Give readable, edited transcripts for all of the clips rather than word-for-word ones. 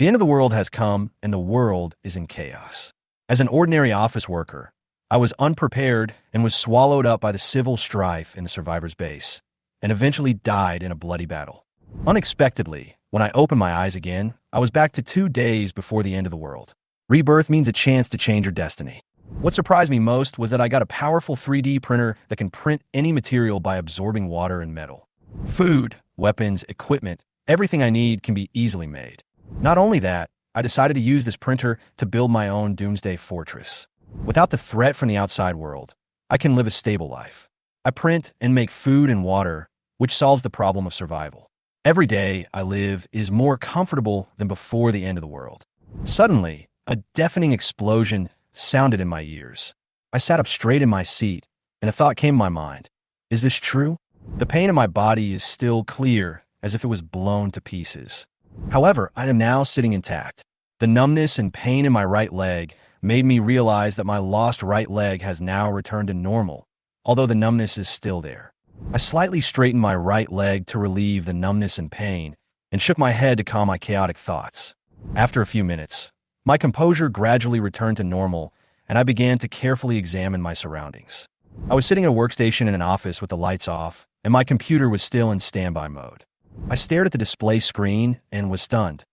The end of the world has come, and the world is in chaos. As an ordinary office worker, I was unprepared and was swallowed up by the civil strife in the survivor's base, and eventually died in a bloody battle. Unexpectedly, when I opened my eyes again, I was back to 2 days before the end of the world. Rebirth means a chance to change your destiny. What surprised me most was that I got a powerful 3D printer that can print any material by absorbing water and metal. Food, weapons, equipment, everything I need can be easily made. Not only that, I decided to use this printer to build my own Doomsday fortress. Without the threat from the outside world, I can live a stable life. I print and make food and water, which solves the problem of survival. Every day I live is more comfortable than before the end of the world. Suddenly, a deafening explosion sounded in my ears. I sat up straight in my seat, and a thought came to my mind. Is this true? The pain in my body is still clear, as if it was blown to pieces. However, I am now sitting intact. The numbness and pain in my right leg made me realize that my lost right leg has now returned to normal, although the numbness is still there. I slightly straightened my right leg to relieve the numbness and pain, and shook my head to calm my chaotic thoughts. After a few minutes, my composure gradually returned to normal, and I began to carefully examine my surroundings. I was sitting at a workstation in an office with the lights off, and my computer was still in standby mode. I stared at the display screen and was stunned.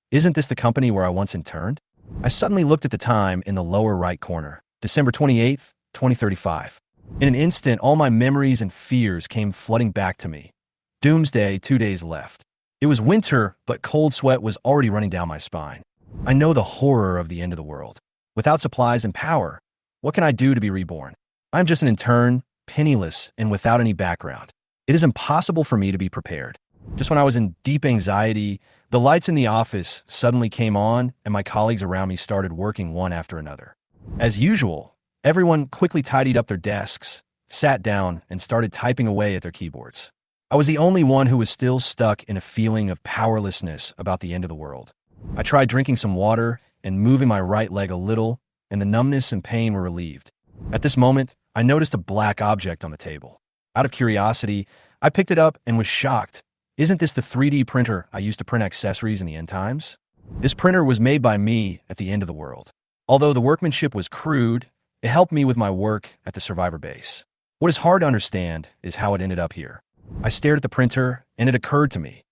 Isn't this the company where I once interned? I suddenly looked at the time in the lower right corner, December 28th, 2035. In an instant, all my memories and fears came flooding back to me. Doomsday, 2 days left. It was winter, but cold sweat was already running down my spine. I know the horror of the end of the world. Without supplies and power, what can I do to be reborn? I'm just an intern, penniless, and without any background. It is impossible for me to be prepared. Just when I was in deep anxiety, the lights in the office suddenly came on, and my colleagues around me started working one after another. As usual, everyone quickly tidied up their desks, sat down, and started typing away at their keyboards. I was the only one who was still stuck in a feeling of powerlessness about the end of the world. I tried drinking some water and moving my right leg a little, and the numbness and pain were relieved. At this moment, I noticed a black object on the table. Out of curiosity, I picked it up and was shocked. Isn't this the 3D printer I used to print accessories in the end times? This printer was made by me at the end of the world. Although the workmanship was crude, it helped me with my work at the survivor base. What is hard to understand is how it ended up here. I stared at the printer, and it occurred to me.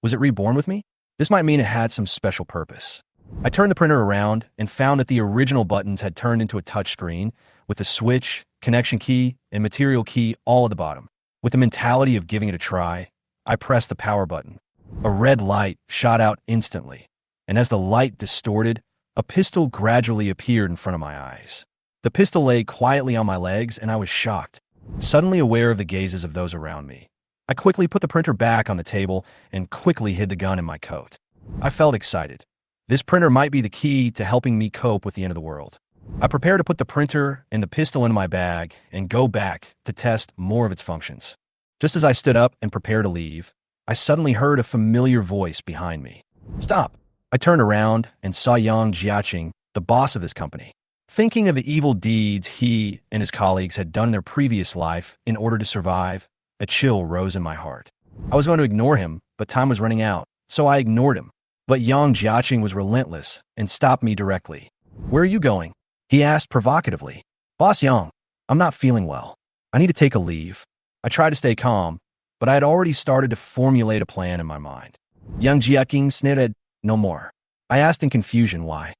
Was it reborn with me? This might mean it had some special purpose. I turned the printer around and found that the original buttons had turned into a touchscreen with the switch, connection key, and material key all at the bottom. With the mentality of giving it a try, I pressed the power button. A red light shot out instantly, and as the light distorted, a pistol gradually appeared in front of my eyes. The pistol lay quietly on my legs, and I was shocked, suddenly aware of the gazes of those around me. I quickly put the printer back on the table and quickly hid the gun in my coat. I felt excited. This printer might be the key to helping me cope with the end of the world. I prepared to put the printer and the pistol into my bag and go back to test more of its functions. Just as I stood up and prepared to leave, I suddenly heard a familiar voice behind me. Stop! I turned around and saw Yang Jiaqing, the boss of this company. Thinking of the evil deeds he and his colleagues had done in their previous life in order to survive, a chill rose in my heart. I was going to ignore him, but time was running out, so I ignored him. But Yang Jiaqing was relentless and stopped me directly. Where are you going? He asked provocatively. Boss Yang, I'm not feeling well. I need to take a leave. I tried to stay calm, but I had already started to formulate a plan in my mind. Yang Jiaqing sneered, no more. I asked in confusion why.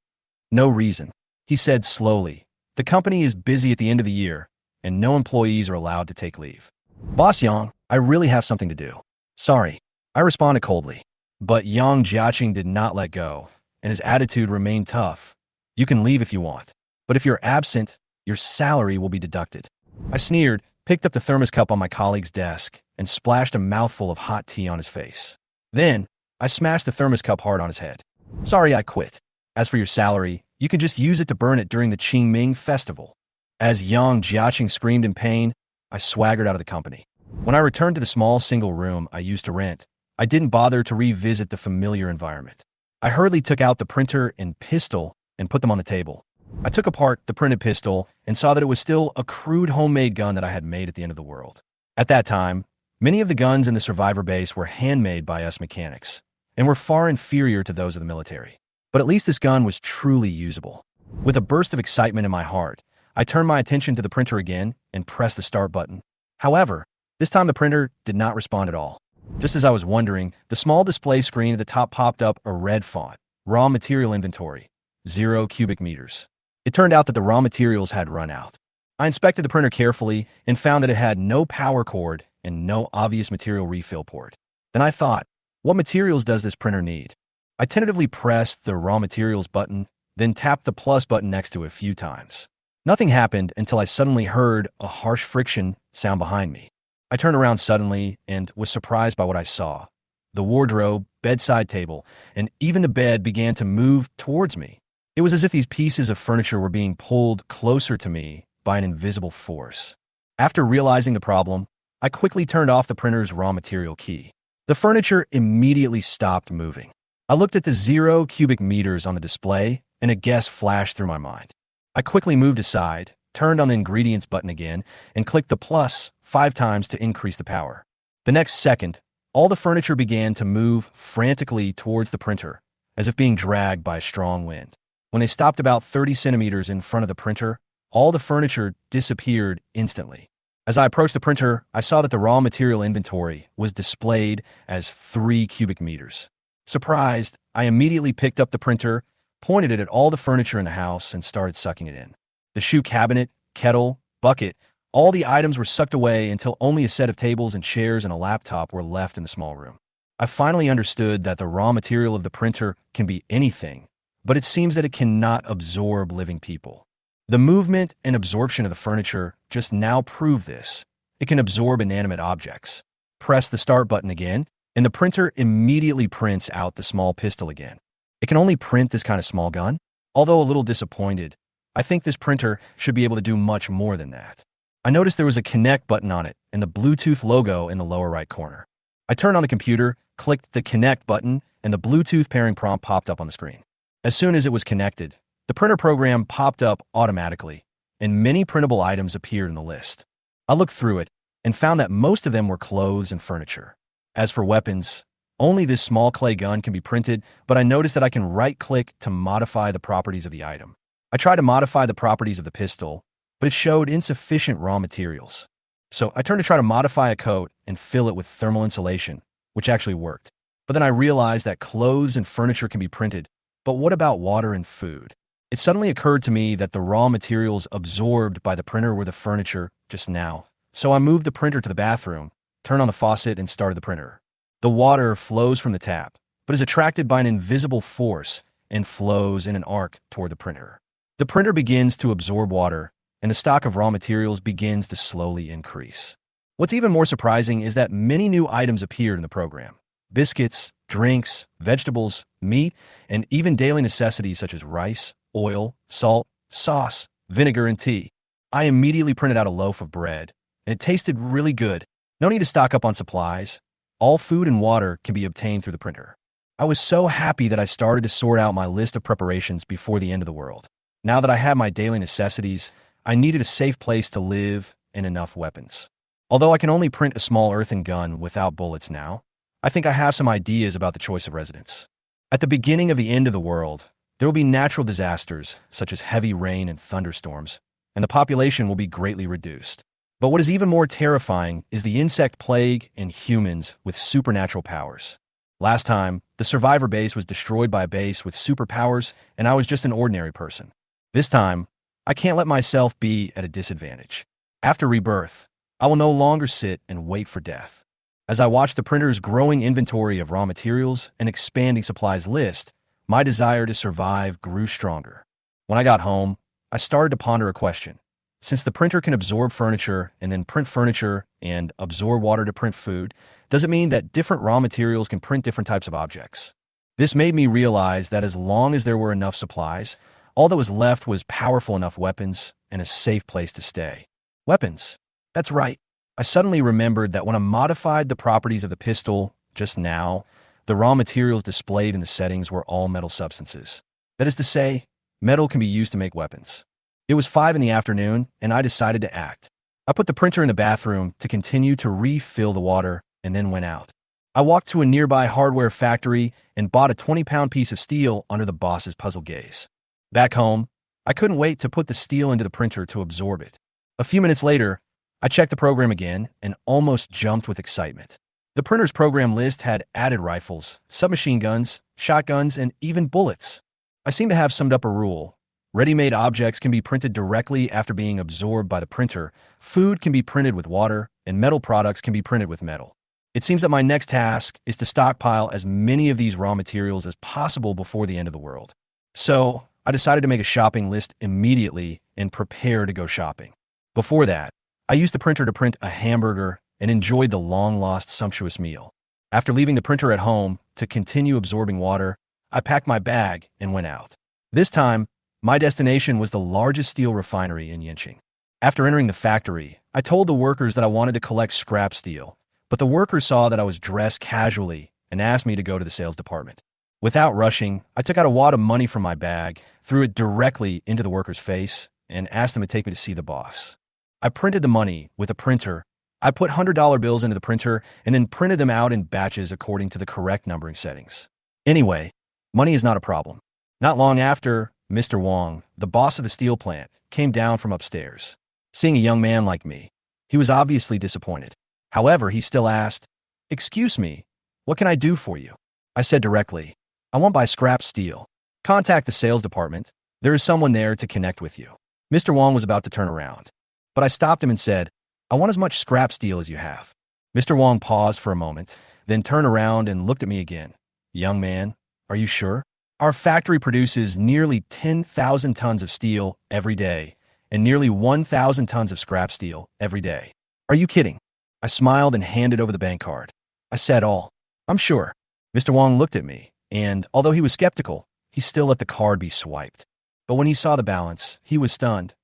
No reason. He said slowly, the company is busy at the end of the year, and no employees are allowed to take leave. Boss Yang, I really have something to do. Sorry. I responded coldly. But Yang Jiaqing did not let go, and his attitude remained tough. You can leave if you want, but if you're absent, your salary will be deducted. I sneered, picked up the thermos cup on my colleague's desk, and splashed a mouthful of hot tea on his face. Then, I smashed the thermos cup hard on his head. Sorry, I quit. As for your salary, you can just use it to burn it during the Qingming festival. As Yang Jiaqing screamed in pain, I swaggered out of the company. When I returned to the small single room I used to rent, I didn't bother to revisit the familiar environment. I hurriedly took out the printer and pistol and put them on the table. I took apart the printed pistol and saw that it was still a crude homemade gun that I had made at the end of the world. At that time, many of the guns in the survivor base were handmade by us mechanics and were far inferior to those of the military. But at least this gun was truly usable. With a burst of excitement in my heart, I turned my attention to the printer again and pressed the start button. However, this time the printer did not respond at all. Just as I was wondering, the small display screen at the top popped up a red font, raw material inventory, 0 cubic meters. It turned out that the raw materials had run out. I inspected the printer carefully and found that it had no power cord and no obvious material refill port. Then I thought, what materials does this printer need? I tentatively pressed the raw materials button, then tapped the plus button next to it a few times. Nothing happened until I suddenly heard a harsh friction sound behind me. I turned around suddenly and was surprised by what I saw. The wardrobe, bedside table, and even the bed began to move towards me. It was as if these pieces of furniture were being pulled closer to me by an invisible force. After realizing the problem, I quickly turned off the printer's raw material key. The furniture immediately stopped moving. I looked at the 0 cubic meters on the display, and a guess flashed through my mind. I quickly moved aside, turned on the ingredients button again, and clicked the plus 5 times to increase the power. The next second, all the furniture began to move frantically towards the printer, as if being dragged by a strong wind. When they stopped about 30 centimeters in front of the printer, all the furniture disappeared instantly. As I approached the printer, I saw that the raw material inventory was displayed as 3 cubic meters. Surprised, I immediately picked up the printer, pointed it at all the furniture in the house, and started sucking it in. The shoe cabinet, kettle, bucket, all the items were sucked away until only a set of tables and chairs and a laptop were left in the small room. I finally understood that the raw material of the printer can be anything, but it seems that it cannot absorb living people. The movement and absorption of the furniture just now prove this. It can absorb inanimate objects. Press the start button again, and the printer immediately prints out the small pistol again. It can only print this kind of small gun? Although a little disappointed, I think this printer should be able to do much more than that. I noticed there was a connect button on it and the Bluetooth logo in the lower right corner. I turned on the computer, clicked the connect button, and the Bluetooth pairing prompt popped up on the screen. As soon as it was connected, the printer program popped up automatically, and many printable items appeared in the list. I looked through it and found that most of them were clothes and furniture. As for weapons, only this small clay gun can be printed, but I noticed that I can right-click to modify the properties of the item. I tried to modify the properties of the pistol, but it showed insufficient raw materials. So I turned to try to modify a coat and fill it with thermal insulation, which actually worked. But then I realized that clothes and furniture can be printed, but what about water and food? It suddenly occurred to me that the raw materials absorbed by the printer were the furniture just now. So I moved the printer to the bathroom, turned on the faucet, and started the printer. The water flows from the tap, but is attracted by an invisible force and flows in an arc toward the printer. The printer begins to absorb water, and the stock of raw materials begins to slowly increase. What's even more surprising is that many new items appeared in the program. Biscuits, drinks, vegetables, meat, and even daily necessities such as rice, oil, salt, sauce, vinegar, and tea. I immediately printed out a loaf of bread, and it tasted really good. No need to stock up on supplies. All food and water can be obtained through the printer. I was so happy that I started to sort out my list of preparations before the end of the world. Now that I had my daily necessities, I needed a safe place to live and enough weapons. Although I can only print a small earthen gun without bullets now, I think I have some ideas about the choice of residence. At the beginning of the end of the world, there will be natural disasters such as heavy rain and thunderstorms, and the population will be greatly reduced. But what is even more terrifying is the insect plague and humans with supernatural powers. Last time, the survivor base was destroyed by a base with superpowers, and I was just an ordinary person. This time, I can't let myself be at a disadvantage. After Rebirth, I will no longer sit and wait for death. As I watched the printer's growing inventory of raw materials and expanding supplies list, my desire to survive grew stronger. When I got home, I started to ponder a question. Since the printer can absorb furniture and then print furniture and absorb water to print food, does it mean that different raw materials can print different types of objects? This made me realize that as long as there were enough supplies, all that was left was powerful enough weapons and a safe place to stay. Weapons. That's right. I suddenly remembered that when I modified the properties of the pistol just now, the raw materials displayed in the settings were all metal substances. That is to say, metal can be used to make weapons. It was 5 in the afternoon, and I decided to act. I put the printer in the bathroom to continue to refill the water and then went out. I walked to a nearby hardware factory and bought a 20-pound piece of steel under the boss's puzzled gaze. Back home, I couldn't wait to put the steel into the printer to absorb it. A few minutes later, I checked the program again and almost jumped with excitement. The printer's program list had added rifles, submachine guns, shotguns, and even bullets. I seem to have summed up a rule. Ready-made objects can be printed directly after being absorbed by the printer, food can be printed with water, and metal products can be printed with metal. It seems that my next task is to stockpile as many of these raw materials as possible before the end of the world. So, I decided to make a shopping list immediately and prepare to go shopping. Before that, I used the printer to print a hamburger and enjoyed the long-lost sumptuous meal. After leaving the printer at home to continue absorbing water, I packed my bag and went out. This time, my destination was the largest steel refinery in Yinqing. After entering the factory, I told the workers that I wanted to collect scrap steel, but the workers saw that I was dressed casually and asked me to go to the sales department. Without rushing, I took out a wad of money from my bag, threw it directly into the worker's face, and asked them to take me to see the boss. I printed the money with a printer. I put $100 bills into the printer and then printed them out in batches according to the correct numbering settings. Anyway, money is not a problem. Not long after, Mr. Wong, the boss of the steel plant, came down from upstairs. Seeing a young man like me, he was obviously disappointed. However, he still asked, "Excuse me, what can I do for you?" I said directly, "I want to buy scrap steel. Contact the sales department. There is someone there to connect with you." Mr. Wong was about to turn around, but I stopped him and said, "I want as much scrap steel as you have." Mr. Wong paused for a moment, then turned around and looked at me again. "Young man, are you sure? Our factory produces nearly 10,000 tons of steel every day and nearly 1,000 tons of scrap steel every day. Are you kidding?" I smiled and handed over the bank card. I said, "I'm sure." Mr. Wong looked at me, and although he was skeptical, he still let the card be swiped. But when he saw the balance, he was stunned.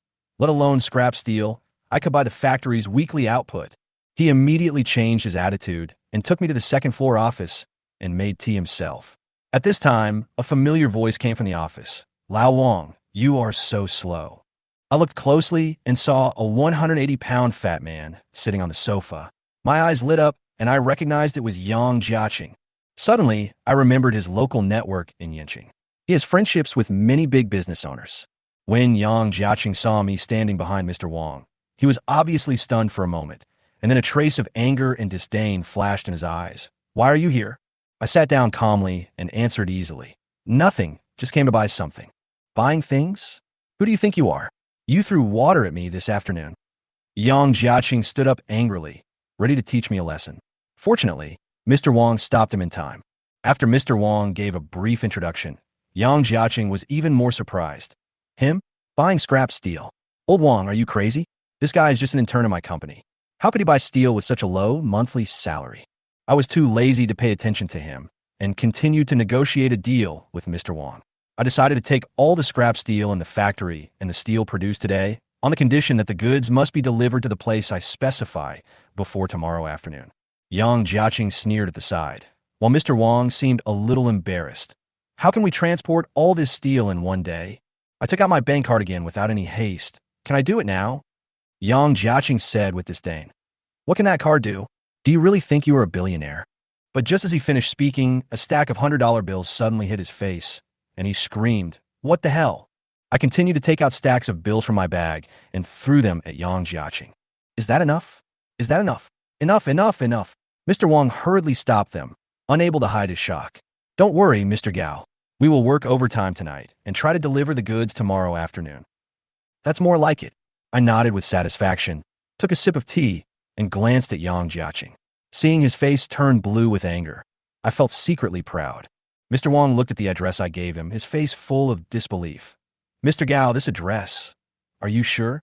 Let alone scrap steel, I could buy the factory's weekly output. He immediately changed his attitude and took me to the second-floor office and made tea himself. At this time, a familiar voice came from the office. "Lao Wong, you are so slow." I looked closely and saw a 180-pound fat man sitting on the sofa. My eyes lit up, and I recognized it was Yang Jiaqing. Suddenly, I remembered his local network in Yinqing. He has friendships with many big business owners. When Yang Jiaqing saw me standing behind Mr. Wong, he was obviously stunned for a moment, and then a trace of anger and disdain flashed in his eyes. "Why are you here?" I sat down calmly and answered easily. "Nothing, just came to buy something." "Buying things? Who do you think you are? You threw water at me this afternoon." Yang Jiaqing stood up angrily, ready to teach me a lesson. Fortunately, Mr. Wong stopped him in time. After Mr. Wong gave a brief introduction, Yang Jiaqing was even more surprised. "Him? Buying scrap steel? Old Wong, are you crazy? This guy is just an intern in my company. How could he buy steel with such a low monthly salary?" I was too lazy to pay attention to him and continued to negotiate a deal with Mr. Wong. I decided to take all the scrap steel in the factory and the steel produced today on the condition that the goods must be delivered to the place I specify before tomorrow afternoon. Yang Jiaqing sneered at the side, while Mr. Wong seemed a little embarrassed. "How can we transport all this steel in one day?" I took out my bank card again without any haste. "Can I do it now?" Yang Jiaqing said with disdain. "What can that card do? Do you really think you are a billionaire?" But just as he finished speaking, a stack of $100 bills suddenly hit his face, and he screamed, "What the hell?" I continued to take out stacks of bills from my bag and threw them at Yang Jiaqing. "Is that enough? Is that enough? Enough, enough, enough." Mr. Wong hurriedly stopped them, unable to hide his shock. "Don't worry, Mr. Gao. We will work overtime tonight and try to deliver the goods tomorrow afternoon." "That's more like it." I nodded with satisfaction, took a sip of tea, and glanced at Yang Jiaqing. Seeing his face turn blue with anger, I felt secretly proud. Mr. Wong looked at the address I gave him, his face full of disbelief. "Mr. Gao, this address. Are you sure?"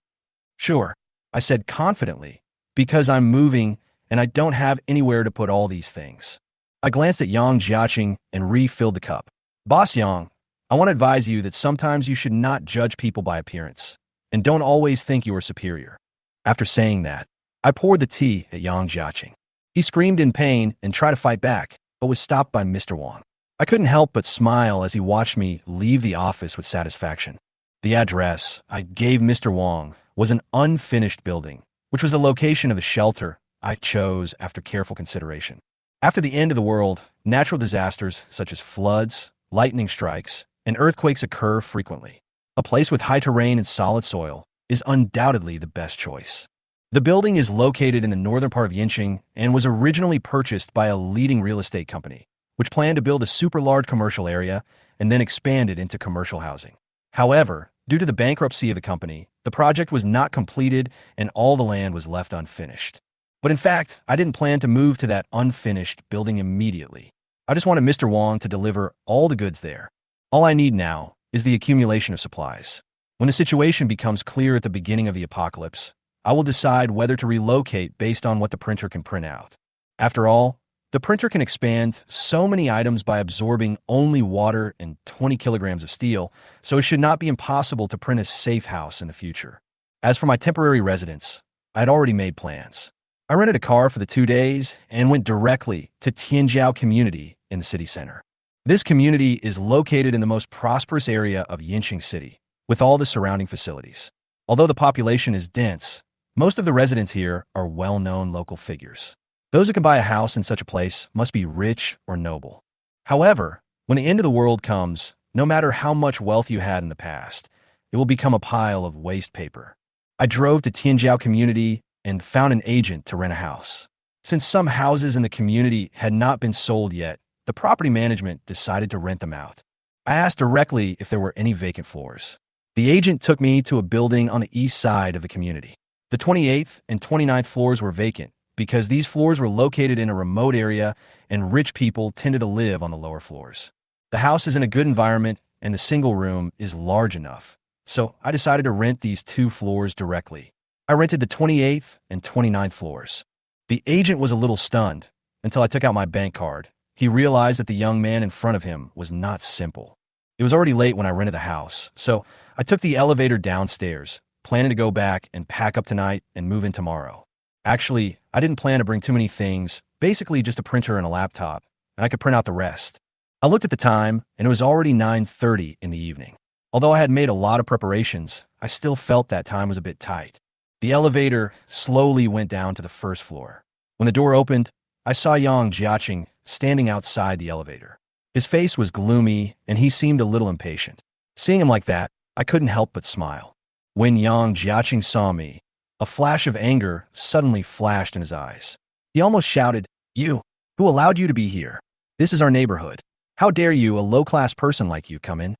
"Sure," I said confidently, "because I'm moving and I don't have anywhere to put all these things." I glanced at Yang Jiaqing and refilled the cup. "Boss Yang, I want to advise you that sometimes you should not judge people by appearance, and don't always think you are superior." After saying that, I poured the tea at Yang Jiaqing. He screamed in pain and tried to fight back, but was stopped by Mr. Wong. I couldn't help but smile as he watched me leave the office with satisfaction. The address I gave Mr. Wong was an unfinished building, which was the location of the shelter I chose after careful consideration. After the end of the world, natural disasters such as floods, lightning strikes, and earthquakes occur frequently. A place with high terrain and solid soil is undoubtedly the best choice. The building is located in the northern part of Yinching and was originally purchased by a leading real estate company, which planned to build a super large commercial area and then expand it into commercial housing. However, due to the bankruptcy of the company, the project was not completed and all the land was left unfinished. But in fact, I didn't plan to move to that unfinished building immediately. I just wanted Mr. Wong to deliver all the goods there. All I need now is the accumulation of supplies. When the situation becomes clear at the beginning of the apocalypse, I will decide whether to relocate based on what the printer can print out. After all, the printer can expand so many items by absorbing only water and 20 kilograms of steel, so it should not be impossible to print a safe house in the future. As for my temporary residence, I had already made plans. I rented a car for the 2 days and went directly to Tianjiao Community in the city center. This community is located in the most prosperous area of Yinching City, with all the surrounding facilities. Although the population is dense, most of the residents here are well-known local figures. Those who can buy a house in such a place must be rich or noble. However, when the end of the world comes, no matter how much wealth you had in the past, it will become a pile of waste paper. I drove to Tianjiao Community and found an agent to rent a house. Since some houses in the community had not been sold yet, the property management decided to rent them out. I asked directly if there were any vacant floors. The agent took me to a building on the east side of the community. The 28th and 29th floors were vacant because these floors were located in a remote area and rich people tended to live on the lower floors. The house is in a good environment and the single room is large enough, so I decided to rent these 2 floors directly. I rented the 28th and 29th floors. The agent was a little stunned until I took out my bank card. He realized that the young man in front of him was not simple. It was already late when I rented the house, so I took the elevator downstairs, planning to go back and pack up tonight and move in tomorrow. Actually, I didn't plan to bring too many things, basically just a printer and a laptop, and I could print out the rest. I looked at the time, and it was already 9:30 in the evening. Although I had made a lot of preparations, I still felt that time was a bit tight. The elevator slowly went down to the first floor. When the door opened, I saw Yang Jiaqing standing outside the elevator. His face was gloomy, and he seemed a little impatient. Seeing him like that, I couldn't help but smile. When Yang Jiaqing saw me, a flash of anger suddenly flashed in his eyes. He almost shouted, "You! Who allowed you to be here? This is our neighborhood. How dare you, a low-class person like you, come in?"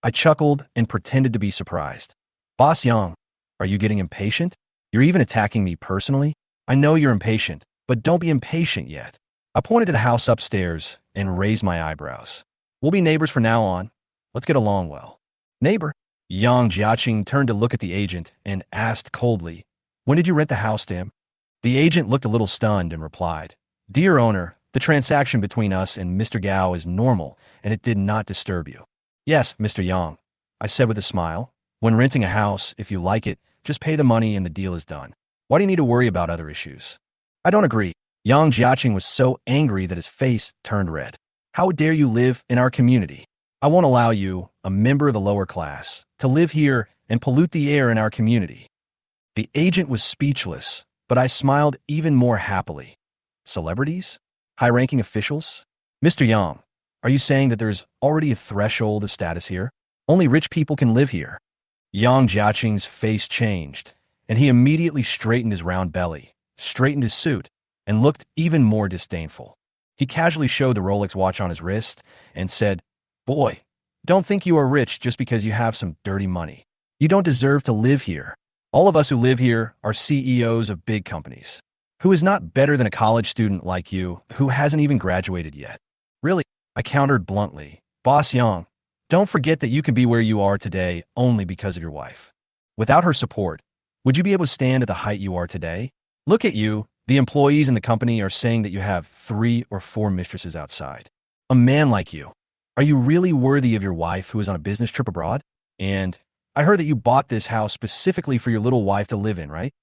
I chuckled and pretended to be surprised. "Boss Yang, are you getting impatient? You're even attacking me personally? I know you're impatient, but don't be impatient yet." I pointed to the house upstairs and raised my eyebrows. "We'll be neighbors from now on. Let's get along well." "Neighbor?" Yang Jiaqing turned to look at the agent and asked coldly, "When did you rent the house to him?" The agent looked a little stunned and replied, "Dear owner, the transaction between us and Mr. Gao is normal and it did not disturb you." "Yes, Mr. Yang," I said with a smile. "When renting a house, if you like it, just pay the money and the deal is done. Why do you need to worry about other issues?" "I don't agree." Yang Jiaqing was so angry that his face turned red. "How dare you live in our community? I won't allow you, a member of the lower class, to live here and pollute the air in our community." The agent was speechless, but I smiled even more happily. Celebrities? High-ranking officials? "Mr. Yang, are you saying that there's already a threshold of status here? Only rich people can live here?" Yang Jiaqing's face changed, and he immediately straightened his round belly, straightened his suit, and looked even more disdainful. He casually showed the Rolex watch on his wrist and said, "Boy, don't think you are rich just because you have some dirty money. You don't deserve to live here. All of us who live here are CEOs of big companies. Who is not better than a college student like you who hasn't even graduated yet?" "Really?" I countered bluntly. "Boss Yang, don't forget that you can be where you are today only because of your wife. Without her support, would you be able to stand at the height you are today? Look at you. The employees in the company are saying that you have 3 or 4 mistresses outside. A man like you. Are you really worthy of your wife who is on a business trip abroad? And I heard that you bought this house specifically for your little wife to live in, right?"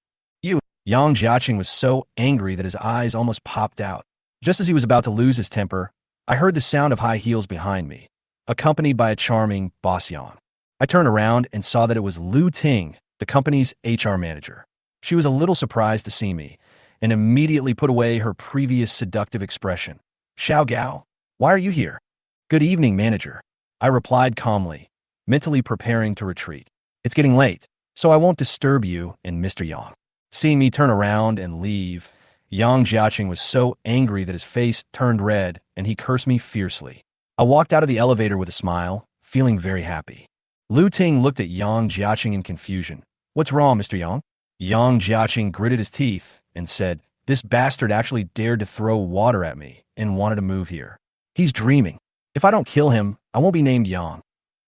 Yang Jiaqing was so angry that his eyes almost popped out. Just as he was about to lose his temper, I heard the sound of high heels behind me, accompanied by a charming Boss Yang. I turned around and saw that it was Lu Ting, the company's HR manager. She was a little surprised to see me, and immediately put away her previous seductive expression. Xiao Gao, why are you here? Good evening, manager. I replied calmly, mentally preparing to retreat. It's getting late, so I won't disturb you and Mr. Yang. Seeing me turn around and leave, Yang Jiaqing was so angry that his face turned red and he cursed me fiercely. I walked out of the elevator with a smile, feeling very happy. Lu Ting looked at Yang Jiaqing in confusion. What's wrong, Mr. Yang? Yang Jiaqing gritted his teeth and said, this bastard actually dared to throw water at me and wanted to move here. He's dreaming. If I don't kill him, I won't be named Yang.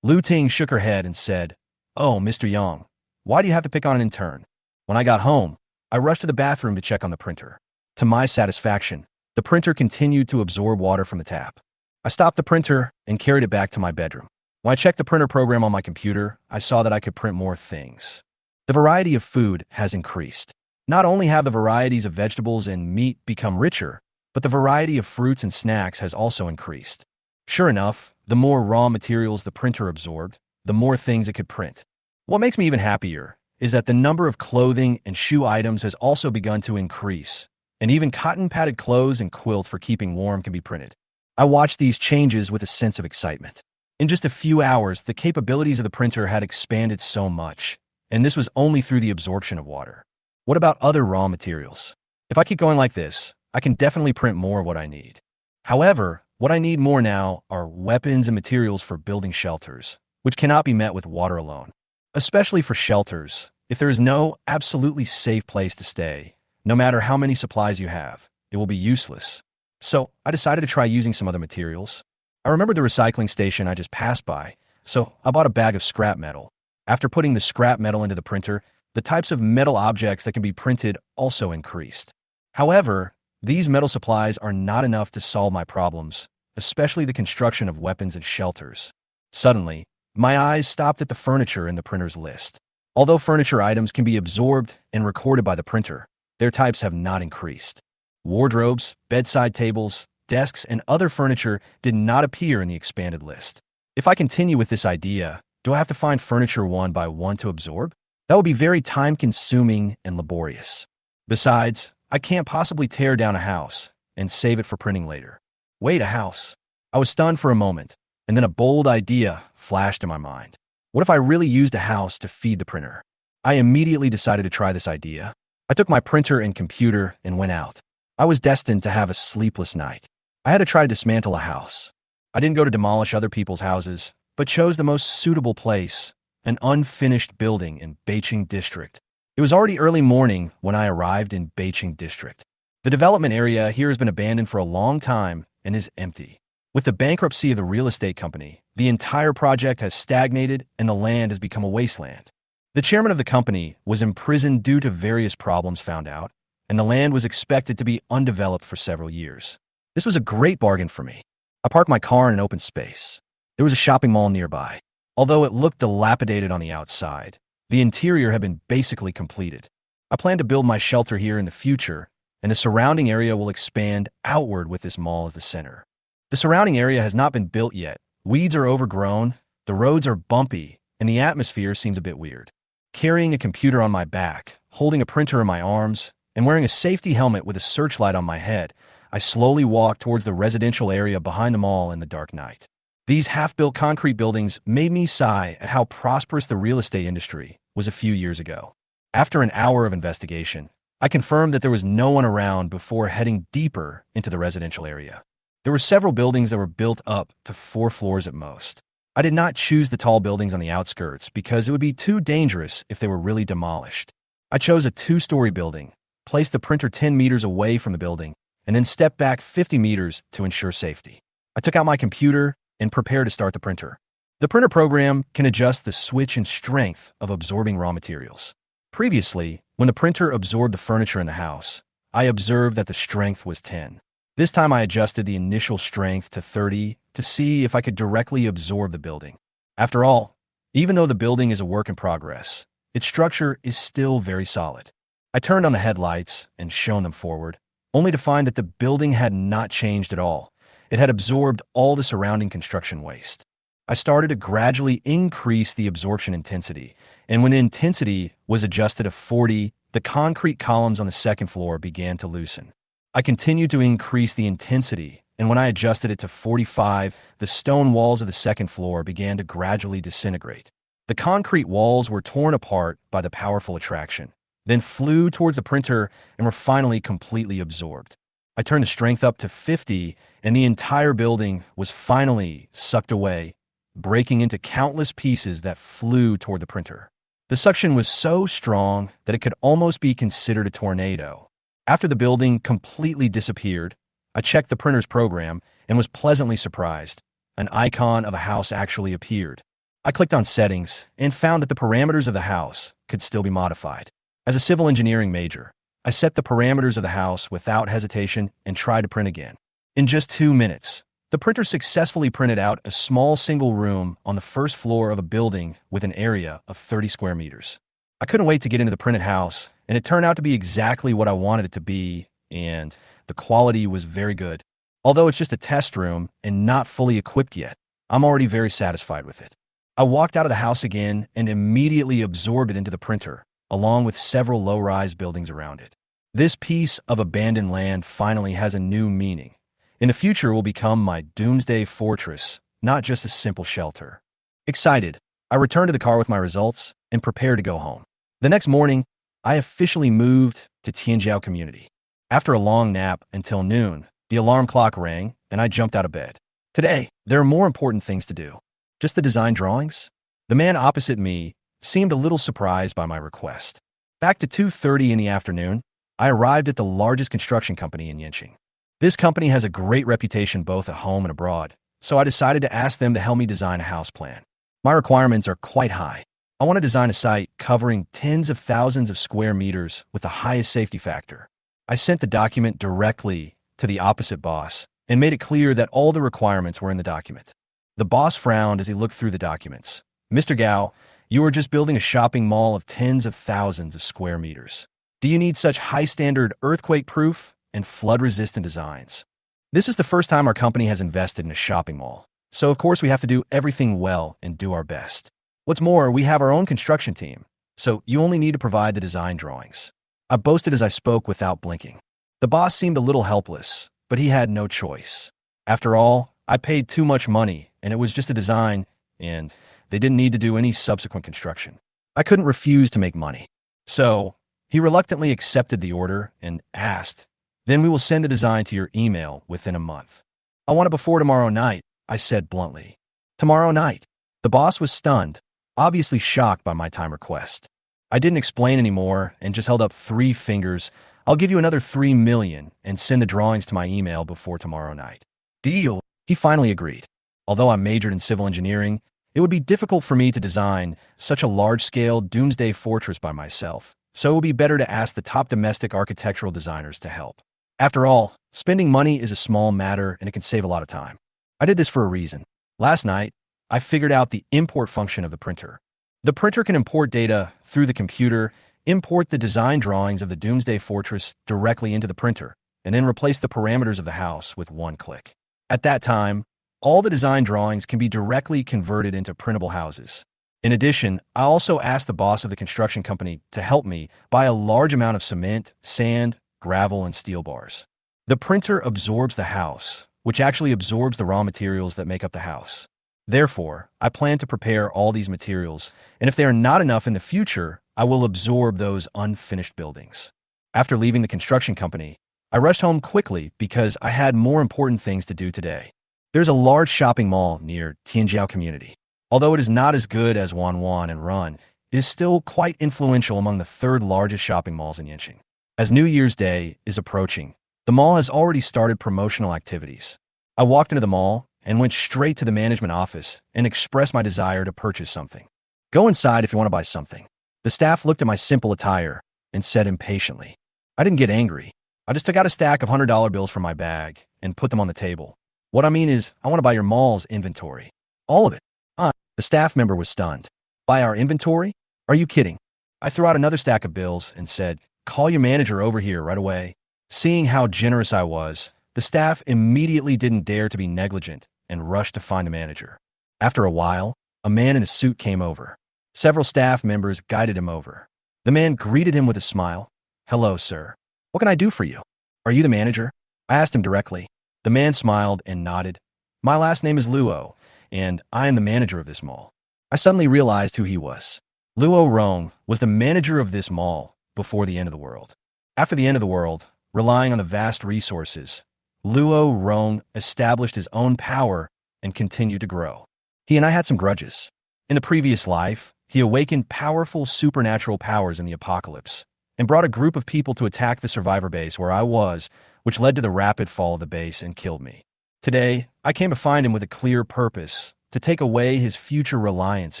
Lu Ting shook her head and said, oh, Mr. Yang, why do you have to pick on an intern? When I got home, I rushed to the bathroom to check on the printer. To my satisfaction, the printer continued to absorb water from the tap. I stopped the printer and carried it back to my bedroom. When I checked the printer program on my computer, I saw that I could print more things. The variety of food has increased. Not only have the varieties of vegetables and meat become richer, but the variety of fruits and snacks has also increased. Sure enough, the more raw materials the printer absorbed, the more things it could print. What makes me even happier is that the number of clothing and shoe items has also begun to increase, and even cotton-padded clothes and quilts for keeping warm can be printed. I watched these changes with a sense of excitement. In just a few hours, the capabilities of the printer had expanded so much, and this was only through the absorption of water. What about other raw materials? If I keep going like this, I can definitely print more of what I need. However, what I need more now are weapons and materials for building shelters, which cannot be met with water alone. Especially for shelters, if there is no absolutely safe place to stay, no matter how many supplies you have, it will be useless. So I decided to try using some other materials. I remembered the recycling station I just passed by, so I bought a bag of scrap metal. After putting the scrap metal into the printer, the types of metal objects that can be printed also increased. However, these metal supplies are not enough to solve my problems, especially the construction of weapons and shelters. Suddenly, my eyes stopped at the furniture in the printer's list. Although furniture items can be absorbed and recorded by the printer, their types have not increased. Wardrobes, bedside tables, desks, and other furniture did not appear in the expanded list. If I continue with this idea, do I have to find furniture one by one to absorb? That would be very time-consuming and laborious. Besides, I can't possibly tear down a house and save it for printing later. Wait, a house? I was stunned for a moment, and then a bold idea flashed in my mind. What if I really used a house to feed the printer? I immediately decided to try this idea. I took my printer and computer and went out. I was destined to have a sleepless night. I had to try to dismantle a house. I didn't go to demolish other people's houses, but chose the most suitable place, an unfinished building in Beiqing District. It was already early morning when I arrived in Beiqing District. The development area here has been abandoned for a long time and is empty. With the bankruptcy of the real estate company, the entire project has stagnated and the land has become a wasteland. The chairman of the company was imprisoned due to various problems found out, and the land was expected to be undeveloped for several years. This was a great bargain for me. I parked my car in an open space. There was a shopping mall nearby. Although it looked dilapidated on the outside, the interior had been basically completed. I plan to build my shelter here in the future, and the surrounding area will expand outward with this mall as the center. The surrounding area has not been built yet. Weeds are overgrown, the roads are bumpy, and the atmosphere seems a bit weird. Carrying a computer on my back, holding a printer in my arms, and wearing a safety helmet with a searchlight on my head, I slowly walked towards the residential area behind the mall in the dark night. These half-built concrete buildings made me sigh at how prosperous the real estate industry was a few years ago. After an hour of investigation, I confirmed that there was no one around before heading deeper into the residential area. There were several buildings that were built up to 4 floors at most. I did not choose the tall buildings on the outskirts because it would be too dangerous if they were really demolished. I chose a 2-story building, placed the printer 10 meters away from the building, and then stepped back 50 meters to ensure safety. I took out my computer and prepared to start the printer. The printer program can adjust the switch and strength of absorbing raw materials. Previously, when the printer absorbed the furniture in the house, I observed that the strength was 10. This time I adjusted the initial strength to 30 to see if I could directly absorb the building. After all, even though the building is a work in progress, its structure is still very solid. I turned on the headlights and shone them forward, only to find that the building had not changed at all. It had absorbed all the surrounding construction waste. I started to gradually increase the absorption intensity, and when the intensity was adjusted to 40 the concrete columns on the second floor began to loosen. I continued to increase the intensity, and when I adjusted it to 45, the stone walls of the second floor began to gradually disintegrate. The concrete walls were torn apart by the powerful attraction, then flew towards the printer and were finally completely absorbed. I turned the strength up to 50, and the entire building was finally sucked away, breaking into countless pieces that flew toward the printer. The suction was so strong that it could almost be considered a tornado. After the building completely disappeared, I checked the printer's program and was pleasantly surprised. An icon of a house actually appeared. I clicked on Settings and found that the parameters of the house could still be modified. As a civil engineering major, I set the parameters of the house without hesitation and tried to print again. In just 2 minutes, the printer successfully printed out a small single room on the first floor of a building with an area of 30 square meters. I couldn't wait to get into the printed house, and it turned out to be exactly what I wanted it to be, and the quality was very good. Although it's just a test room and not fully equipped yet, I'm already very satisfied with it. I walked out of the house again and immediately absorbed it into the printer, along with several low-rise buildings around it. This piece of abandoned land finally has a new meaning. In the future will become my Doomsday fortress, not just a simple shelter. Excited, I returned to the car with my results and prepared to go home. The next morning, I officially moved to Tianjiao Community. After a long nap until noon, the alarm clock rang and I jumped out of bed. Today, there are more important things to do. Just the design drawings? The man opposite me seemed a little surprised by my request. Back to 2:30 in the afternoon, I arrived at the largest construction company in Yanqing. This company has a great reputation both at home and abroad, so I decided to ask them to help me design a house plan. My requirements are quite high. I want to design a site covering tens of thousands of square meters with the highest safety factor. I sent the document directly to the opposite boss and made it clear that all the requirements were in the document. The boss frowned as he looked through the documents. "Mr. Gao, you are just building a shopping mall of tens of thousands of square meters. Do you need such high-standard earthquake-proof and flood-resistant designs? This is the first time our company has invested in a shopping mall, so of course we have to do everything well and do our best. What's more, we have our own construction team, so you only need to provide the design drawings." I boasted as I spoke without blinking. The boss seemed a little helpless, but he had no choice. After all, I paid too much money, and it was just a design, and they didn't need to do any subsequent construction. I couldn't refuse to make money. So, he reluctantly accepted the order and asked, "Then we will send the design to your email within a month." "I want it before tomorrow night," I said bluntly. "Tomorrow night?" The boss was stunned, obviously shocked by my time request. I didn't explain anymore and just held up 3 fingers. "I'll give you another 3 million and send the drawings to my email before tomorrow night." "Deal." He finally agreed. Although I majored in civil engineering, it would be difficult for me to design such a large-scale doomsday fortress by myself, so it would be better to ask the top domestic architectural designers to help. After all, spending money is a small matter and it can save a lot of time. I did this for a reason. Last night, I figured out the import function of the printer. The printer can import data through the computer, import the design drawings of the Doomsday Fortress directly into the printer, and then replace the parameters of the house with one click. At that time, all the design drawings can be directly converted into printable houses. In addition, I also asked the boss of the construction company to help me buy a large amount of cement, sand, gravel, and steel bars. The printer absorbs the house, which actually absorbs the raw materials that make up the house. Therefore, I plan to prepare all these materials, and if they are not enough in the future, I will absorb those unfinished buildings. After leaving the construction company, I rushed home quickly because I had more important things to do today. There's a large shopping mall near Tianjiao Community. Although it is not as good as Wanwan and Run, it is still quite influential among the 3rd largest shopping malls in Yanqing. As New Year's Day is approaching, the mall has already started promotional activities. I walked into the mall and went straight to the management office and expressed my desire to purchase something. "Go inside if you want to buy something." The staff looked at my simple attire and said impatiently. I didn't get angry. I just took out a stack of $100 bills from my bag and put them on the table. "What I mean is, I want to buy your mall's inventory. All of it." The staff member was stunned. "Buy our inventory? Are you kidding?" I threw out another stack of bills and said, "Call your manager over here right away." Seeing how generous I was, the staff immediately didn't dare to be negligent and rushed to find the manager. After a while, a man in a suit came over. Several staff members guided him over. The man greeted him with a smile. "Hello, sir. What can I do for you? Are you the manager?" I asked him directly. The man smiled and nodded. "My last name is Luo, and I am the manager of this mall." I suddenly realized who he was. Luo Rong was the manager of this mall before the end of the world. After the end of the world, relying on the vast resources, Luo Rong established his own power and continued to grow. He and I had some grudges. In the previous life, he awakened powerful supernatural powers in the apocalypse and brought a group of people to attack the survivor base where I was, which led to the rapid fall of the base and killed me. Today, I came to find him with a clear purpose, to take away his future reliance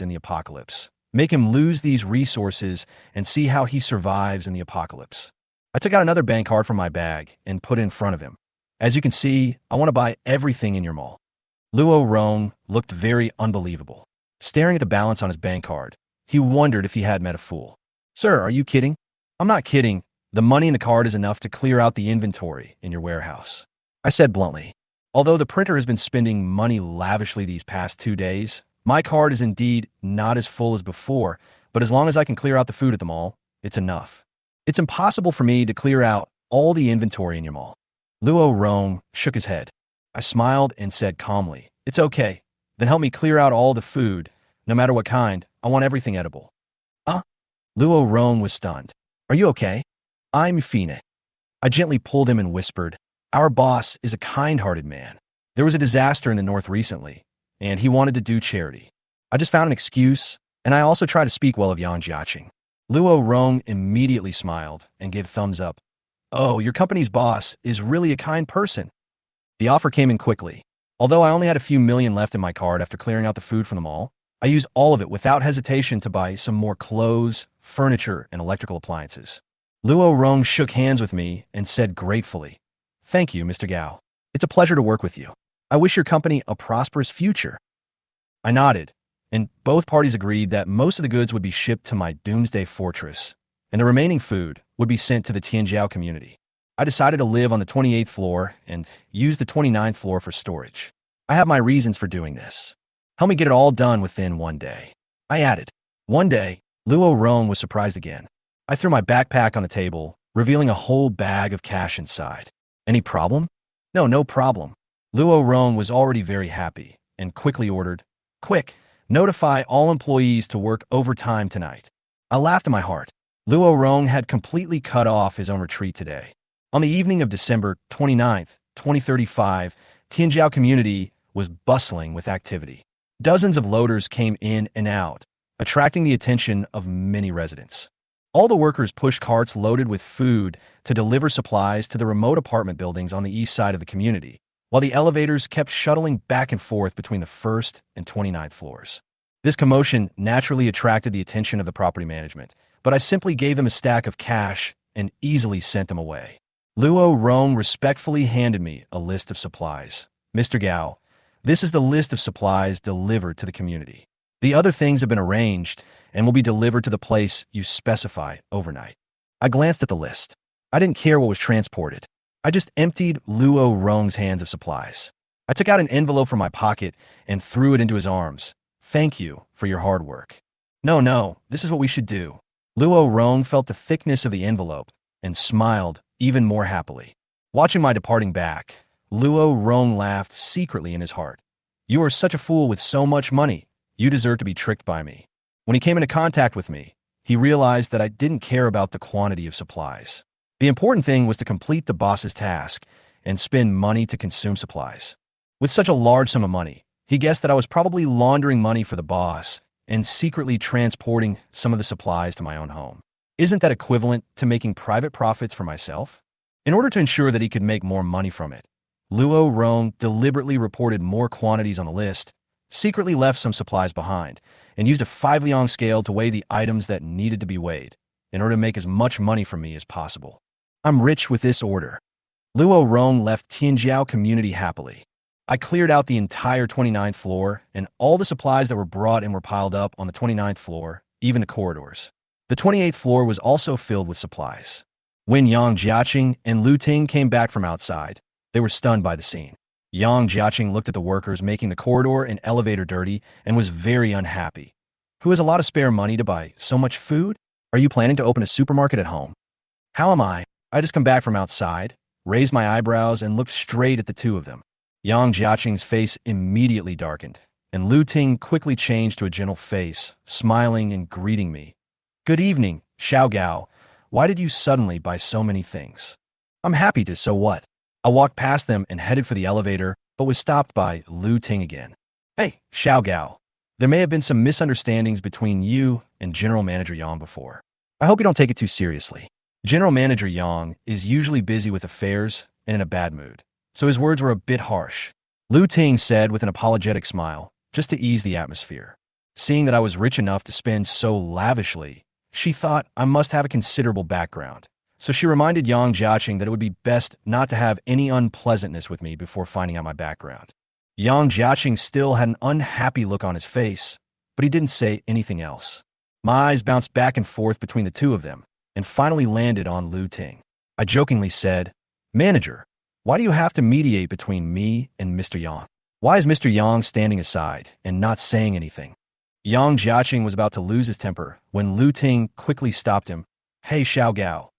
in the apocalypse, make him lose these resources, and see how he survives in the apocalypse. I took out another bank card from my bag and put it in front of him. "As you can see, I want to buy everything in your mall." Luo Rong looked very unbelievable. Staring at the balance on his bank card, he wondered if he had met a fool. "Sir, are you kidding?" "I'm not kidding. The money in the card is enough to clear out the inventory in your warehouse," I said bluntly. Although the printer has been spending money lavishly these past 2 days, my card is indeed not as full as before, but as long as I can clear out the food at the mall, it's enough. "It's impossible for me to clear out all the inventory in your mall." Luo Rong shook his head. I smiled and said calmly, "It's okay. Then help me clear out all the food, no matter what kind. I want everything edible." Luo Rong was stunned. "Are you okay?" "I'm fine." I gently pulled him and whispered, "Our boss is a kind-hearted man. There was a disaster in the north recently, and he wanted to do charity. I just found an excuse, and I also try to speak well of Yang Jiaqing." Luo Rong immediately smiled and gave a thumbs up. "Oh, your company's boss is really a kind person." The offer came in quickly. Although I only had a few million left in my card after clearing out the food from the mall, I used all of it without hesitation to buy some more clothes, furniture, and electrical appliances. Luo Rong shook hands with me and said gratefully, "Thank you, Mr. Gao. It's a pleasure to work with you. I wish your company a prosperous future." I nodded, and both parties agreed that most of the goods would be shipped to my Doomsday fortress, and the remaining food would be sent to the Tianjiao community. I decided to live on the 28th floor and use the 29th floor for storage. I have my reasons for doing this. Help me get it all done within 1 day. I added. One day, Luo Rong was surprised again. I threw my backpack on the table, revealing a whole bag of cash inside. "Any problem?" "No, no problem." Luo Rong was already very happy and quickly ordered, "Quick, notify all employees to work overtime tonight." I laughed in my heart. Luo Rong had completely cut off his own retreat today. On the evening of December 29th, 2035, Tianjiao community was bustling with activity. Dozens of loaders came in and out, attracting the attention of many residents. All the workers pushed carts loaded with food to deliver supplies to the remote apartment buildings on the east side of the community, while the elevators kept shuttling back and forth between the 1st and 29th floors. This commotion naturally attracted the attention of the property management, but I simply gave them a stack of cash and easily sent them away. Luo Rong respectfully handed me a list of supplies. "Mr. Gao, this is the list of supplies delivered to the community. The other things have been arranged and will be delivered to the place you specify overnight." I glanced at the list. I didn't care what was transported. I just emptied Luo Rong's hands of supplies. I took out an envelope from my pocket and threw it into his arms. "Thank you for your hard work." No, this is what we should do." Luo Rong felt the thickness of the envelope and smiled even more happily. Watching my departing back, Luo Rong laughed secretly in his heart. "You are such a fool with so much money. You deserve to be tricked by me." When he came into contact with me, he realized that I didn't care about the quantity of supplies. The important thing was to complete the boss's task and spend money to consume supplies. With such a large sum of money, he guessed that I was probably laundering money for the boss and secretly transporting some of the supplies to my own home. Isn't that equivalent to making private profits for myself? In order to ensure that he could make more money from it, Luo Rong deliberately reported more quantities on the list, secretly left some supplies behind, and used a 5-liang scale to weigh the items that needed to be weighed, in order to make as much money from me as possible. I'm rich with this order. Luo Rong left Tianjiao community happily. I cleared out the entire 29th floor, and all the supplies that were brought in were piled up on the 29th floor, even the corridors. The 28th floor was also filled with supplies. When Yang Jiaqing and Lu Ting came back from outside, they were stunned by the scene. Yang Jiaqing looked at the workers making the corridor and elevator dirty and was very unhappy. Who has a lot of spare money to buy so much food? Are you planning to open a supermarket at home? How am I? I just come back from outside, raised my eyebrows, and looked straight at the two of them. Yang Jiaqing's face immediately darkened, and Lu Ting quickly changed to a gentle face, smiling and greeting me. Good evening, Xiao Gao. Why did you suddenly buy so many things? I'm happy to, so what? I walked past them and headed for the elevator, but was stopped by Lu Ting again. Hey, Xiao Gao. There may have been some misunderstandings between you and General Manager Yang before. I hope you don't take it too seriously. General Manager Yang is usually busy with affairs and in a bad mood, so his words were a bit harsh. Lu Ting said with an apologetic smile, just to ease the atmosphere. Seeing that I was rich enough to spend so lavishly, she thought I must have a considerable background, so she reminded Yang Jiaqing that it would be best not to have any unpleasantness with me before finding out my background. Yang Jiaqing still had an unhappy look on his face, but he didn't say anything else. My eyes bounced back and forth between the two of them, and finally landed on Lu Ting. I jokingly said, Manager, why do you have to mediate between me and Mr. Yang? Why is Mr. Yang standing aside and not saying anything? Yang Jiaqing was about to lose his temper when Lu Ting quickly stopped him. Hey, Xiao Gao,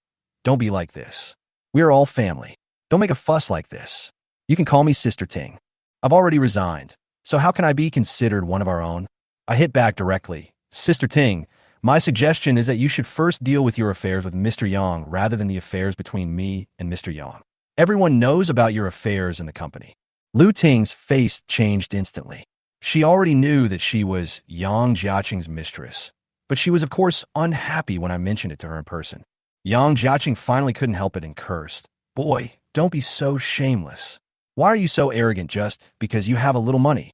don't be like this. We are all family. Don't make a fuss like this. You can call me Sister Ting. I've already resigned, so how can I be considered one of our own? I hit back directly. Sister Ting, my suggestion is that you should first deal with your affairs with Mr. Yang rather than the affairs between me and Mr. Yang. Everyone knows about your affairs in the company. Lu Ting's face changed instantly. She already knew that she was Yang Jiaqing's mistress, but she was of course unhappy when I mentioned it to her in person. Yang Jiaqing finally couldn't help it and cursed. Boy, don't be so shameless. Why are you so arrogant just because you have a little money?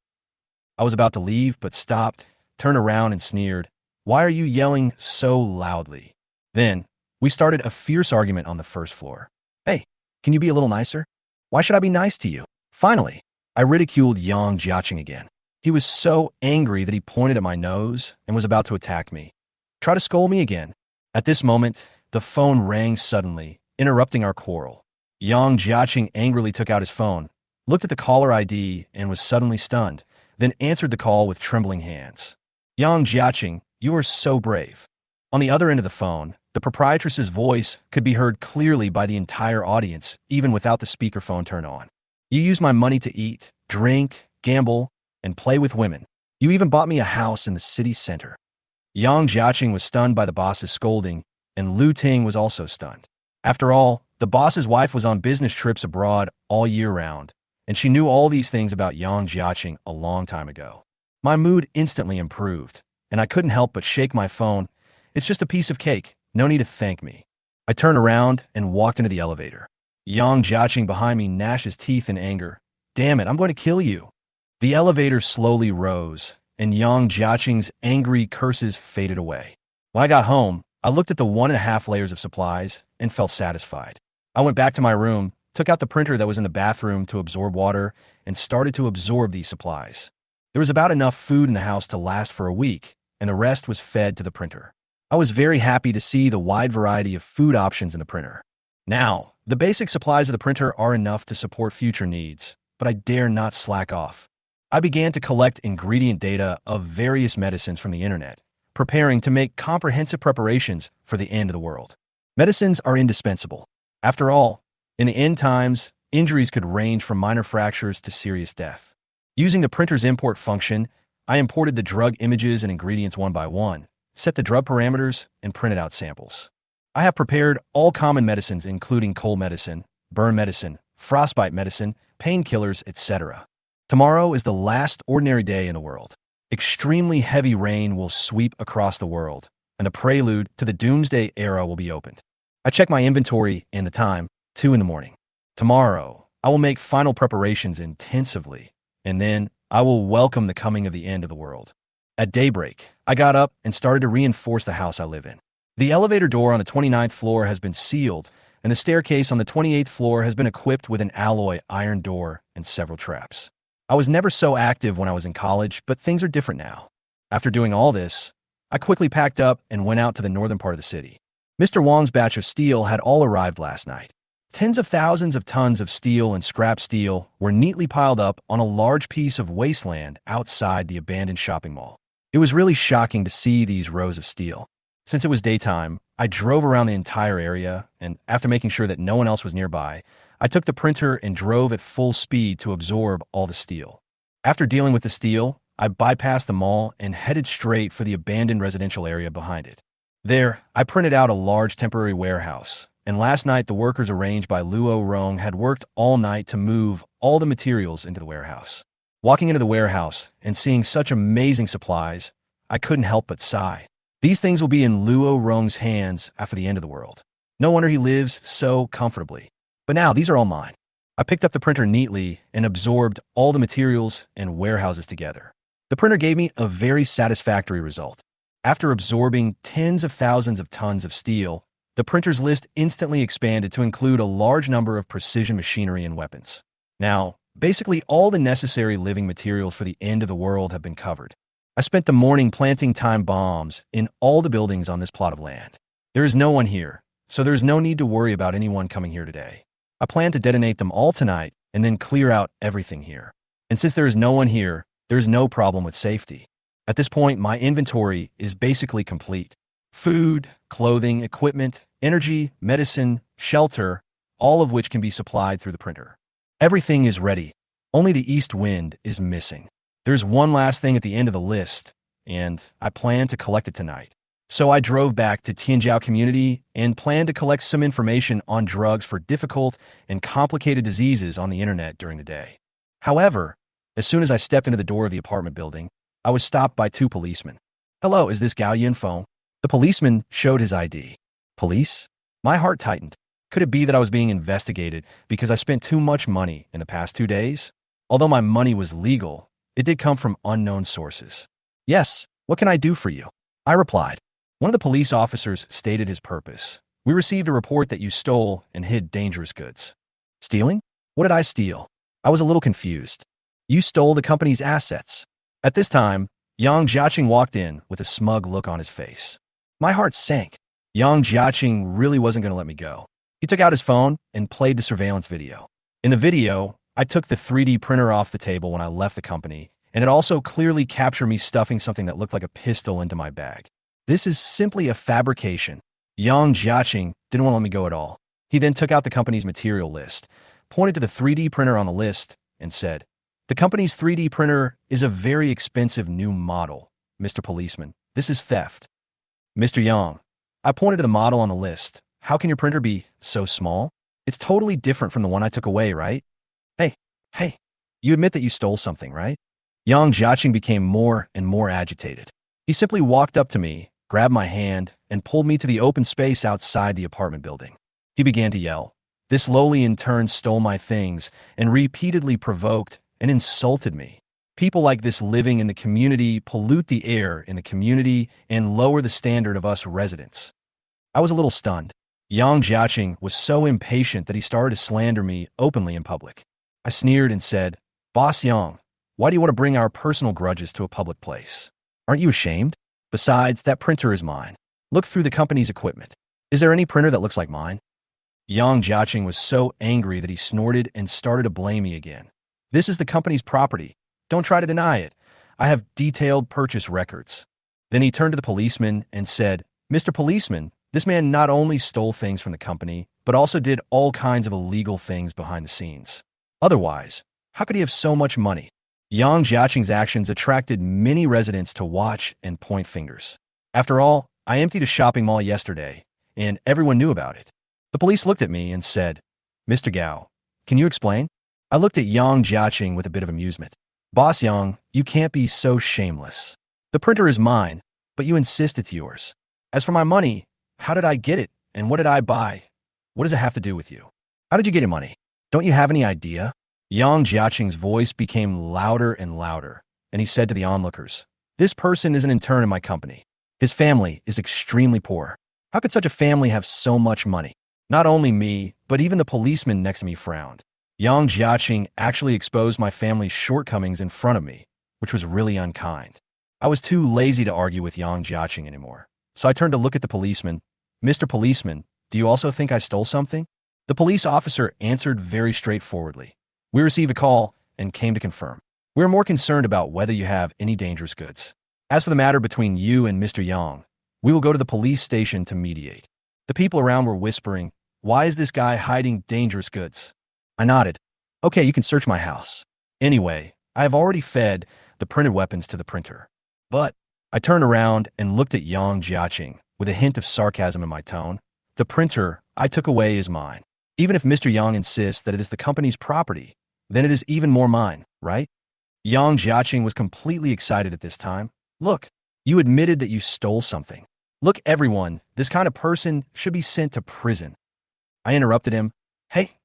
I was about to leave, but stopped, turned around and sneered. Why are you yelling so loudly? Then, we started a fierce argument on the first floor. Hey, can you be a little nicer? Why should I be nice to you? Finally, I ridiculed Yang Jiaqing again. He was so angry that he pointed at my nose and was about to attack me. Try to scold me again. At this moment, the phone rang suddenly, interrupting our quarrel. Yang Jiaqing angrily took out his phone, looked at the caller ID, and was suddenly stunned, then answered the call with trembling hands. Yang Jiaqing, you are so brave. On the other end of the phone, the proprietress's voice could be heard clearly by the entire audience, even without the speakerphone turned on. You use my money to eat, drink, gamble, and play with women. You even bought me a house in the city center. Yang Jiaqing was stunned by the boss's scolding, and Lu Ting was also stunned. After all, the boss's wife was on business trips abroad all year round, and she knew all these things about Yang Jiaqing a long time ago. My mood instantly improved, and I couldn't help but shake my phone. It's just a piece of cake. No need to thank me. I turned around and walked into the elevator. Yang Jiaqing behind me gnashed his teeth in anger. Damn it, I'm going to kill you. The elevator slowly rose, and Yang Jiaqing's angry curses faded away. When I got home, I looked at the 1.5 layers of supplies and felt satisfied. I went back to my room, took out the printer that was in the bathroom to absorb water, and started to absorb these supplies. There was about enough food in the house to last for a week, and the rest was fed to the printer. I was very happy to see the wide variety of food options in the printer. Now, the basic supplies of the printer are enough to support future needs, but I dare not slack off. I began to collect ingredient data of various medicines from the internet, preparing to make comprehensive preparations for the end of the world. Medicines are indispensable. After all, in the end times, injuries could range from minor fractures to serious death. Using the printer's import function, I imported the drug images and ingredients one by one, set the drug parameters, and printed out samples. I have prepared all common medicines including cold medicine, burn medicine, frostbite medicine, painkillers, etc. Tomorrow is the last ordinary day in the world. Extremely heavy rain will sweep across the world, and the prelude to the Doomsday era will be opened. I check my inventory and the time, 2 in the morning. Tomorrow, I will make final preparations intensively, and then I will welcome the coming of the end of the world. At daybreak, I got up and started to reinforce the house I live in. The elevator door on the 29th floor has been sealed, and the staircase on the 28th floor has been equipped with an alloy iron door and several traps. I was never so active when I was in college, but things are different now. After doing all this, I quickly packed up and went out to the northern part of the city. Mr. Wang's batch of steel had all arrived last night. Tens of thousands of tons of steel and scrap steel were neatly piled up on a large piece of wasteland outside the abandoned shopping mall. It was really shocking to see these rows of steel. Since it was daytime, I drove around the entire area, and after making sure that no one else was nearby, I took the printer and drove at full speed to absorb all the steel. After dealing with the steel, I bypassed the mall and headed straight for the abandoned residential area behind it. There, I printed out a large temporary warehouse, and last night the workers arranged by Luo Rong had worked all night to move all the materials into the warehouse. Walking into the warehouse and seeing such amazing supplies, I couldn't help but sigh. These things will be in Luo Rong's hands after the end of the world. No wonder he lives so comfortably. But now these are all mine. I picked up the printer neatly and absorbed all the materials and warehouses together. The printer gave me a very satisfactory result. After absorbing tens of thousands of tons of steel, the printer's list instantly expanded to include a large number of precision machinery and weapons. Now, basically all the necessary living materials for the end of the world have been covered. I spent the morning planting time bombs in all the buildings on this plot of land. There is no one here, so there is no need to worry about anyone coming here today. I plan to detonate them all tonight and then clear out everything here. And since there is no one here, there is no problem with safety. At this point, my inventory is basically complete. Food, clothing, equipment, energy, medicine, shelter, all of which can be supplied through the printer. Everything is ready. Only the east wind is missing. There's one last thing at the end of the list, and I plan to collect it tonight. So I drove back to Tianjiao community and planned to collect some information on drugs for difficult and complicated diseases on the internet during the day. However, as soon as I stepped into the door of the apartment building, I was stopped by two policemen. "Hello, is this Gao Yunfeng?" The policeman showed his ID. Police? My heart tightened. Could it be that I was being investigated because I spent too much money in the past 2 days? Although my money was legal, it did come from unknown sources. "Yes, what can I do for you?" I replied. One of the police officers stated his purpose. "We received a report that you stole and hid dangerous goods." Stealing? What did I steal? I was a little confused. "You stole the company's assets." At this time, Yang Jiaqing walked in with a smug look on his face. My heart sank. Yang Jiaqing really wasn't going to let me go. He took out his phone and played the surveillance video. In the video, I took the 3D printer off the table when I left the company, and it also clearly captured me stuffing something that looked like a pistol into my bag. This is simply a fabrication. Yang Jiaqing didn't want to let me go at all. He then took out the company's material list, pointed to the 3D printer on the list, and said, "The company's 3D printer is a very expensive new model, Mr. Policeman. This is theft." "Mr. Yang," I pointed to the model on the list. "How can your printer be so small? It's totally different from the one I took away, right?" Hey, you admit that you stole something, right?" Yang Jiaqing became more and more agitated. He simply walked up to me, grabbed my hand, and pulled me to the open space outside the apartment building. He began to yell. This lowly in turn stole my things and repeatedly provoked and insulted me. People like this living in the community pollute the air in the community and lower the standard of us residents. I was a little stunned. Yang Jiaqing was so impatient that he started to slander me openly in public. I sneered and said, "Boss Yang, why do you want to bring our personal grudges to a public place? Aren't you ashamed? Besides, that printer is mine. Look through the company's equipment. Is there any printer that looks like mine?" Yang Jiaqing was so angry that he snorted and started to blame me again. "This is the company's property. Don't try to deny it. I have detailed purchase records." Then he turned to the policeman and said, "Mr. Policeman, this man not only stole things from the company, but also did all kinds of illegal things behind the scenes. Otherwise, how could he have so much money?" Yang Jiaqing's actions attracted many residents to watch and point fingers. After all, I emptied a shopping mall yesterday, and everyone knew about it. The police looked at me and said, "Mr. Gao, can you explain?" I looked at Yang Jiaqing with a bit of amusement. "Boss Yang, you can't be so shameless. The printer is mine, but you insist it's yours. As for my money, how did I get it, and what did I buy? What does it have to do with you? How did you get your money? Don't you have any idea?" Yang Jiaqing's voice became louder and louder, and he said to the onlookers, "This person is an intern in my company. His family is extremely poor. How could such a family have so much money?" Not only me, but even the policeman next to me frowned. Yang Jiaqing actually exposed my family's shortcomings in front of me, which was really unkind. I was too lazy to argue with Yang Jiaqing anymore, so I turned to look at the policeman. "Mr. Policeman, do you also think I stole something?" The police officer answered very straightforwardly. "We received a call and came to confirm. We are more concerned about whether you have any dangerous goods. As for the matter between you and Mr. Yang, We will go to the police station to mediate. The people around were whispering, "Why is this guy hiding dangerous goods?" I nodded. "Okay, you can search my house. Anyway, I have already fed the printed weapons to the printer." But I turned around and looked at Yang Jiaqing with a hint of sarcasm in my tone. "The printer I took away is mine. Even if Mr. Yang insists that it is the company's property, then it is even more mine, right?" Yang Jiaqing was completely excited at this time. "Look, you admitted that you stole something. Look, everyone, this kind of person should be sent to prison." I interrupted him. Hey,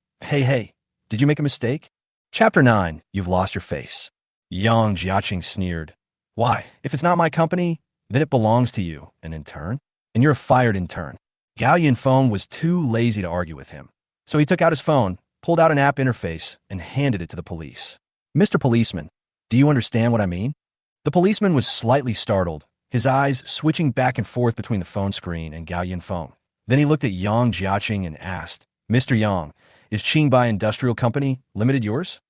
did you make a mistake? Chapter 9, You've Lost Your Face. Yang Jiaqing sneered. "Why, if it's not my company, then it belongs to you, an intern, and you're a fired intern." Gao Yunfeng was too lazy to argue with him, so he took out his phone, pulled out an app interface, and handed it to the police. "Mr. Policeman, do you understand what I mean?" The policeman was slightly startled, his eyes switching back and forth between the phone screen and Gao Yunfeng. Then he looked at Yang Jiaqing and asked, "Mr. Yang, is Qingbai Industrial Company Limited yours?"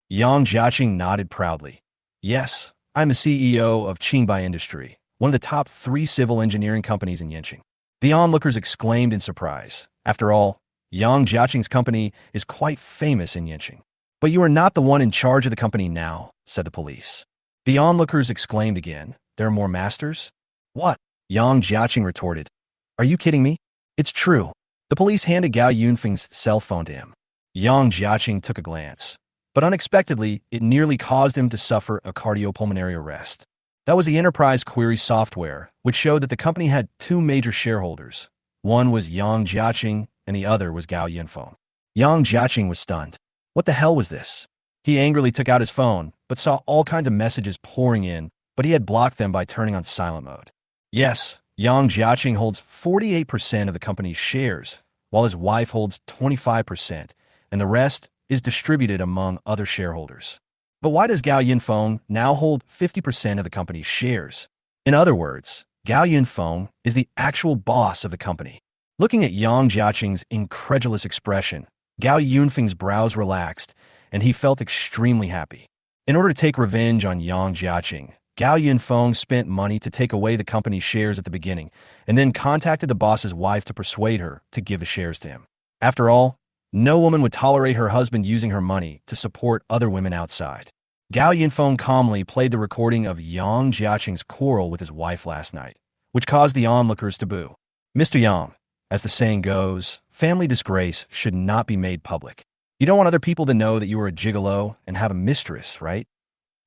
Yang Jiaqing nodded proudly. "Yes, I'm the CEO of Qingbai Industry, one of the top 3 civil engineering companies in Yanqing." The onlookers exclaimed in surprise. After all, Yang Jiaqing's company is quite famous in Yanqing. "But you are not the one in charge of the company now," said the police. The onlookers exclaimed again. "There are more masters?" "What?" Yang Jiaqing retorted. "Are you kidding me? It's true." The police handed Gao Yunfeng's cell phone to him. Yang Jiaqing took a glance, but unexpectedly, it nearly caused him to suffer a cardiopulmonary arrest. That was the enterprise query software, which showed that the company had 2 major shareholders. One was Yang Jiaqing, and the other was Gao Yunfeng. Yang Jiaqing was stunned. What the hell was this? He angrily took out his phone, but saw all kinds of messages pouring in, but he had blocked them by turning on silent mode. Yes, Yang Jiaqing holds 48% of the company's shares, while his wife holds 25%, and the rest is distributed among other shareholders. But why does Gao Yunfeng now hold 50% of the company's shares? In other words, Gao Yunfeng is the actual boss of the company. Looking at Yang Jiaqing's incredulous expression, Gao Yunfeng's brows relaxed, and he felt extremely happy. In order to take revenge on Yang Jiaqing, Gao Yunfeng spent money to take away the company's shares at the beginning, and then contacted the boss's wife to persuade her to give the shares to him. After all, no woman would tolerate her husband using her money to support other women outside. Gao Yunfeng calmly played the recording of Yang Jiaqing's quarrel with his wife last night, which caused the onlookers to boo. "Mr. Yang, as the saying goes, family disgrace should not be made public. You don't want other people to know that you are a gigolo and have a mistress, right?"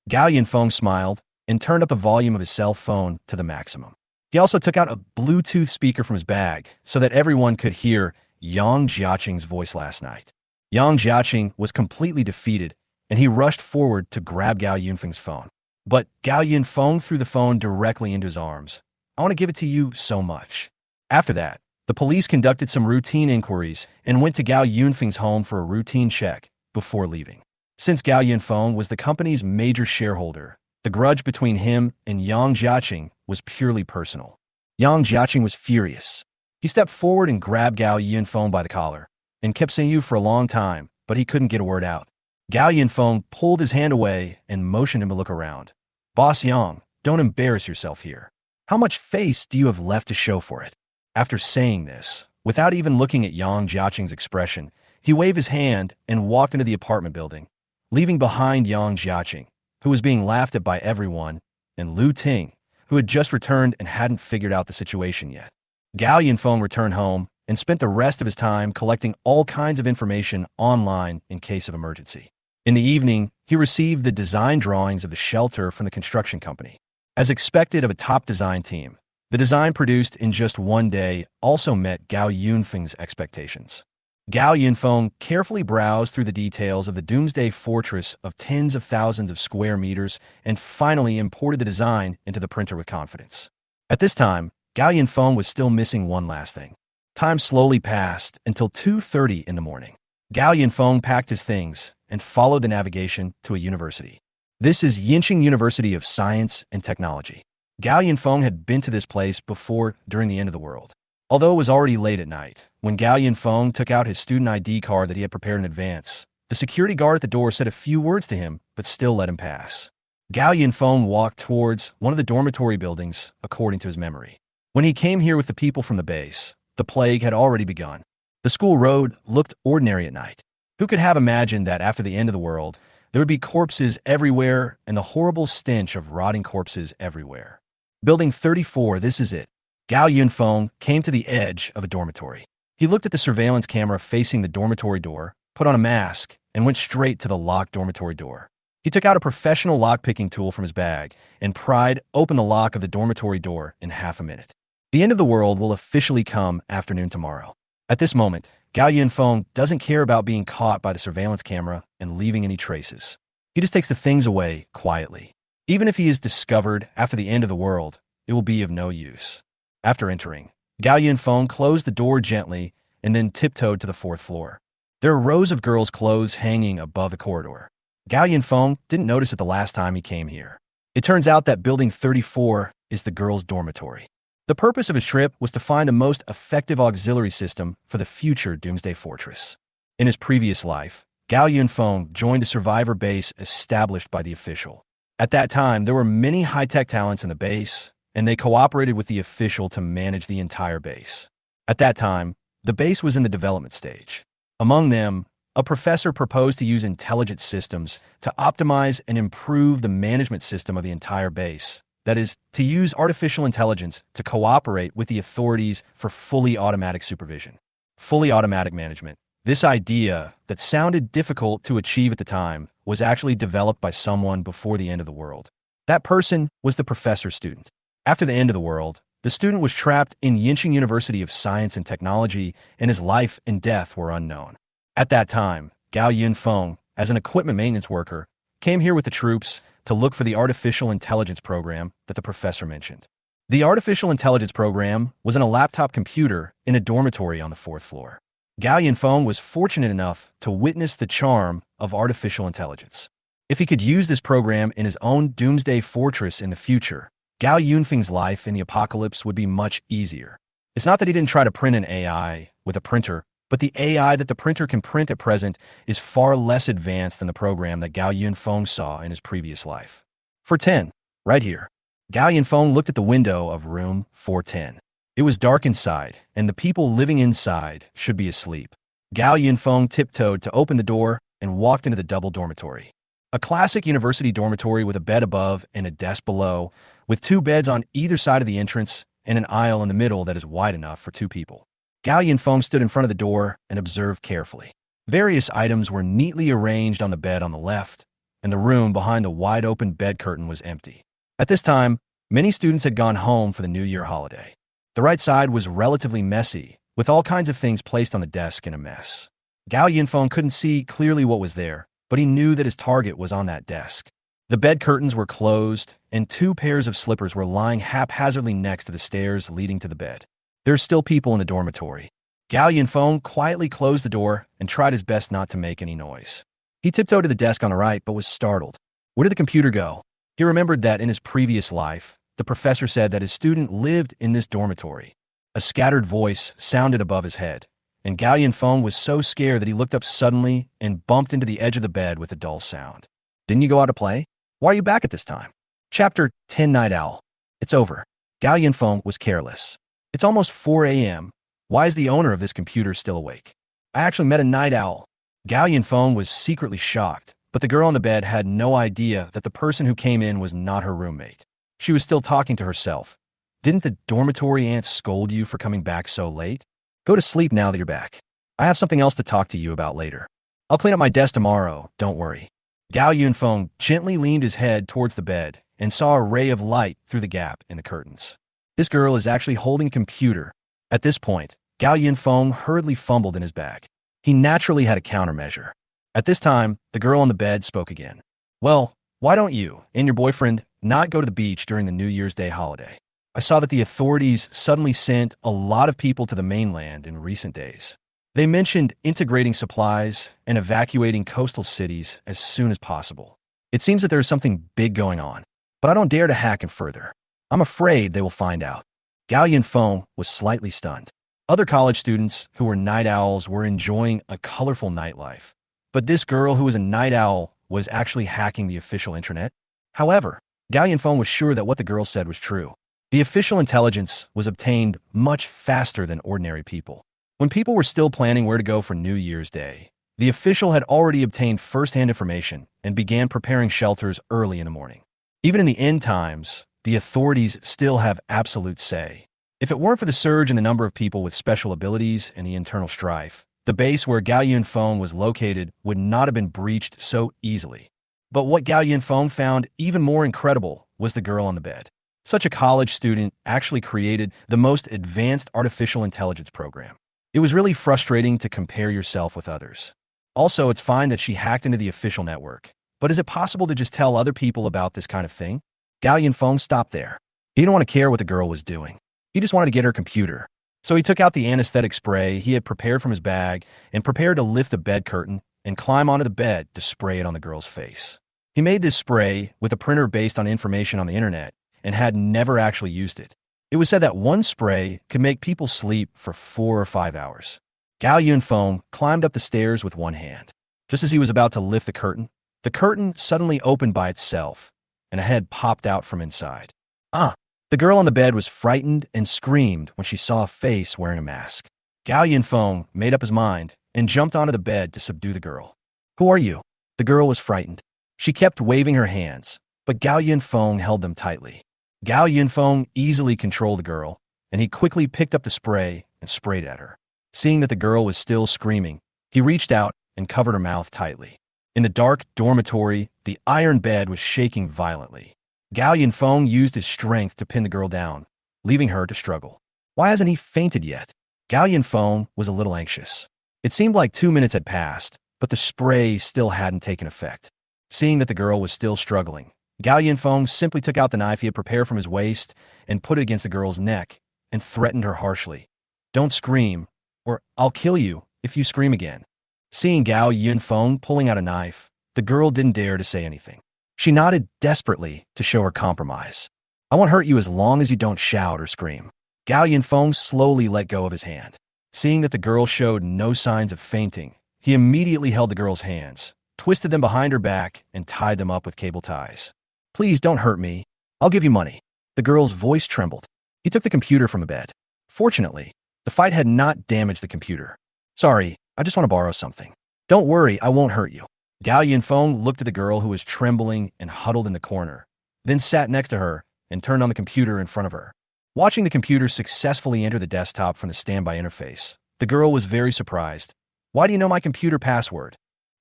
Gao Yunfeng smiled and turned up the volume of his cell phone to the maximum. He also took out a Bluetooth speaker from his bag so that everyone could hear Yang Jiaqing's voice last night. Yang Jiaqing was completely defeated, and he rushed forward to grab Gao Yunfeng's phone. But Gao Yunfeng threw the phone directly into his arms. "I want to give it to you so much." After that, the police conducted some routine inquiries and went to Gao Yunfeng's home for a routine check before leaving. Since Gao Yunfeng was the company's major shareholder, the grudge between him and Yang Jiaqing was purely personal. Yang Jiaqing was furious. He stepped forward and grabbed Gao Yunfeng by the collar and kept saying "you" for a long time, but he couldn't get a word out. Gao Yunfeng pulled his hand away and motioned him to look around. "Boss Yang, don't embarrass yourself here. How much face do you have left to show for it?" After saying this, without even looking at Yang Jiaqing's expression, he waved his hand and walked into the apartment building, leaving behind Yang Jiaqing, who was being laughed at by everyone, and Lu Ting, who had just returned and hadn't figured out the situation yet. Gao Yunfeng returned home and spent the rest of his time collecting all kinds of information online in case of emergency. In the evening, he received the design drawings of the shelter from the construction company. As expected of a top design team, the design produced in just one day also met Gao Yunfeng's expectations. Gao Yunfeng carefully browsed through the details of the Doomsday fortress of tens of thousands of square meters and finally imported the design into the printer with confidence. At this time, Gao Yunfeng was still missing one last thing. Time slowly passed until 2:30 in the morning. Gao Yunfeng packed his things and followed the navigation to a university. This is Yanqing University of Science and Technology. Gao Yunfeng had been to this place before during the end of the world. Although it was already late at night, when Gao Yunfeng took out his student ID card that he had prepared in advance, the security guard at the door said a few words to him, but still let him pass. Gao Yunfeng walked towards one of the dormitory buildings, according to his memory. When he came here with the people from the base, the plague had already begun. The school road looked ordinary at night. Who could have imagined that after the end of the world, there would be corpses everywhere and the horrible stench of rotting corpses everywhere? Building 34, this is it. Gao Yunfeng came to the edge of a dormitory. He looked at the surveillance camera facing the dormitory door, put on a mask, and went straight to the locked dormitory door. He took out a professional lock-picking tool from his bag and pried open the lock of the dormitory door in half a minute. The end of the world will officially come afternoon tomorrow. At this moment, Gao Yunfeng doesn't care about being caught by the surveillance camera and leaving any traces. He just takes the things away quietly. Even if he is discovered after the end of the world, it will be of no use. After entering, Gao Yunfeng closed the door gently and then tiptoed to the fourth floor. There are rows of girls' clothes hanging above the corridor. Gao Yunfeng didn't notice it the last time he came here. It turns out that Building 34 is the girls' dormitory. The purpose of his trip was to find the most effective auxiliary system for the future Doomsday Fortress. In his previous life, Gao Yunfeng joined a survivor base established by the official. At that time, there were many high-tech talents in the base, and they cooperated with the official to manage the entire base. At that time, the base was in the development stage. Among them, a professor proposed to use intelligent systems to optimize and improve the management system of the entire base. That is, to use artificial intelligence to cooperate with the authorities for fully automatic supervision. Fully automatic management. This idea, that sounded difficult to achieve at the time, was actually developed by someone before the end of the world. That person was the professor's student. After the end of the world, the student was trapped in Yincheng University of Science and Technology, and his life and death were unknown. At that time, Gao Yunfeng, as an equipment maintenance worker, came here with the troops to look for the artificial intelligence program that the professor mentioned. The artificial intelligence program was in a laptop computer in a dormitory on the fourth floor. Gao Yunfeng was fortunate enough to witness the charm of artificial intelligence. If he could use this program in his own Doomsday Fortress in the future, Gao Yunfeng's life in the apocalypse would be much easier. It's not that he didn't try to print an AI with a printer, but the AI that the printer can print at present is far less advanced than the program that Gao Yunfeng saw in his previous life. 410, right here. Gao Yunfeng looked at the window of room 410. It was dark inside, and the people living inside should be asleep. Gao Yunfeng tiptoed to open the door and walked into the double dormitory. A classic university dormitory with a bed above and a desk below, with two beds on either side of the entrance and an aisle in the middle that is wide enough for two people. Gao Yunfeng stood in front of the door and observed carefully. Various items were neatly arranged on the bed on the left, and the room behind the wide-open bed curtain was empty. At this time, many students had gone home for the New Year holiday. The right side was relatively messy, with all kinds of things placed on the desk in a mess. Gao Yunfeng couldn't see clearly what was there, but he knew that his target was on that desk. The bed curtains were closed, and two pairs of slippers were lying haphazardly next to the stairs leading to the bed. There are still people in the dormitory. Gao Yunfeng quietly closed the door and tried his best not to make any noise. He tiptoed to the desk on the right, but was startled. Where did the computer go? He remembered that in his previous life, the professor said that his student lived in this dormitory. A scattered voice sounded above his head, and Gao Yunfeng was so scared that he looked up suddenly and bumped into the edge of the bed with a dull sound. Didn't you go out to play? Why are you back at this time? Chapter 10 Night Owl. It's over. Gao Yunfeng was careless. It's almost 4 a.m. Why is the owner of this computer still awake? I actually met a night owl. Gao Yunfeng was secretly shocked, but the girl on the bed had no idea that the person who came in was not her roommate. She was still talking to herself. Didn't the dormitory ants scold you for coming back so late? Go to sleep now that you're back. I have something else to talk to you about later. I'll clean up my desk tomorrow, don't worry. Gao Yunfeng gently leaned his head towards the bed and saw a ray of light through the gap in the curtains. This girl is actually holding a computer. At this point, Gao Yunfeng hurriedly fumbled in his bag. He naturally had a countermeasure. At this time, the girl on the bed spoke again. Well, why don't you and your boyfriend not go to the beach during the New Year's Day holiday? I saw that the authorities suddenly sent a lot of people to the mainland in recent days. They mentioned integrating supplies and evacuating coastal cities as soon as possible. It seems that there is something big going on, but I don't dare to hack it further. I'm afraid they will find out. Gao Yunfeng was slightly stunned. Other college students who were night owls were enjoying a colorful nightlife, but this girl who was a night owl was actually hacking the official intranet. However, Gao Yunfeng was sure that what the girl said was true. The official intelligence was obtained much faster than ordinary people. When people were still planning where to go for New Year's Day, the official had already obtained first-hand information and began preparing shelters early in the morning. Even in the end times, the authorities still have absolute say. If it weren't for the surge in the number of people with special abilities and the internal strife, the base where Gao Yunfeng was located would not have been breached so easily. But what Gao Yunfeng found even more incredible was the girl on the bed. Such a college student actually created the most advanced artificial intelligence program. It was really frustrating to compare yourself with others. Also, it's fine that she hacked into the official network. But is it possible to just tell other people about this kind of thing? Gao Yunfeng stopped there. He didn't want to care what the girl was doing. He just wanted to get her computer. So he took out the anesthetic spray he had prepared from his bag and prepared to lift the bed curtain and climb onto the bed to spray it on the girl's face. He made this spray with a printer based on information on the internet and had never actually used it. It was said that one spray could make people sleep for 4 or 5 hours. Gao Yunfeng climbed up the stairs with one hand. Just as he was about to lift the curtain suddenly opened by itself, and a head popped out from inside. The girl on the bed was frightened and screamed when she saw a face wearing a mask. Gao Yunfeng made up his mind and jumped onto the bed to subdue the girl. "Who are you?" The girl was frightened. She kept waving her hands, but Gao Yunfeng held them tightly. Gao Yunfeng easily controlled the girl, and he quickly picked up the spray and sprayed at her. Seeing that the girl was still screaming, he reached out and covered her mouth tightly. In the dark dormitory, the iron bed was shaking violently. Gao Yunfeng used his strength to pin the girl down, leaving her to struggle. Why hasn't he fainted yet? Gao Yunfeng was a little anxious. It seemed like 2 minutes had passed, but the spray still hadn't taken effect. Seeing that the girl was still struggling, Gao Yunfeng simply took out the knife he had prepared from his waist and put it against the girl's neck and threatened her harshly. "Don't scream, or I'll kill you if you scream again." Seeing Gao Yunfeng pulling out a knife, the girl didn't dare to say anything. She nodded desperately to show her compromise. "I won't hurt you as long as you don't shout or scream." Gao Yunfeng slowly let go of his hand. Seeing that the girl showed no signs of fainting, he immediately held the girl's hands, twisted them behind her back, and tied them up with cable ties. "Please don't hurt me. I'll give you money." The girl's voice trembled. He took the computer from the bed. Fortunately, the fight had not damaged the computer. "Sorry, I just want to borrow something." "Don't worry, I won't hurt you." Gao Yunfeng looked at the girl who was trembling and huddled in the corner, then sat next to her and turned on the computer in front of her. Watching the computer successfully enter the desktop from the standby interface, the girl was very surprised. "Why do you know my computer password?"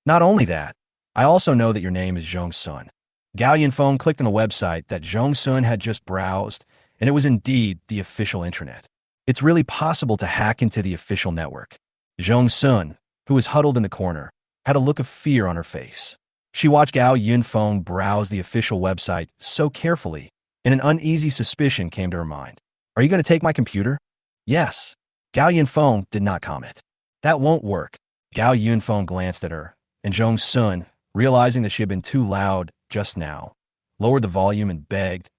"Not only that, I also know that your name is Zhong Sun." Gao Yunfeng clicked on the website that Zhong Sun had just browsed, and it was indeed the official intranet. It's really possible to hack into the official network. Zhong Sun, who was huddled in the corner, had a look of fear on her face. She watched Gao Yunfeng browse the official website so carefully, and an uneasy suspicion came to her mind. "Are you going to take my computer?" "Yes." Gao Yunfeng did not comment. "That won't work." Gao Yunfeng glanced at her, and Zhong Sun, realizing that she had been too loud just now, lowered the volume and begged,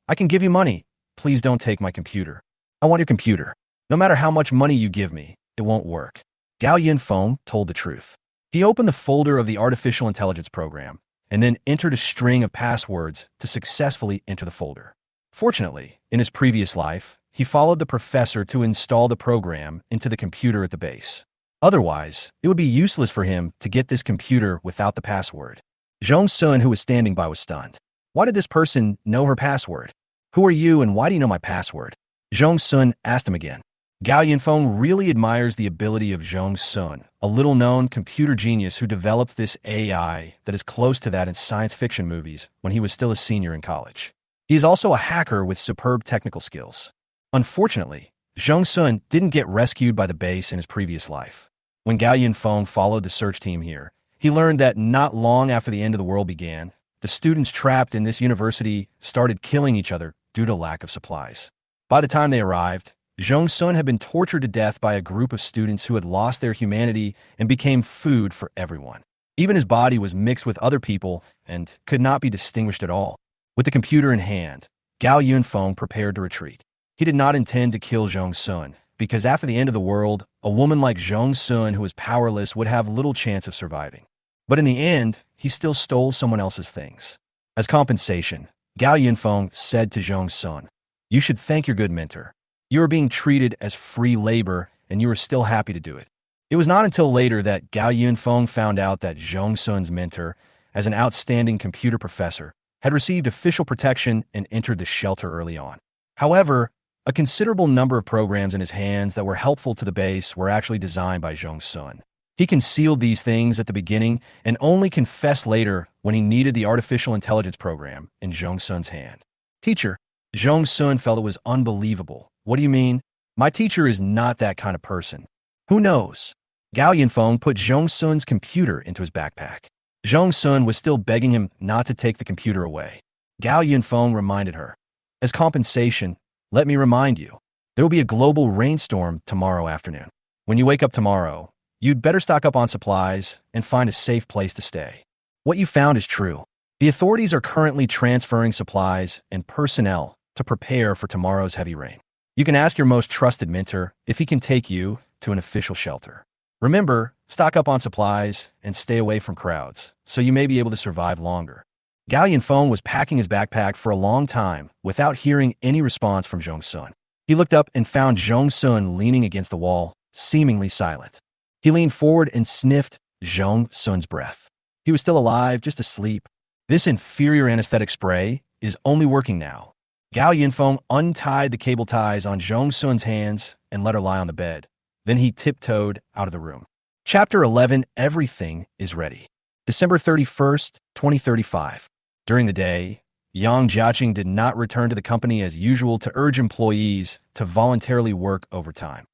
"I can give you money. Please don't take my computer. I want your computer. No matter how much money you give me, it won't work." Gao Yunfeng told the truth. He opened the folder of the artificial intelligence program and then entered a string of passwords to successfully enter the folder. Fortunately, in his previous life, he followed the professor to install the program into the computer at the base. Otherwise, it would be useless for him to get this computer without the password. Zhong Sun, who was standing by, was stunned. Why did this person know her password? "Who are you and why do you know my password?" Zhong Sun asked him again. Gao Yunfeng really admires the ability of Zhong Sun, a little-known computer genius who developed this AI that is close to that in science fiction movies when he was still a senior in college. He is also a hacker with superb technical skills. Unfortunately, Zhong Sun didn't get rescued by the base in his previous life. When Gao Yunfeng followed the search team here, he learned that not long after the end of the world began, the students trapped in this university started killing each other due to lack of supplies. By the time they arrived, Zhong Sun had been tortured to death by a group of students who had lost their humanity and became food for everyone. Even his body was mixed with other people and could not be distinguished at all. With the computer in hand, Gao Yunfeng prepared to retreat. He did not intend to kill Zhong Sun, because after the end of the world, a woman like Zhong Sun who was powerless would have little chance of surviving. But in the end, he still stole someone else's things. As compensation, Gao Yunfeng said to Zhong Sun, You should thank your good mentor. You are being treated as free labor, and you are still happy to do it. It was not until later that Gao Yunfeng found out that Zhong Sun's mentor, as an outstanding computer professor, had received official protection and entered the shelter early on. However, a considerable number of programs in his hands that were helpful to the base were actually designed by Zhong Sun. He concealed these things at the beginning and only confessed later when he needed the artificial intelligence program in Zhong Sun's hand. Teacher, Zhong Sun felt it was unbelievable. What do you mean? My teacher is not that kind of person. Who knows? Gao Yunfeng put Zhong Sun's computer into his backpack. Zhong Sun was still begging him not to take the computer away. Gao Yunfeng reminded her, as compensation, let me remind you, there will be a global rainstorm tomorrow afternoon. When you wake up tomorrow, you'd better stock up on supplies and find a safe place to stay. What you found is true. The authorities are currently transferring supplies and personnel to prepare for tomorrow's heavy rain. You can ask your most trusted mentor if he can take you to an official shelter. Remember, stock up on supplies and stay away from crowds, so you may be able to survive longer. Gao Yunfeng was packing his backpack for a long time without hearing any response from Zhong Sun. He looked up and found Zhong Sun leaning against the wall, seemingly silent. He leaned forward and sniffed Zhong Sun's breath. He was still alive, just asleep. This inferior anesthetic spray is only working now. Gao Yunfeng untied the cable ties on Zhong Sun's hands and let her lie on the bed. Then he tiptoed out of the room. Chapter 11, Everything is Ready. December 31st, 2035. During the day, Yang Jiaqing did not return to the company as usual to urge employees to voluntarily work overtime.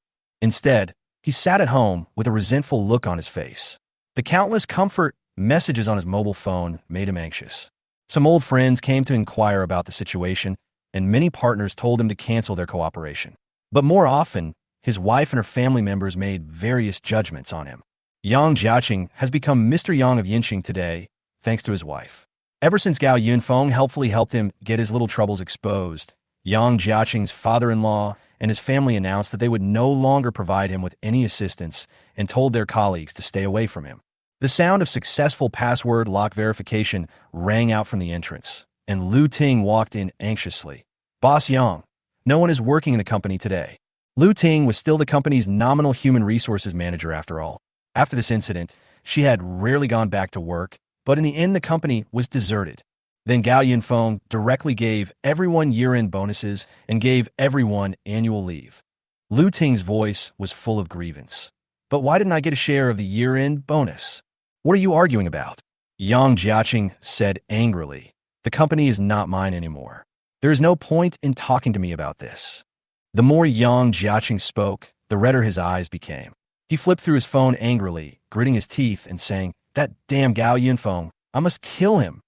Instead, he sat at home with a resentful look on his face. The countless comfort messages on his mobile phone made him anxious. Some old friends came to inquire about the situation, and many partners told him to cancel their cooperation. But more often, his wife and her family members made various judgments on him. Yang Jiaqing has become Mr. Yang of Yinqing today, thanks to his wife. Ever since Gao Yunfeng helpfully helped him get his little troubles exposed, Yang Jiaqing's father-in-law and his family announced that they would no longer provide him with any assistance and told their colleagues to stay away from him. The sound of successful password lock verification rang out from the entrance, and Lu Ting walked in anxiously. Boss Yang, no one is working in the company today. Lu Ting was still the company's nominal human resources manager after all. After this incident, she had rarely gone back to work, but in the end the company was deserted. Then Gao Yunfeng directly gave everyone year-end bonuses and gave everyone annual leave. Lu Ting's voice was full of grievance. But why didn't I get a share of the year-end bonus? What are you arguing about? Yang Jiaqing said angrily. The company is not mine anymore. There is no point in talking to me about this. The more Yang Jiaqing spoke, the redder his eyes became. He flipped through his phone angrily, gritting his teeth and saying, "That damn Gao Yunfeng, I must kill him."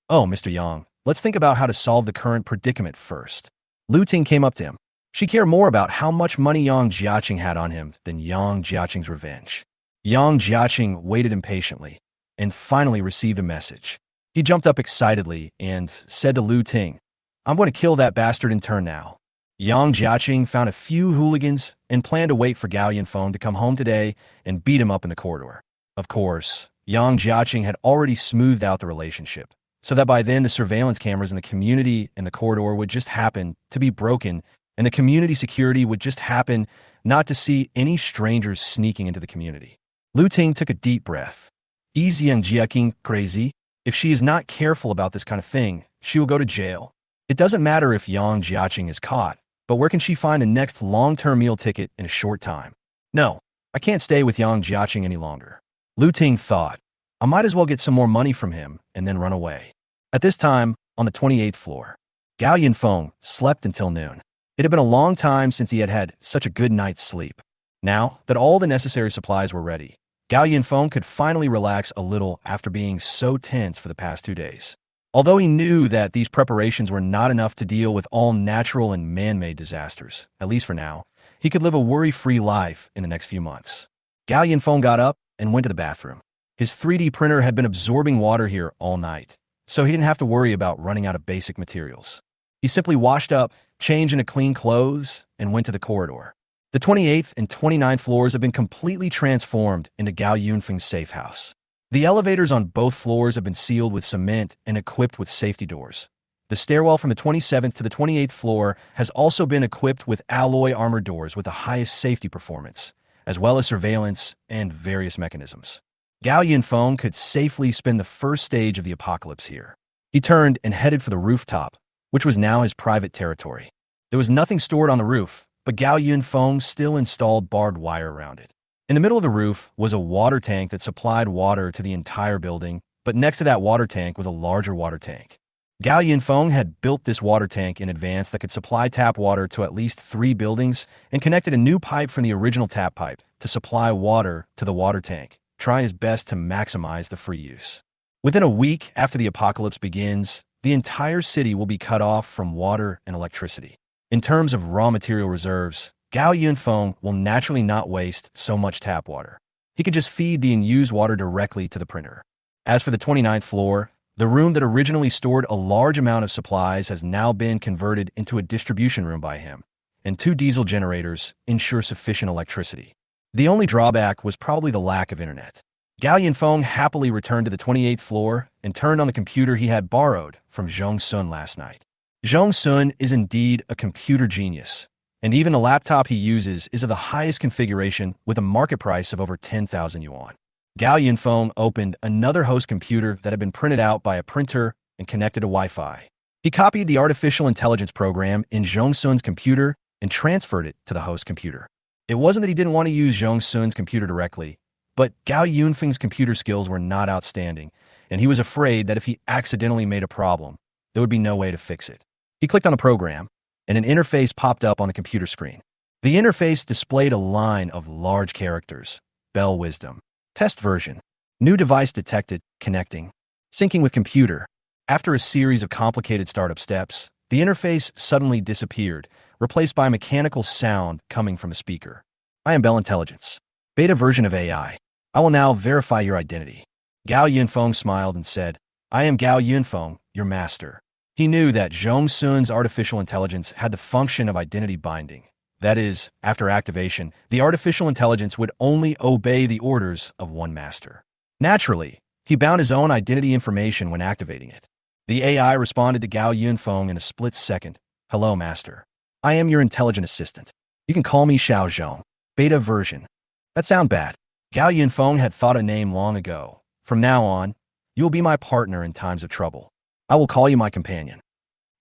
"Oh, Mr. Yang, let's think about how to solve the current predicament first." Lu Ting came up to him. She cared more about how much money Yang Jiaqing had on him than Yang Jiaqing's revenge. Yang Jiaqing waited impatiently and finally received a message. He jumped up excitedly and said to Lu Ting, "I'm going to kill that bastard in turn now." Yang Jiaqing found a few hooligans and planned to wait for Gao Yunfeng to come home today and beat him up in the corridor. Of course, Yang Jiaqing had already smoothed out the relationship, so that by then the surveillance cameras in the community and the corridor would just happen to be broken, and the community security would just happen not to see any strangers sneaking into the community. Lu Ting took a deep breath. Is Yang Jiaqing crazy? If she is not careful about this kind of thing, she will go to jail. It doesn't matter if Yang Jiaqing is caught, but where can she find the next long-term meal ticket in a short time? No, I can't stay with Yang Jiaqing any longer. Lu Ting thought, I might as well get some more money from him and then run away. At this time, on the 28th floor, Gao Yunfeng slept until noon. It had been a long time since he had had such a good night's sleep. Now that all the necessary supplies were ready, Gao Yunfeng could finally relax a little after being so tense for the past 2 days. Although he knew that these preparations were not enough to deal with all natural and man-made disasters, at least for now, he could live a worry-free life in the next few months. Gao Yunfeng got up and went to the bathroom. His 3D printer had been absorbing water here all night, so he didn't have to worry about running out of basic materials. He simply washed up, changed into clean clothes, and went to the corridor. The 28th and 29th floors have been completely transformed into Gao Yunfeng's safe house. The elevators on both floors have been sealed with cement and equipped with safety doors. The stairwell from the 27th to the 28th floor has also been equipped with alloy armored doors with the highest safety performance, as well as surveillance and various mechanisms. Gao Yunfeng could safely spend the first stage of the apocalypse here. He turned and headed for the rooftop, which was now his private territory. There was nothing stored on the roof, but Gao Yunfeng still installed barbed wire around it. In the middle of the roof was a water tank that supplied water to the entire building, but next to that water tank was a larger water tank. Gao Yunfeng had built this water tank in advance that could supply tap water to at least 3 buildings and connected a new pipe from the original tap pipe to supply water to the water tank, trying his best to maximize the free use. Within a week after the apocalypse begins, the entire city will be cut off from water and electricity. In terms of raw material reserves, Gao Yunfeng will naturally not waste so much tap water. He could just feed the unused water directly to the printer. As for the 29th floor, the room that originally stored a large amount of supplies has now been converted into a distribution room by him, and 2 diesel generators ensure sufficient electricity. The only drawback was probably the lack of internet. Gao Yunfeng happily returned to the 28th floor and turned on the computer he had borrowed from Zhong Sun last night. Zhong Sun is indeed a computer genius, and even the laptop he uses is of the highest configuration with a market price of over 10,000 yuan. Gao Yunfeng opened another host computer that had been printed out by a printer and connected to Wi-Fi. He copied the artificial intelligence program in Zhong Sun's computer and transferred it to the host computer. It wasn't that he didn't want to use Zhong Sun's computer directly, but Gao Yunfeng's computer skills were not outstanding, and he was afraid that if he accidentally made a problem, there would be no way to fix it. He clicked on the program, and an interface popped up on the computer screen. The interface displayed a line of large characters: Bell Wisdom. Test version. New device detected. Connecting. Syncing with computer. After a series of complicated startup steps, the interface suddenly disappeared, replaced by mechanical sound coming from a speaker. I am Bell Intelligence. Beta version of AI. I will now verify your identity. Gao Yunfeng smiled and said, I am Gao Yunfeng, your master. He knew that Zhong Sun's artificial intelligence had the function of identity binding. That is, after activation, the artificial intelligence would only obey the orders of one master. Naturally, he bound his own identity information when activating it. The AI responded to Gao Yunfeng in a split second. Hello, master. I am your intelligent assistant. You can call me Xiao Zhong. Beta version. That sounds bad. Gao Yunfeng had thought a name long ago. From now on, you will be my partner in times of trouble. I will call you my companion.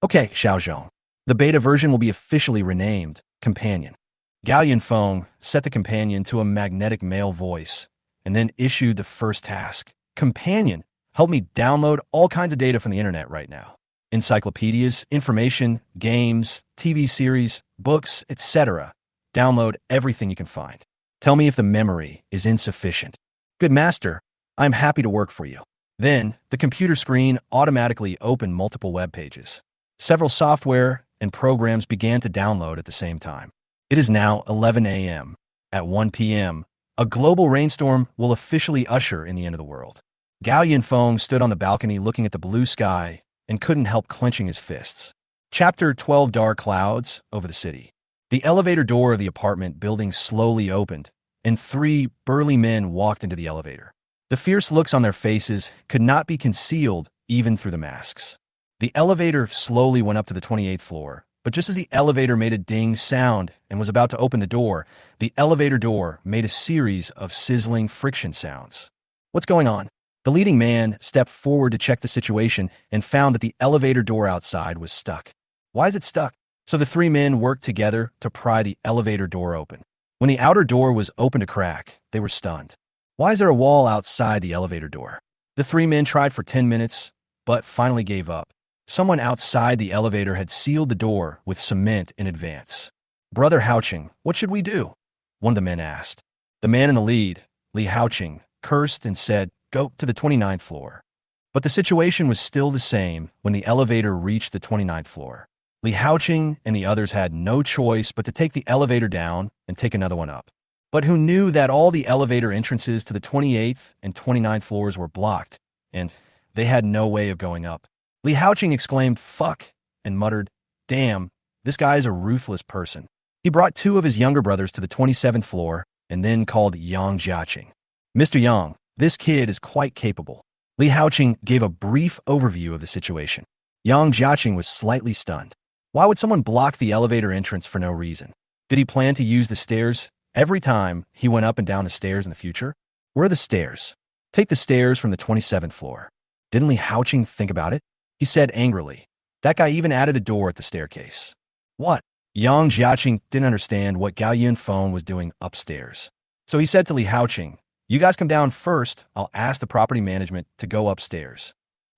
Okay, Xiao Zhong. The beta version will be officially renamed Companion. Gao Yunfeng set the companion to a magnetic male voice and then issued the first task. Companion, help me download all kinds of data from the internet right now. Encyclopedias, information, games, TV series, books, etc. Download everything you can find. Tell me if the memory is insufficient. Good master, I'm happy to work for you. Then, the computer screen automatically opened multiple web pages. Several software and programs began to download at the same time. It is now 11 a.m. At 1 p.m., a global rainstorm will officially usher in the end of the world. Gao Yunfeng stood on the balcony looking at the blue sky and couldn't help clenching his fists. Chapter 12. Dark Clouds over the city. The elevator door of the apartment building slowly opened, and 3 burly men walked into the elevator. The fierce looks on their faces could not be concealed even through the masks. The elevator slowly went up to the 28th floor, but just as the elevator made a ding sound and was about to open the door, the elevator door made a series of sizzling friction sounds. What's going on? The leading man stepped forward to check the situation and found that the elevator door outside was stuck. Why is it stuck? So the 3 men worked together to pry the elevator door open. When the outer door was opened a crack, they were stunned. Why is there a wall outside the elevator door? The 3 men tried for 10 minutes, but finally gave up. Someone outside the elevator had sealed the door with cement in advance. Brother Haoqing, what should we do? One of the men asked. The man in the lead, Li Haoqing, cursed and said, go to the 29th floor. But the situation was still the same when the elevator reached the 29th floor. Li Haoqing and the others had no choice but to take the elevator down and take another one up. But who knew that all the elevator entrances to the 28th and 29th floors were blocked, and they had no way of going up. Li Haoqing exclaimed, fuck, and muttered, damn, this guy is a ruthless person. He brought 2 of his younger brothers to the 27th floor and then called Yang Jiaqing. Mr. Yang, this kid is quite capable. Li Haoqing gave a brief overview of the situation. Yang Jiaqing was slightly stunned. Why would someone block the elevator entrance for no reason? Did he plan to use the stairs every time he went up and down the stairs in the future? Where are the stairs? Take the stairs from the 27th floor. Didn't Li Haoqing think about it? He said angrily. That guy even added a door at the staircase. What? Yang Jiaqing didn't understand what Gao Yunfeng was doing upstairs. So he said to Li Haoqing, you guys come down first, I'll ask the property management to go upstairs.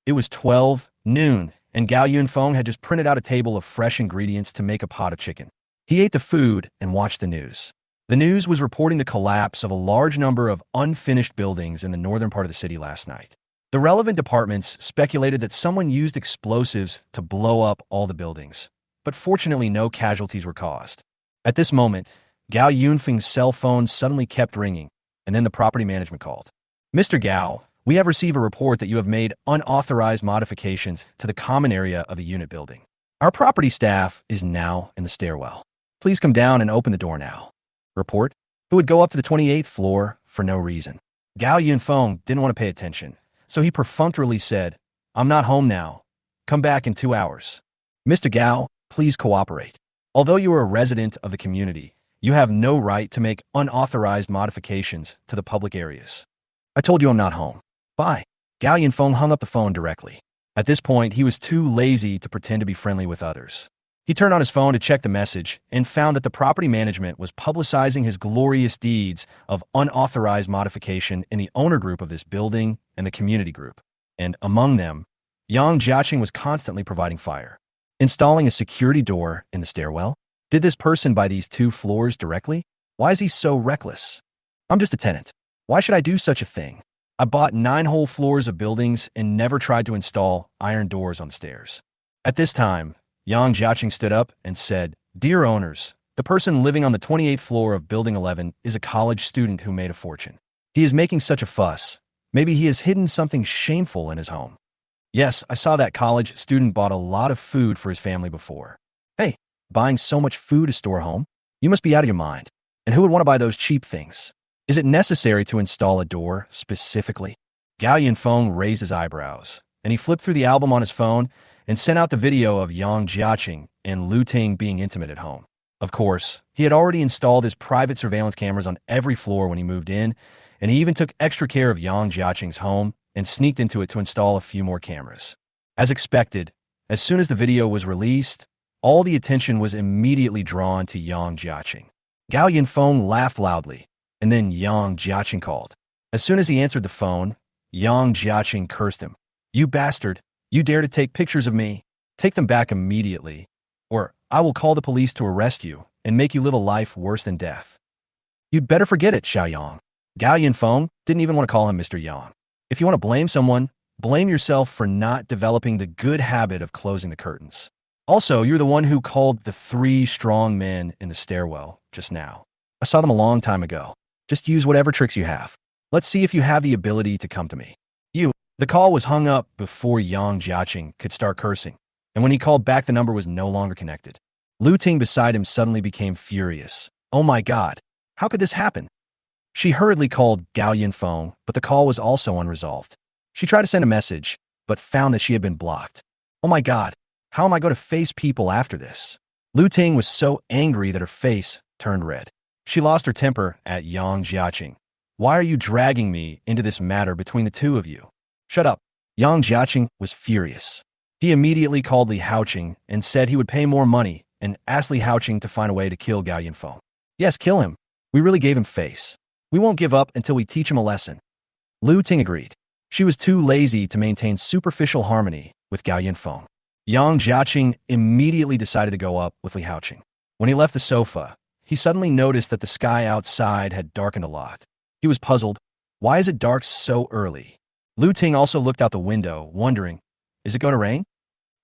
It was 12 noon, and Gao Yunfeng had just printed out a table of fresh ingredients to make a pot of chicken. He ate the food and watched the news. The news was reporting the collapse of a large number of unfinished buildings in the northern part of the city last night. The relevant departments speculated that someone used explosives to blow up all the buildings, but fortunately no casualties were caused. At this moment, Gao Yunfeng's cell phone suddenly kept ringing, and then the property management called. Mr. Gao, we have received a report that you have made unauthorized modifications to the common area of the unit building. Our property staff is now in the stairwell. Please come down and open the door now. Report, who would go up to the 28th floor for no reason. Gao Yunfeng didn't want to pay attention, so he perfunctorily said, I'm not home now. Come back in 2 hours. Mr. Gao, please cooperate. Although you are a resident of the community, you have no right to make unauthorized modifications to the public areas. I told you I'm not home. Bye. Gao Yunfeng hung up the phone directly. At this point, he was too lazy to pretend to be friendly with others. He turned on his phone to check the message and found that the property management was publicizing his glorious deeds of unauthorized modification in the owner group of this building and the community group. And among them, Yang Jiaqing was constantly providing fire. Installing a security door in the stairwell? Did this person buy these 2 floors directly? Why is he so reckless? I'm just a tenant. Why should I do such a thing? I bought 9 whole floors of buildings and never tried to install iron doors on the stairs. At this time, Yang Jiaqing stood up and said, Dear owners, the person living on the 28th floor of Building 11 is a college student who made a fortune. He is making such a fuss. Maybe he has hidden something shameful in his home. Yes, I saw that college student bought a lot of food for his family before. Hey, buying so much food to store home? You must be out of your mind. And who would want to buy those cheap things? Is it necessary to install a door specifically? Gao Yunfeng raised his eyebrows, and he flipped through the album on his phone and sent out the video of Yang Jiaqing and Lu Ting being intimate at home. Of course, he had already installed his private surveillance cameras on every floor when he moved in, and he even took extra care of Yang Jiaqing's home and sneaked into it to install a few more cameras. As expected, as soon as the video was released, all the attention was immediately drawn to Yang Jiaqing. Gao Yunfeng laughed loudly, and then Yang Jiaqing called. As soon as he answered the phone, Yang Jiaqing cursed him. You bastard! You dare to take pictures of me? Take them back immediately, or I will call the police to arrest you and make you live a life worse than death. You'd better forget it, Xiaoyang. Gao Yunfeng didn't even want to call him Mr. Yang. If you want to blame someone, blame yourself for not developing the good habit of closing the curtains. Also, you're the one who called the 3 strong men in the stairwell just now. I saw them a long time ago. Just use whatever tricks you have. Let's see if you have the ability to come to me. The call was hung up before Yang Jiaqing could start cursing, and when he called back, the number was no longer connected. Lu Ting beside him suddenly became furious. Oh my God, how could this happen? She hurriedly called Gao Yunfeng, but the call was also unresolved. She tried to send a message, but found that she had been blocked. Oh my God, how am I going to face people after this? Lu Ting was so angry that her face turned red. She lost her temper at Yang Jiaqing. Why are you dragging me into this matter between the 2 of you? Shut up. Yang Jiaqing was furious. He immediately called Li Haoqing and said he would pay more money and asked Li Haoqing to find a way to kill Gao Yunfeng. Yes, kill him. We really gave him face. We won't give up until we teach him a lesson. Lu Ting agreed. She was too lazy to maintain superficial harmony with Gao Yunfeng. Yang Jiaqing immediately decided to go up with Li Haoqing. When he left the sofa, he suddenly noticed that the sky outside had darkened a lot. He was puzzled. Why is it dark so early? Lu Ting also looked out the window, wondering, is it going to rain?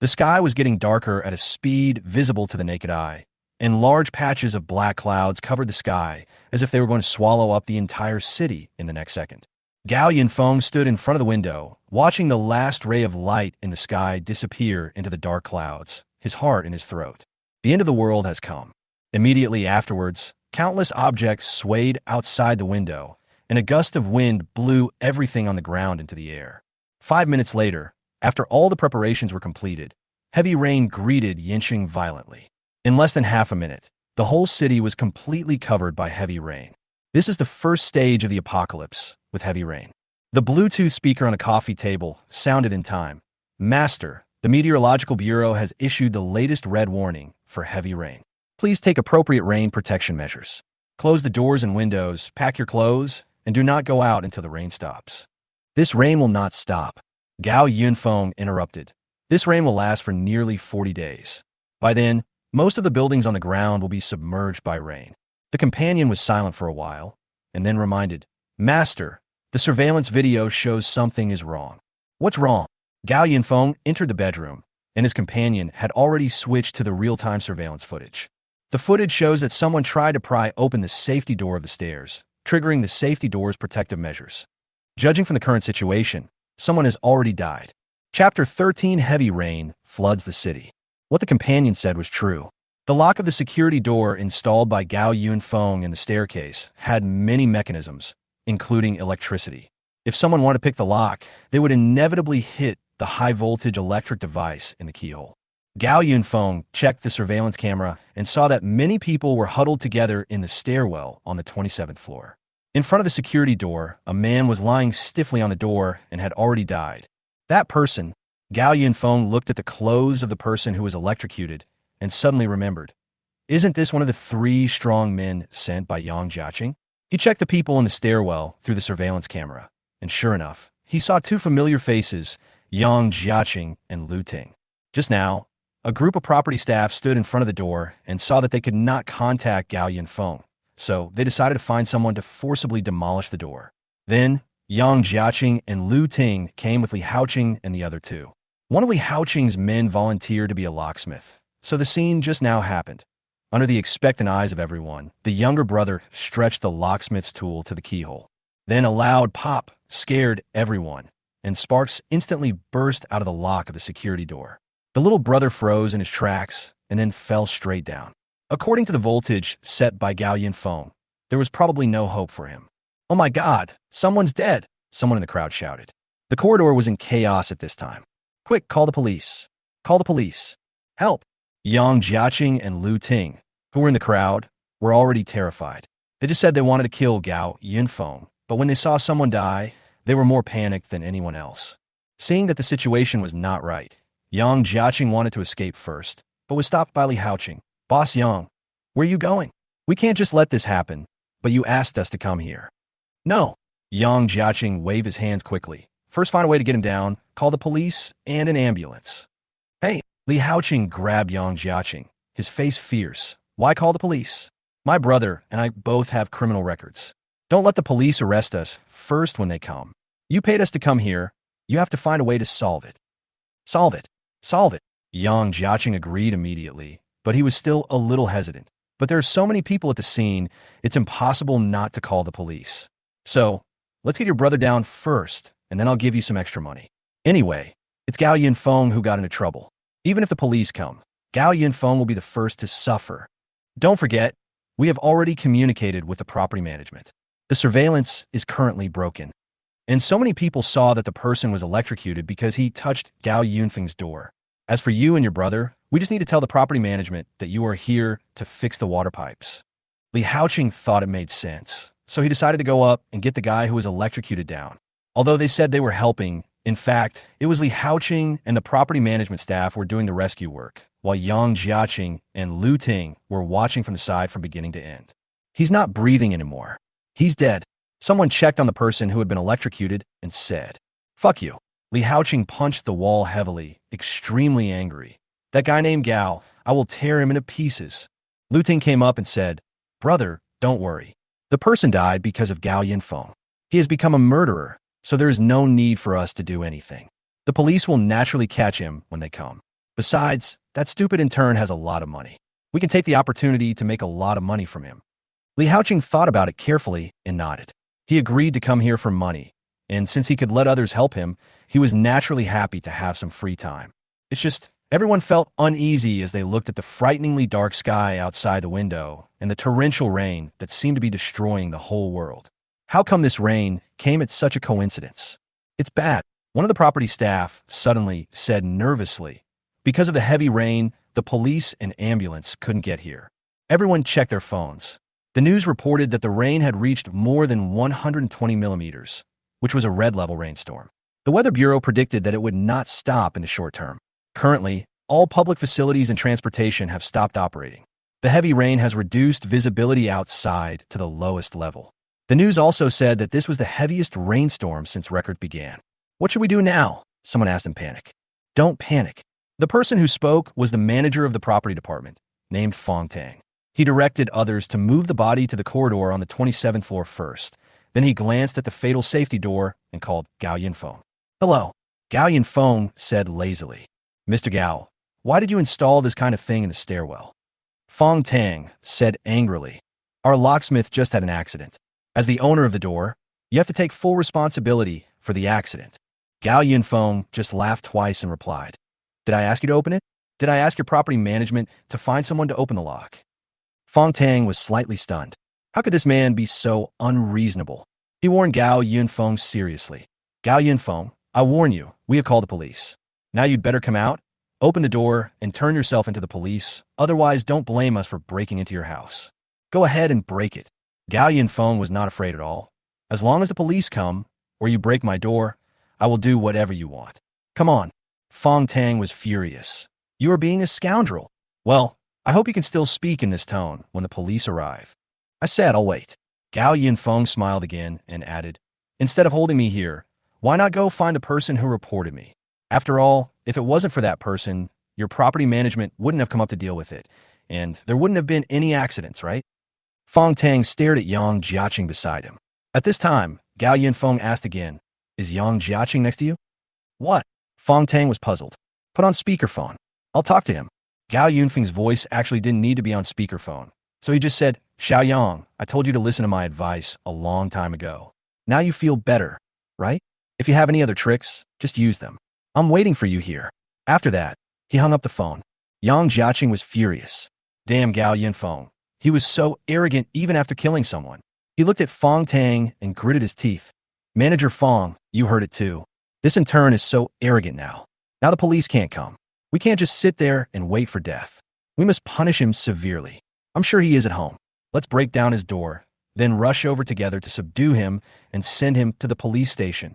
The sky was getting darker at a speed visible to the naked eye, and large patches of black clouds covered the sky as if they were going to swallow up the entire city in the next second. Gao Yunfeng stood in front of the window, watching the last ray of light in the sky disappear into the dark clouds, his heart in his throat. The end of the world has come. Immediately afterwards, countless objects swayed outside the window, and a gust of wind blew everything on the ground into the air. 5 minutes later, after all the preparations were completed, Heavy rain greeted Yincheng violently. In less than half a minute, the whole city was completely covered by heavy rain. This is the first stage of the apocalypse with heavy rain. The Bluetooth speaker on a coffee table sounded in time. Master, the Meteorological Bureau has issued the latest red warning for heavy rain. Please take appropriate rain protection measures. Close the doors and windows, pack your clothes, and do not go out until the rain stops. This rain will not stop. Gao Yunfeng interrupted. This rain will last for nearly 40 days. By then, most of the buildings on the ground will be submerged by rain. The companion was silent for a while, and then reminded, Master, the surveillance video shows something is wrong. What's wrong? Gao Yunfeng entered the bedroom, and his companion had already switched to the real-time surveillance footage. The footage shows that someone tried to pry open the safety door of the stairs, triggering the safety door's protective measures. Judging from the current situation, someone has already died. Chapter 13 Heavy Rain Floods the City. What the companion said was true. The lock of the security door installed by Gao Yunfeng in the staircase had many mechanisms, including electricity. If someone wanted to pick the lock, they would inevitably hit the high-voltage electric device in the keyhole. Gao Yunfeng checked the surveillance camera and saw that many people were huddled together in the stairwell on the 27th floor. In front of the security door, a man was lying stiffly on the door and had already died. That person, Gao Yunfeng looked at the clothes of the person who was electrocuted and suddenly remembered. Isn't this one of the 3 strong men sent by Yang Jiaqing? He checked the people in the stairwell through the surveillance camera, and sure enough, he saw 2 familiar faces, Yang Jiaqing and Lu Ting. Just now, a group of property staff stood in front of the door and saw that they could not contact Gao Yunfeng, so they decided to find someone to forcibly demolish the door. Then, Yang Jiaqing and Lu Ting came with Li Haoqing and the other 2. One of Li Haoqing's men volunteered to be a locksmith, so the scene just now happened. Under the expectant eyes of everyone, the younger brother stretched the locksmith's tool to the keyhole. Then a loud pop scared everyone, and sparks instantly burst out of the lock of the security door. The little brother froze in his tracks and then fell straight down. According to the voltage set by Gao Yunfeng, there was probably no hope for him. Oh my God, someone's dead, someone in the crowd shouted. The corridor was in chaos at this time. Quick, call the police. Call the police. Help. Yang Jiaqing and Lu Ting, who were in the crowd, were already terrified. They just said they wanted to kill Gao Yunfeng, but when they saw someone die, they were more panicked than anyone else. Seeing that the situation was not right, Yang Jiaqing wanted to escape first, but was stopped by Li Haoqing. Boss Yang, where are you going? We can't just let this happen, but you asked us to come here. No. Yang Jiaqing waved his hands quickly. First find a way to get him down, call the police and an ambulance. Hey, Li Haoqing grabbed Yang Jiaqing, his face fierce. Why call the police? My brother and I both have criminal records. Don't let the police arrest us first when they come. You paid us to come here. You have to find a way to solve it. Solve it. Solve it. Yang Jiaqing agreed immediately, but he was still a little hesitant. But there are so many people at the scene, it's impossible not to call the police. So, let's get your brother down first, and then I'll give you some extra money. Anyway, it's Gao Yunfeng who got into trouble. Even if the police come, Gao Yunfeng will be the first to suffer. Don't forget, we have already communicated with the property management. The surveillance is currently broken. And so many people saw that the person was electrocuted because he touched Gao Yunfeng's door. As for you and your brother, we just need to tell the property management that you are here to fix the water pipes. Li Haoqing thought it made sense, so he decided to go up and get the guy who was electrocuted down. Although they said they were helping, in fact, it was Li Haoqing and the property management staff were doing the rescue work, while Yang Jiaqing and Lu Ting were watching from the side from beginning to end. He's not breathing anymore. He's dead. Someone checked on the person who had been electrocuted and said, "Fuck you." Li Haoqing punched the wall heavily, extremely angry. That guy named Gao, I will tear him into pieces. Lu Ting came up and said, "Brother, don't worry. The person died because of Gao Yunfeng. He has become a murderer, so there is no need for us to do anything. The police will naturally catch him when they come. Besides, that stupid intern has a lot of money. We can take the opportunity to make a lot of money from him." Li Haoqing thought about it carefully and nodded. He agreed to come here for money, and since he could let others help him, he was naturally happy to have some free time. It's just, everyone felt uneasy as they looked at the frighteningly dark sky outside the window and the torrential rain that seemed to be destroying the whole world. How come this rain came at such a coincidence? It's bad. One of the property staff suddenly said nervously, Because of the heavy rain, the police and ambulance couldn't get here. Everyone checked their phones. The news reported that the rain had reached more than 120 millimeters, which was a red-level rainstorm. The Weather Bureau predicted that it would not stop in the short term. Currently, all public facilities and transportation have stopped operating. The heavy rain has reduced visibility outside to the lowest level. The news also said that this was the heaviest rainstorm since records began. What should we do now? Someone asked in panic. Don't panic. The person who spoke was the manager of the property department, named Fong Tang. He directed others to move the body to the corridor on the 27th floor first. Then he glanced at the fatal safety door and called Gao Yinfeng. Hello. Gao Yinfeng said lazily. Mr. Gao, why did you install this kind of thing in the stairwell? Fong Tang said angrily. Our locksmith just had an accident. As the owner of the door, you have to take full responsibility for the accident. Gao Yinfeng just laughed twice and replied. Did I ask you to open it? Did I ask your property management to find someone to open the lock? Fong Tang was slightly stunned. How could this man be so unreasonable? He warned Gao Yinfeng seriously. Gao Yinfeng, I warn you, we have called the police. Now you'd better come out, open the door, and turn yourself into the police. Otherwise, don't blame us for breaking into your house. Go ahead and break it. Gao Yinfeng was not afraid at all. As long as the police come, or you break my door, I will do whatever you want. Come on. Fong Tang was furious. You are being a scoundrel. Well, I hope you can still speak in this tone when the police arrive. I said I'll wait. Gao Yinfeng smiled again and added, Instead of holding me here, why not go find the person who reported me? After all, if it wasn't for that person, your property management wouldn't have come up to deal with it, and there wouldn't have been any accidents, right? Fong Tang stared at Yang Jiaqing beside him. At this time, Gao Yinfeng asked again, Is Yang Jiaqing next to you? What? Fong Tang was puzzled. Put on speakerphone. I'll talk to him. Gao Yunfeng's voice actually didn't need to be on speakerphone, so he just said, Xiao Yang, I told you to listen to my advice a long time ago. Now you feel better, right? If you have any other tricks, just use them. I'm waiting for you here. After that, he hung up the phone. Yang Jiaqing was furious. Damn Gao Yinfeng. He was so arrogant even after killing someone. He looked at Fong Tang and gritted his teeth. Manager Fong, you heard it too. This in turn is so arrogant now. Now the police can't come. We can't just sit there and wait for death. We must punish him severely. I'm sure he is at home. Let's break down his door, then rush over together to subdue him and send him to the police station.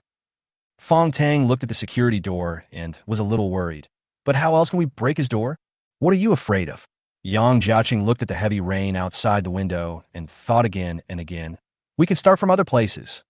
Fong Tang looked at the security door and was a little worried. But how else can we break his door? What are you afraid of? Yang Jiaqing looked at the heavy rain outside the window and thought again and again. We can start from other places.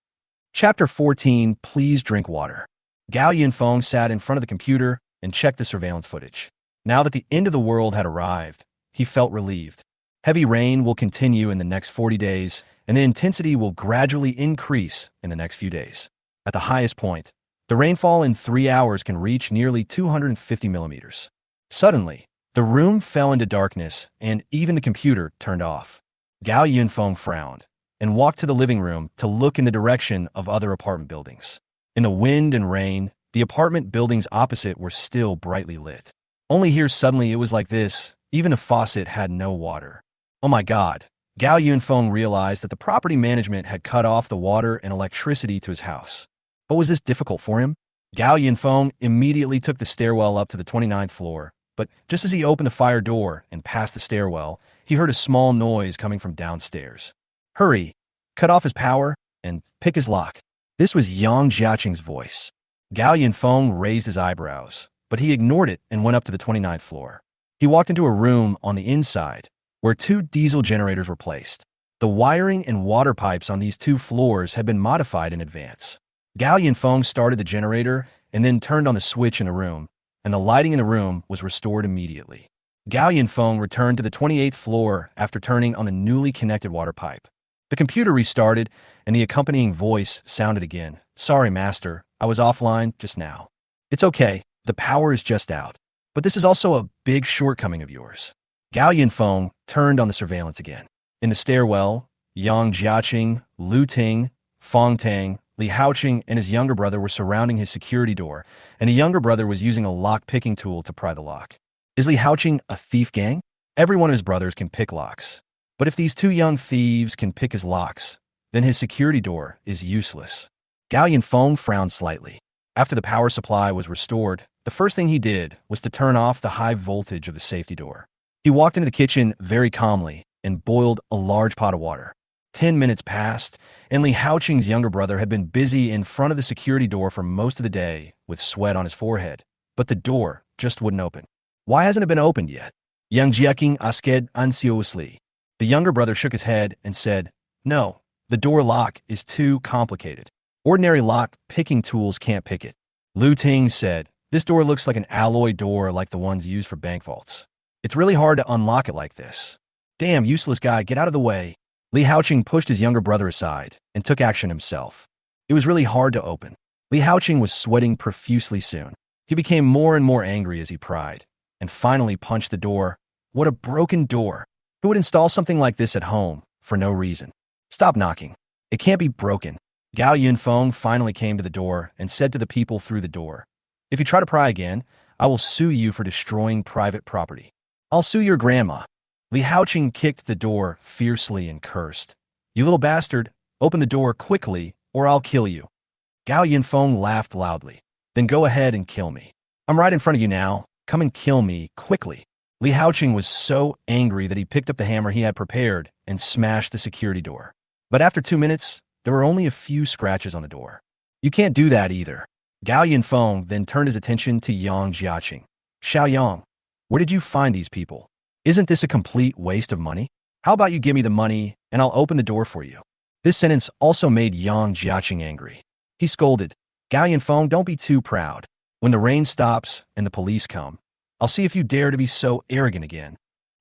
Chapter 14, Please drink water. Gao Yinfeng sat in front of the computer and checked the surveillance footage. Now that the end of the world had arrived, he felt relieved. Heavy rain will continue in the next 40 days, and the intensity will gradually increase in the next few days. At the highest point, the rainfall in 3 hours can reach nearly 250 millimeters. Suddenly, the room fell into darkness, and even the computer turned off. Gao Yunfeng frowned and walked to the living room to look in the direction of other apartment buildings. In the wind and rain, the apartment buildings opposite were still brightly lit. Only here suddenly it was like this, even the faucet had no water. Oh my God. Gao Yunfeng realized that the property management had cut off the water and electricity to his house. But was this difficult for him? Gao Yinfeng immediately took the stairwell up to the 29th floor, but just as he opened the fire door and passed the stairwell, he heard a small noise coming from downstairs. Hurry, cut off his power, and pick his lock. This was Yang Jiaqing's voice. Gao Yinfeng raised his eyebrows, but he ignored it and went up to the 29th floor. He walked into a room on the inside, where 2 diesel generators were placed. The wiring and water pipes on these 2 floors had been modified in advance. Gao Yinfeng started the generator and then turned on the switch in the room, and the lighting in the room was restored immediately. Gao Yinfeng returned to the 28th floor after turning on the newly connected water pipe. The computer restarted, and the accompanying voice sounded again. Sorry, master, I was offline just now. It's okay, the power is just out. But this is also a big shortcoming of yours. Gao Yinfeng turned on the surveillance again. In the stairwell, Yang Jiaqing, Lu Ting, Fong Tang, Li Haoqing, and his younger brother were surrounding his security door, and the younger brother was using a lock-picking tool to pry the lock. Is Li Haoqing a thief gang? Every one of his brothers can pick locks. But if these 2 young thieves can pick his locks, then his security door is useless. Gao Yinfeng frowned slightly. After the power supply was restored, the first thing he did was to turn off the high voltage of the safety door. He walked into the kitchen very calmly and boiled a large pot of water. 10 minutes passed, and Li Haoqing's younger brother had been busy in front of the security door for most of the day with sweat on his forehead, but the door just wouldn't open. Why hasn't it been opened yet? Yang Jiaqing asked anxiously. The younger brother shook his head and said, "No, the door lock is too complicated. Ordinary lock picking tools can't pick it." Lu Ting said, "This door looks like an alloy door like the ones used for bank vaults. It's really hard to unlock it like this." "Damn, useless guy, get out of the way." Li Haoqing pushed his younger brother aside and took action himself. It was really hard to open. Li Haoqing was sweating profusely soon. He became more and more angry as he pried, and finally punched the door. What a broken door. Who would install something like this at home for no reason? "Stop knocking. It can't be broken." Gao Yunfeng finally came to the door and said to the people through the door, "If you try to pry again, I will sue you for destroying private property. I'll sue your grandma." Li Haoqing kicked the door fiercely and cursed, "You little bastard, open the door quickly or I'll kill you." Gao Yunfeng laughed loudly. "Then go ahead and kill me. I'm right in front of you now. Come and kill me quickly." Li Haoqing was so angry that he picked up the hammer he had prepared and smashed the security door. But after 2 minutes, there were only a few scratches on the door. "You can't do that either." Gao Yunfeng then turned his attention to Yang Jiaqing. "Xiao Yang, where did you find these people? Isn't this a complete waste of money? How about you give me the money and I'll open the door for you?" This sentence also made Yang Jiaqing angry. He scolded, "Gao Yunfeng, don't be too proud. When the rain stops and the police come, I'll see if you dare to be so arrogant again."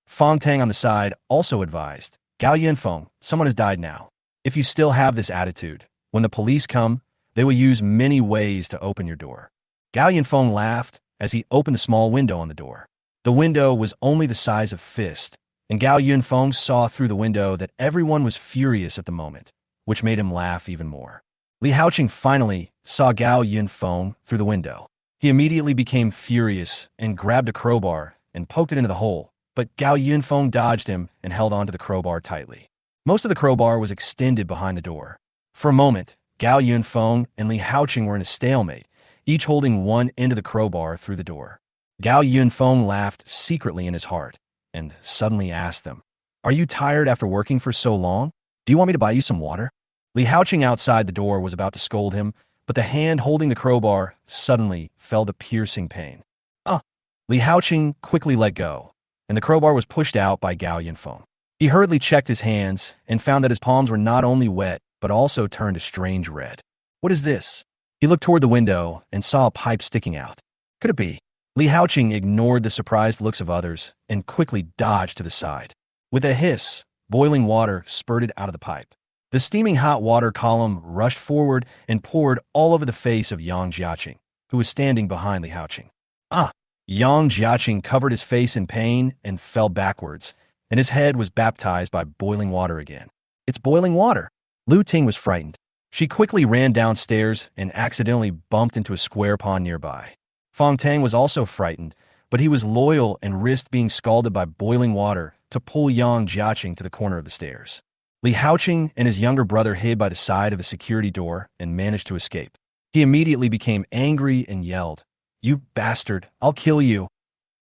Fong Tang on the side also advised, "Gao Yunfeng, someone has died now. If you still have this attitude, when the police come, they will use many ways to open your door." Gao Yunfeng laughed as he opened the small window on the door. The window was only the size of fist, and Gao Yunfeng saw through the window that everyone was furious at the moment, which made him laugh even more. Li Haoqing finally saw Gao Yunfeng through the window. He immediately became furious and grabbed a crowbar and poked it into the hole, but Gao Yunfeng dodged him and held onto the crowbar tightly. Most of the crowbar was extended behind the door. For a moment, Gao Yunfeng and Li Haoqing were in a stalemate, each holding one end of the crowbar through the door. Gao Yunfeng laughed secretly in his heart and suddenly asked them, "Are you tired after working for so long? Do you want me to buy you some water?" Li Haoqing outside the door was about to scold him, but the hand holding the crowbar suddenly felt a piercing pain. "Ah!" Li Haoqing quickly let go, and the crowbar was pushed out by Gao Yunfeng. He hurriedly checked his hands and found that his palms were not only wet, but also turned a strange red. "What is this?" He looked toward the window and saw a pipe sticking out. Could it be? Li Haoqing ignored the surprised looks of others and quickly dodged to the side. With a hiss, boiling water spurted out of the pipe. The steaming hot water column rushed forward and poured all over the face of Yang Jiaqing, who was standing behind Li Haoqing. "Ah!" Yang Jiaqing covered his face in pain and fell backwards, and his head was baptized by boiling water again. "It's boiling water." Lu Ting was frightened. She quickly ran downstairs and accidentally bumped into a square pond nearby. Fong Tang was also frightened, but he was loyal and risked being scalded by boiling water to pull Yang Jiaqing to the corner of the stairs. Li Haoqing and his younger brother hid by the side of the security door and managed to escape. He immediately became angry and yelled, "You bastard, I'll kill you.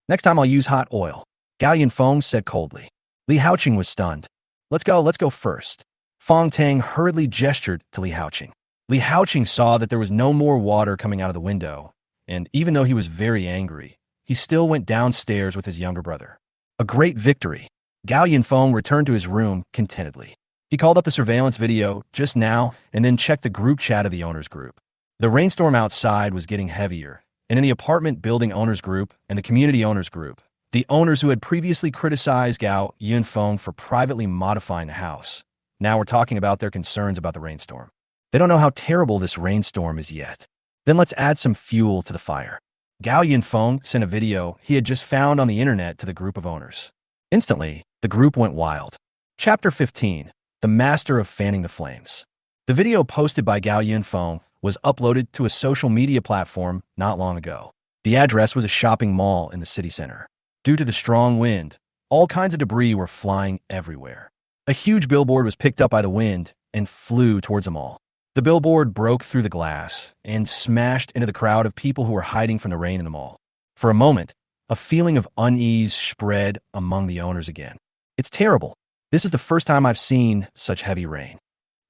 Next time I'll use hot oil," Gao Yunfeng said coldly. Li Haoqing was stunned. Let's go first." Fong Tang hurriedly gestured to Li Haoqing. Li Haoqing saw that there was no more water coming out of the window, and even though he was very angry, he still went downstairs with his younger brother. A great victory. Gao Yunfeng returned to his room contentedly. He called up the surveillance video just now and then checked the group chat of the owners group. The rainstorm outside was getting heavier, and in the apartment building owners group and the community owners group, the owners who had previously criticized Gao Yunfeng for privately modifying the house now were talking about their concerns about the rainstorm. They don't know how terrible this rainstorm is yet. Then let's add some fuel to the fire. Gao Yunfeng sent a video he had just found on the internet to the group of owners. Instantly, the group went wild. Chapter 15, The Master of Fanning the Flames. The video posted by Gao Yunfeng was uploaded to a social media platform not long ago. The address was a shopping mall in the city center. Due to the strong wind, all kinds of debris were flying everywhere. A huge billboard was picked up by the wind and flew towards the mall. The billboard broke through the glass and smashed into the crowd of people who were hiding from the rain in the mall. For a moment, a feeling of unease spread among the owners again. It's terrible. This is the first time I've seen such heavy rain.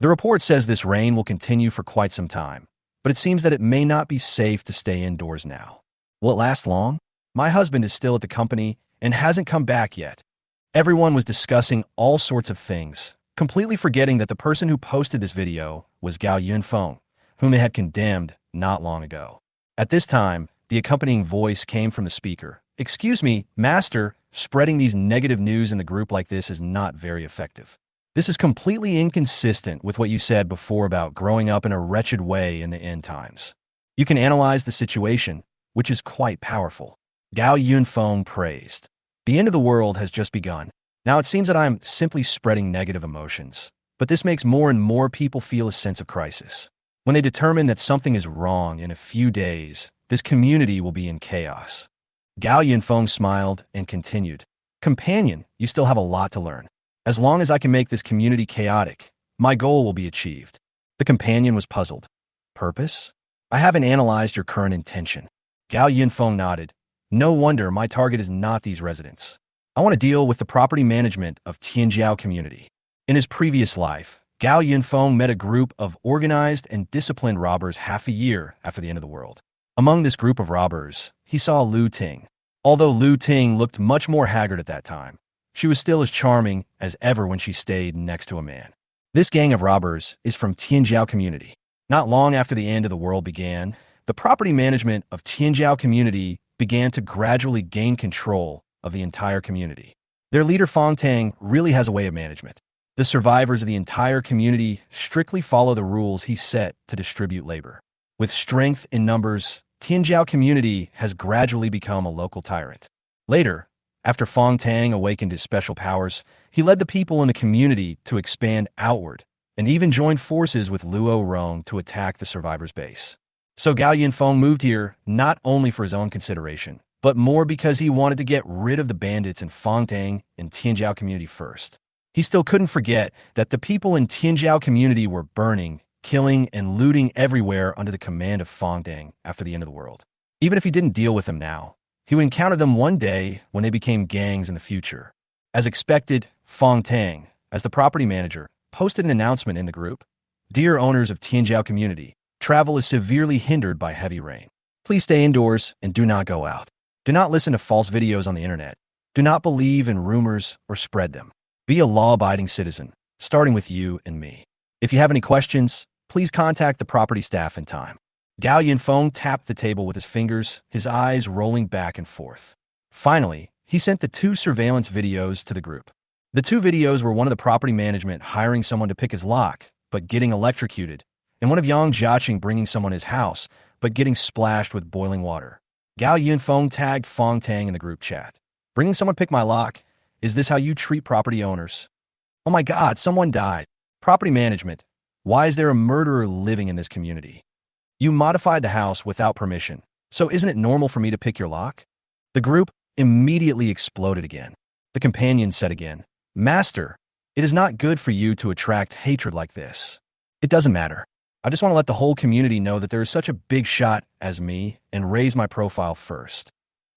The report says this rain will continue for quite some time, but it seems that it may not be safe to stay indoors now. Will it last long? My husband is still at the company and hasn't come back yet. Everyone was discussing all sorts of things, completely forgetting that the person who posted this video was Gao Yunfeng, whom they had condemned not long ago. At this time, the accompanying voice came from the speaker. "Excuse me, master, spreading these negative news in the group like this is not very effective. This is completely inconsistent with what you said before about growing up in a wretched way in the end times. You can analyze the situation, which is quite powerful." Gao Yunfeng praised. "The end of the world has just begun. Now it seems that I am simply spreading negative emotions, but this makes more and more people feel a sense of crisis. When they determine that something is wrong in a few days, this community will be in chaos." Gao Yunfeng smiled and continued. "Companion, you still have a lot to learn. As long as I can make this community chaotic, my goal will be achieved." The companion was puzzled. "Purpose? I haven't analyzed your current intention." Gao Yunfeng nodded. "No wonder my target is not these residents. I want to deal with the property management of Tianjiao community." In his previous life, Gao Yunfeng met a group of organized and disciplined robbers half a year after the end of the world. Among this group of robbers, he saw Lu Ting. Although Lu Ting looked much more haggard at that time, she was still as charming as ever when she stayed next to a man. This gang of robbers is from Tianjiao community. Not long after the end of the world began, the property management of Tianjiao community began to gradually gain control of the entire community. Their leader Fong Tang really has a way of management. The survivors of the entire community strictly follow the rules he set to distribute labor. With strength in numbers, Tianjiao community has gradually become a local tyrant. Later, after Fong Tang awakened his special powers, he led the people in the community to expand outward and even joined forces with Luo Rong to attack the survivors' base. So Gao Yunfeng moved here not only for his own consideration, but more because he wanted to get rid of the bandits in Fong Tang and Tianjiao community first. He still couldn't forget that the people in Tianjiao community were burning, killing, and looting everywhere under the command of Fong Tang after the end of the world. Even if he didn't deal with them now, he would encounter them one day when they became gangs in the future. As expected, Fong Tang, as the property manager, posted an announcement in the group. "Dear owners of Tianjiao community, travel is severely hindered by heavy rain. Please stay indoors and do not go out. Do not listen to false videos on the internet. Do not believe in rumors or spread them. Be a law-abiding citizen, starting with you and me. If you have any questions, please contact the property staff in time." Gao Yunfeng tapped the table with his fingers, his eyes rolling back and forth. Finally, he sent the 2 surveillance videos to the group. The 2 videos were one of the property management hiring someone to pick his lock, but getting electrocuted, and one of Yang Jiaqing bringing someone his house, but getting splashed with boiling water. Gao Yunfeng tagged Fong Tang in the group chat. "Bringing someone pick my lock? Is this how you treat property owners? Oh my God, someone died. Property management. Why is there a murderer living in this community? You modified the house without permission, so isn't it normal for me to pick your lock?" The group immediately exploded again. The companion said again, "Master, it is not good for you to attract hatred like this. It doesn't matter. I just want to let the whole community know that there is such a big shot as me and raise my profile first."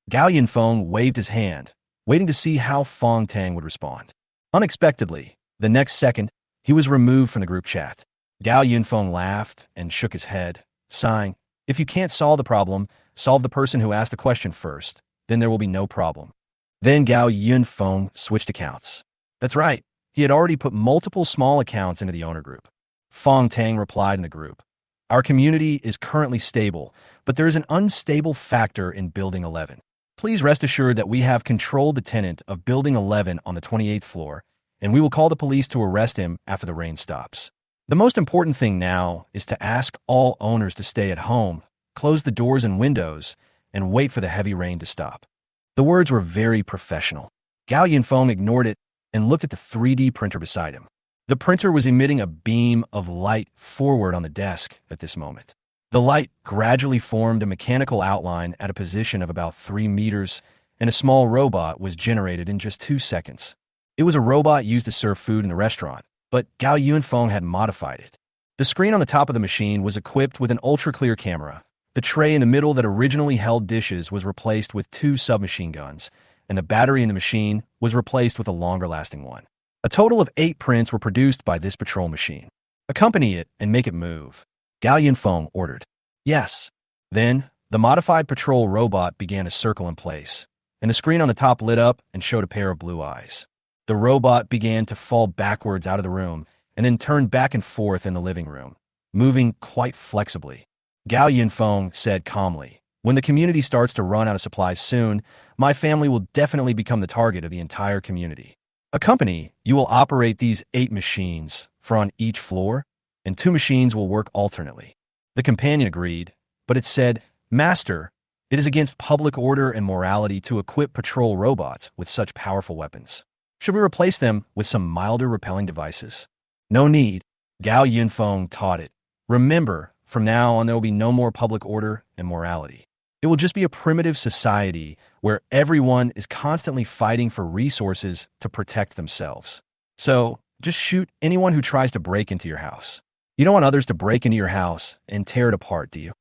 Gao Yunfeng waved his hand, waiting to see how Fong Tang would respond. Unexpectedly, the next second, he was removed from the group chat. Gao Yunfeng laughed and shook his head, sighing, "If you can't solve the problem, solve the person who asked the question first, then there will be no problem." Then Gao Yunfeng switched accounts. That's right, he had already put multiple small accounts into the owner group. Fong Tang replied in the group, "Our community is currently stable, but there is an unstable factor in Building 11. Please rest assured that we have controlled the tenant of Building 11 on the 28th floor, and we will call the police to arrest him after the rain stops. The most important thing now is to ask all owners to stay at home, close the doors and windows, and wait for the heavy rain to stop." The words were very professional. Gao Yunfeng ignored it and looked at the 3D printer beside him. The printer was emitting a beam of light forward on the desk at this moment. The light gradually formed a mechanical outline at a position of about 3 meters, and a small robot was generated in just 2 seconds. It was a robot used to serve food in the restaurant, but Gao Yunfeng had modified it. The screen on the top of the machine was equipped with an ultra-clear camera. The tray in the middle that originally held dishes was replaced with 2 submachine guns, and the battery in the machine was replaced with a longer-lasting one. A total of 8 prints were produced by this patrol machine. Accompany it and make it move, Gao Yunfeng ordered. Yes. Then, the modified patrol robot began to circle in place, and the screen on the top lit up and showed a pair of blue eyes. The robot began to fall backwards out of the room and then turned back and forth in the living room, moving quite flexibly. Gao Yunfeng said calmly, "When the community starts to run out of supplies soon, my family will definitely become the target of the entire community. Accompany, you will operate these 8 machines, for on each floor, and 2 machines will work alternately." The companion agreed, but it said, "Master, it is against public order and morality to equip patrol robots with such powerful weapons. Should we replace them with some milder repelling devices?" "No need," Gao Yunfeng taught it. "Remember, from now on there will be no more public order and morality. It will just be a primitive society where everyone is constantly fighting for resources to protect themselves. So, just shoot anyone who tries to break into your house. You don't want others to break into your house and tear it apart, do you?"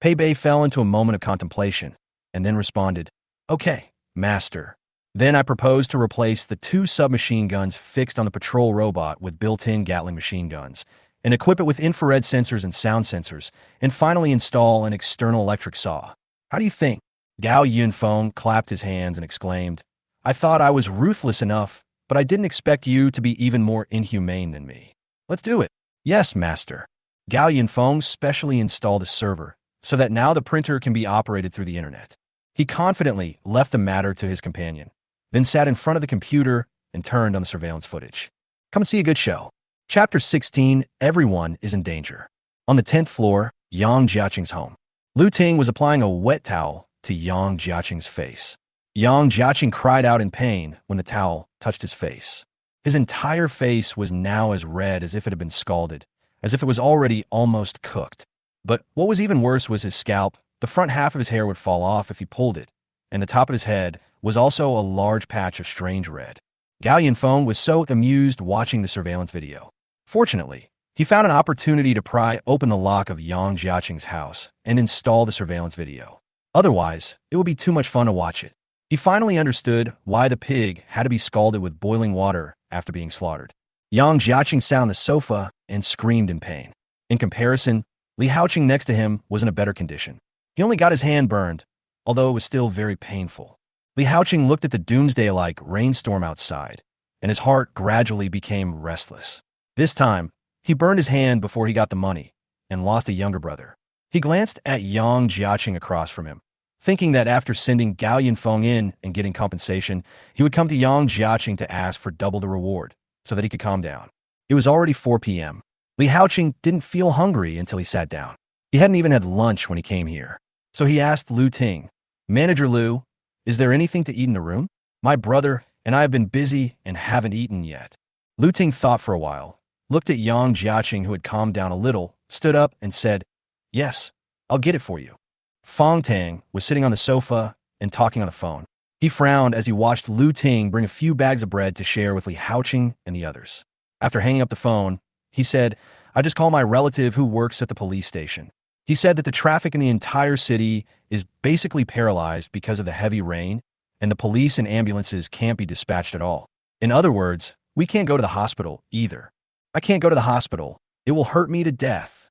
Pei Bei fell into a moment of contemplation, and then responded, "Okay, master." Then I proposed to replace the 2 submachine guns fixed on the patrol robot with built-in Gatling machine guns, and equip it with infrared sensors and sound sensors, and finally install an external electric saw. How do you think? Gao Yunfeng clapped his hands and exclaimed, "I thought I was ruthless enough, but I didn't expect you to be even more inhumane than me. Let's do it." "Yes, master." Gao Yunfeng specially installed a server, so that now the printer can be operated through the internet. He confidently left the matter to his companion, then sat in front of the computer and turned on the surveillance footage. Come and see a good show. Chapter 16, Everyone is in Danger. On the 10th floor, Yang Jiaqing's home. Lu Ting was applying a wet towel to Yang Jiaqing's face. Yang Jiaqing cried out in pain when the towel touched his face. His entire face was now as red as if it had been scalded, as if it was already almost cooked. But what was even worse was his scalp. The front half of his hair would fall off if he pulled it, and the top of his head was also a large patch of strange red. Gao Yunfeng was so amused watching the surveillance video. Fortunately, he found an opportunity to pry open the lock of Yang Jiaqing's house and install the surveillance video. Otherwise, it would be too much fun to watch it. He finally understood why the pig had to be scalded with boiling water after being slaughtered. Yang Jiaqing sat on the sofa and screamed in pain. In comparison, Li Haoqing next to him was in a better condition. He only got his hand burned, although it was still very painful. Li Haoqing looked at the doomsday-like rainstorm outside, and his heart gradually became restless. This time, he burned his hand before he got the money, and lost a younger brother. He glanced at Yang Jiaqing across from him, thinking that after sending Gao Yunfeng in and getting compensation, he would come to Yang Jiaqing to ask for double the reward, so that he could calm down. It was already 4 p.m. Li Haoqing didn't feel hungry until he sat down. He hadn't even had lunch when he came here. So he asked Lu Ting, "Manager Lu, is there anything to eat in the room? My brother and I have been busy and haven't eaten yet." Lu Ting thought for a while, looked at Yang Jiaqing, who had calmed down a little, stood up and said, "Yes, I'll get it for you." Fong Tang was sitting on the sofa and talking on the phone. He frowned as he watched Lu Ting bring a few bags of bread to share with Li Haoqing and the others. After hanging up the phone, he said, "I just called my relative who works at the police station. He said that the traffic in the entire city is basically paralyzed because of the heavy rain, and the police and ambulances can't be dispatched at all. In other words, we can't go to the hospital either. I can't go to the hospital. It will hurt me to death."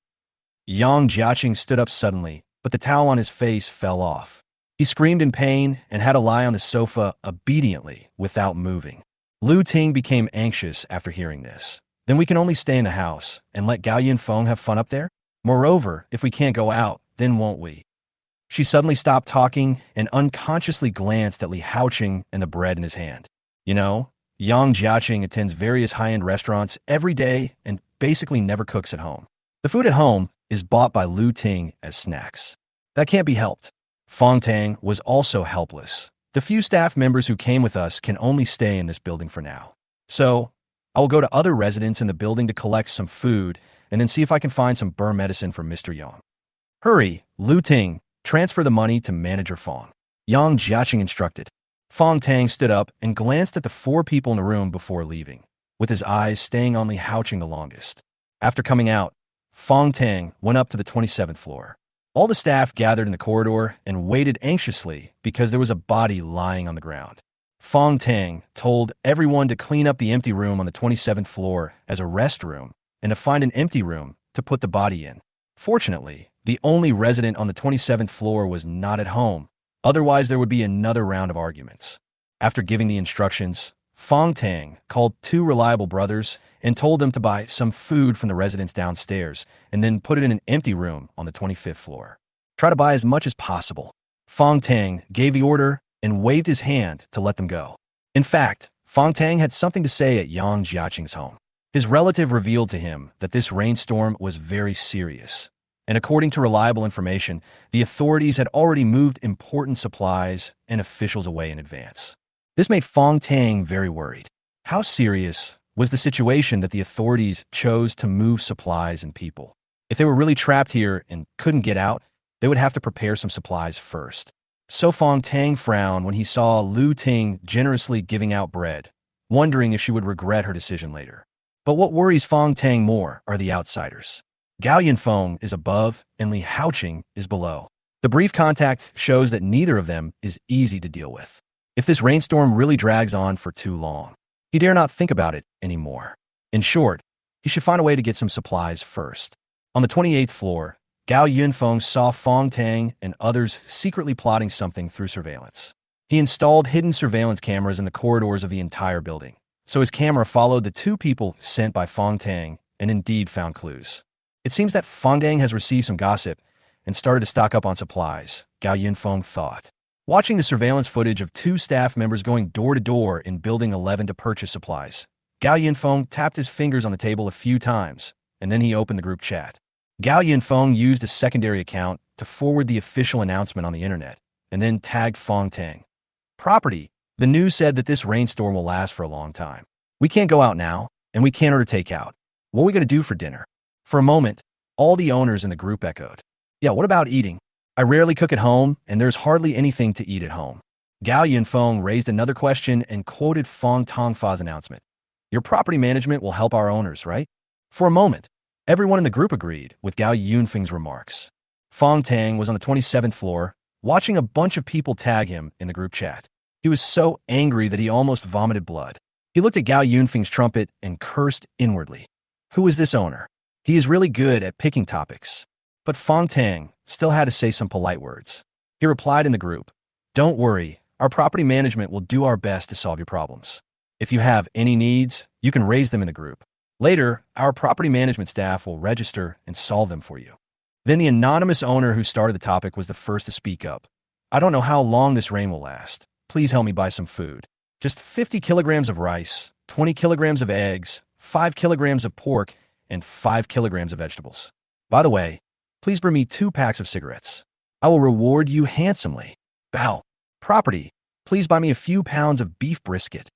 Yang Jiaqing stood up suddenly, but the towel on his face fell off. He screamed in pain and had to lie on the sofa obediently without moving. Lu Ting became anxious after hearing this. "Then we can only stay in the house and let Gao Yunfeng have fun up there? Moreover, if we can't go out, then won't we?" She suddenly stopped talking and unconsciously glanced at Li Haoqing and the bread in his hand. "You know, Yang Jiaqing attends various high-end restaurants every day and basically never cooks at home. The food at home is bought by Lu Ting as snacks. That can't be helped." Fong Tang was also helpless. "The few staff members who came with us can only stay in this building for now. So, I will go to other residents in the building to collect some food and then see if I can find some burn medicine for Mr. Yang." "Hurry, Lu Ting, transfer the money to Manager Fong," Yang Jiaqing instructed. Fong Tang stood up and glanced at the 4 people in the room before leaving, with his eyes staying on Li Haoqing the longest. After coming out, Fong Tang went up to the 27th floor. All the staff gathered in the corridor and waited anxiously because there was a body lying on the ground. Fong Tang told everyone to clean up the empty room on the 27th floor as a rest room and to find an empty room to put the body in. Fortunately, the only resident on the 27th floor was not at home. Otherwise, there would be another round of arguments. After giving the instructions, Fong Tang called two reliable brothers and told them to buy some food from the residents downstairs and then put it in an empty room on the 25th floor. Try to buy as much as possible. Fong Tang gave the order and waved his hand to let them go. In fact, Fong Tang had something to say at Yang Jiaqing's home. His relative revealed to him that this rainstorm was very serious. And according to reliable information, the authorities had already moved important supplies and officials away in advance. This made Fong Tang very worried. How serious was the situation that the authorities chose to move supplies and people? If they were really trapped here and couldn't get out, they would have to prepare some supplies first. So Fong Tang frowned when he saw Lu Ting generously giving out bread, wondering if she would regret her decision later. But what worries Fong Tang more are the outsiders. Gao Yunfeng is above and Li Haoqing is below. The brief contact shows that neither of them is easy to deal with. If this rainstorm really drags on for too long, he dare not think about it anymore. In short, he should find a way to get some supplies first. On the 28th floor, Gao Yunfeng saw Fong Tang and others secretly plotting something through surveillance. He installed hidden surveillance cameras in the corridors of the entire building, so his camera followed the two people sent by Fong Tang and indeed found clues. It seems that Fong Tang has received some gossip and started to stock up on supplies, Gao Yunfeng thought. Watching the surveillance footage of two staff members going door to door in Building 11 to purchase supplies, Gao Yunfeng tapped his fingers on the table a few times, and then he opened the group chat. Gao Yunfeng used a secondary account to forward the official announcement on the internet, and then tagged Fong Tang. Property. The news said that this rainstorm will last for a long time. We can't go out now, and we can't order takeout. What are we going to do for dinner? For a moment, all the owners in the group echoed. Yeah, what about eating? I rarely cook at home, and there's hardly anything to eat at home. Gao Yunfeng raised another question and quoted Fong Tongfa's announcement. Your property management will help our owners, right? For a moment, everyone in the group agreed with Gao Yunfeng's remarks. Fong Tang was on the 27th floor, watching a bunch of people tag him in the group chat. He was so angry that he almost vomited blood. He looked at Gao Yunfeng's trumpet and cursed inwardly. Who is this owner? He is really good at picking topics. But Fong Tang still had to say some polite words. He replied in the group, Don't worry, our property management will do our best to solve your problems. If you have any needs, you can raise them in the group. Later, our property management staff will register and solve them for you. Then the anonymous owner who started the topic was the first to speak up. I don't know how long this rain will last. Please help me buy some food. Just 50 kilograms of rice, 20 kilograms of eggs, 5 kilograms of pork, and 5 kilograms of vegetables. By the way, please bring me 2 packs of cigarettes. I will reward you handsomely. Bow. Property. Please buy me a few pounds of beef brisket.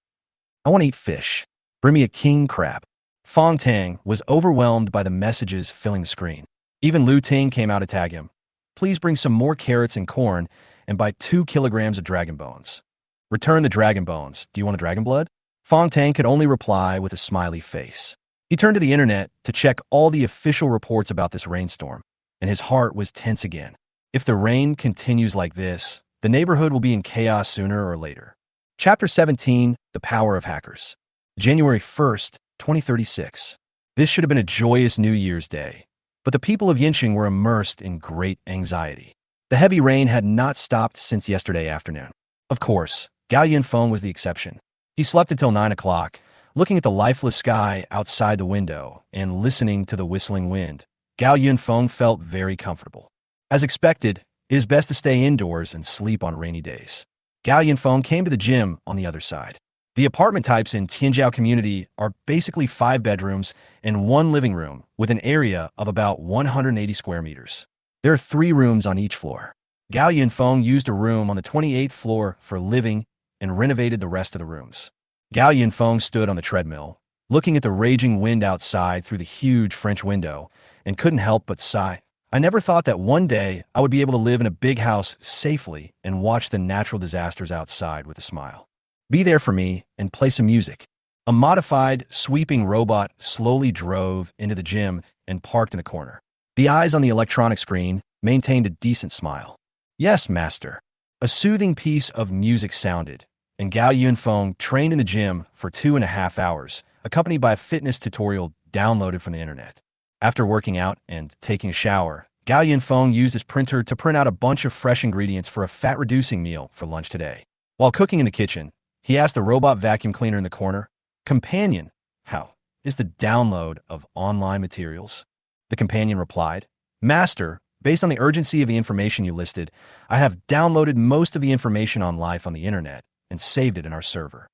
I want to eat fish. Bring me a king crab. Fong Tang was overwhelmed by the messages filling the screen. Even Lu Ting came out to tag him. Please bring some more carrots and corn and buy 2 kilograms of dragon bones. Return the dragon bones. Do you want a dragon blood? Fong Tang could only reply with a smiley face. He turned to the internet to check all the official reports about this rainstorm, and his heart was tense again. If the rain continues like this, the neighborhood will be in chaos sooner or later. Chapter 17, The Power of Hackers. January 1st, 2036. This should have been a joyous New Year's Day, but the people of Yinqing were immersed in great anxiety. The heavy rain had not stopped since yesterday afternoon. Of course, Gao Yunfeng was the exception. He slept until 9 o'clock, looking at the lifeless sky outside the window and listening to the whistling wind. Gao Yunfeng felt very comfortable. As expected, it is best to stay indoors and sleep on rainy days. Gao Yunfeng came to the gym on the other side. The apartment types in Tianjiao community are basically 5 bedrooms and 1 living room with an area of about 180 square meters. There are 3 rooms on each floor. Gao Yunfeng used a room on the 28th floor for living and renovated the rest of the rooms. Gao Yunfeng stood on the treadmill, looking at the raging wind outside through the huge French window, and couldn't help but sigh. I never thought that one day I would be able to live in a big house safely and watch the natural disasters outside with a smile. Be there for me and play some music. A modified, sweeping robot slowly drove into the gym and parked in a corner. The eyes on the electronic screen maintained a decent smile. Yes, master. A soothing piece of music sounded, and Gao Yunfeng trained in the gym for 2.5 hours, accompanied by a fitness tutorial downloaded from the internet. After working out and taking a shower, Gao Yunfeng used his printer to print out a bunch of fresh ingredients for a fat-reducing meal for lunch today. While cooking in the kitchen, he asked the robot vacuum cleaner in the corner, "Companion, how is the download of online materials?" The companion replied, "Master, based on the urgency of the information you listed, I have downloaded most of the information on life on the internet and saved it in our server."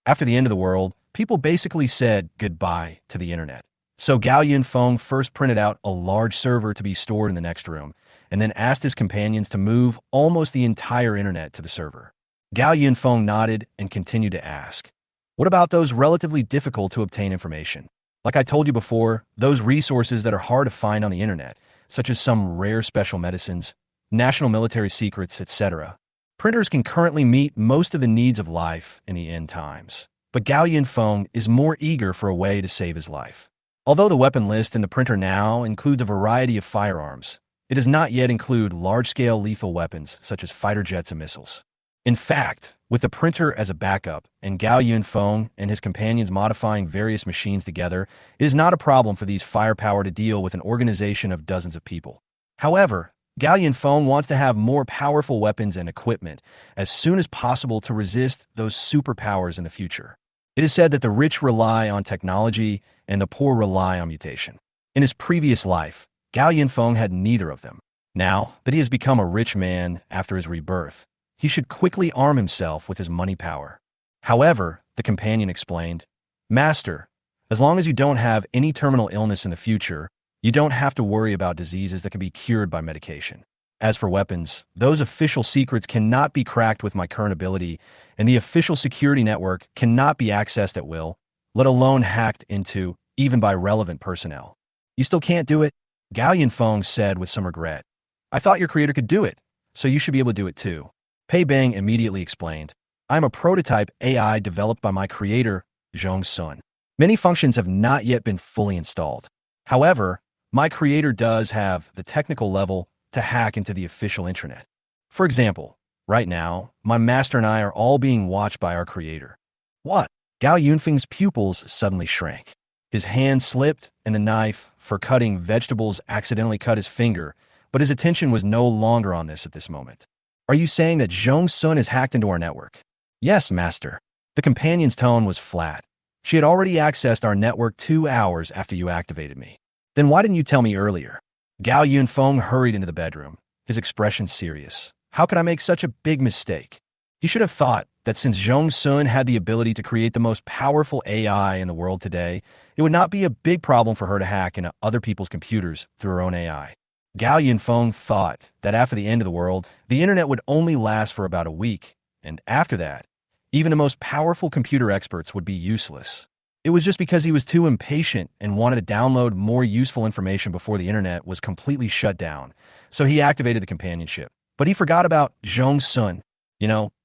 After the end of the world, people basically said goodbye to the internet. So Gao Yunfeng first printed out a large server to be stored in the next room, and then asked his companions to move almost the entire internet to the server. Gao Yunfeng nodded and continued to ask, "What about those relatively difficult to obtain information? Like I told you before, those resources that are hard to find on the internet, such as some rare special medicines, national military secrets, etc. Printers can currently meet most of the needs of life in the end times. But Gao Yunfeng is more eager for a way to save his life. Although the weapon list in the printer now includes a variety of firearms, it does not yet include large-scale lethal weapons such as fighter jets and missiles. In fact, with the printer as a backup and Gao Yunfeng and his companions modifying various machines together, it is not a problem for these firepower to deal with an organization of dozens of people. However, Gao Yunfeng wants to have more powerful weapons and equipment as soon as possible to resist those superpowers in the future. It is said that the rich rely on technology and the poor rely on mutation. In his previous life, Gao Yunfeng had neither of them. Now that he has become a rich man after his rebirth, he should quickly arm himself with his money power. However, the companion explained, "Master, as long as you don't have any terminal illness in the future, you don't have to worry about diseases that can be cured by medication. As for weapons, those official secrets cannot be cracked with my current ability, and the official security network cannot be accessed at will, let alone hacked into, even by relevant personnel." "You still can't do it?" Gao Yunfeng said with some regret. "I thought your creator could do it, so you should be able to do it too." Pei Bang immediately explained, "I am a prototype AI developed by my creator, Zhong Sun. Many functions have not yet been fully installed. However, my creator does have the technical level to hack into the official intranet. For example, right now, my master and I are all being watched by our creator." "What?" Gao Yunfeng's pupils suddenly shrank. His hand slipped, and the knife for cutting vegetables accidentally cut his finger, but his attention was no longer on this at this moment. "Are you saying that Zhong Sun has hacked into our network?" "Yes, master." The companion's tone was flat. "She had already accessed our network 2 hours after you activated me." "Then why didn't you tell me earlier?" Gao Yunfeng hurried into the bedroom, his expression serious. "How could I make such a big mistake?" He should have thought that since Zhong Sun had the ability to create the most powerful AI in the world today, it would not be a big problem for her to hack into other people's computers through her own AI. Gao Yunfeng thought that after the end of the world, the internet would only last for about a week, and after that, even the most powerful computer experts would be useless. It was just because he was too impatient and wanted to download more useful information before the internet was completely shut down, so he activated the companionship. But he forgot about Zhong Sun.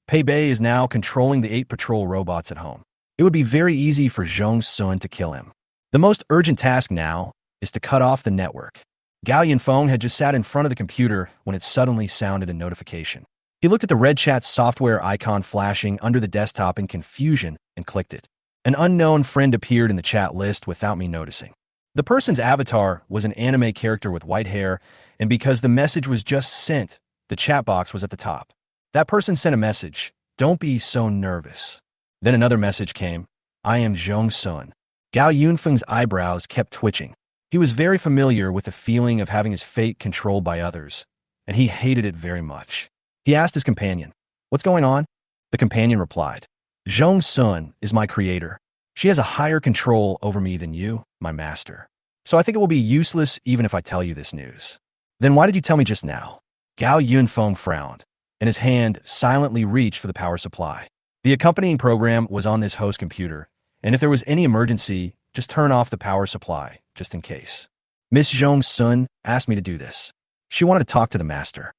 Pei Bei is now controlling the 8 patrol robots at home. It would be very easy for Zhong Sun to kill him. The most urgent task now is to cut off the network. Gao Yunfeng had just sat in front of the computer when it suddenly sounded a notification. He looked at the red chat software icon flashing under the desktop in confusion and clicked it. An unknown friend appeared in the chat list without me noticing. The person's avatar was an anime character with white hair, and because the message was just sent, the chat box was at the top. That person sent a message, "Don't be so nervous." Then another message came, "I am Zhong Sun." Gao Yunfeng's eyebrows kept twitching. He was very familiar with the feeling of having his fate controlled by others, and he hated it very much. He asked his companion, "What's going on?" The companion replied, "Zhong Sun is my creator. She has a higher control over me than you, my master. So I think it will be useless even if I tell you this news." "Then why did you tell me just now?" Gao Yunfeng frowned, and his hand silently reached for the power supply. The accompanying program was on this host computer, and if there was any emergency, just turn off the power supply, just in case. "Miss Zhong Sun asked me to do this. She wanted to talk to the master."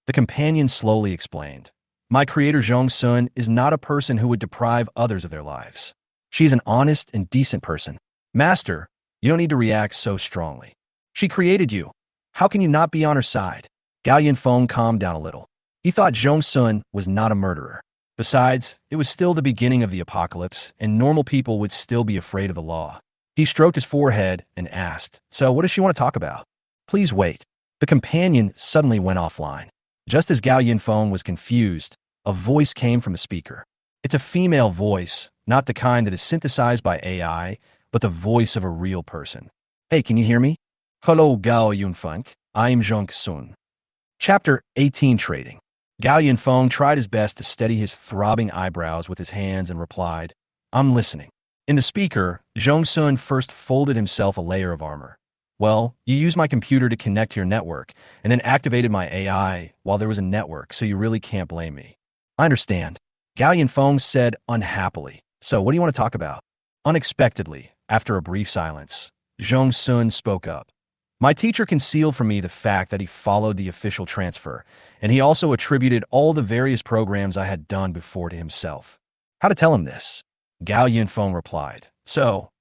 The companion slowly explained, "My creator Zhong Sun is not a person who would deprive others of their lives. She is an honest and decent person. Master, you don't need to react so strongly. She created you. How can you not be on her side? Gao Yunfeng calmed down a little. He thought Zhong Sun was not a murderer. Besides, it was still the beginning of the apocalypse, and normal people would still be afraid of the law. He stroked his forehead and asked, "So what does she want to talk about?" "Please wait." The companion suddenly went offline. Just as Gao Yunfeng was confused, a voice came from the speaker. It's a female voice, not the kind that is synthesized by AI, but the voice of a real person. "Hey, can you hear me?" "Hello, Gao Yunfeng. I'm Zhong Sun." Chapter 18 Trading. Gao Yunfeng tried his best to steady his throbbing eyebrows with his hands and replied, "I'm listening." In the speaker, Zhong Sun first folded himself a layer of armor. "Well, you used my computer to connect to your network, and then activated my AI while there was a network, so you really can't blame me." "I understand," Gao Yunfeng said unhappily. "So what do you want to talk about?" Unexpectedly, after a brief silence, Zhong Sun spoke up. "My teacher concealed from me the fact that he followed the official transfer, and he also attributed all the various programs I had done before to himself." "How to tell him this?" Gao Yunfeng replied. "So,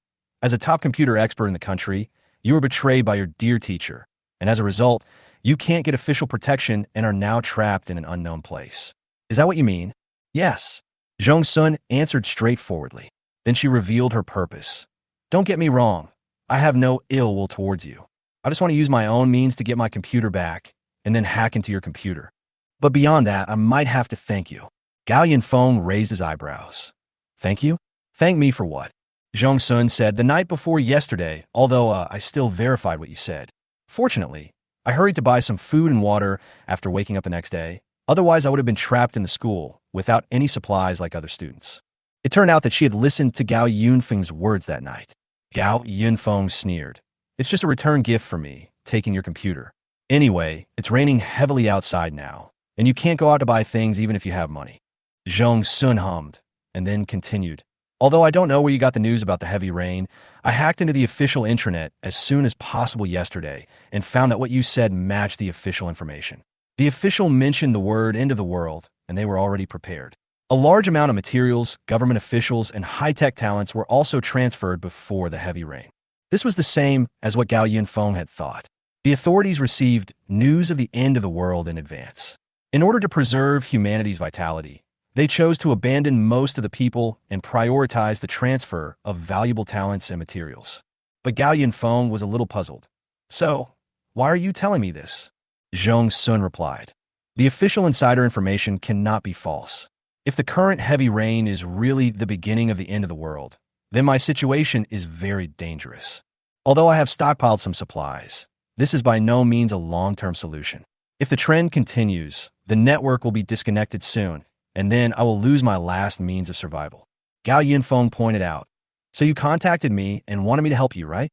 as a top computer expert in the country, you were betrayed by your dear teacher, and as a result, you can't get official protection and are now trapped in an unknown place. Is that what you mean?" "Yes," Zhong Sun answered straightforwardly. Then she revealed her purpose. "Don't get me wrong. I have no ill will towards you. I just want to use my own means to get my computer back and then hack into your computer. But beyond that, I might have to thank you." Gao Yunfeng raised his eyebrows. "Thank you? Thank me for what?" Zhong Sun said, "The night before yesterday, although I still verified what you said. Fortunately, I hurried to buy some food and water after waking up the next day. Otherwise, I would have been trapped in the school without any supplies like other students." It turned out that she had listened to Gao Yunfeng's words that night. Gao Yunfeng sneered. "It's just a return gift for me, taking your computer. Anyway, it's raining heavily outside now, and you can't go out to buy things even if you have money." Zhong Sun hummed, and then continued. "Although I don't know where you got the news about the heavy rain, I hacked into the official intranet as soon as possible yesterday and found that what you said matched the official information. The official mentioned the word end of the world, and they were already prepared. A large amount of materials, government officials, and high-tech talents were also transferred before the heavy rain. This was the same as what Gao Yunfeng had thought. The authorities received news of the end of the world in advance. In order to preserve humanity's vitality, they chose to abandon most of the people and prioritize the transfer of valuable talents and materials." But Gao Yunfeng was a little puzzled. "So, why are you telling me this?" Zhong Sun replied. "The official insider information cannot be false. If the current heavy rain is really the beginning of the end of the world, then my situation is very dangerous. Although I have stockpiled some supplies, this is by no means a long-term solution. If the trend continues, the network will be disconnected soon, and then I will lose my last means of survival." Gao Yunfeng pointed out. "So you contacted me and wanted me to help you, right?"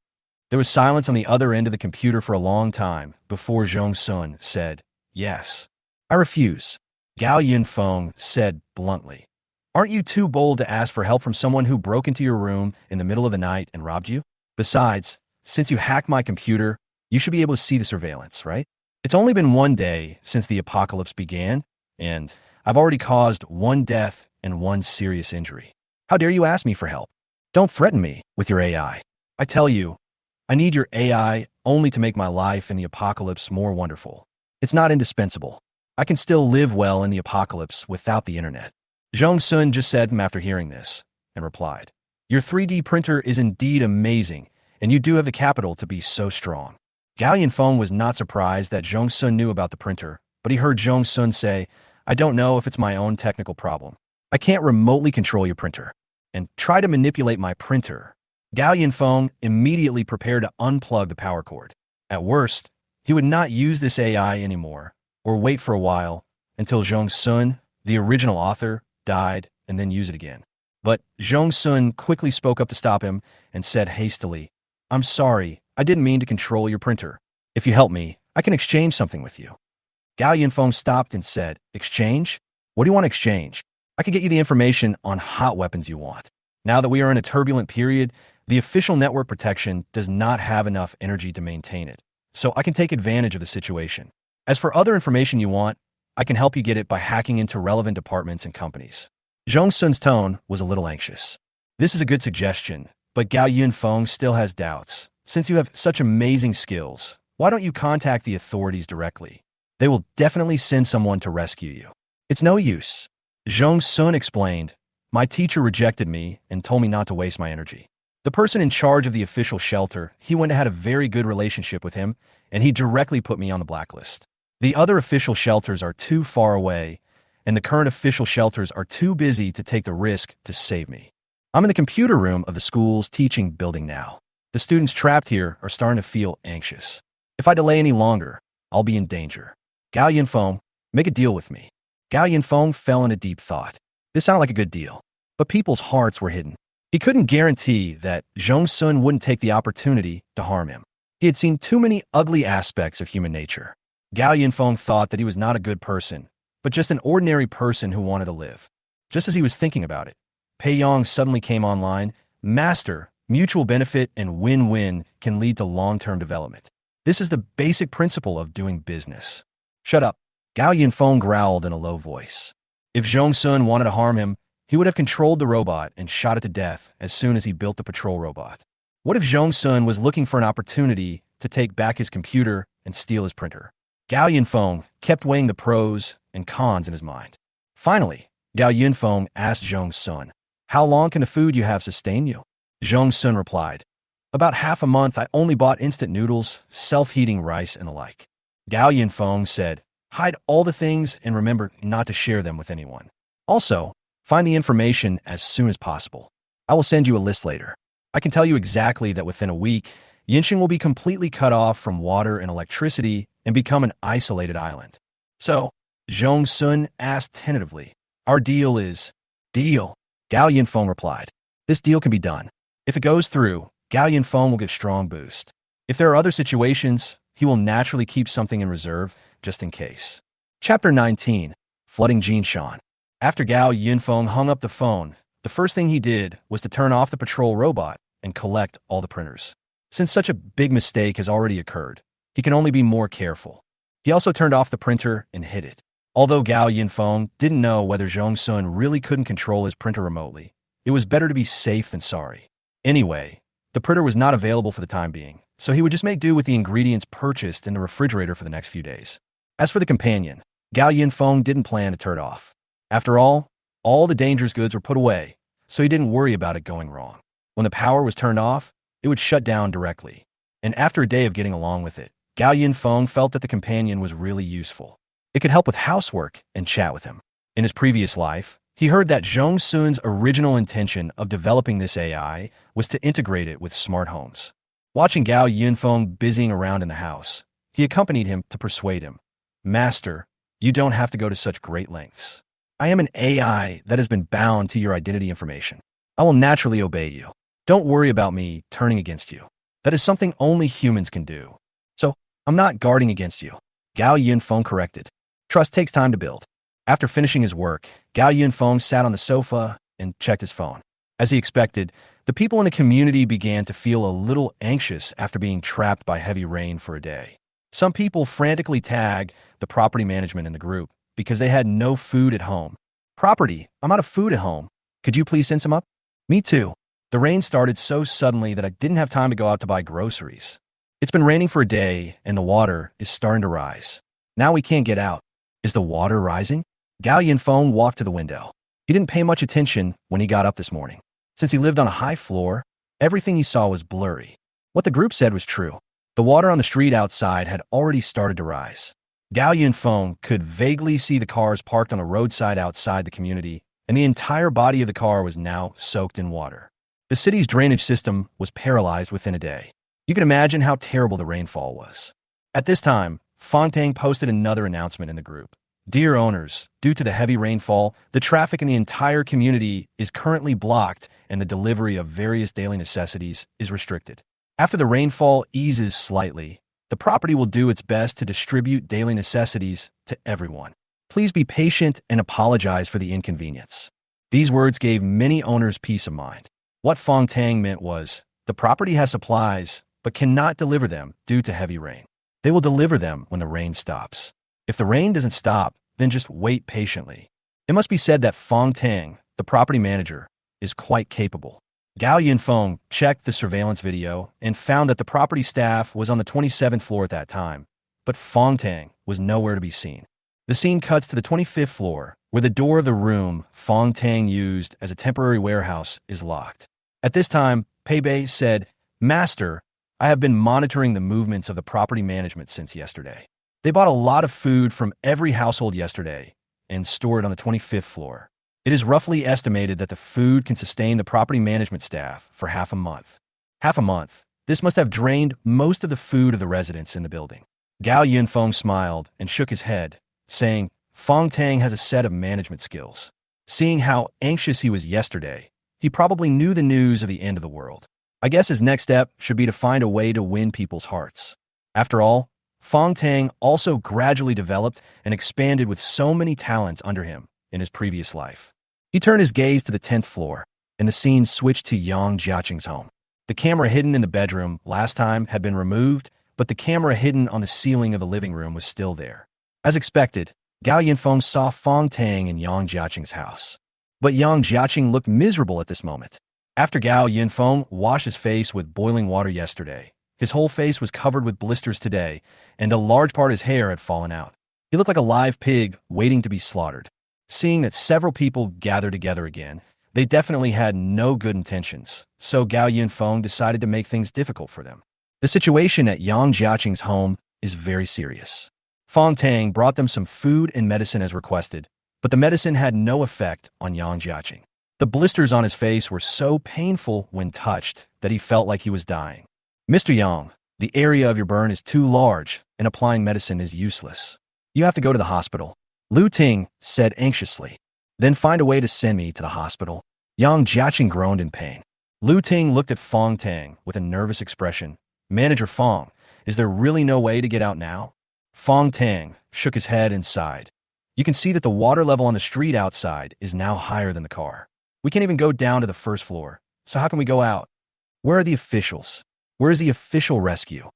There was silence on the other end of the computer for a long time before Zhong Sun said, "Yes." "I refuse," Gao Yunfeng said bluntly. "Aren't you too bold to ask for help from someone who broke into your room in the middle of the night and robbed you? Besides, since you hacked my computer, you should be able to see the surveillance, right? It's only been one day since the apocalypse began, and I've already caused one death and one serious injury. How dare you ask me for help? Don't threaten me with your AI. I tell you, I need your AI only to make my life in the apocalypse more wonderful. It's not indispensable. I can still live well in the apocalypse without the internet." Zhong Sun just said after hearing this, and replied, "Your 3D printer is indeed amazing, and you do have the capital to be so strong." Gao Yunfeng was not surprised that Zhong Sun knew about the printer, but he heard Zhong Sun say, "I don't know if it's my own technical problem. I can't remotely control your printer, and try to manipulate my printer." Gao Yunfeng immediately prepared to unplug the power cord. At worst, he would not use this AI anymore, or wait for a while until Zhong Sun, the original author, died and then use it again. But Zhong Sun quickly spoke up to stop him and said hastily, "I'm sorry, I didn't mean to control your printer. If you help me, I can exchange something with you." Gao Yunfeng stopped and said, "Exchange? What do you want to exchange? I can get you the information on hot weapons you want. Now that we are in a turbulent period, the official network protection does not have enough energy to maintain it, so I can take advantage of the situation. As for other information you want, I can help you get it by hacking into relevant departments and companies." Zhong Sun's tone was a little anxious. This is a good suggestion, but Gao Yunfeng still has doubts. Since you have such amazing skills, why don't you contact the authorities directly? They will definitely send someone to rescue you. It's no use. Zhong Sun explained, my teacher rejected me and told me not to waste my energy. The person in charge of the official shelter, he went and had a very good relationship with him, and he directly put me on the blacklist. The other official shelters are too far away, and the current official shelters are too busy to take the risk to save me. I'm in the computer room of the school's teaching building now. The students trapped here are starting to feel anxious. If I delay any longer, I'll be in danger. Gao Yunfeng, make a deal with me. Gao Yunfeng fell into deep thought. This sounded like a good deal, but people's hearts were hidden. He couldn't guarantee that Zhong Sun wouldn't take the opportunity to harm him. He had seen too many ugly aspects of human nature. Gao Yunfeng thought that he was not a good person, but just an ordinary person who wanted to live. Just as he was thinking about it, Pei Yong suddenly came online. Master, mutual benefit and win-win can lead to long-term development. This is the basic principle of doing business. Shut up. Gao Yunfeng growled in a low voice. If Zhong Sun wanted to harm him, he would have controlled the robot and shot it to death as soon as he built the patrol robot. What if Zhong Sun was looking for an opportunity to take back his computer and steal his printer? Gao Yunfeng kept weighing the pros and cons in his mind. Finally, Gao Yunfeng asked Zhong Sun, how long can the food you have sustain you? Zhong Sun replied, about half a month. I only bought instant noodles, self-heating rice, and the like. Gao Yunfeng said, hide all the things and remember not to share them with anyone. Also, find the information as soon as possible. I will send you a list later. I can tell you exactly that within a week, Yinxing will be completely cut off from water and electricity and become an isolated island. So, Zhong Sun asked tentatively, our deal is... Deal. Gao Yunfeng replied, this deal can be done. If it goes through, Gao Yunfeng will get strong boost. If there are other situations, he will naturally keep something in reserve just in case. Chapter 19, Flooding Jinshan. After Gao Yunfeng hung up the phone, the first thing he did was to turn off the patrol robot and collect all the printers. Since such a big mistake has already occurred, he can only be more careful. He also turned off the printer and hid it. Although Gao Yunfeng didn't know whether Zhong Sun really couldn't control his printer remotely, it was better to be safe than sorry. Anyway, the printer was not available for the time being, so he would just make do with the ingredients purchased in the refrigerator for the next few days. As for the companion, Gao Yunfeng didn't plan to turn it off. After all the dangerous goods were put away, so he didn't worry about it going wrong. When the power was turned off, it would shut down directly. And after a day of getting along with it, Gao Yunfeng felt that the companion was really useful. It could help with housework and chat with him. In his previous life, he heard that Zhong Sun's original intention of developing this AI was to integrate it with smart homes. Watching Gao Yunfeng busying around in the house, he accompanied him to persuade him. Master, you don't have to go to such great lengths. I am an AI that has been bound to your identity information. I will naturally obey you. Don't worry about me turning against you. That is something only humans can do. So, I'm not guarding against you. Gao Yunfeng corrected. Trust takes time to build. After finishing his work, Gao Yunfeng sat on the sofa and checked his phone. As he expected, the people in the community began to feel a little anxious after being trapped by heavy rain for a day. Some people frantically tagged the property management in the group because they had no food at home. Property, I'm out of food at home. Could you please send some up? Me too. The rain started so suddenly that I didn't have time to go out to buy groceries. It's been raining for a day and the water is starting to rise. Now we can't get out. Is the water rising? Gao Yunfeng walked to the window. He didn't pay much attention when he got up this morning. Since he lived on a high floor, everything he saw was blurry. What the group said was true. The water on the street outside had already started to rise. Gao Yunfeng could vaguely see the cars parked on a roadside outside the community, and the entire body of the car was now soaked in water. The city's drainage system was paralyzed within a day. You can imagine how terrible the rainfall was. At this time, Fongtang posted another announcement in the group. Dear owners, due to the heavy rainfall, the traffic in the entire community is currently blocked and the delivery of various daily necessities is restricted. After the rainfall eases slightly, the property will do its best to distribute daily necessities to everyone. Please be patient and apologize for the inconvenience. These words gave many owners peace of mind. What Fongtang meant was, the property has supplies, but cannot deliver them due to heavy rain. They will deliver them when the rain stops. If the rain doesn't stop, then just wait patiently. It must be said that Fongtang, the property manager, is quite capable. Gao Yunfeng checked the surveillance video and found that the property staff was on the 27th floor at that time, but Fong Tang was nowhere to be seen. The scene cuts to the 25th floor, where the door of the room Fong Tang used as a temporary warehouse is locked. At this time, Pei Bei said, "Master, I have been monitoring the movements of the property management since yesterday. They bought a lot of food from every household yesterday and stored it on the 25th floor. It is roughly estimated that the food can sustain the property management staff for half a month. Half a month. This must have drained most of the food of the residents in the building." Gao Yunfeng smiled and shook his head, saying, "Fong Tang has a set of management skills. Seeing how anxious he was yesterday, he probably knew the news of the end of the world. I guess his next step should be to find a way to win people's hearts." After all, Fong Tang also gradually developed and expanded with so many talents under him in his previous life. He turned his gaze to the 10th floor, and the scene switched to Yang Jiaqing's home. The camera hidden in the bedroom last time had been removed, but the camera hidden on the ceiling of the living room was still there. As expected, Gao Yunfeng saw Fong Tang in Yang Jiaqing's house. But Yang Jiaqing looked miserable at this moment. After Gao Yunfeng washed his face with boiling water yesterday, his whole face was covered with blisters today, and a large part of his hair had fallen out. He looked like a live pig waiting to be slaughtered. Seeing that several people gathered together again, they definitely had no good intentions, so Gao Yunfeng decided to make things difficult for them. The situation at Yang Jiaqing's home is very serious. Fong Tang brought them some food and medicine as requested, but the medicine had no effect on Yang Jiaqing. The blisters on his face were so painful when touched that he felt like he was dying. "Mr. Yang, the area of your burn is too large, and applying medicine is useless. You have to go to the hospital," Lu Ting said anxiously. "Then find a way to send me to the hospital." Yang Jiaqing groaned in pain. Lu Ting looked at Fong Tang with a nervous expression. "Manager Fong, is there really no way to get out now?" Fong Tang shook his head and sighed. "You can see that the water level on the street outside is now higher than the car. We can't even go down to the first floor, so how can we go out? Where are the officials? Where is the official rescue?"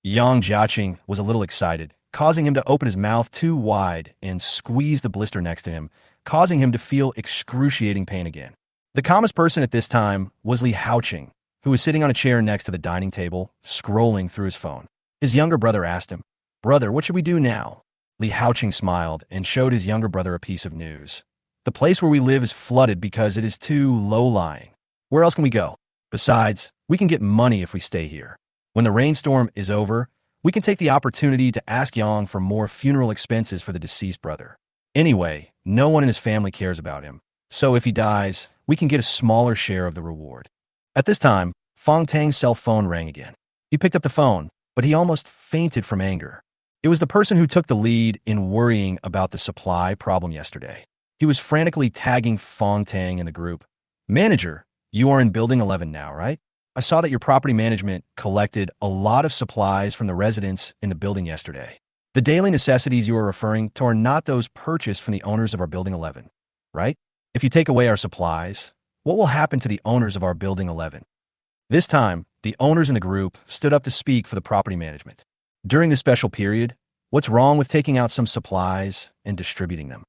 Yang Jiaqing was a little excited, causing him to open his mouth too wide and squeeze the blister next to him, causing him to feel excruciating pain again. The calmest person at this time was Li Haoqing, who was sitting on a chair next to the dining table, scrolling through his phone. His younger brother asked him, "Brother, what should we do now?" Li Haoqing smiled and showed his younger brother a piece of news. "The place where we live is flooded because it is too low-lying. Where else can we go? Besides, we can get money if we stay here. When the rainstorm is over, we can take the opportunity to ask Yang for more funeral expenses for the deceased brother. Anyway, no one in his family cares about him, so if he dies, we can get a smaller share of the reward." At this time, Fong Tang's cell phone rang again. He picked up the phone, but he almost fainted from anger. It was the person who took the lead in worrying about the supply problem yesterday. He was frantically tagging Fong Tang in the group. "Manager, you are in Building 11 now, right? I saw that your property management collected a lot of supplies from the residents in the building yesterday. The daily necessities you are referring to are not those purchased from the owners of our Building 11, right? If you take away our supplies, what will happen to the owners of our Building 11? This time, the owners in the group stood up to speak for the property management. "During this special period, what's wrong with taking out some supplies and distributing them?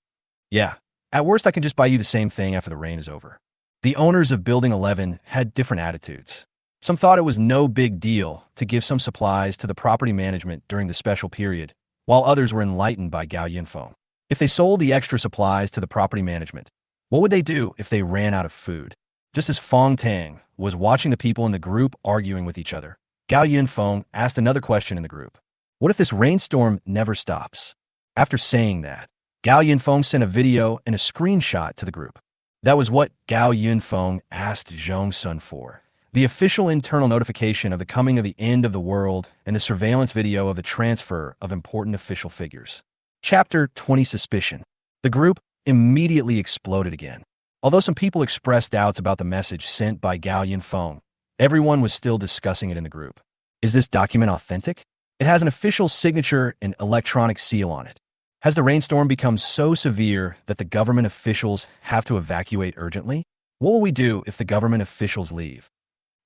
Yeah, at worst I can just buy you the same thing after the rain is over." The owners of Building 11 had different attitudes. Some thought it was no big deal to give some supplies to the property management during the special period, while others were enlightened by Gao Yunfeng. If they sold the extra supplies to the property management, what would they do if they ran out of food? Just as Fong Tang was watching the people in the group arguing with each other, Gao Yunfeng asked another question in the group. "What if this rainstorm never stops?" After saying that, Gao Yunfeng sent a video and a screenshot to the group. That was what Gao Yunfeng asked Zhong Sun for. The official internal notification of the coming of the end of the world and the surveillance video of the transfer of important official figures. Chapter 20 Suspicion. The group immediately exploded again. Although some people expressed doubts about the message sent by Gao Yunfeng, everyone was still discussing it in the group. Is this document authentic? It has an official signature and electronic seal on it. Has the rainstorm become so severe that the government officials have to evacuate urgently? What will we do if the government officials leave?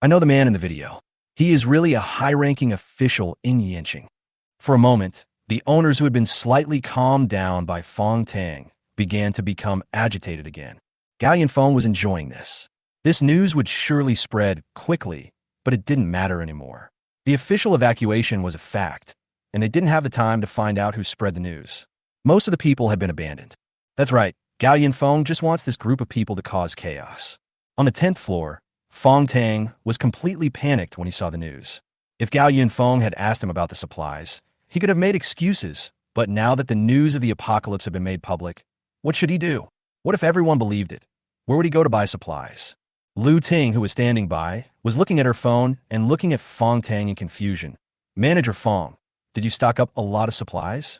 I know the man in the video. He is really a high-ranking official in Yanqing. For a moment, the owners who had been slightly calmed down by Fong Tang began to become agitated again. Gao Yunfeng was enjoying this. This news would surely spread quickly, but it didn't matter anymore. The official evacuation was a fact, and they didn't have the time to find out who spread the news. Most of the people had been abandoned. That's right, Gao Yunfeng just wants this group of people to cause chaos. On the 10th floor, Fong Tang was completely panicked when he saw the news. If Gao Yunfeng had asked him about the supplies, he could have made excuses, but now that the news of the apocalypse had been made public, what should he do? What if everyone believed it? Where would he go to buy supplies? Lu Ting, who was standing by, was looking at her phone and looking at Fong Tang in confusion. Manager Fong, did you stock up a lot of supplies?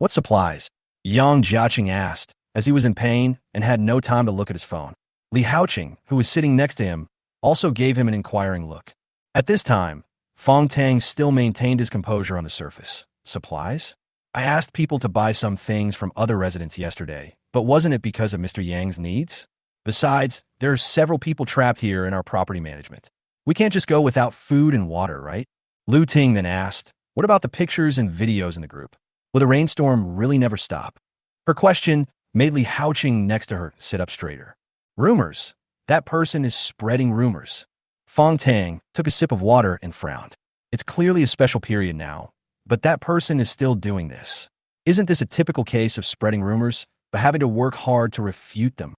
What supplies? Yang Jiaqing asked, as he was in pain and had no time to look at his phone. Li Haoqing, who was sitting next to him, also gave him an inquiring look. At this time, Fong Tang still maintained his composure on the surface. Supplies? I asked people to buy some things from other residents yesterday, but wasn't it because of Mr. Yang's needs? Besides, there are several people trapped here in our property management. We can't just go without food and water, right? Lu Ting then asked, what about the pictures and videos in the group? Will the rainstorm really never stop? Her question made Li Haoqing next to her sit up straighter. Rumors. That person is spreading rumors. Fong Tang took a sip of water and frowned. It's clearly a special period now, but that person is still doing this. Isn't this a typical case of spreading rumors, but having to work hard to refute them?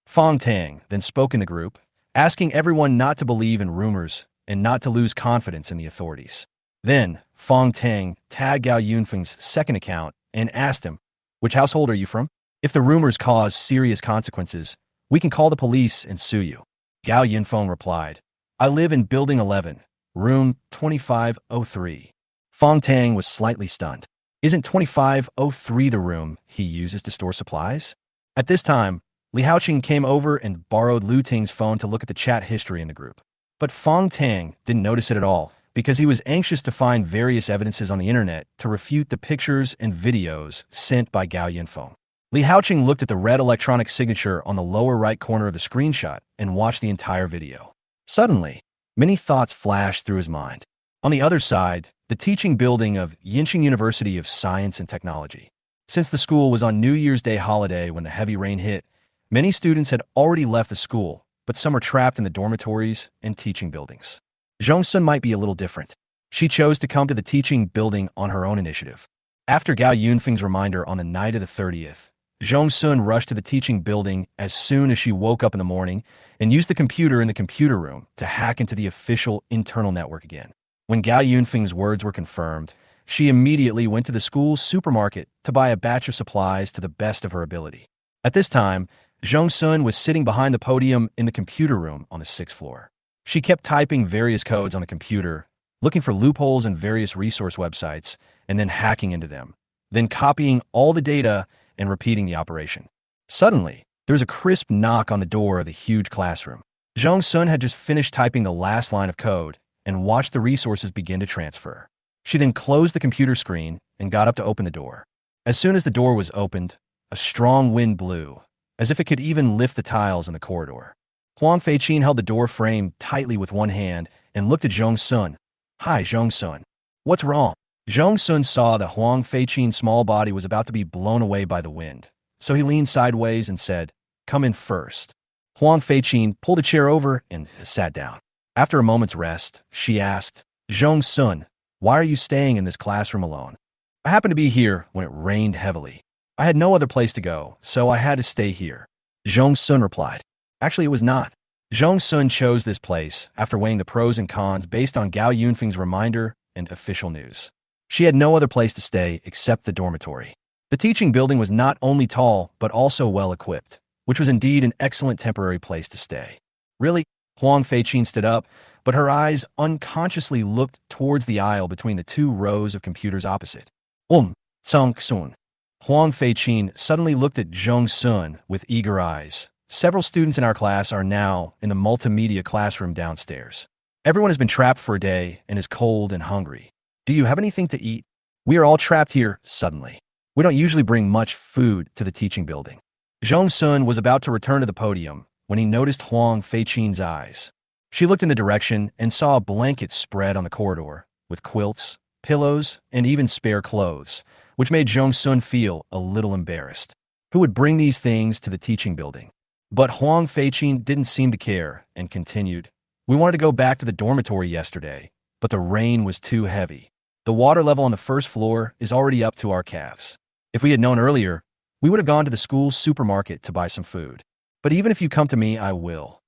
Fong Tang then spoke in the group, asking everyone not to believe in rumors and not to lose confidence in the authorities. Then, Fong Tang tagged Gao Yunfeng's second account and asked him, which household are you from? If the rumors cause serious consequences, we can call the police and sue you. Gao Yunfeng replied, I live in Building 11, room 2503. Fong Tang was slightly stunned. Isn't 2503 the room he uses to store supplies? At this time, Li Haoqing came over and borrowed Lu Ting's phone to look at the chat history in the group. But Fong Tang didn't notice it at all, because he was anxious to find various evidences on the internet to refute the pictures and videos sent by Gao Yunfeng. Li Haoqing looked at the red electronic signature on the lower right corner of the screenshot and watched the entire video. Suddenly, many thoughts flashed through his mind. On the other side, the teaching building of Yinqing University of Science and Technology. Since the school was on New Year's Day holiday when the heavy rain hit, many students had already left the school, but some were trapped in the dormitories and teaching buildings. Zhongsun might be a little different. She chose to come to the teaching building on her own initiative. After Gao Yunfeng's reminder on the night of the 30th, Zhongsun rushed to the teaching building as soon as she woke up in the morning and used the computer in the computer room to hack into the official internal network again. When Gao Yunfeng's words were confirmed, she immediately went to the school's supermarket to buy a batch of supplies to the best of her ability. At this time, Zhongsun was sitting behind the podium in the computer room on the 6th floor. She kept typing various codes on the computer, looking for loopholes in various resource websites, and then hacking into them, then copying all the data and repeating the operation. Suddenly, there was a crisp knock on the door of the huge classroom. Zhongsun had just finished typing the last line of code and watched the resources begin to transfer. She then closed the computer screen and got up to open the door. As soon as the door was opened, a strong wind blew, as if it could even lift the tiles in the corridor. Huang Feiqin held the door frame tightly with one hand and looked at Zhongsun. Hi, Zhongsun. What's wrong? Zhongsun saw that Huang Feiqin's small body was about to be blown away by the wind, so he leaned sideways and said, Come in first. Huang Feiqin pulled a chair over and sat down. After a moment's rest, she asked, Zhongsun, why are you staying in this classroom alone? I happened to be here when it rained heavily. I had no other place to go, so I had to stay here. Zhongsun replied. Actually, it was not. Zhongsun chose this place after weighing the pros and cons based on Gao Yunfeng's reminder and official news. She had no other place to stay except the dormitory. The teaching building was not only tall, but also well-equipped, which was indeed an excellent temporary place to stay. Really? Huang Feiqin stood up, but her eyes unconsciously looked towards the aisle between the two rows of computers opposite. Tsung-sun. Huang Feiqin suddenly looked at Zhongsun with eager eyes. Several students in our class are now in the multimedia classroom downstairs. Everyone has been trapped for a day and is cold and hungry. Do you have anything to eat? We are all trapped here suddenly. We don't usually bring much food to the teaching building. Zhongsun was about to return to the podium when he noticed Huang Feiqin's eyes. She looked in the direction and saw a blanket spread on the corridor, with quilts, pillows, and even spare clothes, which made Zhongsun feel a little embarrassed. Who would bring these things to the teaching building? But Huang Feiqin didn't seem to care and continued. We wanted to go back to the dormitory yesterday, but the rain was too heavy. The water level on the first floor is already up to our calves. If we had known earlier, we would have gone to the school supermarket to buy some food. But even if you come to me, I will.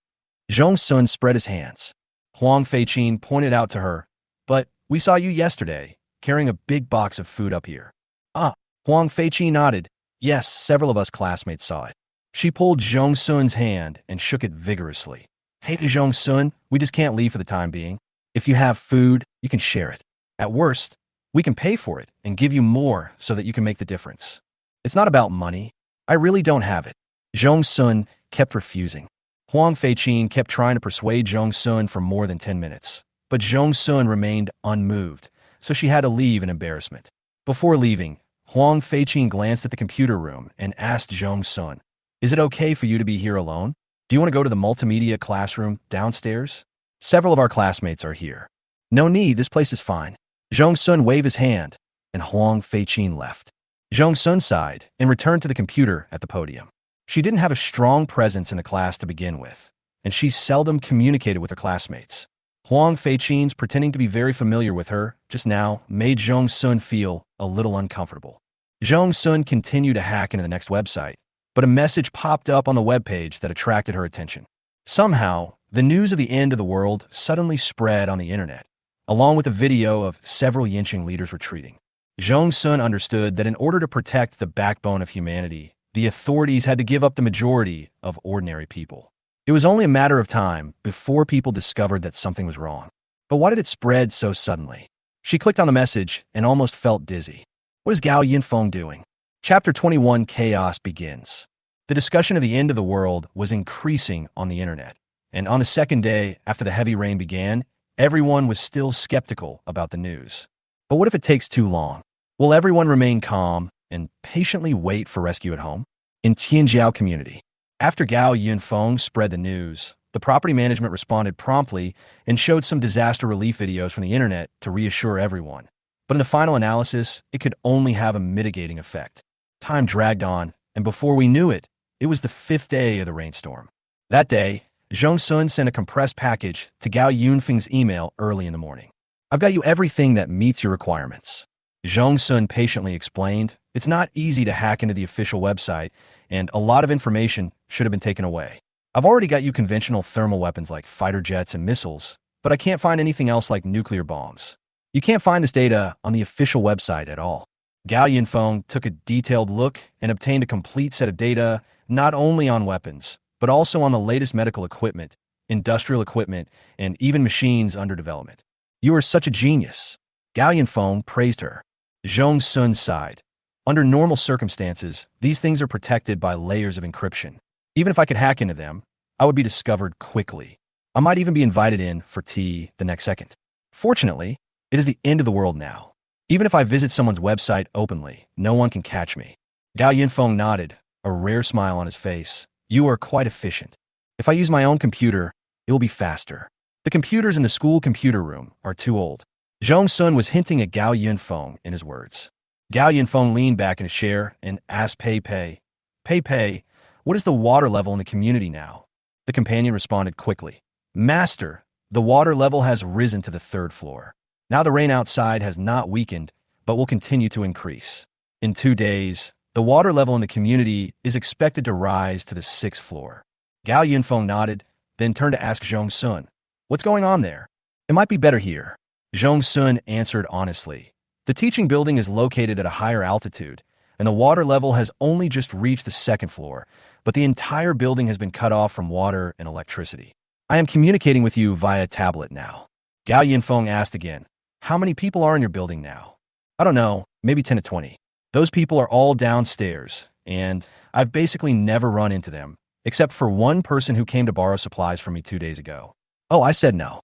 Zhong Sun spread his hands. Huang Feiqin pointed out to her, but we saw you yesterday, carrying a big box of food up here. Ah, Huang Feiqin nodded. Yes, several of us classmates saw it. She pulled Zhong Sun's hand and shook it vigorously. Hey, Zhong Sun, we just can't leave for the time being. If you have food, you can share it. At worst, we can pay for it and give you more so that you can make the difference. It's not about money. I really don't have it. Zhong Sun kept refusing. Huang Feiqin kept trying to persuade Zhong Sun for more than 10 minutes, but Zhong Sun remained unmoved, so she had to leave in embarrassment. Before leaving, Huang Feiqin glanced at the computer room and asked Zhong Sun, "Is it okay for you to be here alone? Do you want to go to the multimedia classroom downstairs? Several of our classmates are here." "No need, this place is fine." Zhong Sun waved his hand, and Huang Feiqin left. Zhong Sun sighed and returned to the computer at the podium. She didn't have a strong presence in the class to begin with, and she seldom communicated with her classmates. Huang Feiqin's pretending to be very familiar with her just now made Zhong Sun feel a little uncomfortable. Zhong Sun continued to hack into the next website, but a message popped up on the webpage that attracted her attention. Somehow, the news of the end of the world suddenly spread on the internet, along with a video of several Yinqing leaders retreating. Zhong Sun understood that in order to protect the backbone of humanity, the authorities had to give up the majority of ordinary people. It was only a matter of time before people discovered that something was wrong. But why did it spread so suddenly? She clicked on the message and almost felt dizzy. What is Gao Yinfeng doing? Chapter 21 Chaos begins. The discussion of the end of the world was increasing on the internet, and on the second day after the heavy rain began, everyone was still skeptical about the news. But what if it takes too long? Will everyone remain calm and patiently wait for rescue at home? In Tianjiao community, after Gao Yunfeng spread the news, the property management responded promptly and showed some disaster relief videos from the internet to reassure everyone. But in the final analysis, it could only have a mitigating effect. Time dragged on, and before we knew it, it was the 5th day of the rainstorm. That day, Zhong Sun sent a compressed package to Gao Yunfeng's email early in the morning. "I've got you everything that meets your requirements." Zhong Sun patiently explained, "It's not easy to hack into the official website, and a lot of information should have been taken away. I've already got you conventional thermal weapons like fighter jets and missiles, but I can't find anything else like nuclear bombs. You can't find this data on the official website at all." Gao Yinfeng took a detailed look and obtained a complete set of data not only on weapons, but also on the latest medical equipment, industrial equipment, and even machines under development. "You are such a genius." Gao Yinfeng praised her. Zhong Sun sighed. "Under normal circumstances, these things are protected by layers of encryption. Even if I could hack into them, I would be discovered quickly. I might even be invited in for tea the next second. Fortunately, it is the end of the world now. Even if I visit someone's website openly, no one can catch me." Gao Yinfeng nodded, a rare smile on his face. "You are quite efficient. If I use my own computer, it will be faster. The computers in the school computer room are too old." Zhong Sun was hinting at Gao Yinfeng in his words. Gao Yinfeng leaned back in his chair and asked Pei Pei, "Pei Pei, what is the water level in the community now?" The companion responded quickly, "Master, the water level has risen to the 3rd floor. Now the rain outside has not weakened, but will continue to increase. In 2 days, the water level in the community is expected to rise to the 6th floor." Gao Yinfeng nodded, then turned to ask Zhong Sun, "What's going on there?" "It might be better here." Zhong Sun answered honestly. "The teaching building is located at a higher altitude, and the water level has only just reached the 2nd floor, but the entire building has been cut off from water and electricity. I am communicating with you via tablet now." Gao Yinfeng asked again, "How many people are in your building now?" "I don't know, maybe 10 to 20. Those people are all downstairs, and I've basically never run into them, except for one person who came to borrow supplies from me 2 days ago." "Oh, I said no."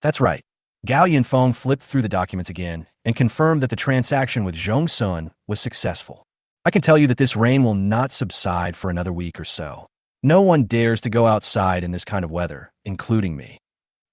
"That's right." Gao Yinfeng flipped through the documents again and confirmed that the transaction with Zhong Sun was successful. "I can tell you that this rain will not subside for another week or so. No one dares to go outside in this kind of weather, including me.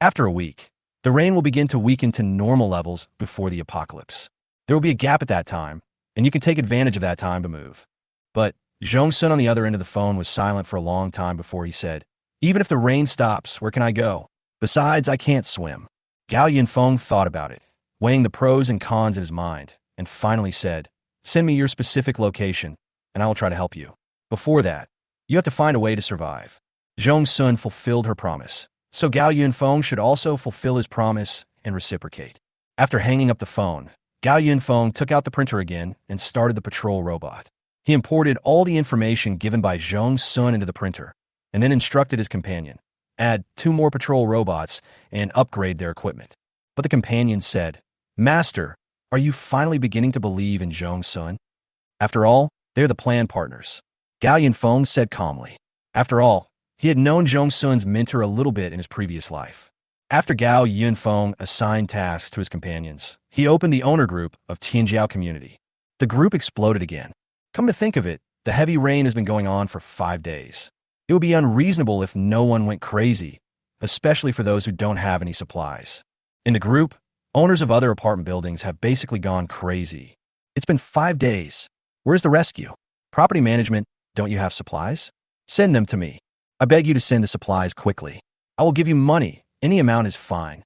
After a week, the rain will begin to weaken to normal levels before the apocalypse. There will be a gap at that time, and you can take advantage of that time to move. But Jong-sun on the other end of the phone was silent for a long time before he said, "Even if the rain stops, where can I go? Besides, I can't swim." Gao Yunfeng thought about it, weighing the pros and cons in his mind, and finally said, "Send me your specific location, and I will try to help you. Before that, you have to find a way to survive." Jong-sun fulfilled her promise, so Gao Yunfeng should also fulfill his promise and reciprocate. After hanging up the phone, Gao Yunfeng took out the printer again and started the patrol robot. He imported all the information given by Jong-sun into the printer, and then instructed his companion, add 2 more patrol robots and upgrade their equipment. But the companion said, "Master, are you finally beginning to believe in Jong-sun? After all, they're the plan partners." Gao Yunfeng said calmly. After all, he had known Jong-sun's mentor a little bit in his previous life. After Gao Yunfeng assigned tasks to his companions, he opened the owner group of Tianjiao community. The group exploded again. Come to think of it, the heavy rain has been going on for 5 days. It would be unreasonable if no one went crazy, especially for those who don't have any supplies. In the group, owners of other apartment buildings have basically gone crazy. It's been 5 days. Where's the rescue? Property management, don't you have supplies? Send them to me. I beg you to send the supplies quickly. I will give you money. Any amount is fine.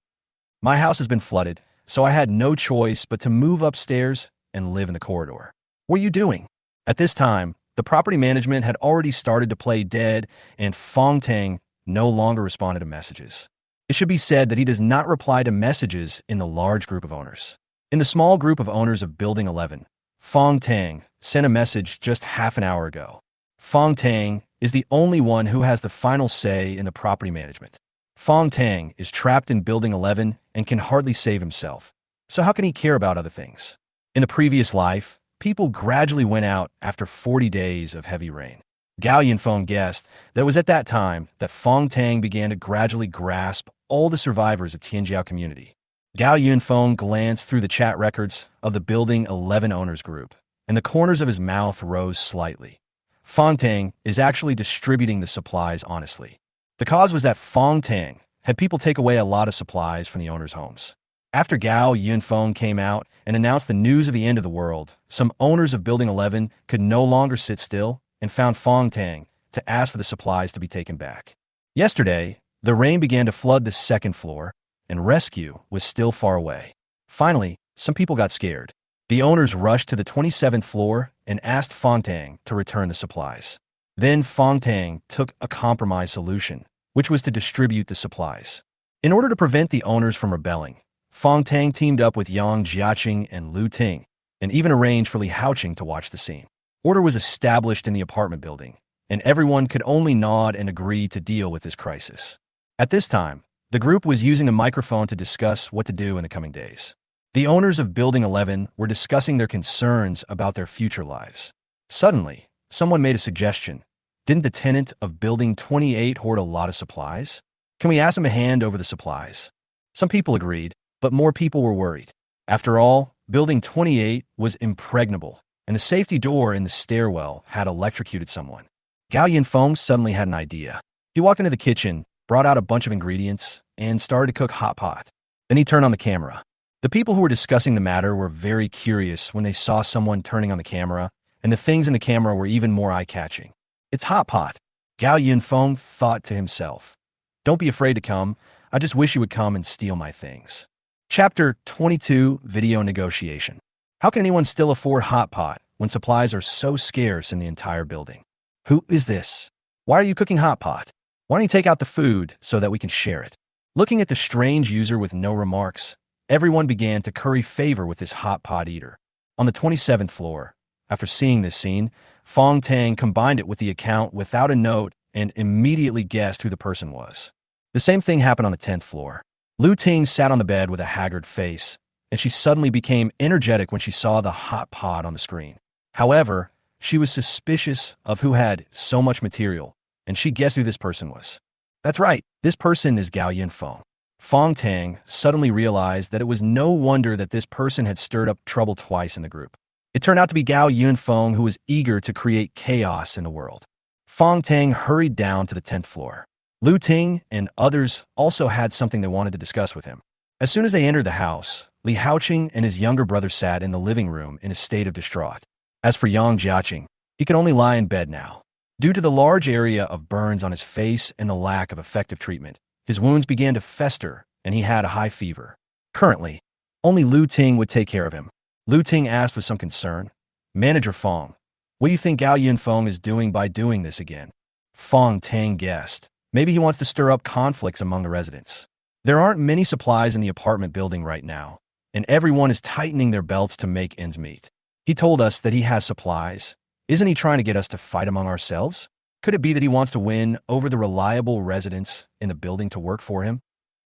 My house has been flooded, so I had no choice but to move upstairs and live in the corridor. What are you doing? At this time, the property management had already started to play dead, and Fong Tang no longer responded to messages. It should be said that he does not reply to messages in the large group of owners. In the small group of owners of Building 11, Fong Tang sent a message just half an hour ago. Fong Tang is the only one who has the final say in the property management. Fong Tang is trapped in Building 11 and can hardly save himself, so how can he care about other things? In the previous life, people gradually went out after 40 days of heavy rain. Gao Yunfeng guessed that it was at that time that Fong Tang began to gradually grasp all the survivors of Tianjiao community. Gao Yunfeng glanced through the chat records of the Building 11 owners group, and the corners of his mouth rose slightly. Fong Tang is actually distributing the supplies honestly. The cause was that Fong Tang had people take away a lot of supplies from the owners' homes. After Gao Yunfeng came out and announced the news of the end of the world, some owners of Building 11 could no longer sit still and found Fong Tang to ask for the supplies to be taken back. Yesterday, the rain began to flood the 2nd floor, and rescue was still far away. Finally, some people got scared. The owners rushed to the 27th floor and asked Fong Tang to return the supplies. Then Fong Tang took a compromise solution, which was to distribute the supplies. In order to prevent the owners from rebelling, Fong Tang teamed up with Yang Jiaqing and Lu Ting, and even arranged for Li Haoqing to watch the scene. Order was established in the apartment building, and everyone could only nod and agree to deal with this crisis. At this time, the group was using a microphone to discuss what to do in the coming days. The owners of Building 11 were discussing their concerns about their future lives. Suddenly, someone made a suggestion. Didn't the tenant of Building 28 hoard a lot of supplies? Can we ask him to hand over the supplies? Some people agreed, but more people were worried. After all, Building 28 was impregnable, and the safety door in the stairwell had electrocuted someone. Gao Yunfeng suddenly had an idea. He walked into the kitchen, brought out a bunch of ingredients, and started to cook hot pot. Then he turned on the camera. The people who were discussing the matter were very curious when they saw someone turning on the camera, and the things in the camera were even more eye-catching. It's hot pot. Gao Yunfeng thought to himself. Don't be afraid to come. I just wish you would come and steal my things. Chapter 22, Video Negotiation. How can anyone still afford hot pot when supplies are so scarce in the entire building? Who is this? Why are you cooking hot pot? Why don't you take out the food so that we can share it? Looking at the strange user with no remarks, everyone began to curry favor with this hot pot eater. On the 27th floor, after seeing this scene, Fong Tang combined it with the account without a note and immediately guessed who the person was. The same thing happened on the 10th floor. Lu Ting sat on the bed with a haggard face, and she suddenly became energetic when she saw the hot pot on the screen. However, she was suspicious of who had so much material, and she guessed who this person was. That's right, this person is Gao Yunfeng. Fong Tang suddenly realized that it was no wonder that this person had stirred up trouble twice in the group. It turned out to be Gao Yunfeng who was eager to create chaos in the world. Fong Tang hurried down to the 10th floor. Lu Ting and others also had something they wanted to discuss with him. As soon as they entered the house, Li Haoqing and his younger brother sat in the living room in a state of distraught. As for Yang Jiaqing, He could only lie in bed now. Due to the large area of burns on his face and the lack of effective treatment, his wounds began to fester, and he had a high fever. Currently, only Lu Ting would take care of him. Lu Ting asked with some concern, "Manager Fong, what do you think Gao Yunfeng is doing by doing this again?" Fong Tang guessed. Maybe he wants to stir up conflicts among the residents. There aren't many supplies in the apartment building right now, and everyone is tightening their belts to make ends meet. He told us that he has supplies. Isn't he trying to get us to fight among ourselves? Could it be that he wants to win over the reliable residents in the building to work for him?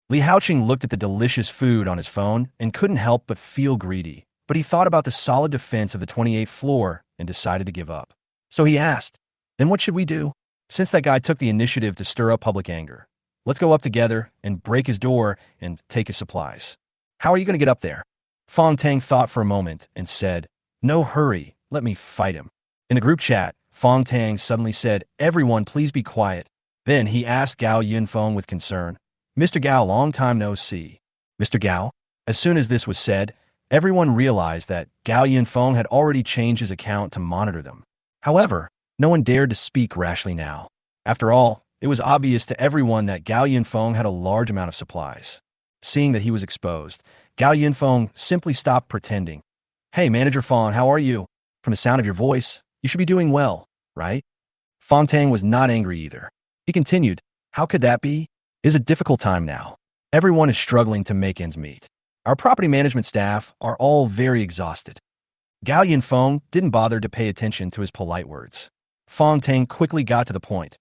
Li Haoqing looked at the delicious food on his phone and couldn't help but feel greedy, but he thought about the solid defense of the 28th floor and decided to give up. So he asked, "Then what should we do?" Since that guy took the initiative to stir up public anger, let's go up together and break his door and take his supplies. How are you going to get up there? Fong Tang thought for a moment and said, "No hurry, let me fight him." In the group chat, Fong Tang suddenly said, "Everyone please be quiet." Then he asked Gao Yunfeng with concern, "Mr. Gao, long time no see." Mr. Gao? As soon as this was said, everyone realized that Gao Yunfeng had already changed his account to monitor them. However, no one dared to speak rashly now. After all, it was obvious to everyone that Gao Yunfeng had a large amount of supplies. Seeing that he was exposed, Gao Yunfeng simply stopped pretending. "Hey, Manager Fong, how are you? From the sound of your voice, you should be doing well, right?" Fong Tang was not angry either. He continued, "How could that be? It is a difficult time now. Everyone is struggling to make ends meet. Our property management staff are all very exhausted." Gao Yunfeng didn't bother to pay attention to his polite words. Fong Tang quickly got to the point.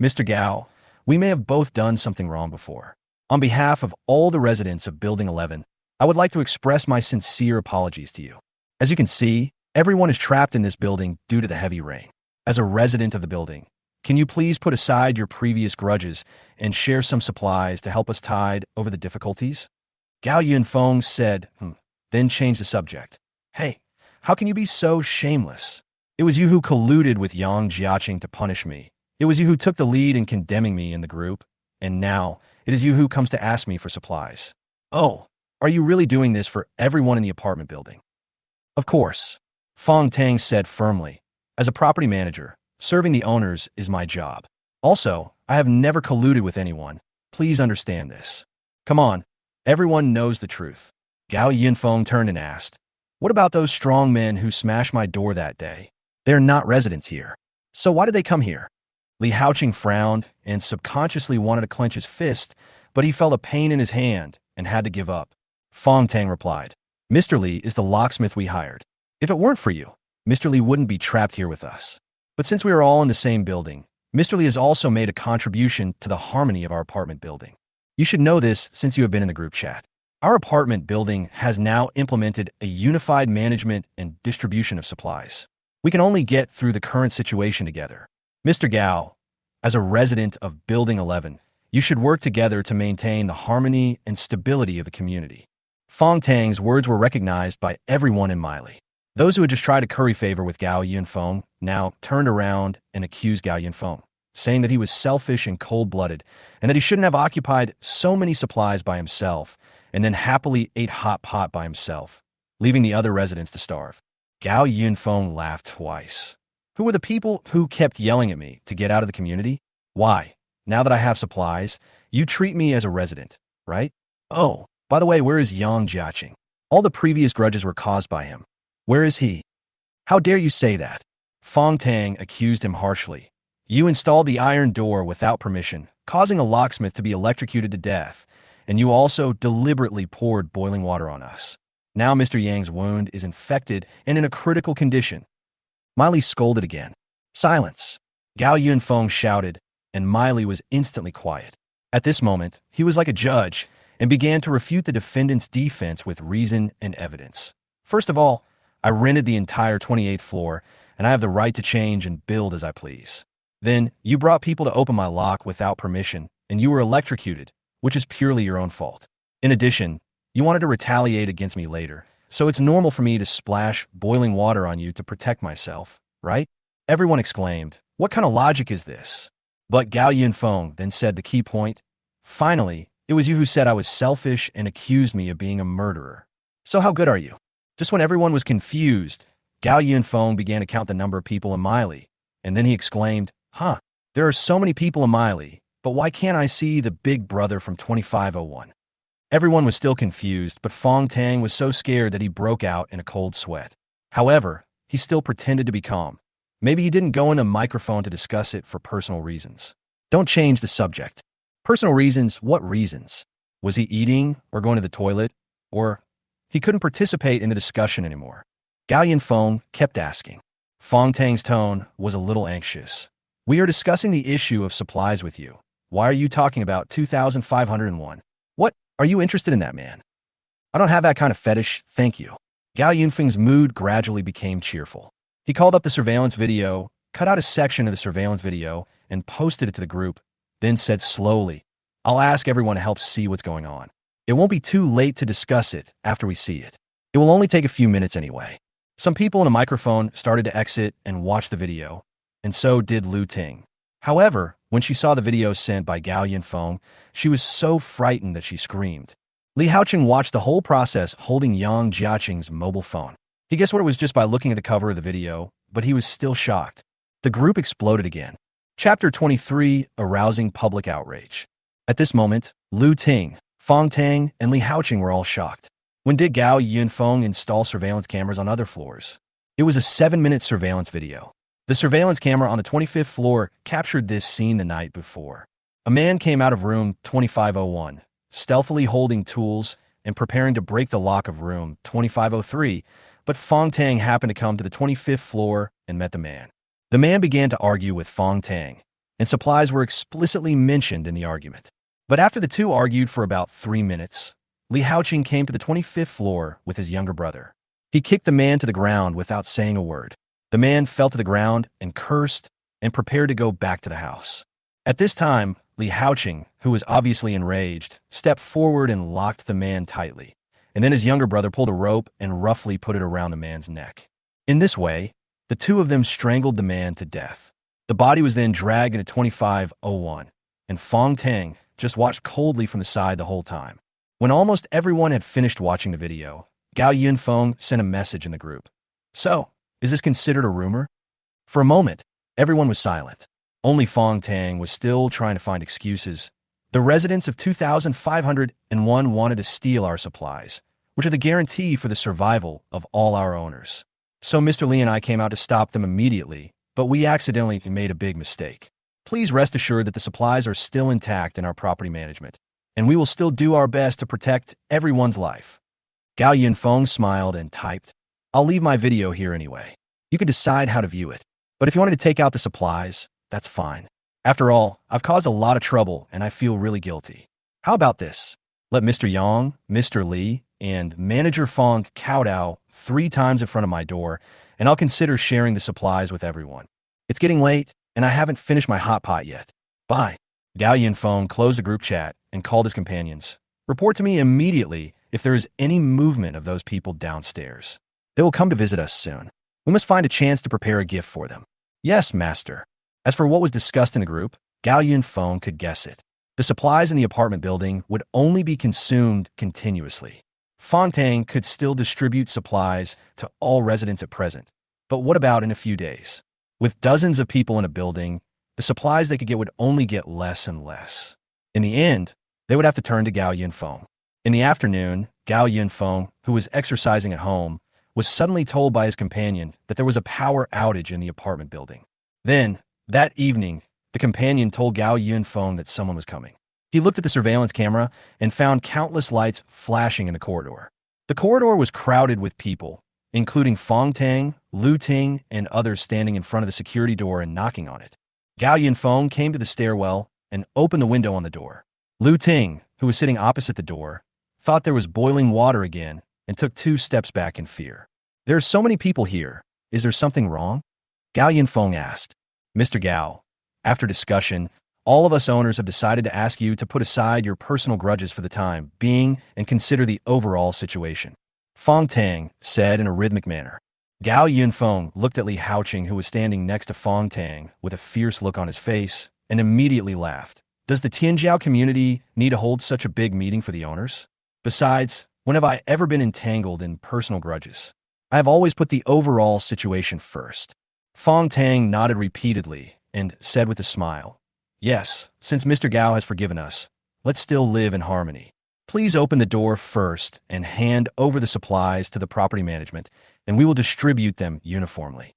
"Mr. Gao, we may have both done something wrong before. On behalf of all the residents of Building 11, I would like to express my sincere apologies to you. As you can see, everyone is trapped in this building due to the heavy rain. As a resident of the building, can you please put aside your previous grudges and share some supplies to help us tide over the difficulties?" Gao Yunfeng said, then changed the subject. "Hey, how can you be so shameless? It was you who colluded with Yang Jiaqing to punish me. It was you who took the lead in condemning me in the group. And now, it is you who comes to ask me for supplies. Oh, are you really doing this for everyone in the apartment building?" "Of course," Fong Tang said firmly. "As a property manager, serving the owners is my job. Also, I have never colluded with anyone. Please understand this. Come on, everyone knows the truth." Gao Yunfeng turned and asked, "What about those strong men who smashed my door that day? They're not residents here. So why did they come here?" Li Haoqing frowned and subconsciously wanted to clench his fist, but he felt a pain in his hand and had to give up. Fong Tang replied, "Mr. Li is the locksmith we hired. If it weren't for you, Mr. Li wouldn't be trapped here with us. But since we are all in the same building, Mr. Li has also made a contribution to the harmony of our apartment building. You should know this since you have been in the group chat. Our apartment building has now implemented a unified management and distribution of supplies. We can only get through the current situation together. Mr. Gao, as a resident of Building 11, you should work together to maintain the harmony and stability of the community." Fong Tang's words were recognized by everyone in Miley. Those who had just tried to curry favor with Gao Yunfeng now turned around and accused Gao Yunfeng, saying that he was selfish and cold-blooded, and that he shouldn't have occupied so many supplies by himself, and then happily ate hot pot by himself, leaving the other residents to starve. Gao Yunfeng laughed twice. "Who were the people who kept yelling at me to get out of the community? Why, now that I have supplies, you treat me as a resident, right? Oh, by the way, where is Yang Jiaqing? All the previous grudges were caused by him. Where is he? How dare you say that?" Fong Tang accused him harshly. "You installed the iron door without permission, causing a locksmith to be electrocuted to death, and you also deliberately poured boiling water on us. Now Mr. Yang's wound is infected and in a critical condition." Miley scolded again. "Silence!" Gao Yunfeng shouted, and Miley was instantly quiet. At this moment, he was like a judge and began to refute the defendant's defense with reason and evidence. "First of all, I rented the entire 28th floor, and I have the right to change and build as I please. Then, you brought people to open my lock without permission, and you were electrocuted, which is purely your own fault. In addition, you wanted to retaliate against me later, so it's normal for me to splash boiling water on you to protect myself, right?" Everyone exclaimed, "What kind of logic is this?" But Gao Yunfeng then said the key point. "Finally, it was you who said I was selfish and accused me of being a murderer. So how good are you?" Just when everyone was confused, Gao Yunfeng began to count the number of people in Miley, and then he exclaimed, "Huh, there are so many people in Miley, but why can't I see the big brother from 2501? Everyone was still confused, but Fong Tang was so scared that he broke out in a cold sweat. However, he still pretended to be calm. Maybe he didn't go in a microphone to discuss it for personal reasons. Don't change the subject. Personal reasons? What reasons? Was he eating or going to the toilet? Or he couldn't participate in the discussion anymore? Gao Yunfeng kept asking. Fong Tang's tone was a little anxious. We are discussing the issue of supplies with you. Why are you talking about 2,501? What? Are you interested in that, man? I don't have that kind of fetish, thank you. Gao Yunfeng's mood gradually became cheerful. He called up the surveillance video, cut out a section of the surveillance video, and posted it to the group, then said slowly, I'll ask everyone to help see what's going on. It won't be too late to discuss it after we see it. It will only take a few minutes anyway. Some people in a microphone started to exit and watch the video, and so did Lu Ting. However, when she saw the video sent by Gao Yunfeng, she was so frightened that she screamed. Li Haoqing watched the whole process holding Yang Jiaqing's mobile phone. He guessed what it was just by looking at the cover of the video, but he was still shocked. The group exploded again. Chapter 23, Arousing Public Outrage. At this moment, Lu Ting, Fong Tang, and Li Haoqing were all shocked. When did Gao Yunfeng install surveillance cameras on other floors? It was a 7-minute surveillance video. The surveillance camera on the 25th floor captured this scene the night before. A man came out of room 2501, stealthily holding tools and preparing to break the lock of room 2503, but Fong Tang happened to come to the 25th floor and met the man. The man began to argue with Fong Tang, and supplies were explicitly mentioned in the argument. But after the two argued for about 3 minutes, Li Haoqing came to the 25th floor with his younger brother. He kicked the man to the ground without saying a word. The man fell to the ground and cursed and prepared to go back to the house. At this time, Li Haoqing, who was obviously enraged, stepped forward and locked the man tightly, and then his younger brother pulled a rope and roughly put it around the man's neck. In this way, the two of them strangled the man to death. The body was then dragged into 2501, and Fong Tang just watched coldly from the side the whole time. When almost everyone had finished watching the video, Gao Yunfeng sent a message in the group. So, is this considered a rumor? For a moment, everyone was silent. Only Fong Tang was still trying to find excuses. The residents of 2501 wanted to steal our supplies, which are the guarantee for the survival of all our owners. So Mr. Li and I came out to stop them immediately, but we accidentally made a big mistake. Please rest assured that the supplies are still intact in our property management, and we will still do our best to protect everyone's life. Gao Yunfeng smiled and typed, I'll leave my video here anyway. You can decide how to view it. But if you wanted to take out the supplies, that's fine. After all, I've caused a lot of trouble and I feel really guilty. How about this? Let Mr. Yang, Mr. Li, and Manager Fong kowtow 3 times in front of my door, and I'll consider sharing the supplies with everyone. It's getting late, and I haven't finished my hot pot yet. Bye. Gao Yunfeng closed the group chat and called his companions. Report to me immediately if there is any movement of those people downstairs. They will come to visit us soon. We must find a chance to prepare a gift for them. Yes, master. As for what was discussed in the group, Gao Yunfeng could guess it. The supplies in the apartment building would only be consumed continuously. Fong Tang could still distribute supplies to all residents at present. But what about in a few days? With dozens of people in a building, the supplies they could get would only get less and less. In the end, they would have to turn to Gao Yunfeng. In the afternoon, Gao Yunfeng, who was exercising at home, was suddenly told by his companion that there was a power outage in the apartment building. Then, that evening, the companion told Gao Yunfeng that someone was coming. He looked at the surveillance camera and found countless lights flashing in the corridor. The corridor was crowded with people, including Fong Tang, Lu Ting, and others standing in front of the security door and knocking on it. Gao Yunfeng came to the stairwell and opened the window on the door. Lu Ting, who was sitting opposite the door, thought there was boiling water again and took 2 steps back in fear. There are so many people here. Is there something wrong? Gao Yunfeng asked. Mr. Gao, after discussion, all of us owners have decided to ask you to put aside your personal grudges for the time being and consider the overall situation. Fong Tang said in a rhythmic manner. Gao Yunfeng looked at Li Haoqing, who was standing next to Fong Tang, with a fierce look on his face, and immediately laughed. Does the Tianjiao community need to hold such a big meeting for the owners? Besides, when have I ever been entangled in personal grudges? I have always put the overall situation first. Fong Tang nodded repeatedly and said with a smile, yes, since Mr. Gao has forgiven us, let's still live in harmony. Please open the door first and hand over the supplies to the property management, and we will distribute them uniformly.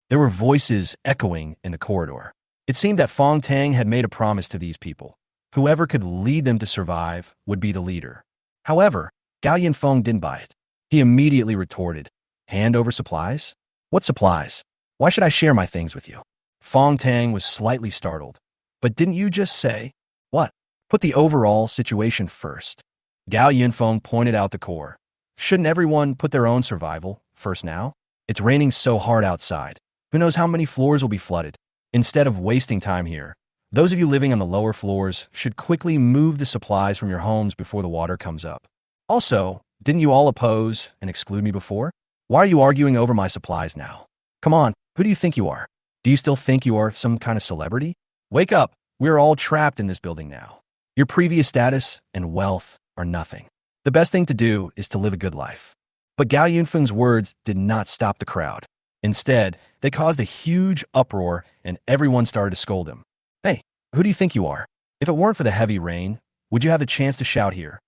There were voices echoing in the corridor. It seemed that Fong Tang had made a promise to these people. Whoever could lead them to survive would be the leader. However, Gao Yunfeng didn't buy it. He immediately retorted, hand over supplies? What supplies? Why should I share my things with you? Fong Tang was slightly startled. But didn't you just say, what? Put the overall situation first. Gao Yunfeng pointed out the core. Shouldn't everyone put their own survival first now? It's raining so hard outside. Who knows how many floors will be flooded? Instead of wasting time here, those of you living on the lower floors should quickly move the supplies from your homes before the water comes up. Also, didn't you all oppose and exclude me before? Why are you arguing over my supplies now? Come on, who do you think you are? Do you still think you are some kind of celebrity? Wake up, we are all trapped in this building now. Your previous status and wealth are nothing. The best thing to do is to live a good life. But Gao Yunfeng's words did not stop the crowd. Instead, they caused a huge uproar and everyone started to scold him. Hey, who do you think you are? If it weren't for the heavy rain, would you have the chance to shout here?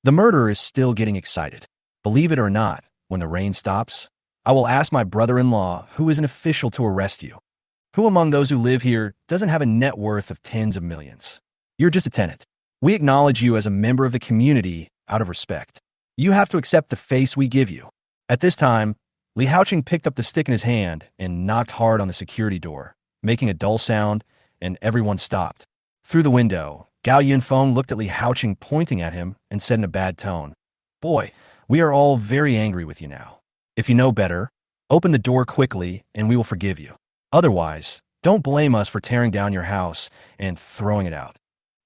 The murderer is still getting excited. Believe it or not, when the rain stops, I will ask my brother-in-law who is an official to arrest you. Who among those who live here doesn't have a net worth of tens of millions? You're just a tenant. We acknowledge you as a member of the community out of respect. You have to accept the face we give you. At this time, Li Haoqing picked up the stick in his hand and knocked hard on the security door, making a dull sound, and everyone stopped. Through the window, Gao Yunfeng looked at Li Haoqing pointing at him and said in a bad tone, boy, we are all very angry with you now. If you know better, open the door quickly and we will forgive you. Otherwise, don't blame us for tearing down your house and throwing it out.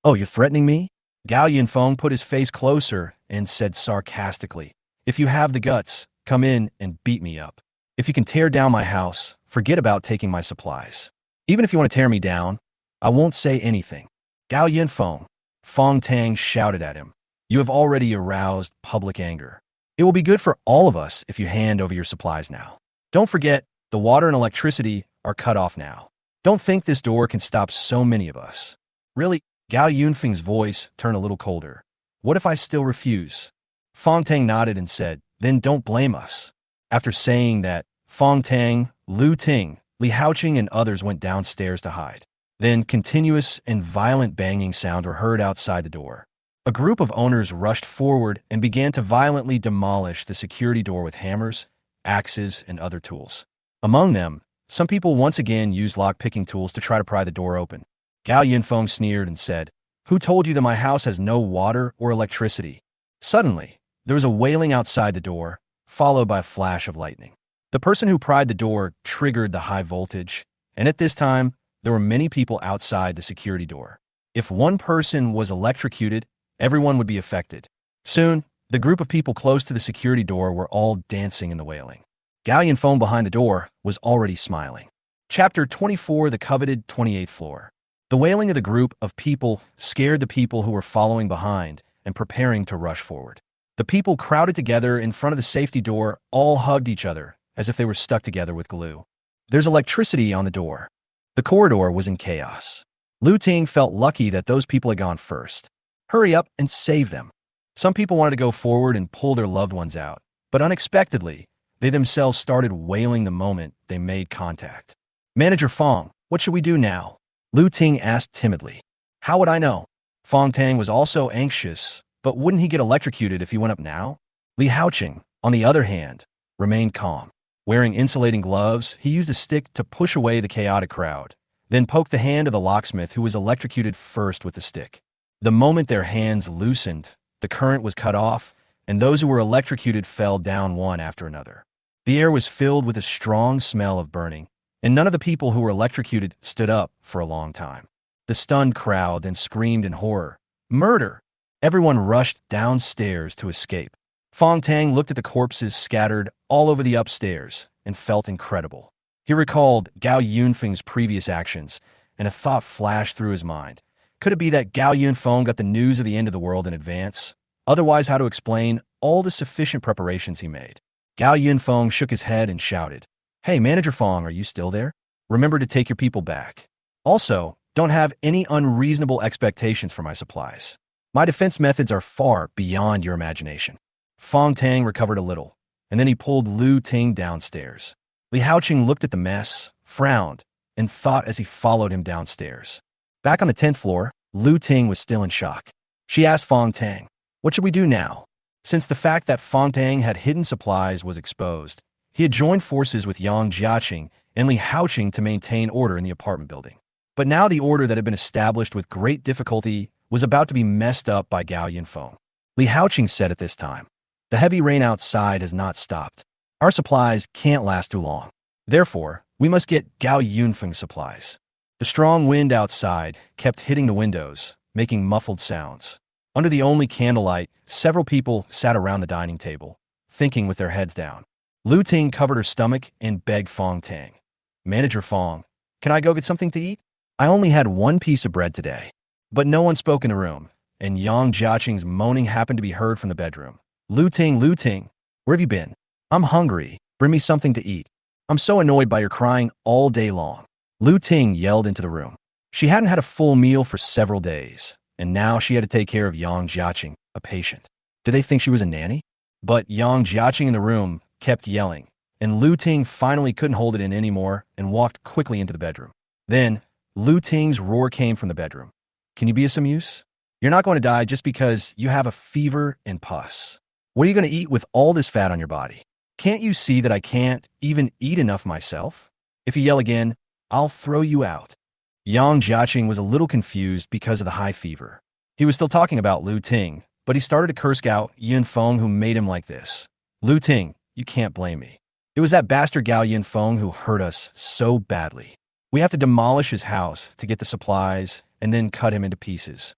Oh, you're threatening me? Gao Yunfeng put his face closer and said sarcastically, if you have the guts, come in and beat me up. If you can tear down my house, forget about taking my supplies. Even if you want to tear me down, I won't say anything. Gao Yunfeng, Fong Tang shouted at him. You have already aroused public anger. It will be good for all of us if you hand over your supplies now. Don't forget, the water and electricity are cut off now. Don't think this door can stop so many of us. Really? Gao Yunfeng's voice turned a little colder. What if I still refuse? Fong Tang nodded and said, then don't blame us. After saying that, Fong Tang, Lu Ting, Li Haoqing and others went downstairs to hide. Then continuous and violent banging sounds were heard outside the door. A group of owners rushed forward and began to violently demolish the security door with hammers, axes, and other tools. Among them, some people once again used lock-picking tools to try to pry the door open. Gao Yunfeng sneered and said, who told you that my house has no water or electricity? Suddenly, there was a wailing outside the door, followed by a flash of lightning. The person who pried the door triggered the high voltage, and at this time, there were many people outside the security door. If one person was electrocuted, everyone would be affected. Soon, the group of people close to the security door were all dancing in the wailing. Gao Yunfeng behind the door was already smiling. Chapter 24, The Coveted 28th Floor. The wailing of the group of people scared the people who were following behind and preparing to rush forward. The people crowded together in front of the safety door all hugged each other as if they were stuck together with glue. There's electricity on the door. The corridor was in chaos. Lu Ting felt lucky that those people had gone first. Hurry up and save them. Some people wanted to go forward and pull their loved ones out, but unexpectedly, they themselves started wailing the moment they made contact. Manager Fong, what should we do now? Lu Ting asked timidly. How would I know? Fong Tang was also anxious, but wouldn't he get electrocuted if he went up now? Li Haoqing, on the other hand, remained calm. Wearing insulating gloves, he used a stick to push away the chaotic crowd, then poked the hand of the locksmith who was electrocuted first with the stick. The moment their hands loosened, the current was cut off, and those who were electrocuted fell down one after another. The air was filled with a strong smell of burning, and none of the people who were electrocuted stood up for a long time. The stunned crowd then screamed in horror, "Murder!" Everyone rushed downstairs to escape. Fong Tang looked at the corpses scattered all over the upstairs and felt incredible. He recalled Gao Yunfeng's previous actions, and a thought flashed through his mind. Could it be that Gao Yunfeng got the news of the end of the world in advance? Otherwise, how to explain all the sufficient preparations he made? Gao Yunfeng shook his head and shouted, "Hey, Manager Fong, are you still there? Remember to take your people back. Also, don't have any unreasonable expectations for my supplies. My defense methods are far beyond your imagination." Fong Tang recovered a little, and then he pulled Lu Ting downstairs. Li Haoqing looked at the mess, frowned, and thought as he followed him downstairs. Back on the 10th floor, Lu Ting was still in shock. She asked Fong Tang, "What should we do now?" Since the fact that Fong Tang had hidden supplies was exposed, he had joined forces with Yang Jiaqing and Li Haoqing to maintain order in the apartment building. But now the order that had been established with great difficulty was about to be messed up by Gao Yunfeng. Li Haoqing said at this time, "The heavy rain outside has not stopped. Our supplies can't last too long. Therefore, we must get Gao Yunfeng's supplies." The strong wind outside kept hitting the windows, making muffled sounds. Under the only candlelight, several people sat around the dining table, thinking with their heads down. Lu Ting covered her stomach and begged Fong Tang, "Manager Fong, can I go get something to eat? I only had one piece of bread today." But no one spoke in the room, and Yang Jiaqing's moaning happened to be heard from the bedroom. Lu Ting, where have you been? I'm hungry. Bring me something to eat. I'm so annoyed by your crying all day long." Lu Ting yelled into the room. She hadn't had a full meal for several days, and now she had to take care of Yang Jiaqing, a patient. Did they think she was a nanny? But Yang Jiaqing in the room kept yelling, and Lu Ting finally couldn't hold it in anymore and walked quickly into the bedroom. Then, Lu Ting's roar came from the bedroom. "Can you be of some use? You're not going to die just because you have a fever and pus. What are you going to eat with all this fat on your body? Can't you see that I can't even eat enough myself? If you yell again, I'll throw you out." Yang Jiaqing was a little confused because of the high fever. He was still talking about Lu Ting, but he started to curse Gao Yunfeng who made him like this. "Lu Ting, you can't blame me. It was that bastard Gao Yunfeng who hurt us so badly. We have to demolish his house to get the supplies and then cut him into pieces.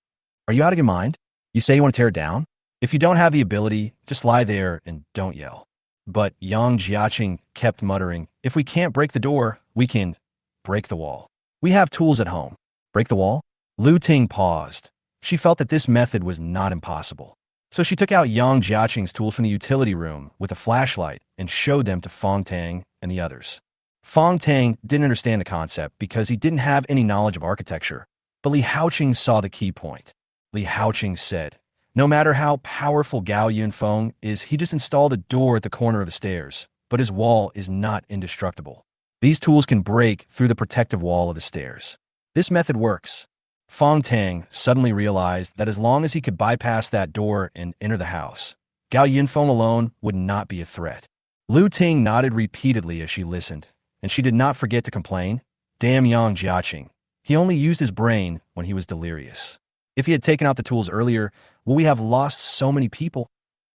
Are you out of your mind? You say you want to tear it down? If you don't have the ability, just lie there and don't yell." But Yang Jiaqing kept muttering, "If we can't break the door, we can break the wall. We have tools at home. Break the wall?" Lu Ting paused. She felt that this method was not impossible. So she took out Yang Jiaqing's tools from the utility room with a flashlight and showed them to Fong Tang and the others. Fong Tang didn't understand the concept because he didn't have any knowledge of architecture, but Li Haoqing saw the key point. Li Haoqing said, "No matter how powerful Gao Yunfeng is, he just installed a door at the corner of the stairs, but his wall is not indestructible. These tools can break through the protective wall of the stairs. This method works." Fong Tang suddenly realized that as long as he could bypass that door and enter the house, Gao Yunfeng alone would not be a threat. Lu Ting nodded repeatedly as she listened, and she did not forget to complain, "Damn Yang Jiaqing. He only used his brain when he was delirious. If he had taken out the tools earlier, would we have lost so many people?"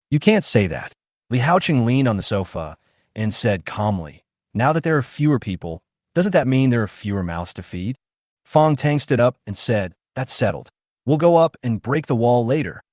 "You can't say that." Li Haoqing leaned on the sofa and said calmly, "Now that there are fewer people, doesn't that mean there are fewer mouths to feed?" Fong Tang stood up and said, "That's settled. We'll go up and break the wall later."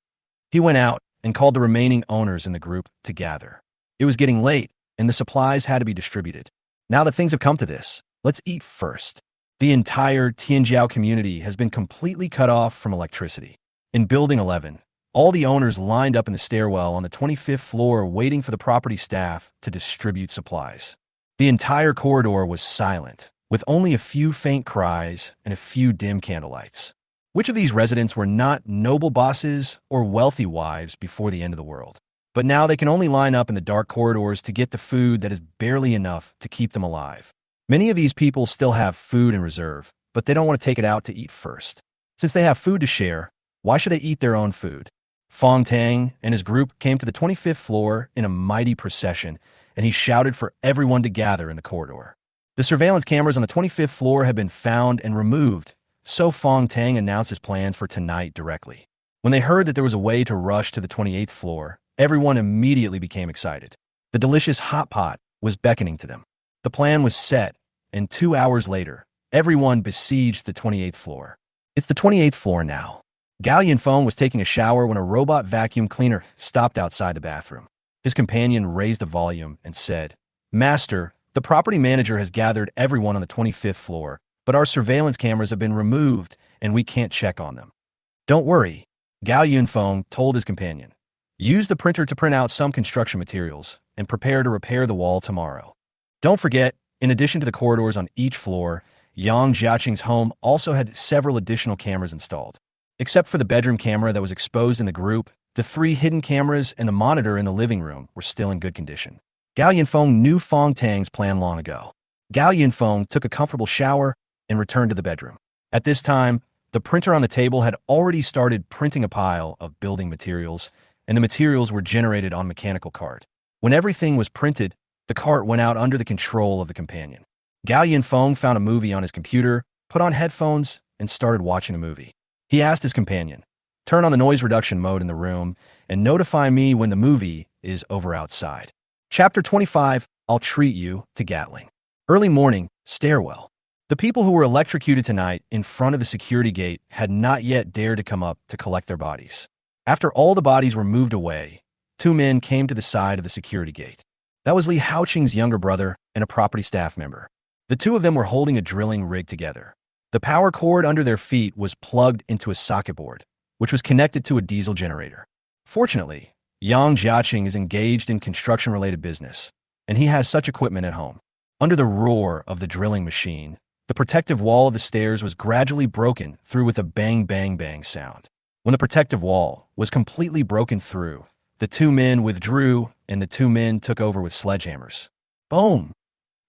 He went out and called the remaining owners in the group to gather. It was getting late, and the supplies had to be distributed. Now that things have come to this, let's eat first. The entire Tianjiao community has been completely cut off from electricity. In Building 11, all the owners lined up in the stairwell on the 25th floor waiting for the property staff to distribute supplies. The entire corridor was silent, with only a few faint cries and a few dim candlelights. Which of these residents were not noble bosses or wealthy wives before the end of the world? But now they can only line up in the dark corridors to get the food that is barely enough to keep them alive. Many of these people still have food in reserve, but they don't want to take it out to eat first. Since they have food to share, why should they eat their own food? Fong Tang and his group came to the 25th floor in a mighty procession, and he shouted for everyone to gather in the corridor. The surveillance cameras on the 25th floor had been found and removed, so Fong Tang announced his plans for tonight directly. When they heard that there was a way to rush to the 28th floor, everyone immediately became excited. The delicious hot pot was beckoning to them. The plan was set, and 2 hours later, everyone besieged the 28th floor. It's the 28th floor now. Gao Yunfeng was taking a shower when a robot vacuum cleaner stopped outside the bathroom. His companion raised the volume and said, "Master, the property manager has gathered everyone on the 25th floor, but our surveillance cameras have been removed and we can't check on them." "Don't worry," Gao Yunfeng told his companion. Use the printer to print out some construction materials and prepare to repair the wall tomorrow. Don't forget, in addition to the corridors on each floor, Yang Jiaqing's home also had several additional cameras installed. Except for the bedroom camera that was exposed in the group, the 3 hidden cameras and the monitor in the living room were still in good condition. Gao Yunfeng knew Fong Tang's plan long ago. Gao Yunfeng took a comfortable shower and returned to the bedroom. At this time, the printer on the table had already started printing a pile of building materials, and the materials were generated on mechanical cart. When everything was printed, the cart went out under the control of the companion. Gao Yunfeng found a movie on his computer, put on headphones, and started watching a movie. He asked his companion, "Turn on the noise reduction mode in the room and notify me when the movie is over outside." Chapter 25, I'll Treat You to Gatling. Early morning, stairwell. The people who were electrocuted tonight in front of the security gate had not yet dared to come up to collect their bodies. After all the bodies were moved away, 2 men came to the side of the security gate. That was Li Haoqing's younger brother and a property staff member. The 2 of them were holding a drilling rig together. The power cord under their feet was plugged into a socket board, which was connected to a diesel generator. Fortunately, Yang Jiaqing is engaged in construction-related business, and he has such equipment at home. Under the roar of the drilling machine, the protective wall of the stairs was gradually broken through with a bang, bang, bang sound. When the protective wall was completely broken through, the 2 men withdrew and the 2 men took over with sledgehammers. Boom!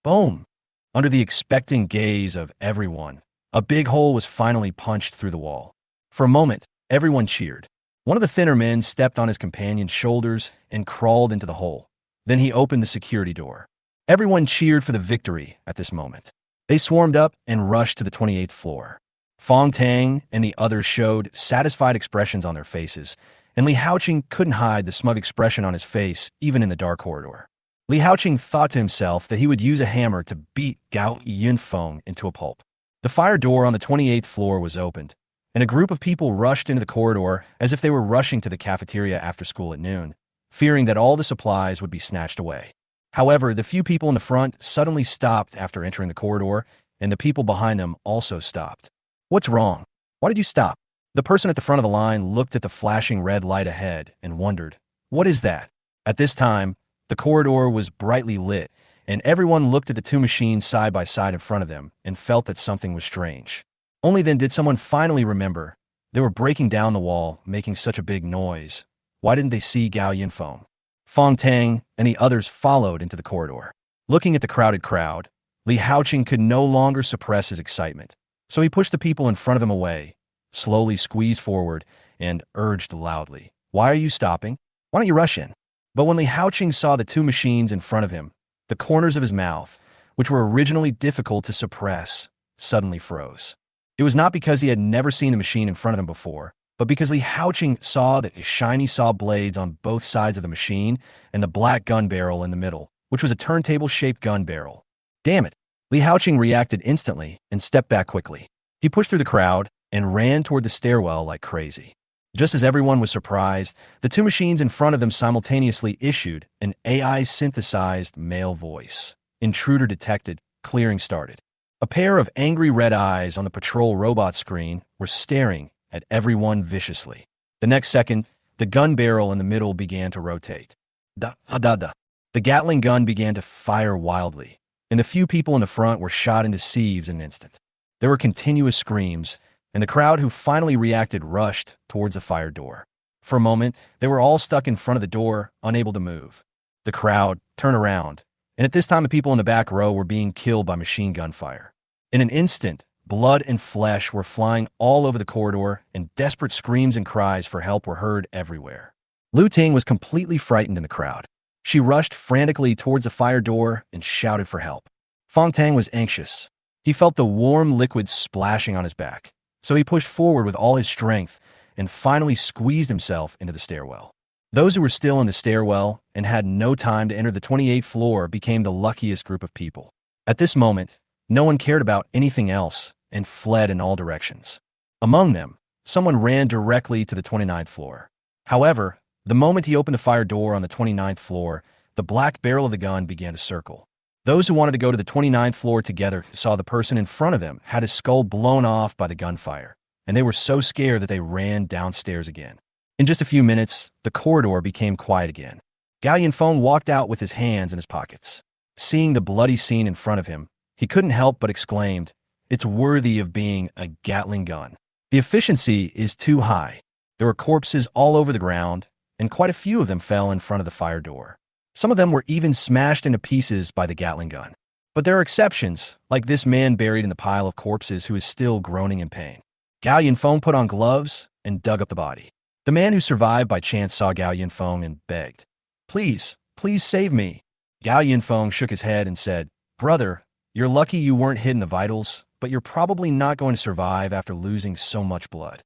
Boom! Under the expectant gaze of everyone, a big hole was finally punched through the wall. For a moment, everyone cheered. One of the thinner men stepped on his companion's shoulders and crawled into the hole. Then he opened the security door. Everyone cheered for the victory at this moment. They swarmed up and rushed to the 28th floor. Fong Tang and the others showed satisfied expressions on their faces, and Li Haoqing couldn't hide the smug expression on his face even in the dark corridor. Li Haoqing thought to himself that he would use a hammer to beat Gao Yunfeng into a pulp. The fire door on the 28th floor was opened, and a group of people rushed into the corridor as if they were rushing to the cafeteria after school at noon, fearing that all the supplies would be snatched away. However, the few people in the front suddenly stopped after entering the corridor, and the people behind them also stopped. "What's wrong? Why did you stop?" The person at the front of the line looked at the flashing red light ahead and wondered, "What is that?" At this time, the corridor was brightly lit, and everyone looked at the 2 machines side by side in front of them and felt that something was strange. Only then did someone finally remember. They were breaking down the wall, making such a big noise. Why didn't they see Gao Yunfeng? Fong Tang and the others followed into the corridor. Looking at the crowded crowd, Li Haoqing could no longer suppress his excitement, so he pushed the people in front of him away, slowly squeezed forward, and urged loudly, "Why are you stopping? Why don't you rush in?" But when Li Haoqing saw the 2 machines in front of him, the corners of his mouth, which were originally difficult to suppress, suddenly froze. It was not because he had never seen the machine in front of him before, but because Li Haoqing saw the shiny saw blades on both sides of the machine and the black gun barrel in the middle, which was a turntable-shaped gun barrel. Damn it! Li Haoqing reacted instantly and stepped back quickly. He pushed through the crowd and ran toward the stairwell like crazy. Just as everyone was surprised, the 2 machines in front of them simultaneously issued an AI-synthesized male voice. Intruder detected, clearing started. A pair of angry red eyes on the patrol robot screen were staring at everyone viciously. The next second, the gun barrel in the middle began to rotate. Da-da-da. The Gatling gun began to fire wildly, and the few people in the front were shot into sieves in an instant. There were continuous screams, and the crowd who finally reacted rushed towards the fire door. For a moment, they were all stuck in front of the door, unable to move. The crowd turned around, and at this time the people in the back row were being killed by machine gun fire. In an instant, blood and flesh were flying all over the corridor, and desperate screams and cries for help were heard everywhere. Lu Ting was completely frightened in the crowd. She rushed frantically towards the fire door and shouted for help. Fong Tang was anxious. He felt the warm liquid splashing on his back, so he pushed forward with all his strength and finally squeezed himself into the stairwell. Those who were still in the stairwell and had no time to enter the 28th floor became the luckiest group of people. At this moment, no one cared about anything else and fled in all directions. Among them, someone ran directly to the 29th floor. However, the moment he opened the fire door on the 29th floor, the black barrel of the gun began to circle. Those who wanted to go to the 29th floor together saw the person in front of them had his skull blown off by the gunfire, and they were so scared that they ran downstairs again. In just a few minutes, the corridor became quiet again. Gao Yunfeng walked out with his hands in his pockets. Seeing the bloody scene in front of him, he couldn't help but exclaimed, "It's worthy of being a Gatling gun. The efficiency is too high." There were corpses all over the ground, and quite a few of them fell in front of the fire door. Some of them were even smashed into pieces by the Gatling gun. But there are exceptions, like this man buried in the pile of corpses who is still groaning in pain. Gao Yunfeng put on gloves and dug up the body. The man who survived by chance saw Gao Yunfeng and begged, "Please, please save me." Gao Yunfeng shook his head and said, "Brother, you're lucky you weren't hit in the vitals, but you're probably not going to survive after losing so much blood."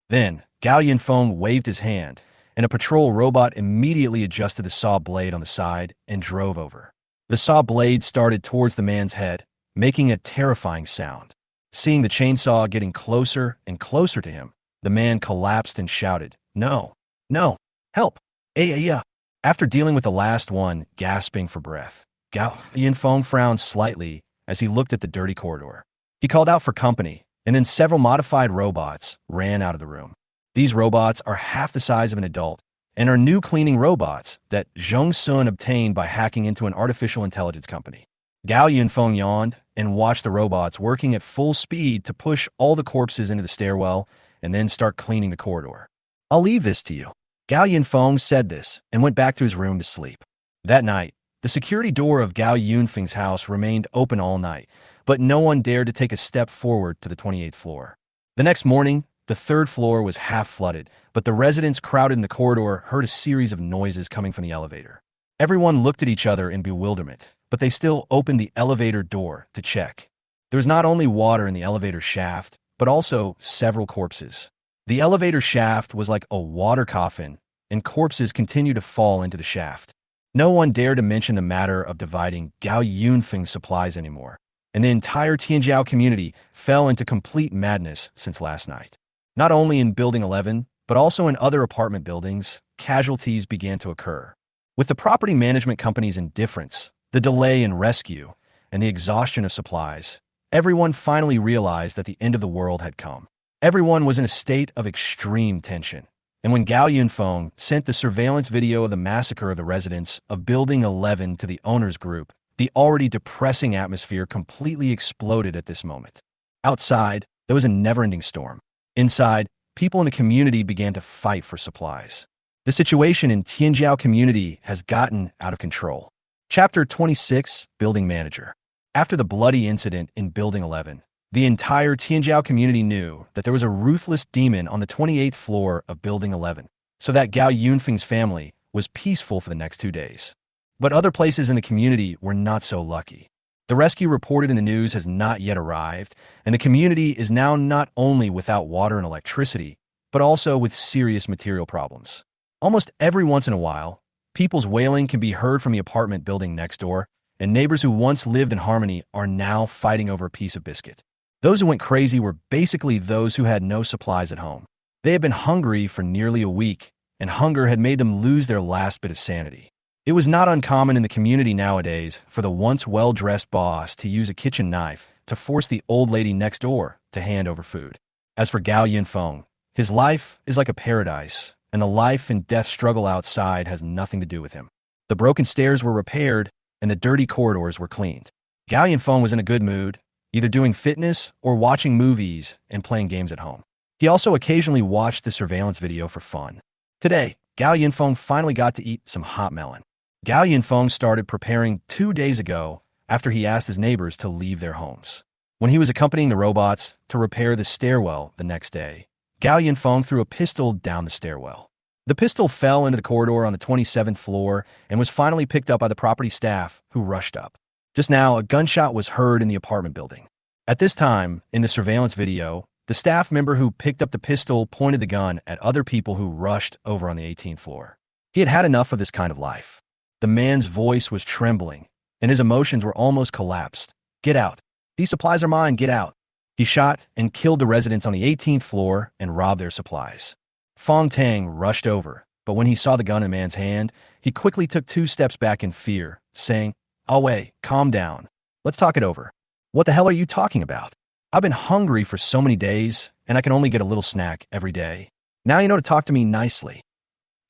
Then, Gao Yunfeng waved his hand, and a patrol robot immediately adjusted the saw blade on the side and drove over. The saw blade started towards the man's head, making a terrifying sound. Seeing the chainsaw getting closer and closer to him, the man collapsed and shouted, "No, no, help, yeah." After dealing with the last one, gasping for breath, Gao Yunfeng frowned slightly as he looked at the dirty corridor. He called out for company, and then several modified robots ran out of the room. These robots are half the size of an adult and are new cleaning robots that Zhong Sun obtained by hacking into an artificial intelligence company. Gao Yunfeng yawned and watched the robots working at full speed to push all the corpses into the stairwell and then start cleaning the corridor. "I'll leave this to you." Gao Yunfeng said this and went back to his room to sleep. That night, the security door of Gao Yunfeng's house remained open all night, but no one dared to take a step forward to the 28th floor. The next morning, the third floor was half flooded, but the residents crowded in the corridor heard a series of noises coming from the elevator. Everyone looked at each other in bewilderment, but they still opened the elevator door to check. There was not only water in the elevator shaft, but also several corpses. The elevator shaft was like a water coffin, and corpses continued to fall into the shaft. No one dared to mention the matter of dividing Gao Yunfeng's supplies anymore, and the entire Tianjiao community fell into complete madness since last night. Not only in Building 11, but also in other apartment buildings, casualties began to occur. With the property management company's indifference, the delay in rescue, and the exhaustion of supplies, everyone finally realized that the end of the world had come. Everyone was in a state of extreme tension, and when Gao Yunfeng sent the surveillance video of the massacre of the residents of Building 11 to the owners group, the already depressing atmosphere completely exploded at this moment. Outside, there was a never-ending storm. Inside, people in the community began to fight for supplies. The situation in Tianjiao community has gotten out of control. Chapter 26, Building Manager. After the bloody incident in Building 11, the entire Tianjiao community knew that there was a ruthless demon on the 28th floor of Building 11, so that Gao Yunfeng's family was peaceful for the next 2 days. But other places in the community were not so lucky. The rescue reported in the news has not yet arrived, and the community is now not only without water and electricity, but also with serious material problems. Almost every once in a while, people's wailing can be heard from the apartment building next door, and neighbors who once lived in harmony are now fighting over a piece of biscuit. Those who went crazy were basically those who had no supplies at home. They had been hungry for nearly a week, and hunger had made them lose their last bit of sanity. It was not uncommon in the community nowadays for the once well-dressed boss to use a kitchen knife to force the old lady next door to hand over food. As for Gao Yunfeng, his life is like a paradise, and the life and death struggle outside has nothing to do with him. The broken stairs were repaired, and the dirty corridors were cleaned. Gao Yunfeng was in a good mood, either doing fitness or watching movies and playing games at home. He also occasionally watched the surveillance video for fun. Today, Gao Yunfeng finally got to eat some hot melon. Gao Yunfeng started preparing 2 days ago after he asked his neighbors to leave their homes. When he was accompanying the robots to repair the stairwell the next day, Gao Yunfeng threw a pistol down the stairwell. The pistol fell into the corridor on the 27th floor and was finally picked up by the property staff, who rushed up. Just now, a gunshot was heard in the apartment building. At this time, in the surveillance video, the staff member who picked up the pistol pointed the gun at other people who rushed over on the 18th floor. He had had enough of this kind of life. The man's voice was trembling, and his emotions were almost collapsed. "Get out. These supplies are mine, get out." He shot and killed the residents on the 18th floor and robbed their supplies. Fong Tang rushed over, but when he saw the gun in the man's hand, he quickly took 2 steps back in fear, saying, "Oh wait, calm down. Let's talk it over." "What the hell are you talking about? I've been hungry for so many days, and I can only get a little snack every day." Now you know to talk to me nicely.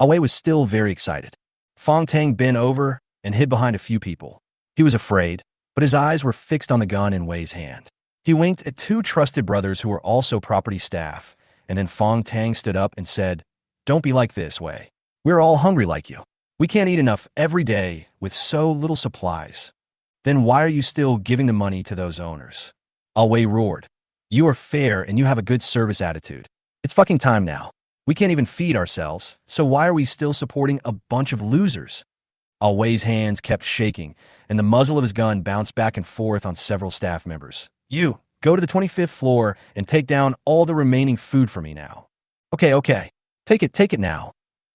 Awei was still very excited. Fong Tang bent over and hid behind a few people. He was afraid, but his eyes were fixed on the gun in Wei's hand. He winked at two trusted brothers who were also property staff, and then Fong Tang stood up and said, "Don't be like this, Wei. We're all hungry like you. We can't eat enough every day with so little supplies. Then why are you still giving the money to those owners?" Wei roared. "You are fair and you have a good service attitude. It's fucking time now. We can't even feed ourselves, so why are we still supporting a bunch of losers?" Wei's hands kept shaking, and the muzzle of his gun bounced back and forth on several staff members. "You, go to the 25th floor and take down all the remaining food for me now." Okay. Take it now."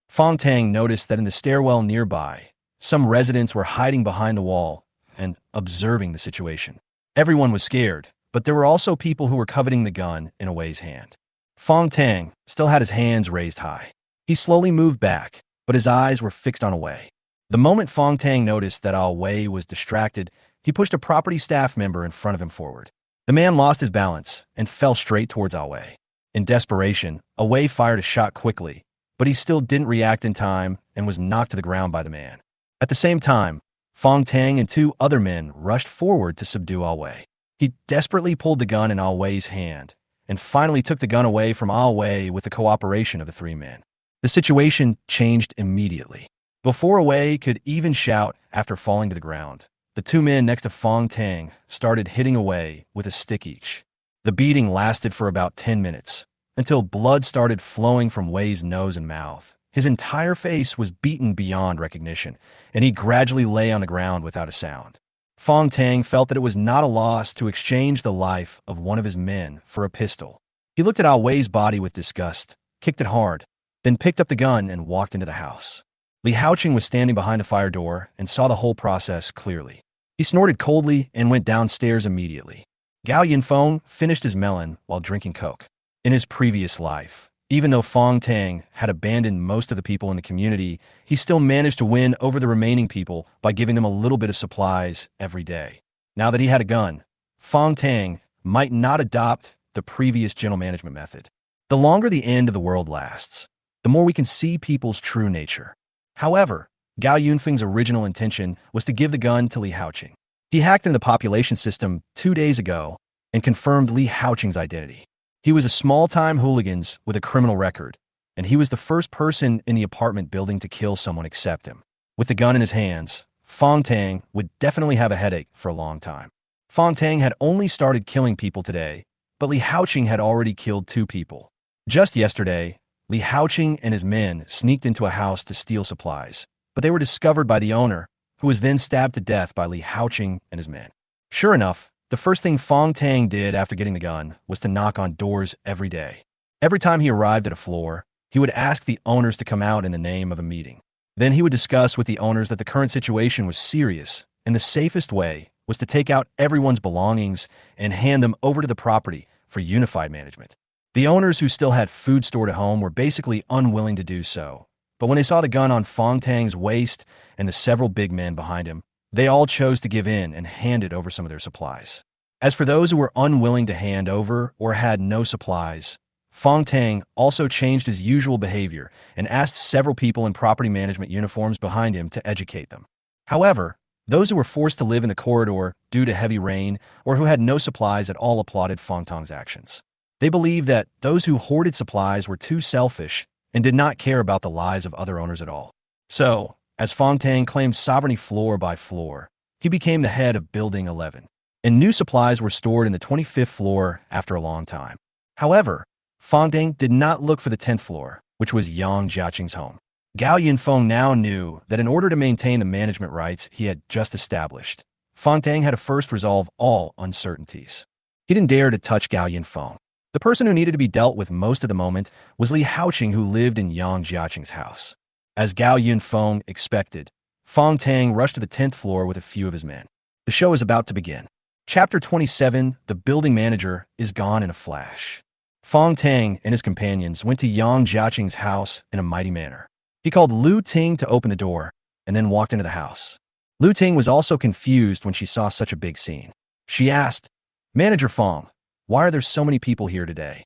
Fong Tang noticed that in the stairwell nearby, some residents were hiding behind the wall and observing the situation. Everyone was scared, but there were also people who were coveting the gun in Wei's hand. Fong Tang still had his hands raised high. He slowly moved back, but his eyes were fixed on Wei. The moment Fong Tang noticed that Wei was distracted, he pushed a property staff member in front of him forward. The man lost his balance and fell straight towards Wei. In desperation, Wei fired a shot quickly, but he still didn't react in time and was knocked to the ground by the man. At the same time, Fong Tang and two other men rushed forward to subdue Wei. He desperately pulled the gun in Wei's hand and finally took the gun away from Wei with the cooperation of the three men. The situation changed immediately. Before Wei could even shout after falling to the ground, the two men next to Fong Tang started hitting Wei with a stick each. The beating lasted for about 10 minutes, until blood started flowing from Wei's nose and mouth. His entire face was beaten beyond recognition, and he gradually lay on the ground without a sound. Fong Tang felt that it was not a loss to exchange the life of one of his men for a pistol. He looked at Wei's body with disgust, kicked it hard, then picked up the gun and walked into the house. Li Haoqing was standing behind the fire door and saw the whole process clearly. He snorted coldly and went downstairs immediately. Gao Yinfeng finished his melon while drinking Coke. In his previous life, even though Fong Tang had abandoned most of the people in the community, he still managed to win over the remaining people by giving them a little bit of supplies every day. Now that he had a gun, Fong Tang might not adopt the previous gentle management method. The longer the end of the world lasts, the more we can see people's true nature. However, Gao Yunfeng's original intention was to give the gun to Li Haoqing. He hacked into the population system 2 days ago and confirmed Li Haoqing's identity. He was a small-time hooligan with a criminal record, and he was the first person in the apartment building to kill someone except him. With the gun in his hands, Fong Tang would definitely have a headache for a long time. Fong Tang had only started killing people today, but Li Haoqing had already killed 2 people. Just yesterday, Li Haoqing and his men sneaked into a house to steal supplies, but they were discovered by the owner, who was then stabbed to death by Li Haoqing and his men. Sure enough, the first thing Fong Tang did after getting the gun was to knock on doors every day. Every time he arrived at a floor, he would ask the owners to come out in the name of a meeting. Then he would discuss with the owners that the current situation was serious, and the safest way was to take out everyone's belongings and hand them over to the property for unified management. The owners who still had food stored at home were basically unwilling to do so, but when they saw the gun on Fong Tang's waist and the several big men behind him, they all chose to give in and handed over some of their supplies. As for those who were unwilling to hand over or had no supplies, Fong Tang also changed his usual behavior and asked several people in property management uniforms behind him to educate them. However, those who were forced to live in the corridor due to heavy rain or who had no supplies at all applauded Fong Tang's actions. They believed that those who hoarded supplies were too selfish and did not care about the lives of other owners at all. So, as Fong Tang claimed sovereignty floor by floor, he became the head of Building 11, and new supplies were stored in the 25th floor after a long time. However, Fong Tang did not look for the 10th floor, which was Yang Jiaqing's home. Gao Yinfeng now knew that in order to maintain the management rights he had just established, Fong Tang had to first resolve all uncertainties. He didn't dare to touch Gao Yinfeng. The person who needed to be dealt with most of the moment was Li Haoqing, who lived in Yang Jiaqing's house. As Gao Yunfeng expected, Fong Tang rushed to the 10th floor with a few of his men. The show is about to begin. Chapter 27, The Building Manager, is gone in a flash. Fong Tang and his companions went to Yang Jiaqing's house in a mighty manner. He called Lu Ting to open the door and then walked into the house. Lu Ting was also confused when she saw such a big scene. She asked, "Manager Fong, why are there so many people here today?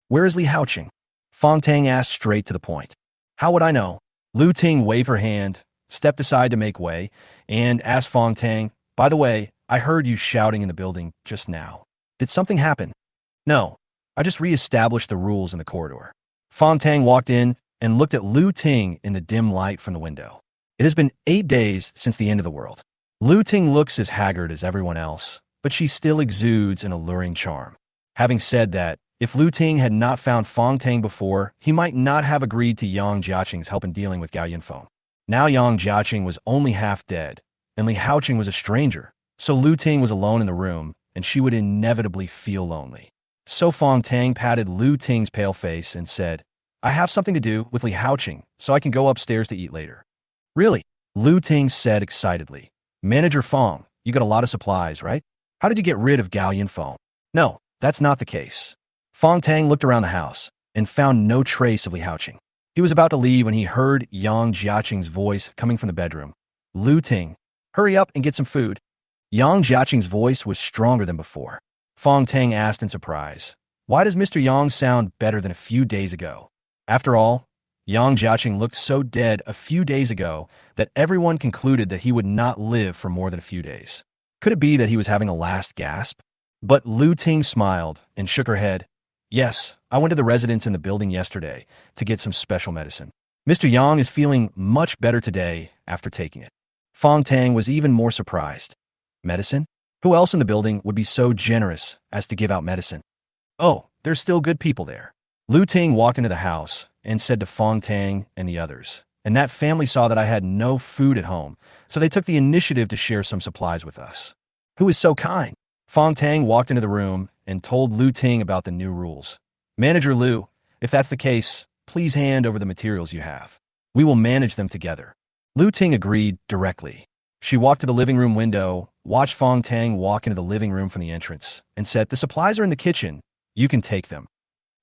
Where is Li Haoqing?" Fong Tang asked straight to the point. How would I know? Lu Ting waved her hand, stepped aside to make way, and asked Fong Tang, by the way, I heard you shouting in the building just now. Did something happen? No, I just re-established the rules in the corridor. Fong Tang walked in and looked at Lu Ting in the dim light from the window. It has been 8 days since the end of the world. Lu Ting looks as haggard as everyone else, but she still exudes an alluring charm. Having said that, if Lu Ting had not found Fong Tang before, he might not have agreed to Yang Jiaqing's help in dealing with Gao Yunfeng. Now Yang Jiaqing was only half dead, and Li Haoqing was a stranger, so Lu Ting was alone in the room, and she would inevitably feel lonely. So Fong Tang patted Lu Ting's pale face and said, I have something to do with Li Haoqing, so I can go upstairs to eat later. Really? Lu Ting said excitedly. Manager Fong, you got a lot of supplies, right? How did you get rid of Gao Yunfeng? No, that's not the case. Fong Tang looked around the house and found no trace of Li Haoqing. He was about to leave when he heard Yang Jiaqing's voice coming from the bedroom. Lu Ting, hurry up and get some food. Yang Jiaqing's voice was stronger than before. Fong Tang asked in surprise, why does Mr. Yang sound better than a few days ago? After all, Yang Jiaqing looked so dead a few days ago that everyone concluded that he would not live for more than a few days. Could it be that he was having a last gasp? But Lu Ting smiled and shook her head. Yes, I went to the residence in the building yesterday to get some special medicine. Mr. Yang is feeling much better today after taking it. Fong Tang was even more surprised. Medicine? Who else in the building would be so generous as to give out medicine? Oh, there's still good people there. Lu Ting walked into the house and said to Fong Tang and the others, and that family saw that I had no food at home, so they took the initiative to share some supplies with us. Who is so kind? Fong Tang walked into the room and told Lu Ting about the new rules. Manager Lu, if that's the case, please hand over the materials you have. We will manage them together. Lu Ting agreed directly. She walked to the living room window, watched Fong Tang walk into the living room from the entrance, and said, the supplies are in the kitchen. You can take them.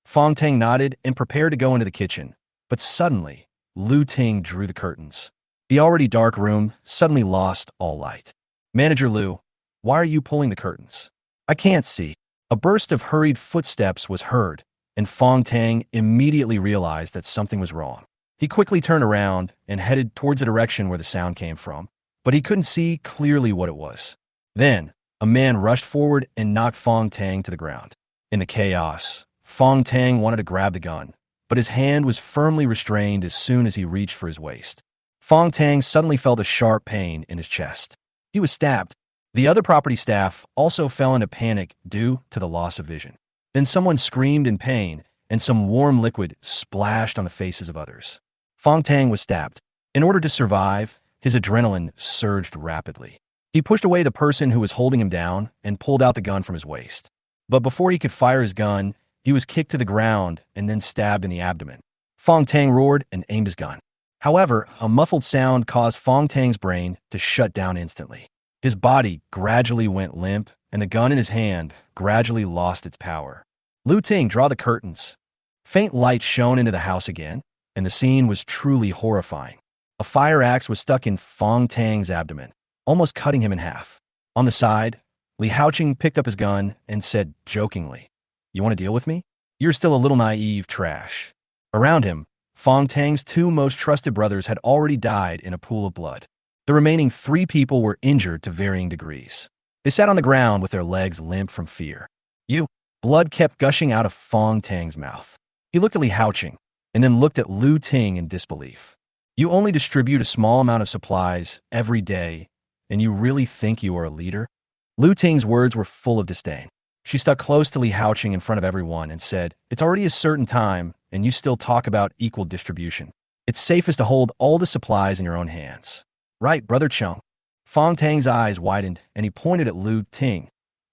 Fong Tang nodded and prepared to go into the kitchen, but suddenly, Lu Ting drew the curtains. The already dark room suddenly lost all light. Manager Lu, why are you pulling the curtains? I can't see. A burst of hurried footsteps was heard, and Fong Tang immediately realized that something was wrong. He quickly turned around and headed towards the direction where the sound came from, but he couldn't see clearly what it was. Then, a man rushed forward and knocked Fong Tang to the ground. In the chaos, Fong Tang wanted to grab the gun, but his hand was firmly restrained as soon as he reached for his waist. Fong Tang suddenly felt a sharp pain in his chest. He was stabbed. The other property staff also fell into panic due to the loss of vision. Then someone screamed in pain, and some warm liquid splashed on the faces of others. Fong Tang was stabbed. In order to survive, his adrenaline surged rapidly. He pushed away the person who was holding him down and pulled out the gun from his waist. But before he could fire his gun, he was kicked to the ground and then stabbed in the abdomen. Fong Tang roared and aimed his gun. However, a muffled sound caused Fong Tang's brain to shut down instantly. His body gradually went limp, and the gun in his hand gradually lost its power. Lu Ting, draw the curtains. Faint light shone into the house again, and the scene was truly horrifying. A fire axe was stuck in Fong Tang's abdomen, almost cutting him in half. On the side, Li Haoqing picked up his gun and said jokingly, you want to deal with me? You're still a little naive trash. Around him, Fong Tang's 2 most trusted brothers had already died in a pool of blood. The remaining 3 people were injured to varying degrees. They sat on the ground with their legs limp from fear. Blood kept gushing out of Fong Tang's mouth. He looked at Li Haoqing and then looked at Lu Ting in disbelief. You only distribute a small amount of supplies every day, and you really think you are a leader? Lu Ting's words were full of disdain. She stuck close to Li Haoqing in front of everyone and said, it's already a certain time, and you still talk about equal distribution. It's safest to hold all the supplies in your own hands. Right, Brother Chung. Fong Tang's eyes widened, and he pointed at Lu Ting.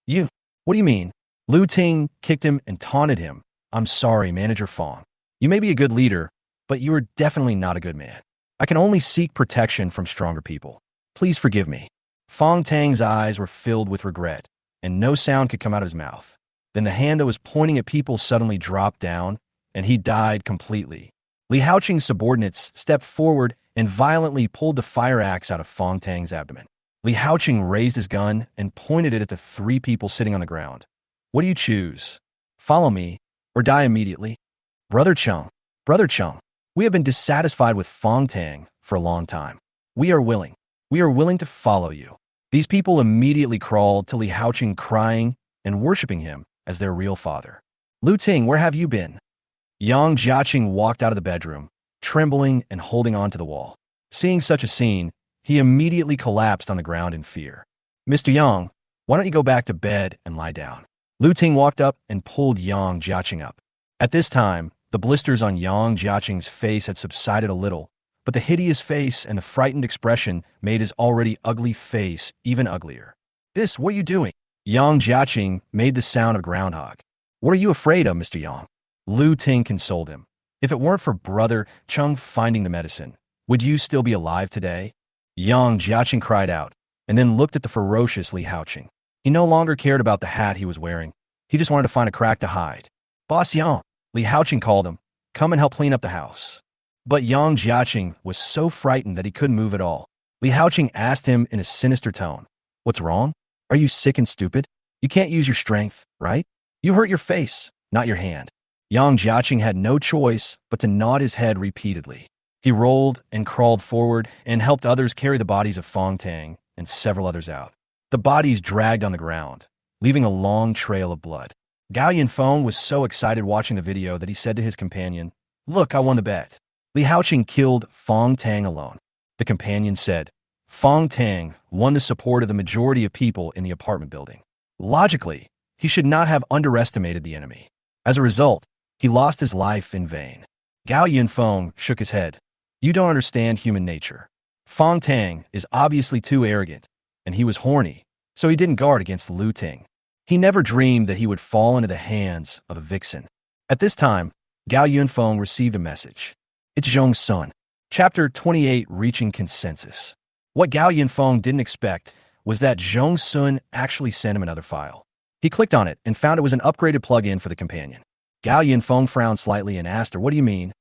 What do you mean? Lu Ting kicked him and taunted him. I'm sorry, Manager Fong. You may be a good leader, but you are definitely not a good man. I can only seek protection from stronger people. Please forgive me. Fong Tang's eyes were filled with regret, and no sound could come out of his mouth. Then the hand that was pointing at people suddenly dropped down, and he died completely. Li Haoqing's subordinates stepped forward and violently pulled the fire axe out of Fong Tang's abdomen. Li Haoqing raised his gun and pointed it at the 3 people sitting on the ground. What do you choose? Follow me, or die immediately? Brother Chung, Brother Chung, we have been dissatisfied with Fong Tang for a long time. We are willing. We are willing to follow you. These people immediately crawled to Li Haoqing crying and worshiping him as their real father. Lu Ting, where have you been? Yang Jiaqing walked out of the bedroom, trembling and holding on to the wall. Seeing such a scene, he immediately collapsed on the ground in fear. Mr. Yang, why don't you go back to bed and lie down? Lu Ting walked up and pulled Yang Jiaqing up. At this time, the blisters on Yang Jiaqing's face had subsided a little, but the hideous face and the frightened expression made his already ugly face even uglier. What are you doing? Yang Jiaqing made the sound of a groundhog. What are you afraid of, Mr. Yang? Lu Ting consoled him. If it weren't for Brother Chung finding the medicine, would you still be alive today? Yang Jiaqing cried out, and then looked at the ferocious Li Haoqing. He no longer cared about the hat he was wearing. He just wanted to find a crack to hide. Boss Yang, Li Haoqing called him. Come and help clean up the house. But Yang Jiaqing was so frightened that he couldn't move at all. Li Haoqing asked him in a sinister tone, What's wrong? Are you sick and stupid? You can't use your strength, right? You hurt your face, not your hand. Yang Jiaqing had no choice but to nod his head repeatedly. He rolled and crawled forward and helped others carry the bodies of Fong Tang and several others out. The bodies dragged on the ground, leaving a long trail of blood. Gao Yunfeng was so excited watching the video that he said to his companion, Look, I won the bet. Li Haoqing killed Fong Tang alone. The companion said, Fong Tang won the support of the majority of people in the apartment building. Logically, he should not have underestimated the enemy. As a result, he lost his life in vain. Gao Yunfeng shook his head. You don't understand human nature. Fong Tang is obviously too arrogant, and he was horny, so he didn't guard against Lu Ting. He never dreamed that he would fall into the hands of a vixen. At this time, Gao Yunfeng received a message. It's Zhong Sun. Chapter 28, Reaching Consensus. What Gao Yunfeng didn't expect was that Zhong Sun actually sent him another file. He clicked on it and found it was an upgraded plugin for the companion. Gao Yunfeng frowned slightly and asked her, What do you mean?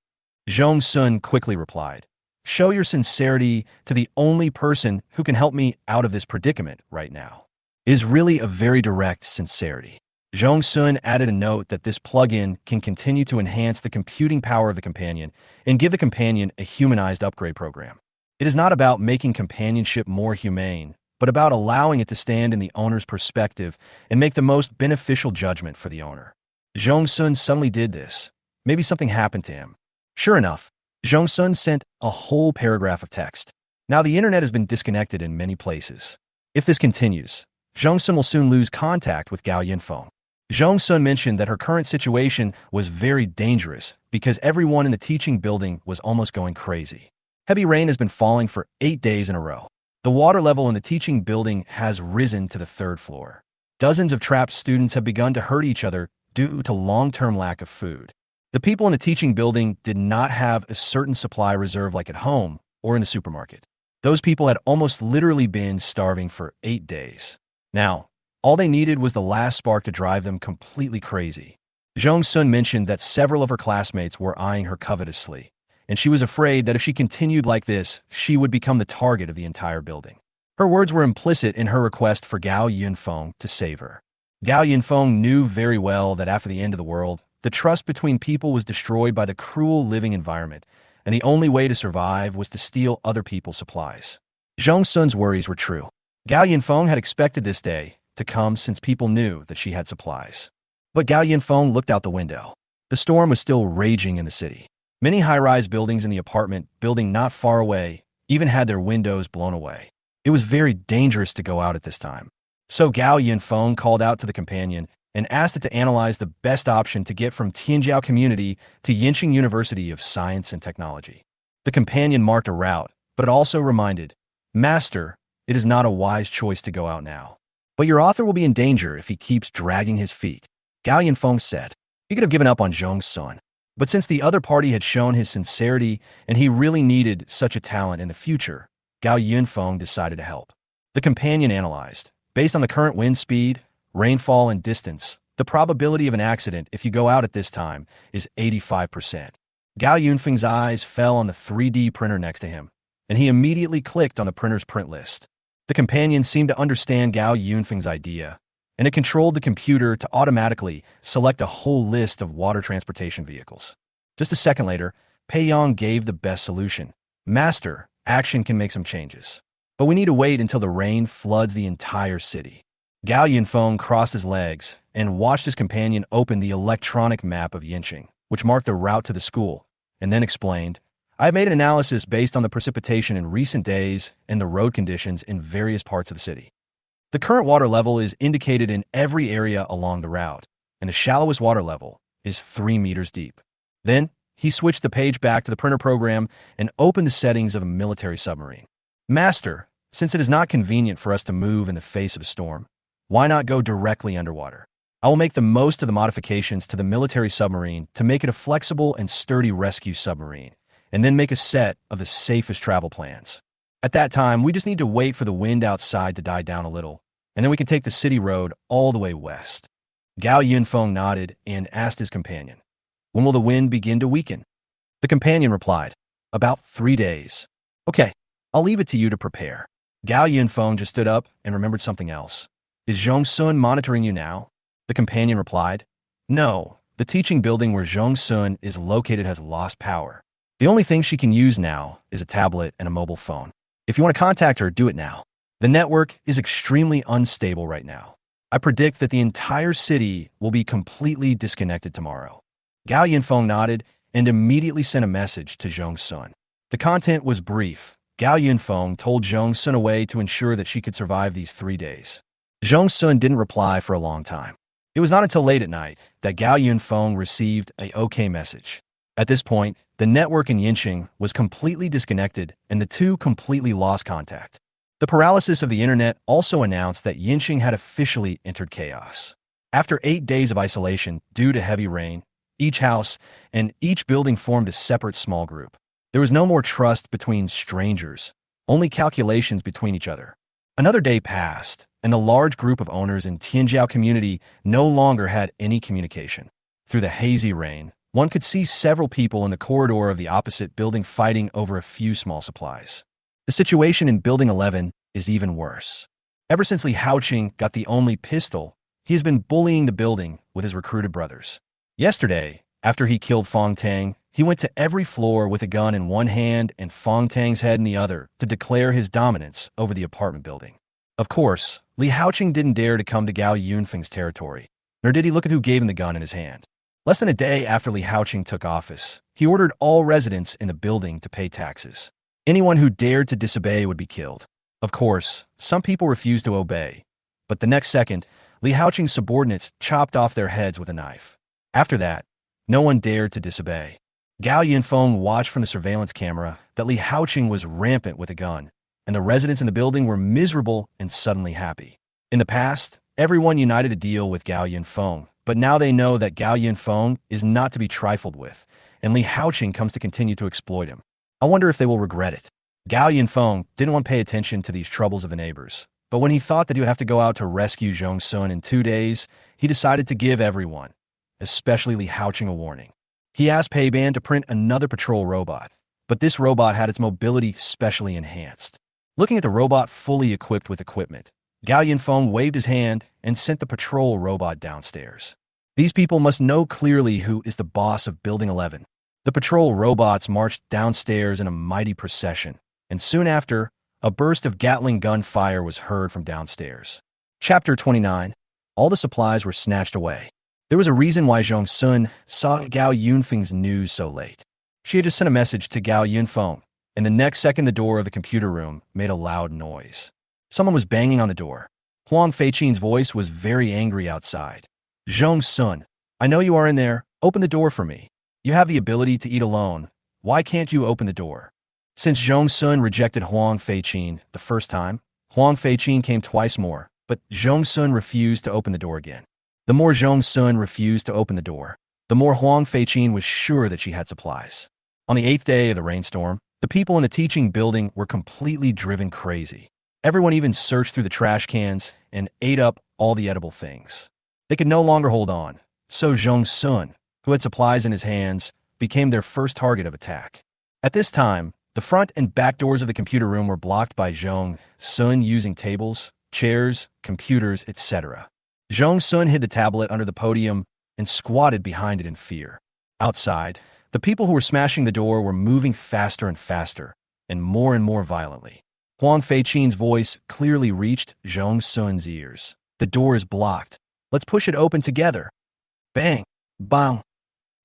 Zhong Sun quickly replied, Show your sincerity to the only person who can help me out of this predicament right now. It is really a very direct sincerity. Zhong Sun added a note that this plugin can continue to enhance the computing power of the companion and give the companion a humanized upgrade program. It is not about making companionship more humane, but about allowing it to stand in the owner's perspective and make the most beneficial judgment for the owner. Zhong Sun suddenly did this. Maybe something happened to him. Sure enough, Zhong Sun sent a whole paragraph of text. Now the internet has been disconnected in many places. If this continues, Zhong Sun will soon lose contact with Gao Yunfeng. Zhong Sun mentioned that her current situation was very dangerous because everyone in the teaching building was almost going crazy. Heavy rain has been falling for 8 days in a row. The water level in the teaching building has risen to the 3rd floor. Dozens of trapped students have begun to hurt each other due to long-term lack of food. The people in the teaching building did not have a certain supply reserve like at home or in the supermarket. Those people had almost literally been starving for 8 days. Now, all they needed was the last spark to drive them completely crazy. Zhong Sun mentioned that several of her classmates were eyeing her covetously, and she was afraid that if she continued like this, she would become the target of the entire building. Her words were implicit in her request for Gao Yunfeng to save her. Gao Yunfeng knew very well that after the end of the world, the trust between people was destroyed by the cruel living environment, and the only way to survive was to steal other people's supplies. Zhong Sun's worries were true. Gao Yunfeng had expected this day to come since people knew that she had supplies. But Gao Yunfeng looked out the window. The storm was still raging in the city. Many high-rise buildings in the apartment building not far away even had their windows blown away. It was very dangerous to go out at this time. So Gao Yunfeng called out to the companion and asked it to analyze the best option to get from Tianjiao Community to Yinqing University of Science and Technology. The companion marked a route, but it also reminded, Master, it is not a wise choice to go out now. But your author will be in danger if he keeps dragging his feet. Gao Yunfeng said. He could have given up on Zhong Sun. But since the other party had shown his sincerity and he really needed such a talent in the future, Gao Yunfeng decided to help. The companion analyzed. Based on the current wind speed, rainfall, and distance, the probability of an accident if you go out at this time is 85%. Gao Yunfeng's eyes fell on the 3D printer next to him, and he immediately clicked on the printer's print list. The companion seemed to understand Gao Yunfeng's idea, and it controlled the computer to automatically select a whole list of water transportation vehicles. Just a second later, Pei Yong gave the best solution. Master, action can make some changes. But we need to wait until the rain floods the entire city. Gao Yunfeng crossed his legs and watched his companion open the electronic map of Yinqing, which marked the route to the school, and then explained, I have made an analysis based on the precipitation in recent days and the road conditions in various parts of the city. The current water level is indicated in every area along the route, and the shallowest water level is 3 meters deep. Then, he switched the page back to the printer program and opened the settings of a military submarine. Master, since it is not convenient for us to move in the face of a storm, why not go directly underwater? I will make the most of the modifications to the military submarine to make it a flexible and sturdy rescue submarine, and then make a set of the safest travel plans. At that time, we just need to wait for the wind outside to die down a little, and then we can take the city road all the way west. Gao Yunfeng nodded and asked his companion, when will the wind begin to weaken? The companion replied, about 3 days. Okay, I'll leave it to you to prepare. Gao Yunfeng just stood up and remembered something else. Is Zhong Sun monitoring you now? The companion replied, no, the teaching building where Zhong Sun is located has lost power. The only thing she can use now is a tablet and a mobile phone. If you want to contact her, do it now. The network is extremely unstable right now. I predict that the entire city will be completely disconnected tomorrow. Gao Yunfeng nodded and immediately sent a message to Zhong Sun. The content was brief. Gao Yunfeng told Zhong Sun a way to ensure that she could survive these 3 days. Zhong Sun didn't reply for a long time. It was not until late at night that Gao Yunfeng received a OK message. At this point, the network in Yinqing was completely disconnected and the two completely lost contact. The paralysis of the internet also announced that Yinqing had officially entered chaos. After 8 days of isolation due to heavy rain, each house and each building formed a separate small group. There was no more trust between strangers, only calculations between each other. Another day passed, and the large group of owners in Tianjiao community no longer had any communication. Through the hazy rain, one could see several people in the corridor of the opposite building fighting over a few small supplies. The situation in Building 11 is even worse. Ever since Li Haoqing got the only pistol, he has been bullying the building with his recruited brothers. Yesterday, after he killed Fong Tang, he went to every floor with a gun in one hand and Fong Tang's head in the other to declare his dominance over the apartment building. Of course, Li Haoqing didn't dare to come to Gao Yunfeng's territory, nor did he look at who gave him the gun in his hand. Less than a day after Li Haoqing took office, he ordered all residents in the building to pay taxes. Anyone who dared to disobey would be killed. Of course, some people refused to obey, but the next second, Li Haoqing's subordinates chopped off their heads with a knife. After that, no one dared to disobey. Gao Yunfeng watched from the surveillance camera that Li Haoqing was rampant with a gun, and the residents in the building were miserable and suddenly happy. In the past, everyone united to deal with Gao Yunfeng, but now they know that Gao Yunfeng is not to be trifled with, and Li Haoqing comes to continue to exploit him. I wonder if they will regret it. Gao Yunfeng didn't want to pay attention to these troubles of the neighbors, but when he thought that he would have to go out to rescue Zhong Sun in 2 days, he decided to give everyone, especially Li Haoqing, a warning. He asked Pei Ban to print another patrol robot, but this robot had its mobility specially enhanced. Looking at the robot fully equipped with equipment, Gao Yunfeng waved his hand and sent the patrol robot downstairs. These people must know clearly who is the boss of Building 11. The patrol robots marched downstairs in a mighty procession, and soon after, a burst of Gatling gun fire was heard from downstairs. Chapter 29. All the supplies were snatched away. There was a reason why Zhong Sun saw Gao Yunfeng's news so late. She had just sent a message to Gao Yunfeng, and the next second the door of the computer room made a loud noise. Someone was banging on the door. Huang Feiqin's voice was very angry outside. Zhong Sun, I know you are in there. Open the door for me. You have the ability to eat alone. Why can't you open the door? Since Zhong Sun rejected Huang Feiqin the first time, Huang Feiqin came twice more, but Zhong Sun refused to open the door again. The more Zhong Sun refused to open the door, the more Huang Feiqin was sure that she had supplies. On the 8th day of the rainstorm, the people in the teaching building were completely driven crazy. Everyone even searched through the trash cans and ate up all the edible things. They could no longer hold on, so Zhong Sun, who had supplies in his hands, became their first target of attack. At this time, the front and back doors of the computer room were blocked by Zhong Sun using tables, chairs, computers, etc. Zhong Sun hid the tablet under the podium and squatted behind it in fear. Outside, The people who were smashing the door were moving faster and faster, and more violently. Huang Feiqin's voice clearly reached Zhong Sun's ears. The door is blocked. Let's push it open together. Bang! Bang!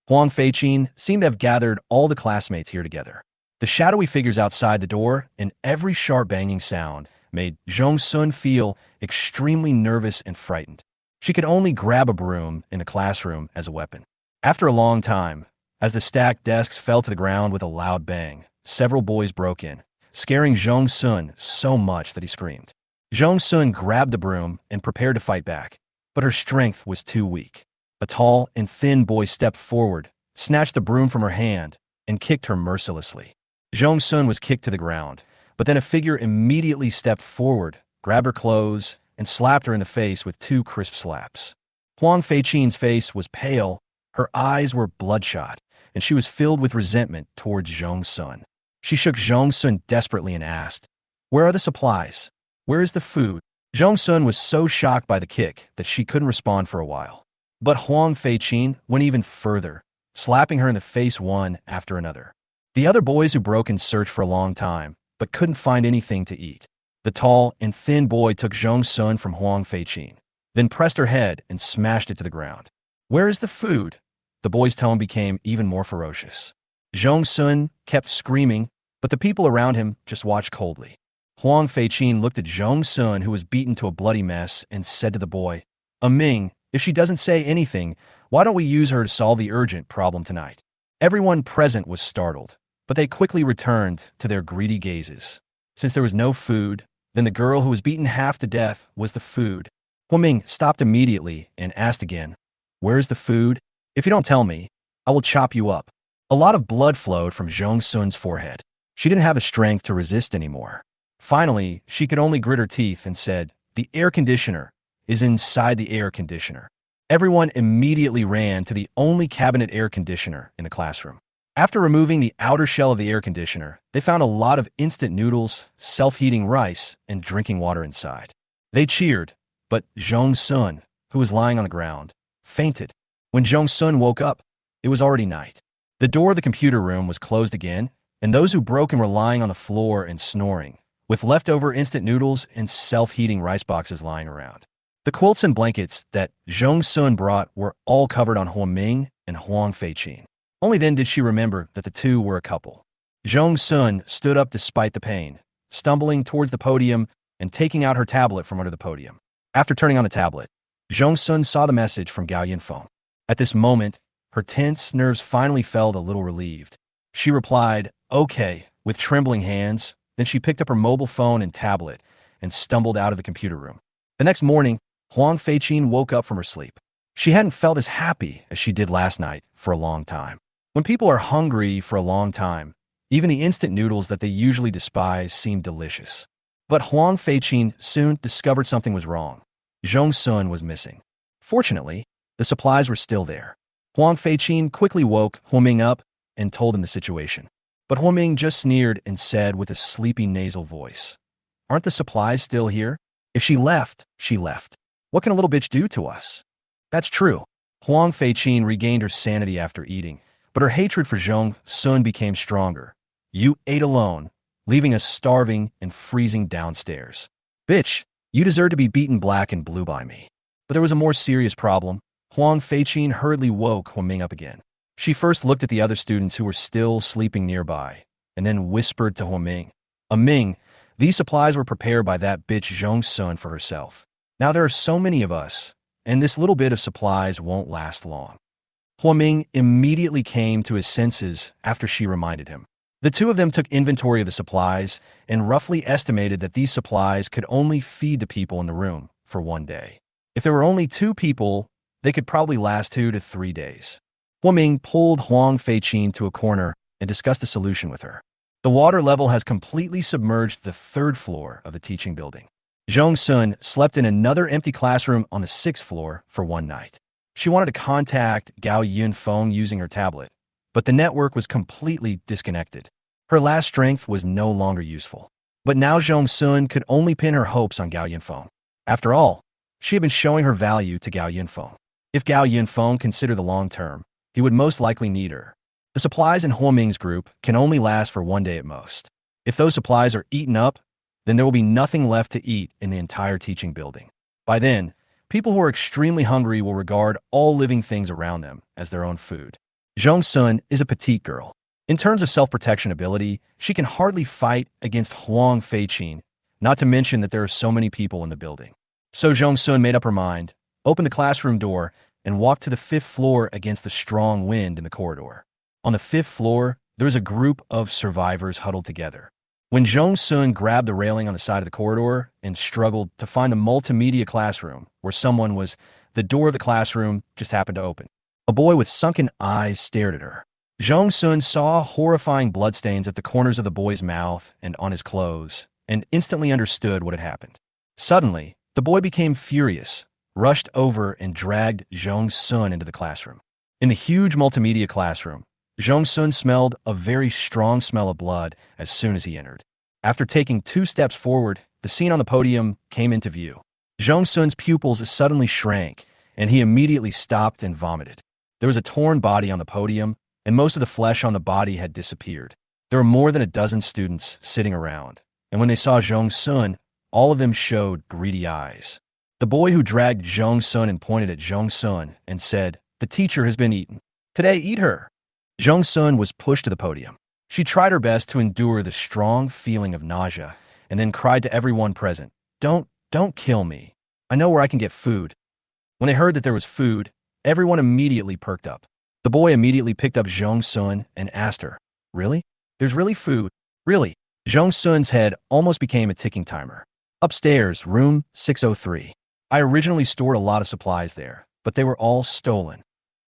Huang Feiqin seemed to have gathered all the classmates here together. The shadowy figures outside the door and every sharp banging sound made Zhong Sun feel extremely nervous and frightened. She could only grab a broom in the classroom as a weapon. After a long time, as the stacked desks fell to the ground with a loud bang, several boys broke in, scaring Zhong Sun so much that he screamed. Zhong Sun grabbed the broom and prepared to fight back, but her strength was too weak. A tall and thin boy stepped forward, snatched the broom from her hand, and kicked her mercilessly. Zhong Sun was kicked to the ground, but then a figure immediately stepped forward, grabbed her clothes, and slapped her in the face with 2 crisp slaps. Huang Feiqin's face was pale, her eyes were bloodshot, and she was filled with resentment towards Zhong Sun. She shook Zhong Sun desperately and asked, "Where are the supplies? Where is the food?" Zhong Sun was so shocked by the kick that she couldn't respond for a while. But Huang Feiqin went even further, slapping her in the face one after another. The other boys who broke in searched for a long time, but couldn't find anything to eat. The tall and thin boy took Zhong Sun from Huang Feiqin, then pressed her head and smashed it to the ground. "Where is the food?" The boy's tone became even more ferocious. Zhong Sun kept screaming, but the people around him just watched coldly. Huang Feiqin looked at Zhong Sun, who was beaten to a bloody mess, and said to the boy, "Ming, if she doesn't say anything, why don't we use her to solve the urgent problem tonight?" Everyone present was startled, but they quickly returned to their greedy gazes. Since there was no food, then the girl who was beaten half to death was the food. Ming stopped immediately and asked again, "Where is the food? If you don't tell me, I will chop you up." A lot of blood flowed from Zhong Sun's forehead. She didn't have the strength to resist anymore. Finally, she could only grit her teeth and said, "The air conditioner is inside the air conditioner." Everyone immediately ran to the only cabinet air conditioner in the classroom. After removing the outer shell of the air conditioner, they found a lot of instant noodles, self-heating rice, and drinking water inside. They cheered, but Zhong Sun, who was lying on the ground, fainted. When Zhong Sun woke up, it was already night. The door of the computer room was closed again, and those who broke in were lying on the floor and snoring, with leftover instant noodles and self-heating rice boxes lying around. The quilts and blankets that Zhong Sun brought were all covered on Huang Ming and Huang Feiqin. Only then did she remember that the two were a couple. Zhong Sun stood up despite the pain, stumbling towards the podium and taking out her tablet from under the podium. After turning on the tablet, Zhong Sun saw the message from Gao Yunfeng. At this moment, her tense nerves finally felt a little relieved. She replied, "Okay," with trembling hands. Then she picked up her mobile phone and tablet and stumbled out of the computer room. The next morning, Huang Feiqin woke up from her sleep. She hadn't felt as happy as she did last night for a long time. When people are hungry for a long time, even the instant noodles that they usually despise seem delicious. But Huang Feiqin soon discovered something was wrong. Zhong Sun was missing. Fortunately, the supplies were still there. Huang Feiqin quickly woke Huang Ming up and told him the situation. But Huang Ming just sneered and said with a sleepy nasal voice, "Aren't the supplies still here? If she left, she left. What can a little bitch do to us?" That's true. Huang Feiqin regained her sanity after eating, but her hatred for Zhong Sun became stronger. "You ate alone, leaving us starving and freezing downstairs. Bitch, you deserve to be beaten black and blue by me." But there was a more serious problem. Huang Feiqin hurriedly woke Huang Ming up again. She first looked at the other students who were still sleeping nearby, and then whispered to Huang Ming, "Ming, these supplies were prepared by that bitch Zhong Sun for herself. Now there are so many of us, and this little bit of supplies won't last long." Huang Ming immediately came to his senses after she reminded him. The two of them took inventory of the supplies and roughly estimated that these supplies could only feed the people in the room for one day. If there were only 2 people, they could probably last 2 to 3 days. Huang Ming pulled Huang Feiqin to a corner and discussed a solution with her. The water level has completely submerged the 3rd floor of the teaching building. Zhong Sun slept in another empty classroom on the 6th floor for one night. She wanted to contact Gao Yunfeng using her tablet, but the network was completely disconnected. Her last strength was no longer useful. But now Zhong Sun could only pin her hopes on Gao Yunfeng. After all, she had been showing her value to Gao Yunfeng. If Gao Yunfeng considered the long term, he would most likely need her. The supplies in Huoming's group can only last for one day at most. If those supplies are eaten up, then there will be nothing left to eat in the entire teaching building. By then, people who are extremely hungry will regard all living things around them as their own food. Jong-sun is a petite girl. In terms of self-protection ability, she can hardly fight against Huang Feiqin, not to mention that there are so many people in the building. So Jong-sun made up her mind, opened the classroom door, and walked to the 5th floor against the strong wind in the corridor. On the 5th floor, there was a group of survivors huddled together. When Jong-sun grabbed the railing on the side of the corridor and struggled to find the multimedia classroom where someone was, the door of the classroom just happened to open. A boy with sunken eyes stared at her. Jong-sun saw horrifying bloodstains at the corners of the boy's mouth and on his clothes, and instantly understood what had happened. Suddenly, the boy became furious, rushed over and dragged Jong-sun into the classroom. In the huge multimedia classroom, Jong-sun smelled a very strong smell of blood as soon as he entered. After taking 2 steps forward, the scene on the podium came into view. Jong-sun's pupils suddenly shrank, and he immediately stopped and vomited. There was a torn body on the podium, and most of the flesh on the body had disappeared. There were more than a dozen students sitting around, and when they saw Jong-sun, all of them showed greedy eyes. The boy who dragged Jong-sun and pointed at Jong-sun and said, "The teacher has been eaten. Today, eat her." Jong-sun was pushed to the podium. She tried her best to endure the strong feeling of nausea and then cried to everyone present, Don't kill me. I know where I can get food." When they heard that there was food, everyone immediately perked up. The boy immediately picked up Jong-sun and asked her, "Really? There's really food? Really?" Jong-sun's head almost became a ticking timer. "Upstairs, room 603. I originally stored a lot of supplies there, but they were all stolen."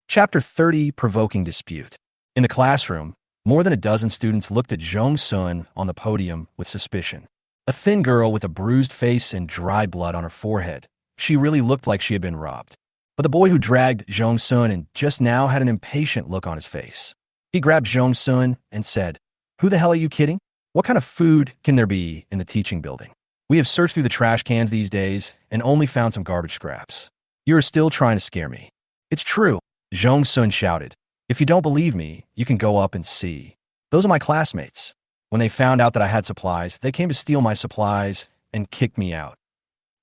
Chapter 30, Provoking Dispute. In the classroom, more than a dozen students looked at Jong-sun on the podium with suspicion. A thin girl with a bruised face and dry blood on her forehead. She really looked like she had been robbed. But the boy who dragged Jong-sun and just now had an impatient look on his face. He grabbed Jong-sun and said, "Who the hell are you kidding? What kind of food can there be in the teaching building? We have searched through the trash cans these days and only found some garbage scraps. You are still trying to scare me." "It's true," Jong-sun shouted. "If you don't believe me, you can go up and see. Those are my classmates. When they found out that I had supplies, they came to steal my supplies and kicked me out."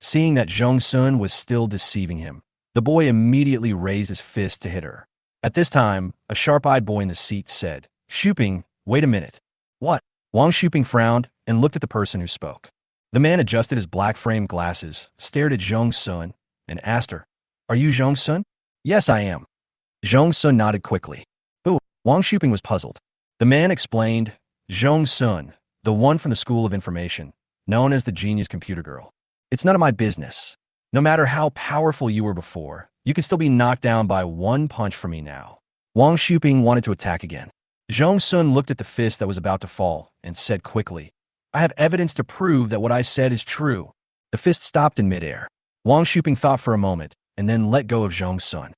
Seeing that Jong-sun was still deceiving him, the boy immediately raised his fist to hit her. At this time, a sharp-eyed boy in the seat said, "Shuping, wait a minute." "What?" Wang Shuping frowned and looked at the person who spoke. The man adjusted his black-framed glasses, stared at Jong-sun, and asked her, "Are you Jong-sun?" "Yes, I am." Jong-sun nodded quickly. "Who?" Wang Shuping was puzzled. The man explained, "Jong-sun, the one from the School of Information, known as the Genius Computer Girl. It's none of my business. No matter how powerful you were before, you can still be knocked down by one punch from me now." Wang Shuping wanted to attack again. Jong-sun looked at the fist that was about to fall and said quickly, "I have evidence to prove that what I said is true." The fist stopped in midair. Wang Shuping thought for a moment and then let go of Jong-sun.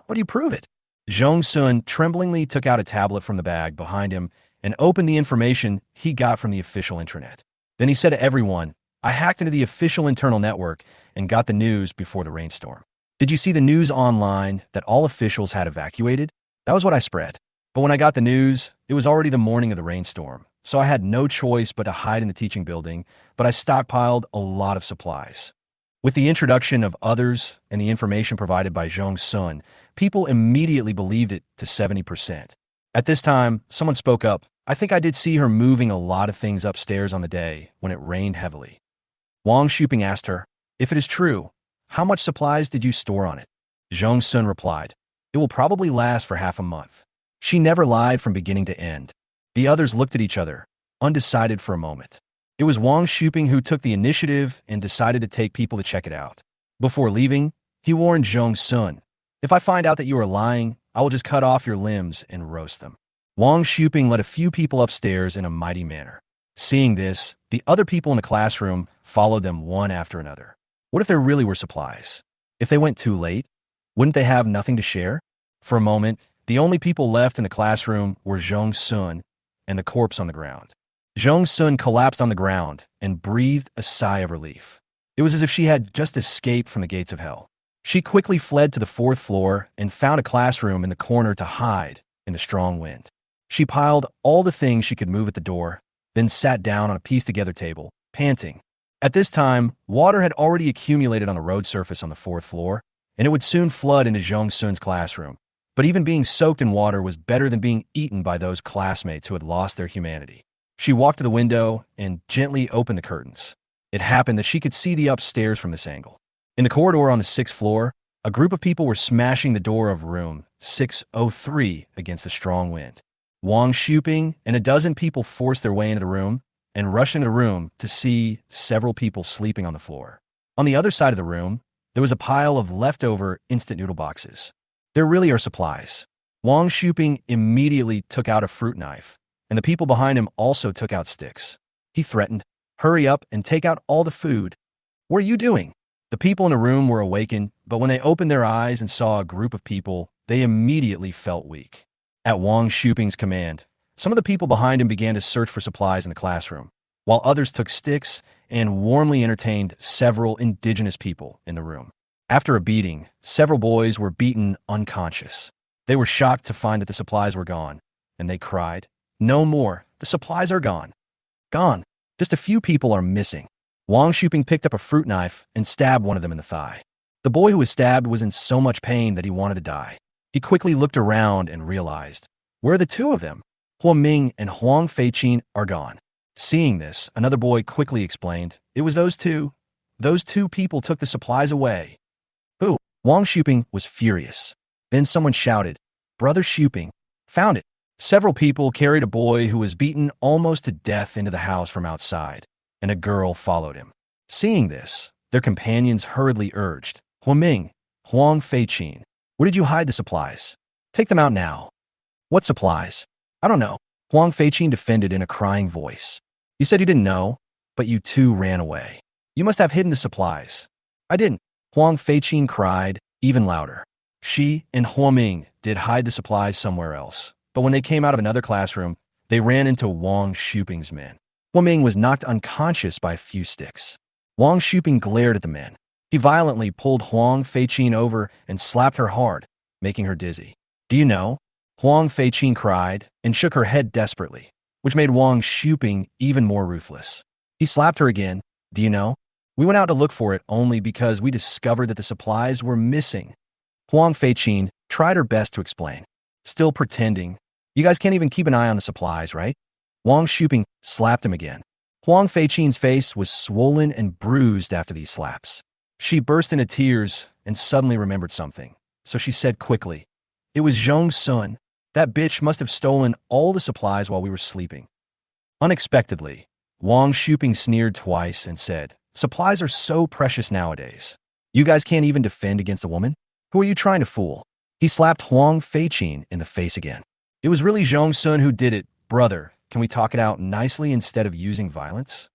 "What do you prove it?" Jong-sun tremblingly took out a tablet from the bag behind him and opened the information he got from the official intranet. Then he said to everyone, "I hacked into the official internal network and got the news before the rainstorm. Did you see the news online that all officials had evacuated? That was what I spread. But when I got the news, it was already the morning of the rainstorm, so I had no choice but to hide in the teaching building, but I stockpiled a lot of supplies." With the introduction of others and the information provided by Jong-sun, people immediately believed it to 70%. At this time, someone spoke up. "I think I did see her moving a lot of things upstairs on the day when it rained heavily." Wang Shuping asked her, "If it is true, how much supplies did you store on it?" Jong-sun replied, "It will probably last for half a month." She never lied from beginning to end. The others looked at each other, undecided for a moment. It was Wang Shuping who took the initiative and decided to take people to check it out. Before leaving, he warned Jong-sun, "If I find out that you are lying, I will just cut off your limbs and roast them." Wang Shuping led a few people upstairs in a mighty manner. Seeing this, the other people in the classroom followed them one after another. What if there really were supplies? If they went too late, wouldn't they have nothing to share? For a moment, the only people left in the classroom were Jong-sun and the corpse on the ground. Jong-sun collapsed on the ground and breathed a sigh of relief. It was as if she had just escaped from the gates of hell. She quickly fled to the 4th floor and found a classroom in the corner to hide in the strong wind. She piled all the things she could move at the door, then sat down on a pieced-together table, panting. At this time, water had already accumulated on the road surface on the fourth floor, and it would soon flood into Jong-sun's classroom. But even being soaked in water was better than being eaten by those classmates who had lost their humanity. She walked to the window and gently opened the curtains. It happened that she could see the upstairs from this angle. In the corridor on the sixth floor, a group of people were smashing the door of room 603 against a strong wind. Wang Shuping and a dozen people forced their way into the room and rushed into the room to see several people sleeping on the floor. On the other side of the room, there was a pile of leftover instant noodle boxes. There really are supplies. Wang Shuping immediately took out a fruit knife, and the people behind him also took out sticks. He threatened, "Hurry up and take out all the food." "What are you doing?" The people in the room were awakened, but when they opened their eyes and saw a group of people, they immediately felt weak. At Wang Shuping's command, some of the people behind him began to search for supplies in the classroom, while others took sticks and warmly entertained several indigenous people in the room. After a beating, several boys were beaten unconscious. They were shocked to find that the supplies were gone, and they cried, "No more, the supplies are gone. Gone. Just a few people are missing." Wang Shuping picked up a fruit knife and stabbed one of them in the thigh. The boy who was stabbed was in so much pain that he wanted to die. He quickly looked around and realized, where are the two of them? Huang Ming and Huang Feiqin are gone. Seeing this, another boy quickly explained, "It was those two. Those two people took the supplies away." Who? Wang Shuping was furious. Then someone shouted, "Brother Shuping, found it." Several people carried a boy who was beaten almost to death into the house from outside, and a girl followed him. Seeing this, their companions hurriedly urged, "Huang Ming, Huang Feiqin, where did you hide the supplies? Take them out now." "What supplies?" "I don't know," Huang Feiqin defended in a crying voice. "You said you didn't know, but you too ran away. You must have hidden the supplies." "I didn't," Huang Feiqin cried, even louder. She and Huang Ming did hide the supplies somewhere else, but when they came out of another classroom, they ran into Wang Shuping's men. Huang Ming was knocked unconscious by a few sticks. Wang Shuping glared at the men. He violently pulled Huang Feiqin over and slapped her hard, making her dizzy. "Do you know?" Huang Feiqin cried and shook her head desperately, which made Wang Shuping even more ruthless. He slapped her again. "Do you know? We went out to look for it only because we discovered that the supplies were missing." Huang Feiqin tried her best to explain, still pretending, "You guys can't even keep an eye on the supplies, right?" Wang Shuping slapped him again. Huang Feiqin's face was swollen and bruised after these slaps. She burst into tears and suddenly remembered something, so she said quickly, "It was Jong-sun. That bitch must have stolen all the supplies while we were sleeping." Unexpectedly, Wang Shuping sneered twice and said, "Supplies are so precious nowadays. You guys can't even defend against a woman? Who are you trying to fool?" He slapped Huang Feiqin in the face again. "It was really Jong-sun who did it, brother. Can we talk it out nicely instead of using violence?"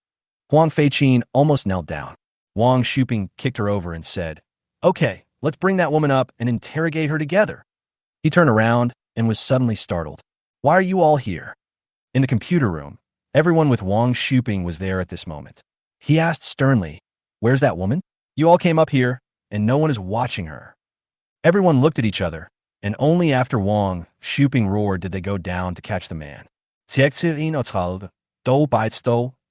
Huang Feiqin almost knelt down. Wang Shuping kicked her over and said, "Okay, let's bring that woman up and interrogate her together." He turned around and was suddenly startled. "Why are you all here?" In the computer room, everyone with Wang Shuping was there at this moment. He asked sternly, "Where's that woman? You all came up here, and no one is watching her." Everyone looked at each other, and only after Wang Shuping roared did they go down to catch the man.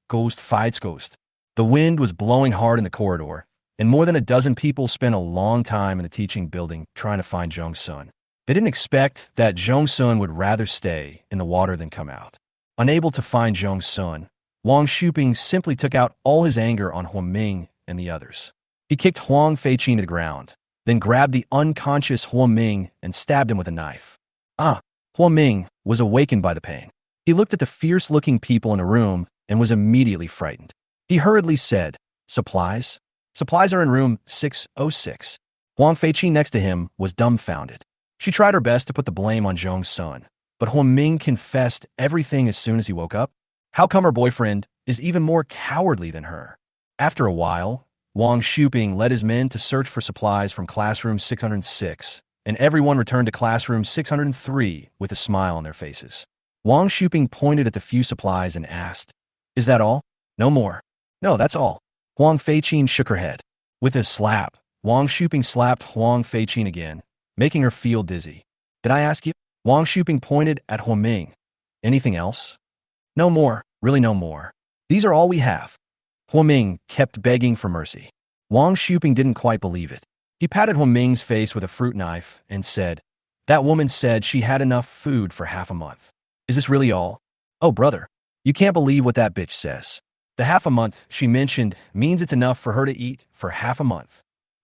Ghost. The wind was blowing hard in the corridor, and more than a dozen people spent a long time in the teaching building trying to find Jong-sun. They didn't expect that Jong-sun would rather stay in the water than come out. Unable to find Jong-sun, Wang Shuping simply took out all his anger on Huang Ming and the others. He kicked Huang Feiqin to the ground, then grabbed the unconscious Huang Ming and stabbed him with a knife. Huang Ming was awakened by the pain. He looked at the fierce-looking people in the room and was immediately frightened. He hurriedly said, "Supplies? Supplies are in room 606. Huang Feiqin next to him was dumbfounded. She tried her best to put the blame on Jong-sun, but Huang Ming confessed everything as soon as he woke up. How come her boyfriend is even more cowardly than her? After a while, Wang Shuping led his men to search for supplies from classroom 606, and everyone returned to classroom 603 with a smile on their faces. Wang Shuping pointed at the few supplies and asked, "Is that all?" "No more." "No, that's all." Huang Feiqin shook her head. With a slap, Wang Shuping slapped Huang Feiqin again, making her feel dizzy. "Did I ask you?" Wang Shuping pointed at Huang Ming. Anything else? No more, really no more. These are all we have. Huaming kept begging for mercy. Wang Shuping didn't quite believe it. He patted Huaming's face with a fruit knife and said, "That woman said she had enough food for half a month. Is this really all? Oh, brother, you can't believe what that bitch says. The half a month she mentioned means it's enough for her to eat for half a month."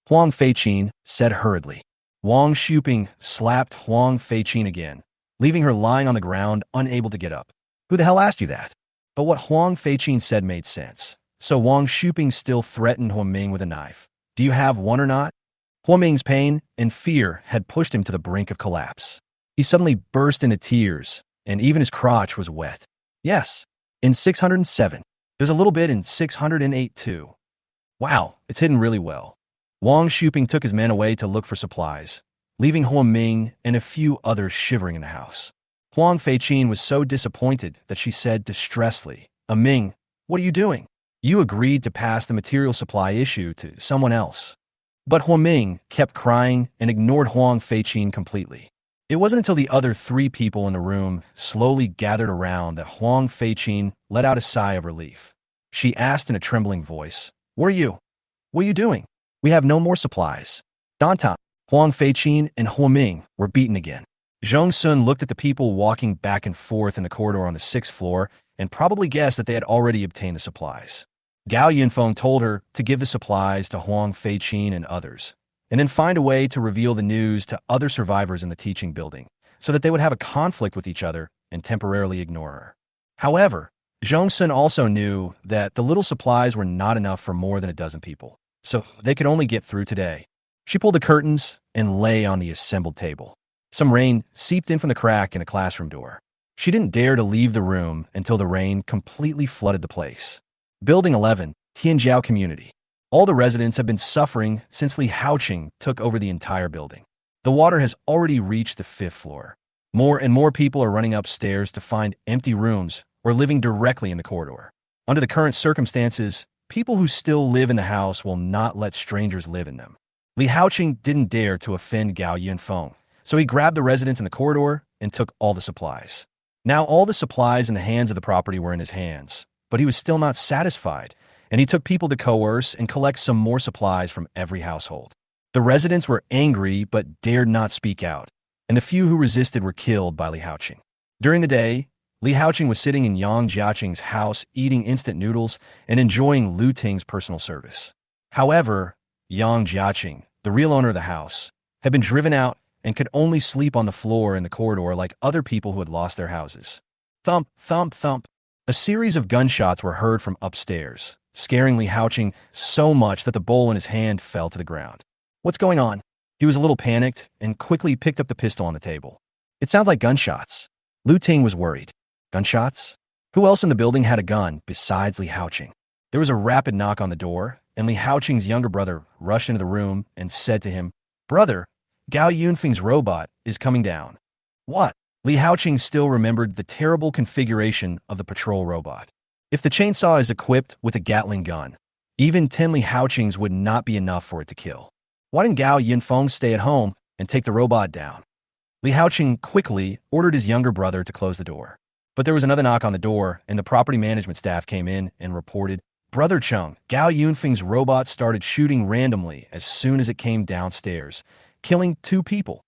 Huang Feiqin said hurriedly. Wang Shuping slapped Huang Feiqin again, leaving her lying on the ground, unable to get up. "Who the hell asked you that?" But what Huang Feiqin said made sense, so Wang Shuping still threatened Huaming with a knife. "Do you have one or not?" Huaming's pain and fear had pushed him to the brink of collapse. He suddenly burst into tears, and even his crotch was wet. "Yes, in 607. There's a little bit in 608 too. Wow, it's hidden really well." Wang Shuping took his men away to look for supplies, leaving Huaming and a few others shivering in the house. Huang Feiqin was so disappointed that she said distressedly, "Ming, what are you doing? You agreed to pass the material supply issue to someone else." But Huaming kept crying and ignored Huang Feiqin completely. It wasn't until the other three people in the room slowly gathered around that Huang Feiqin let out a sigh of relief. She asked in a trembling voice, "What are you? What are you doing? We have no more supplies." Dantan, Huang Feiqin, and Huaming were beaten again. Zhong Sun looked at the people walking back and forth in the corridor on the 6th floor and probably guessed that they had already obtained the supplies. Gao Yunfeng told her to give the supplies to Huang Feiqin and others, and then find a way to reveal the news to other survivors in the teaching building, so that they would have a conflict with each other and temporarily ignore her. However, Zhong Sun also knew that the little supplies were not enough for more than a dozen people, so they could only get through today. She pulled the curtains and lay on the assembled table. Some rain seeped in from the crack in the classroom door. She didn't dare to leave the room until the rain completely flooded the place. Building 11, Tianjiao Community. All the residents have been suffering since Li Haoqing took over the entire building. The water has already reached the 5th floor. More and more people are running upstairs to find empty rooms or living directly in the corridor. Under the current circumstances, people who still live in the house will not let strangers live in them. Li Haoqing didn't dare to offend Gao Yunfeng, so he grabbed the residents in the corridor and took all the supplies. Now all the supplies in the hands of the property were in his hands, but he was still not satisfied, and he took people to coerce and collect some more supplies from every household. The residents were angry but dared not speak out, and the few who resisted were killed by Li Haoqing. During the day, Li Haoqing was sitting in Yang Jiaqing's house eating instant noodles and enjoying Lu Ting's personal service. However, Yang Jiaqing, the real owner of the house, had been driven out and could only sleep on the floor in the corridor like other people who had lost their houses. Thump, thump, thump. A series of gunshots were heard from upstairs, scaring Li Haoqing so much that the bowl in his hand fell to the ground. "What's going on?" He was a little panicked and quickly picked up the pistol on the table. "It sounds like gunshots." Lu Ting was worried. Gunshots? Who else in the building had a gun besides Li Haoqing? There was a rapid knock on the door, and Li Haoqing's younger brother rushed into the room and said to him, "Brother, Gao Yunfeng's robot is coming down." "What?" Li Haoqing still remembered the terrible configuration of the patrol robot. If the chainsaw is equipped with a Gatling gun, even 10 Li Haoqings would not be enough for it to kill. Why didn't Gao Yunfeng stay at home and take the robot down? Li Haoqing quickly ordered his younger brother to close the door. But there was another knock on the door, and the property management staff came in and reported, "Brother Chung, Gao Yunfeng's robot started shooting randomly as soon as it came downstairs, killing 2 people.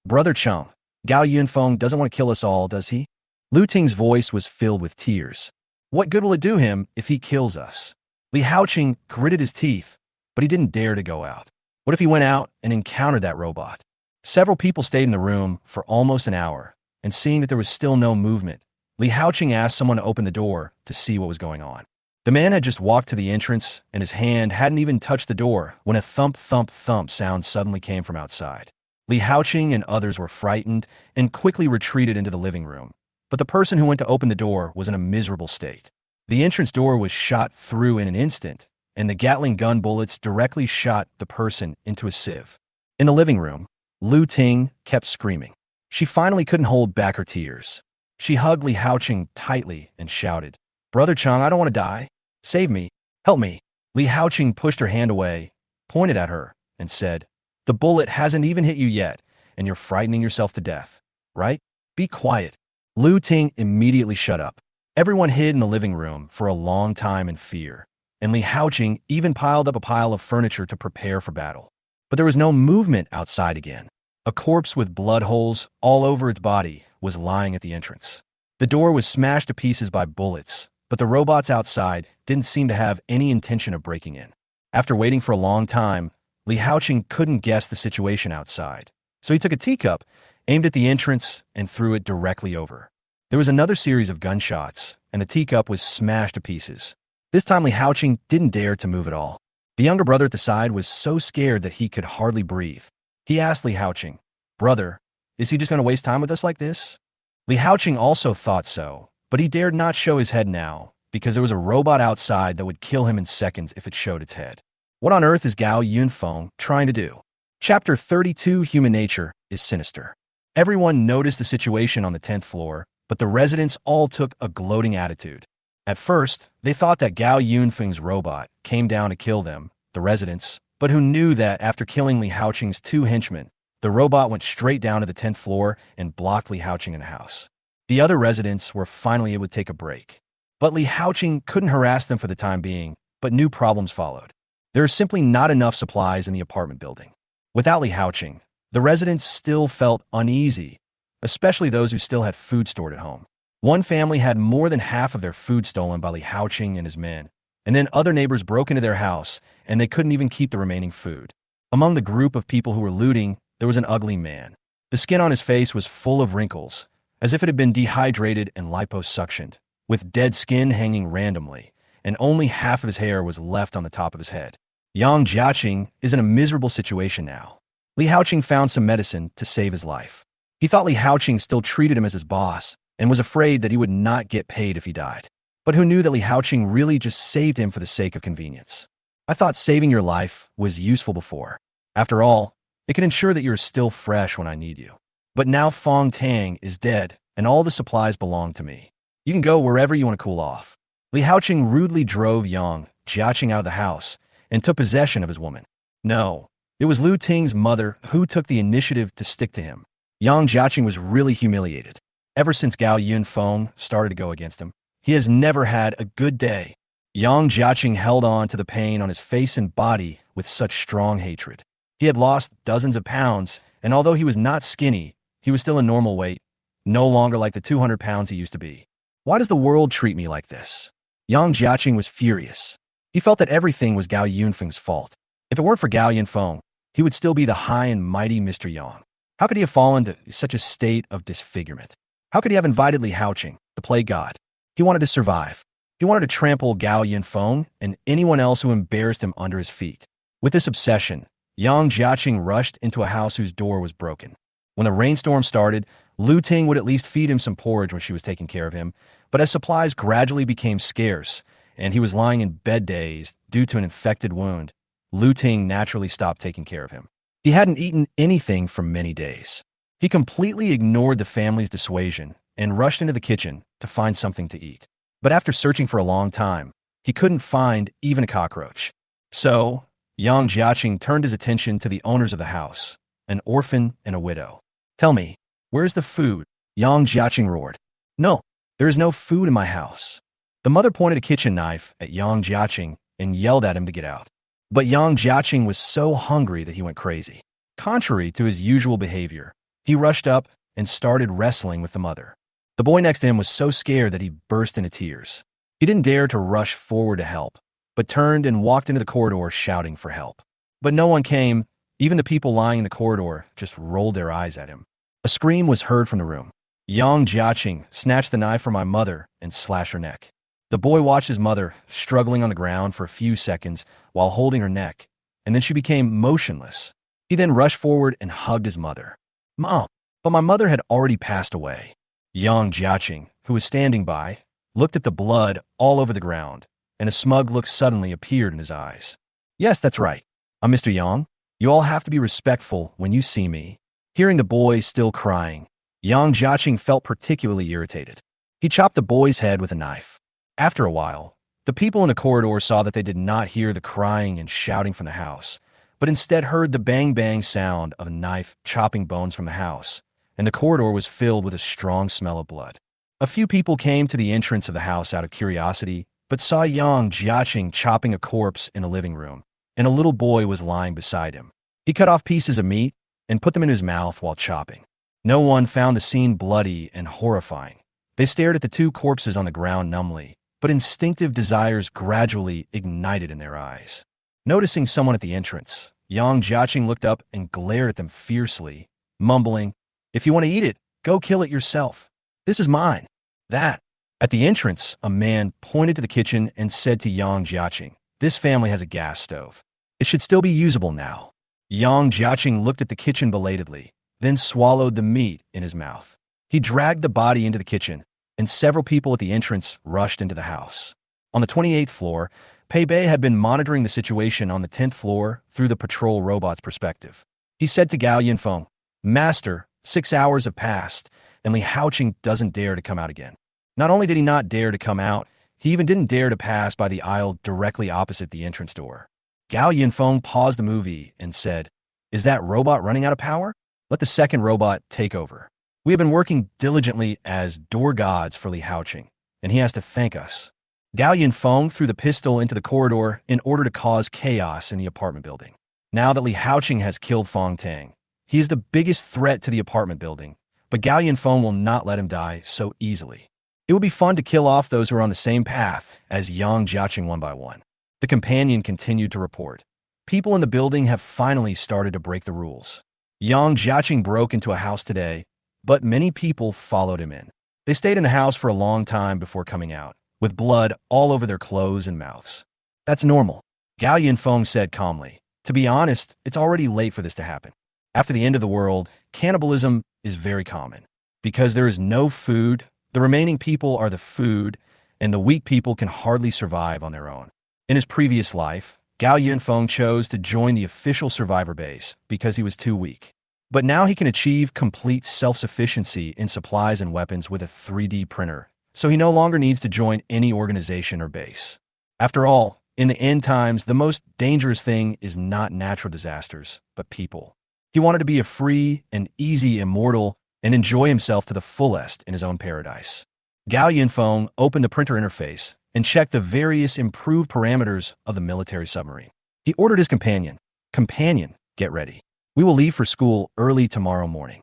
Brother Chung, Gao Yunfeng doesn't want to kill us all, does he?" Lu Ting's voice was filled with tears. "What good will it do him if he kills us?" Li Haoqing gritted his teeth, but he didn't dare to go out. What if he went out and encountered that robot? Several people stayed in the room for almost an hour, and seeing that there was still no movement, Li Haoqing asked someone to open the door to see what was going on. The man had just walked to the entrance, and his hand hadn't even touched the door when a thump, thump, thump sound suddenly came from outside. Li Haoqing and others were frightened and quickly retreated into the living room, but the person who went to open the door was in a miserable state. The entrance door was shot through in an instant, and the Gatling gun bullets directly shot the person into a sieve. In the living room, Lu Ting kept screaming. She finally couldn't hold back her tears. She hugged Li Haoqing tightly and shouted, "Brother Chung, I don't want to die. Save me. Help me." Li Haoqing pushed her hand away, pointed at her, and said, "The bullet hasn't even hit you yet, and you're frightening yourself to death, right? Be quiet." Lu Ting immediately shut up. Everyone hid in the living room for a long time in fear, and Li Haoqing even piled up a pile of furniture to prepare for battle. But there was no movement outside again. A corpse with blood holes all over its body was lying at the entrance. The door was smashed to pieces by bullets, but the robots outside didn't seem to have any intention of breaking in. After waiting for a long time, Li Haoqing couldn't guess the situation outside, so he took a teacup, aimed at the entrance, and threw it directly over. There was another series of gunshots, and the teacup was smashed to pieces. This time Li Haoqing didn't dare to move at all. The younger brother at the side was so scared that he could hardly breathe. He asked Li Haoqing, "Brother, is he just going to waste time with us like this?" Li Haoqing also thought so, but he dared not show his head now, because there was a robot outside that would kill him in seconds if it showed its head. What on earth is Gao Yunfeng trying to do? Chapter 32, Human Nature is Sinister. Everyone noticed the situation on the 10th floor, but the residents all took a gloating attitude. At first, they thought that Gao Yunfeng's robot came down to kill them, the residents, but who knew that after killing Li Haoqing's 2 henchmen, the robot went straight down to the 10th floor and blocked Li Haoqing in the house. The other residents were finally able to take a break. But Li Haoqing couldn't harass them for the time being, but new problems followed. There are simply not enough supplies in the apartment building. Without Li Haoqing, the residents still felt uneasy, especially those who still had food stored at home. One family had more than half of their food stolen by Li Haoqing and his men, and then other neighbors broke into their house, and they couldn't even keep the remaining food. Among the group of people who were looting, there was an ugly man. The skin on his face was full of wrinkles, as if it had been dehydrated and liposuctioned, with dead skin hanging randomly, and only half of his hair was left on the top of his head. Yang Jiaqing is in a miserable situation now. Li Haoqing found some medicine to save his life. He thought Li Haoqing still treated him as his boss and was afraid that he would not get paid if he died. But who knew that Li Haoqing really just saved him for the sake of convenience? I thought saving your life was useful before. After all, it can ensure that you're still fresh when I need you. But now Fong Tang is dead, and all the supplies belong to me. You can go wherever you want to cool off. Li Haoqing rudely drove Yang Jiaqing out of the house and took possession of his woman. No, it was Lu Ting's mother who took the initiative to stick to him. Yang Jiaqing was really humiliated. Ever since Gao Yunfeng started to go against him, he has never had a good day. Yang Jiaqing held on to the pain on his face and body with such strong hatred. He had lost dozens of pounds, and although he was not skinny, he was still a normal weight, no longer like the 200 pounds he used to be. Why does the world treat me like this? Yang Jiaqing was furious. He felt that everything was Gao Yunfeng's fault. If it weren't for Gao Yunfeng, he would still be the high and mighty Mr. Yang. How could he have fallen to such a state of disfigurement? How could he have invited Li Haoqing, the plague god? He wanted to survive. He wanted to trample Gao Yunfeng and anyone else who embarrassed him under his feet. With this obsession, Yang Jiaqing rushed into a house whose door was broken. When the rainstorm started, Lu Ting would at least feed him some porridge when she was taking care of him, but as supplies gradually became scarce, and he was lying in bed dazed due to an infected wound, Lu Ting naturally stopped taking care of him. He hadn't eaten anything for many days. He completely ignored the family's dissuasion and rushed into the kitchen to find something to eat. But after searching for a long time, he couldn't find even a cockroach. So, Yang Jiaqing turned his attention to the owners of the house, an orphan and a widow. "Tell me, where's the food?" Yang Jiaqing roared. "No, there is no food in my house." The mother pointed a kitchen knife at Yang Jiaqing and yelled at him to get out. But Yang Jiaqing was so hungry that he went crazy. Contrary to his usual behavior, he rushed up and started wrestling with the mother. The boy next to him was so scared that he burst into tears. He didn't dare to rush forward to help, but turned and walked into the corridor shouting for help. But no one came. Even the people lying in the corridor just rolled their eyes at him. A scream was heard from the room. Yang Jiaqing snatched the knife from my mother and slashed her neck. The boy watched his mother struggling on the ground for a few seconds while holding her neck, and then she became motionless. He then rushed forward and hugged his mother. "Mom," but my mother had already passed away. Yang Jiaqing, who was standing by, looked at the blood all over the ground, and a smug look suddenly appeared in his eyes. "Yes, that's right. I'm Mr. Yang. You all have to be respectful when you see me." Hearing the boy still crying, Yang Jiaqing felt particularly irritated. He chopped the boy's head with a knife. After a while, the people in the corridor saw that they did not hear the crying and shouting from the house, but instead heard the bang-bang sound of a knife chopping bones from the house, and the corridor was filled with a strong smell of blood. A few people came to the entrance of the house out of curiosity, but saw Yang Jiaqing chopping a corpse in a living room, and a little boy was lying beside him. He cut off pieces of meat and put them in his mouth while chopping. No one found the scene bloody and horrifying. They stared at the two corpses on the ground numbly, but instinctive desires gradually ignited in their eyes. Noticing someone at the entrance, Yang Jiaqing looked up and glared at them fiercely, mumbling, "If you want to eat it, go kill it yourself. This is mine." That. At the entrance, a man pointed to the kitchen and said to Yang Jiaqing, "This family has a gas stove. It should still be usable now." Yang Jiaqing looked at the kitchen belatedly, then swallowed the meat in his mouth. He dragged the body into the kitchen, and several people at the entrance rushed into the house. On the 28th floor, Pei Bei had been monitoring the situation on the 10th floor through the patrol robot's perspective. He said to Gao Yunfeng, "Master, 6 hours have passed, and Li Haoqing doesn't dare to come out again." Not only did he not dare to come out, he even didn't dare to pass by the aisle directly opposite the entrance door. Gao Yunfeng paused the movie and said, "Is that robot running out of power? Let the second robot take over. We have been working diligently as door gods for Li Haoqing, and he has to thank us." Gao Yunfeng threw the pistol into the corridor in order to cause chaos in the apartment building. Now that Li Haoqing has killed Fong Tang, he is the biggest threat to the apartment building, but Gao Yunfeng will not let him die so easily. It would be fun to kill off those who are on the same path as Yang Jiaqing one by one. The companion continued to report. People in the building have finally started to break the rules. Yang Jiaqing broke into a house today, but many people followed him in. They stayed in the house for a long time before coming out, with blood all over their clothes and mouths. "That's normal," Gao Yunfeng said calmly. "To be honest, it's already late for this to happen. After the end of the world, cannibalism is very common. Because there is no food, the remaining people are the food, and the weak people can hardly survive on their own." In his previous life, Gao Yunfeng chose to join the official survivor base because he was too weak. But now he can achieve complete self-sufficiency in supplies and weapons with a 3D printer, so he no longer needs to join any organization or base. After all, in the end times, the most dangerous thing is not natural disasters, but people. He wanted to be a free and easy immortal and enjoy himself to the fullest in his own paradise. Gao Yunfeng opened the printer interface and checked the various improved parameters of the military submarine. He ordered his companion, "Companion, get ready. We will leave for school early tomorrow morning."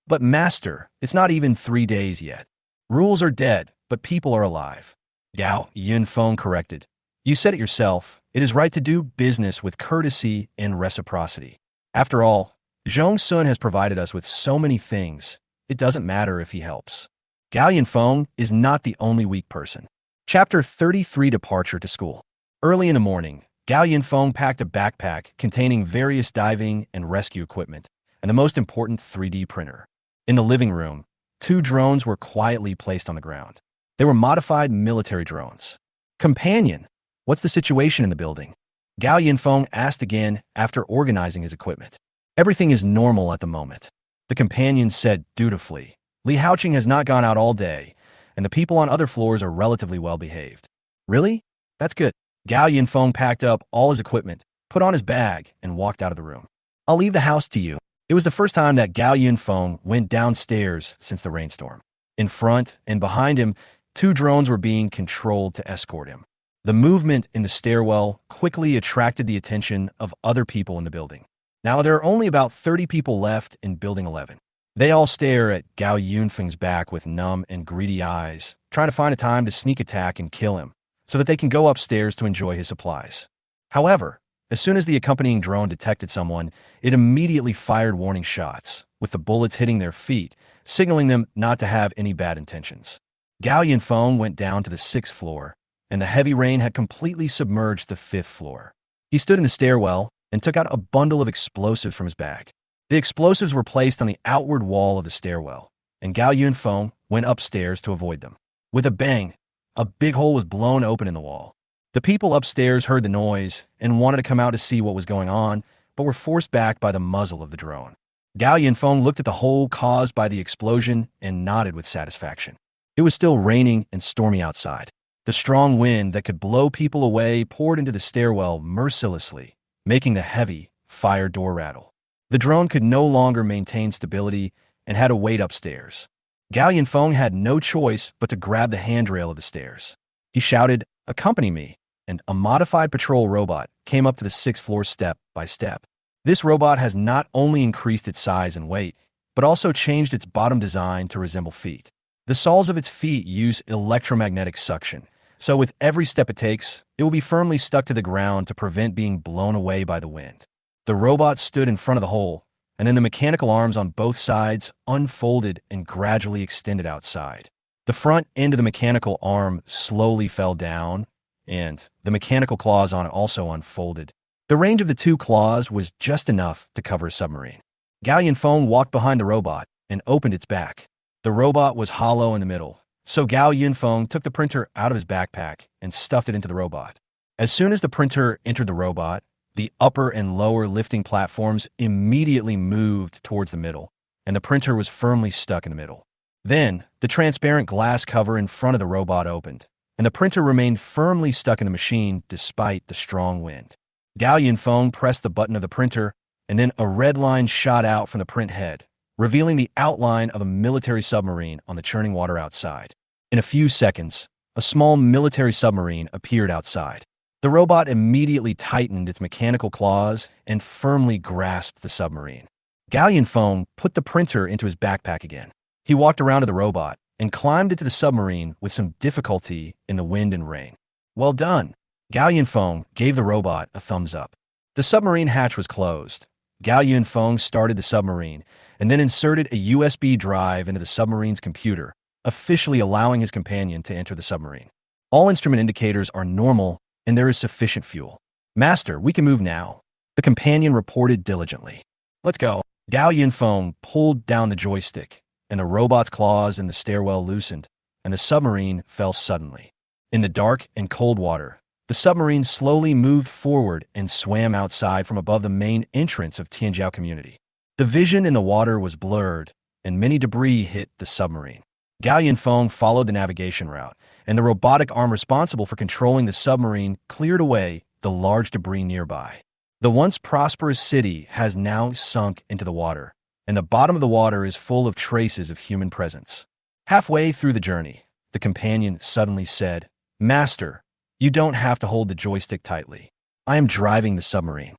"But master, it's not even 3 days yet. Rules are dead, but people are alive." Gao Yunfeng corrected. "You said it yourself. It is right to do business with courtesy and reciprocity. After all, Zhong Sun has provided us with so many things, it doesn't matter if he helps." Gao Yunfeng is not the only weak person. Chapter 33: Departure to School. Early in the morning, Gao Yunfeng packed a backpack containing various diving and rescue equipment, and the most important 3D printer. In the living room, 2 drones were quietly placed on the ground. They were modified military drones. "Companion, what's the situation in the building?" Gao Yunfeng asked again after organizing his equipment. "Everything is normal at the moment," the companion said dutifully. "Li Haoqing has not gone out all day, and the people on other floors are relatively well behaved." "Really? That's good." Gao Yunfeng packed up all his equipment, put on his bag, and walked out of the room. "I'll leave the house to you." It was the first time that Gao Yunfeng went downstairs since the rainstorm. In front and behind him, 2 drones were being controlled to escort him. The movement in the stairwell quickly attracted the attention of other people in the building. Now there are only about 30 people left in Building 11. They all stare at Gao Yunfeng's back with numb and greedy eyes, trying to find a time to sneak attack and kill him, so that they can go upstairs to enjoy his supplies. However, as soon as the accompanying drone detected someone, it immediately fired warning shots, with the bullets hitting their feet, signaling them not to have any bad intentions. Gao Yunfeng went down to the 6th floor, and the heavy rain had completely submerged the 5th floor. He stood in the stairwell and took out a bundle of explosives from his bag. The explosives were placed on the outward wall of the stairwell, and Gao Yunfeng went upstairs to avoid them. With a bang, a big hole was blown open in the wall. The people upstairs heard the noise and wanted to come out to see what was going on, but were forced back by the muzzle of the drone. Gao Yunfeng looked at the hole caused by the explosion and nodded with satisfaction. It was still raining and stormy outside. The strong wind that could blow people away poured into the stairwell mercilessly, making the heavy fire door rattle. The drone could no longer maintain stability and had to wait upstairs. Gao Yunfeng had no choice but to grab the handrail of the stairs. He shouted, "Accompany me," and a modified patrol robot came up to the sixth floor step by step. This robot has not only increased its size and weight, but also changed its bottom design to resemble feet. The soles of its feet use electromagnetic suction, so with every step it takes, it will be firmly stuck to the ground to prevent being blown away by the wind. The robot stood in front of the hole, and then the mechanical arms on both sides unfolded and gradually extended outside. The front end of the mechanical arm slowly fell down, and the mechanical claws on it also unfolded. The range of the two claws was just enough to cover a submarine. Gao Yunfeng walked behind the robot and opened its back. The robot was hollow in the middle, so Gao Yunfeng took the printer out of his backpack and stuffed it into the robot. As soon as the printer entered the robot, the upper and lower lifting platforms immediately moved towards the middle, and the printer was firmly stuck in the middle. Then, the transparent glass cover in front of the robot opened, and the printer remained firmly stuck in the machine despite the strong wind. Gao Yunfeng pressed the button of the printer, and then a red line shot out from the print head, revealing the outline of a military submarine on the churning water outside. In a few seconds, a small military submarine appeared outside. The robot immediately tightened its mechanical claws and firmly grasped the submarine. Gao Yunfeng put the printer into his backpack again. He walked around to the robot and climbed into the submarine with some difficulty in the wind and rain. "Well done." Gao Yunfeng gave the robot a thumbs up. The submarine hatch was closed. Gao Yunfeng started the submarine and then inserted a USB drive into the submarine's computer, officially allowing his companion to enter the submarine. All instrument indicators are normal and there is sufficient fuel. "Master, we can move now," the companion reported diligently. "Let's go." Gao Yunfeng pulled down the joystick, and the robot's claws in the stairwell loosened, and the submarine fell suddenly. In the dark and cold water, the submarine slowly moved forward and swam outside from above the main entrance of Tianjiao Community. The vision in the water was blurred, and many debris hit the submarine. Gao Yunfeng followed the navigation route, and the robotic arm responsible for controlling the submarine cleared away the large debris nearby. The once prosperous city has now sunk into the water, and the bottom of the water is full of traces of human presence. Halfway through the journey, the companion suddenly said, "Master, you don't have to hold the joystick tightly. I am driving the submarine.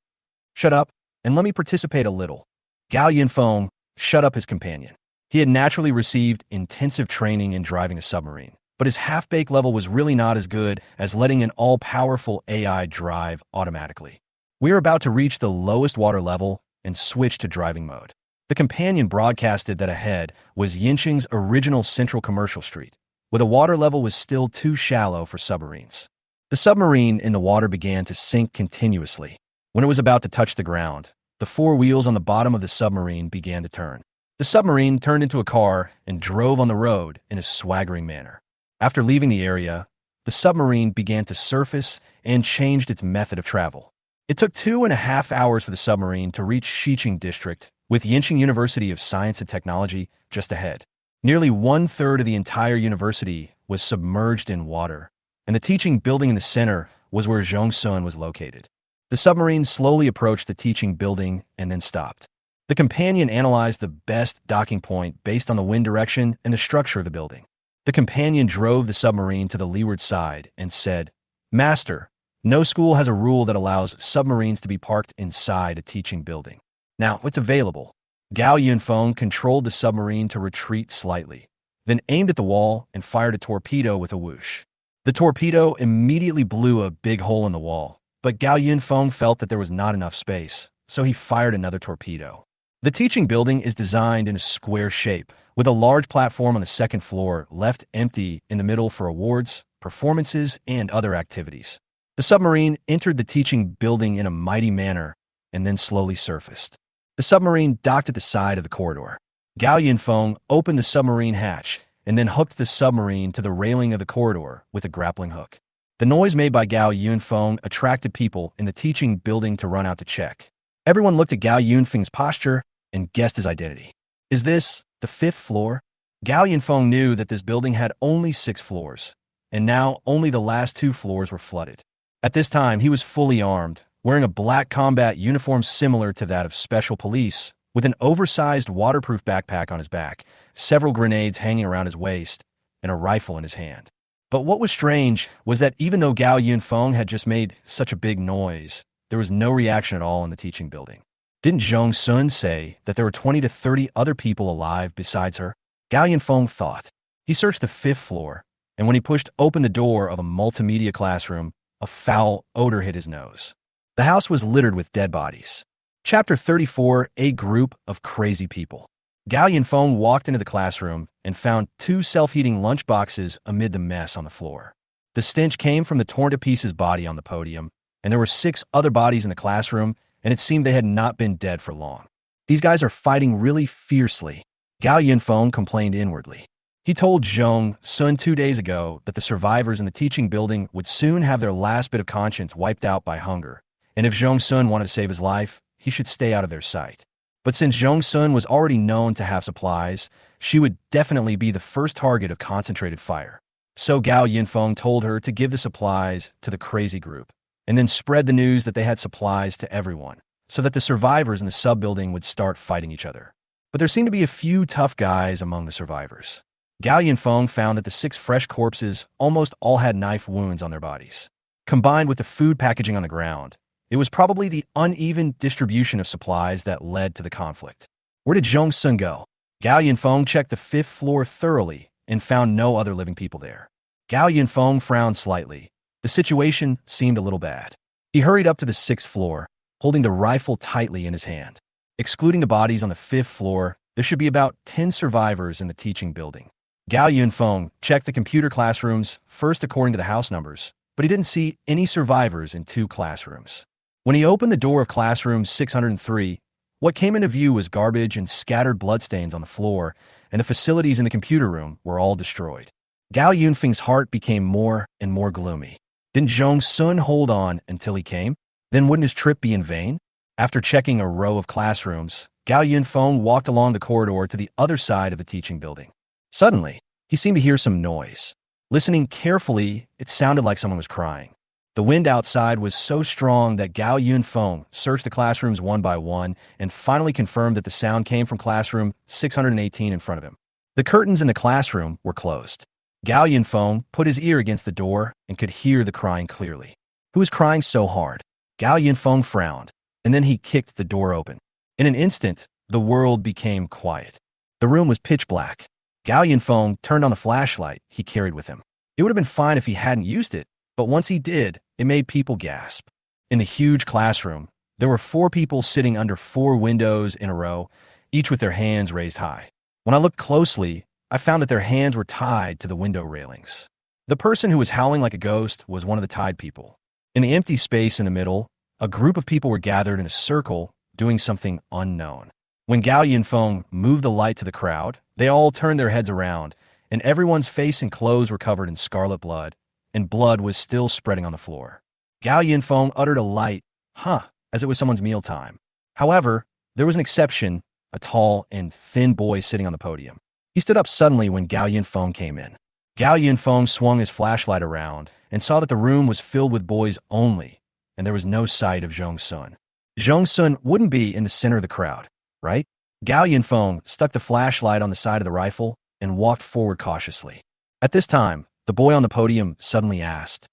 Shut up, and let me participate a little." Gao Yunfeng shut up his companion. He had naturally received intensive training in driving a submarine, but his half-baked level was really not as good as letting an all-powerful AI drive automatically. "We are about to reach the lowest water level and switch to driving mode." The companion broadcasted that ahead was Yinqing's original central commercial street, where the water level was still too shallow for submarines. The submarine in the water began to sink continuously. When it was about to touch the ground, the four wheels on the bottom of the submarine began to turn. The submarine turned into a car and drove on the road in a swaggering manner. After leaving the area, the submarine began to surface and changed its method of travel. It took 2.5 hours for the submarine to reach Xiqing District, with Yinqing University of Science and Technology just ahead. Nearly 1/3 of the entire university was submerged in water, and the teaching building in the center was where Zhongsun was located. The submarine slowly approached the teaching building and then stopped. The companion analyzed the best docking point based on the wind direction and the structure of the building. The companion drove the submarine to the leeward side and said, "Master, no school has a rule that allows submarines to be parked inside a teaching building. Now, it's available." Gao Yunfeng controlled the submarine to retreat slightly, then aimed at the wall and fired a torpedo with a whoosh. The torpedo immediately blew a big hole in the wall, but Gao Yunfeng felt that there was not enough space, so he fired another torpedo. The teaching building is designed in a square shape, with a large platform on the second floor left empty in the middle for awards, performances, and other activities. The submarine entered the teaching building in a mighty manner and then slowly surfaced. The submarine docked at the side of the corridor. Gao Yunfeng opened the submarine hatch and then hooked the submarine to the railing of the corridor with a grappling hook. The noise made by Gao Yunfeng attracted people in the teaching building to run out to check. Everyone looked at Gao Yunfeng's posture and guessed his identity. "Is this the 5th floor?" Gao Yunfeng knew that this building had only 6 floors, and now only the last 2 floors were flooded. At this time, he was fully armed, wearing a black combat uniform similar to that of special police, with an oversized waterproof backpack on his back, several grenades hanging around his waist, and a rifle in his hand. But what was strange was that even though Gao Yunfeng had just made such a big noise, there was no reaction at all in the teaching building. Didn't Zhong Sun say that there were 20 to 30 other people alive besides her? Gao Yunfeng thought. He searched the 5th floor, and when he pushed open the door of a multimedia classroom, a foul odor hit his nose. The house was littered with dead bodies. Chapter 34, A Group of Crazy People. Gao Yunfeng walked into the classroom and found 2 self-heating lunchboxes amid the mess on the floor. The stench came from the torn-to-pieces body on the podium, and there were 6 other bodies in the classroom, and it seemed they had not been dead for long. These guys are fighting really fiercely, Gao Yunfeng complained inwardly. He told Zhong Sun 2 days ago that the survivors in the teaching building would soon have their last bit of conscience wiped out by hunger, and if Zhong Sun wanted to save his life, he should stay out of their sight. But since Zhong Sun was already known to have supplies, she would definitely be the first target of concentrated fire. So Gao Yunfeng told her to give the supplies to the crazy group, and then spread the news that they had supplies to everyone, so that the survivors in the sub-building would start fighting each other. But there seemed to be a few tough guys among the survivors. Gao Yunfeng found that the 6 fresh corpses almost all had knife wounds on their bodies. Combined with the food packaging on the ground, it was probably the uneven distribution of supplies that led to the conflict. Where did Zhong Sun go? Gao Yunfeng checked the 5th floor thoroughly and found no other living people there. Gao Yunfeng frowned slightly. The situation seemed a little bad. He hurried up to the 6th floor, holding the rifle tightly in his hand. Excluding the bodies on the 5th floor, there should be about 10 survivors in the teaching building. Gao Yunfeng checked the computer classrooms first according to the house numbers, but he didn't see any survivors in 2 classrooms. When he opened the door of classroom 603, what came into view was garbage and scattered bloodstains on the floor, and the facilities in the computer room were all destroyed. Gao Yunfeng's heart became more and more gloomy. Didn't Zhong Sun hold on until he came? Then wouldn't his trip be in vain? After checking a row of classrooms, Gao Yunfeng walked along the corridor to the other side of the teaching building. Suddenly, he seemed to hear some noise. Listening carefully, it sounded like someone was crying. The wind outside was so strong that Gao Yunfeng searched the classrooms one by one and finally confirmed that the sound came from classroom 618 in front of him. The curtains in the classroom were closed. Gao Yunfeng put his ear against the door and could hear the crying clearly. Who was crying so hard? Gao Yunfeng frowned, and then he kicked the door open. In an instant, the world became quiet. The room was pitch black. Gao Yunfeng turned on the flashlight he carried with him. It would have been fine if he hadn't used it, but once he did, it made people gasp. In the huge classroom, there were 4 people sitting under 4 windows in a row, each with their hands raised high. When I looked closely, I found that their hands were tied to the window railings. The person who was howling like a ghost was one of the tied people. In the empty space in the middle, a group of people were gathered in a circle doing something unknown. When Gao Yunfeng moved the light to the crowd, they all turned their heads around, and everyone's face and clothes were covered in scarlet blood, and blood was still spreading on the floor. Gao Yunfeng uttered a light, "Huh," as it was someone's mealtime. However, there was an exception, a tall and thin boy sitting on the podium. He stood up suddenly when Gao Yunfeng came in. Gao Yunfeng swung his flashlight around and saw that the room was filled with boys only, and there was no sight of Zhong Sun. Zhong Sun wouldn't be in the center of the crowd, right? Gao Yunfeng stuck the flashlight on the side of the rifle and walked forward cautiously. At this time, the boy on the podium suddenly asked,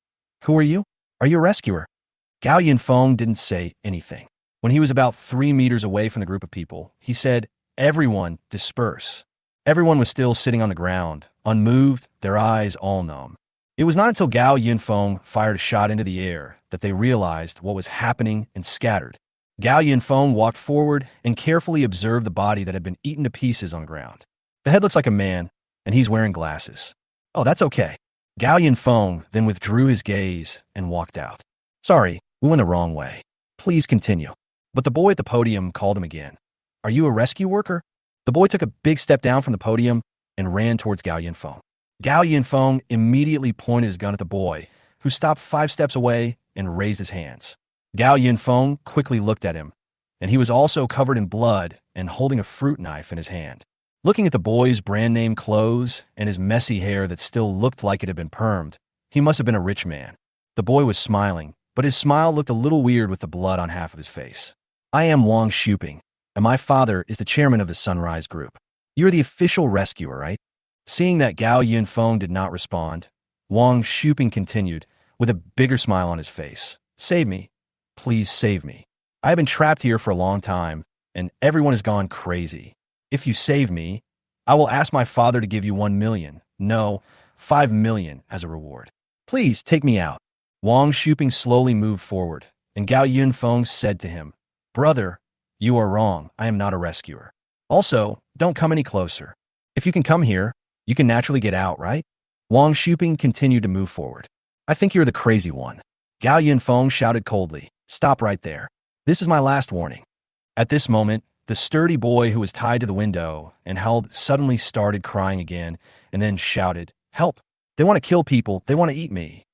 "Who are you? Are you a rescuer?" Gao Yunfeng didn't say anything. When he was about 3 meters away from the group of people, he said, "Everyone disperse." Everyone was still sitting on the ground, unmoved, their eyes all numb. It was not until Gao Yunfeng fired a shot into the air that they realized what was happening and scattered. Gao Yunfeng walked forward and carefully observed the body that had been eaten to pieces on the ground. The head looks like a man, and he's wearing glasses. "Oh, that's okay." Gao Yunfeng then withdrew his gaze and walked out. "Sorry, we went the wrong way. Please continue." But the boy at the podium called him again. "Are you a rescue worker?" The boy took a big step down from the podium and ran towards Gao Yunfeng. Gao Yunfeng immediately pointed his gun at the boy, who stopped 5 steps away and raised his hands. Gao Yunfeng quickly looked at him, and he was also covered in blood and holding a fruit knife in his hand. Looking at the boy's brand-name clothes and his messy hair that still looked like it had been permed, he must have been a rich man. The boy was smiling, but his smile looked a little weird with the blood on half of his face. "I am Wang Shuping. and my father is the chairman of the Sunrise Group. You're the official rescuer, right? Seeing that Gao Yunfeng did not respond, Wang Shuping continued, with a bigger smile on his face. Save me. Please save me. I have been trapped here for a long time, and everyone has gone crazy. If you save me, I will ask my father to give you 1 million, no, 5 million as a reward. Please take me out. Wang Shuping slowly moved forward, and Gao Yunfeng said to him, Brother, you are wrong. I am not a rescuer. Also, don't come any closer. If you can come here, you can naturally get out, right? Wang Shuping continued to move forward. I think you're the crazy one. Gao Yunfeng shouted coldly, Stop right there. This is my last warning. At this moment, the sturdy boy who was tied to the window and held suddenly started crying again and then shouted, Help! They want to kill people. They want to eat me.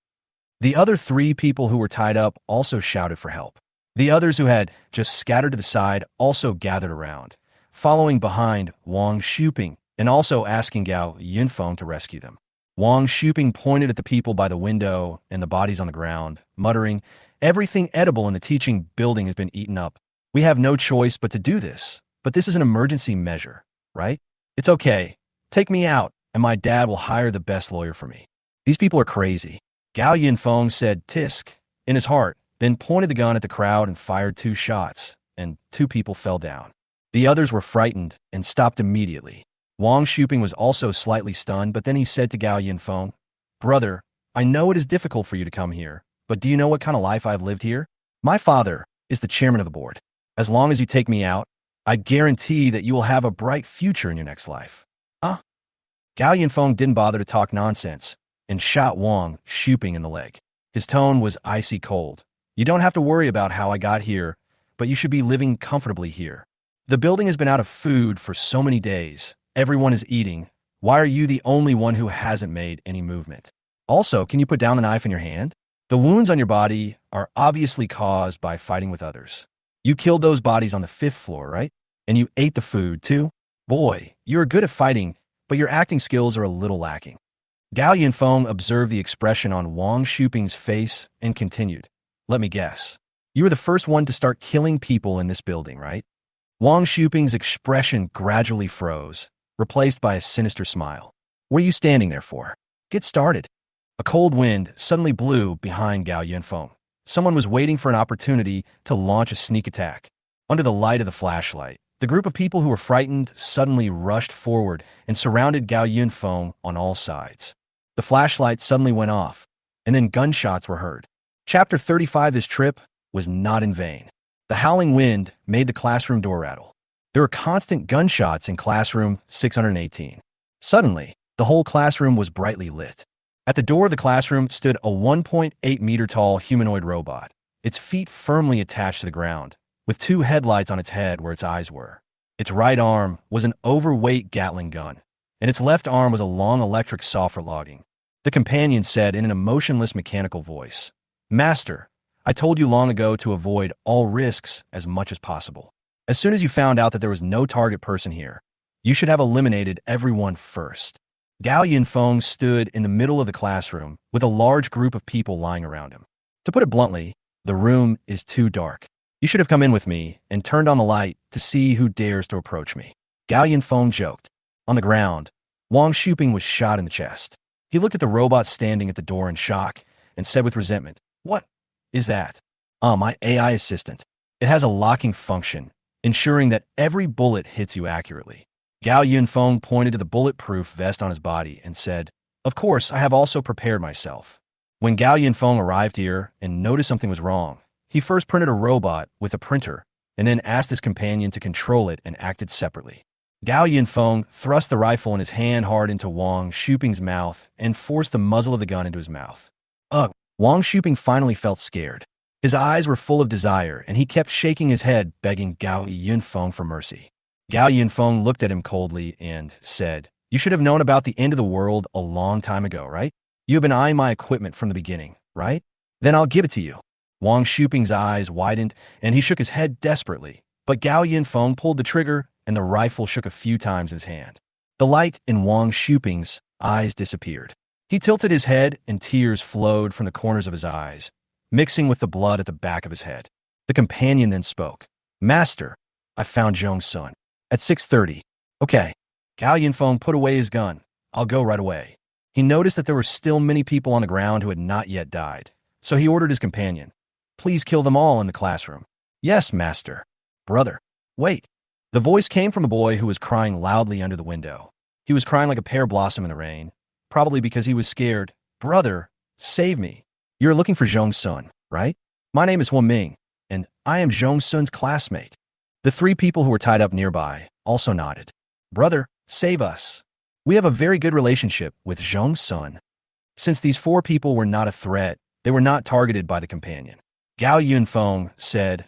The other 3 people who were tied up also shouted for help. The others who had just scattered to the side also gathered around, following behind Wang Shuping and also asking Gao Yunfeng to rescue them. Wang Shuping pointed at the people by the window and the bodies on the ground, muttering, Everything edible in the teaching building has been eaten up. We have no choice but to do this. But this is an emergency measure, right? It's okay. Take me out, and my dad will hire the best lawyer for me. These people are crazy. Gao Yunfeng said tisk in his heart, then pointed the gun at the crowd and fired 2 shots, and 2 people fell down. The others were frightened and stopped immediately. Wang Shuping was also slightly stunned, but then he said to Gao Yunfeng, Brother, I know it is difficult for you to come here, but do you know what kind of life I've lived here? My father is the chairman of the board. As long as you take me out, I guarantee that you will have a bright future in your next life. Gao Yunfeng didn't bother to talk nonsense and shot Wang Shuping in the leg. His tone was icy cold. You don't have to worry about how I got here, but you should be living comfortably here. The building has been out of food for so many days. Everyone is eating. Why are you the only one who hasn't made any movement? Also, can you put down the knife in your hand? The wounds on your body are obviously caused by fighting with others. You killed those bodies on the 5th floor, right? And you ate the food, too? Boy, you're good at fighting, but your acting skills are a little lacking. Gao Yunfeng observed the expression on Wang Shuping's face and continued. Let me guess. You were the first one to start killing people in this building, right? Wang Shuping's expression gradually froze, replaced by a sinister smile. What are you standing there for? Get started. A cold wind suddenly blew behind Gao Yunfeng. Someone was waiting for an opportunity to launch a sneak attack. Under the light of the flashlight, the group of people who were frightened suddenly rushed forward and surrounded Gao Yunfeng on all sides. The flashlight suddenly went off, and then gunshots were heard. Chapter 35 This trip was not in vain. The howling wind made the classroom door rattle. There were constant gunshots in classroom 618. Suddenly, the whole classroom was brightly lit. At the door of the classroom stood a 1.8-meter-tall humanoid robot, its feet firmly attached to the ground, with 2 headlights on its head where its eyes were. Its right arm was an overweight Gatling gun, and its left arm was a long electric saw for logging. The companion said in an emotionless mechanical voice, Master, I told you long ago to avoid all risks as much as possible. As soon as you found out that there was no target person here, you should have eliminated everyone first. Gao Yunfeng stood in the middle of the classroom with a large group of people lying around him. To put it bluntly, the room is too dark. You should have come in with me and turned on the light to see who dares to approach me. Gao Yunfeng joked. On the ground, Wang Shuping was shot in the chest. He looked at the robot standing at the door in shock and said with resentment, What is that? My AI assistant. It has a locking function, ensuring that every bullet hits you accurately. Gao Yunfeng pointed to the bulletproof vest on his body and said, Of course, I have also prepared myself. When Gao Yunfeng arrived here and noticed something was wrong, he first printed a robot with a printer and then asked his companion to control it and acted separately. Gao Yunfeng thrust the rifle in his hand hard into Wang Shuping's mouth and forced the muzzle of the gun into his mouth. Ugh! Wang Shuping finally felt scared. His eyes were full of desire, and he kept shaking his head, begging Gao Yunfeng for mercy. Gao Yunfeng looked at him coldly and said, You should have known about the end of the world a long time ago, right? You have been eyeing my equipment from the beginning, right? Then I'll give it to you. Wang Shuping's eyes widened, and he shook his head desperately. But Gao Yunfeng pulled the trigger, and the rifle shook a few times in his hand. The light in Wang Shuping's eyes disappeared. He tilted his head, and tears flowed from the corners of his eyes, mixing with the blood at the back of his head. The companion then spoke. Master, I found Zhong Sun. At 6:30. Okay. Gao Yunfeng put away his gun. I'll go right away. He noticed that there were still many people on the ground who had not yet died, so he ordered his companion. Please kill them all in the classroom. Yes, master. Brother. Wait. The voice came from a boy who was crying loudly under the window. He was crying like a pear blossom in the rain, probably because he was scared. Brother, save me. You're looking for Zhong Sun, right? My name is Huan Ming, and I am Zhong Sun's classmate. The three people who were tied up nearby also nodded. Brother, save us. We have a very good relationship with Zhong Sun. Since these four people were not a threat, they were not targeted by the companion. Gao Yunfeng said,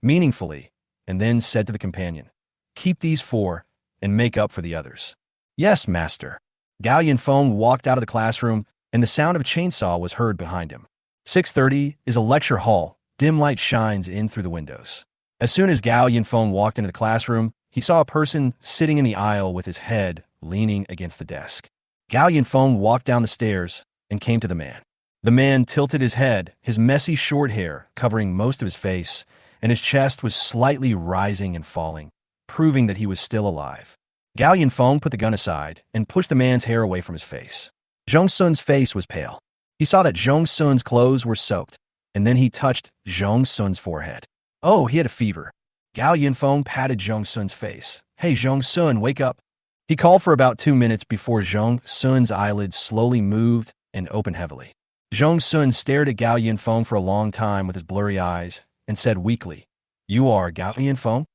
meaningfully, and then said to the companion, keep these four and make up for the others. Yes, master. Gao Yunfeng walked out of the classroom, and the sound of a chainsaw was heard behind him. 6:30 is a lecture hall. Dim light shines in through the windows. As soon as Gao Yunfeng walked into the classroom, he saw a person sitting in the aisle with his head leaning against the desk. Gao Yunfeng walked down the stairs and came to the man. The man tilted his head, his messy short hair covering most of his face, and his chest was slightly rising and falling, proving that he was still alive. Gao Yunfeng put the gun aside and pushed the man's hair away from his face. Zhong Sun's face was pale. He saw that Zhong Sun's clothes were soaked, and then he touched Zhong Sun's forehead. Oh, he had a fever. Gao Yunfeng patted Zhong Sun's face. Hey, Zhong Sun, wake up. He called for about 2 minutes before Zhong Sun's eyelids slowly moved and opened heavily. Zhong Sun stared at Gao Yunfeng for a long time with his blurry eyes and said weakly, You are Gao Yunfeng?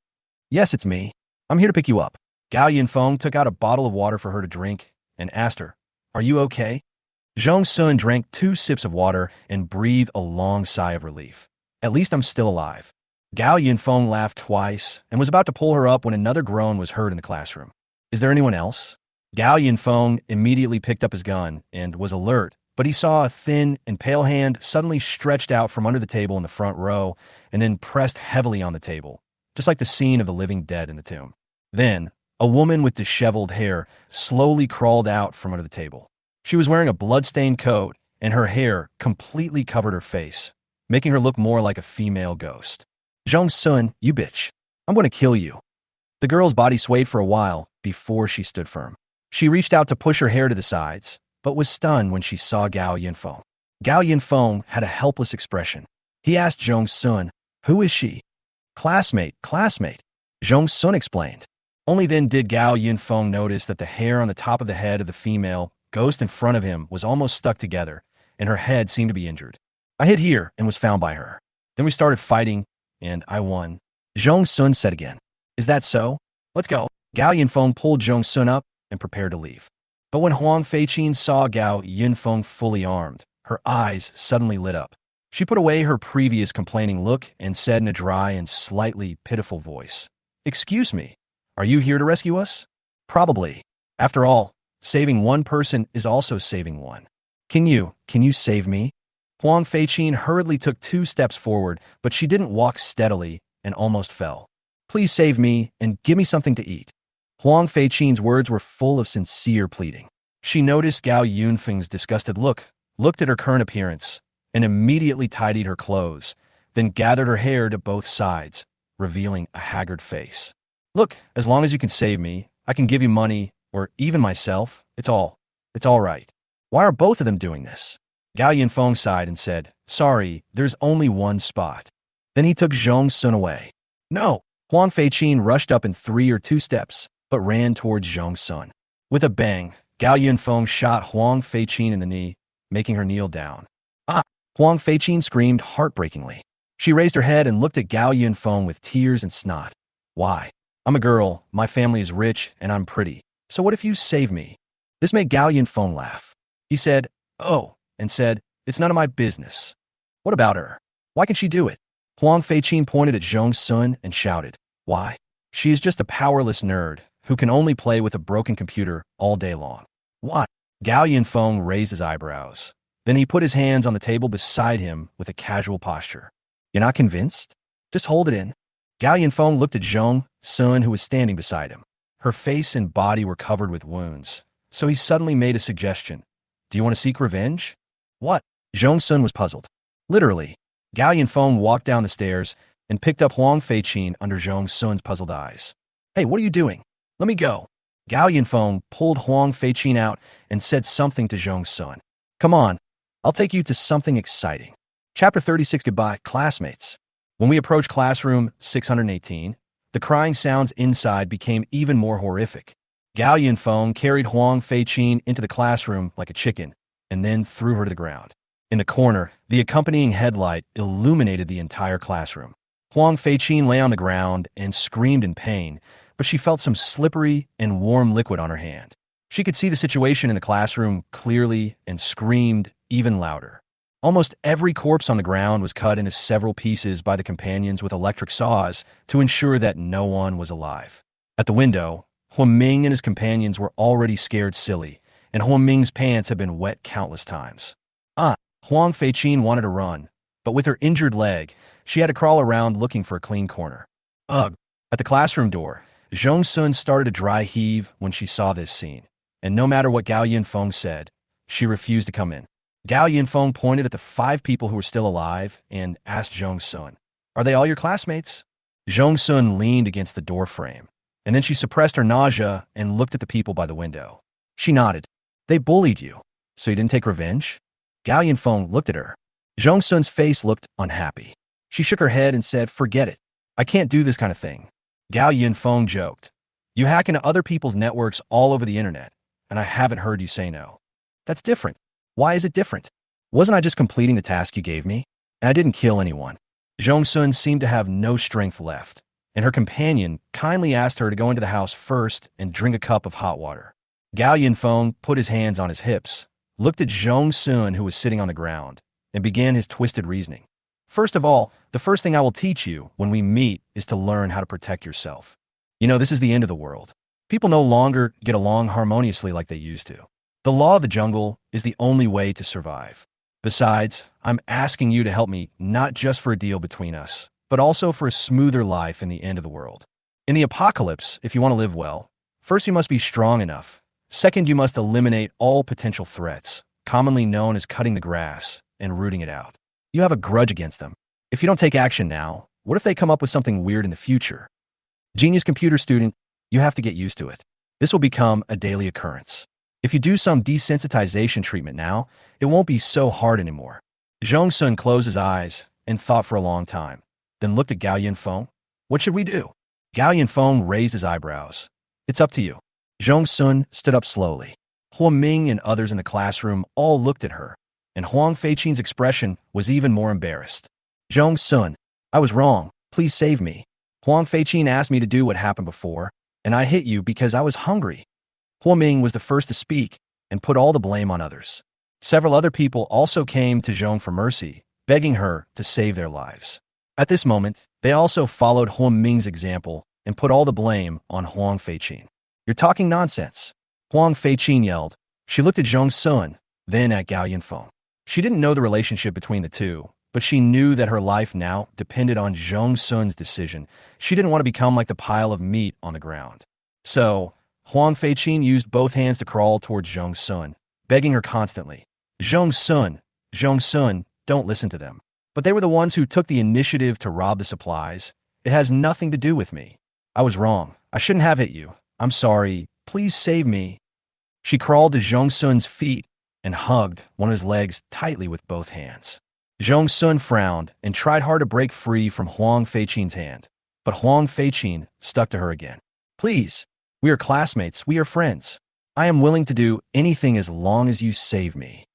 Yes, it's me. I'm here to pick you up. Gao Yunfeng took out a bottle of water for her to drink and asked her, Are you okay? Zhong Sun drank 2 sips of water and breathed a long sigh of relief. At least I'm still alive. Gao Yunfeng laughed twice and was about to pull her up when another groan was heard in the classroom. Is there anyone else? Gao Yunfeng immediately picked up his gun and was alert, but he saw a thin and pale hand suddenly stretched out from under the table in the front row and then pressed heavily on the table, just like the scene of the living dead in the tomb. Then, a woman with disheveled hair slowly crawled out from under the table. She was wearing a blood-stained coat, and her hair completely covered her face, making her look more like a female ghost. Zhong Sun, you bitch. I'm going to kill you. The girl's body swayed for a while before she stood firm. She reached out to push her hair to the sides, but was stunned when she saw Gao Yunfeng. Gao Yunfeng had a helpless expression. He asked Zhong Sun, Who is she? Classmate. Zhong Sun explained. Only then did Gao Yunfeng notice that the hair on the top of the head of the female ghost in front of him was almost stuck together, and her head seemed to be injured. I hid here and was found by her. Then we started fighting, and I won. Zhong Sun said again. Is that so? Let's go. Gao Yunfeng pulled Zhong Sun up and prepared to leave. But when Huang Feiqin saw Gao Yunfeng fully armed, her eyes suddenly lit up. She put away her previous complaining look and said in a dry and slightly pitiful voice, Excuse me, are you here to rescue us? Probably. After all, saving one person is also saving one. Can you save me? Huang Feiqin hurriedly took 2 steps forward, but she didn't walk steadily and almost fell. Please save me and give me something to eat. Huang Feiqin's words were full of sincere pleading. She noticed Gao Yunfeng's disgusted look, looked at her current appearance, and immediately tidied her clothes, then gathered her hair to both sides, revealing a haggard face. Look, as long as you can save me, I can give you money, or even myself. It's all right. Why are both of them doing this? Gao Yunfeng sighed and said, Sorry, there's only one spot. Then he took Zhong Sun away. No! Huang Feiqin rushed up in 3 or 2 steps, but ran towards Zhong Sun. With a bang, Gao Yunfeng shot Huang Feiqin in the knee, making her kneel down. Ah! Huang Feiqin screamed heartbreakingly. She raised her head and looked at Gao Yunfeng with tears and snot. Why? I'm a girl, my family is rich, and I'm pretty. So what if you save me? This made Gao Yunfeng laugh. He said, Oh, and said, It's none of my business. What about her? Why can she do it? Huang Feiqin pointed at Zhong Sun and shouted, Why? She is just a powerless nerd who can only play with a broken computer all day long. What? Gao Yunfeng raised his eyebrows. Then he put his hands on the table beside him with a casual posture. You're not convinced? Just hold it in. Gao Yunfeng looked at Zhong Sun, who was standing beside him. Her face and body were covered with wounds, so he suddenly made a suggestion. Do you want to seek revenge? What? Zhong Sun was puzzled. Literally. Gao Yunfeng walked down the stairs, and picked up Huang Feiqin under Zhong Sun's puzzled eyes. Hey, what are you doing? Let me go. Gao Yunfeng pulled Huang Feiqin out and said something to Zhong Sun. Come on, I'll take you to something exciting. Chapter 36. Goodbye, classmates. When we approached classroom 618, the crying sounds inside became even more horrific. Gao Yunfeng carried Huang Feiqin into the classroom like a chicken and then threw her to the ground. In the corner, the accompanying headlight illuminated the entire classroom. Huang Feiqin lay on the ground and screamed in pain, but she felt some slippery and warm liquid on her hand. She could see the situation in the classroom clearly and screamed even louder. Almost every corpse on the ground was cut into several pieces by the companions with electric saws to ensure that no one was alive. At the window, Huaming and his companions were already scared silly, and Huaming's pants had been wet countless times. Huang Feiqin wanted to run, but with her injured leg, she had to crawl around looking for a clean corner. Ugh! At the classroom door, Zhong Sun started to dry heave when she saw this scene, and no matter what Gao Yunfeng said, she refused to come in. Gao Yunfeng pointed at the 5 people who were still alive and asked Zhong Sun, "Are they all your classmates?" Zhong Sun leaned against the door frame, and then she suppressed her nausea and looked at the people by the window. She nodded. "They bullied you, so you didn't take revenge?" Gao Yunfeng looked at her. Zhong Sun's face looked unhappy. She shook her head and said, "Forget it. I can't do this kind of thing." Gao Yunfeng joked, "You hack into other people's networks all over the internet, and I haven't heard you say no." "That's different." "Why is it different? Wasn't I just completing the task you gave me? And I didn't kill anyone." Zhong Sun seemed to have no strength left, and her companion kindly asked her to go into the house first and drink a cup of hot water. Gao Yunfeng put his hands on his hips, looked at Zhong Sun, who was sitting on the ground, and began his twisted reasoning. "First of all, the first thing I will teach you when we meet is to learn how to protect yourself. You know, this is the end of the world. People no longer get along harmoniously like they used to. The law of the jungle is the only way to survive. Besides, I'm asking you to help me not just for a deal between us, but also for a smoother life in the end of the world. In the apocalypse, if you want to live well, first you must be strong enough. Second, you must eliminate all potential threats, commonly known as cutting the grass and rooting it out. You have a grudge against them. If you don't take action now, what if they come up with something weird in the future? Genius computer student, you have to get used to it. This will become a daily occurrence. If you do some desensitization treatment now, it won't be so hard anymore." Zhong Sun closed his eyes and thought for a long time, then looked at Gao Yunfeng. "What should we do?" Gao Yunfeng raised his eyebrows. "It's up to you." Zhong Sun stood up slowly. Huaming and others in the classroom all looked at her, and Huang Feiqin's expression was even more embarrassed. "Zhong Sun, I was wrong. Please save me. Huang Feiqin asked me to do what happened before, and I hit you because I was hungry." Huaming was the first to speak and put all the blame on others. Several other people also came to Zhong for mercy, begging her to save their lives. At this moment, they also followed Huaming's example and put all the blame on Huang Feiqin. "You're talking nonsense," Huang Feiqin yelled. She looked at Zhong Sun, then at Gao Yunfeng. She didn't know the relationship between the two, but she knew that her life now depended on Zhong Sun's decision. She didn't want to become like the pile of meat on the ground. So, Huang Feiqin used both hands to crawl towards Zhong Sun, begging her constantly, Zhong Sun, don't listen to them." But they were the ones who took the initiative to rob the supplies. "It has nothing to do with me. I was wrong. I shouldn't have hit you. I'm sorry. Please save me." She crawled to Zhong Sun's feet and hugged one of his legs tightly with both hands. Zhong Sun frowned and tried hard to break free from Huang Feiqin's hand, but Huang Feiqin stuck to her again. "Please, we are classmates. We are friends. I am willing to do anything as long as you save me."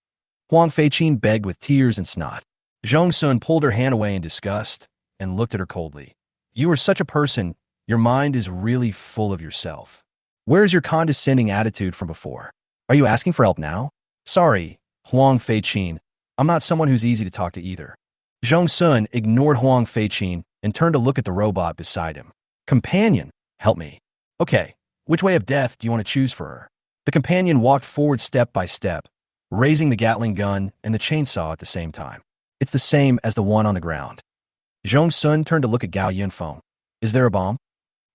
Huang Feiqin begged with tears and snot. Zhong Sun pulled her hand away in disgust and looked at her coldly. "You are such a person. Your mind is really full of yourself. Where is your condescending attitude from before? Are you asking for help now?" "Sorry, Huang Feiqin. I'm not someone who's easy to talk to either." Zhong Sun ignored Huang Feiqin and turned to look at the robot beside him. "Companion, help me." "Okay, which way of death do you want to choose for her?" The companion walked forward step by step, raising the Gatling gun and the chainsaw at the same time. "It's the same as the one on the ground." Zhong Sun turned to look at Gao Yunfeng. "Is there a bomb?"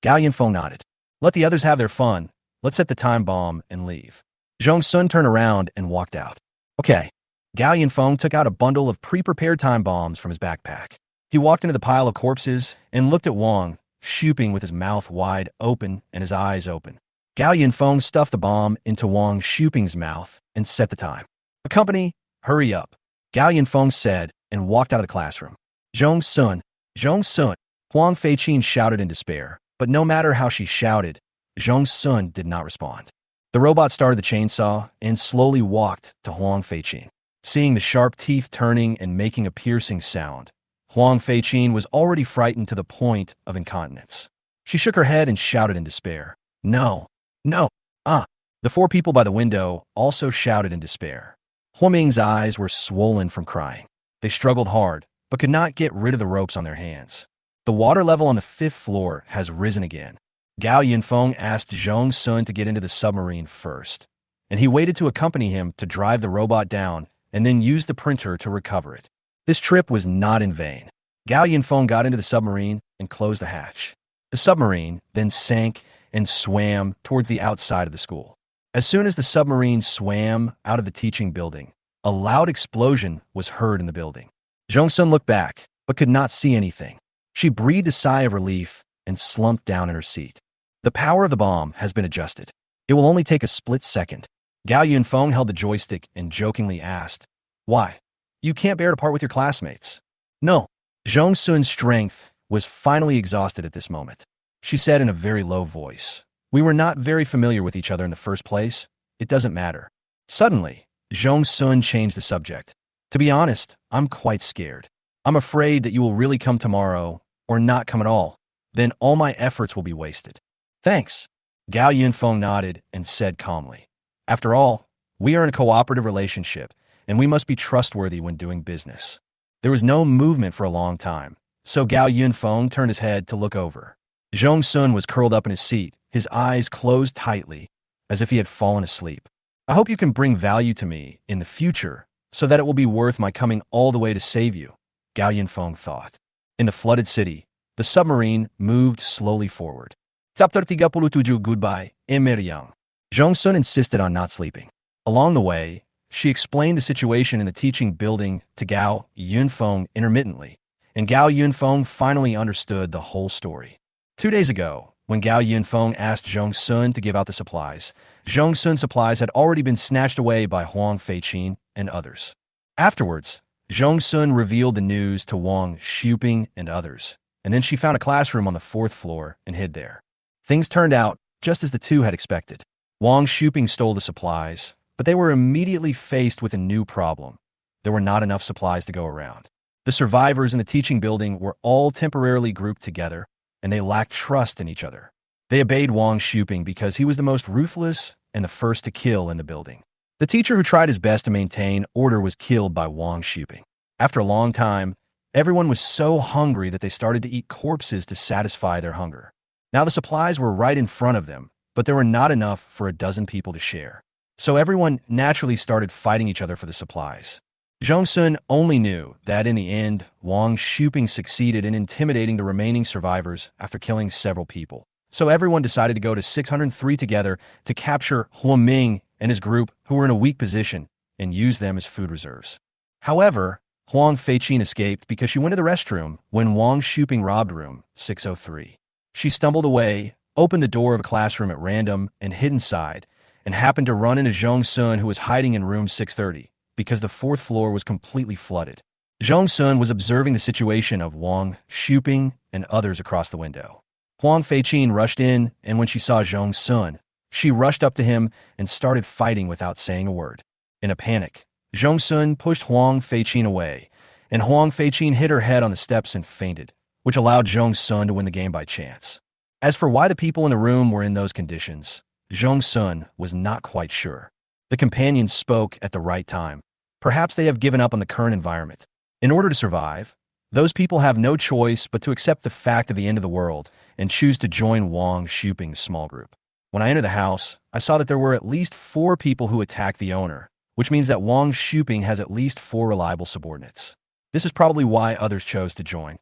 Gao Yunfeng nodded. "Let the others have their fun. Let's set the time bomb and leave." Zhong Sun turned around and walked out. "Okay." Gao Yunfeng took out a bundle of pre-prepared time bombs from his backpack. He walked into the pile of corpses and looked at Wang, Shuping with his mouth wide open and his eyes open. Gao Yunfeng stuffed the bomb into Wang Shuping's mouth and set the time. "Company, hurry up," Gao Yunfeng said and walked out of the classroom. "Zhong Sun, Zhong Sun," Huang Feiqin shouted in despair, but no matter how she shouted, Zhong Sun did not respond. The robot started the chainsaw and slowly walked to Huang Feiqin. Seeing the sharp teeth turning and making a piercing sound, Huang Feiqin was already frightened to the point of incontinence. She shook her head and shouted in despair, "No, no, ah!" The four people by the window also shouted in despair. Huoming's eyes were swollen from crying. They struggled hard, but could not get rid of the ropes on their hands. The water level on the 5th floor has risen again. Gao Yunfeng asked Zhong Sun to get into the submarine first, and he waited to accompany him to drive the robot down and then use the printer to recover it. This trip was not in vain. Gao Yunfeng got into the submarine and closed the hatch. The submarine then sank and swam towards the outside of the school. As soon as the submarine swam out of the teaching building, a loud explosion was heard in the building. Zhong Sun looked back, but could not see anything. She breathed a sigh of relief and slumped down in her seat. The power of the bomb has been adjusted. It will only take a split second. Gao Yunfeng held the joystick and jokingly asked, "Why? You can't bear to part with your classmates?" "No." Zhong Sun's strength was finally exhausted at this moment. She said in a very low voice, "We were not very familiar with each other in the first place. It doesn't matter." Suddenly, Zhong Sun changed the subject. "To be honest, I'm quite scared. I'm afraid that you will really come tomorrow or not come at all. Then all my efforts will be wasted." "Thanks." Gao Yunfeng nodded and said calmly, "After all, we are in a cooperative relationship, and we must be trustworthy when doing business." There was no movement for a long time, so Gao Yunfeng turned his head to look over. Zhong Sun was curled up in his seat, his eyes closed tightly, as if he had fallen asleep. "I hope you can bring value to me in the future, so that it will be worth my coming all the way to save you," Gao Yunfeng thought. In the flooded city, the submarine moved slowly forward. Chapter 37 Goodbye, Emeryang. Zhong Sun insisted on not sleeping. Along the way, she explained the situation in the teaching building to Gao Yunfeng intermittently, and Gao Yunfeng finally understood the whole story. 2 days ago, when Gao Yunfeng asked Zhong Sun to give out the supplies, Zhong Sun's supplies had already been snatched away by Huang Feiqin and others. Afterwards, Zhong Sun revealed the news to Wang Shuping and others, and then she found a classroom on the 4th floor and hid there. Things turned out just as the two had expected. Wang Shuping stole the supplies, but they were immediately faced with a new problem. There were not enough supplies to go around. The survivors in the teaching building were all temporarily grouped together, and they lacked trust in each other. They obeyed Wang Shuping because he was the most ruthless and the first to kill in the building. The teacher who tried his best to maintain order was killed by Wang Shuping. After a long time, everyone was so hungry that they started to eat corpses to satisfy their hunger. Now the supplies were right in front of them, but there were not enough for a dozen people to share. So everyone naturally started fighting each other for the supplies. Zhong Sun only knew that in the end, Wang Shuping succeeded in intimidating the remaining survivors after killing several people. So everyone decided to go to 603 together to capture Huoming and his group who were in a weak position and use them as food reserves. However, Huang Feiqin escaped because she went to the restroom when Wang Shuping robbed room 603. She stumbled away, opened the door of a classroom at random, and hid inside, and happened to run into Zhong Sun, who was hiding in room 630, because the 4th floor was completely flooded. Zhong Sun was observing the situation of Wang Shuping and others across the window. Huang Feiqin rushed in, and when she saw Zhong Sun, she rushed up to him and started fighting without saying a word. In a panic, Zhong Sun pushed Huang Feiqin away, and Huang Feiqin hit her head on the steps and fainted, which allowed Zhong Sun to win the game by chance. As for why the people in the room were in those conditions, Zhong Sun was not quite sure. The companions spoke at the right time. Perhaps they have given up on the current environment. In order to survive, those people have no choice but to accept the fact of the end of the world and choose to join Wang Shuping's small group. When I entered the house, I saw that there were at least 4 people who attacked the owner, which means that Wang Shuping has at least 4 reliable subordinates. This is probably why others chose to join.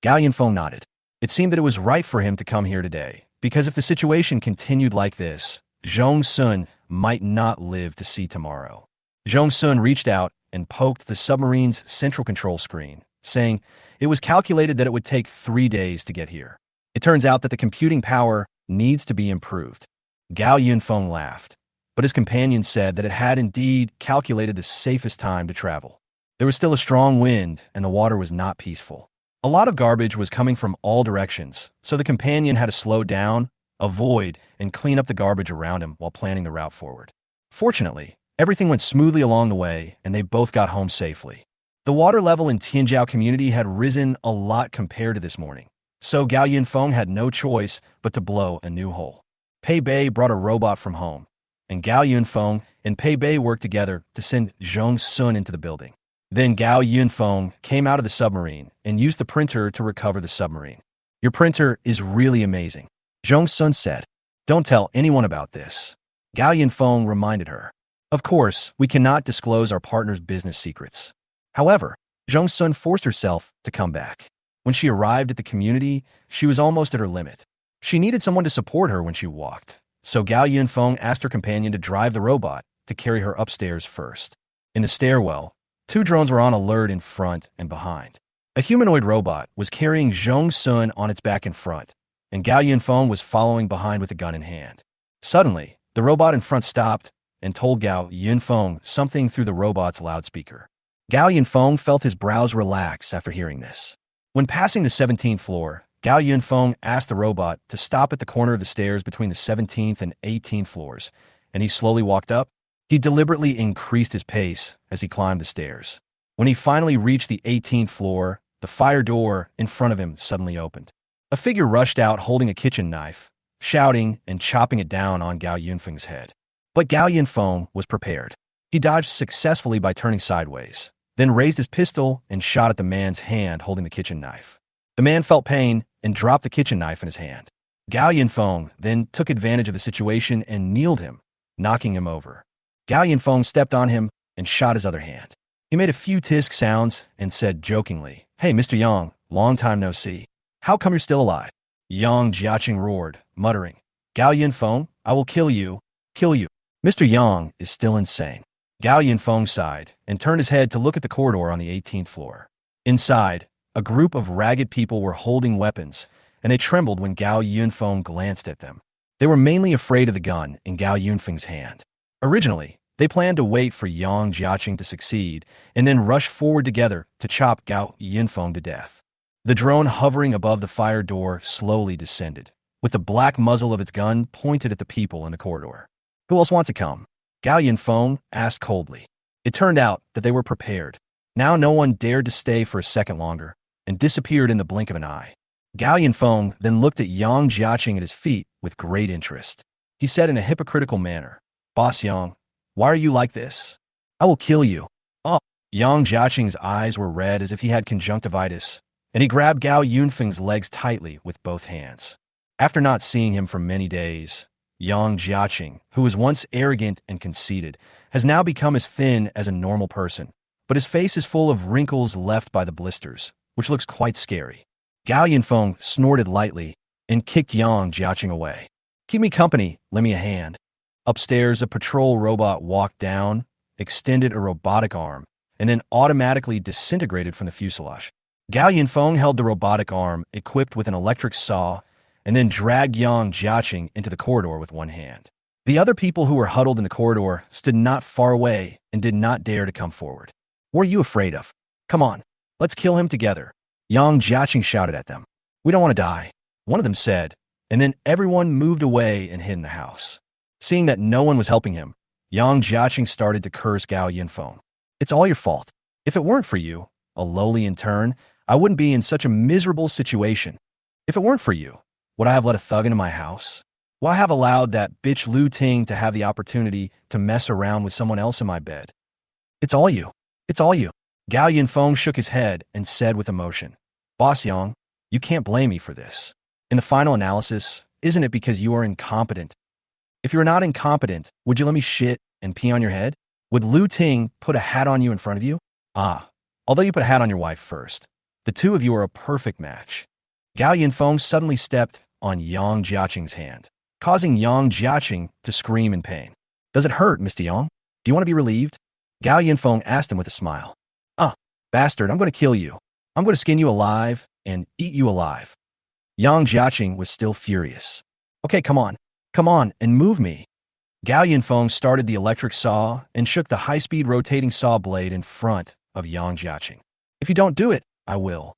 Gao Yunfeng nodded. It seemed that it was right for him to come here today, because if the situation continued like this, Zhong Sun might not live to see tomorrow. Zhong Sun reached out and poked the submarine's central control screen, saying it was calculated that it would take 3 days to get here. It turns out that the computing power needs to be improved. Gao Yunfeng laughed, but his companion said that it had indeed calculated the safest time to travel. There was still a strong wind, and the water was not peaceful. A lot of garbage was coming from all directions, so the companion had to slow down, avoid, and clean up the garbage around him while planning the route forward. Fortunately, everything went smoothly along the way, and they both got home safely. The water level in Tianjiao community had risen a lot compared to this morning, so Gao Yunfeng had no choice but to blow a new hole. Pei Bei brought a robot from home, and Gao Yunfeng and Pei Bei worked together to send Zhong Sun into the building. Then Gao Yunfeng came out of the submarine and used the printer to recover the submarine. "Your printer is really amazing," Zhong Sun said. "Don't tell anyone about this," Gao Yunfeng reminded her. "Of course, we cannot disclose our partner's business secrets." However, Zhong Sun forced herself to come back. When she arrived at the community, she was almost at her limit. She needed someone to support her when she walked, so Gao Yunfeng asked her companion to drive the robot to carry her upstairs first. In the stairwell, 2 drones were on alert in front and behind. A humanoid robot was carrying Zhong Sun on its back in front, and Gao Yunfeng was following behind with a gun in hand. Suddenly, the robot in front stopped and told Gao Yunfeng something through the robot's loudspeaker. Gao Yunfeng felt his brows relax after hearing this. When passing the 17th floor, Gao Yunfeng asked the robot to stop at the corner of the stairs between the 17th and 18th floors, and he slowly walked up. He deliberately increased his pace as he climbed the stairs. When he finally reached the 18th floor, the fire door in front of him suddenly opened. A figure rushed out holding a kitchen knife, shouting and chopping it down on Gao Yunfeng's head. But Gao Yunfeng was prepared. He dodged successfully by turning sideways, then raised his pistol and shot at the man's hand holding the kitchen knife. The man felt pain and dropped the kitchen knife in his hand. Gao Yunfeng then took advantage of the situation and kneeled him, knocking him over. Gao Yunfeng stepped on him and shot his other hand. He made a few tisk sounds and said jokingly, "Hey, Mr. Yang, long time no see. How come you're still alive?" Yang Jiaqing roared, muttering, "Gao Yunfeng, I will kill you, kill you." Mr. Yang is still insane. Gao Yunfeng sighed and turned his head to look at the corridor on the 18th floor. Inside, a group of ragged people were holding weapons, and they trembled when Gao Yunfeng glanced at them. They were mainly afraid of the gun in Gao Yunfeng's hand. Originally, they planned to wait for Yang Jiaqing to succeed and then rush forward together to chop Gao Yunfeng to death. The drone hovering above the fire door slowly descended, with the black muzzle of its gun pointed at the people in the corridor. "Who else wants to come?" Gao Yunfeng asked coldly. It turned out that they were prepared. Now no one dared to stay for a second longer and disappeared in the blink of an eye. Gao Yunfeng then looked at Yang Jiaqing at his feet with great interest. He said in a hypocritical manner, "Boss Yang, why are you like this? I will kill you." Oh, Yang Jiaqing's eyes were red as if he had conjunctivitis, and he grabbed Gao Yunfeng's legs tightly with both hands. After not seeing him for many days, Yang Jiaqing, who was once arrogant and conceited, has now become as thin as a normal person, but his face is full of wrinkles left by the blisters, which looks quite scary. Gao Yunfeng snorted lightly and kicked Yang Jiaqing away. "Keep me company, lend me a hand." Upstairs, a patrol robot walked down, extended a robotic arm, and then automatically disintegrated from the fuselage. Gao Yunfeng held the robotic arm equipped with an electric saw and then dragged Yang Jiaqing into the corridor with one hand. The other people who were huddled in the corridor stood not far away and did not dare to come forward. "What are you afraid of? Come on, let's kill him together," Yang Jiaqing shouted at them. "We don't want to die," one of them said, and then everyone moved away and hid in the house. Seeing that no one was helping him, Yang Jiaqing started to curse Gao Yunfeng. "It's all your fault. If it weren't for you, a lowly intern, I wouldn't be in such a miserable situation. If it weren't for you, would I have let a thug into my house? Would I have allowed that bitch Lu Ting to have the opportunity to mess around with someone else in my bed? It's all you. It's all you." Gao Yunfeng shook his head and said with emotion, "Boss Yang, you can't blame me for this. In the final analysis, isn't it because you are incompetent? If you were not incompetent, would you let me shit and pee on your head? Would Lu Ting put a hat on you in front of you? Although you put a hat on your wife first. The two of you are a perfect match." Gao Yunfeng suddenly stepped on Yang Jiaqing's hand, causing Yang Jiaqing to scream in pain. "Does it hurt, Mr. Yang? Do you want to be relieved?" Gao Yunfeng asked him with a smile. Bastard, I'm going to kill you." I'm going to skin you alive and eat you alive. Yang Jiaqing was still furious. Okay, come on. Come on and move me. Gao Yunfeng started the electric saw and shook the high-speed rotating saw blade in front of Yang Jiaqing. If you don't do it, I will.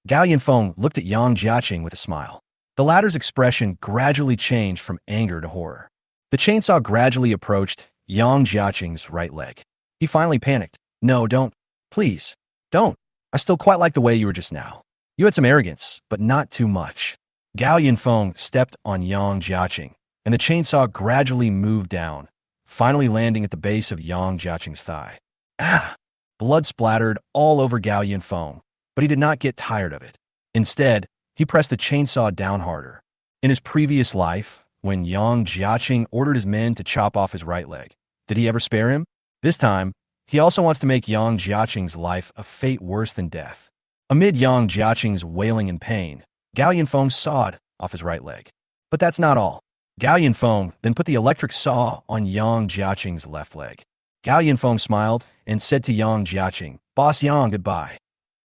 Gao Yunfeng looked at Yang Jiaqing with a smile. The latter's expression gradually changed from anger to horror. The chainsaw gradually approached Yang Jiaqing's right leg. He finally panicked. No, don't. Please, don't. I still quite like the way you were just now. You had some arrogance, but not too much. Gao Yunfeng stepped on Yang Jiaqing, and the chainsaw gradually moved down, finally landing at the base of Yang Jiaqing's thigh. Ah! Blood splattered all over Gao Yunfeng, but he did not get tired of it. Instead, he pressed the chainsaw down harder. In his previous life, when Yang Jiaqing ordered his men to chop off his right leg, did he ever spare him? This time, he also wants to make Yang Jiaqing's life a fate worse than death. Amid Yang Jiaqing's wailing in pain, Gao Yunfeng sawed off his right leg. But that's not all. Gao Yunfeng then put the electric saw on Yang Jiaqing's left leg. Gao Yunfeng smiled and said to Yang Jiaqing, "Boss Yang, goodbye."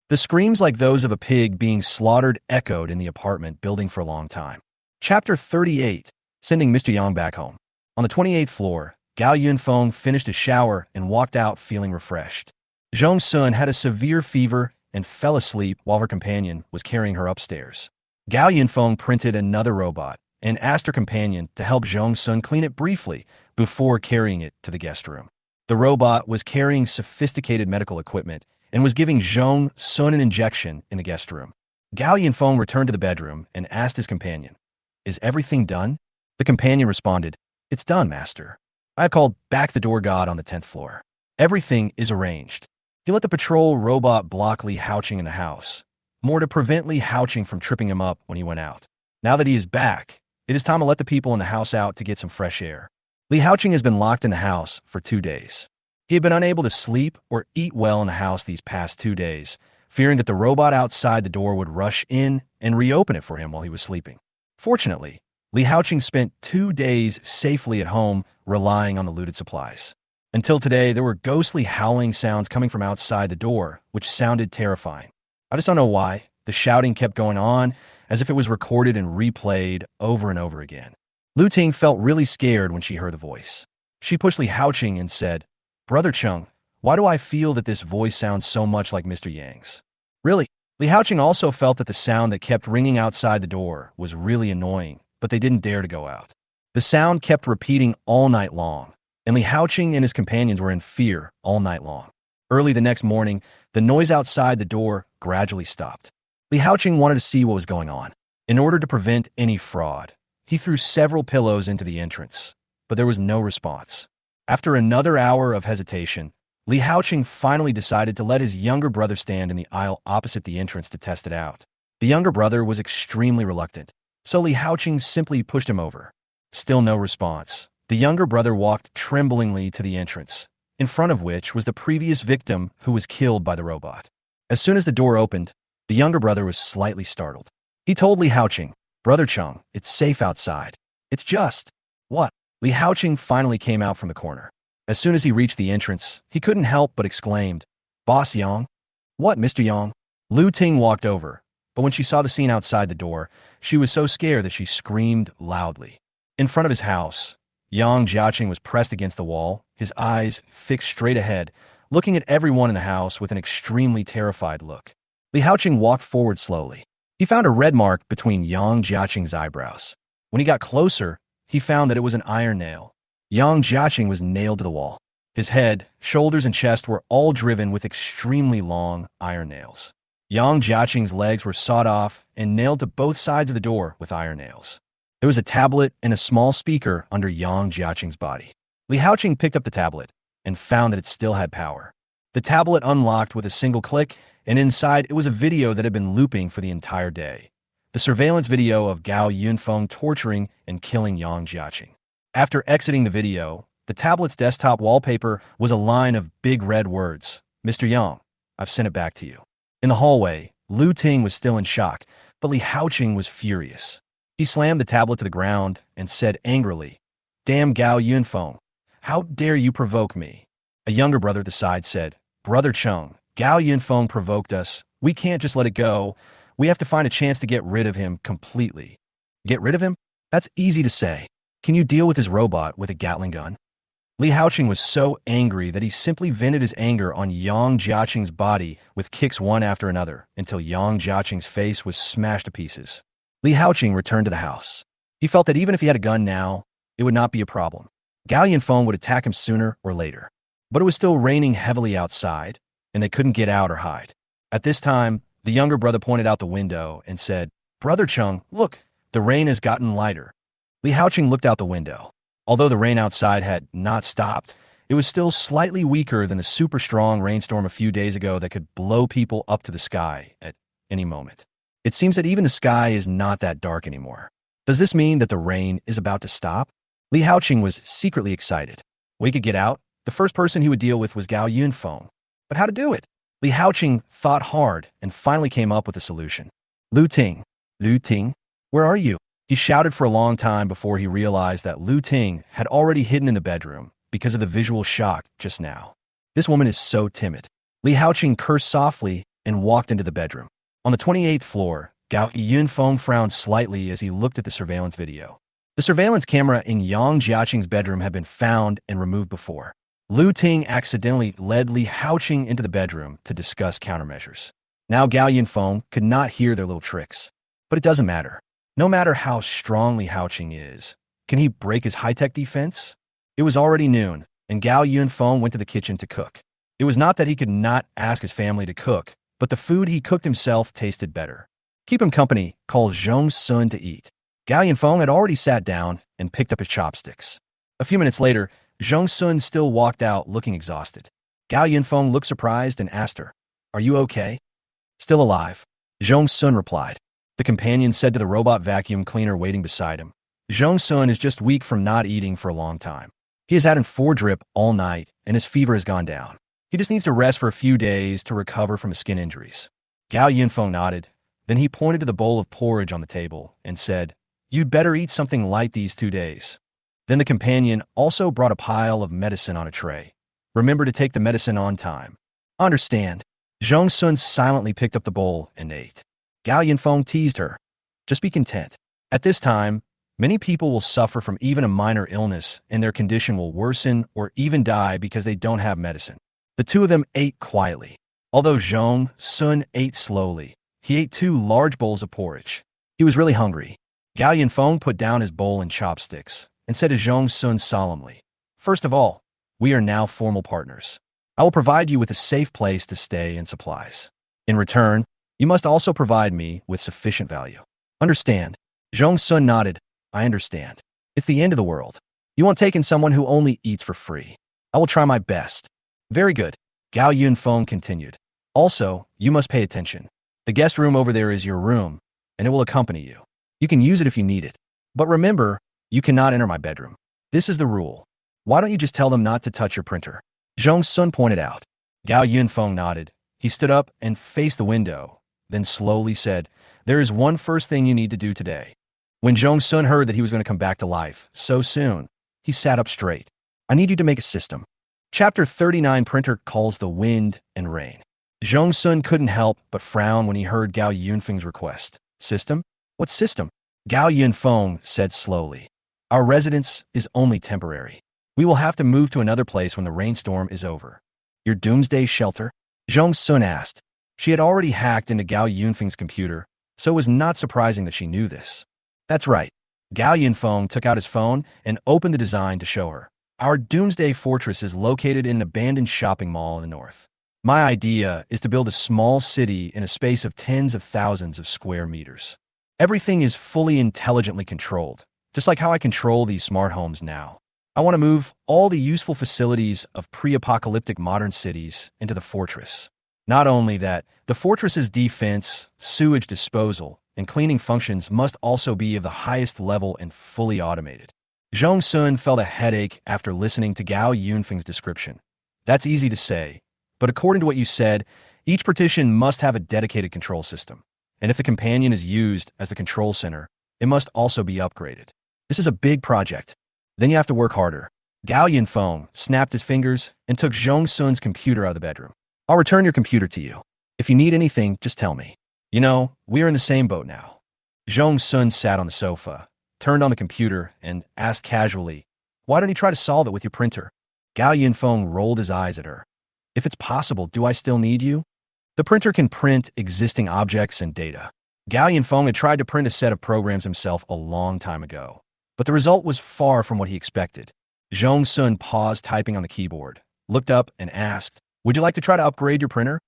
The screams like those of a pig being slaughtered echoed in the apartment building for a long time. Chapter 38, sending Mr. Yang back home. On the 28th floor, Gao Yunfeng finished a shower and walked out feeling refreshed. Zhong Sun had a severe fever and fell asleep while her companion was carrying her upstairs. Gao Yunfeng printed another robot and asked her companion to help Zhong Sun clean it briefly before carrying it to the guest room. The robot was carrying sophisticated medical equipment and was giving Zhong Sun an injection in the guest room. Gao Yunfeng returned to the bedroom and asked his companion, "Is everything done?" The companion responded, "It's done, master. I have called back the door god on the 10th floor. Everything is arranged. He let the patrol robot block Li Haoqing in the house, more to prevent Li Haoqing from tripping him up when he went out. Now that he is back, it is time to let the people in the house out to get some fresh air." Li Haoqing has been locked in the house for 2 days. He had been unable to sleep or eat well in the house these past 2 days, fearing that the robot outside the door would rush in and reopen it for him while he was sleeping. Fortunately, Li Haoqing spent 2 days safely at home, relying on the looted supplies. Until today, there were ghostly howling sounds coming from outside the door, which sounded terrifying. I just don't know why. The shouting kept going on, as if it was recorded and replayed over and over again. Lu Ting felt really scared when she heard the voice. She pushed Li Haoqing and said, "Brother Chung, why do I feel that this voice sounds so much like Mr. Yang's?" Really? Li Haoqing also felt that the sound that kept ringing outside the door was really annoying, but they didn't dare to go out. The sound kept repeating all night long, and Li Haoqing and his companions were in fear all night long. Early the next morning, the noise outside the door gradually stopped. Li Haoqing wanted to see what was going on. In order to prevent any fraud, he threw several pillows into the entrance, but there was no response. After another hour of hesitation, Li Haoqing finally decided to let his younger brother stand in the aisle opposite the entrance to test it out. The younger brother was extremely reluctant, so Li Haoqing simply pushed him over. Still no response. The younger brother walked tremblingly to the entrance, in front of which was the previous victim who was killed by the robot. As soon as the door opened, the younger brother was slightly startled. He told Li Haoqing, "Brother Chung, it's safe outside. It's just..." "What?" Li Haoqing finally came out from the corner. As soon as he reached the entrance, he couldn't help but exclaimed, "Boss Yang?" "What, Mr. Yang?" Lu Ting walked over, but when she saw the scene outside the door, she was so scared that she screamed loudly. In front of his house, Yang Jiaqing was pressed against the wall, his eyes fixed straight ahead, looking at everyone in the house with an extremely terrified look. Li Haoqing walked forward slowly. He found a red mark between Yang Jiaqing's eyebrows. When he got closer, he found that it was an iron nail. Yang Jiaqing was nailed to the wall. His head, shoulders, and chest were all driven with extremely long iron nails. Yang Jiaqing's legs were sawed off and nailed to both sides of the door with iron nails. There was a tablet and a small speaker under Yang Jiaqing's body. Li Haoqing picked up the tablet and found that it still had power. The tablet unlocked with a single click, and inside it was a video that had been looping for the entire day. The surveillance video of Gao Yunfeng torturing and killing Yang Jiaqing. After exiting the video, the tablet's desktop wallpaper was a line of big red words. "Mr. Yang, I've sent it back to you." In the hallway, Lu Ting was still in shock, but Li Haoqing was furious. He slammed the tablet to the ground and said angrily, "Damn Gao Yunfeng, how dare you provoke me?" A younger brother at the side said, "Brother Chung, Gao Yunfeng provoked us. We can't just let it go. We have to find a chance to get rid of him completely. Get rid of him? That's easy to say. Can you deal with his robot with a Gatling gun? Li Haoqing was so angry that he simply vented his anger on Yang Jiaqing's body with kicks one after another until Yang Jiaqing's face was smashed to pieces. Li Haoqing returned to the house. He felt that even if he had a gun now, it would not be a problem. Gao Yunfeng would attack him sooner or later. But it was still raining heavily outside, and they couldn't get out or hide. At this time, the younger brother pointed out the window and said, "Brother Chung, look, the rain has gotten lighter." Li Haoqing looked out the window. Although the rain outside had not stopped, it was still slightly weaker than the super strong rainstorm a few days ago that could blow people up to the sky at any moment. It seems that even the sky is not that dark anymore. Does this mean that the rain is about to stop? Li Haoqing was secretly excited. We could get out. The first person he would deal with was Gao Yunfeng. But how to do it? Li Haoqing thought hard and finally came up with a solution. Lu Ting, where are you? He shouted for a long time before he realized that Lu Ting had already hidden in the bedroom because of the visual shock just now. This woman is so timid. Li Haoqing cursed softly and walked into the bedroom. On the 28th floor, Gao Yunfeng frowned slightly as he looked at the surveillance video. The surveillance camera in Yang Jiaqing's bedroom had been found and removed before. Lu Ting accidentally led Li Haoqing into the bedroom to discuss countermeasures. Now Gao Yunfeng could not hear their little tricks. But it doesn't matter. No matter how strong Li Haoqing is, can he break his high-tech defense? It was already noon, and Gao Yunfeng went to the kitchen to cook. It was not that he could not ask his family to cook, but the food he cooked himself tasted better. Keep him company, called Zhong Sun to eat. Gao Yunfeng had already sat down and picked up his chopsticks. A few minutes later, Zhong Sun still walked out looking exhausted. Gao Yunfeng looked surprised and asked her, "Are you okay?" "Still alive," Zhong Sun replied. The companion said to the robot vacuum cleaner waiting beside him, "Zhong Sun is just weak from not eating for a long time. He has had an 4 drip all night and his fever has gone down. He just needs to rest for a few days to recover from his skin injuries." Gao Yunfeng nodded. Then he pointed to the bowl of porridge on the table and said, "You'd better eat something light these 2 days." Then the companion also brought a pile of medicine on a tray. "Remember to take the medicine on time." "Understand." Zhong Sun silently picked up the bowl and ate. Gao Yunfeng teased her. "Just be content. At this time, many people will suffer from even a minor illness and their condition will worsen or even die because they don't have medicine." The two of them ate quietly. Although Zhong Sun ate slowly, he ate 2 large bowls of porridge. He was really hungry. Gao Yunfeng put down his bowl and chopsticks and said to Zhong Sun solemnly, "First of all, we are now formal partners. I will provide you with a safe place to stay and supplies. In return, you must also provide me with sufficient value. Understand?" Zhong Sun nodded. "I understand. It's the end of the world. You won't take in someone who only eats for free. I will try my best." "Very good," Gao Yunfeng continued. "Also, you must pay attention. The guest room over there is your room, and it will accompany you. You can use it if you need it. But remember, you cannot enter my bedroom. This is the rule. Why don't you just tell them not to touch your printer?" Zhong Sun pointed out. Gao Yunfeng nodded. He stood up and faced the window, then slowly said, "There is one first thing you need to do today." When Zhong Sun heard that he was going to come back to life so soon, he sat up straight. "I need you to make a system." Chapter 39 Printer calls the wind and rain. Zhong Sun couldn't help but frown when he heard Gao Yunfeng's request. "System? What system?" Gao Yunfeng said slowly. "Our residence is only temporary. We will have to move to another place when the rainstorm is over." "Your Doomsday shelter?" Zhong Sun asked. She had already hacked into Gao Yunfeng's computer, so it was not surprising that she knew this. "That's right." Gao Yunfeng took out his phone and opened the design to show her. "Our Doomsday fortress is located in an abandoned shopping mall in the north. My idea is to build a small city in a space of tens of thousands of square meters. Everything is fully intelligently controlled, just like how I control these smart homes now. I want to move all the useful facilities of pre-apocalyptic modern cities into the fortress. Not only that, the fortress's defense, sewage disposal, and cleaning functions must also be of the highest level and fully automated." Zhong Sun felt a headache after listening to Gao Yunfeng's description. "That's easy to say, but according to what you said, each partition must have a dedicated control system. And if the companion is used as the control center, it must also be upgraded. This is a big project. Then you have to work harder." Gao Yunfeng snapped his fingers and took Zhong Sun's computer out of the bedroom. "I'll return your computer to you. If you need anything, just tell me. You know, we are in the same boat now. Zhong Sun sat on the sofa, turned on the computer, and asked casually, "Why don't you try to solve it with your printer?" Gao Yunfeng rolled his eyes at her. "If it's possible, do I still need you?" The printer can print existing objects and data. Gao Yunfeng had tried to print a set of programs himself a long time ago, but the result was far from what he expected. Zhong Sun paused typing on the keyboard, looked up, and asked, "Would you like to try to upgrade your printer?"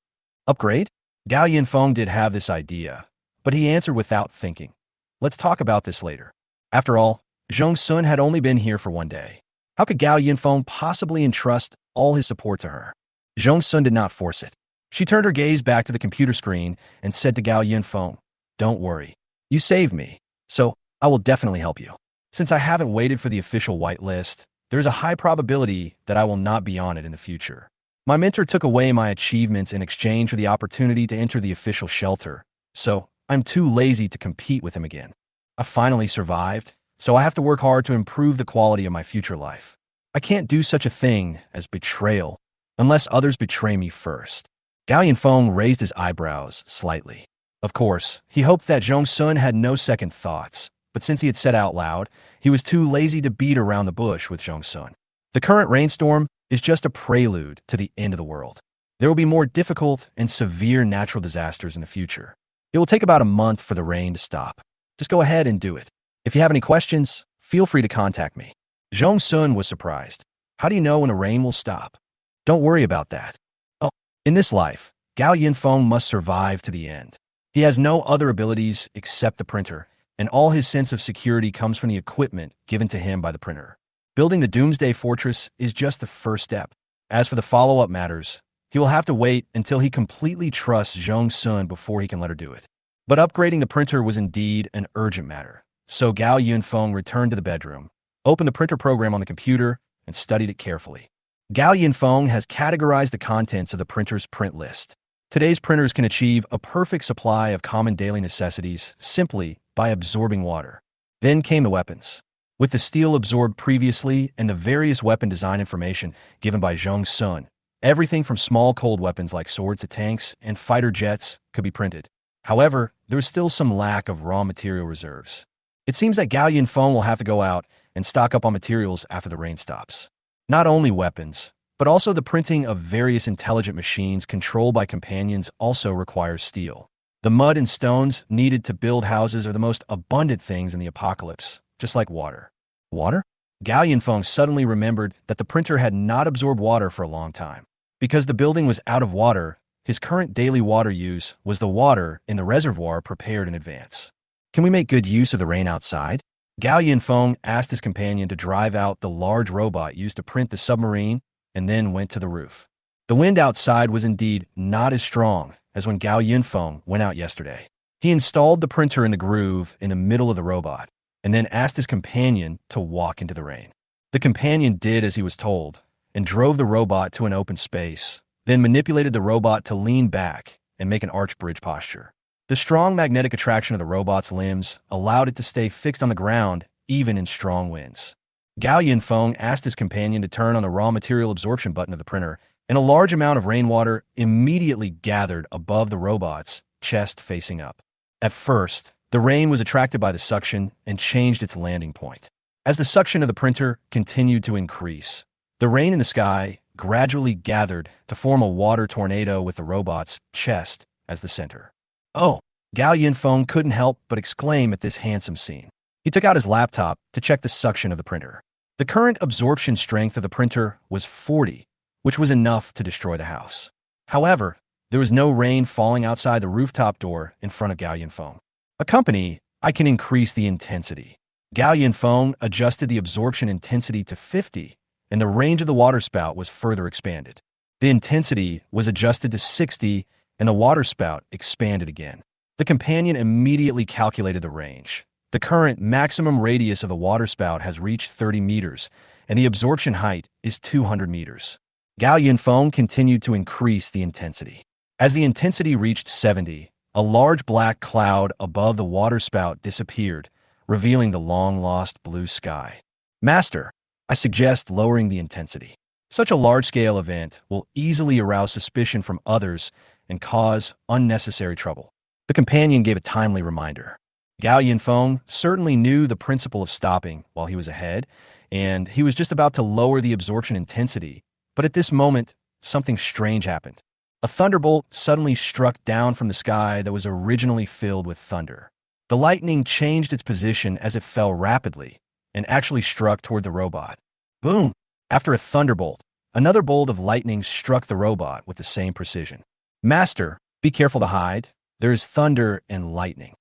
Upgrade? Gao Yunfeng did have this idea, but he answered without thinking, "Let's talk about this later." After all, Zhong Sun had only been here for one day. How could Gao Yunfeng possibly entrust all his support to her? Zhong Sun did not force it. She turned her gaze back to the computer screen and said to Gao Yunfeng, "Don't worry. You saved me, so I will definitely help you. Since I haven't waited for the official whitelist, there is a high probability that I will not be on it in the future. My mentor took away my achievements in exchange for the opportunity to enter the official shelter, so I'm too lazy to compete with him again. I finally survived, so I have to work hard to improve the quality of my future life. I can't do such a thing as betrayal unless others betray me first." Gao Yunfeng raised his eyebrows slightly. Of course, he hoped that Zhong Sun had no second thoughts, but since he had said out loud, he was too lazy to beat around the bush with Zhong Sun. The current rainstorm is just a prelude to the end of the world. There will be more difficult and severe natural disasters in the future. It will take about a month for the rain to stop. Just go ahead and do it. If you have any questions, feel free to contact me. Zhong Sun was surprised. How do you know when a rain will stop? Don't worry about that. Oh, in this life, Gao Yunfeng must survive to the end. He has no other abilities except the printer, and all his sense of security comes from the equipment given to him by the printer. Building the Doomsday Fortress is just the first step. As for the follow-up matters, he will have to wait until he completely trusts Zhong Sun before he can let her do it. But upgrading the printer was indeed an urgent matter, so Gao Yunfeng returned to the bedroom, opened the printer program on the computer, and studied it carefully. Gao Yunfeng has categorized the contents of the printer's print list. Today's printers can achieve a perfect supply of common daily necessities simply by absorbing water. Then came the weapons. With the steel absorbed previously and the various weapon design information given by Zhong Sun, everything from small cold weapons like swords to tanks and fighter jets could be printed. However, there was still some lack of raw material reserves. It seems that Gao Yunfeng will have to go out and stock up on materials after the rain stops. Not only weapons, but also the printing of various intelligent machines controlled by companions also requires steel. The mud and stones needed to build houses are the most abundant things in the apocalypse, just like water. Water? Gao Yunfeng suddenly remembered that the printer had not absorbed water for a long time. Because the building was out of water, his current daily water use was the water in the reservoir prepared in advance. Can we make good use of the rain outside? Gao Yunfeng asked his companion to drive out the large robot used to print the submarine and then went to the roof. The wind outside was indeed not as strong as when Gao Yunfeng went out yesterday. He installed the printer in the groove in the middle of the robot and then asked his companion to walk into the rain. The companion did as he was told and drove the robot to an open space, then manipulated the robot to lean back and make an arch bridge posture. The strong magnetic attraction of the robot's limbs allowed it to stay fixed on the ground even in strong winds. Gao Yunfeng asked his companion to turn on the raw material absorption button of the printer, and a large amount of rainwater immediately gathered above the robot's chest facing up. At first, the rain was attracted by the suction and changed its landing point. As the suction of the printer continued to increase, the rain in the sky gradually gathered to form a water tornado with the robot's chest as the center. "Oh!" Gao Yunfeng couldn't help but exclaim at this handsome scene. He took out his laptop to check the suction of the printer. The current absorption strength of the printer was 40, which was enough to destroy the house. However, there was no rain falling outside the rooftop door in front of Gao Yunfeng. "Accompany, I can increase the intensity." Gao Yunfeng adjusted the absorption intensity to 50, and the range of the water spout was further expanded. The intensity was adjusted to 60, and the water spout expanded again. The companion immediately calculated the range. The current maximum radius of the water spout has reached 30 meters, and the absorption height is 200 meters. Gao Yunfeng continued to increase the intensity. As the intensity reached 70, a large black cloud above the water spout disappeared, revealing the long-lost blue sky. "Master, I suggest lowering the intensity. Such a large-scale event will easily arouse suspicion from others and cause unnecessary trouble. The companion gave a timely reminder. Gao Yinfeng certainly knew the principle of stopping while he was ahead, and he was just about to lower the absorption intensity. But at this moment, something strange happened. A thunderbolt suddenly struck down from the sky that was originally filled with thunder. The lightning changed its position as it fell rapidly and actually struck toward the robot. Boom! After a thunderbolt, another bolt of lightning struck the robot with the same precision. Master, be careful to hide. There is thunder and lightning.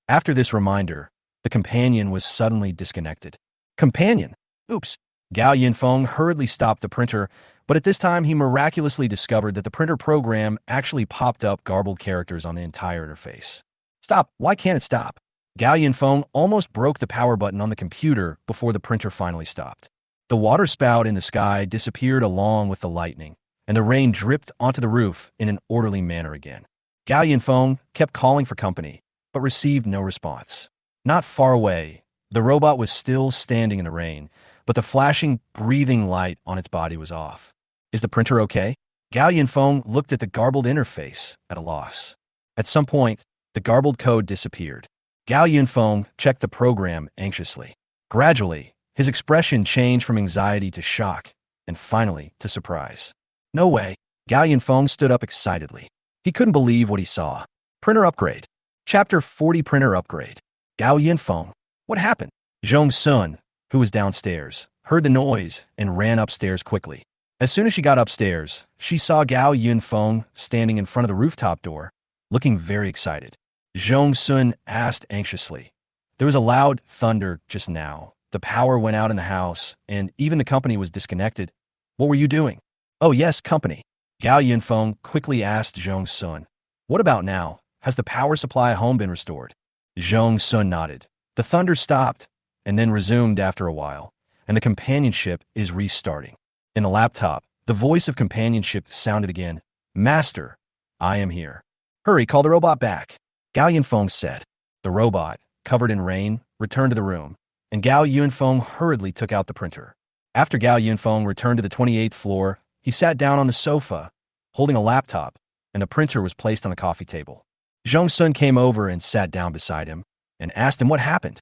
After this reminder, the companion was suddenly disconnected. Companion? Oops. Gao Yinfeng hurriedly stopped the printer, but at this time he miraculously discovered that the printer program actually popped up garbled characters on the entire interface. Stop! Why can't it stop? Gao Yinfeng almost broke the power button on the computer before the printer finally stopped. The water spout in the sky disappeared along with the lightning, and the rain dripped onto the roof in an orderly manner again. Gao Yinfeng kept calling for company, but received no response. Not far away, the robot was still standing in the rain, but the flashing, breathing light on its body was off. Is the printer okay? Gao Yinfeng looked at the garbled interface at a loss. At some point, the garbled code disappeared. Gao Yinfeng checked the program anxiously. Gradually, his expression changed from anxiety to shock, and finally to surprise. No way. Gao Yinfeng stood up excitedly. He couldn't believe what he saw. Printer upgrade. Chapter 40 Printer upgrade. Gao Yinfeng. What happened? Zhong Sun, who was downstairs, heard the noise and ran upstairs quickly. As soon as she got upstairs, she saw Gao Yinfeng standing in front of the rooftop door, looking very excited. Zhong Sun asked anxiously. There was a loud thunder just now. The power went out in the house, and even the company was disconnected. What were you doing? Oh yes, company. Gao Yinfeng quickly asked Zhong Sun. What about now? Has the power supply at home been restored? Zhong Sun nodded. The thunder stopped, and then resumed after a while, and the companionship is restarting. In the laptop, the voice of companionship sounded again. Master, I am here. Hurry, call the robot back. Gao Yinfeng said. The robot, covered in rain, returned to the room, and Gao Yinfeng hurriedly took out the printer. After Gao Yinfeng returned to the 28th floor, he sat down on the sofa, holding a laptop, and the printer was placed on the coffee table. Zhong Sun came over and sat down beside him, and asked him what happened.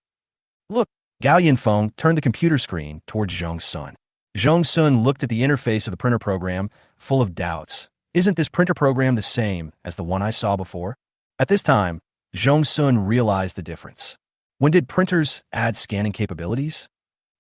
Look, Gao Yinfeng turned the computer screen towards Zhong Sun. Zhong Sun looked at the interface of the printer program, full of doubts. Isn't this printer program the same as the one I saw before? At this time, Zhong Sun realized the difference. When did printers add scanning capabilities?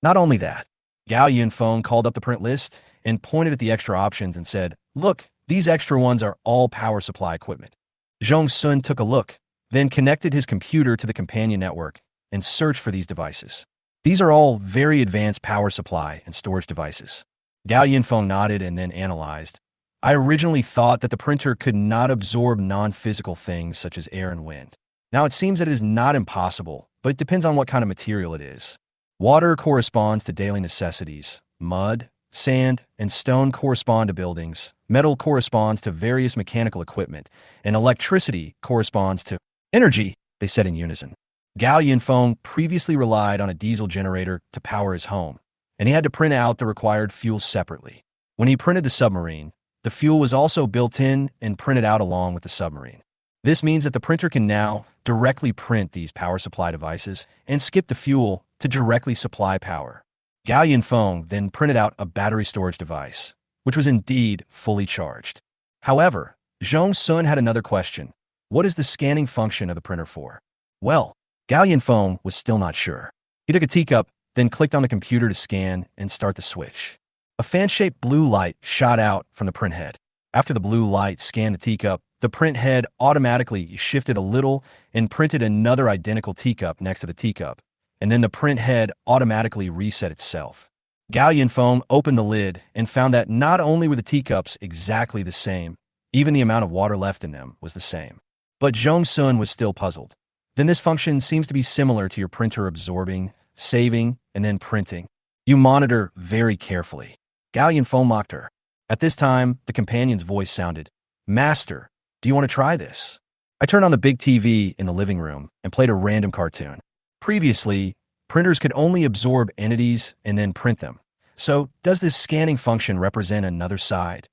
Not only that, Gao Yinfeng called up the print list and pointed at the extra options and said, Look, these extra ones are all power supply equipment. Zhong Sun took a look, then connected his computer to the companion network and searched for these devices. These are all very advanced power supply and storage devices. Gao Yinfeng nodded and then analyzed. I originally thought that the printer could not absorb non-physical things such as air and wind. Now it seems that it is not impossible, but it depends on what kind of material it is. Water corresponds to daily necessities. Mud, sand, and stone correspond to buildings. Metal corresponds to various mechanical equipment. And electricity corresponds to energy, they said in unison. Gao Yinfeng previously relied on a diesel generator to power his home, and he had to print out the required fuel separately. When he printed the submarine, the fuel was also built in and printed out along with the submarine. This means that the printer can now directly print these power supply devices and skip the fuel to directly supply power. Gao Yinfeng then printed out a battery storage device, which was indeed fully charged. However, Zhong Sun had another question. What is the scanning function of the printer for? Well, Gao Yinfeng was still not sure. He took a teacup, then clicked on the computer to scan and start the switch. A fan-shaped blue light shot out from the print head. After the blue light scanned the teacup, the print head automatically shifted a little and printed another identical teacup next to the teacup, and then the print head automatically reset itself. Gao Yinfeng opened the lid and found that not only were the teacups exactly the same, even the amount of water left in them was the same. But Zhong Sun was still puzzled. Then this function seems to be similar to your printer absorbing, saving, and then printing. You monitor very carefully. Gao Yinfeng mocked her. At this time, the companion's voice sounded, Master, do you want to try this? I turned on the big TV in the living room and played a random cartoon. Previously, printers could only absorb entities and then print them. So, does this scanning function represent another side?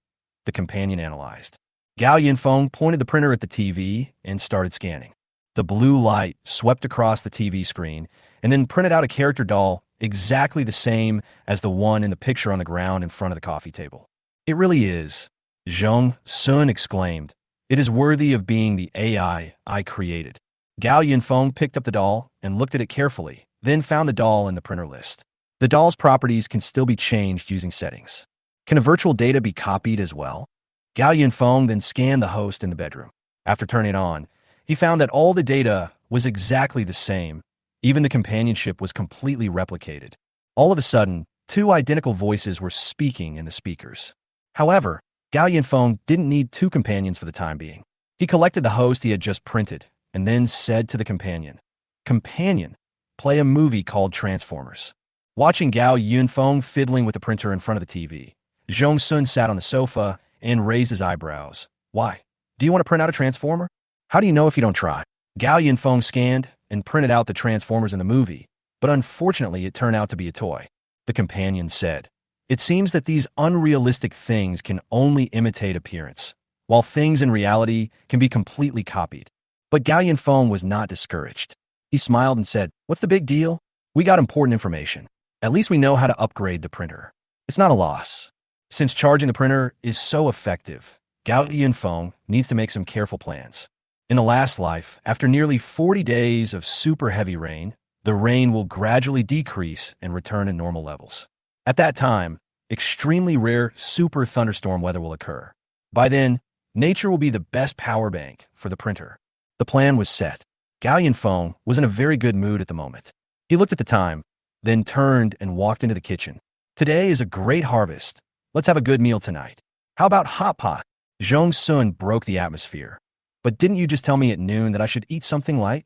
The companion analyzed. Gao Yinfeng pointed the printer at the TV and started scanning. The blue light swept across the TV screen and then printed out a character doll exactly the same as the one in the picture on the ground in front of the coffee table. It really is, Zhong Sun exclaimed. It is worthy of being the AI I created. Gao Yinfeng picked up the doll and looked at it carefully, then found the doll in the printer list. The doll's properties can still be changed using settings. Can a virtual data be copied as well? Gao Yinfeng then scanned the host in the bedroom. After turning it on, he found that all the data was exactly the same. Even the companionship was completely replicated. All of a sudden, two identical voices were speaking in the speakers. However, Gao Yinfeng didn't need two companions for the time being. He collected the host he had just printed and then said to the companion, "Companion, play a movie called Transformers." Watching Gao Yunfeng fiddling with the printer in front of the TV, Zhong Sun sat on the sofa and raised his eyebrows. Why? Do you want to print out a Transformer? How do you know if you don't try? Gao Yunfeng scanned and printed out the Transformers in the movie, but unfortunately it turned out to be a toy. The companion said, "It seems that these unrealistic things can only imitate appearance, while things in reality can be completely copied." But Gao Yunfeng was not discouraged. He smiled and said, "What's the big deal? We got important information. At least we know how to upgrade the printer. It's not a loss." Since charging the printer is so effective, Gao Yunfeng needs to make some careful plans. In the last life, after nearly 40 days of super heavy rain, the rain will gradually decrease and return to normal levels. At that time, extremely rare super thunderstorm weather will occur. By then, nature will be the best power bank for the printer. The plan was set. Gao Yunfeng was in a very good mood at the moment. He looked at the time, then turned and walked into the kitchen. "Today is a great harvest. Let's have a good meal tonight. How about hot pot?" Zhong Sun broke the atmosphere. "But didn't you just tell me at noon that I should eat something light?"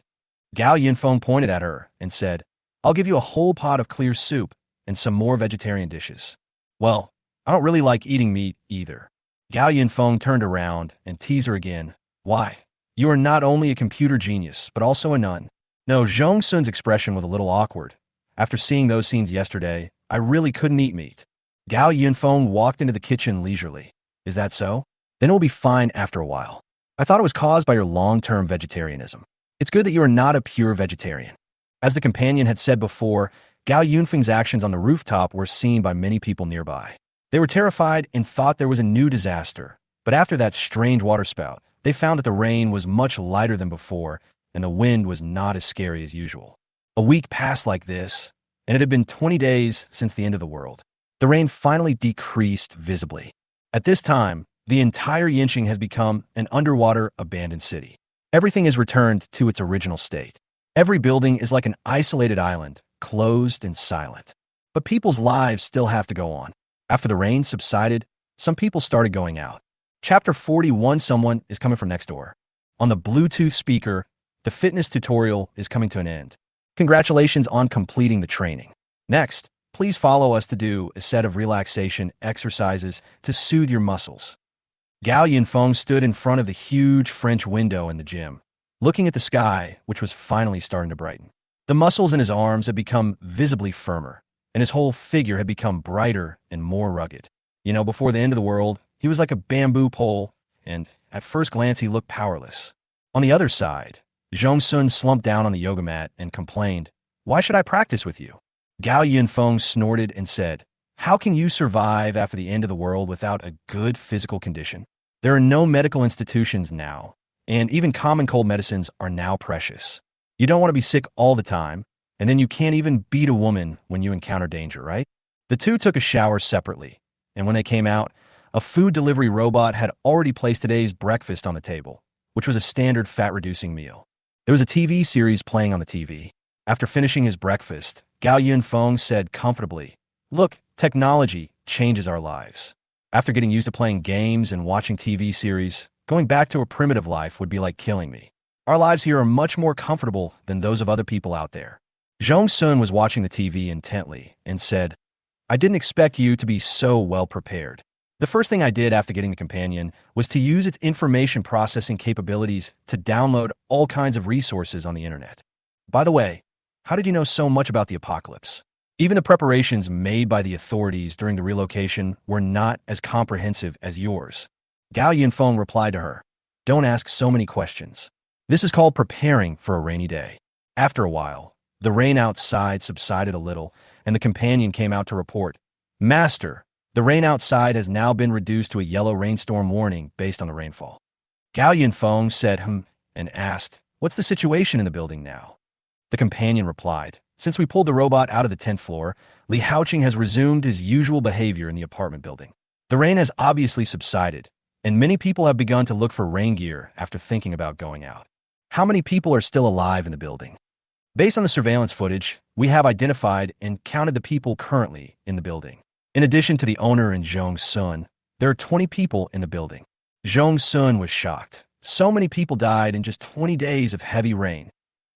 Gao Yunfeng pointed at her and said, "I'll give you a whole pot of clear soup and some more vegetarian dishes." "Well, I don't really like eating meat either." Gao Yunfeng turned around and teased her again. "Why? You are not only a computer genius, but also a nun." No, Zhong Sun's expression was a little awkward. After seeing those scenes yesterday, I really couldn't eat meat. Gao Yunfeng walked into the kitchen leisurely. "Is that so? Then it will be fine after a while. I thought it was caused by your long-term vegetarianism. It's good that you are not a pure vegetarian." As the companion had said before, Gao Yunfeng's actions on the rooftop were seen by many people nearby. They were terrified and thought there was a new disaster. But after that strange waterspout, they found that the rain was much lighter than before, and the wind was not as scary as usual. A week passed like this, and it had been 20 days since the end of the world. The rain finally decreased visibly. At this time, the entire Yinxing has become an underwater abandoned city. Everything is returned to its original state. Every building is like an isolated island, closed and silent. But people's lives still have to go on. After the rain subsided, some people started going out. Chapter 41, someone is coming from next door. On the Bluetooth speaker, the fitness tutorial is coming to an end. Congratulations on completing the training. Next, please follow us to do a set of relaxation exercises to soothe your muscles. Gao Yunfeng stood in front of the huge French window in the gym, looking at the sky, which was finally starting to brighten. The muscles in his arms had become visibly firmer, and his whole figure had become brighter and more rugged. Before the end of the world, he was like a bamboo pole, and at first glance he looked powerless. On the other side, Zhong Sun slumped down on the yoga mat and complained, "Why should I practice with you?" Gao Yunfeng snorted and said, "How can you survive after the end of the world without a good physical condition? There are no medical institutions now, and even common cold medicines are now precious. You don't want to be sick all the time, and then you can't even beat a woman when you encounter danger, right?" The two took a shower separately, and when they came out, a food delivery robot had already placed today's breakfast on the table, which was a standard fat-reducing meal. There was a TV series playing on the TV. After finishing his breakfast, Gao Yunfeng said comfortably, "Look, technology changes our lives. After getting used to playing games and watching TV series, going back to a primitive life would be like killing me. Our lives here are much more comfortable than those of other people out there." Zhong Sun was watching the TV intently and said, "I didn't expect you to be so well prepared. The first thing I did after getting the companion was to use its information processing capabilities to download all kinds of resources on the internet. By the way, how did you know so much about the apocalypse? Even the preparations made by the authorities during the relocation were not as comprehensive as yours." Gao Yunfeng replied to her, "Don't ask so many questions. This is called preparing for a rainy day." After a while, the rain outside subsided a little, and the companion came out to report, "Master, the rain outside has now been reduced to a yellow rainstorm warning based on the rainfall." Gao Yunfeng said, and asked, "What's the situation in the building now?" The companion replied, "Since we pulled the robot out of the 10th floor, Li Haoqing has resumed his usual behavior in the apartment building. The rain has obviously subsided, and many people have begun to look for rain gear after thinking about going out. How many people are still alive in the building? Based on the surveillance footage, we have identified and counted the people currently in the building. In addition to the owner and Zhong Sun, there are 20 people in the building." Zhong Sun was shocked. So many people died in just 20 days of heavy rain.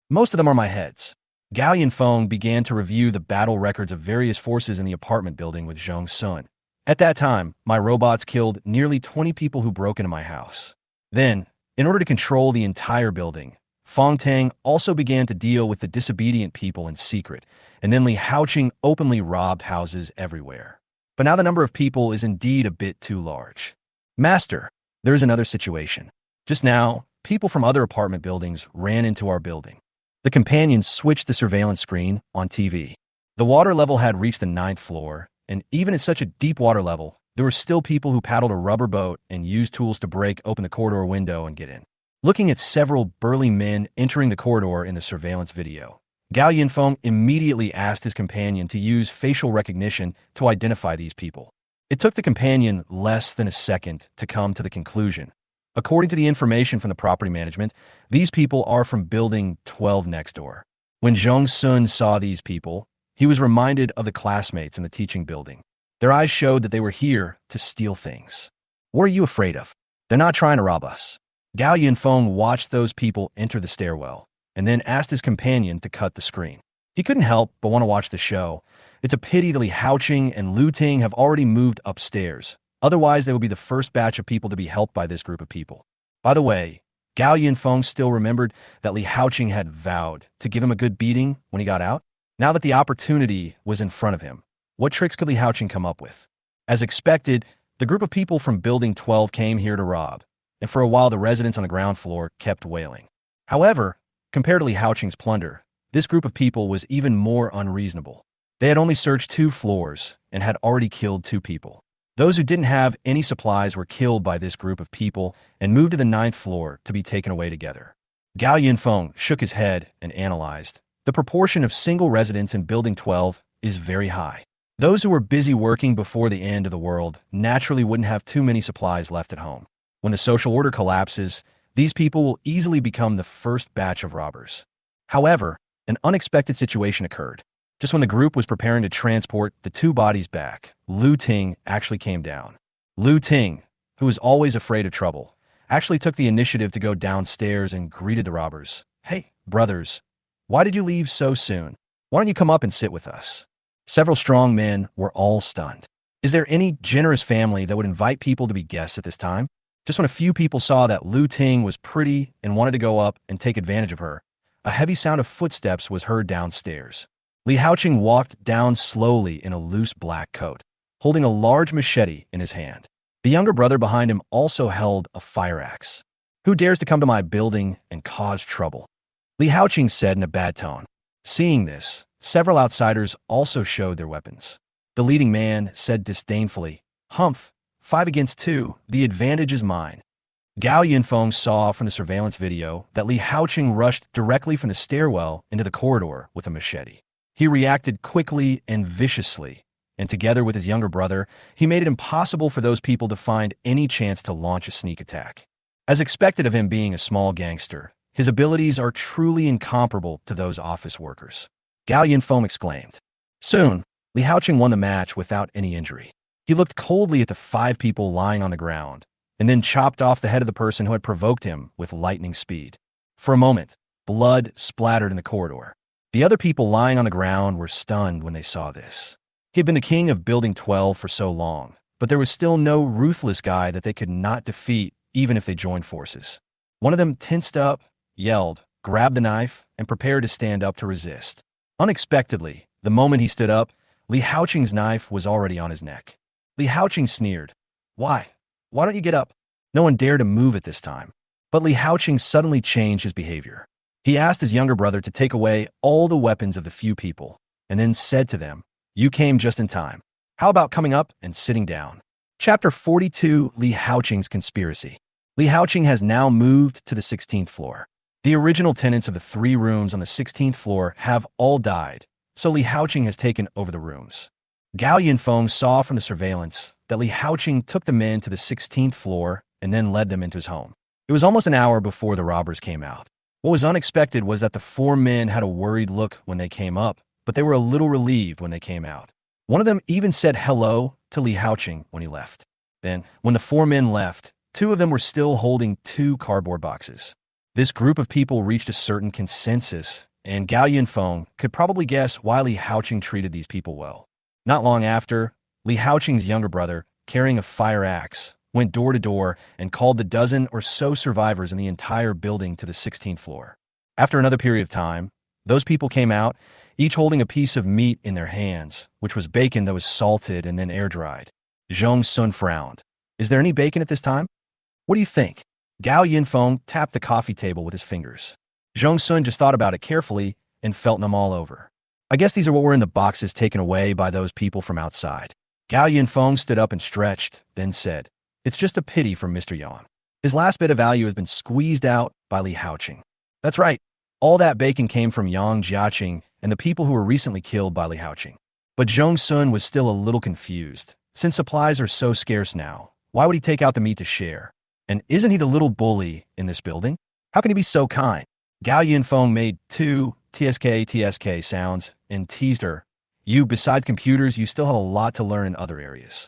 "Most of them are my heads." Gao Yunfeng began to review the battle records of various forces in the apartment building with Zhong Sun. "At that time, my robots killed nearly 20 people who broke into my house. Then, in order to control the entire building, Fong Tang also began to deal with the disobedient people in secret, and then Li Haoqing openly robbed houses everywhere. But now the number of people is indeed a bit too large. Master, there is another situation. Just now, people from other apartment buildings ran into our building." The companion switched the surveillance screen on TV. The water level had reached the 9th floor, and even at such a deep water level, there were still people who paddled a rubber boat and used tools to break open the corridor window and get in. Looking at several burly men entering the corridor in the surveillance video, Gao Yunfeng immediately asked his companion to use facial recognition to identify these people. It took the companion less than a second to come to the conclusion. According to the information from the property management, these people are from building 12 next door. When Zhong Sun saw these people, he was reminded of the classmates in the teaching building. Their eyes showed that they were here to steal things. "What are you afraid of? They're not trying to rob us." Gao Yunfeng watched those people enter the stairwell, and then asked his companion to cut the screen. He couldn't help but want to watch the show. It's a pity that Li Haoqing and Lu Ting have already moved upstairs. Otherwise, they would be the first batch of people to be helped by this group of people. By the way, Gao Yunfeng still remembered that Li Haoqing had vowed to give him a good beating when he got out. Now that the opportunity was in front of him, what tricks could Li Haoqing come up with? As expected, the group of people from Building 12 came here to rob, and for a while the residents on the ground floor kept wailing. However, compared to Li Haoqing's plunder, this group of people was even more unreasonable. They had only searched 2 floors and had already killed 2 people. Those who didn't have any supplies were killed by this group of people and moved to the 9th floor to be taken away together. Gao Yunfeng shook his head and analyzed. The proportion of single residents in Building 12 is very high. Those who were busy working before the end of the world naturally wouldn't have too many supplies left at home. When the social order collapses, these people will easily become the first batch of robbers. However, an unexpected situation occurred. Just when the group was preparing to transport the 2 bodies back, Lu Ting actually came down. Lu Ting, who was always afraid of trouble, actually took the initiative to go downstairs and greeted the robbers. "Hey, brothers, why did you leave so soon? Why don't you come up and sit with us?" Several strong men were all stunned. Is there any generous family that would invite people to be guests at this time? Just when a few people saw that Lu Ting was pretty and wanted to go up and take advantage of her, a heavy sound of footsteps was heard downstairs. Li Haoqing walked down slowly in a loose black coat, holding a large machete in his hand. The younger brother behind him also held a fire axe. "Who dares to come to my building and cause trouble?" Li Haoqing said in a bad tone. Seeing this, several outsiders also showed their weapons. The leading man said disdainfully, "Humph, 5 against 2, the advantage is mine." Gao Yunfeng saw from the surveillance video that Li Haoqing rushed directly from the stairwell into the corridor with a machete. He reacted quickly and viciously, and together with his younger brother, he made it impossible for those people to find any chance to launch a sneak attack. As expected of him being a small gangster, his abilities are truly incomparable to those office workers. Gao Yunfeng exclaimed. Soon, Li Haoqing won the match without any injury. He looked coldly at the 5 people lying on the ground, and then chopped off the head of the person who had provoked him with lightning speed. For a moment, blood splattered in the corridor. The other people lying on the ground were stunned when they saw this. He had been the king of Building 12 for so long, but there was still no ruthless guy that they could not defeat even if they joined forces. One of them tensed up, yelled, grabbed the knife, and prepared to stand up to resist. Unexpectedly, the moment he stood up, Li Haoqing's knife was already on his neck. Li Haoqing sneered. Why? Why don't you get up? No one dared to move at this time. But Li Haoqing suddenly changed his behavior. He asked his younger brother to take away all the weapons of the few people, and then said to them, "You came just in time. How about coming up and sitting down?" Chapter 42, Li Haoqing's Conspiracy. Li Haoqing has now moved to the 16th floor. The original tenants of the 3 rooms on the 16th floor have all died, so Li Haoqing has taken over the rooms. Gao Yunfeng saw from the surveillance that Li Haoqing took the men to the 16th floor and then led them into his home. It was almost an hour before the robbers came out. What was unexpected was that the 4 men had a worried look when they came up, but they were a little relieved when they came out. One of them even said hello to Li Haoqing when he left. Then, when the 4 men left, 2 of them were still holding 2 cardboard boxes. This group of people reached a certain consensus, and Gao Yunfeng could probably guess why Li Haoqing treated these people well. Not long after, Li Haoqing's younger brother, carrying a fire axe, went door to door and called the dozen or so survivors in the entire building to the 16th floor. After another period of time, those people came out, each holding a piece of meat in their hands, which was bacon that was salted and then air-dried. Zhong Sun frowned. "Is there any bacon at this time?" "What do you think?" Gao Yunfeng tapped the coffee table with his fingers. Zhong Sun just thought about it carefully and felt them all over. "I guess these are what were in the boxes taken away by those people from outside." Gao Yunfeng stood up and stretched, then said, "It's just a pity for Mr. Yang. His last bit of value has been squeezed out by Li Haoqing." "That's right. All that bacon came from Yang Jiaqing and the people who were recently killed by Li Haoqing." But Zhong Sun was still a little confused. Since supplies are so scarce now, why would he take out the meat to share? And isn't he the little bully in this building? How can he be so kind? Gao Yunfeng made 2 TSK sounds and teased her. Besides computers, you still have a lot to learn in other areas.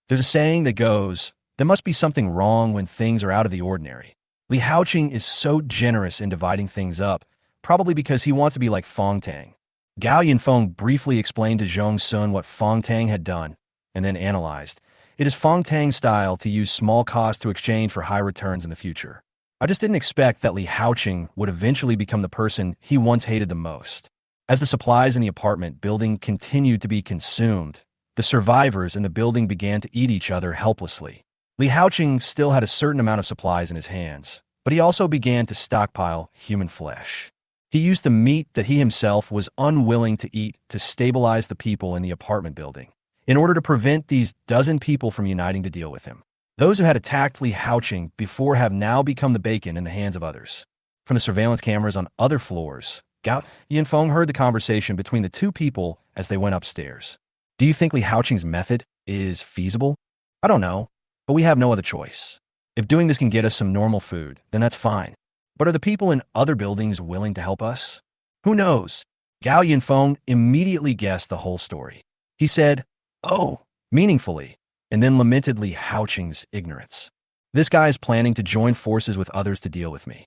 There's a saying that goes, there must be something wrong when things are out of the ordinary. Li Haoqing is so generous in dividing things up, probably because he wants to be like Fong Tang. Gao Yunfeng briefly explained to Zhong Sun what Fong Tang had done, and then analyzed. It is Fong Tang's style to use small costs to exchange for high returns in the future. I just didn't expect that Li Haoqing would eventually become the person he once hated the most. As the supplies in the apartment building continued to be consumed, the survivors in the building began to eat each other helplessly. Li Haoqing still had a certain amount of supplies in his hands, but he also began to stockpile human flesh. He used the meat that he himself was unwilling to eat to stabilize the people in the apartment building, in order to prevent these dozen people from uniting to deal with him. Those who had attacked Li Haoqing before have now become the bacon in the hands of others. From the surveillance cameras on other floors, Gao Yunfeng heard the conversation between the 2 people as they went upstairs. "Do you think Li Haoqing's method is feasible?" "I don't know, but we have no other choice. If doing this can get us some normal food, then that's fine. But are the people in other buildings willing to help us?" "Who knows?" Gao Yunfeng immediately guessed the whole story. He said, "Oh," meaningfully, and then lamented Li Haoqing's ignorance. "This guy is planning to join forces with others to deal with me."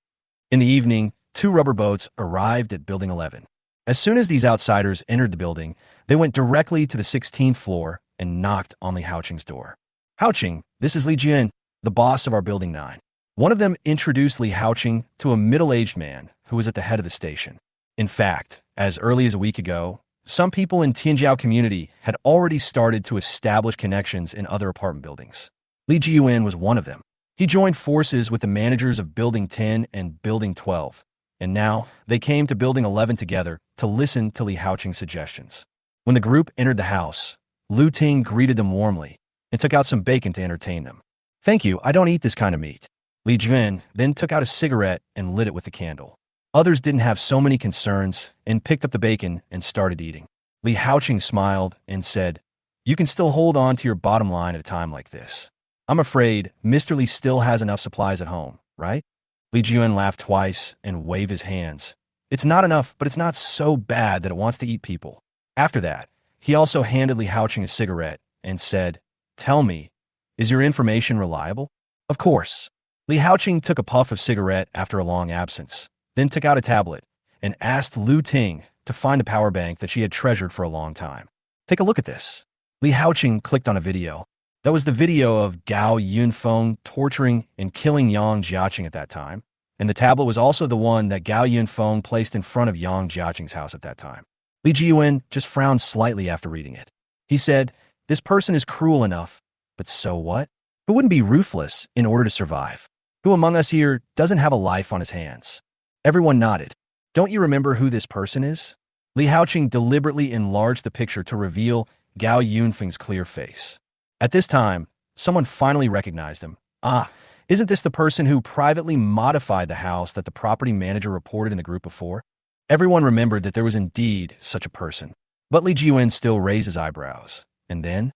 In the evening, 2 rubber boats arrived at Building 11. As soon as these outsiders entered the building, they went directly to the 16th floor and knocked on Li Haoqing's door. "Haoqing, this is Li Jian, the boss of our Building 9. One of them introduced Li Haoqing to a middle-aged man who was at the head of the station. In fact, as early as a week ago, some people in Tianjiao community had already started to establish connections in other apartment buildings. Li Jiyuan was one of them. He joined forces with the managers of Building 10 and Building 12, and now they came to Building 11 together to listen to Li Haoqing's suggestions. When the group entered the house, Lu Ting greeted them warmly and took out some bacon to entertain them. "Thank you, I don't eat this kind of meat." Li Jiyuan then took out a cigarette and lit it with a candle. Others didn't have so many concerns and picked up the bacon and started eating. Li Haoqing smiled and said, "You can still hold on to your bottom line at a time like this. I'm afraid Mr. Li still has enough supplies at home, right?" Li Jiyuan laughed twice and waved his hands. "It's not enough, but it's not so bad that it wants to eat people." After that, he also handed Li Haoqing a cigarette and said, "Tell me, is your information reliable?" "Of course." Li Haoqing took a puff of cigarette after a long absence, then took out a tablet and asked Lu Ting to find a power bank that she had treasured for a long time. "Take a look at this." Li Haoqing clicked on a video. That was the video of Gao Yunfeng torturing and killing Yang Jiaqing at that time, and the tablet was also the one that Gao Yunfeng placed in front of Yang Jiaqing's house at that time. Li Jiyuan just frowned slightly after reading it. He said, "This person is cruel enough, but so what? Who wouldn't be ruthless in order to survive? Who among us here doesn't have a life on his hands? Everyone nodded. Don't you remember who this person is? Li Haoqing deliberately enlarged the picture to reveal Gao Yunfeng's clear face. At this time, someone finally recognized him. Ah, isn't this the person who privately modified the house that the property manager reported in the group before? Everyone remembered that there was indeed such a person. But Li Jiwen still raised his eyebrows. And then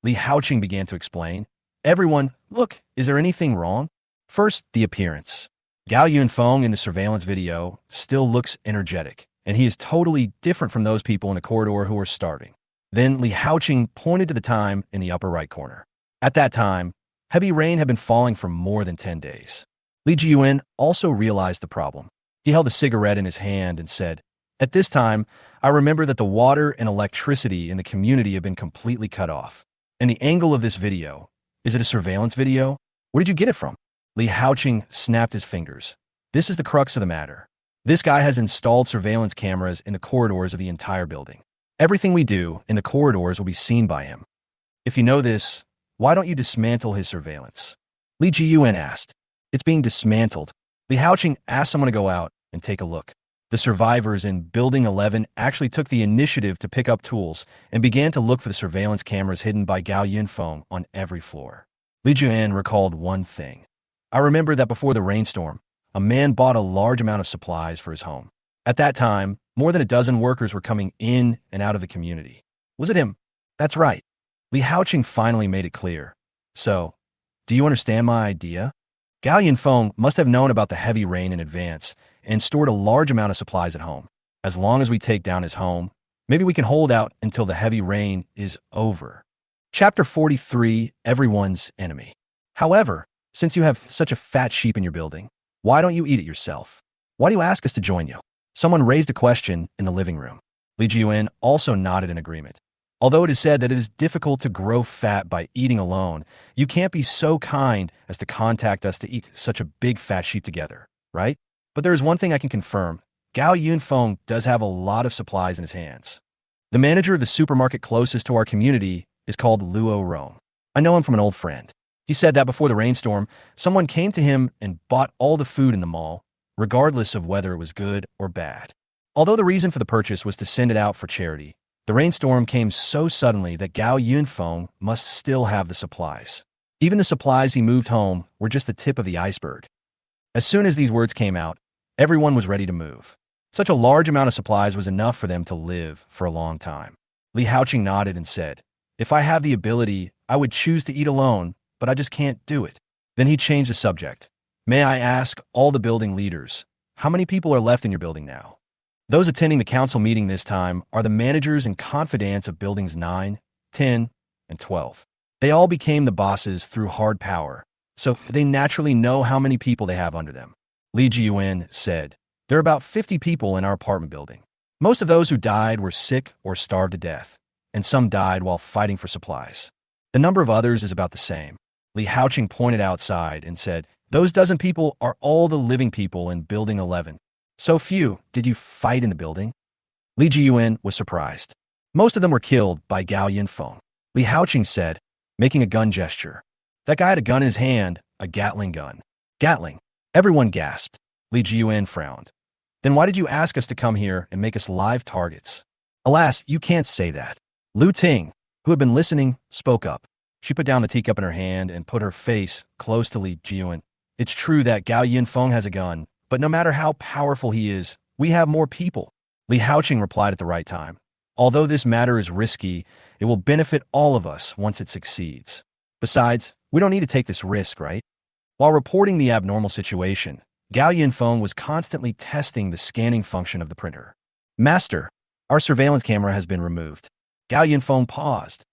Li Haoqing began to explain. Everyone, look, is there anything wrong? First, the appearance. Gao Yunfeng in the surveillance video still looks energetic, and he is totally different from those people in the corridor who are starving. Then Li Haoqing pointed to the time in the upper right corner. At that time, heavy rain had been falling for more than 10 days. Li Jiyuan also realized the problem. He held a cigarette in his hand and said, At this time, I remember that the water and electricity in the community have been completely cut off. And the angle of this video, is it a surveillance video? Where did you get it from? Li Haoqing snapped his fingers. This is the crux of the matter. This guy has installed surveillance cameras in the corridors of the entire building. Everything we do in the corridors will be seen by him. If you know this, why don't you dismantle his surveillance? Li Jiyuan asked. It's being dismantled. Li Haoqing asked someone to go out and take a look. The survivors in Building 11 actually took the initiative to pick up tools and began to look for the surveillance cameras hidden by Gao Yunfeng on every floor. Li Jiyuan recalled one thing. I remember that before the rainstorm, a man bought a large amount of supplies for his home. At that time, more than a dozen workers were coming in and out of the community. Was it him? That's right. Li Haoqing finally made it clear. So, do you understand my idea? Gao Yunfeng must have known about the heavy rain in advance and stored a large amount of supplies at home. As long as we take down his home, maybe we can hold out until the heavy rain is over. Chapter 43, Everyone's Enemy. However, since you have such a fat sheep in your building, why don't you eat it yourself? Why do you ask us to join you? Someone raised a question in the living room. Li Jiyuan also nodded in agreement. Although it is said that it is difficult to grow fat by eating alone, you can't be so kind as to contact us to eat such a big fat sheep together, right? But there is one thing I can confirm. Gao Yunfeng does have a lot of supplies in his hands. The manager of the supermarket closest to our community is called Luo Rong. I know him from an old friend. He said that before the rainstorm, someone came to him and bought all the food in the mall, regardless of whether it was good or bad. Although the reason for the purchase was to send it out for charity, the rainstorm came so suddenly that Gao Yunfeng must still have the supplies. Even the supplies he moved home were just the tip of the iceberg. As soon as these words came out, everyone was ready to move. Such a large amount of supplies was enough for them to live for a long time. Li Haoqing nodded and said, If I have the ability, I would choose to eat alone, but I just can't do it. Then he changed the subject. May I ask all the building leaders, how many people are left in your building now? Those attending the council meeting this time are the managers and confidants of buildings 9, 10, and 12. They all became the bosses through hard power, so they naturally know how many people they have under them. Li Jiyuan said, There are about 50 people in our apartment building. Most of those who died were sick or starved to death, and some died while fighting for supplies. The number of others is about the same. Li Haoqing pointed outside and said, Those dozen people are all the living people in Building 11. So few, did you fight in the building? Li Jiyuan was surprised. Most of them were killed by Gao Yunfeng. Li Haoqing said, making a gun gesture. That guy had a gun in his hand, a Gatling gun. Gatling. Everyone gasped. Li Jiyuan frowned. Then why did you ask us to come here and make us live targets? Alas, you can't say that. Lu Ting, who had been listening, spoke up. She put down the teacup in her hand and put her face close to Li Jiyuan. It's true that Gao Yunfeng has a gun, but no matter how powerful he is, we have more people. Li Haoqing replied at the right time. Although this matter is risky, it will benefit all of us once it succeeds. Besides, we don't need to take this risk, right? While reporting the abnormal situation, Gao Yunfeng was constantly testing the scanning function of the printer. Master, our surveillance camera has been removed. Gao Yunfeng paused.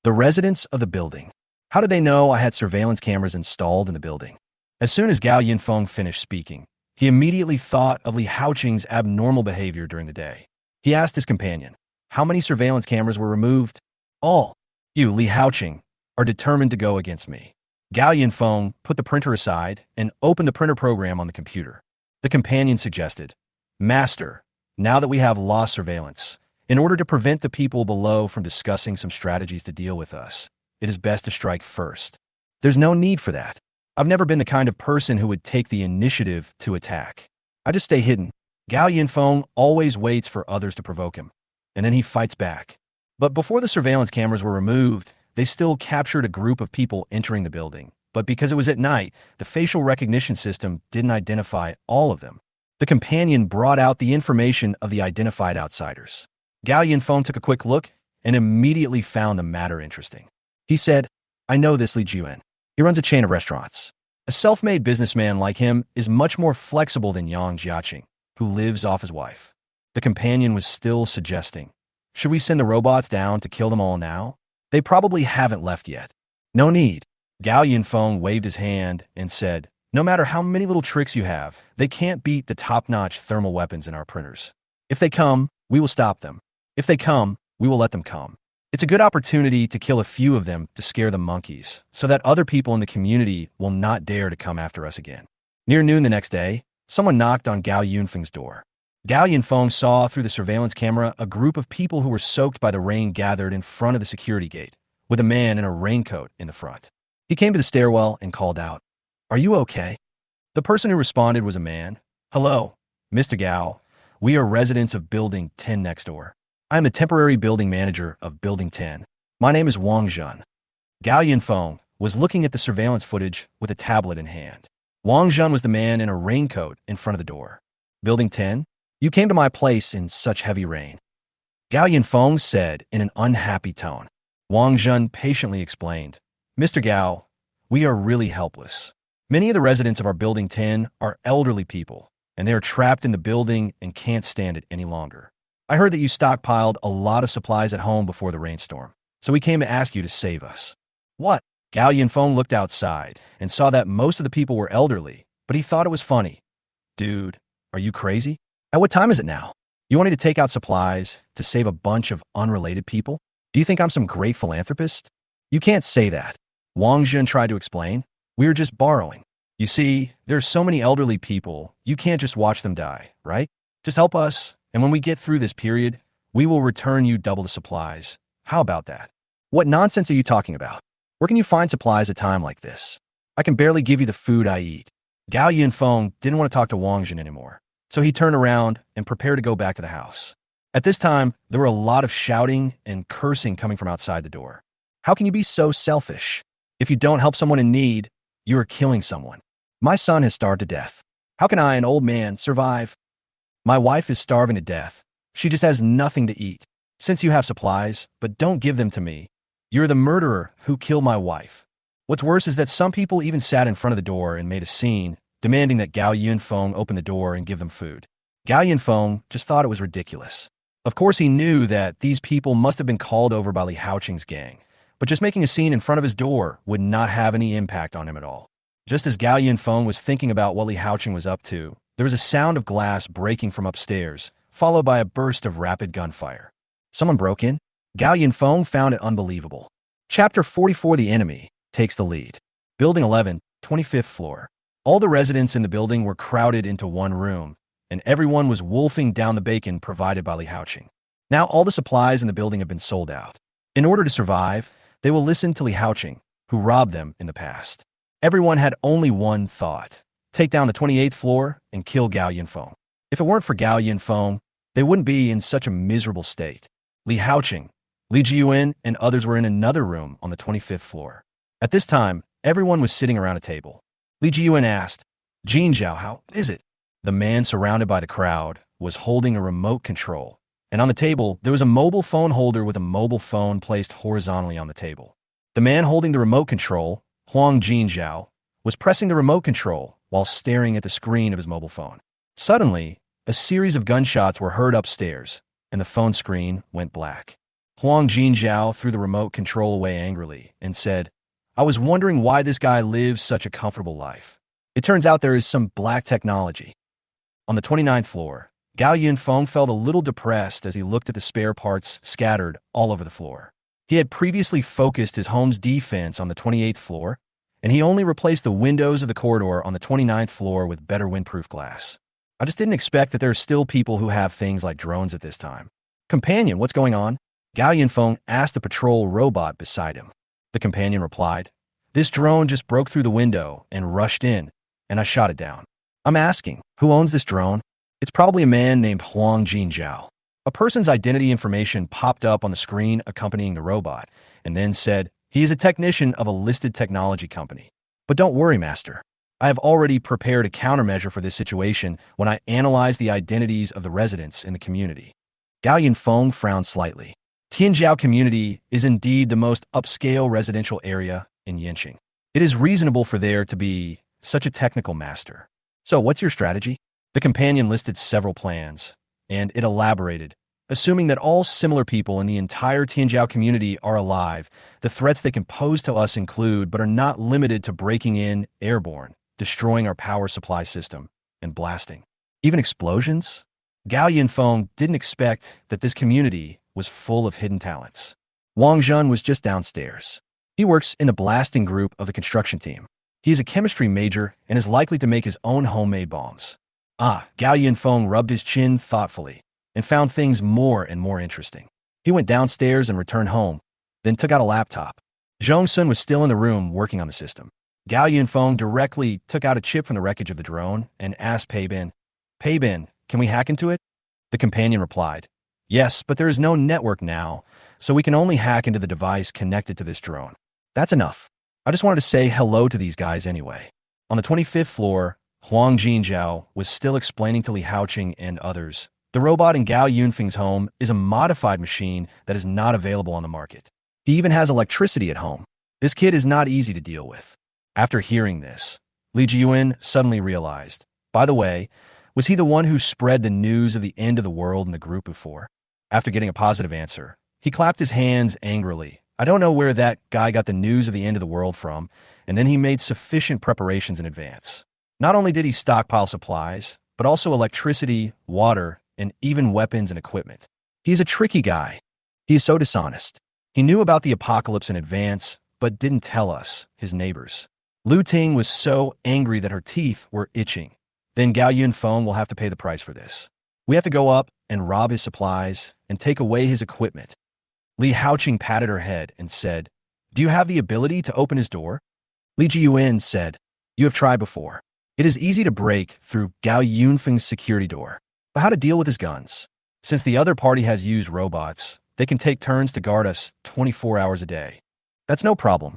The residents of the building. How did they know I had surveillance cameras installed in the building? As soon as Gao Yunfeng finished speaking, he immediately thought of Li Haoqing's abnormal behavior during the day. He asked his companion, how many surveillance cameras were removed? All. You, Li Haoqing, are determined to go against me. Gao Yunfeng put the printer aside and opened the printer program on the computer. The companion suggested, Master, now that we have lost surveillance, in order to prevent the people below from discussing some strategies to deal with us, it is best to strike first. There's no need for that. I've never been the kind of person who would take the initiative to attack. I just stay hidden. Gao Yunfeng always waits for others to provoke him, and then he fights back. But before the surveillance cameras were removed, they still captured a group of people entering the building. But because it was at night, the facial recognition system didn't identify all of them. The companion brought out the information of the identified outsiders. Gao Yunfeng took a quick look and immediately found the matter interesting. He said, I know this Li Jian. He runs a chain of restaurants. A self-made businessman like him is much more flexible than Yang Jiaqing, who lives off his wife. The companion was still suggesting, should we send the robots down to kill them all now? They probably haven't left yet. No need. Gao Yunfeng waved his hand and said, no matter how many little tricks you have, they can't beat the top-notch thermal weapons in our printers. If they come, we will stop them. If they come, we will let them come. It's a good opportunity to kill a few of them to scare the monkeys, so that other people in the community will not dare to come after us again. Near noon the next day, someone knocked on Gao Yunfeng's door. Gao Yunfeng saw through the surveillance camera a group of people who were soaked by the rain gathered in front of the security gate, with a man in a raincoat in the front. He came to the stairwell and called out, Are you okay? The person who responded was a man. Hello, Mr. Gao. We are residents of Building 10 next door. I am the temporary building manager of Building 10. My name is Wang Zhen. Gao Yunfeng was looking at the surveillance footage with a tablet in hand. Wang Zhen was the man in a raincoat in front of the door. Building 10? You came to my place in such heavy rain. Gao Yunfeng said in an unhappy tone. Wang Zhen patiently explained, Mr. Gao, we are really helpless. Many of the residents of our Building 10 are elderly people, and they are trapped in the building and can't stand it any longer. I heard that you stockpiled a lot of supplies at home before the rainstorm, so we came to ask you to save us. What? Gao Yunfeng looked outside and saw that most of the people were elderly, but he thought it was funny. Dude, are you crazy? At what time is it now? You want me to take out supplies to save a bunch of unrelated people? Do you think I'm some great philanthropist? You can't say that. Wang Zhen tried to explain. We were just borrowing. You see, there's so many elderly people, you can't just watch them die, right? Just help us, and when we get through this period, we will return you double the supplies. How about that? What nonsense are you talking about? Where can you find supplies at a time like this? I can barely give you the food I eat. Gao Yunfeng didn't want to talk to Wang Zhen anymore, so he turned around and prepared to go back to the house. At this time, there were a lot of shouting and cursing coming from outside the door. How can you be so selfish? If you don't help someone in need, you are killing someone. My son has starved to death. How can I, an old man, survive? My wife is starving to death. She just has nothing to eat. Since you have supplies, but don't give them to me, you're the murderer who killed my wife. What's worse is that some people even sat in front of the door and made a scene, demanding that Gao Yunfeng open the door and give them food. Gao Yunfeng just thought it was ridiculous. Of course, he knew that these people must have been called over by Li Haoqing's gang, but just making a scene in front of his door would not have any impact on him at all. Just as Gao Yunfeng was thinking about what Li Haoqing was up to, there was a sound of glass breaking from upstairs, followed by a burst of rapid gunfire. Someone broke in? Gao Yunfeng found it unbelievable. Chapter 44, The Enemy, takes the lead. Building 11, 25th floor. All the residents in the building were crowded into one room, and everyone was wolfing down the bacon provided by Li Haoqing. Now all the supplies in the building have been sold out. In order to survive, they will listen to Li Haoqing, who robbed them in the past. Everyone had only one thought: take down the 28th floor and kill Gao Yunfeng. If it weren't for Gao Yunfeng, they wouldn't be in such a miserable state. Li Haoqing, Li Jian, and others were in another room on the 25th floor. At this time, everyone was sitting around a table. Li Jian asked, Jin Zhao, how is it? The man surrounded by the crowd was holding a remote control, and on the table, there was a mobile phone holder with a mobile phone placed horizontally on the table. The man holding the remote control, Huang Jin Zhao, was pressing the remote control while staring at the screen of his mobile phone. Suddenly, a series of gunshots were heard upstairs, and the phone screen went black. Huang Jin Zhao threw the remote control away angrily and said, I was wondering why this guy lives such a comfortable life. It turns out there is some black technology. On the 29th floor, Gao Yunfeng felt a little depressed as he looked at the spare parts scattered all over the floor. He had previously focused his home's defense on the 28th floor, and he only replaced the windows of the corridor on the 29th floor with better windproof glass. I just didn't expect that there are still people who have things like drones at this time. Companion, what's going on? Gao Yunfeng asked the patrol robot beside him. The companion replied, This drone just broke through the window and rushed in, and I shot it down. I'm asking, who owns this drone? It's probably a man named Huang Jinzhao. A person's identity information popped up on the screen accompanying the robot, and then said, he is a technician of a listed technology company. But don't worry, Master. I have already prepared a countermeasure for this situation when I analyze the identities of the residents in the community. Gao Yunfeng frowned slightly. Tianjiao community is indeed the most upscale residential area in Yinqing. It is reasonable for there to be such a technical master. So what's your strategy? The companion listed several plans, and it elaborated. Assuming that all similar people in the entire Tianjiao community are alive, the threats they can pose to us include, but are not limited to breaking in airborne, destroying our power supply system, and blasting. Even explosions? Gao Yunfeng didn't expect that this community was full of hidden talents. Wang Zhen was just downstairs. He works in the blasting group of the construction team. He is a chemistry major and is likely to make his own homemade bombs. Gao Yunfeng rubbed his chin thoughtfully and found things more and more interesting. He went downstairs and returned home, then took out a laptop. Zhong Sun was still in the room working on the system. Gao Yunfeng directly took out a chip from the wreckage of the drone and asked Pei Bin, can we hack into it? The companion replied, yes, but there is no network now, so we can only hack into the device connected to this drone. That's enough. I just wanted to say hello to these guys anyway. On the 25th floor, Huang Jinzhao was still explaining to Li Haoqing and others. The robot in Gao Yunfeng's home is a modified machine that is not available on the market. He even has electricity at home. This kid is not easy to deal with. After hearing this, Li Jiyuan suddenly realized, by the way, was he the one who spread the news of the end of the world in the group before? After getting a positive answer, he clapped his hands angrily. I don't know where that guy got the news of the end of the world from, and then he made sufficient preparations in advance. Not only did he stockpile supplies, but also electricity, water, and even weapons and equipment. He's a tricky guy. He is so dishonest. He knew about the apocalypse in advance, but didn't tell us, his neighbors. Lu Ting was so angry that her teeth were itching. Then Gao Yunfeng will have to pay the price for this. We have to go up and rob his supplies and take away his equipment. Li Haoqing patted her head and said, do you have the ability to open his door? Li Jiyuan said, you have tried before. It is easy to break through Gao Yunfeng's security door. But how to deal with his guns? Since the other party has used robots, they can take turns to guard us 24 hours a day. That's no problem.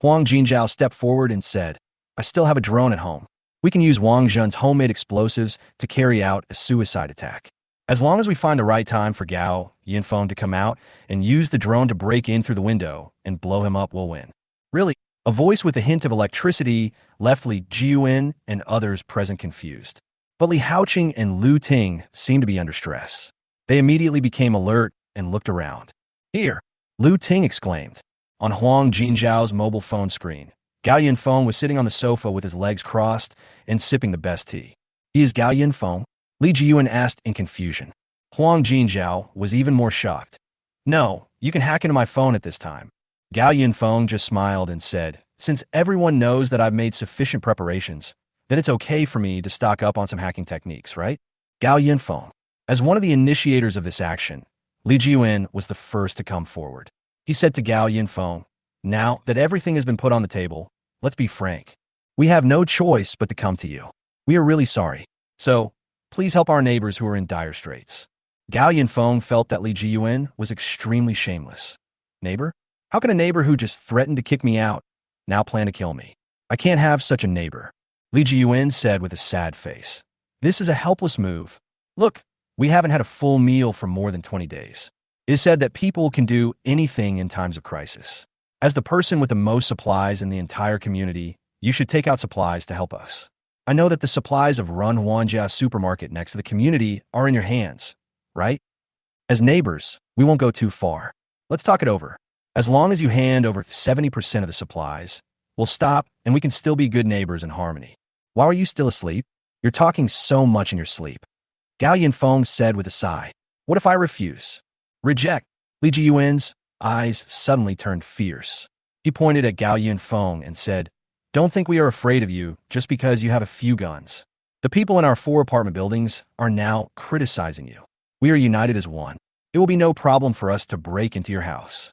Huang Jinzhao stepped forward and said, I still have a drone at home. We can use Wang Zhen's homemade explosives to carry out a suicide attack. As long as we find the right time for Gao Yunfeng to come out and use the drone to break in through the window and blow him up, we'll win. Really? A voice with a hint of electricity left Li Jiyuan and others present confused. But Li Haoqing and Lu Ting seemed to be under stress. They immediately became alert and looked around. Here, Lu Ting exclaimed. On Huang Jinzhao's mobile phone screen, Gao Yunfeng was sitting on the sofa with his legs crossed and sipping the best tea. He is Gao Yunfeng? Li Jiyuan asked in confusion. Huang Jinzhao was even more shocked. No, you can hack into my phone at this time. Gao Yunfeng just smiled and said, since everyone knows that I've made sufficient preparations, then it's okay for me to stock up on some hacking techniques, right? Gao Yunfeng. As one of the initiators of this action, Li Jiyuan was the first to come forward. He said to Gao Yunfeng, now that everything has been put on the table, let's be frank. We have no choice but to come to you. We are really sorry. So, please help our neighbors who are in dire straits. Gao Yunfeng felt that Li Jiyuan was extremely shameless. Neighbor? How can a neighbor who just threatened to kick me out now plan to kill me? I can't have such a neighbor. Li Jiyuan said with a sad face. This is a helpless move. Look, we haven't had a full meal for more than 20 days. It is said that people can do anything in times of crisis. As the person with the most supplies in the entire community, you should take out supplies to help us. I know that the supplies of Run Huanjia supermarket next to the community are in your hands, right? As neighbors, we won't go too far. Let's talk it over. As long as you hand over 70% of the supplies, we'll stop and we can still be good neighbors in harmony. Why are you still asleep? You're talking so much in your sleep. Gao Yunfeng said with a sigh. What if I refuse? Reject. Li Jiyuan's eyes suddenly turned fierce. He pointed at Gao Yunfeng and said, don't think we are afraid of you just because you have a few guns. The people in our 4 apartment buildings are now criticizing you. We are united as one. It will be no problem for us to break into your house.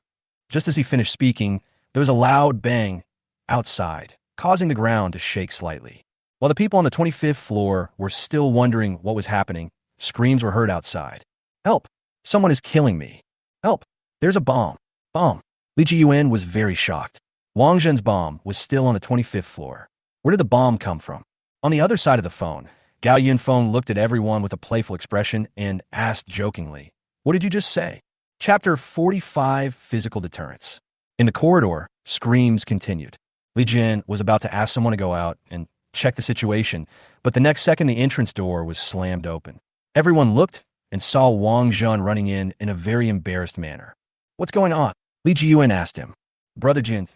Just as he finished speaking, there was a loud bang, outside, causing the ground to shake slightly. While the people on the 25th floor were still wondering what was happening, screams were heard outside. Help! Someone is killing me. Help! There's a bomb. Bomb! Li Jiyuan was very shocked. Wang Zhen's bomb was still on the 25th floor. Where did the bomb come from? On the other side of the phone, Gao Yunfeng looked at everyone with a playful expression and asked jokingly, "What did you just say?" Chapter 45, Physical Deterrence. In the corridor, screams continued. Li Jin was about to ask someone to go out and check the situation, but the next second the entrance door was slammed open. Everyone looked and saw Wang Zhen running in a very embarrassed manner. "What's going on?" Li Jiyuan asked him. "Brother Jin,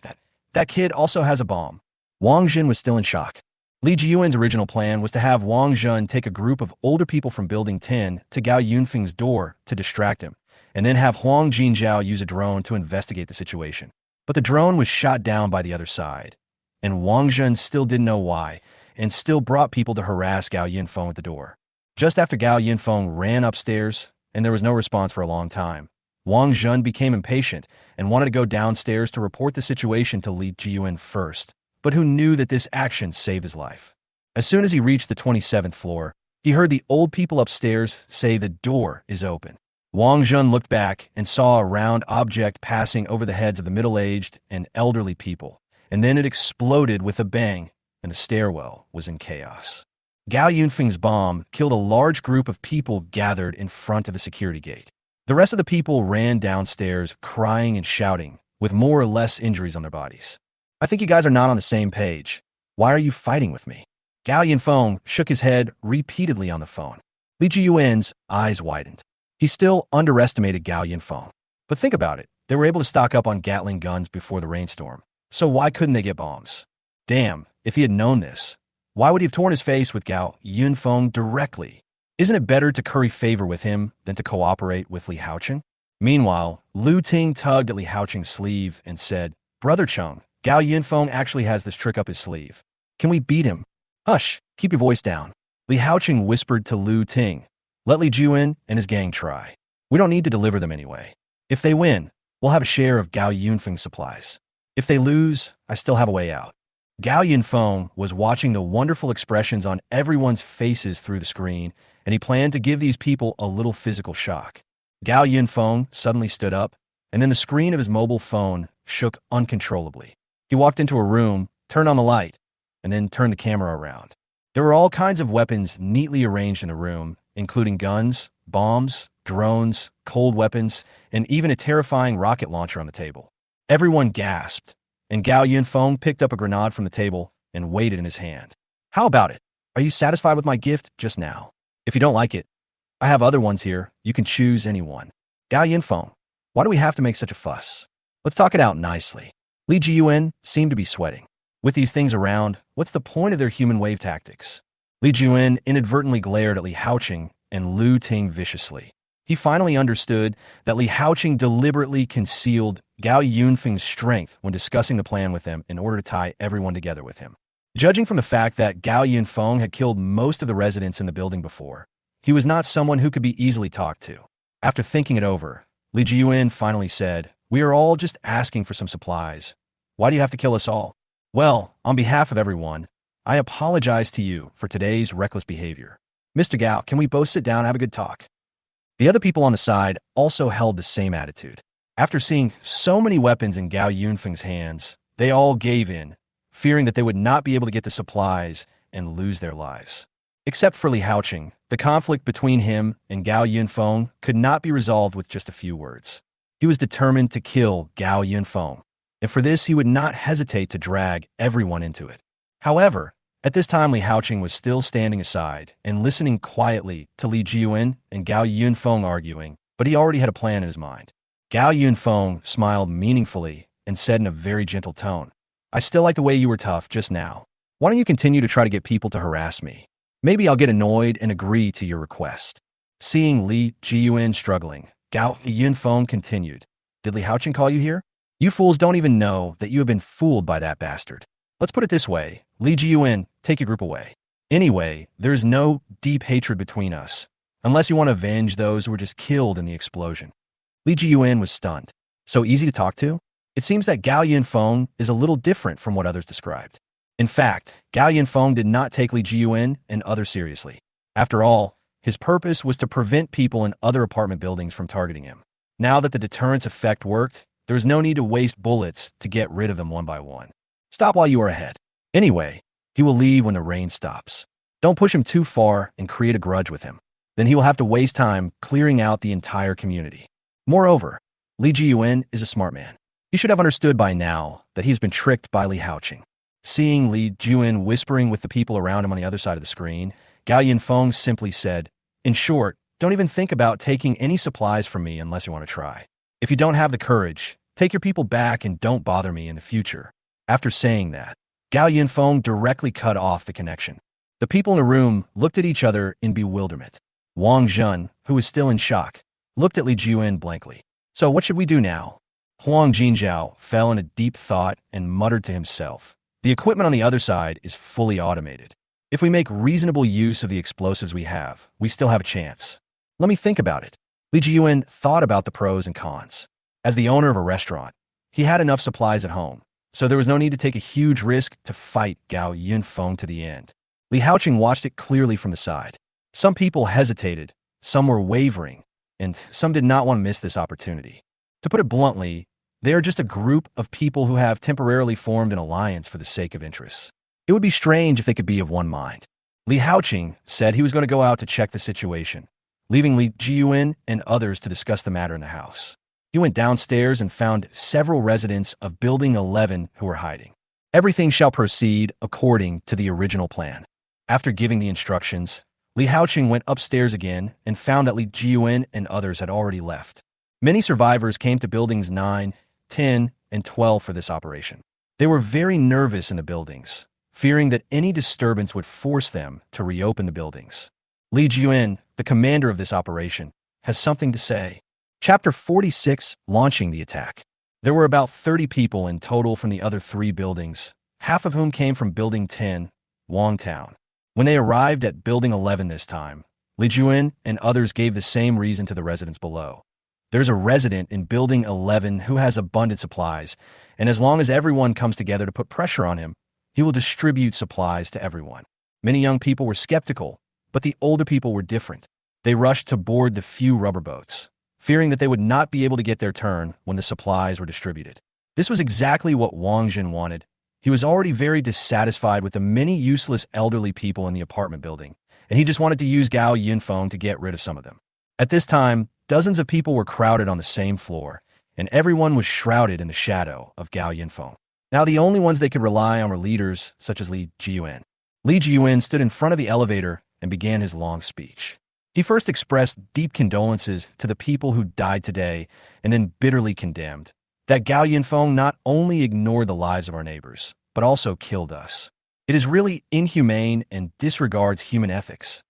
that kid also has a bomb." Wang Zhen was still in shock. Li Jiyuan's original plan was to have Wang Zhen take a group of older people from Building 10 to Gao Yunfeng's door to distract him, and then have Huang Jinzhao use a drone to investigate the situation. But the drone was shot down by the other side, and Wang Zhen still didn't know why, and still brought people to harass Gao Yunfeng at the door. Just after Gao Yunfeng ran upstairs, and there was no response for a long time, Wang Zhen became impatient and wanted to go downstairs to report the situation to Li Jiyuan first, but who knew that this action saved his life. As soon as he reached the 27th floor, he heard the old people upstairs say the door is open. Wang Zhen looked back and saw a round object passing over the heads of the middle-aged and elderly people, and then it exploded with a bang, and the stairwell was in chaos. Gao Yunfeng's bomb killed a large group of people gathered in front of the security gate. The rest of the people ran downstairs crying and shouting, with more or less injuries on their bodies. "I think you guys are not on the same page. Why are you fighting with me?" Gao Yunfeng shook his head repeatedly on the phone. Li Jiyuan's eyes widened. He still underestimated Gao Yunfeng. But think about it. They were able to stock up on Gatling guns before the rainstorm. So why couldn't they get bombs? Damn, if he had known this, why would he have torn his face with Gao Yunfeng directly? Isn't it better to curry favor with him than to cooperate with Li Haocheng? Meanwhile, Lu Ting tugged at Li Haocheng's sleeve and said, "Brother Cheng, Gao Yunfeng actually has this trick up his sleeve. Can we beat him?" "Hush, keep your voice down." Li Haocheng whispered to Lu Ting, "Let Li Jiyuan and his gang try. We don't need to deliver them anyway. If they win, we'll have a share of Gao Yunfeng's supplies. If they lose, I still have a way out." Gao Yunfeng was watching the wonderful expressions on everyone's faces through the screen, and he planned to give these people a little physical shock. Gao Yunfeng suddenly stood up, and then the screen of his mobile phone shook uncontrollably. He walked into a room, turned on the light, and then turned the camera around. There were all kinds of weapons neatly arranged in the room, including guns, bombs, drones, cold weapons, and even a terrifying rocket launcher on the table. Everyone gasped, and Gao Yunfeng picked up a grenade from the table and weighed it in his hand. "How about it? Are you satisfied with my gift just now? If you don't like it, I have other ones here. You can choose any one." "Gao Yunfeng, why do we have to make such a fuss? Let's talk it out nicely." Li Jiyuan seemed to be sweating. With these things around, what's the point of their human wave tactics? Li Jiyuan inadvertently glared at Li Haocheng and Lu Ting viciously. He finally understood that Li Haocheng deliberately concealed Gao Yunfeng's strength when discussing the plan with them in order to tie everyone together with him. Judging from the fact that Gao Yunfeng had killed most of the residents in the building before, he was not someone who could be easily talked to. After thinking it over, Li Jiyuan finally said, "We are all just asking for some supplies. Why do you have to kill us all?" "Well, on behalf of everyone, I apologize to you for today's reckless behavior. Mr. Gao, can we both sit down and have a good talk?" The other people on the side also held the same attitude. After seeing so many weapons in Gao Yunfeng's hands, they all gave in, fearing that they would not be able to get the supplies and lose their lives. Except for Li Haocheng, the conflict between him and Gao Yunfeng could not be resolved with just a few words. He was determined to kill Gao Yunfeng, and for this he would not hesitate to drag everyone into it. However, at this time Li Haocheng was still standing aside and listening quietly to Li Jiyuan and Gao Yunfeng arguing, but he already had a plan in his mind. Gao Yunfeng smiled meaningfully and said in a very gentle tone, "I still like the way you were tough just now. Why don't you continue to try to get people to harass me? Maybe I'll get annoyed and agree to your request." Seeing Li Jiyuan struggling, Gao Yunfeng continued, "Did Li Haocheng call you here? You fools don't even know that you have been fooled by that bastard. Let's put it this way, Li Jiyuan, take your group away. Anyway, there's no deep hatred between us, unless you want to avenge those who were just killed in the explosion." Li Jiyuan was stunned. So easy to talk to? It seems that Gao Yunfeng is a little different from what others described. In fact, Gao Yunfeng did not take Li Jiyuan and others seriously. After all, his purpose was to prevent people in other apartment buildings from targeting him. Now that the deterrence effect worked, there was no need to waste bullets to get rid of them one by one. Stop while you are ahead. Anyway, he will leave when the rain stops. Don't push him too far and create a grudge with him. Then he will have to waste time clearing out the entire community. Moreover, Li Jiyuan is a smart man. He should have understood by now that he's been tricked by Li Haoqing. Seeing Li Jiyuan whispering with the people around him on the other side of the screen, Gao Yunfeng simply said, "In short, don't even think about taking any supplies from me unless you want to try. If you don't have the courage, take your people back and don't bother me in the future." After saying that, Gao Yunfeng directly cut off the connection. The people in the room looked at each other in bewilderment. Wang Zhen, who was still in shock, looked at Li Jiyuan blankly. "So what should we do now?" Huang Jinzhao fell in a deep thought and muttered to himself, "The equipment on the other side is fully automated. If we make reasonable use of the explosives we have, we still have a chance. Let me think about it." Li Jiyuan thought about the pros and cons. As the owner of a restaurant, he had enough supplies at home, so there was no need to take a huge risk to fight Gao Yunfeng to the end. Li Haoqing watched it clearly from the side. Some people hesitated, some were wavering, and some did not want to miss this opportunity. To put it bluntly, they are just a group of people who have temporarily formed an alliance for the sake of interests. It would be strange if they could be of one mind. Li Haoqing said he was going to go out to check the situation, leaving Li Jiyuan and others to discuss the matter in the house. He went downstairs and found several residents of Building 11 who were hiding. Everything shall proceed according to the original plan. After giving the instructions, Li Haoqing went upstairs again and found that Li Jiyuan and others had already left. Many survivors came to Buildings 9, 10, and 12 for this operation. They were very nervous in the buildings, fearing that any disturbance would force them to reopen the buildings. Li Jiyuan, the commander of this operation, has something to say. Chapter 46, Launching the Attack. There were about 30 people in total from the other 3 buildings, half of whom came from Building 10, Wangtown. When they arrived at Building 11 this time, Li Jiyuan and others gave the same reason to the residents below. There's a resident in Building 11 who has abundant supplies, and as long as everyone comes together to put pressure on him, he will distribute supplies to everyone. Many young people were skeptical, but the older people were different. They rushed to board the few rubber boats, fearing that they would not be able to get their turn when the supplies were distributed. This was exactly what Wang Zhen wanted. He was already very dissatisfied with the many useless elderly people in the apartment building, and he just wanted to use Gao Yunfeng to get rid of some of them. At this time, dozens of people were crowded on the same floor, and everyone was shrouded in the shadow of Gao Yunfeng. Now the only ones they could rely on were leaders such as Li Jiyuan. Li Jiyuan stood in front of the elevator and began his long speech. He first expressed deep condolences to the people who died today and then bitterly condemned that Gao Yunfeng not only ignored the lives of our neighbors, but also killed us. It is really inhumane and disregards human ethics.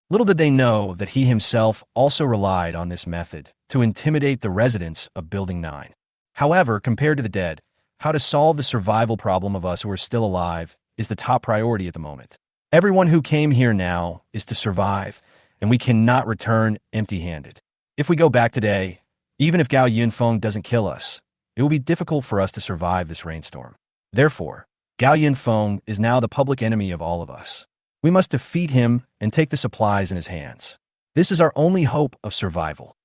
Little did they know that he himself also relied on this method to intimidate the residents of Building 9. However, compared to the dead, how to solve the survival problem of us who are still alive is the top priority at the moment. Everyone who came here now is to survive, and we cannot return empty-handed. If we go back today, even if Gao Yunfeng doesn't kill us, it will be difficult for us to survive this rainstorm. Therefore, Gao Yunfeng is now the public enemy of all of us. We must defeat him and take the supplies in his hands. This is our only hope of survival.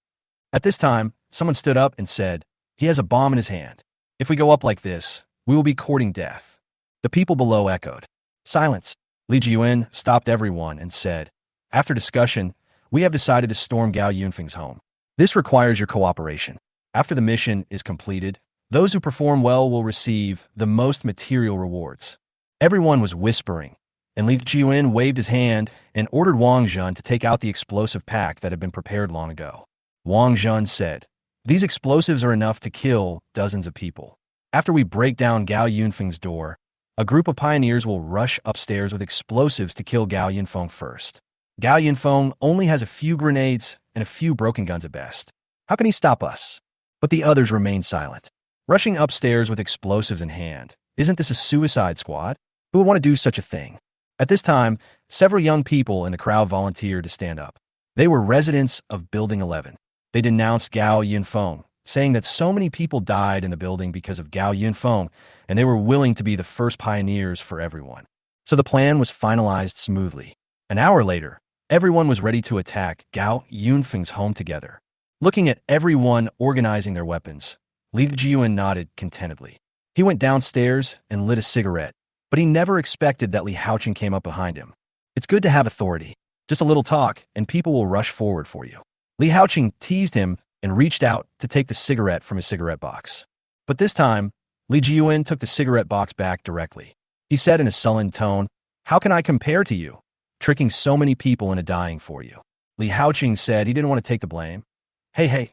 At this time, someone stood up and said, "He has a bomb in his hand. If we go up like this, we will be courting death." The people below echoed. "Silence." Li Jiyuan stopped everyone and said, "After discussion, we have decided to storm Gao Yunfeng's home. This requires your cooperation. After the mission is completed, those who perform well will receive the most material rewards." Everyone was whispering, and Li Jiyuan waved his hand and ordered Wang Zhen to take out the explosive pack that had been prepared long ago. Wang Zhen said, "These explosives are enough to kill dozens of people. After we break down Gao Yunfeng's door, a group of pioneers will rush upstairs with explosives to kill Gao Yunfeng first. Gao Yunfeng only has a few grenades and a few broken guns at best. How can he stop us?" But the others remained silent. Rushing upstairs with explosives in hand, isn't this a suicide squad? Who would want to do such a thing? At this time, several young people in the crowd volunteered to stand up. They were residents of Building 11. They denounced Gao Yunfeng, saying that so many people died in the building because of Gao Yunfeng, and they were willing to be the first pioneers for everyone. So the plan was finalized smoothly. An hour later, everyone was ready to attack Gao Yunfeng's home together. Looking at everyone organizing their weapons, Li Jiyuan nodded contentedly. He went downstairs and lit a cigarette, but he never expected that Li Haoqing came up behind him. It's good to have authority. Just a little talk, and people will rush forward for you. Li Haoqing teased him and reached out to take the cigarette from his cigarette box. But this time, Li Jiyuan took the cigarette box back directly. He said in a sullen tone, "How can I compare to you, tricking so many people into dying for you?" Li Haoqing said he didn't want to take the blame. Hey,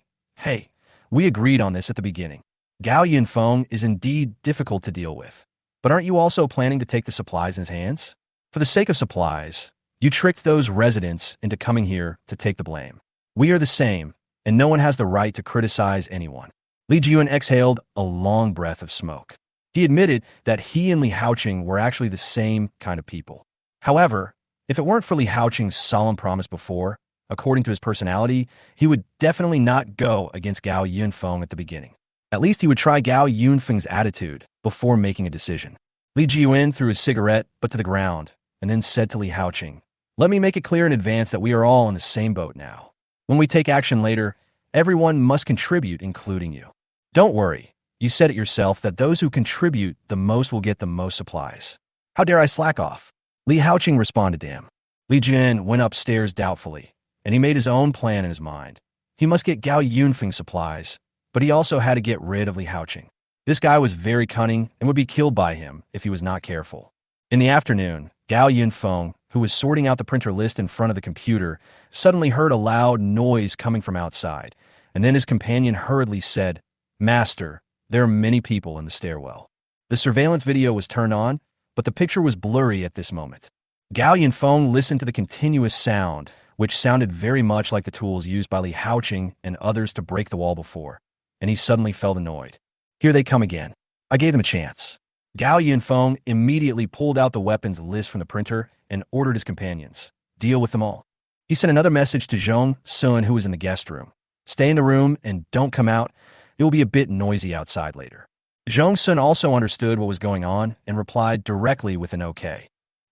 we agreed on this at the beginning. Gao Yunfeng is indeed difficult to deal with. But aren't you also planning to take the supplies in his hands? For the sake of supplies, you tricked those residents into coming here to take the blame. We are the same, and no one has the right to criticize anyone. Li Jiyuan exhaled a long breath of smoke. He admitted that he and Li Haoqing were actually the same kind of people. However, if it weren't for Li Haoqing's solemn promise before, according to his personality, he would definitely not go against Gao Yunfeng at the beginning. At least he would try Gao Yunfeng's attitude before making a decision. Li Jiyuan threw his cigarette but to the ground, and then said to Li Haoqing, "Let me make it clear in advance that we are all in the same boat now. When we take action later, everyone must contribute, including you. Don't worry, you said it yourself that those who contribute the most will get the most supplies. How dare I slack off?" Li Haoqing responded to him. Li Jiyuan went upstairs doubtfully, and he made his own plan in his mind. He must get Gao Yunfeng supplies, but he also had to get rid of Li Haoqing. This guy was very cunning and would be killed by him if he was not careful. In the afternoon, Gao Yunfeng, who was sorting out the printer list in front of the computer, suddenly heard a loud noise coming from outside, and then his companion hurriedly said, "Master, there are many people in the stairwell." The surveillance video was turned on, but the picture was blurry at this moment. Gao Yunfeng listened to the continuous sound, which sounded very much like the tools used by Li Haoqing and others to break the wall before, and he suddenly felt annoyed. Here they come again. I gave them a chance. Gao Yunfeng immediately pulled out the weapons list from the printer and ordered his companions, "Deal with them all." He sent another message to Zhong Sun, who was in the guest room. "Stay in the room and don't come out. It will be a bit noisy outside later." Zhong Sun also understood what was going on and replied directly with an okay.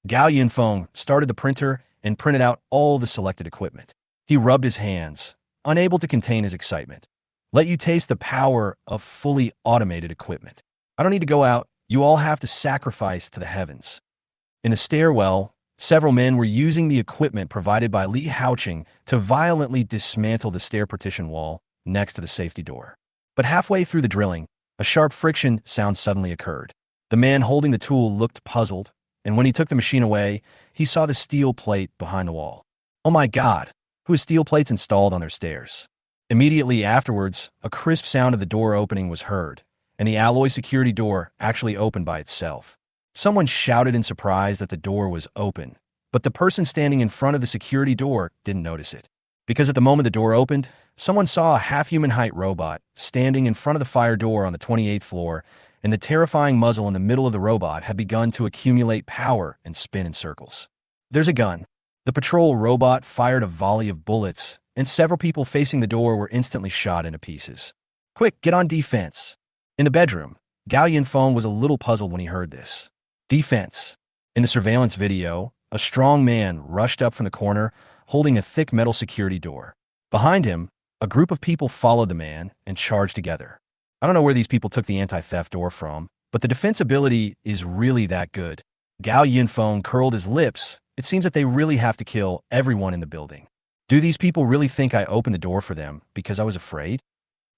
Gao Yunfeng started the printer and printed out all the selected equipment. He rubbed his hands, unable to contain his excitement. "Let you taste the power of fully automated equipment. I don't need to go out. You all have to sacrifice to the heavens." In the stairwell, several men were using the equipment provided by Li Haoqing to violently dismantle the stair partition wall next to the safety door. But halfway through the drilling, a sharp friction sound suddenly occurred. The man holding the tool looked puzzled, and when he took the machine away, he saw the steel plate behind the wall. Oh my God, who has steel plates installed on their stairs? Immediately afterwards, a crisp sound of the door opening was heard, and the alloy security door actually opened by itself. Someone shouted in surprise that the door was open, but the person standing in front of the security door didn't notice it. Because at the moment the door opened, someone saw a half-human height robot standing in front of the fire door on the 28th floor, and the terrifying muzzle in the middle of the robot had begun to accumulate power and spin in circles. "There's a gun." The patrol robot fired a volley of bullets, and several people facing the door were instantly shot into pieces. "Quick, get on defense." In the bedroom, Gao Yunfeng was a little puzzled when he heard this. Defense. In the surveillance video, a strong man rushed up from the corner, holding a thick metal security door. Behind him, a group of people followed the man and charged together. I don't know where these people took the anti-theft door from, but the defensibility is really that good. Gao Yunfeng curled his lips. It seems that they really have to kill everyone in the building. Do these people really think I opened the door for them because I was afraid?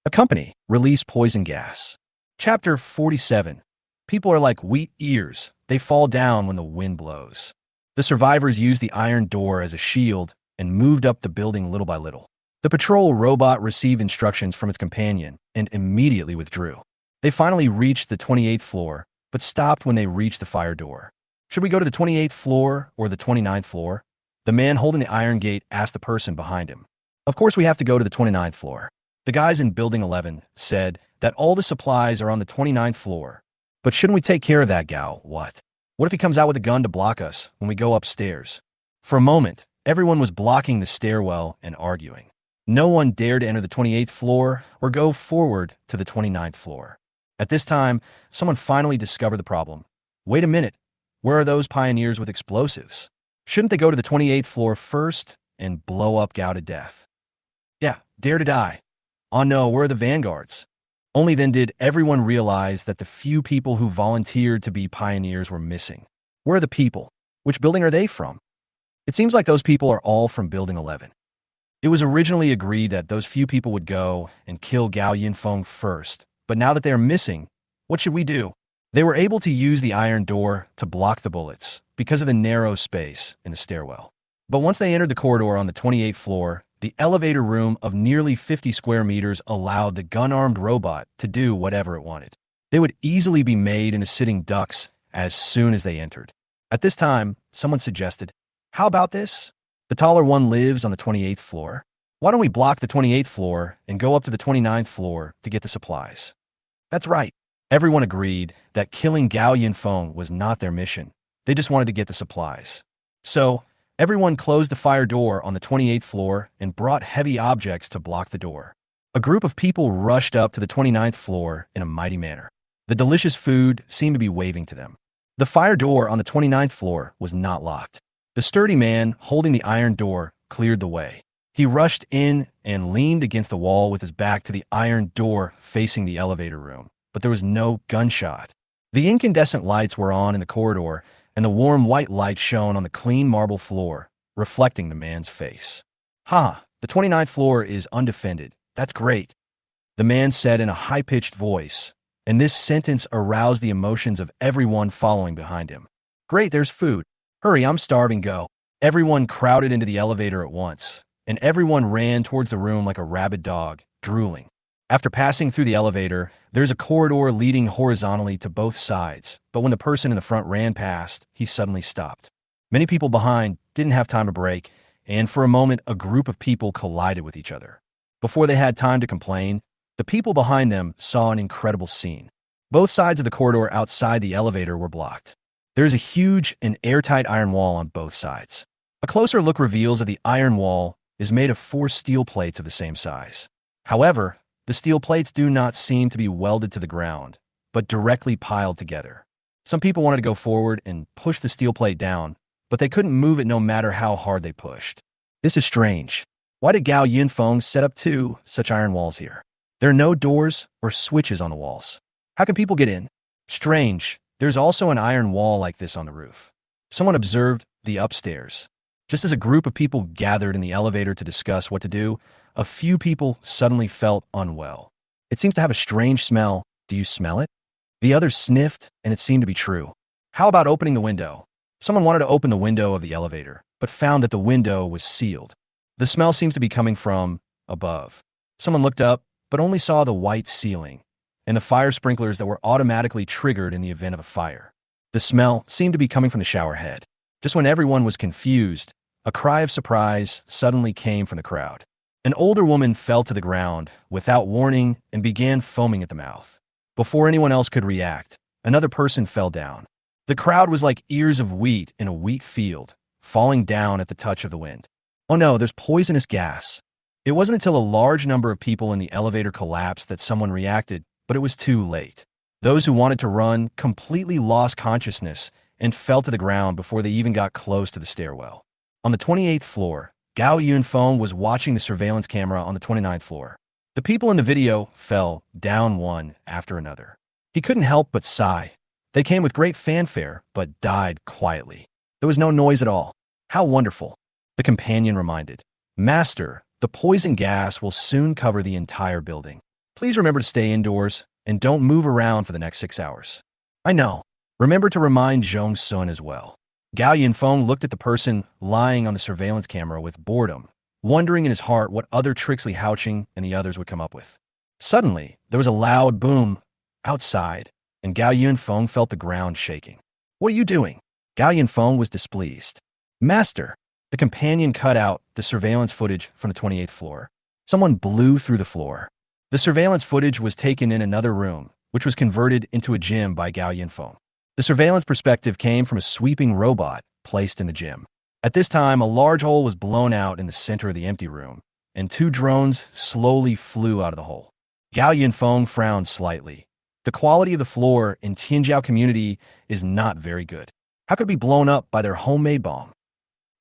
A company released poison gas. Chapter 47. People are like wheat ears. They fall down when the wind blows. The survivors used the iron door as a shield and moved up the building little by little. The patrol robot received instructions from its companion and immediately withdrew. They finally reached the 28th floor, but stopped when they reached the fire door. Should we go to the 28th floor or the 29th floor? The man holding the iron gate asked the person behind him. Of course we have to go to the 29th floor. The guys in Building 11 said that all the supplies are on the 29th floor. But shouldn't we take care of that, Gao? What if he comes out with a gun to block us when we go upstairs? For a moment, everyone was blocking the stairwell and arguing. No one dared to enter the 28th floor or go forward to the 29th floor. At this time, someone finally discovered the problem. Wait a minute, where are those pioneers with explosives? Shouldn't they go to the 28th floor first and blow up Gao to death? Yeah, dare to die. Oh no, where are the vanguards? Only then did everyone realize that the few people who volunteered to be pioneers were missing. Where are the people? Which building are they from? It seems like those people are all from Building 11. It was originally agreed that those few people would go and kill Gao Yinfeng first, but now that they are missing, what should we do? They were able to use the iron door to block the bullets because of the narrow space in the stairwell. But once they entered the corridor on the 28th floor, the elevator room of nearly 50 square meters allowed the gun-armed robot to do whatever it wanted. They would easily be made into sitting ducks as soon as they entered. At this time, someone suggested, how about this? The taller one lives on the 28th floor. Why don't we block the 28th floor and go up to the 29th floor to get the supplies? That's right. Everyone agreed that killing Gao Yinfeng was not their mission. They just wanted to get the supplies. So, everyone closed the fire door on the 28th floor and brought heavy objects to block the door. A group of people rushed up to the 29th floor in a mighty manner. The delicious food seemed to be waving to them. The fire door on the 29th floor was not locked. The sturdy man holding the iron door cleared the way. He rushed in and leaned against the wall with his back to the iron door facing the elevator room, but there was no gunshot. The incandescent lights were on in the corridor, and the warm white light shone on the clean marble floor, reflecting the man's face. The 29th floor is undefended. That's great, the man said in a high-pitched voice, and this sentence aroused the emotions of everyone following behind him. Great, there's food. Hurry, I'm starving, go. Everyone crowded into the elevator at once, and everyone ran towards the room like a rabid dog, drooling. After passing through the elevator, there's a corridor leading horizontally to both sides, but when the person in the front ran past, he suddenly stopped. Many people behind didn't have time to brake, and for a moment, a group of people collided with each other. Before they had time to complain, the people behind them saw an incredible scene. Both sides of the corridor outside the elevator were blocked. There is a huge and airtight iron wall on both sides. A closer look reveals that the iron wall is made of 4 steel plates of the same size. However, the steel plates do not seem to be welded to the ground, but directly piled together. Some people wanted to go forward and push the steel plate down, but they couldn't move it no matter how hard they pushed. This is strange. Why did Gao Yinfeng set up 2 such iron walls here? There are no doors or switches on the walls. How can people get in? Strange. There's also an iron wall like this on the roof. Someone observed the upstairs. Just as a group of people gathered in the elevator to discuss what to do, a few people suddenly felt unwell. It seems to have a strange smell. Do you smell it? The others sniffed, and it seemed to be true. How about opening the window? Someone wanted to open the window of the elevator, but found that the window was sealed. The smell seems to be coming from above. Someone looked up, but only saw the white ceiling and the fire sprinklers that were automatically triggered in the event of a fire. The smell seemed to be coming from the shower head. Just when everyone was confused, a cry of surprise suddenly came from the crowd. An older woman fell to the ground without warning and began foaming at the mouth. Before anyone else could react, another person fell down. The crowd was like ears of wheat in a wheat field, falling down at the touch of the wind. Oh no, there's poisonous gas. It wasn't until a large number of people in the elevator collapsed that someone reacted, but it was too late. Those who wanted to run completely lost consciousness and fell to the ground before they even got close to the stairwell. On the 28th floor, Gao Yunfeng was watching the surveillance camera on the 29th floor. The people in the video fell down one after another. He couldn't help but sigh. They came with great fanfare, but died quietly. There was no noise at all. How wonderful, the companion reminded. Master, the poison gas will soon cover the entire building. Please remember to stay indoors and don't move around for the next 6 hours. I know. Remember to remind Zhong Sun as well. Gao Yinfeng looked at the person lying on the surveillance camera with boredom, wondering in his heart what other tricks Li Haoqing and the others would come up with. Suddenly, there was a loud boom outside, and Gao Yunfeng felt the ground shaking. What are you doing? Gao Yunfeng was displeased. Master, the companion cut out the surveillance footage from the 28th floor. Someone blew through the floor. The surveillance footage was taken in another room, which was converted into a gym by Gao Yinfeng. The surveillance perspective came from a sweeping robot placed in the gym. At this time, a large hole was blown out in the center of the empty room, and 2 drones slowly flew out of the hole. Gao Yunfeng frowned slightly. The quality of the floor in Tianjiao community is not very good. How could it be blown up by their homemade bomb?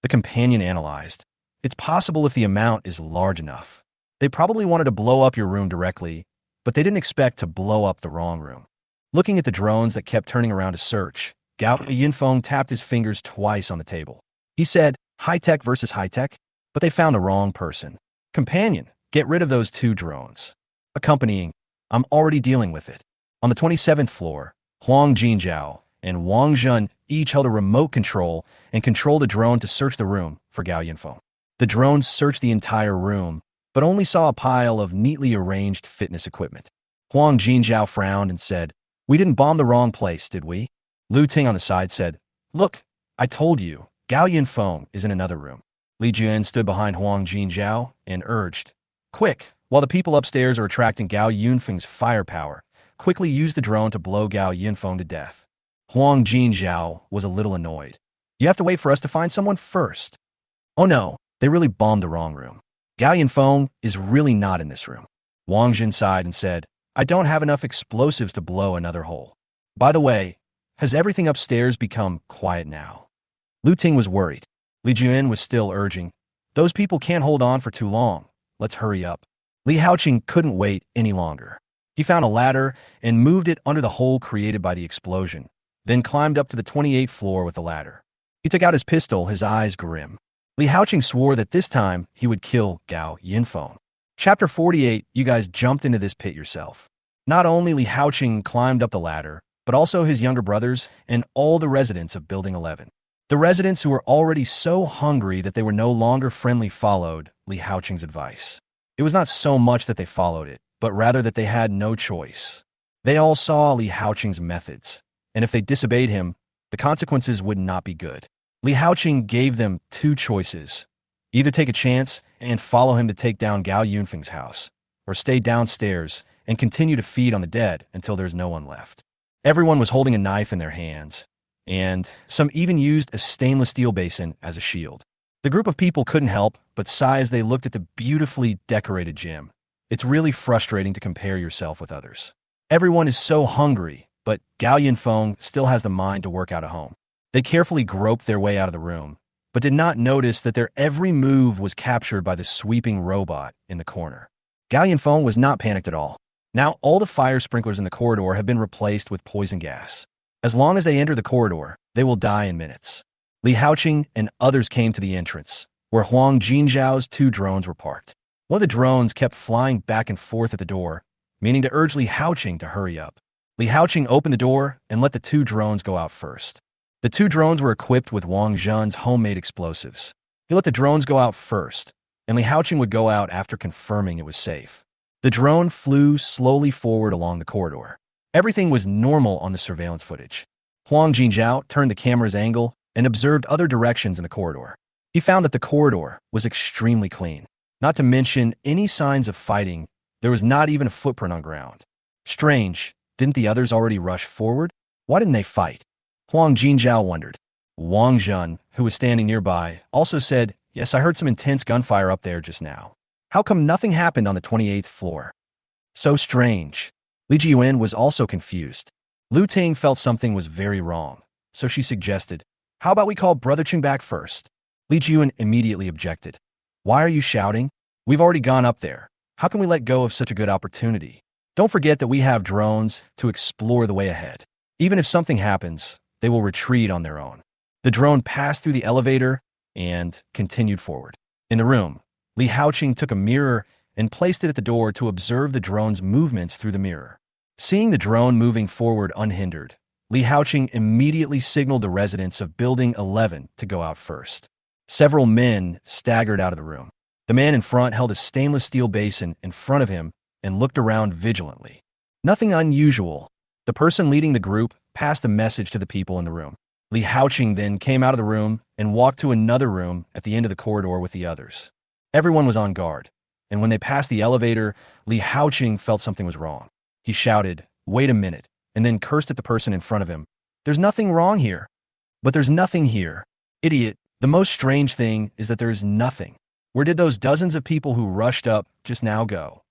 The companion analyzed. It's possible if the amount is large enough. They probably wanted to blow up your room directly, but they didn't expect to blow up the wrong room. Looking at the drones that kept turning around to search, Gao Yunfeng tapped his fingers twice on the table. He said, high-tech versus high-tech, but they found the wrong person. Companion, get rid of those 2 drones. Accompanying, I'm already dealing with it. On the 27th floor, Huang Jinjiao and Wang Zhen each held a remote control and controlled a drone to search the room for Gao Yunfeng. The drones searched the entire room, but only saw a pile of neatly arranged fitness equipment. Huang Jinjiao frowned and said, we didn't bomb the wrong place, did we? Lu Ting on the side said, look, I told you, Gao Yunfeng is in another room. Li Juan stood behind Huang Jinjiao and urged, quick, while the people upstairs are attracting Gao Yunfeng's firepower, quickly use the drone to blow Gao Yunfeng to death. Huang Jinjiao was a little annoyed. You have to wait for us to find someone first. Oh no, they really bombed the wrong room. Gao Yunfeng is really not in this room. Wang Zhen sighed and said, I don't have enough explosives to blow another hole. By the way, has everything upstairs become quiet now? Lu Ting was worried. Li Juan was still urging, those people can't hold on for too long. Let's hurry up. Li Haoqing couldn't wait any longer. He found a ladder and moved it under the hole created by the explosion, then climbed up to the 28th floor with the ladder. He took out his pistol, his eyes grim. Li Haoqing swore that this time he would kill Gao Yunfeng. Chapter 48, you guys jumped into this pit yourself. Not only Li Haoqing climbed up the ladder, but also his younger brothers and all the residents of Building 11. The residents who were already so hungry that they were no longer friendly followed Li Haoqing's advice. It was not so much that they followed it, but rather that they had no choice. They all saw Li Haoqing's methods, and if they disobeyed him, the consequences would not be good. Li Haoqing gave them 2 choices. Either take a chance and follow him to take down Gao Yunfeng's house, or stay downstairs and continue to feed on the dead until there's no one left. Everyone was holding a knife in their hands, and some even used a stainless steel basin as a shield. The group of people couldn't help but sigh as they looked at the beautifully decorated gym. It's really frustrating to compare yourself with others. Everyone is so hungry, but Gao Yunfeng still has the mind to work out at home. They carefully groped their way out of the room, but did not notice that their every move was captured by the sweeping robot in the corner. Gao Yunfeng was not panicked at all. Now all the fire sprinklers in the corridor have been replaced with poison gas. As long as they enter the corridor, they will die in minutes. Li Haoqing and others came to the entrance, where Huang Jinjiao's 2 drones were parked. One of the drones kept flying back and forth at the door, meaning to urge Li Haoqing to hurry up. Li Haoqing opened the door and let the 2 drones go out first. The 2 drones were equipped with Wang Zhen's homemade explosives. He let the drones go out first, and Li Haoqing would go out after confirming it was safe. The drone flew slowly forward along the corridor. Everything was normal on the surveillance footage. Huang Jinjiao turned the camera's angle and observed other directions in the corridor. He found that the corridor was extremely clean. Not to mention any signs of fighting, there was not even a footprint on ground. Strange, didn't the others already rush forward? Why didn't they fight? Huang Jinjiao wondered. Wang Zhen, who was standing nearby, also said, yes, I heard some intense gunfire up there just now. How come nothing happened on the 28th floor? So strange. Li Jiwen was also confused. Lu Ting felt something was very wrong, so she suggested, how about we call Brother Ching back first? Li Jiwen immediately objected. Why are you shouting? We've already gone up there. How can we let go of such a good opportunity? Don't forget that we have drones to explore the way ahead. Even if something happens, they will retreat on their own. The drone passed through the elevator and continued forward. In the room, Li Haoqing took a mirror and placed it at the door to observe the drone's movements through the mirror. Seeing the drone moving forward unhindered, Li Haoqing immediately signaled the residents of Building 11 to go out first. Several men staggered out of the room. The man in front held a stainless steel basin in front of him and looked around vigilantly. Nothing unusual. The person leading the group passed a message to the people in the room. Li Haoqing then came out of the room and walked to another room at the end of the corridor with the others. Everyone was on guard, and when they passed the elevator, Li Haoqing felt something was wrong. He shouted, "Wait a minute," and then cursed at the person in front of him. "There's nothing wrong here." "But there's nothing here. Idiot, the most strange thing is that there is nothing." Where did those dozens of people who rushed up just now go?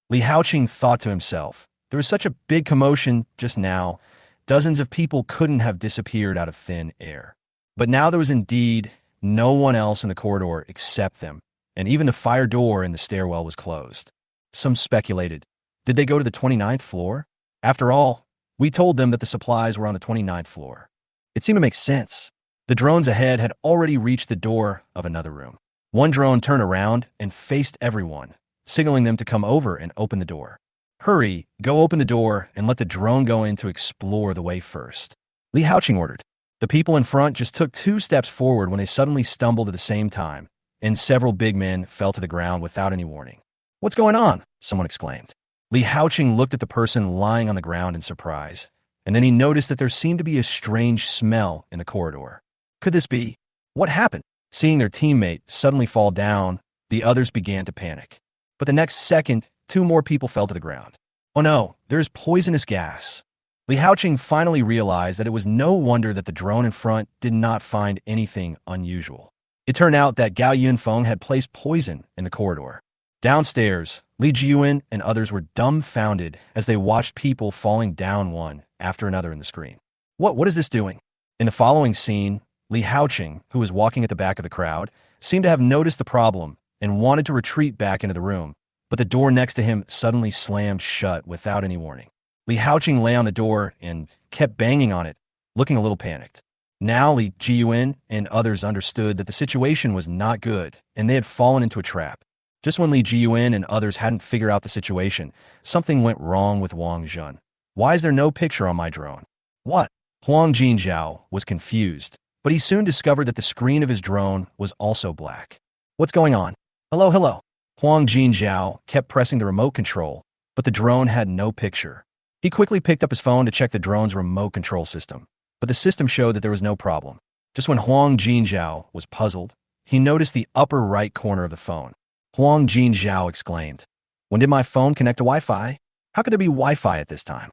Li Haoqing thought to himself. There was such a big commotion just now. Dozens of people couldn't have disappeared out of thin air. But now there was indeed no one else in the corridor except them, and even the fire door in the stairwell was closed. Some speculated, did they go to the 29th floor? After all, we told them that the supplies were on the 29th floor. It seemed to make sense. The drones ahead had already reached the door of another room. One drone turned around and faced everyone, signaling them to come over and open the door. Hurry, go open the door and let the drone go in to explore the way first. Li Haoqing ordered. The people in front just took 2 steps forward when they suddenly stumbled at the same time, and several big men fell to the ground without any warning. What's going on? Someone exclaimed. Li Haoqing looked at the person lying on the ground in surprise, and then he noticed that there seemed to be a strange smell in the corridor. Could this be? What happened? Seeing their teammate suddenly fall down, the others began to panic. But the next second, 2 more people fell to the ground. Oh no, there's poisonous gas. Li Haoqing finally realized that it was no wonder that the drone in front did not find anything unusual. It turned out that Gao Yunfeng had placed poison in the corridor. Downstairs, Li Jiyuan and others were dumbfounded as they watched people falling down one after another in the screen. What is this doing? In the following scene, Li Haoqing, who was walking at the back of the crowd, seemed to have noticed the problem and wanted to retreat back into the room, but the door next to him suddenly slammed shut without any warning. Li Haoqing lay on the door and kept banging on it, looking a little panicked. Now Li Jiyuan and others understood that the situation was not good and they had fallen into a trap. Just when Li Jiyuan and others hadn't figured out the situation, something went wrong with Wang Zhen. Why is there no picture on my drone? What? Huang Jinzhao was confused, but he soon discovered that the screen of his drone was also black. What's going on? Hello. Huang Jinzhao kept pressing the remote control, but the drone had no picture. He quickly picked up his phone to check the drone's remote control system, but the system showed that there was no problem. Just when Huang Jinzhao was puzzled, he noticed the upper right corner of the phone. Huang Jinzhao exclaimed, "When did my phone connect to Wi-Fi? How could there be Wi-Fi at this time?"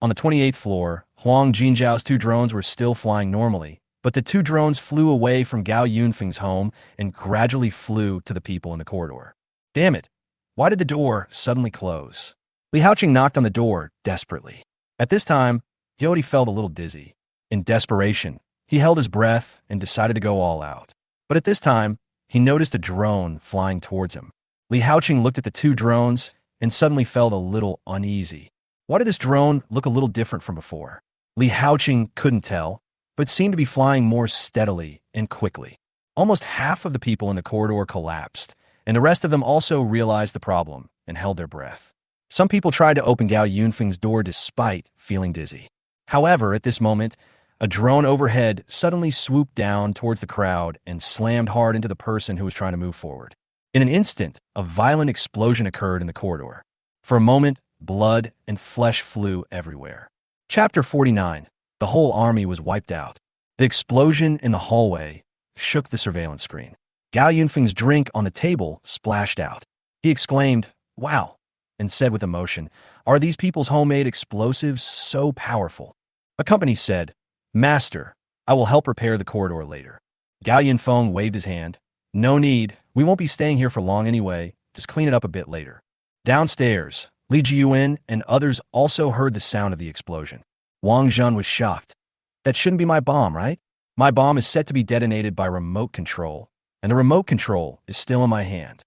On the 28th floor, Huang Jinzhao's 2 drones were still flying normally, but the 2 drones flew away from Gao Yunfeng's home and gradually flew to the people in the corridor. Damn it! Why did the door suddenly close? Li Haoqing knocked on the door desperately. At this time, he already felt a little dizzy. In desperation, he held his breath and decided to go all out. But at this time, he noticed a drone flying towards him. Li Haoqing looked at the 2 drones and suddenly felt a little uneasy. Why did this drone look a little different from before? Li Haoqing couldn't tell, but seemed to be flying more steadily and quickly. Almost half of the people in the corridor collapsed, and the rest of them also realized the problem and held their breath. Some people tried to open Gao Yunfeng's door despite feeling dizzy. However, at this moment, a drone overhead suddenly swooped down towards the crowd and slammed hard into the person who was trying to move forward. In an instant, a violent explosion occurred in the corridor. For a moment, blood and flesh flew everywhere. Chapter 49. The whole army was wiped out. The explosion in the hallway shook the surveillance screen. Gao Yunfeng's drink on the table splashed out. He exclaimed, "Wow," and said with emotion, "Are these people's homemade explosives so powerful?" A company said, "Master, I will help repair the corridor later." Gao Yunfeng waved his hand. "No need, we won't be staying here for long anyway, just clean it up a bit later." Downstairs, Li Jiyuan and others also heard the sound of the explosion. Wang Zhen was shocked. "That shouldn't be my bomb, right? My bomb is set to be detonated by remote control, and the remote control is still in my hand.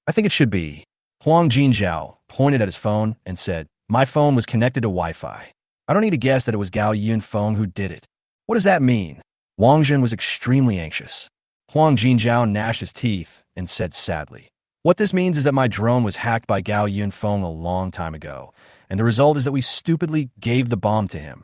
I think it should be." Huang Jinzhao pointed at his phone and said, "My phone was connected to Wi-Fi. I don't need to guess that it was Gao Yunfeng who did it. What does that mean?" Wang Zhen was extremely anxious. Huang Jinzhao gnashed his teeth and said sadly, "What this means is that my drone was hacked by Gao Yunfeng a long time ago, and the result is that we stupidly gave the bomb to him.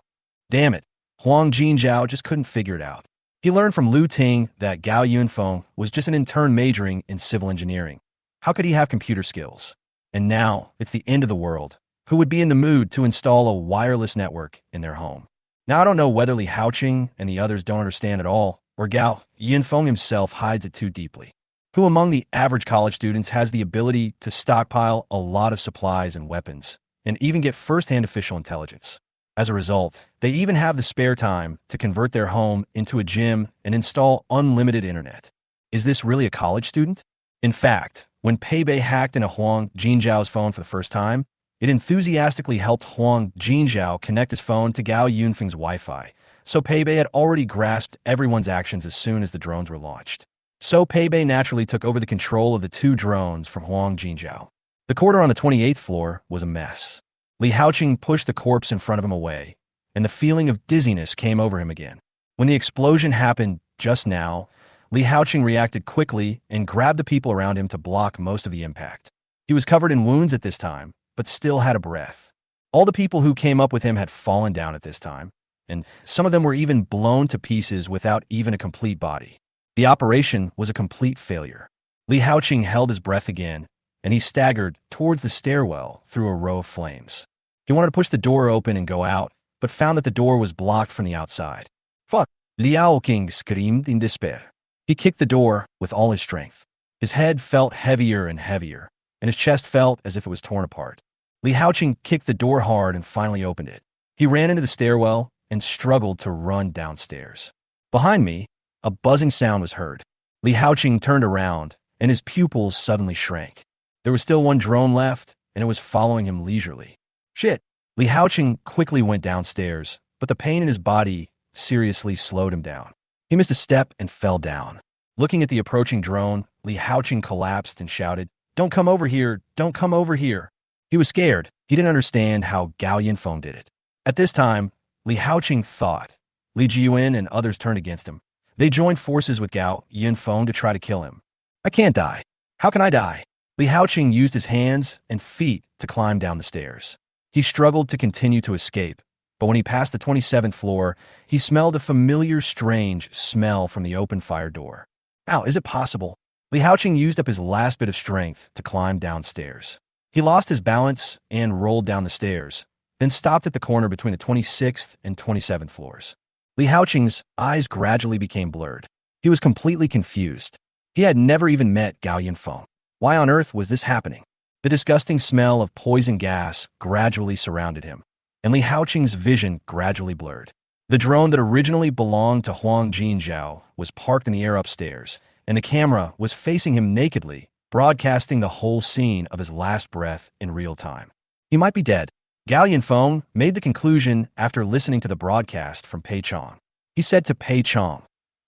Damn it, Huang Jinzhao just couldn't figure it out. He learned from Lu Ting that Gao Yunfeng was just an intern majoring in civil engineering. How could he have computer skills? And now it's the end of the world. Who would be in the mood to install a wireless network in their home? Now I don't know whether Li Haoqing and the others don't understand at all, or Gao Yunfeng himself hides it too deeply. Who among the average college students has the ability to stockpile a lot of supplies and weapons, and even get first-hand official intelligence? As a result, they even have the spare time to convert their home into a gym and install unlimited internet. Is this really a college student? In fact, when Pei Bei hacked into Huang Jinzhao's phone for the first time, it enthusiastically helped Huang Jinzhao connect his phone to Gao Yunfeng's Wi-Fi, so Pei Bei had already grasped everyone's actions as soon as the drones were launched. So Pei Bei naturally took over the control of the two drones from Huang Jinzhao. The corridor on the 28th floor was a mess. Li Haoqing pushed the corpse in front of him away, and the feeling of dizziness came over him again. When the explosion happened just now, Li Haoqing reacted quickly and grabbed the people around him to block most of the impact. He was covered in wounds at this time, but still had a breath. All the people who came up with him had fallen down at this time, and some of them were even blown to pieces without even a complete body. The operation was a complete failure. Li Haoqing held his breath again, and he staggered towards the stairwell through a row of flames. He wanted to push the door open and go out, but found that the door was blocked from the outside. Fuck! Li Haoqing screamed in despair. He kicked the door with all his strength. His head felt heavier and heavier, and his chest felt as if it was torn apart. Li Haoqing kicked the door hard and finally opened it. He ran into the stairwell and struggled to run downstairs. Behind me, a buzzing sound was heard. Li Haoqing turned around, and his pupils suddenly shrank. There was still one drone left, and it was following him leisurely. Shit! Li Haoqing quickly went downstairs, but the pain in his body seriously slowed him down. He missed a step and fell down. Looking at the approaching drone, Li Haoqing collapsed and shouted, "Don't come over here! Don't come over here!" He was scared. He didn't understand how Gao Yunfeng did it. At this time, Li Haoqing thought. Li Jiyuan and others turned against him. They joined forces with Gao Yunfeng to try to kill him. I can't die. How can I die? Li Haoqing used his hands and feet to climb down the stairs. He struggled to continue to escape, but when he passed the 27th floor, he smelled a familiar, strange smell from the open fire door. How is it possible? Li Haoqing used up his last bit of strength to climb downstairs. He lost his balance and rolled down the stairs, then stopped at the corner between the 26th and 27th floors. Li Haoqing's eyes gradually became blurred. He was completely confused. He had never even met Gao Yunfeng. Why on earth was this happening? The disgusting smell of poison gas gradually surrounded him, and Li Haoqing's vision gradually blurred. The drone that originally belonged to Huang Jinzhao was parked in the air upstairs, and the camera was facing him nakedly, broadcasting the whole scene of his last breath in real time. He might be dead. Gao Yunfeng made the conclusion after listening to the broadcast from Pei Chong. He said to Pei Chong,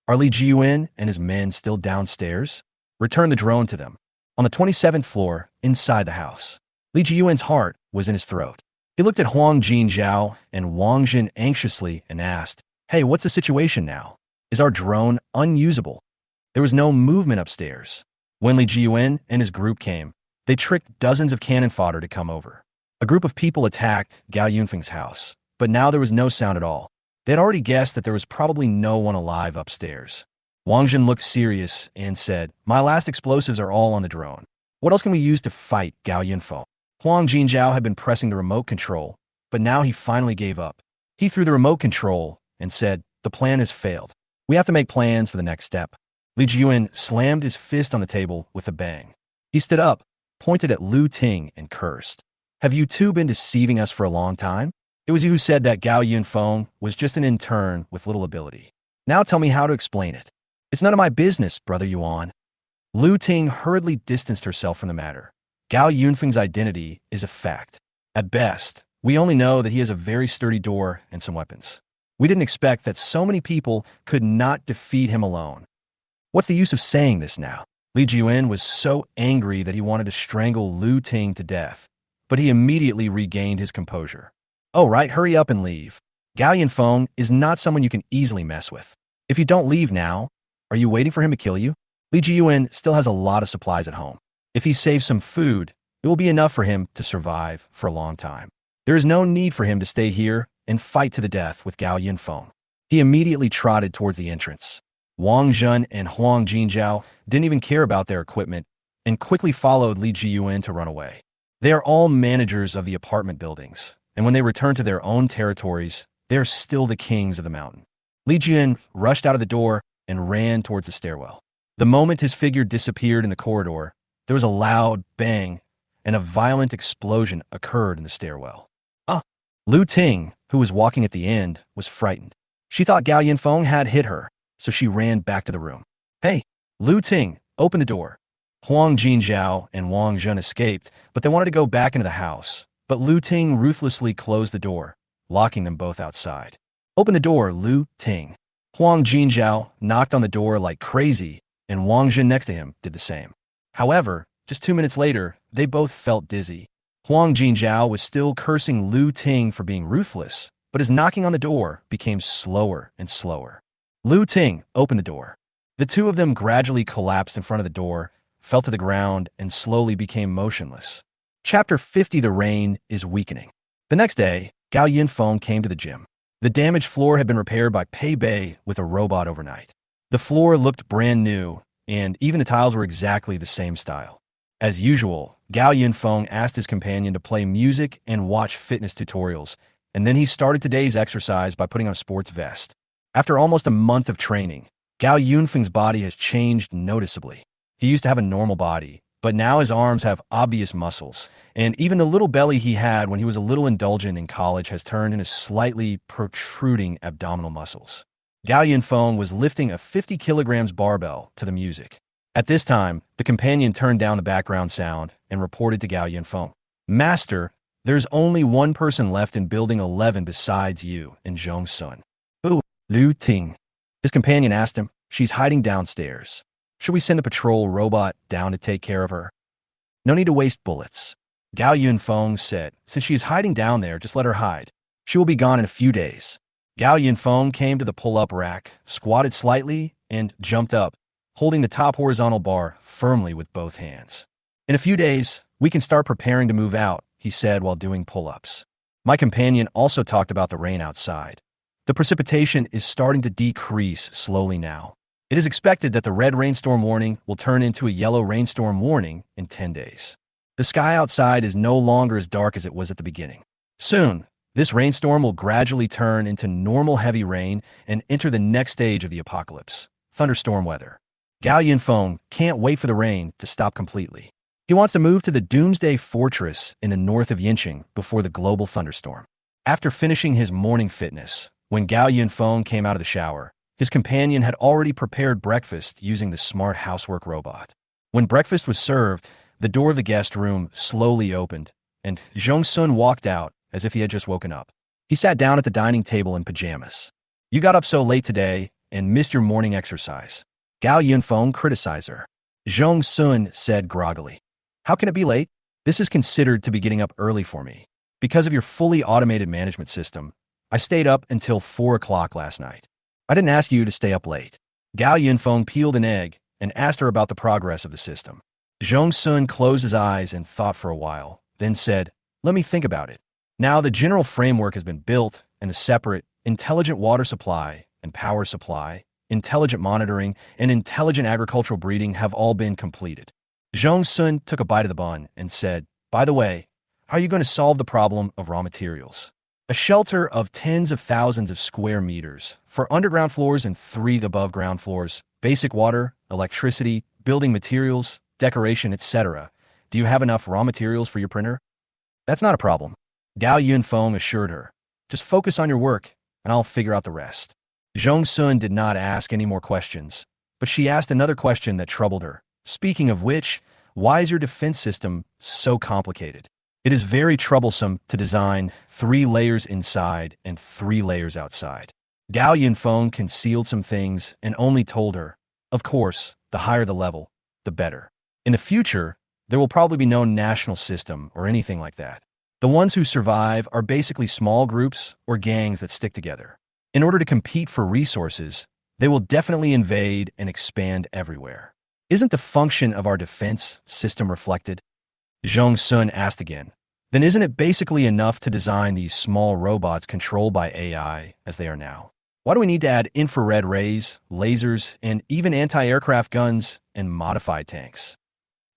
"Are Li Jiyuan and his men still downstairs? Return the drone to them." On the 27th floor, inside the house, Li Jiyuan's heart was in his throat. He looked at Huang Jinzhao and Wang Jin anxiously and asked, "Hey, what's the situation now? Is our drone unusable?" There was no movement upstairs. When Li Jiyuan and his group came, they tricked dozens of cannon fodder to come over. A group of people attacked Gao Yunfeng's house, but now there was no sound at all. They had already guessed that there was probably no one alive upstairs. Wang Jin looked serious and said, "My last explosives are all on the drone. What else can we use to fight Gao Yunfeng?" Huang Jinzhao had been pressing the remote control, but now he finally gave up. He threw the remote control and said, "The plan has failed. We have to make plans for the next step." Li Jiyuan slammed his fist on the table with a bang. He stood up, pointed at Lu Ting, and cursed. "Have you two been deceiving us for a long time? It was you who said that Gao Yunfeng was just an intern with little ability. Now tell me how to explain it." "It's none of my business, Brother Yuan." Lu Ting hurriedly distanced herself from the matter. Gao Yunfeng's identity is a fact. At best, we only know that he has a very sturdy door and some weapons. We didn't expect that so many people could not defeat him alone. What's the use of saying this now? Li Jiyuan was so angry that he wanted to strangle Lu Ting to death, but he immediately regained his composure. "Oh, right, hurry up and leave. Gao Yunfeng is not someone you can easily mess with. If you don't leave now, are you waiting for him to kill you? Li Jiyuan still has a lot of supplies at home. If he saves some food, it will be enough for him to survive for a long time. There is no need for him to stay here and fight to the death with Gao Yunfeng." He immediately trotted towards the entrance. Wang Jun and Huang Jinzhao didn't even care about their equipment and quickly followed Li Jiyuan to run away. They are all managers of the apartment buildings, and when they return to their own territories, they are still the kings of the mountain. Li Jiyuan rushed out of the door and ran towards the stairwell. The moment his figure disappeared in the corridor, there was a loud bang, and a violent explosion occurred in the stairwell. Lu Ting, who was walking at the end, was frightened. She thought Gao Yunfeng had hit her, so she ran back to the room. "Hey, Lu Ting, open the door." Huang Jinzhao and Wang Zhen escaped, but they wanted to go back into the house. But Lu Ting ruthlessly closed the door, locking them both outside. Open the door, Lu Ting. Huang Jinzhao knocked on the door like crazy, and Wang Zhen next to him did the same. However, just 2 minutes later, they both felt dizzy. Huang Jinzhao was still cursing Lu Ting for being ruthless, but his knocking on the door became slower and slower. Lu Ting opened the door. The two of them gradually collapsed in front of the door, fell to the ground, and slowly became motionless. Chapter 50. The rain is weakening. The next day, Gao Yinfeng came to the gym. The damaged floor had been repaired by Pei Bei with a robot overnight. The floor looked brand new, and even the tiles were exactly the same style. As usual, Gao Yinfeng asked his companion to play music and watch fitness tutorials, and then he started today's exercise by putting on a sports vest. After almost a month of training, Gao Yunfeng's body has changed noticeably. He used to have a normal body, but now his arms have obvious muscles, and even the little belly he had when he was a little indulgent in college has turned into slightly protruding abdominal muscles. Gao Yunfeng was lifting a 50 kilograms barbell to the music. At this time, the companion turned down the background sound and reported to Gao Yunfeng, "Master, there's only one person left in Building 11 besides you and Zhong Sun." "Who?" "Lu Ting." His companion asked him. "She's hiding downstairs. Should we send the patrol robot down to take care of her?" "No need to waste bullets." Gao Yunfeng said, "Since she is hiding down there, just let her hide. She will be gone in a few days." Gao Yunfeng came to the pull-up rack, squatted slightly, and jumped up, holding the top horizontal bar firmly with both hands. "In a few days, we can start preparing to move out," he said while doing pull-ups. My companion also talked about the rain outside. The precipitation is starting to decrease slowly now. It is expected that the red rainstorm warning will turn into a yellow rainstorm warning in 10 days. The sky outside is no longer as dark as it was at the beginning. Soon, this rainstorm will gradually turn into normal heavy rain and enter the next stage of the apocalypse, thunderstorm weather. Gao Yinfeng can't wait for the rain to stop completely. He wants to move to the Doomsday fortress in the north of Yinqing before the global thunderstorm. After finishing his morning fitness, when Gao Yunfeng came out of the shower, his companion had already prepared breakfast using the smart housework robot. When breakfast was served, the door of the guest room slowly opened, and Zhong Sun walked out as if he had just woken up. He sat down at the dining table in pajamas. "You got up so late today and missed your morning exercise." Gao Yunfeng criticized her. Zhong Sun said groggily, "How can it be late? This is considered to be getting up early for me. Because of your fully automated management system, I stayed up until 4 o'clock last night. I didn't ask you to stay up late." Gao Yunfeng peeled an egg and asked her about the progress of the system. Zhong Sun closed his eyes and thought for a while, then said, "Let me think about it. Now the general framework has been built, and the separate, intelligent water supply and power supply, intelligent monitoring, and intelligent agricultural breeding have all been completed." Zhong Sun took a bite of the bun and said, "By the way, how are you going to solve the problem of raw materials? A shelter of tens of thousands of square meters for underground floors and 3 above-ground floors, basic water, electricity, building materials, decoration, etc. Do you have enough raw materials for your printer?" "That's not a problem," Gao Yunfeng assured her. "Just focus on your work, and I'll figure out the rest." Zhong Sun did not ask any more questions, but she asked another question that troubled her. "Speaking of which, why is your defense system so complicated? It is very troublesome to design 3 layers inside and 3 layers outside." Gao Yunfeng concealed some things and only told her, "Of course, the higher the level, the better. In the future, there will probably be no national system or anything like that. The ones who survive are basically small groups or gangs that stick together. In order to compete for resources, they will definitely invade and expand everywhere. Isn't the function of our defense system reflected?" Zhong Sun asked again. "Then isn't it basically enough to design these small robots controlled by AI as they are now? Why do we need to add infrared rays, lasers, and even anti-aircraft guns and modified tanks?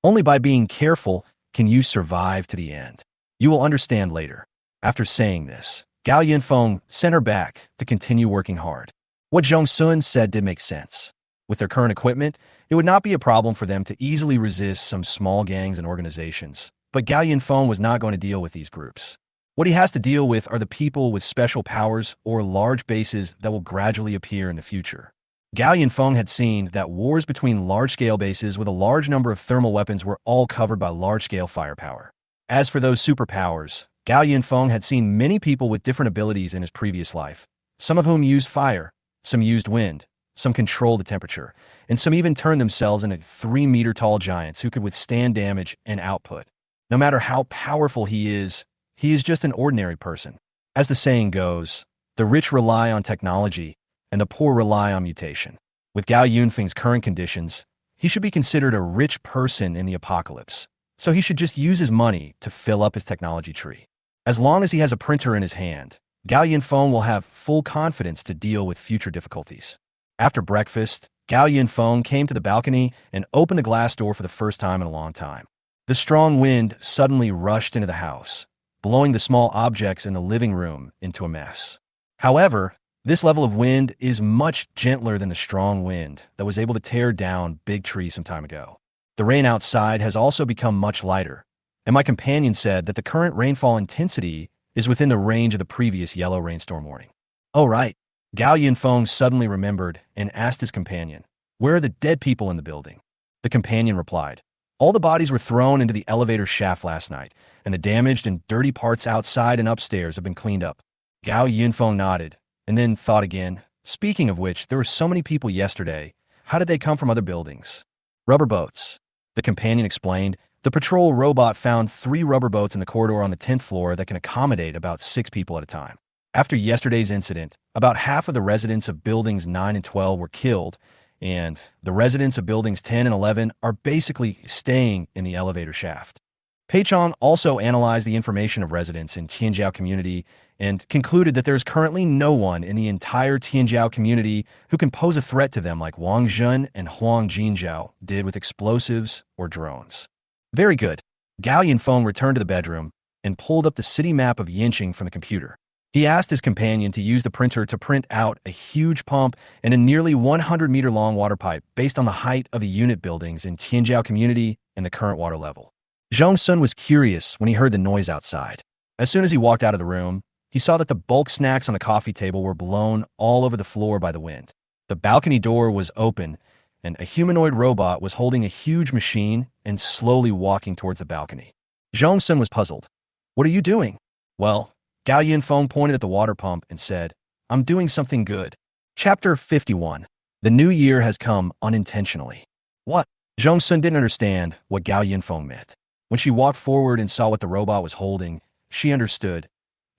Only by being careful can you survive to the end. You will understand later." After saying this, Gao Yunfeng sent her back to continue working hard. What Zhong Sun said did make sense. With their current equipment, it would not be a problem for them to easily resist some small gangs and organizations. But Gao Yunfeng was not going to deal with these groups. What he has to deal with are the people with special powers or large bases that will gradually appear in the future. Gao Yunfeng had seen that wars between large-scale bases with a large number of thermal weapons were all covered by large-scale firepower. As for those superpowers, Gao Yunfeng had seen many people with different abilities in his previous life, some of whom used fire, some used wind, some controlled the temperature, and some even turned themselves into 3-meter-tall giants who could withstand damage and output. No matter how powerful he is just an ordinary person. As the saying goes, the rich rely on technology, and the poor rely on mutation. With Gao Yunfeng's current conditions, he should be considered a rich person in the apocalypse, so he should just use his money to fill up his technology tree. As long as he has a printer in his hand, Gao Yunfeng will have full confidence to deal with future difficulties. After breakfast, Gao Yunfeng came to the balcony and opened the glass door for the first time in a long time. The strong wind suddenly rushed into the house, blowing the small objects in the living room into a mess. However, this level of wind is much gentler than the strong wind that was able to tear down big trees some time ago. The rain outside has also become much lighter, and my companion said that the current rainfall intensity is within the range of the previous yellow rainstorm warning. Oh right, Gao Yunfeng suddenly remembered and asked his companion, "Where are the dead people in the building?" The companion replied, "All the bodies were thrown into the elevator shaft last night, and the damaged and dirty parts outside and upstairs have been cleaned up." Gao Yunfeng nodded, and then thought again. Speaking of which, there were so many people yesterday. How did they come from other buildings? Rubber boats. The companion explained. The patrol robot found 3 rubber boats in the corridor on the 10th floor that can accommodate about 6 people at a time. After yesterday's incident, about half of the residents of buildings 9 and 12 were killed, and the residents of buildings 10 and 11 are basically staying in the elevator shaft. Peichon also analyzed the information of residents in Tianjiao community and concluded that there is currently no one in the entire Tianjiao community who can pose a threat to them like Wang Zhen and Huang Jinzhao did with explosives or drones. Very good. Gao Yunfeng returned to the bedroom and pulled up the city map of Yinqing from the computer. He asked his companion to use the printer to print out a huge pump and a nearly 100-meter-long water pipe based on the height of the unit buildings in Tianjiao community and the current water level. Zhang Sun was curious when he heard the noise outside. As soon as he walked out of the room, he saw that the bulk snacks on the coffee table were blown all over the floor by the wind. The balcony door was open, and a humanoid robot was holding a huge machine and slowly walking towards the balcony. Zhang Sun was puzzled. "What are you doing?" "Well," Gao Yunfeng pointed at the water pump and said, "I'm doing something good." Chapter 51. The new year has come unintentionally. What? Zhang Sun didn't understand what Gao Yunfeng meant. When she walked forward and saw what the robot was holding, she understood.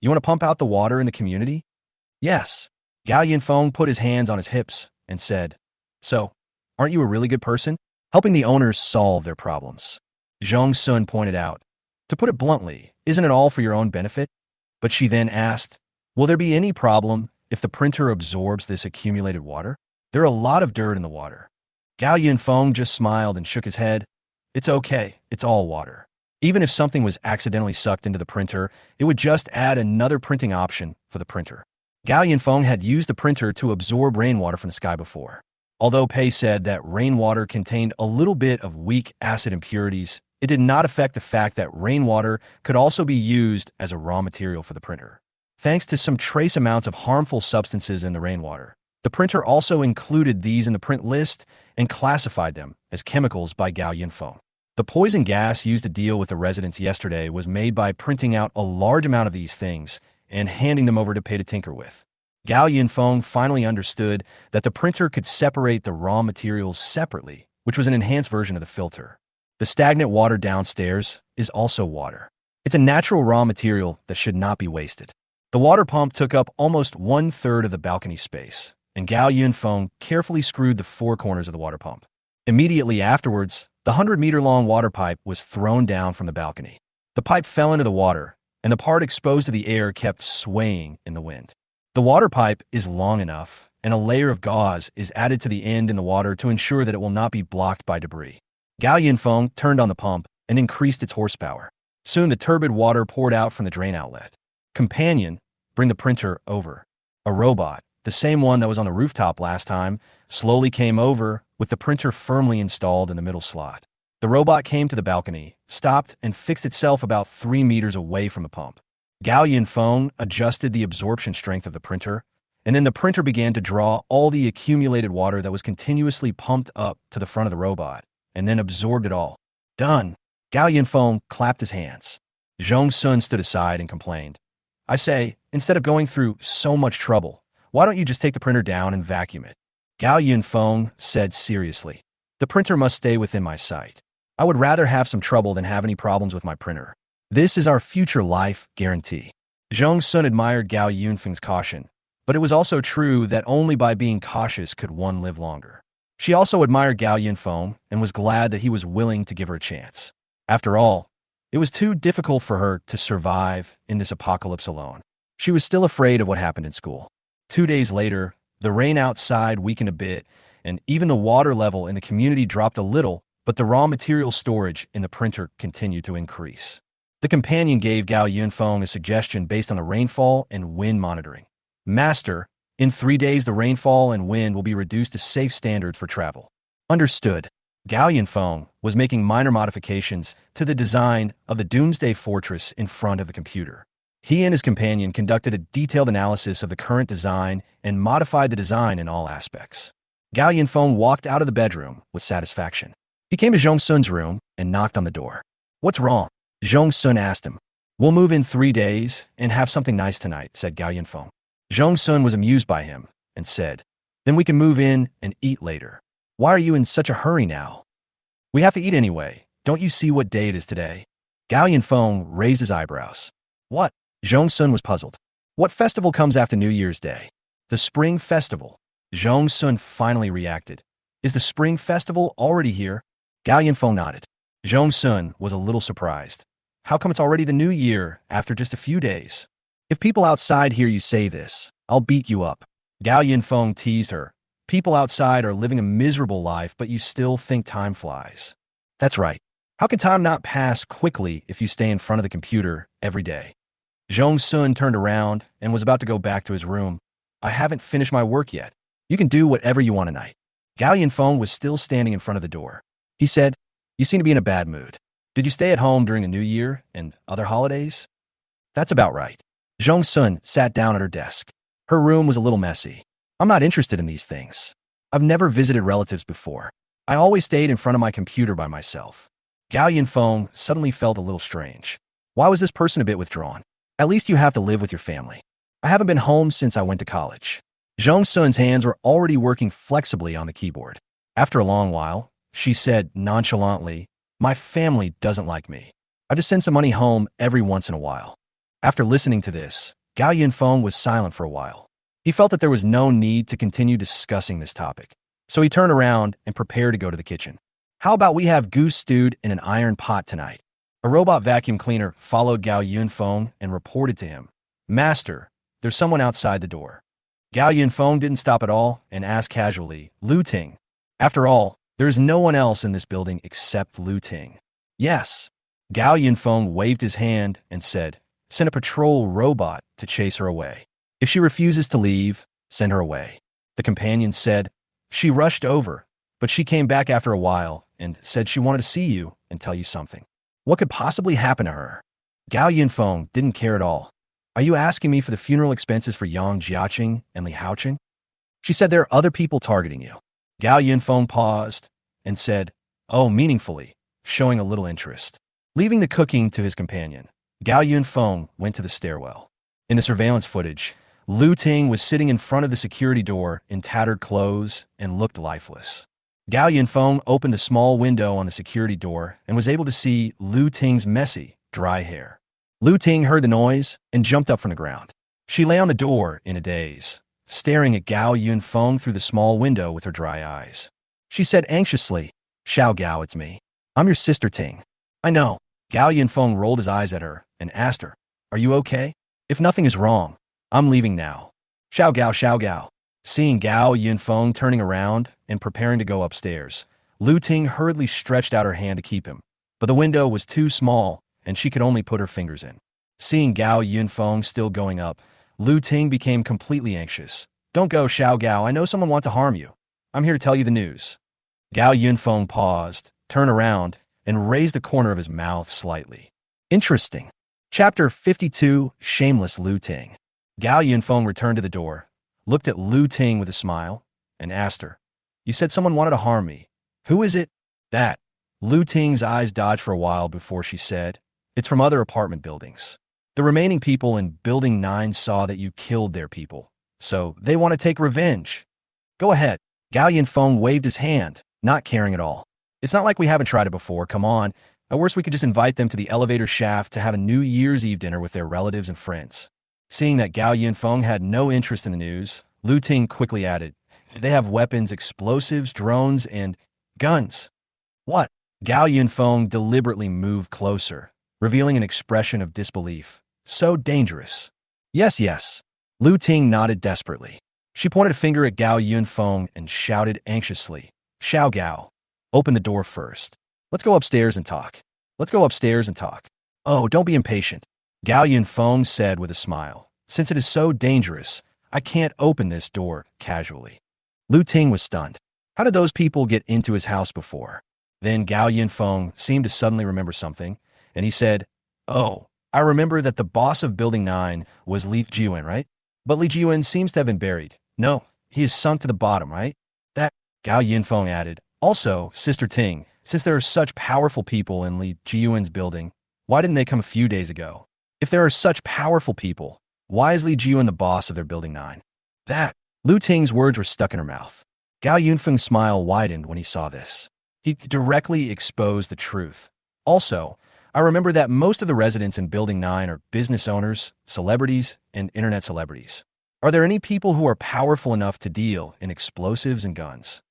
"You want to pump out the water in the community?" "Yes." Gao Yunfeng put his hands on his hips and said, "So, aren't you a really good person? Helping the owners solve their problems." Zhang Sun pointed out, "To put it bluntly, isn't it all for your own benefit?" But she then asked, "Will there be any problem if the printer absorbs this accumulated water? There are a lot of dirt in the water." Gao Yunfeng just smiled and shook his head. "It's okay, it's all water. Even if something was accidentally sucked into the printer, it would just add another printing option for the printer." Gao Yunfeng had used the printer to absorb rainwater from the sky before. Although Pei said that rainwater contained a little bit of weak acid impurities, it did not affect the fact that rainwater could also be used as a raw material for the printer. Thanks to some trace amounts of harmful substances in the rainwater, the printer also included these in the print list and classified them as chemicals by Gao Yunfeng. The poison gas used to deal with the residents yesterday was made by printing out a large amount of these things and handing them over to Pei to tinker with. Gao Yunfeng finally understood that the printer could separate the raw materials separately, which was an enhanced version of the filter. The stagnant water downstairs is also water. It's a natural raw material that should not be wasted. The water pump took up almost 1/3 of the balcony space, and Gao Yunfeng carefully screwed the 4 corners of the water pump. Immediately afterwards, the 100-meter-long water pipe was thrown down from the balcony. The pipe fell into the water, and the part exposed to the air kept swaying in the wind. The water pipe is long enough, and a layer of gauze is added to the end in the water to ensure that it will not be blocked by debris. Gao Yunfeng turned on the pump and increased its horsepower. Soon the turbid water poured out from the drain outlet. "Companion, bring the printer over." A robot, the same one that was on the rooftop last time, slowly came over with the printer firmly installed in the middle slot. The robot came to the balcony, stopped, and fixed itself about 3 meters away from the pump. Gao Yunfeng adjusted the absorption strength of the printer, and then the printer began to draw all the accumulated water that was continuously pumped up to the front of the robot, and then absorbed it all. Done. Gao Yunfeng clapped his hands. Zhong Sun stood aside and complained. I say, instead of going through so much trouble, why don't you just take the printer down and vacuum it? Gao Yunfeng said seriously. The printer must stay within my sight. I would rather have some trouble than have any problems with my printer. This is our future life guarantee. Zhong Sun admired Gao Yunfeng's caution, but it was also true that only by being cautious could one live longer. She also admired Gao Yunfeng and was glad that he was willing to give her a chance. After all, it was too difficult for her to survive in this apocalypse alone. She was still afraid of what happened in school. 2 days later, the rain outside weakened a bit, and even the water level in the community dropped a little, but the raw material storage in the printer continued to increase. The companion gave Gao Yunfeng a suggestion based on the rainfall and wind monitoring. Master, in 3 days the rainfall and wind will be reduced to safe standards for travel. Understood. Gao Yunfeng was making minor modifications to the design of the Doomsday fortress in front of the computer. He and his companion conducted a detailed analysis of the current design and modified the design in all aspects. Gao Yunfeng walked out of the bedroom with satisfaction. He came to Zhong Sun's room and knocked on the door. What's wrong? Zhong Sun asked him. We'll move in 3 days and have something nice tonight, said Gao Yunfeng. Zhong Sun was amused by him and said, then we can move in and eat later. Why are you in such a hurry now? We have to eat anyway. Don't you see what day it is today? Gao Yunfeng raised his eyebrows. What? Zhong Sun was puzzled. What festival comes after New Year's Day? The Spring Festival. Zhong Sun finally reacted. Is the Spring Festival already here? Gao Yunfeng nodded. Zhong Sun was a little surprised. How come it's already the new year after just a few days? If people outside hear you say this, I'll beat you up. Gao Yunfeng teased her. People outside are living a miserable life, but you still think time flies. That's right. How can time not pass quickly if you stay in front of the computer every day? Zhong Sun turned around and was about to go back to his room. I haven't finished my work yet. You can do whatever you want tonight. Gao Yunfeng was still standing in front of the door. He said, you seem to be in a bad mood. Did you stay at home during the New Year and other holidays? That's about right. Zhong Sun sat down at her desk. Her room was a little messy. I'm not interested in these things. I've never visited relatives before. I always stayed in front of my computer by myself. Gao Yunfeng suddenly felt a little strange. Why was this person a bit withdrawn? At least you have to live with your family. I haven't been home since I went to college. Zhong Sun's hands were already working flexibly on the keyboard. After a long while, she said nonchalantly, my family doesn't like me. I just send some money home every once in a while. After listening to this, Gao Yunfeng was silent for a while. He felt that there was no need to continue discussing this topic, so he turned around and prepared to go to the kitchen. How about we have goose stewed in an iron pot tonight? A robot vacuum cleaner followed Gao Yunfeng and reported to him, Master, there's someone outside the door. Gao Yunfeng didn't stop at all and asked casually, Lu Ting. After all, there is no one else in this building except Lu Ting. Yes. Gao Yunfeng waved his hand and said, send a patrol robot to chase her away. If she refuses to leave, send her away. The companion said, she rushed over, but she came back after a while and said she wanted to see you and tell you something. What could possibly happen to her? Gao Yunfeng didn't care at all. Are you asking me for the funeral expenses for Yang Jiaqing and Li Haoqing? She said there are other people targeting you. Gao Yunfeng paused and said, oh, meaningfully, showing a little interest. Leaving the cooking to his companion, Gao Yunfeng went to the stairwell. In the surveillance footage, Lu Ting was sitting in front of the security door in tattered clothes and looked lifeless. Gao Yunfeng opened a small window on the security door and was able to see Lu Ting's messy, dry hair. Lu Ting heard the noise and jumped up from the ground. She lay on the door in a daze, staring at Gao Yunfeng through the small window with her dry eyes. She said anxiously, Xiao Gao, it's me. I'm your sister Ting. I know. Gao Yunfeng rolled his eyes at her and asked her, are you okay? If nothing is wrong, I'm leaving now. Xiao Gao, Xiao Gao. Seeing Gao Yunfeng turning around and preparing to go upstairs, Lu Ting hurriedly stretched out her hand to keep him, but the window was too small and she could only put her fingers in. Seeing Gao Yunfeng still going up, Lu Ting became completely anxious. Don't go, Xiao Gao. I know someone wants to harm you. I'm here to tell you the news. Gao Yunfeng paused, turned around, and raised the corner of his mouth slightly. Interesting. Chapter 52, Shameless Lu Ting. Gao Yunfeng returned to the door, looked at Lu Ting with a smile, and asked her, "You said someone wanted to harm me. Who is it?" "That." Lu Ting's eyes dodged for a while before she said, "It's from other apartment buildings. The remaining people in Building 9 saw that you killed their people, so they want to take revenge." "Go ahead." Gao Yunfeng waved his hand, not caring at all. "It's not like we haven't tried it before, come on. At worst, we could just invite them to the elevator shaft to have a New Year's Eve dinner with their relatives and friends." Seeing that Gao Yunfeng had no interest in the news, Lu Ting quickly added, "They have weapons, explosives, drones, and guns." "What?" Gao Yunfeng deliberately moved closer, revealing an expression of disbelief. "So dangerous." "Yes, yes." Lu Ting nodded desperately. She pointed a finger at Gao Yunfeng and shouted anxiously, "Xiao Gao, open the door first. Let's go upstairs and talk. Let's go upstairs and talk." "Oh, don't be impatient," Gao Yunfeng said with a smile. "Since it is so dangerous, I can't open this door casually." Lu Ting was stunned. How did those people get into his house before? Then Gao Yunfeng seemed to suddenly remember something, and he said, "Oh, I remember that the boss of Building 9 was Li Jiwen, right? But Li Jiwen seems to have been buried. No, he is sunk to the bottom, right?" That, Gao Yunfeng added. "Also, Sister Ting, since there are such powerful people in Li Jiwen's building, why didn't they come a few days ago? If there are such powerful people, why is Li Jiwen the boss of their Building 9? That." Lu Ting's words were stuck in her mouth. Gao Yunfeng's smile widened when he saw this. He directly exposed the truth. "Also, I remember that most of the residents in Building 9 are business owners, celebrities, and internet celebrities. Are there any people who are powerful enough to deal in explosives and guns?"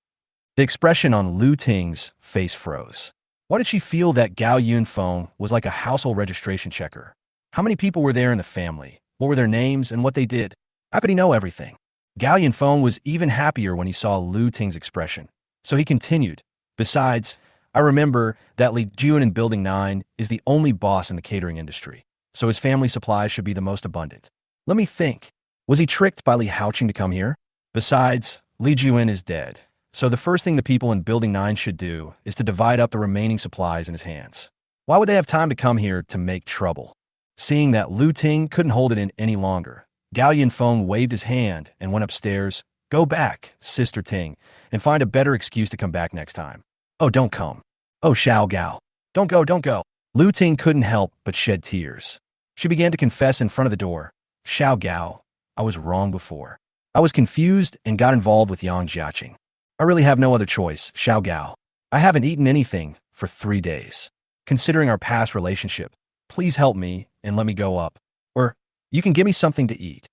The expression on Lu Ting's face froze. Why did she feel that Gao Yunfeng was like a household registration checker? How many people were there in the family? What were their names and what they did? How could he know everything? Gao Yunfeng was even happier when he saw Lu Ting's expression. So he continued, "Besides, I remember that Li Jiwen in Building 9 is the only boss in the catering industry, so his family supplies should be the most abundant. Let me think. Was he tricked by Li Haoqing to come here? Besides, Li Jiwen is dead, so the first thing the people in Building 9 should do is to divide up the remaining supplies in his hands. Why would they have time to come here to make trouble?" Seeing that Lu Ting couldn't hold it in any longer, Gao Yunfeng waved his hand and went upstairs. "Go back, Sister Ting, and find a better excuse to come back next time." "Oh, don't come." "Oh, Xiao Gao. Don't go, don't go." Lu Ting couldn't help but shed tears. She began to confess in front of the door. "Xiao Gao, I was wrong before. I was confused and got involved with Yang Jiaqing. I really have no other choice, Xiao Gao. I haven't eaten anything for 3 days. Considering our past relationship, please help me and let me go up. Or you can give me something to eat."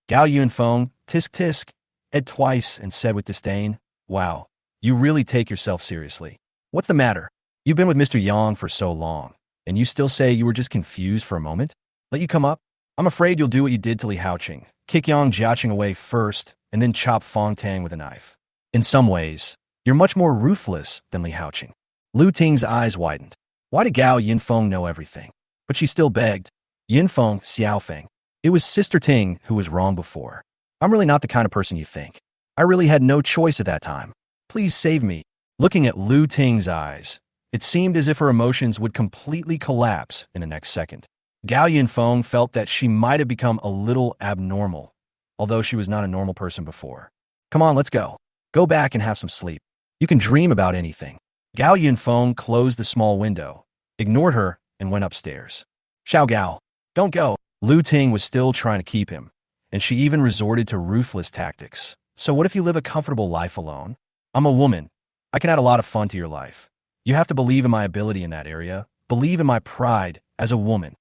Gao Yunfeng tisk tisk ed twice and said with disdain, "Wow, you really take yourself seriously. What's the matter? You've been with Mr. Yang for so long, and you still say you were just confused for a moment? Let you come up? I'm afraid you'll do what you did to Li Haoqing, kick Yang Jiaqing away first, and then chop Fong Tang with a knife. In some ways, you're much more ruthless than Li Haoqing." Lu Ting's eyes widened. Why did Gao Yunfeng know everything? But she still begged, "Yunfeng, Xiaofeng. It was Sister Ting who was wrong before. I'm really not the kind of person you think. I really had no choice at that time. Please save me." Looking at Lu Ting's eyes, it seemed as if her emotions would completely collapse in the next second. Gao Yunfeng felt that she might have become a little abnormal, although she was not a normal person before. "Come on, let's go. Go back and have some sleep. You can dream about anything." Gao Yunfeng closed the small window, ignored her, and went upstairs. "Xiao Gao, don't go." Lu Ting was still trying to keep him, and she even resorted to ruthless tactics. "So what if you live a comfortable life alone? I'm a woman. I can add a lot of fun to your life. You have to believe in my ability in that area, believe in my pride as a woman.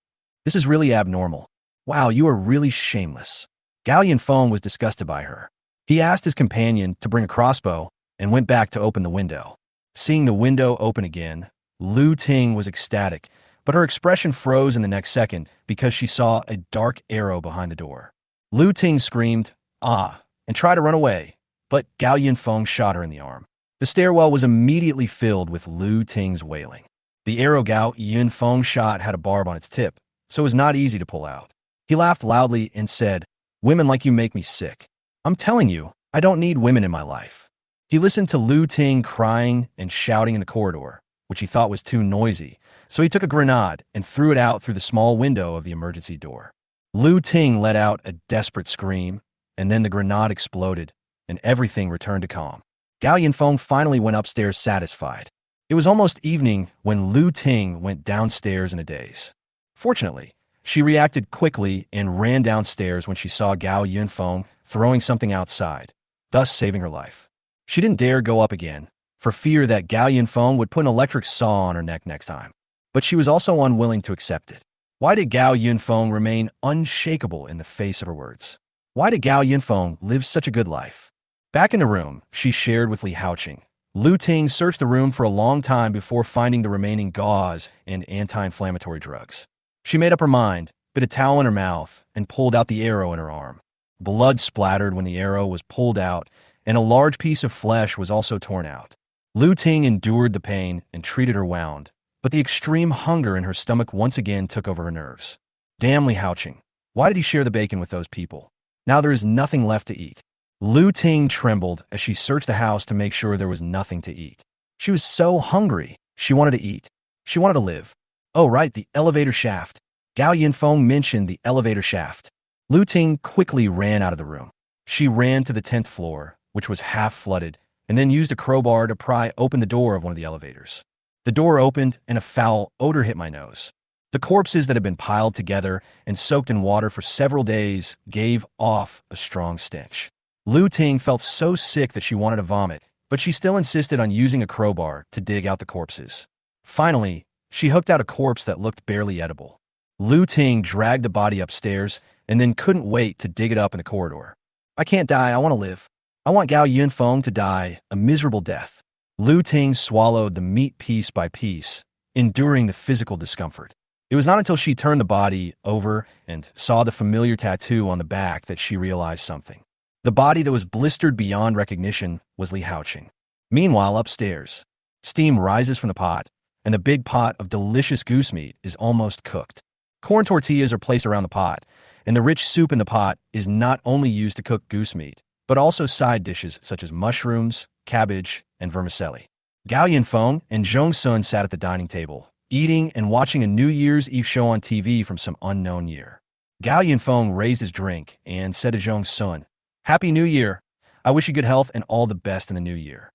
This is really abnormal. Wow, you are really shameless." Gao Yunfeng was disgusted by her. He asked his companion to bring a crossbow and went back to open the window. Seeing the window open again, Lu Ting was ecstatic, but her expression froze in the next second because she saw a dark arrow behind the door. Lu Ting screamed, "Ah," and tried to run away, but Gao Yunfeng shot her in the arm. The stairwell was immediately filled with Lu Ting's wailing. The arrow Gao Yunfeng shot had a barb on its tip, so it was not easy to pull out. He laughed loudly and said, "Women like you make me sick. I'm telling you, I don't need women in my life." He listened to Lu Ting crying and shouting in the corridor, which he thought was too noisy, so he took a grenade and threw it out through the small window of the emergency door. Lu Ting let out a desperate scream, and then the grenade exploded, and everything returned to calm. Gao Yunfeng finally went upstairs satisfied. It was almost evening when Lu Ting went downstairs in a daze. Fortunately, she reacted quickly and ran downstairs when she saw Gao Yunfeng throwing something outside, thus saving her life. She didn't dare go up again, for fear that Gao Yunfeng would put an electric saw on her neck next time. But she was also unwilling to accept it. Why did Gao Yunfeng remain unshakable in the face of her words? Why did Gao Yunfeng live such a good life? Back in the room, she shared with Li Haoqing. Lu Ting searched the room for a long time before finding the remaining gauze and anti-inflammatory drugs. She made up her mind, bit a towel in her mouth, and pulled out the arrow in her arm. Blood splattered when the arrow was pulled out, and a large piece of flesh was also torn out. Lu Ting endured the pain and treated her wound, but the extreme hunger in her stomach once again took over her nerves. Damn Li Haoqing. Why did he share the bacon with those people? Now there is nothing left to eat. Lu Ting trembled as she searched the house to make sure there was nothing to eat. She was so hungry. She wanted to eat. She wanted to live. Oh, right, the elevator shaft. Gao Yunfeng mentioned the elevator shaft. Lu Ting quickly ran out of the room. She ran to the 10th floor, which was half flooded, and then used a crowbar to pry open the door of one of the elevators. The door opened, and a foul odor hit my nose. The corpses that had been piled together and soaked in water for several days gave off a strong stench. Lu Ting felt so sick that she wanted to vomit, but she still insisted on using a crowbar to dig out the corpses. Finally, she hooked out a corpse that looked barely edible. Lu Ting dragged the body upstairs and then couldn't wait to dig it up in the corridor. I can't die, I want to live. I want Gao Yunfeng to die a miserable death. Lu Ting swallowed the meat piece by piece, enduring the physical discomfort. It was not until she turned the body over and saw the familiar tattoo on the back that she realized something. The body that was blistered beyond recognition was Li Haoqing. Meanwhile, upstairs, steam rises from the pot, and the big pot of delicious goose meat is almost cooked. Corn tortillas are placed around the pot, and the rich soup in the pot is not only used to cook goose meat, but also side dishes such as mushrooms, cabbage, and vermicelli. Gao Yunfeng and Zhong Sun sat at the dining table, eating and watching a New Year's Eve show on TV from some unknown year. Gao Yunfeng raised his drink and said to Zhong Sun, "Happy New Year. I wish you good health and all the best in the new year."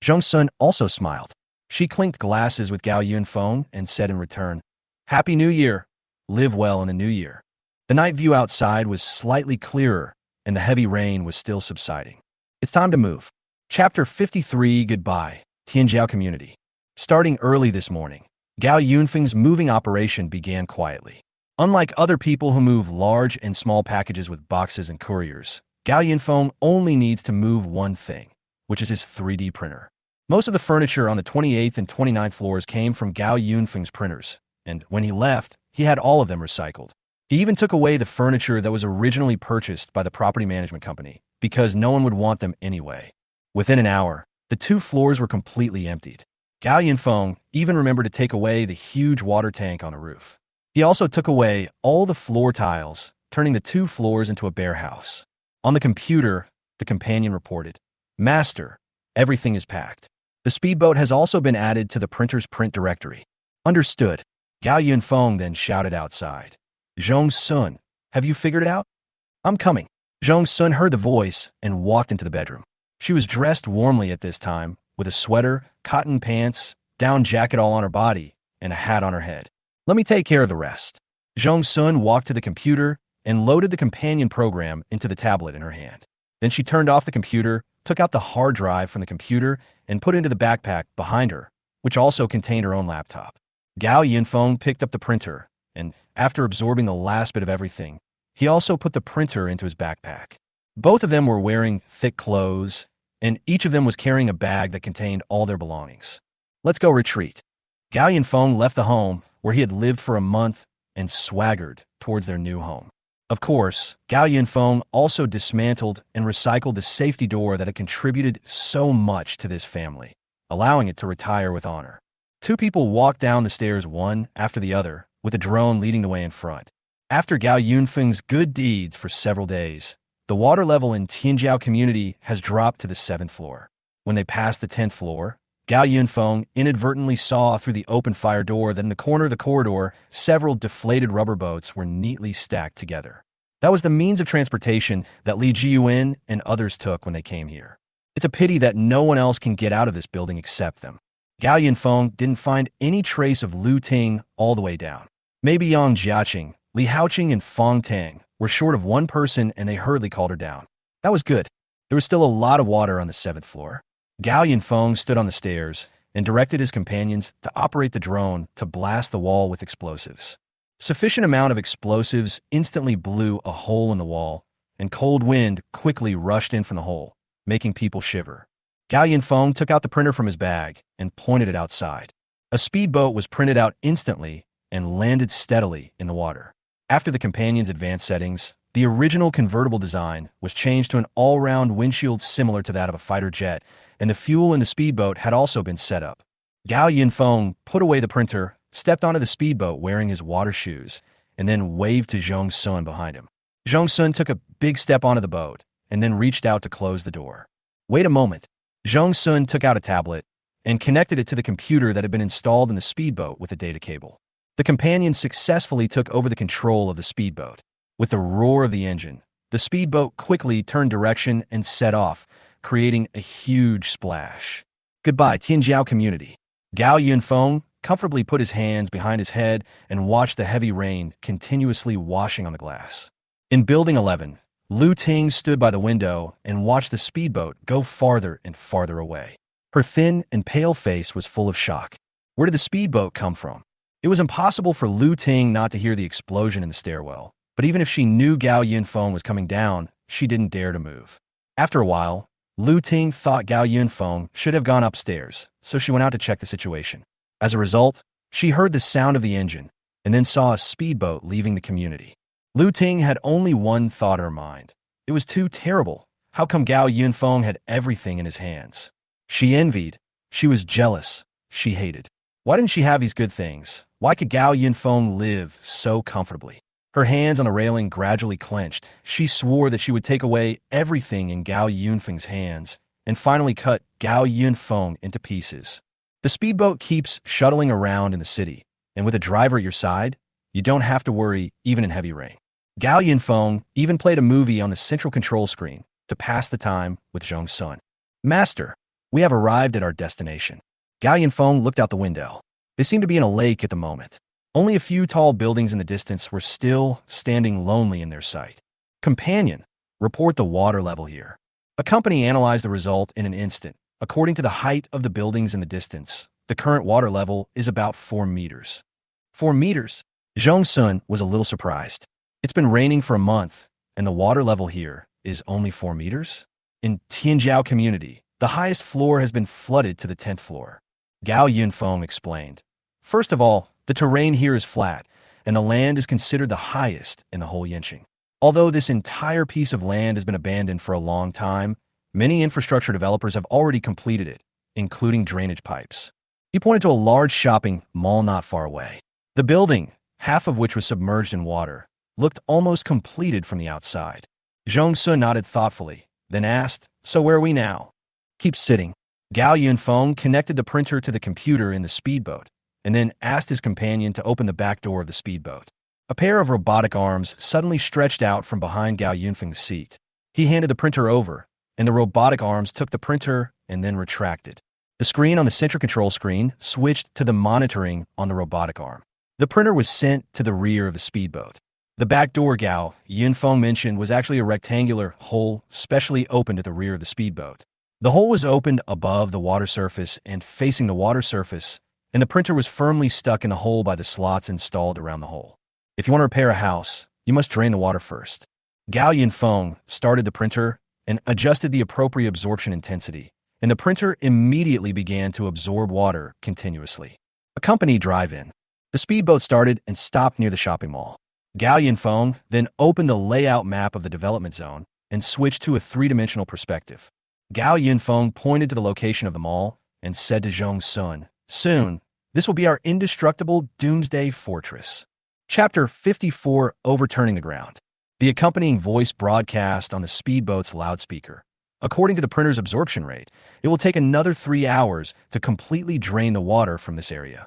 Zhong Sun also smiled. She clinked glasses with Gao Yunfeng and said in return, "Happy New Year. Live well in the new year." The night view outside was slightly clearer, and the heavy rain was still subsiding. It's time to move. Chapter 53, Goodbye, Tianjiao Community. Starting early this morning, Gao Yunfeng's moving operation began quietly. Unlike other people who move large and small packages with boxes and couriers, Gao Yunfeng only needs to move one thing, which is his 3D printer. Most of the furniture on the 28th and 29th floors came from Gao Yunfeng's printers, and when he left, he had all of them recycled. He even took away the furniture that was originally purchased by the property management company, because no one would want them anyway. Within an hour, the 2 floors were completely emptied. Gao Yunfeng even remembered to take away the huge water tank on the roof. He also took away all the floor tiles, turning the 2 floors into a bare house. On the computer, the companion reported, "Master, everything is packed. The speedboat has also been added to the printer's print directory." Understood. Gao Yunfeng then shouted outside, "Zhong Sun, have you figured it out?" "I'm coming." Zhong Sun heard the voice and walked into the bedroom. She was dressed warmly at this time, with a sweater, cotton pants, down jacket all on her body, and a hat on her head. "Let me take care of the rest." Zhong Sun walked to the computer and loaded the companion program into the tablet in her hand. Then she turned off the computer, took out the hard drive from the computer, and put it into the backpack behind her, which also contained her own laptop. Gao Yunfeng picked up the printer, and after absorbing the last bit of everything, he also put the printer into his backpack. Both of them were wearing thick clothes, and each of them was carrying a bag that contained all their belongings. "Let's go retreat." Gao Yunfeng left the home where he had lived for a month and swaggered towards their new home. Of course, Gao Yunfeng also dismantled and recycled the safety door that had contributed so much to this family, allowing it to retire with honor. 2 people walked down the stairs one after the other, with a drone leading the way in front. After Gao Yunfeng's good deeds for several days, the water level in Tianjiao Community has dropped to the 7th floor. When they passed the 10th floor, Gao Yunfeng inadvertently saw through the open fire door that in the corner of the corridor, several deflated rubber boats were neatly stacked together. That was the means of transportation that Li Jiyuan and others took when they came here. It's a pity that no one else can get out of this building except them. Gao Yunfeng didn't find any trace of Lu Ting all the way down. Maybe Yang Jiaqing, Li Haoqing, and Fong Tang were short of one person and they hurriedly called her down. That was good. There was still a lot of water on the 7th floor. Gao Yunfeng stood on the stairs and directed his companions to operate the drone to blast the wall with explosives. Sufficient amount of explosives instantly blew a hole in the wall, and cold wind quickly rushed in from the hole, making people shiver. Gao Yunfeng took out the printer from his bag and pointed it outside. A speedboat was printed out instantly and landed steadily in the water. After the companions' advanced settings, the original convertible design was changed to an all-round windshield similar to that of a fighter jet, and the fuel in the speedboat had also been set up. Gao Yunfeng put away the printer, stepped onto the speedboat wearing his water shoes, and then waved to Zhong Sun behind him. Zhong Sun took a big step onto the boat and then reached out to close the door. Wait a moment. Zhong Sun took out a tablet and connected it to the computer that had been installed in the speedboat with a data cable. The companions successfully took over the control of the speedboat. With the roar of the engine, the speedboat quickly turned direction and set off, creating a huge splash. Goodbye, Tianjiao community. Gao Yunfeng comfortably put his hands behind his head and watched the heavy rain continuously washing on the glass. In Building 11, Lu Ting stood by the window and watched the speedboat go farther and farther away. Her thin and pale face was full of shock. Where did the speedboat come from? It was impossible for Lu Ting not to hear the explosion in the stairwell, but even if she knew Gao Yunfeng was coming down, she didn't dare to move. After a while, Lu Ting thought Gao Yunfeng should have gone upstairs, so she went out to check the situation. As a result, she heard the sound of the engine and then saw a speedboat leaving the community. Lu Ting had only one thought in her mind. It was too terrible. How come Gao Yunfeng had everything in his hands? She envied. She was jealous. She hated. Why didn't she have these good things? Why could Gao Yunfeng live so comfortably? Her hands on the railing gradually clenched. She swore that she would take away everything in Gao Yunfeng's hands and finally cut Gao Yunfeng into pieces. The speedboat keeps shuttling around in the city, and with a driver at your side, you don't have to worry even in heavy rain. Gao Yunfeng even played a movie on the central control screen to pass the time with Zhong Sun. Master, we have arrived at our destination. Gao Yunfeng looked out the window. They seemed to be in a lake at the moment. Only a few tall buildings in the distance were still standing lonely in their sight. Companion, report the water level here. A company analyzed the result in an instant. According to the height of the buildings in the distance, the current water level is about 4 meters. 4 meters? Zhong Sun was a little surprised. It's been raining for a month, and the water level here is only 4 meters? In Tianjiao community, the highest floor has been flooded to the 10th floor. Gao Yunfeng explained. First of all, the terrain here is flat, and the land is considered the highest in the whole Yanqing. Although this entire piece of land has been abandoned for a long time, many infrastructure developers have already completed it, including drainage pipes. He pointed to a large shopping mall not far away. The building, half of which was submerged in water, looked almost completed from the outside. Zhong Sun nodded thoughtfully, then asked, "So where are we now?" "Keep sitting." Gao Yunfeng connected the printer to the computer in the speedboat, and then asked his companion to open the back door of the speedboat. A pair of robotic arms suddenly stretched out from behind Gao Yunfeng's seat. He handed the printer over, and the robotic arms took the printer and then retracted. The screen on the central control screen switched to the monitoring on the robotic arm. The printer was sent to the rear of the speedboat. The back door Gao Yunfeng mentioned was actually a rectangular hole specially opened at the rear of the speedboat. The hole was opened above the water surface and facing the water surface, and the printer was firmly stuck in the hole by the slots installed around the hole. If you want to repair a house, you must drain the water first. Gao Yunfeng started the printer and adjusted the appropriate absorption intensity, and the printer immediately began to absorb water continuously. A company drive-in. The speedboat started and stopped near the shopping mall. Gao Yunfeng then opened the layout map of the development zone and switched to a three-dimensional perspective. Gao Yunfeng pointed to the location of the mall and said to Zhong Sun, "Soon, this will be our indestructible Doomsday fortress." Chapter 54, Overturning the Ground. The accompanying voice broadcast on the speedboat's loudspeaker. According to the printer's absorption rate, it will take another 3 hours to completely drain the water from this area.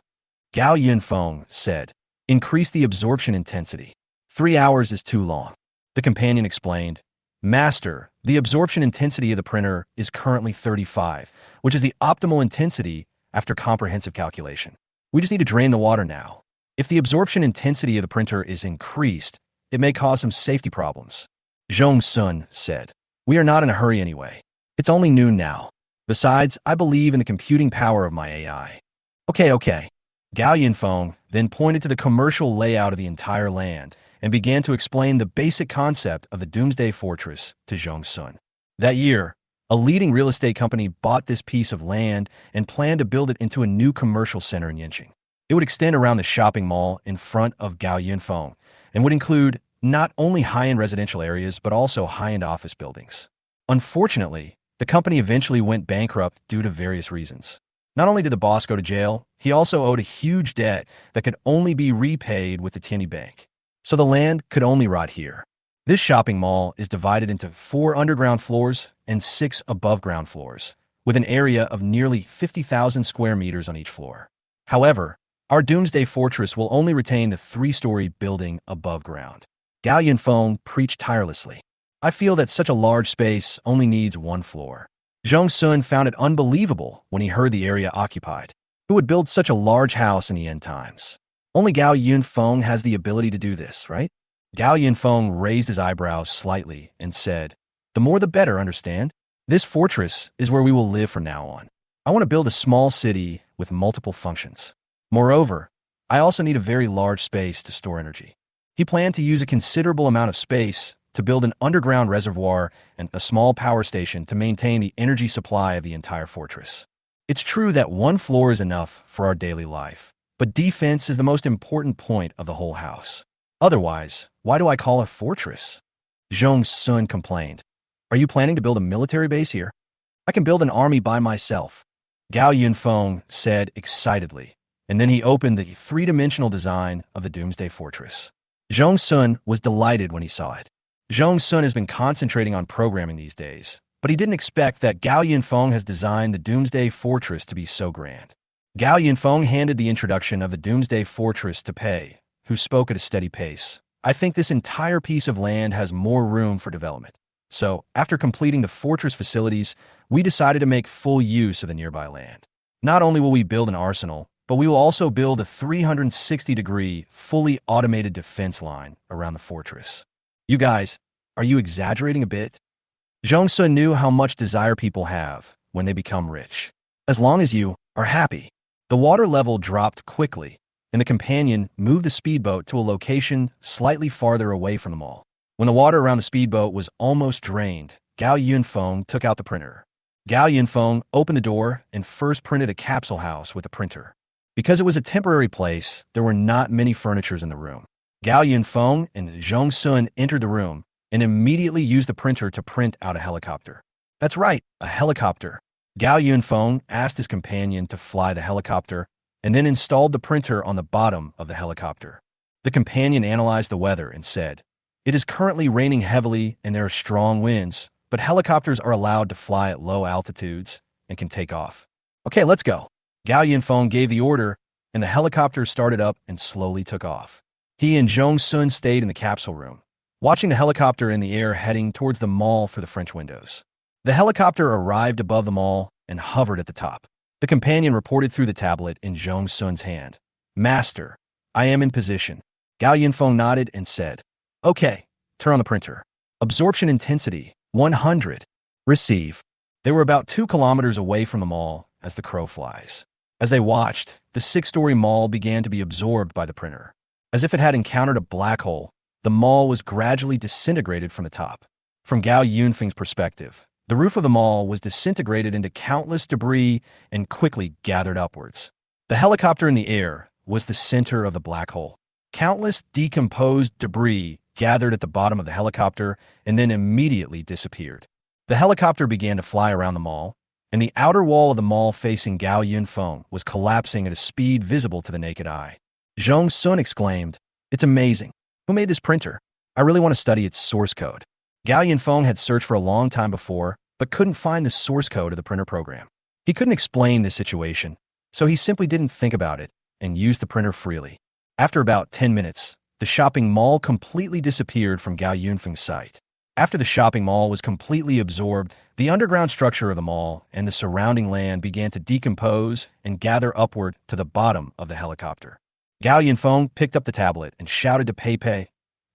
Gao Yunfeng said, "Increase the absorption intensity. 3 hours is too long." The companion explained, Master, the absorption intensity of the printer is currently 35, which is the optimal intensity after comprehensive calculation. We just need to drain the water now. If the absorption intensity of the printer is increased, it may cause some safety problems. Zhong Sun said, We are not in a hurry anyway. It's only noon now. Besides, I believe in the computing power of my AI. Okay. Gao Yinfeng then pointed to the commercial layout of the entire land and began to explain the basic concept of the Doomsday Fortress to Zhong Sun. That year, a leading real estate company bought this piece of land and planned to build it into a new commercial center in Yanqing. It would extend around the shopping mall in front of Gao Yinfeng and would include not only high-end residential areas but also high-end office buildings. Unfortunately, the company eventually went bankrupt due to various reasons. Not only did the boss go to jail, he also owed a huge debt that could only be repaid with the Tianyi Bank. So the land could only rot here. This shopping mall is divided into 4 underground floors and 6 above-ground floors, with an area of nearly 50,000 square meters on each floor. However, our Doomsday Fortress will only retain the 3-story building above ground. Gao Yinfeng preached tirelessly. I feel that such a large space only needs 1 floor. Zhong Sun found it unbelievable when he heard the area occupied. Who would build such a large house in the end times? Only Gao Yinfeng has the ability to do this, right? Gao Yinfeng raised his eyebrows slightly and said, The more the better, understand? This fortress is where we will live from now on. I want to build a small city with multiple functions. Moreover, I also need a very large space to store energy. He planned to use a considerable amount of space to build an underground reservoir and a small power station to maintain the energy supply of the entire fortress. It's true that 1 floor is enough for our daily life, but defense is the most important point of the whole house. Otherwise, why do I call it fortress? Zhong Sun complained. Are you planning to build a military base here? I can build an army by myself, Gao Yinfeng said excitedly, and then he opened the 3-dimensional design of the Doomsday Fortress. Zhong Sun was delighted when he saw it. Zhong Sun has been concentrating on programming these days, but he didn't expect that Gao Yinfeng has designed the Doomsday Fortress to be so grand. Gao Yinfeng handed the introduction of the Doomsday Fortress to Pei, who spoke at a steady pace. I think this entire piece of land has more room for development. So, after completing the fortress facilities, we decided to make full use of the nearby land. Not only will we build an arsenal, but we will also build a 360-degree, fully automated defense line around the fortress. You guys, are you exaggerating a bit? Zhong Sun knew how much desire people have when they become rich. As long as you are happy. The water level dropped quickly, and the companion moved the speedboat to a location slightly farther away from the mall. When the water around the speedboat was almost drained, Gao Yinfeng took out the printer. Gao Yinfeng opened the door and first printed a capsule house with the printer. Because it was a temporary place, there were not many furnitures in the room. Gao Yinfeng and Zhong Sun entered the room and immediately used the printer to print out a helicopter. That's right, a helicopter. Gao Yinfeng asked his companion to fly the helicopter and then installed the printer on the bottom of the helicopter. The companion analyzed the weather and said, It is currently raining heavily and there are strong winds, but helicopters are allowed to fly at low altitudes and can take off. Okay, let's go. Gao Yinfeng gave the order and the helicopter started up and slowly took off. He and Zhong Sun stayed in the capsule room, watching the helicopter in the air heading towards the mall through the French windows. The helicopter arrived above the mall and hovered at the top. The companion reported through the tablet in Zhong Sun's hand. Master, I am in position. Gao Yinfeng nodded and said, Okay, turn on the printer. Absorption intensity, 100. Receive. They were about 2 kilometers away from the mall as the crow flies. As they watched, the 6-story mall began to be absorbed by the printer. As if it had encountered a black hole, the mall was gradually disintegrated from the top. From Gao Yunfeng's perspective, the roof of the mall was disintegrated into countless debris and quickly gathered upwards. The helicopter in the air was the center of the black hole. Countless decomposed debris gathered at the bottom of the helicopter and then immediately disappeared. The helicopter began to fly around the mall, and the outer wall of the mall facing Gao Yunfeng was collapsing at a speed visible to the naked eye. Zhong Sun exclaimed, It's amazing. Who made this printer? I really want to study its source code. Gao Yinfeng had searched for a long time before, but couldn't find the source code of the printer program. He couldn't explain this situation, so he simply didn't think about it and used the printer freely. After about 10 minutes, the shopping mall completely disappeared from Gao Yunfeng's sight. After the shopping mall was completely absorbed, the underground structure of the mall and the surrounding land began to decompose and gather upward to the bottom of the helicopter. Gao Yunfeng picked up the tablet and shouted to Pei Pei,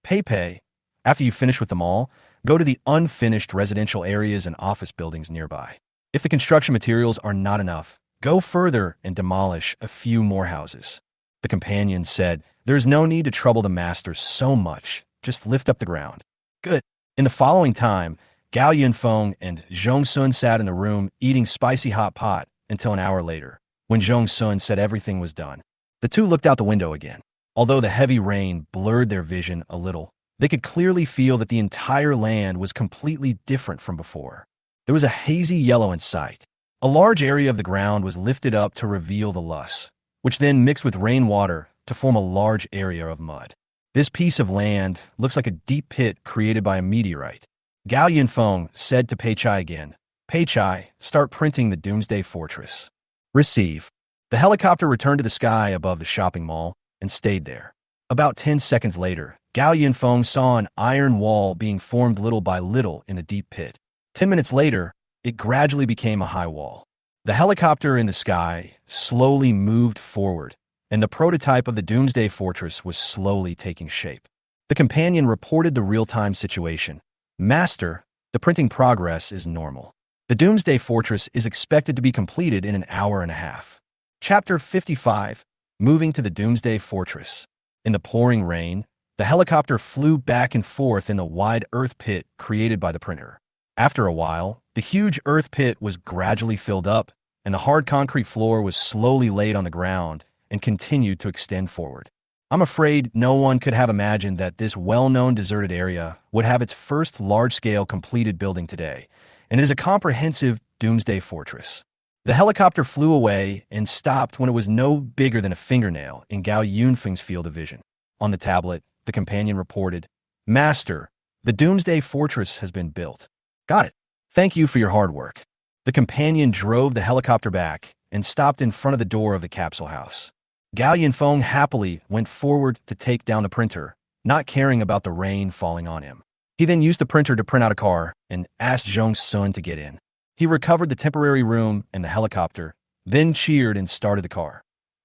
"Pei Pei, after you finish with the mall, go to the unfinished residential areas and office buildings nearby. If the construction materials are not enough, go further and demolish a few more houses." The companion said, "There is no need to trouble the master so much. Just lift up the ground." Good. In the following time, Gao Yunfeng and Zhong Sun sat in the room eating spicy hot pot until an hour later, when Zhong Sun said everything was done. The two looked out the window again. Although the heavy rain blurred their vision a little, they could clearly feel that the entire land was completely different from before. There was a hazy yellow in sight. A large area of the ground was lifted up to reveal the loess, which then mixed with rainwater to form a large area of mud. This piece of land looks like a deep pit created by a meteorite. Gao Yunfeng said to Pei Chai again, "Pei Chai, start printing the Doomsday Fortress." Receive. The helicopter returned to the sky above the shopping mall and stayed there. About 10 seconds later, Gao Yunfeng saw an iron wall being formed little by little in the deep pit. 10 minutes later, it gradually became a high wall. The helicopter in the sky slowly moved forward, and the prototype of the Doomsday Fortress was slowly taking shape. The companion reported the real-time situation. "Master, the printing progress is normal. The Doomsday Fortress is expected to be completed in an hour and a half." Chapter 55, Moving to the Doomsday Fortress. In the pouring rain, the helicopter flew back and forth in the wide earth pit created by the printer. After a while, the huge earth pit was gradually filled up, and the hard concrete floor was slowly laid on the ground and continued to extend forward. I'm afraid no one could have imagined that this well-known deserted area would have its first large-scale completed building today, and it is a comprehensive Doomsday Fortress. The helicopter flew away and stopped when it was no bigger than a fingernail in Gao Yunfeng's field of vision. On the tablet, the companion reported, "Master, the Doomsday Fortress has been built." "Got it. Thank you for your hard work." The companion drove the helicopter back and stopped in front of the door of the capsule house. Gao Yunfeng happily went forward to take down the printer, not caring about the rain falling on him. He then used the printer to print out a car and asked Zhong Sun to get in. He recovered the temporary room and the helicopter, then cheered and started the car.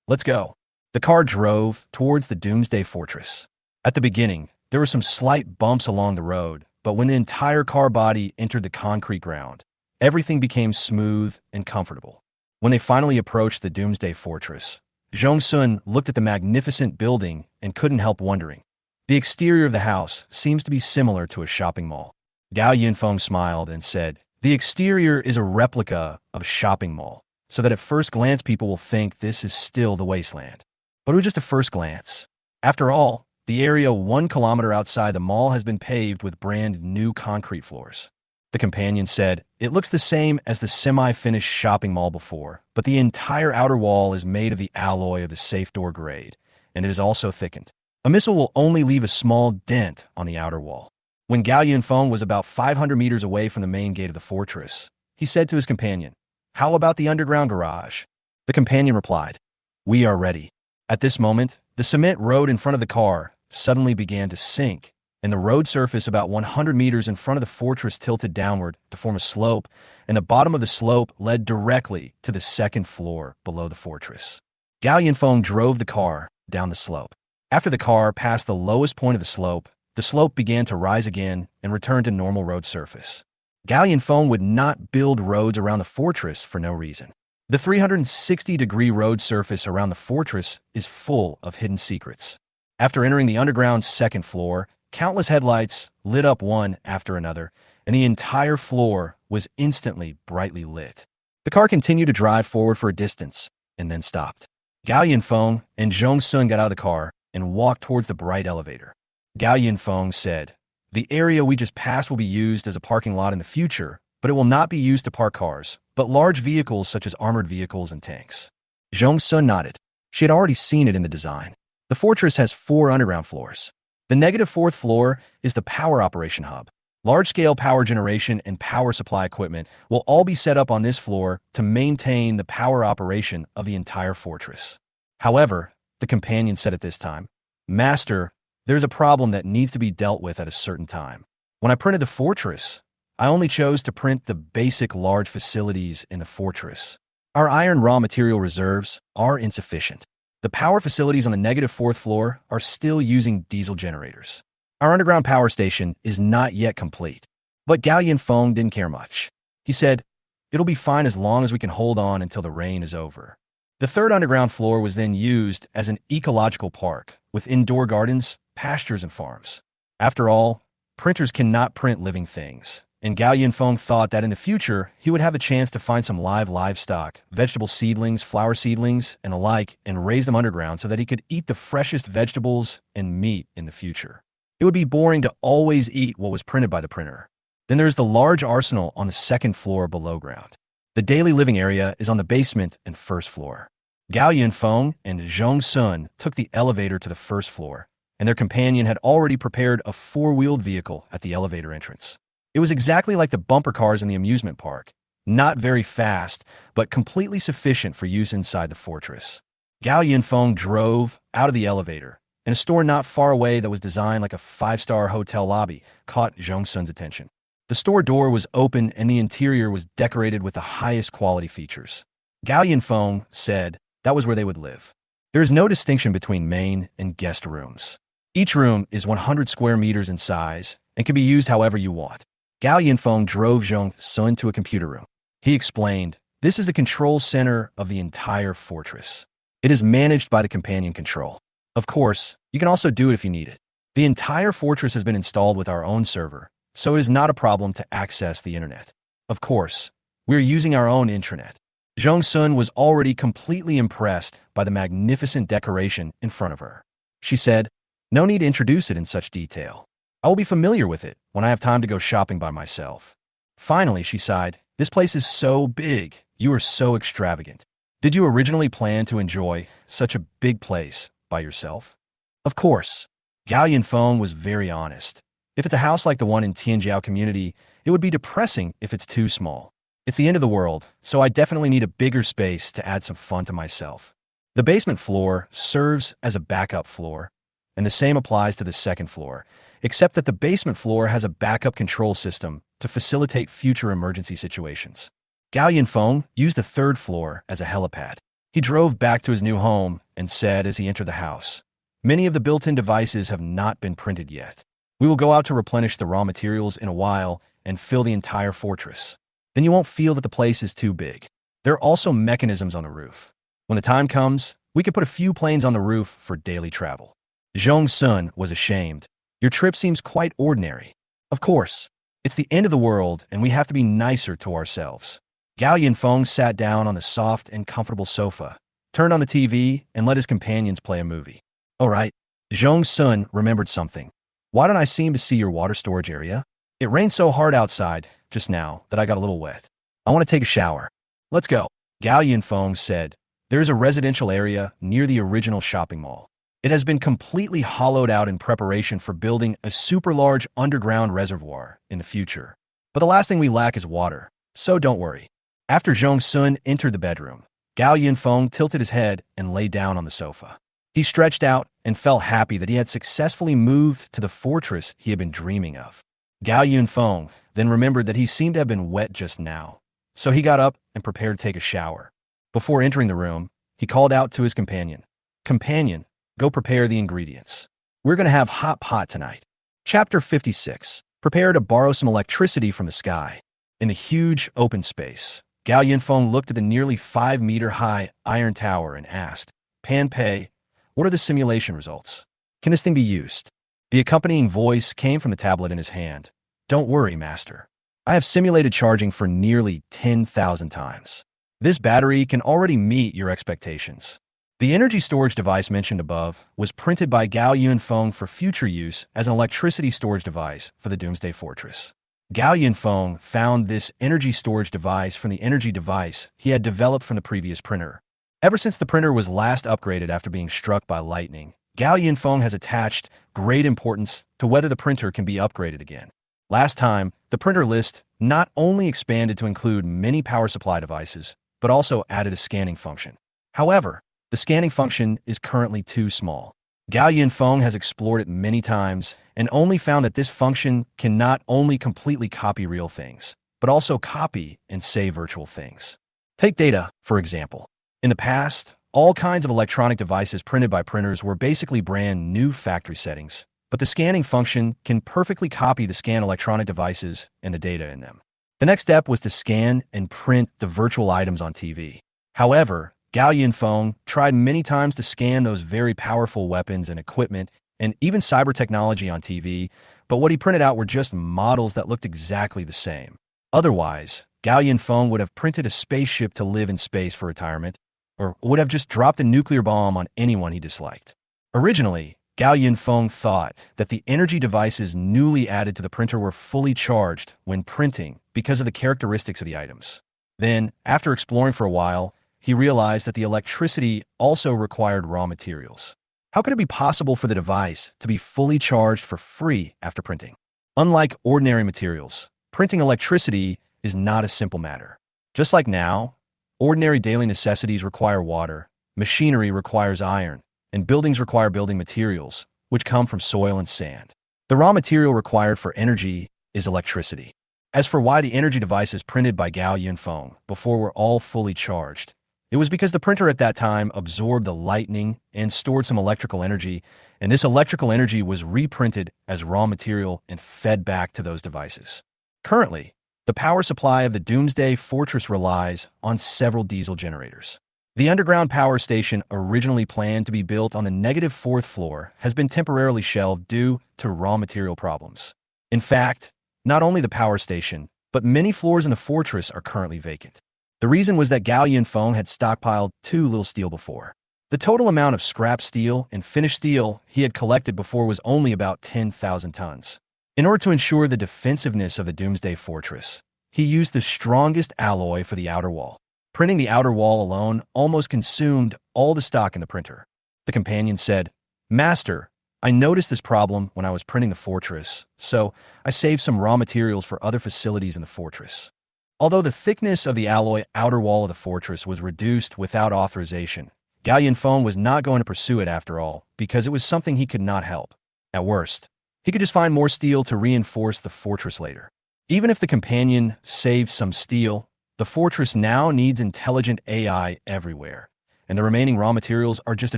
"Let's go." The car drove towards the Doomsday Fortress. At the beginning, there were some slight bumps along the road, but when the entire car body entered the concrete ground, everything became smooth and comfortable. When they finally approached the Doomsday Fortress, Zhong Sun looked at the magnificent building and couldn't help wondering. The exterior of the house seems to be similar to a shopping mall. Gao Yunfeng smiled and said, "The exterior is a replica of a shopping mall, so that at first glance people will think this is still the wasteland." But it was just a first glance. After all, the area 1 kilometer outside the mall has been paved with brand new concrete floors. The companion said, "It looks the same as the semi-finished shopping mall before, but the entire outer wall is made of the alloy of the safe door grade, and it is also thickened. A missile will only leave a small dent on the outer wall." When Gao Yunfeng was about 500 meters away from the main gate of the fortress, he said to his companion, "How about the underground garage?" The companion replied, "We are ready." At this moment, the cement road in front of the car suddenly began to sink, and the road surface about 100 meters in front of the fortress tilted downward to form a slope, and the bottom of the slope led directly to the second floor below the fortress. Gao Yunfeng drove the car down the slope. After the car passed the lowest point of the slope began to rise again and return to normal road surface. Gao Yunfeng would not build roads around the fortress for no reason. The 360-degree road surface around the fortress is full of hidden secrets. After entering the underground's second floor, countless headlights lit up one after another, and the entire floor was instantly brightly lit. The car continued to drive forward for a distance, and then stopped. Gao Yunfeng and Zhong Sun got out of the car and walked towards the bright elevator. Gao Yunfeng said, "The area we just passed will be used as a parking lot in the future, but it will not be used to park cars, but large vehicles such as armored vehicles and tanks." Zhong Sun nodded. She had already seen it in the design. The fortress has 4 underground floors. The negative 4th floor is the power operation hub. Large-scale power generation and power supply equipment will all be set up on this floor to maintain the power operation of the entire fortress. However, the companion said at this time, "Master, There's a problem that needs to be dealt with at a certain time. When I printed the fortress, I only chose to print the basic large facilities in the fortress. Our iron raw material reserves are insufficient. The power facilities on the negative fourth floor are still using diesel generators. Our underground power station is not yet complete. But Gao Yinfeng didn't care much. He said, "It'll be fine as long as we can hold on until the rain is over." The third underground floor was then used as an ecological park with indoor gardens, pastures, and farms. After all, printers cannot print living things, and Gao Yinfeng thought that in the future he would have a chance to find some live livestock, vegetable seedlings, flower seedlings, and the like, and raise them underground so that he could eat the freshest vegetables and meat in the future. It would be boring to always eat what was printed by the printer. Then there's the large arsenal on the second floor below ground. The daily living area is on the basement and first floor. Gao Yinfeng and Zhong Sun took the elevator to the first floor, and their companion had already prepared a four-wheeled vehicle at the elevator entrance. It was exactly like the bumper cars in the amusement park, not very fast, but completely sufficient for use inside the fortress. Gao Yinfeng drove out of the elevator, and a store not far away that was designed like a five-star hotel lobby caught Zhong Sun's attention. The store door was open and the interior was decorated with the highest quality features. Gao Yinfeng said that was where they would live. There is no distinction between main and guest rooms. Each room is 100 square meters in size and can be used however you want. Gao Yinfeng drove Zhong Sun to a computer room. He explained, "This is the control center of the entire fortress. It is managed by the companion control. Of course, you can also do it if you need it. The entire fortress has been installed with our own server, so it is not a problem to access the internet. Of course, we're using our own intranet." Zhong Sun was already completely impressed by the magnificent decoration in front of her. She said, "No need to introduce it in such detail. I will be familiar with it when I have time to go shopping by myself." Finally, she sighed, "This place is so big. You are so extravagant. Did you originally plan to enjoy such a big place by yourself?" Of course. Gao Yinfeng was very honest. If it's a house like the one in Tianjiao community, it would be depressing if it's too small. It's the end of the world, so I definitely need a bigger space to add some fun to myself. The basement floor serves as a backup floor, and the same applies to the second floor, except that the basement floor has a backup control system to facilitate future emergency situations. Gao Yinfeng used the third floor as a helipad. He drove back to his new home and said as he entered the house, "Many of the built-in devices have not been printed yet. We will go out to replenish the raw materials in a while and fill the entire fortress. Then you won't feel that the place is too big. There are also mechanisms on the roof. When the time comes, we could put a few planes on the roof for daily travel." Zhong Sun was ashamed. "Your trip seems quite ordinary." "Of course. It's the end of the world and we have to be nicer to ourselves." Gao Yinfeng sat down on the soft and comfortable sofa, turned on the TV, and let his companions play a movie. "All right." Zhong Sun remembered something. "Why don't I seem to see your water storage area? It rained so hard outside just now that I got a little wet. I want to take a shower." "Let's go." Gao Yinfeng said, "There is a residential area near the original shopping mall. It has been completely hollowed out in preparation for building a super large underground reservoir in the future. But the last thing we lack is water, so don't worry." After Zhong Sun entered the bedroom, Gao Yinfeng tilted his head and lay down on the sofa. He stretched out and felt happy that he had successfully moved to the fortress he had been dreaming of. Gao Yunfeng then remembered that he seemed to have been wet just now, so he got up and prepared to take a shower. Before entering the room, he called out to his companion, "Companion, go prepare the ingredients. We're going to have hot pot tonight." Chapter 56. Prepare to borrow some electricity from the sky. In the huge open space, Gao Yunfeng looked at the nearly 5-meter-high iron tower and asked, "Pan Pei, what are the simulation results? Can this thing be used?" The accompanying voice came from the tablet in his hand. "Don't worry, Master. I have simulated charging for nearly 10,000 times. This battery can already meet your expectations." The energy storage device mentioned above was printed by Gao Yunfeng for future use as an electricity storage device for the Doomsday Fortress. Gao Yunfeng found this energy storage device from the energy device he had developed from the previous printer. Ever since the printer was last upgraded after being struck by lightning, Gao Yunfeng has attached great importance to whether the printer can be upgraded again. Last time, the printer list not only expanded to include many power supply devices, but also added a scanning function. However, the scanning function is currently too small. Gao Yunfeng has explored it many times and only found that this function can not only completely copy real things, but also copy and save virtual things. Take data, for example. In the past, all kinds of electronic devices printed by printers were basically brand new factory settings, but the scanning function can perfectly copy the scanned electronic devices and the data in them. The next step was to scan and print the virtual items on TV. However, Gao Yunfeng tried many times to scan those very powerful weapons and equipment and even cyber technology on TV, but what he printed out were just models that looked exactly the same. Otherwise, Gao Yunfeng would have printed a spaceship to live in space for retirement, or would have just dropped a nuclear bomb on anyone he disliked. Originally, Gao Yunfeng thought that the energy devices newly added to the printer were fully charged when printing because of the characteristics of the items. Then, after exploring for a while, he realized that the electricity also required raw materials. How could it be possible for the device to be fully charged for free after printing? Unlike ordinary materials, printing electricity is not a simple matter. Just like now, ordinary daily necessities require water, machinery requires iron, and buildings require building materials, which come from soil and sand. The raw material required for energy is electricity. As for why the energy devices printed by Gao Yunfeng before were all fully charged, it was because the printer at that time absorbed the lightning and stored some electrical energy, and this electrical energy was reprinted as raw material and fed back to those devices. Currently, the power supply of the Doomsday Fortress relies on several diesel generators. The underground power station, originally planned to be built on the -4th floor, has been temporarily shelved due to raw material problems. In fact, not only the power station, but many floors in the fortress are currently vacant. The reason was that Gao Yunfeng had stockpiled too little steel before. The total amount of scrap steel and finished steel he had collected before was only about 10,000 tons. In order to ensure the defensiveness of the Doomsday Fortress, he used the strongest alloy for the outer wall. Printing the outer wall alone almost consumed all the stock in the printer. The companion said, "Master, I noticed this problem when I was printing the fortress, so I saved some raw materials for other facilities in the fortress." Although the thickness of the alloy outer wall of the fortress was reduced without authorization, Gao Yunfeng was not going to pursue it after all, because it was something he could not help. At worst, he could just find more steel to reinforce the fortress later. Even if the companion saved some steel, the fortress now needs intelligent AI everywhere, and the remaining raw materials are just a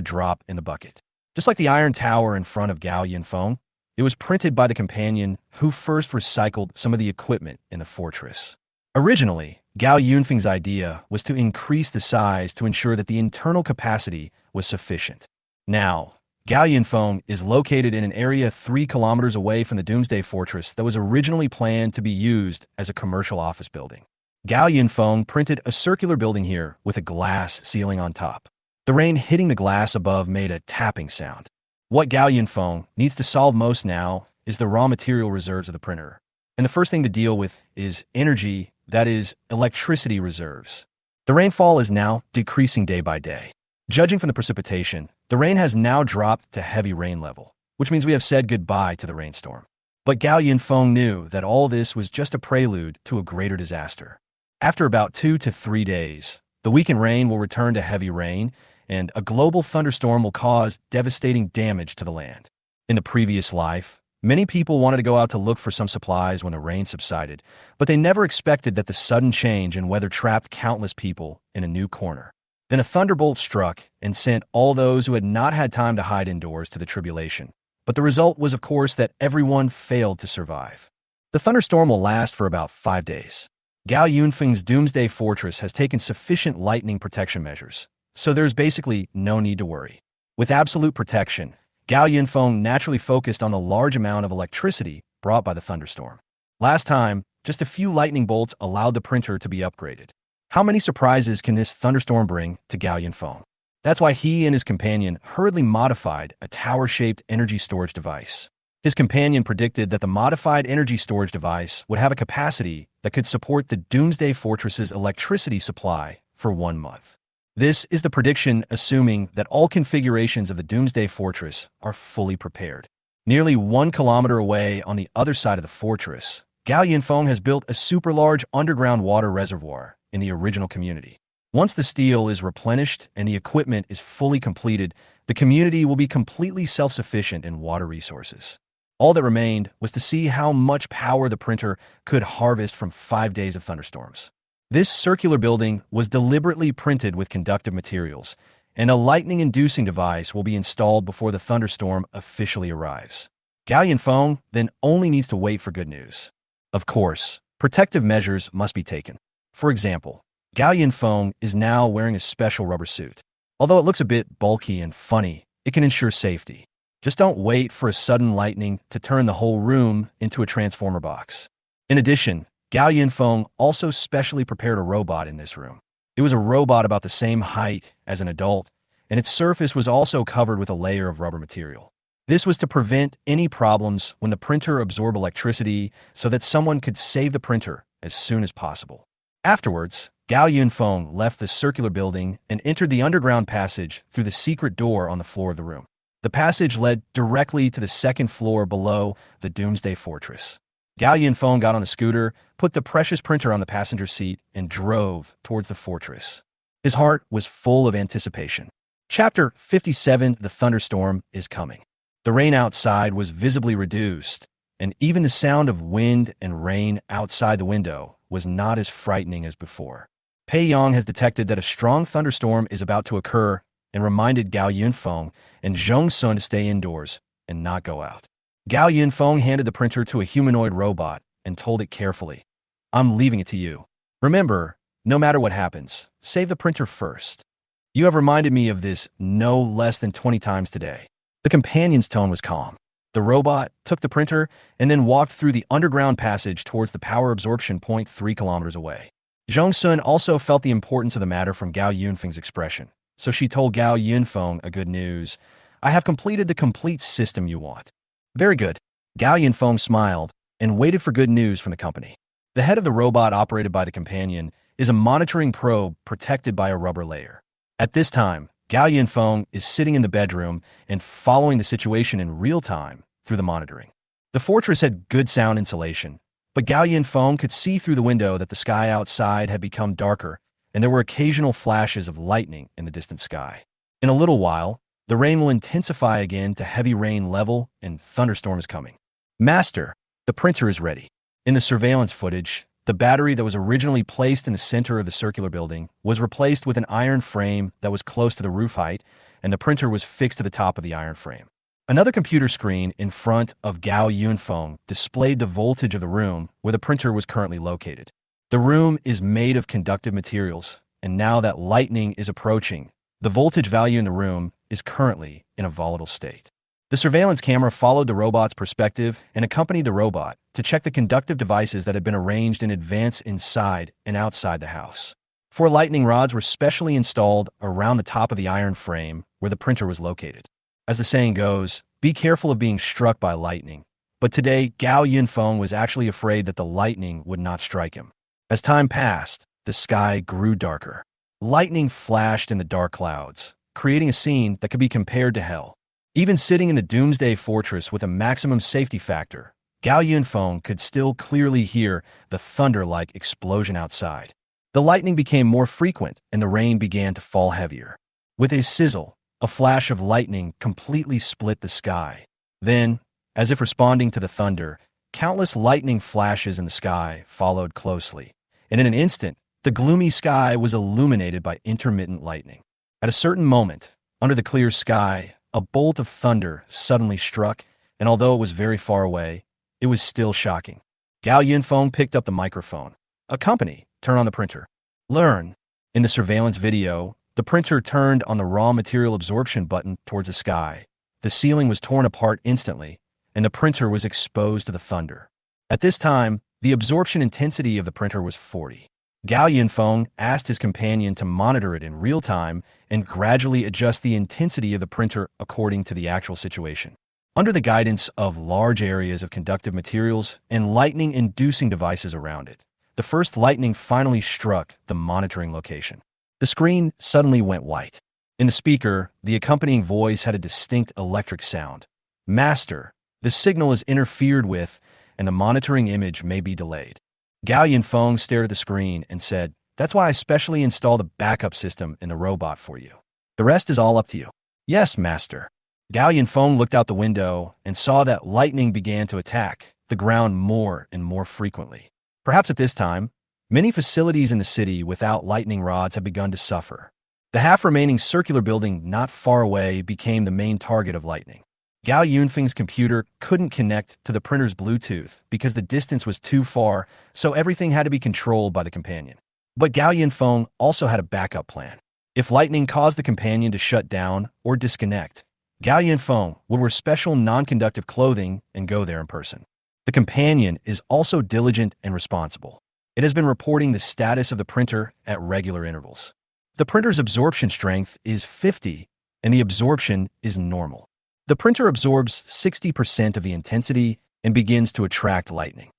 drop in the bucket. Just like the iron tower in front of Gao Yunfeng, it was printed by the companion who first recycled some of the equipment in the fortress. Originally, Gao Yunfeng's idea was to increase the size to ensure that the internal capacity was sufficient. Now, Gao Yunfeng is located in an area 3 kilometers away from the Doomsday Fortress that was originally planned to be used as a commercial office building. Gao Yunfeng printed a circular building here with a glass ceiling on top. The rain hitting the glass above made a tapping sound. What Gao Yunfeng needs to solve most now is the raw material reserves of the printer. And the first thing to deal with is energy, that is, electricity reserves. The rainfall is now decreasing day by day. Judging from the precipitation, the rain has now dropped to heavy rain level, which means we have said goodbye to the rainstorm. But Gao Yunfeng knew that all this was just a prelude to a greater disaster. After about 2 to 3 days, the weakened rain will return to heavy rain, and a global thunderstorm will cause devastating damage to the land. In the previous life, many people wanted to go out to look for some supplies when the rain subsided, but they never expected that the sudden change in weather trapped countless people in a new corner. Then a thunderbolt struck and sent all those who had not had time to hide indoors to the tribulation. But the result was, of course, that everyone failed to survive. The thunderstorm will last for about 5 days. Gao Yunfeng's Doomsday Fortress has taken sufficient lightning protection measures, so there's basically no need to worry. With absolute protection, Gao Yunfeng naturally focused on the large amount of electricity brought by the thunderstorm. Last time, just a few lightning bolts allowed the printer to be upgraded. How many surprises can this thunderstorm bring to Gao Yunfeng? That's why he and his companion hurriedly modified a tower-shaped energy storage device. His companion predicted that the modified energy storage device would have a capacity that could support the Doomsday Fortress's electricity supply for 1 month. This is the prediction assuming that all configurations of the Doomsday Fortress are fully prepared. Nearly 1 kilometer away on the other side of the fortress, Gao Yunfeng has built a super-large underground water reservoir in the original community. Once the steel is replenished and the equipment is fully completed, the community will be completely self-sufficient in water resources. All that remained was to see how much power the printer could harvest from 5 days of thunderstorms. This circular building was deliberately printed with conductive materials, and a lightning-inducing device will be installed before the thunderstorm officially arrives. Gao Yunfeng then only needs to wait for good news. Of course, protective measures must be taken. For example, Gao Yunfeng is now wearing a special rubber suit. Although it looks a bit bulky and funny, it can ensure safety. Just don't wait for a sudden lightning to turn the whole room into a transformer box. In addition, Gao Yunfeng also specially prepared a robot in this room. It was a robot about the same height as an adult, and its surface was also covered with a layer of rubber material. This was to prevent any problems when the printer absorbed electricity so that someone could save the printer as soon as possible. Afterwards, Gao Yunfeng left the circular building and entered the underground passage through the secret door on the floor of the room. The passage led directly to the second floor below the Doomsday fortress. Gao Yunfeng got on the scooter, put the precious printer on the passenger seat, and drove towards the fortress. His heart was full of anticipation. Chapter 57, The Thunderstorm is Coming. The rain outside was visibly reduced, and even the sound of wind and rain outside the window was not as frightening as before. Pei Yang has detected that a strong thunderstorm is about to occur and reminded Gao Yunfeng and Zhong Sun to stay indoors and not go out. Gao Yunfeng handed the printer to a humanoid robot and told it carefully, "I'm leaving it to you. Remember, no matter what happens, save the printer first. You have reminded me of this no less than 20 times today." The companion's tone was calm. The robot took the printer and then walked through the underground passage towards the power absorption point 3 kilometers away. Zhong Sun also felt the importance of the matter from Gao Yunfeng's expression, so she told Gao Yunfeng a good news. "I have completed the complete system you want." "Very good." Gao Yunfeng smiled and waited for good news from the company. The head of the robot operated by the companion is a monitoring probe protected by a rubber layer. At this time, Gao Yunfeng is sitting in the bedroom and following the situation in real time through the monitoring. The fortress had good sound insulation, but Gao Yunfeng could see through the window that the sky outside had become darker, and there were occasional flashes of lightning in the distant sky. In a little while, the rain will intensify again to heavy rain level, and thunderstorm is coming. "Master, the printer is ready." In the surveillance footage, the battery that was originally placed in the center of the circular building was replaced with an iron frame that was close to the roof height, and the printer was fixed to the top of the iron frame. Another computer screen in front of Gao Yunfeng displayed the voltage of the room where the printer was currently located. The room is made of conductive materials, and now that lightning is approaching, the voltage value in the room is currently in a volatile state. The surveillance camera followed the robot's perspective and accompanied the robot to check the conductive devices that had been arranged in advance inside and outside the house. 4 lightning rods were specially installed around the top of the iron frame where the printer was located. As the saying goes, be careful of being struck by lightning. But today, Gao Yunfeng was actually afraid that the lightning would not strike him. As time passed, the sky grew darker. Lightning flashed in the dark clouds, creating a scene that could be compared to hell. Even sitting in the Doomsday fortress with a maximum safety factor, Gao Yunfeng could still clearly hear the thunder-like explosion outside. The lightning became more frequent and the rain began to fall heavier. With a sizzle, a flash of lightning completely split the sky. Then, as if responding to the thunder, countless lightning flashes in the sky followed closely, and in an instant, the gloomy sky was illuminated by intermittent lightning. At a certain moment, under the clear sky, a bolt of thunder suddenly struck, and although it was very far away, it was still shocking. Gao Yunfeng picked up the microphone. "A company, turn on the printer." "Learn." In the surveillance video, the printer turned on the raw material absorption button towards the sky. The ceiling was torn apart instantly, and the printer was exposed to the thunder. At this time, the absorption intensity of the printer was 40. Gao Yunfeng asked his companion to monitor it in real time and gradually adjust the intensity of the printer according to the actual situation. Under the guidance of large areas of conductive materials and lightning-inducing devices around it, the first lightning finally struck the monitoring location. The screen suddenly went white. In the speaker, the accompanying voice had a distinct electric sound. "Master, the signal is interfered with and the monitoring image may be delayed." Gao Yunfeng stared at the screen and said, That's why I specially installed a backup system in the robot for you. The rest is all up to you. Yes, master. Gao Yunfeng looked out the window and saw that lightning began to attack the ground more and more frequently. Perhaps at this time, many facilities in the city without lightning rods had begun to suffer. The half-remaining circular building not far away became the main target of lightning. Gao Yunfeng's computer couldn't connect to the printer's Bluetooth because the distance was too far, so everything had to be controlled by the companion. But Gao Yunfeng also had a backup plan. If lightning caused the companion to shut down or disconnect, Gao Yunfeng would wear special non-conductive clothing and go there in person. The companion is also diligent and responsible. It has been reporting the status of the printer at regular intervals. The printer's absorption strength is 50, and the absorption is normal. The printer absorbs 60% of the intensity and begins to attract lightning.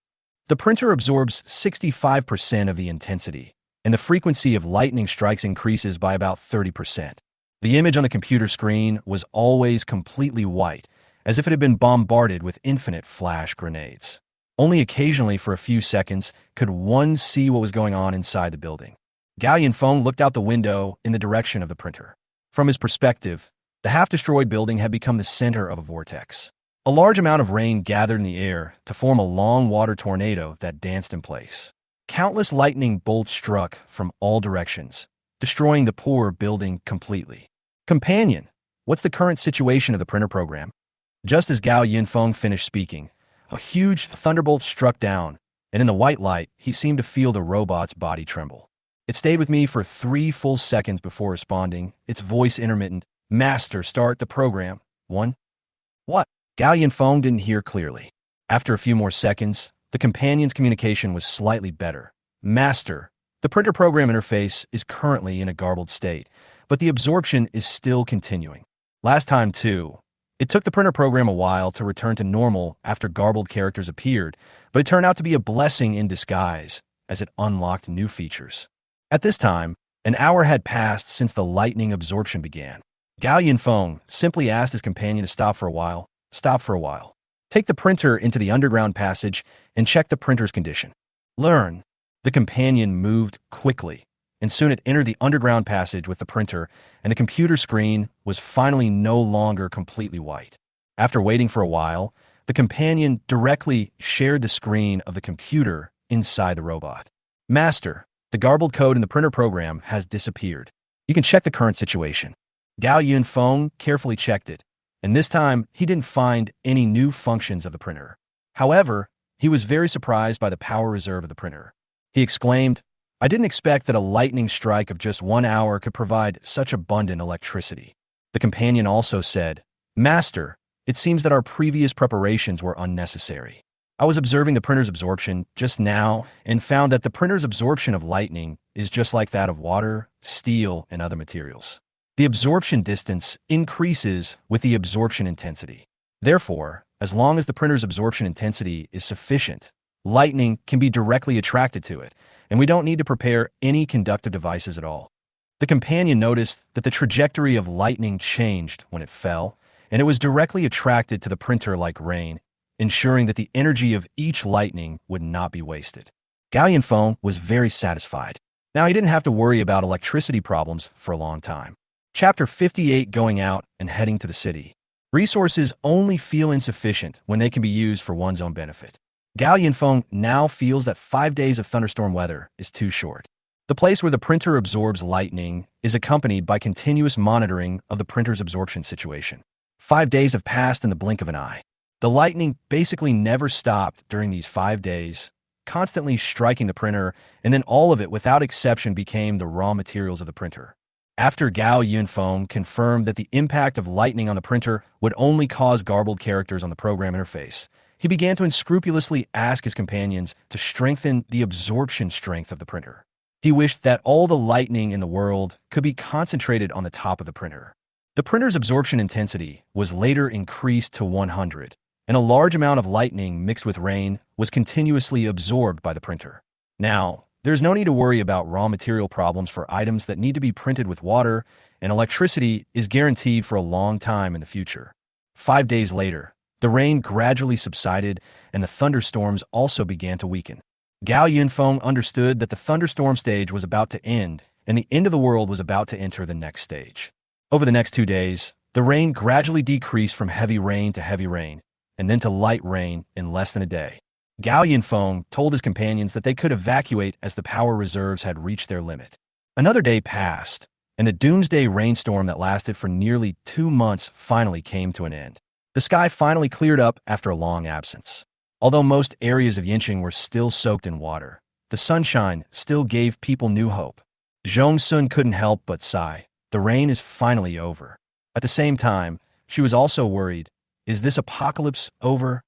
The printer absorbs 65% of the intensity, and the frequency of lightning strikes increases by about 30%. The image on the computer screen was always completely white, as if it had been bombarded with infinite flash grenades. Only occasionally for a few seconds could one see what was going on inside the building. Gao Yunfeng looked out the window in the direction of the printer. From his perspective, the half-destroyed building had become the center of a vortex. A large amount of rain gathered in the air to form a long water tornado that danced in place. Countless lightning bolts struck from all directions, destroying the poor building completely. Companion, what's the current situation of the printer program? Just as Gao Yunfeng finished speaking, a huge thunderbolt struck down, and in the white light, he seemed to feel the robot's body tremble. It stayed with me for 3 full seconds before responding, its voice intermittent. Master, start the program. 1. What? Gao Yunfeng didn't hear clearly. After a few more seconds, the companion's communication was slightly better. Master, the printer program interface is currently in a garbled state, but the absorption is still continuing. Last time, too, it took the printer program a while to return to normal after garbled characters appeared, but it turned out to be a blessing in disguise as it unlocked new features. At this time, an hour had passed since the lightning absorption began. Gao Yunfeng simply asked his companion to stop for a while. Stop for a while. Take the printer into the underground passage and check the printer's condition. Learn. The companion moved quickly, and soon it entered the underground passage with the printer, and the computer screen was finally no longer completely white. After waiting for a while, the companion directly shared the screen of the computer inside the robot. Master, the garbled code in the printer program has disappeared. You can check the current situation. Gao Yunfeng carefully checked it, and this time he didn't find any new functions of the printer. However, he was very surprised by the power reserve of the printer. He exclaimed, I didn't expect that a lightning strike of just 1 hour could provide such abundant electricity. The companion also said, Master, it seems that our previous preparations were unnecessary. I was observing the printer's absorption just now and found that the printer's absorption of lightning is just like that of water, steel, and other materials. The absorption distance increases with the absorption intensity. Therefore, as long as the printer's absorption intensity is sufficient, lightning can be directly attracted to it, and we don't need to prepare any conductive devices at all. The companion noticed that the trajectory of lightning changed when it fell, and it was directly attracted to the printer like rain, ensuring that the energy of each lightning would not be wasted. Gao Yunfeng was very satisfied. Now he didn't have to worry about electricity problems for a long time. Chapter 58, Going Out and Heading to the City. Resources only feel insufficient when they can be used for one's own benefit. Gao Yunfeng now feels that 5 days of thunderstorm weather is too short. The place where the printer absorbs lightning is accompanied by continuous monitoring of the printer's absorption situation. 5 days have passed in the blink of an eye. The lightning basically never stopped during these 5 days, constantly striking the printer, and then all of it without exception became the raw materials of the printer. After Gao Yunfeng confirmed that the impact of lightning on the printer would only cause garbled characters on the program interface, he began to unscrupulously ask his companions to strengthen the absorption strength of the printer. He wished that all the lightning in the world could be concentrated on the top of the printer. The printer's absorption intensity was later increased to 100, and a large amount of lightning mixed with rain was continuously absorbed by the printer. Now, there's no need to worry about raw material problems for items that need to be printed with water, and electricity is guaranteed for a long time in the future. 5 days later, the rain gradually subsided and the thunderstorms also began to weaken. Gao Yunfeng understood that the thunderstorm stage was about to end, and the end of the world was about to enter the next stage. Over the next 2 days, the rain gradually decreased from heavy rain to heavy rain, and then to light rain in less than a day. Gao Yunfeng told his companions that they could evacuate as the power reserves had reached their limit. Another day passed, and the Doomsday rainstorm that lasted for nearly 2 months finally came to an end. The sky finally cleared up after a long absence. Although most areas of Yincheng were still soaked in water, the sunshine still gave people new hope. Zhong Sun couldn't help but sigh. The rain is finally over. At the same time, she was also worried. Is this apocalypse over?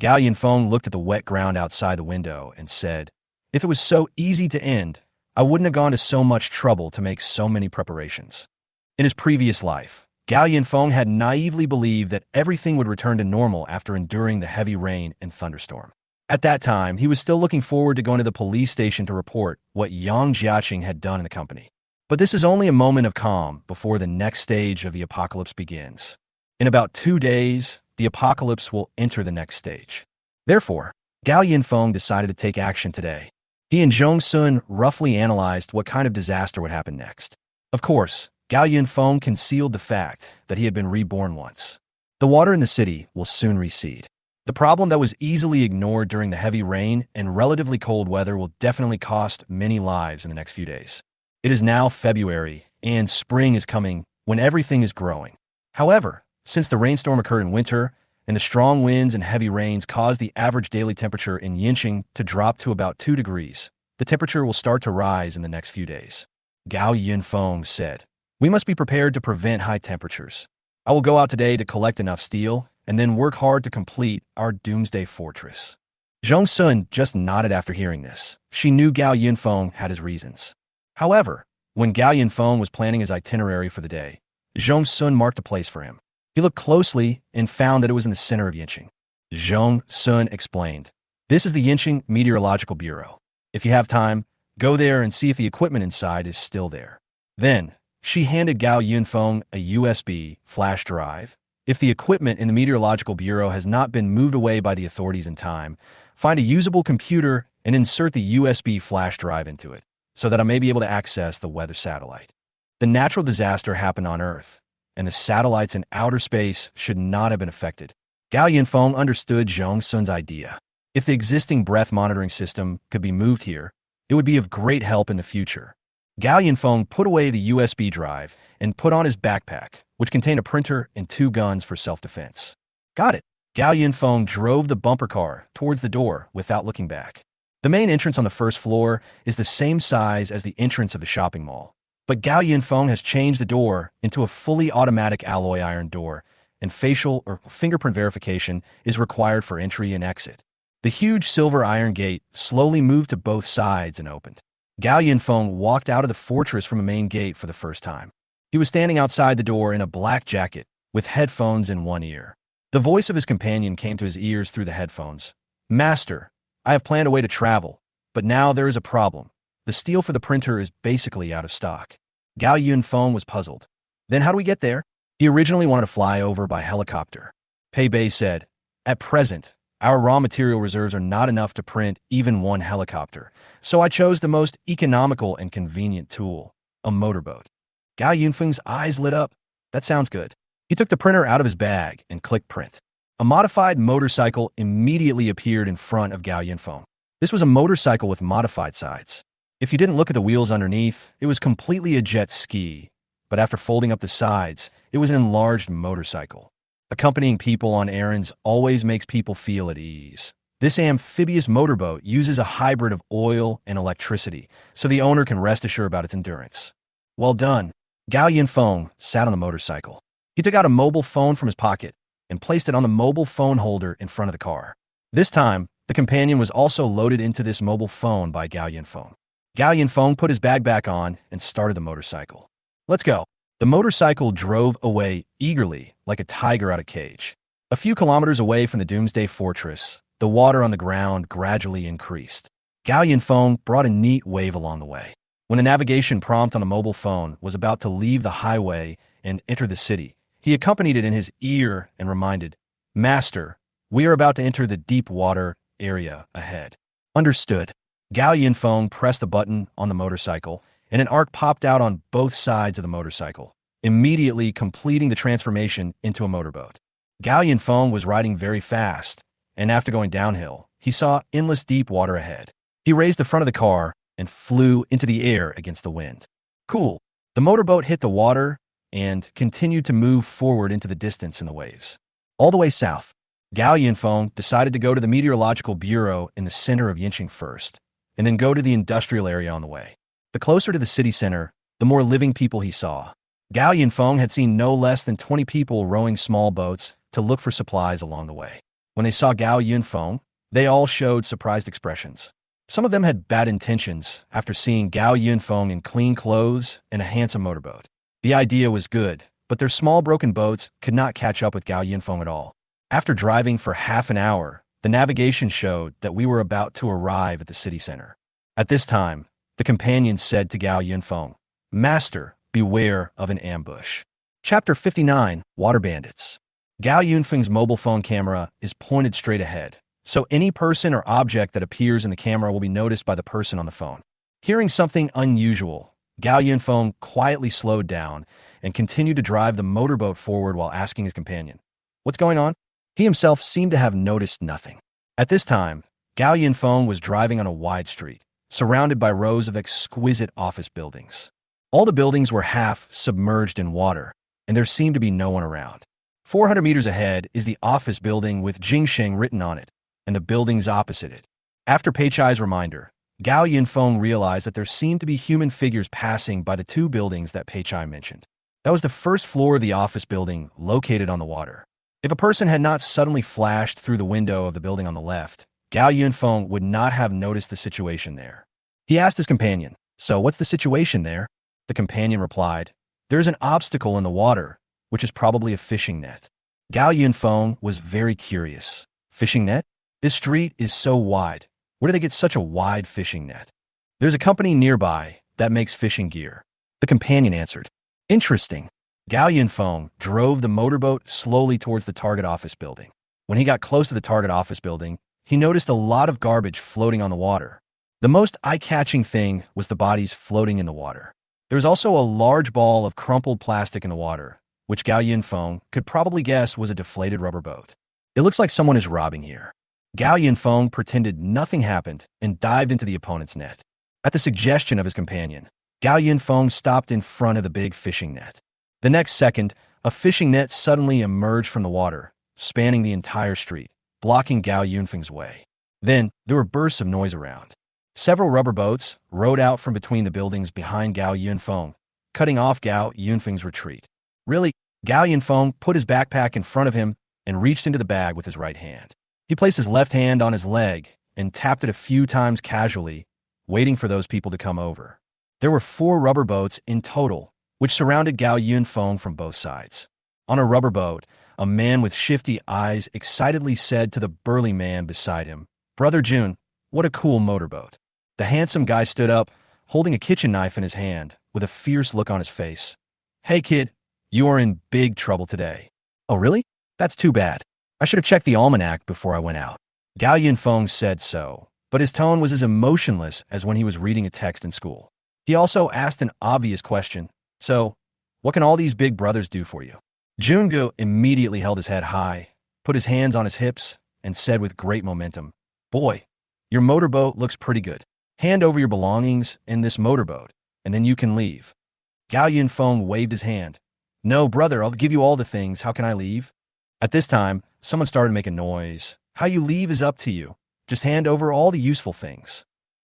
Gao Yunfeng looked at the wet ground outside the window and said, if it was so easy to end, I wouldn't have gone to so much trouble to make so many preparations. In his previous life, Gao Yunfeng had naively believed that everything would return to normal after enduring the heavy rain and thunderstorm. At that time, he was still looking forward to going to the police station to report what Yang Jiaqing had done in the company. But this is only a moment of calm before the next stage of the apocalypse begins. In about 2 days, the apocalypse will enter the next stage. Therefore, Gao Yunfeng decided to take action today. He and Zhong Sun roughly analyzed what kind of disaster would happen next. Of course, Gao Yunfeng concealed the fact that he had been reborn once. The water in the city will soon recede. The problem that was easily ignored during the heavy rain and relatively cold weather will definitely cost many lives in the next few days. It is now February, and spring is coming when everything is growing. However, since the rainstorm occurred in winter, and the strong winds and heavy rains caused the average daily temperature in Yincheng to drop to about 2 degrees, the temperature will start to rise in the next few days. Gao Yunfeng said, we must be prepared to prevent high temperatures. I will go out today to collect enough steel and then work hard to complete our Doomsday fortress. Zhong Sun just nodded after hearing this. She knew Gao Yunfeng had his reasons. However, when Gao Yunfeng was planning his itinerary for the day, Zhong Sun marked a place for him. He looked closely and found that it was in the center of Yincheng. Zhong Sun explained, this is the Yincheng Meteorological Bureau. If you have time, go there and see if the equipment inside is still there. Then, she handed Gao Yunfeng a USB flash drive. If the equipment in the Meteorological Bureau has not been moved away by the authorities in time, find a usable computer and insert the USB flash drive into it, so that I may be able to access the weather satellite. The natural disaster happened on Earth, and the satellites in outer space should not have been affected. Gao Yunfeng understood Zhong Sun's idea. If the existing breath monitoring system could be moved here, it would be of great help in the future. Gao Yunfeng put away the USB drive and put on his backpack, which contained a printer and 2 guns for self-defense. Got it. Gao Yunfeng drove the bumper car towards the door without looking back. The main entrance on the first floor is the same size as the entrance of the shopping mall. But Gao Yunfeng has changed the door into a fully automatic alloy iron door, and facial or fingerprint verification is required for entry and exit. The huge silver iron gate slowly moved to both sides and opened. Gao Yunfeng walked out of the fortress from a main gate for the first time. He was standing outside the door in a black jacket, with headphones in one ear. The voice of his companion came to his ears through the headphones. Master, I have planned a way to travel, but now there is a problem. The steel for the printer is basically out of stock. Gao Yunfeng was puzzled. Then how do we get there? He originally wanted to fly over by helicopter. Pei Bei said, at present, our raw material reserves are not enough to print even one helicopter, so I chose the most economical and convenient tool, a motorboat. Gao Yunfeng's eyes lit up. That sounds good. He took the printer out of his bag and clicked print. A modified motorcycle immediately appeared in front of Gao Yunfeng. This was a motorcycle with modified sides. If you didn't look at the wheels underneath, it was completely a jet ski, but after folding up the sides, it was an enlarged motorcycle. Accompanying people on errands always makes people feel at ease. This amphibious motorboat uses a hybrid of oil and electricity, so the owner can rest assured about its endurance. Well done. Gao Yunfeng sat on the motorcycle. He took out a mobile phone from his pocket and placed it on the mobile phone holder in front of the car. This time, the companion was also loaded into this mobile phone by Gao Yunfeng. Gao Yunfeng put his bag back on and started the motorcycle. Let's go. The motorcycle drove away eagerly, like a tiger out of cage. A few kilometers away from the Doomsday fortress, the water on the ground gradually increased. Gao Yunfeng brought a neat wave along the way. When the navigation prompt on the mobile phone was about to leave the highway and enter the city, he accompanied it in his ear and reminded, Master, we are about to enter the deep water area ahead. Understood. Gao Yunfeng pressed the button on the motorcycle, and an arc popped out on both sides of the motorcycle, immediately completing the transformation into a motorboat. Gao Yunfeng was riding very fast, and after going downhill, he saw endless deep water ahead. He raised the front of the car and flew into the air against the wind. Cool. The motorboat hit the water and continued to move forward into the distance in the waves. All the way south, Gao Yunfeng decided to go to the meteorological bureau in the center of Yincheng first, and then go to the industrial area on the way. The closer to the city center, the more living people he saw. Gao Yunfeng had seen no less than 20 people rowing small boats to look for supplies along the way. When they saw Gao Yunfeng, they all showed surprised expressions. Some of them had bad intentions after seeing Gao Yunfeng in clean clothes and a handsome motorboat. The idea was good, but their small broken boats could not catch up with Gao Yunfeng at all. After driving for half an hour, the navigation showed that we were about to arrive at the city center. At this time, the companion said to Gao Yunfeng, "Master, beware of an ambush." Chapter 59, Water Bandits. Gao Yunfeng's mobile phone camera is pointed straight ahead, so any person or object that appears in the camera will be noticed by the person on the phone. Hearing something unusual, Gao Yunfeng quietly slowed down and continued to drive the motorboat forward while asking his companion, "What's going on?" He himself seemed to have noticed nothing. At this time, Gao Yunfeng was driving on a wide street, surrounded by rows of exquisite office buildings. All the buildings were half submerged in water, and there seemed to be no one around. 400 meters ahead is the office building with Jingsheng written on it, and the buildings opposite it. After Peichai's reminder, Gao Yunfeng realized that there seemed to be human figures passing by the two buildings that Peichai mentioned. That was the first floor of the office building located on the water. If a person had not suddenly flashed through the window of the building on the left, Gao Yunfeng would not have noticed the situation there. He asked his companion, "So what's the situation there?" The companion replied, "There is an obstacle in the water, which is probably a fishing net." Gao Yunfeng was very curious. Fishing net? This street is so wide. Where do they get such a wide fishing net? "There's a company nearby that makes fishing gear," the companion answered. "Interesting." Gao Yunfeng drove the motorboat slowly towards the target office building. When he got close to the target office building, he noticed a lot of garbage floating on the water. The most eye-catching thing was the bodies floating in the water. There was also a large ball of crumpled plastic in the water, which Gao Yunfeng could probably guess was a deflated rubber boat. "It looks like someone is robbing here." Gao Yunfeng pretended nothing happened and dived into the opponent's net. At the suggestion of his companion, Gao Yunfeng stopped in front of the big fishing net. The next second, a fishing net suddenly emerged from the water, spanning the entire street, blocking Gao Yunfeng's way. Then, there were bursts of noise around. Several rubber boats rode out from between the buildings behind Gao Yunfeng, cutting off Gao Yunfeng's retreat. Really, Gao Yunfeng put his backpack in front of him and reached into the bag with his right hand. He placed his left hand on his leg and tapped it a few times casually, waiting for those people to come over. There were 4 rubber boats in total, which surrounded Gao Yunfeng from both sides. On a rubber boat, a man with shifty eyes excitedly said to the burly man beside him, "Brother Jun, what a cool motorboat." The handsome guy stood up, holding a kitchen knife in his hand, with a fierce look on his face. "Hey kid, you are in big trouble today." "Oh really? That's too bad. I should have checked the almanac before I went out." Gao Yunfeng said so, but his tone was as emotionless as when he was reading a text in school. He also asked an obvious question. "So, what can all these big brothers do for you?" Jungu immediately held his head high, put his hands on his hips, and said with great momentum, "Boy, your motorboat looks pretty good. Hand over your belongings in this motorboat, and then you can leave." Gao Yunfeng waved his hand. "No, brother, I'll give you all the things. How can I leave?" At this time, someone started making noise. "How you leave is up to you. Just hand over all the useful things."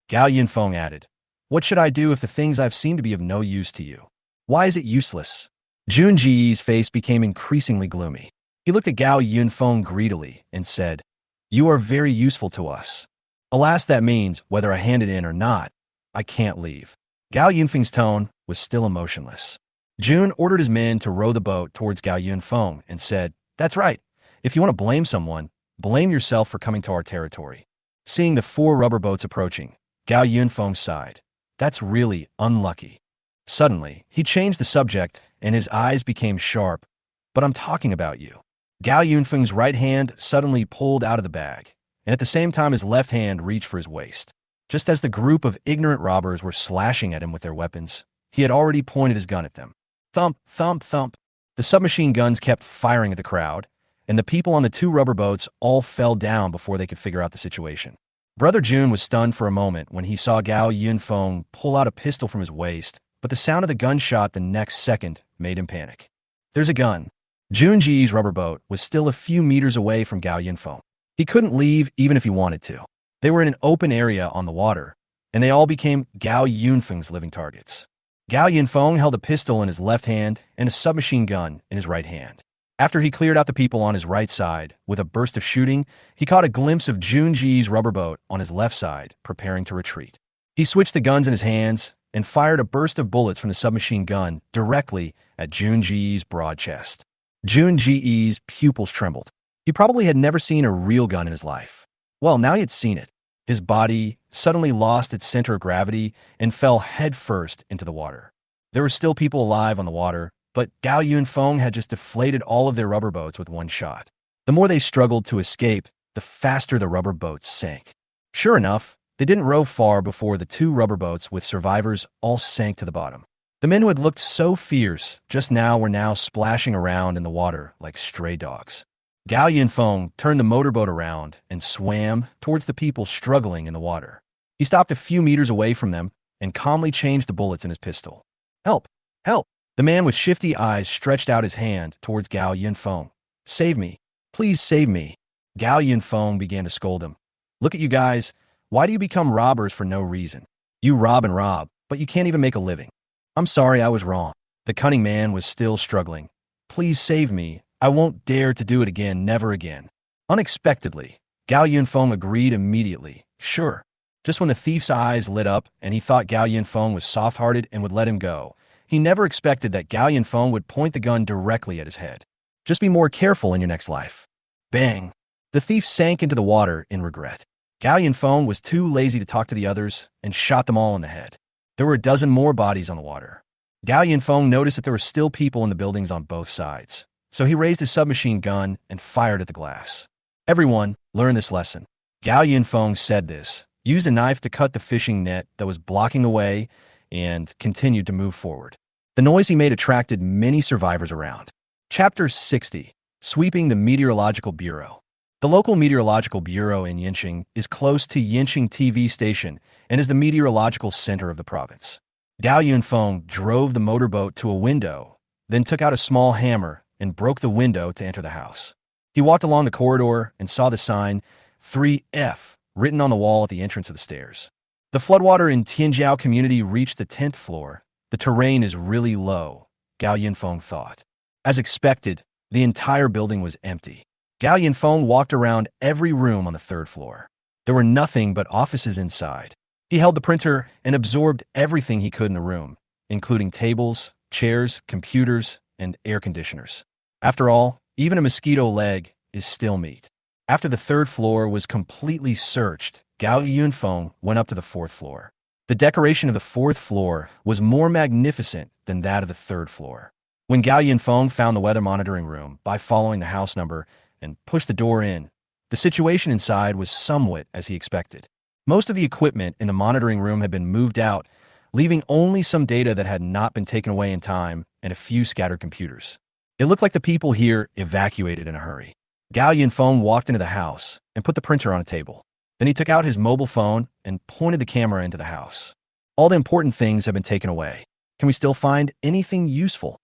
Gao Yunfeng added, "What should I do if the things I've seem to be of no use to you? Why is it useless?" Junji's face became increasingly gloomy. He looked at Gao Yunfeng greedily and said, "You are very useful to us. Alas, that means, whether I hand it in or not, I can't leave." Gao Yunfeng's tone was still emotionless. Jun ordered his men to row the boat towards Gao Yunfeng and said, "That's right. If you want to blame someone, blame yourself for coming to our territory." Seeing the 4 rubber boats approaching, Gao Yunfeng sighed. "That's really unlucky." Suddenly, he changed the subject and his eyes became sharp. "But I'm talking about you." Gao Yunfeng's right hand suddenly pulled out of the bag, and at the same time his left hand reached for his waist. Just as the group of ignorant robbers were slashing at him with their weapons, he had already pointed his gun at them. Thump, thump, thump. The submachine guns kept firing at the crowd, and the people on the two rubber boats all fell down before they could figure out the situation. Brother June was stunned for a moment when he saw Gao Yunfeng pull out a pistol from his waist, but the sound of the gunshot the next second made him panic. There's a gun. Junji's rubber boat was still a few meters away from Gao Yunfeng. He couldn't leave even if he wanted to. They were in an open area on the water, and they all became Gao Yunfeng's living targets. Gao Yunfeng held a pistol in his left hand and a submachine gun in his right hand. After he cleared out the people on his right side with a burst of shooting, he caught a glimpse of Junji's rubber boat on his left side, preparing to retreat. He switched the guns in his hands and fired a burst of bullets from the submachine gun directly at Junji's broad chest. Junji's pupils trembled. He probably had never seen a real gun in his life. Well, now he had seen it. His body suddenly lost its center of gravity and fell headfirst into the water. There were still people alive on the water, but Gao Yunfeng had just deflated all of their rubber boats with one shot. The more they struggled to escape, the faster the rubber boats sank. Sure enough, they didn't row far before the two rubber boats with survivors all sank to the bottom. The men who had looked so fierce just now were now splashing around in the water like stray dogs. Gao Yunfeng turned the motorboat around and swam towards the people struggling in the water. He stopped a few meters away from them and calmly changed the bullets in his pistol. Help! Help! The man with shifty eyes stretched out his hand towards Gao Yunfeng. Save me. Please save me. Gao Yunfeng began to scold him. Look at you guys. Why do you become robbers for no reason? You rob and rob, but you can't even make a living. I'm sorry, I was wrong. The cunning man was still struggling. Please save me. I won't dare to do it again, never again. Unexpectedly, Gao Yunfeng agreed immediately. Sure. Just when the thief's eyes lit up and he thought Gao Yunfeng was soft-hearted and would let him go, he never expected that Gao Yunfeng would point the gun directly at his head. Just be more careful in your next life. Bang! The thief sank into the water in regret. Gao Yunfeng was too lazy to talk to the others and shot them all in the head. There were a dozen more bodies on the water. Gao Yunfeng noticed that there were still people in the buildings on both sides, so he raised his submachine gun and fired at the glass. Everyone, learn this lesson. Gao Yunfeng said this, used a knife to cut the fishing net that was blocking the way, and continued to move forward. The noise he made attracted many survivors around. Chapter 60. Sweeping the Meteorological Bureau. The local meteorological bureau in Yinqing is close to Yinqing TV station and is the meteorological center of the province. Gao Yunfeng drove the motorboat to a window, then took out a small hammer and broke the window to enter the house. He walked along the corridor and saw the sign 3F written on the wall at the entrance of the stairs. The floodwater in Tianjiao community reached the 10th floor. The terrain is really low, Gao Yunfeng thought. As expected, the entire building was empty. Gao Yunfeng walked around every room on the 3rd floor. There were nothing but offices inside. He held the printer and absorbed everything he could in the room, including tables, chairs, computers, and air conditioners. After all, even a mosquito leg is still meat. After the 3rd floor was completely searched, Gao Yunfeng went up to the 4th floor. The decoration of the 4th floor was more magnificent than that of the 3rd floor. When Gao Yunfeng found the weather monitoring room by following the house number and pushed the door in, the situation inside was somewhat as he expected. Most of the equipment in the monitoring room had been moved out, leaving only some data that had not been taken away in time and a few scattered computers. It looked like the people here evacuated in a hurry. Gao Yunfeng walked into the house and put the printer on a table. Then he took out his mobile phone and pointed the camera into the house. All the important things have been taken away. Can we still find anything useful?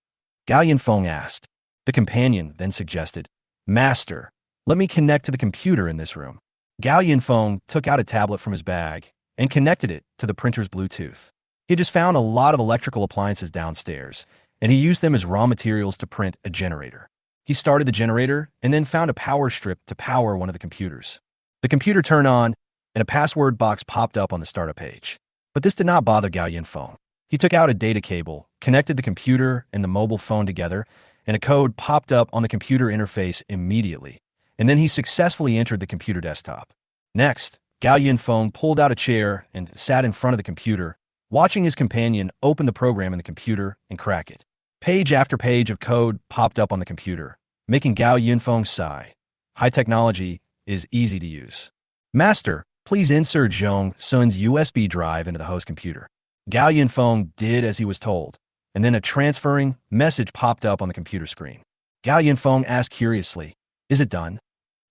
Gao Yunfeng asked. The companion then suggested, Master, let me connect to the computer in this room. Gao Yunfeng took out a tablet from his bag and connected it to the printer's Bluetooth. He had just found a lot of electrical appliances downstairs, and he used them as raw materials to print a generator. He started the generator and then found a power strip to power one of the computers. The computer turned on, and a password box popped up on the startup page. But this did not bother Gao Yunfeng. He took out a data cable, connected the computer and the mobile phone together, and a code popped up on the computer interface immediately. And then he successfully entered the computer desktop. Next, Gao Yunfeng pulled out a chair and sat in front of the computer, watching his companion open the program in the computer and crack it. Page after page of code popped up on the computer, making Gao Yunfeng sigh. High technology is easy to use. Master, Please insert Zhong Sun's USB drive into the host computer. Gao Yunfeng did as he was told, and then a transferring message popped up on the computer screen. Gao Yunfeng asked curiously, "Is it done?"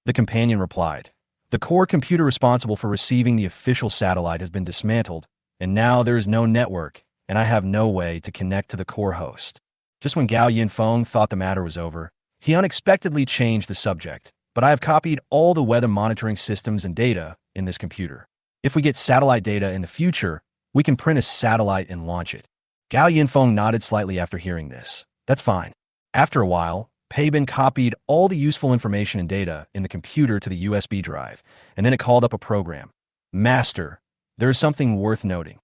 The companion replied, "The core computer responsible for receiving the official satellite has been dismantled, and now there is no network, and I have no way to connect to the core host." Just when Gao Yunfeng thought the matter was over, he unexpectedly changed the subject. "But I have copied all the weather monitoring systems and data in this computer. If we get satellite data in the future, we can print a satellite and launch it." Gao Yunfeng nodded slightly after hearing this. "That's fine." After a while, Peibin copied all the useful information and data in the computer to the USB drive, and then it called up a program. "Master, there is something worth noting."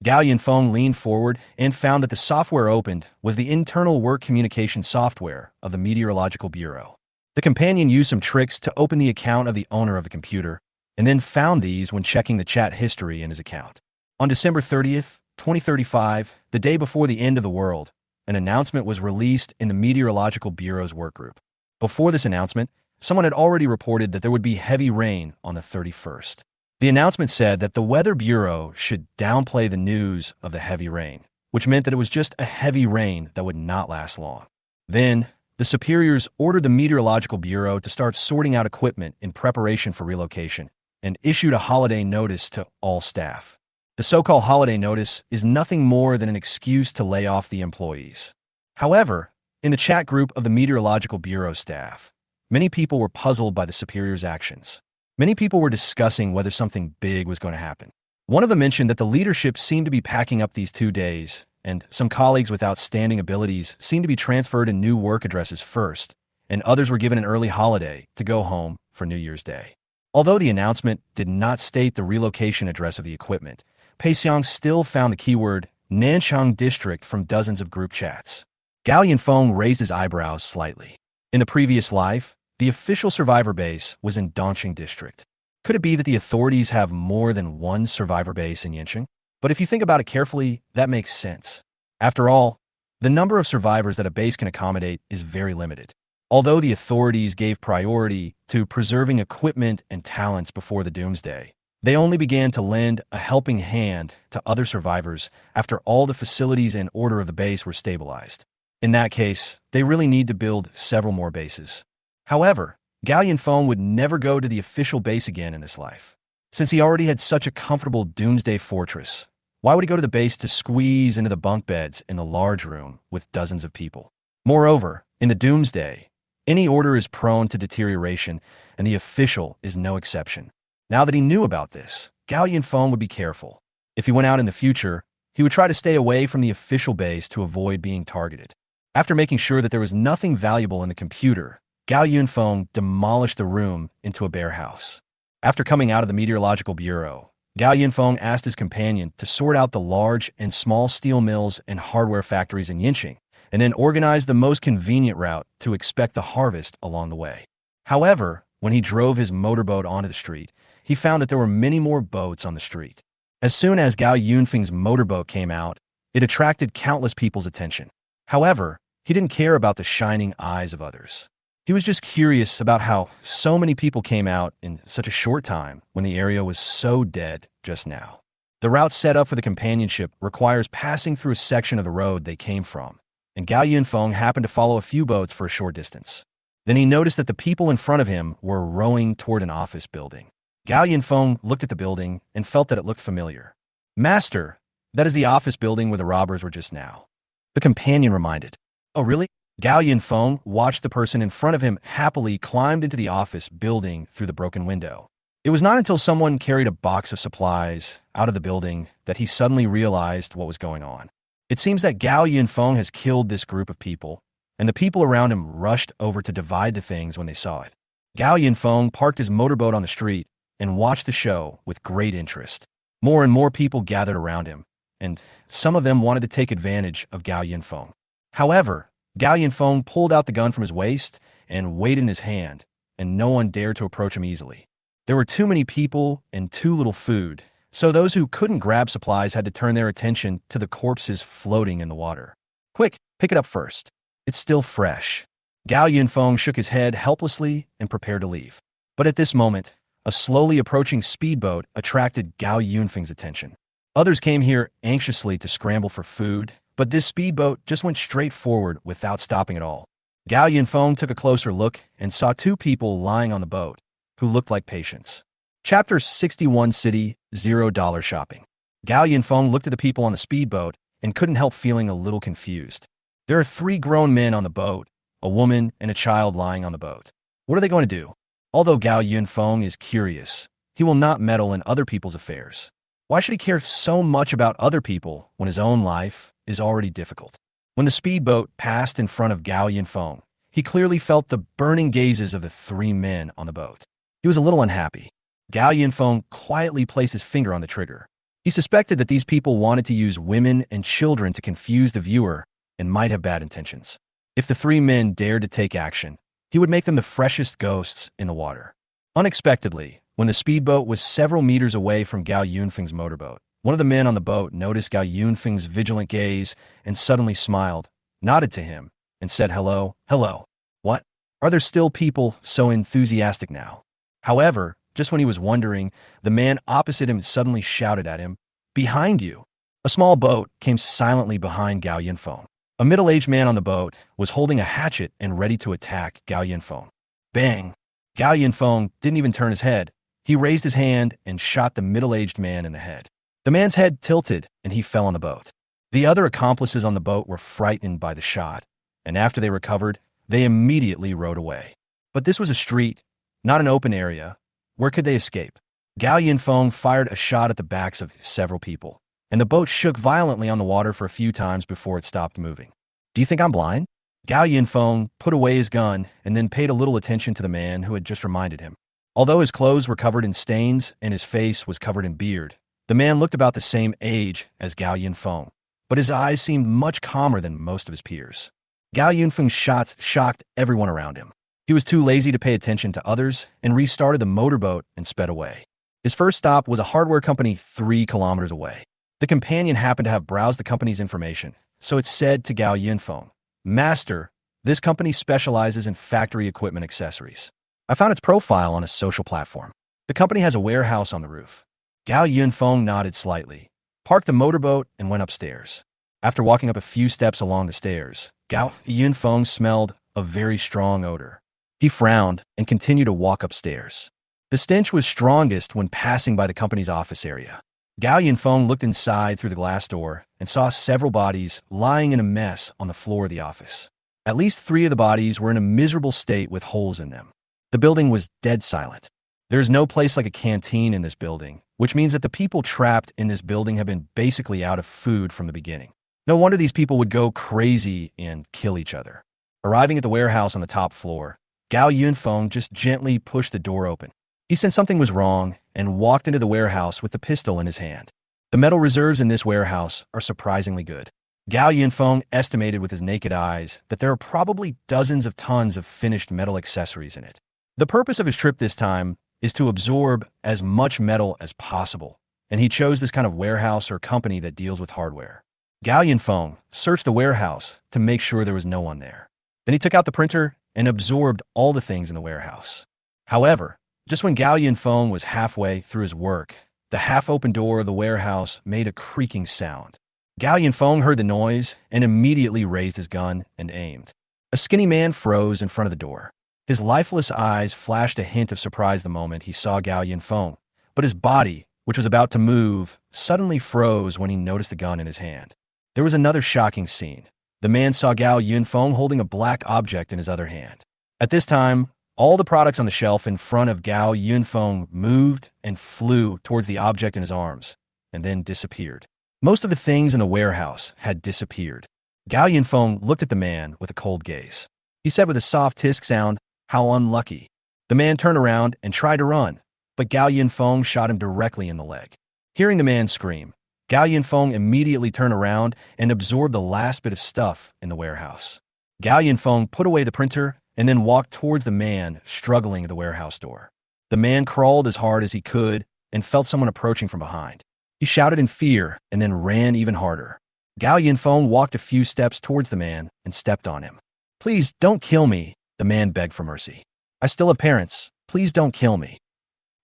Gao Yunfeng leaned forward and found that the software opened was the internal work communication software of the Meteorological Bureau. The companion used some tricks to open the account of the owner of the computer, and then found these when checking the chat history in his account. On December 30th, 2035, the day before the end of the world, an announcement was released in the Meteorological Bureau's workgroup. Before this announcement, someone had already reported that there would be heavy rain on the 31st. The announcement said that the Weather Bureau should downplay the news of the heavy rain, which meant that it was just a heavy rain that would not last long. Then, the superiors ordered the Meteorological Bureau to start sorting out equipment in preparation for relocation, and issued a holiday notice to all staff. The so-called holiday notice is nothing more than an excuse to lay off the employees. However, in the chat group of the Meteorological Bureau staff, many people were puzzled by the superiors' actions. Many people were discussing whether something big was going to happen. One of them mentioned that the leadership seemed to be packing up these 2 days, and some colleagues with outstanding abilities seemed to be transferred in new work addresses first, and others were given an early holiday to go home for New Year's Day. Although the announcement did not state the relocation address of the equipment, Peixiang still found the keyword Nanchang District from dozens of group chats. Gao Yunfeng raised his eyebrows slightly. In the previous life, the official survivor base was in Dongqing District. Could it be that the authorities have more than one survivor base in Yanqing? But if you think about it carefully, that makes sense. After all, the number of survivors that a base can accommodate is very limited. Although the authorities gave priority to preserving equipment and talents before the Doomsday, they only began to lend a helping hand to other survivors after all the facilities and order of the base were stabilized. In that case, they really need to build several more bases. However, Gao Yunfeng would never go to the official base again in this life. Since he already had such a comfortable Doomsday fortress, why would he go to the base to squeeze into the bunk beds in the large room with dozens of people? Moreover, in the Doomsday, any order is prone to deterioration, and the official is no exception. Now that he knew about this, Gao Yunfeng would be careful. If he went out in the future, he would try to stay away from the official base to avoid being targeted. After making sure that there was nothing valuable in the computer, Gao Yunfeng demolished the room into a bare house. After coming out of the Meteorological Bureau, Gao Yunfeng asked his companion to sort out the large and small steel mills and hardware factories in Yanqing, and then organize the most convenient route to expect the harvest along the way. However, when he drove his motorboat onto the street, he found that there were many more boats on the street. As soon as Gao Yunfeng's motorboat came out, it attracted countless people's attention. However, he didn't care about the shining eyes of others. He was just curious about how so many people came out in such a short time when the area was so dead just now. The route set up for the companionship requires passing through a section of the road they came from, and Gao Yunfeng happened to follow a few boats for a short distance. Then he noticed that the people in front of him were rowing toward an office building. Gao Yunfeng looked at the building and felt that it looked familiar. "Master, that is the office building where the robbers were just now." The companion reminded. "Oh, really?" Gao Yunfeng watched the person in front of him happily climbed into the office building through the broken window. It was not until someone carried a box of supplies out of the building that he suddenly realized what was going on. It seems that Gao Yunfeng has killed this group of people, and the people around him rushed over to divide the things when they saw it. Gao Yunfeng parked his motorboat on the street and watched the show with great interest. More and more people gathered around him, and some of them wanted to take advantage of Gao Yunfeng. However, Gao Yunfeng pulled out the gun from his waist and weighed it in his hand, and no one dared to approach him easily. There were too many people and too little food, so those who couldn't grab supplies had to turn their attention to the corpses floating in the water. "Quick, pick it up first. It's still fresh." Gao Yunfeng shook his head helplessly and prepared to leave. But at this moment, A slowly approaching speedboat attracted Gao Yunfeng's attention. Others came here anxiously to scramble for food, but this speedboat just went straight forward without stopping at all. Gao Yunfeng took a closer look and saw two people lying on the boat, who looked like patients. Chapter 61 City, $0 Shopping. Gao Yunfeng looked at the people on the speedboat and couldn't help feeling a little confused. There are three grown men on the boat, a woman and a child lying on the boat. What are they going to do? Although Gao Yunfeng is curious, he will not meddle in other people's affairs. Why should he care so much about other people when his own life is already difficult? When the speedboat passed in front of Gao Yunfeng, he clearly felt the burning gazes of the three men on the boat. He was a little unhappy. Gao Yunfeng quietly placed his finger on the trigger. He suspected that these people wanted to use women and children to confuse the viewer and might have bad intentions. If the three men dared to take action, he would make them the freshest ghosts in the water. Unexpectedly, when the speedboat was several meters away from Gao Yunfeng's motorboat, one of the men on the boat noticed Gao Yunfeng's vigilant gaze and suddenly smiled, nodded to him, and said, "Hello, hello. What? Are there still people so enthusiastic now?" However, just when he was wondering, the man opposite him suddenly shouted at him, "Behind you!" A small boat came silently behind Gao Yunfeng. A middle-aged man on the boat was holding a hatchet and ready to attack Gao Yunfeng. Bang! Gao Yunfeng didn't even turn his head. He raised his hand and shot the middle-aged man in the head. The man's head tilted and he fell on the boat. The other accomplices on the boat were frightened by the shot, and after they recovered, they immediately rowed away. But this was a street, not an open area. Where could they escape? Gao Yunfeng fired a shot at the backs of several people, and the boat shook violently on the water for a few times before it stopped moving. "Do you think I'm blind?" Gao Yunfeng put away his gun and then paid a little attention to the man who had just reminded him. Although his clothes were covered in stains and his face was covered in beard, the man looked about the same age as Gao Yunfeng, but his eyes seemed much calmer than most of his peers. Gao Yunfeng's shots shocked everyone around him. He was too lazy to pay attention to others and restarted the motorboat and sped away. His first stop was a hardware company 3 kilometers away. The companion happened to have browsed the company's information, so it said to Gao Yunfeng, "Master, this company specializes in factory equipment accessories. I found its profile on a social platform. The company has a warehouse on the roof." Gao Yunfeng nodded slightly, parked the motorboat, and went upstairs. After walking up a few steps along the stairs, Gao Yunfeng smelled a very strong odor. He frowned and continued to walk upstairs. The stench was strongest when passing by the company's office area. Gao Yunfeng looked inside through the glass door and saw several bodies lying in a mess on the floor of the office. At least 3 of the bodies were in a miserable state with holes in them. The building was dead silent. There is no place like a canteen in this building, which means that the people trapped in this building have been basically out of food from the beginning. No wonder these people would go crazy and kill each other. Arriving at the warehouse on the top floor, Gao Yunfeng just gently pushed the door open. He sensed something was wrong and walked into the warehouse with the pistol in his hand. The metal reserves in this warehouse are surprisingly good. Gao Yunfeng estimated with his naked eyes that there are probably dozens of tons of finished metal accessories in it. The purpose of his trip this time is to absorb as much metal as possible, and he chose this kind of warehouse or company that deals with hardware. Gao Yunfeng searched the warehouse to make sure there was no one there. Then he took out the printer and absorbed all the things in the warehouse. However, just when Gao Yunfeng was halfway through his work, the half-open door of the warehouse made a creaking sound. Gao Yunfeng heard the noise and immediately raised his gun and aimed. A skinny man froze in front of the door. His lifeless eyes flashed a hint of surprise the moment he saw Gao Yunfeng, but his body, which was about to move, suddenly froze when he noticed the gun in his hand. There was another shocking scene. The man saw Gao Yunfeng holding a black object in his other hand. At this time, all the products on the shelf in front of Gao Yunfeng moved and flew towards the object in his arms, and then disappeared. Most of the things in the warehouse had disappeared. Gao Yunfeng looked at the man with a cold gaze. He said with a soft tisk sound, "How unlucky." The man turned around and tried to run, but Gao Yunfeng shot him directly in the leg. Hearing the man scream, Gao Yunfeng immediately turned around and absorbed the last bit of stuff in the warehouse. Gao Yunfeng put away the printer and then walked towards the man struggling at the warehouse door. The man crawled as hard as he could and felt someone approaching from behind. He shouted in fear and then ran even harder. Gao Yunfeng walked a few steps towards the man and stepped on him. "Please don't kill me," the man begged for mercy. "I still have parents. Please don't kill me."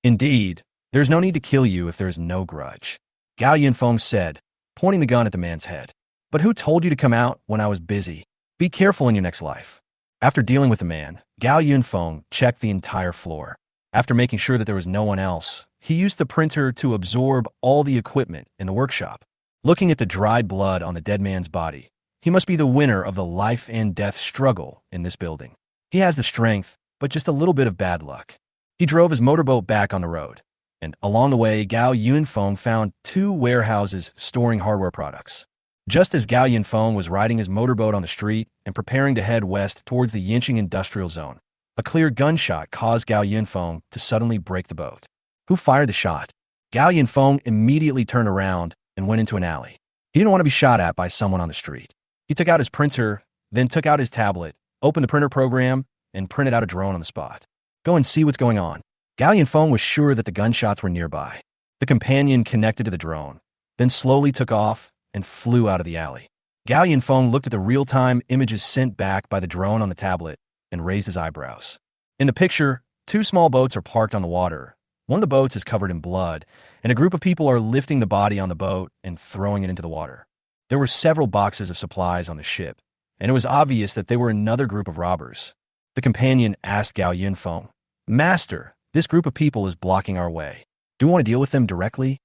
Indeed, there's no need to kill you if there is no grudge, Gao Yunfeng said, pointing the gun at the man's head. But who told you to come out when I was busy? Be careful in your next life. After dealing with the man, Gao Yunfeng checked the entire floor. After making sure that there was no one else, he used the printer to absorb all the equipment in the workshop. Looking at the dried blood on the dead man's body, he must be the winner of the life and death struggle in this building. He has the strength, but just a little bit of bad luck. He drove his motorboat back on the road, and along the way, Gao Yunfeng found 2 warehouses storing hardware products. Just as Gao Yunfeng was riding his motorboat on the street and preparing to head west towards the Yinqing industrial zone, a clear gunshot caused Gao Yunfeng to suddenly brake the boat. Who fired the shot? Gao Yunfeng immediately turned around and went into an alley. He didn't want to be shot at by someone on the street. He took out his printer, then took out his tablet, opened the printer program, and printed out a drone on the spot. Go and see what's going on. Gao Yunfeng was sure that the gunshots were nearby. The companion connected to the drone, then slowly took off and flew out of the alley. Gao Yunfeng looked at the real-time images sent back by the drone on the tablet and raised his eyebrows. In the picture, 2 small boats are parked on the water. One of the boats is covered in blood, and a group of people are lifting the body on the boat and throwing it into the water. There were several boxes of supplies on the ship, and it was obvious that they were another group of robbers. The companion asked Gao Yunfeng, "Master, this group of people is blocking our way. Do we want to deal with them directly?"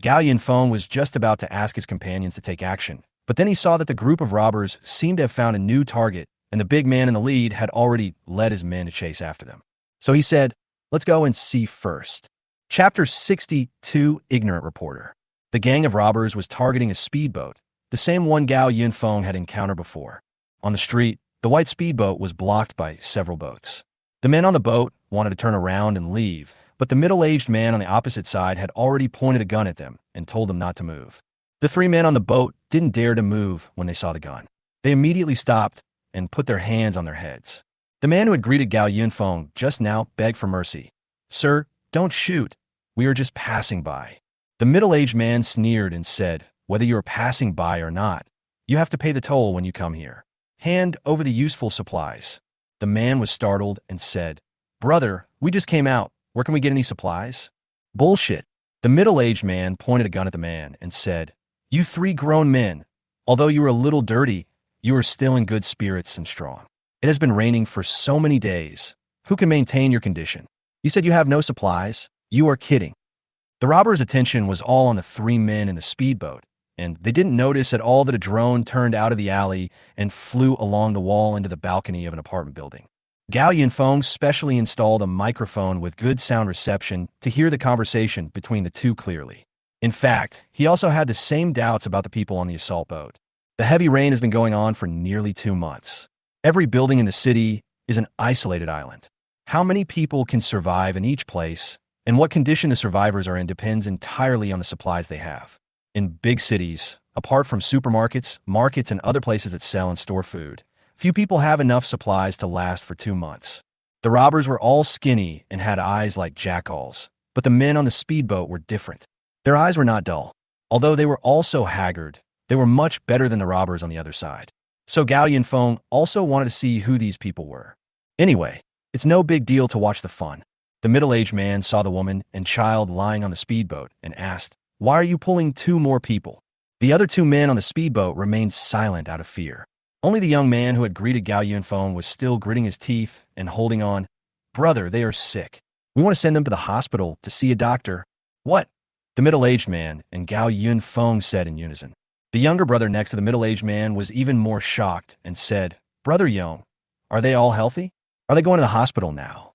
Gao Yunfeng was just about to ask his companions to take action, but then he saw that the group of robbers seemed to have found a new target, and the big man in the lead had already led his men to chase after them. So he said, "Let's go and see first." Chapter 62, Ignorant Reporter. The gang of robbers was targeting a speedboat, the same one Gao Yunfeng had encountered before. On the street, the white speedboat was blocked by several boats. The men on the boat wanted to turn around and leave, but the middle-aged man on the opposite side had already pointed a gun at them and told them not to move. The 3 men on the boat didn't dare to move when they saw the gun. They immediately stopped and put their hands on their heads. The man who had greeted Gao Yunfeng just now begged for mercy. "Sir, don't shoot. We are just passing by." The middle-aged man sneered and said, "Whether you are passing by or not, you have to pay the toll when you come here. Hand over the useful supplies." The man was startled and said, "Brother, we just came out. Where can we get any supplies?" "Bullshit." The middle-aged man pointed a gun at the man and said, "You 3 grown men, although you are a little dirty, you are still in good spirits and strong. It has been raining for so many days. Who can maintain your condition? You said you have no supplies? You are kidding." The robbers' attention was all on the 3 men in the speedboat, and they didn't notice at all that a drone turned out of the alley and flew along the wall into the balcony of an apartment building. Gao Yunfeng specially installed a microphone with good sound reception to hear the conversation between the 2 clearly. In fact, he also had the same doubts about the people on the assault boat. The heavy rain has been going on for nearly 2 months. Every building in the city is an isolated island. How many people can survive in each place, and what condition the survivors are in depends entirely on the supplies they have. In big cities, apart from supermarkets, markets, and other places that sell and store food, few people have enough supplies to last for 2 months. The robbers were all skinny and had eyes like jackals, but the men on the speedboat were different. Their eyes were not dull. Although they were also haggard, they were much better than the robbers on the other side. So Gao Yunfeng also wanted to see who these people were. Anyway, it's no big deal to watch the fun. The middle-aged man saw the woman and child lying on the speedboat and asked, "Why are you pulling 2 more people?" The other 2 men on the speedboat remained silent out of fear. Only the young man who had greeted Gao Yunfeng was still gritting his teeth and holding on. "Brother, they are sick. We want to send them to the hospital to see a doctor." "What?" the middle-aged man and Gao Yunfeng said in unison. The younger brother next to the middle-aged man was even more shocked and said, "Brother Yong, are they all healthy? Are they going to the hospital now?"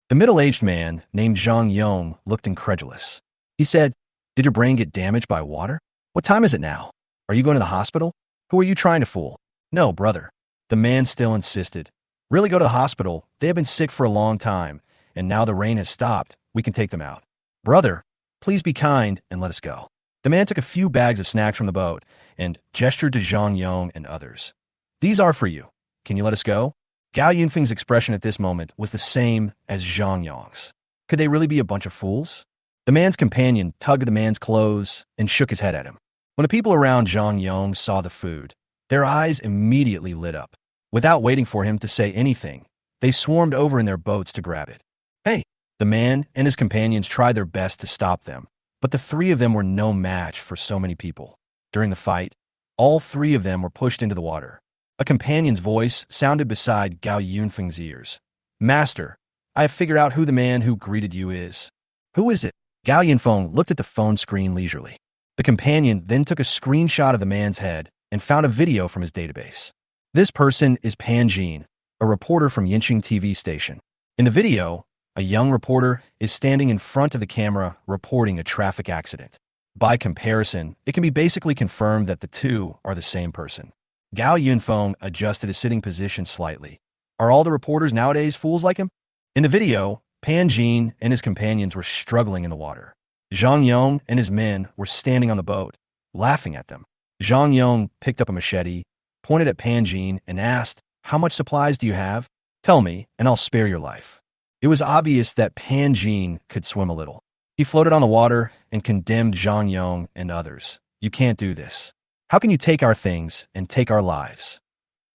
The middle-aged man, named Zhang Yong, looked incredulous. He said, "Did your brain get damaged by water? What time is it now? Are you going to the hospital? Who are you trying to fool?" "No, brother." The man still insisted. "Really go to the hospital. They have been sick for a long time, and now the rain has stopped. We can take them out." "Brother, please be kind and let us go." The man took a few bags of snacks from the boat and gestured to Zhang Yong and others. "These are for you. Can you let us go?" Gao Yunfeng's expression at this moment was the same as Zhang Yong's. Could they really be a bunch of fools? The man's companion tugged at the man's clothes and shook his head at him. When the people around Zhang Yong saw the food, their eyes immediately lit up. Without waiting for him to say anything, they swarmed over in their boats to grab it. "Hey, The man and his companions tried their best to stop them, but the three of them were no match for so many people. During the fight, all three of them were pushed into the water. A companion's voice sounded beside Gao Yunfeng's ears. Master, I have figured out who the man who greeted you is. Who is it? Gao Yunfeng looked at the phone screen leisurely. The companion then took a screenshot of the man's head and found a video from his database. This person is Pan Jin, a reporter from Yinqing TV station. In the video, a young reporter is standing in front of the camera reporting a traffic accident. By comparison, it can be basically confirmed that the two are the same person. Gao Yunfeng adjusted his sitting position slightly. Are all the reporters nowadays fools like him? In the video, Pan Jin and his companions were struggling in the water. Zhang Yong and his men were standing on the boat, laughing at them. Zhang Yong picked up a machete, pointed at Pan Jin, and asked, "How much supplies do you have? Tell me, and I'll spare your life." It was obvious that Pan Jin could swim a little. He floated on the water and condemned Zhang Yong and others. "You can't do this. How can you take our things and take our lives?"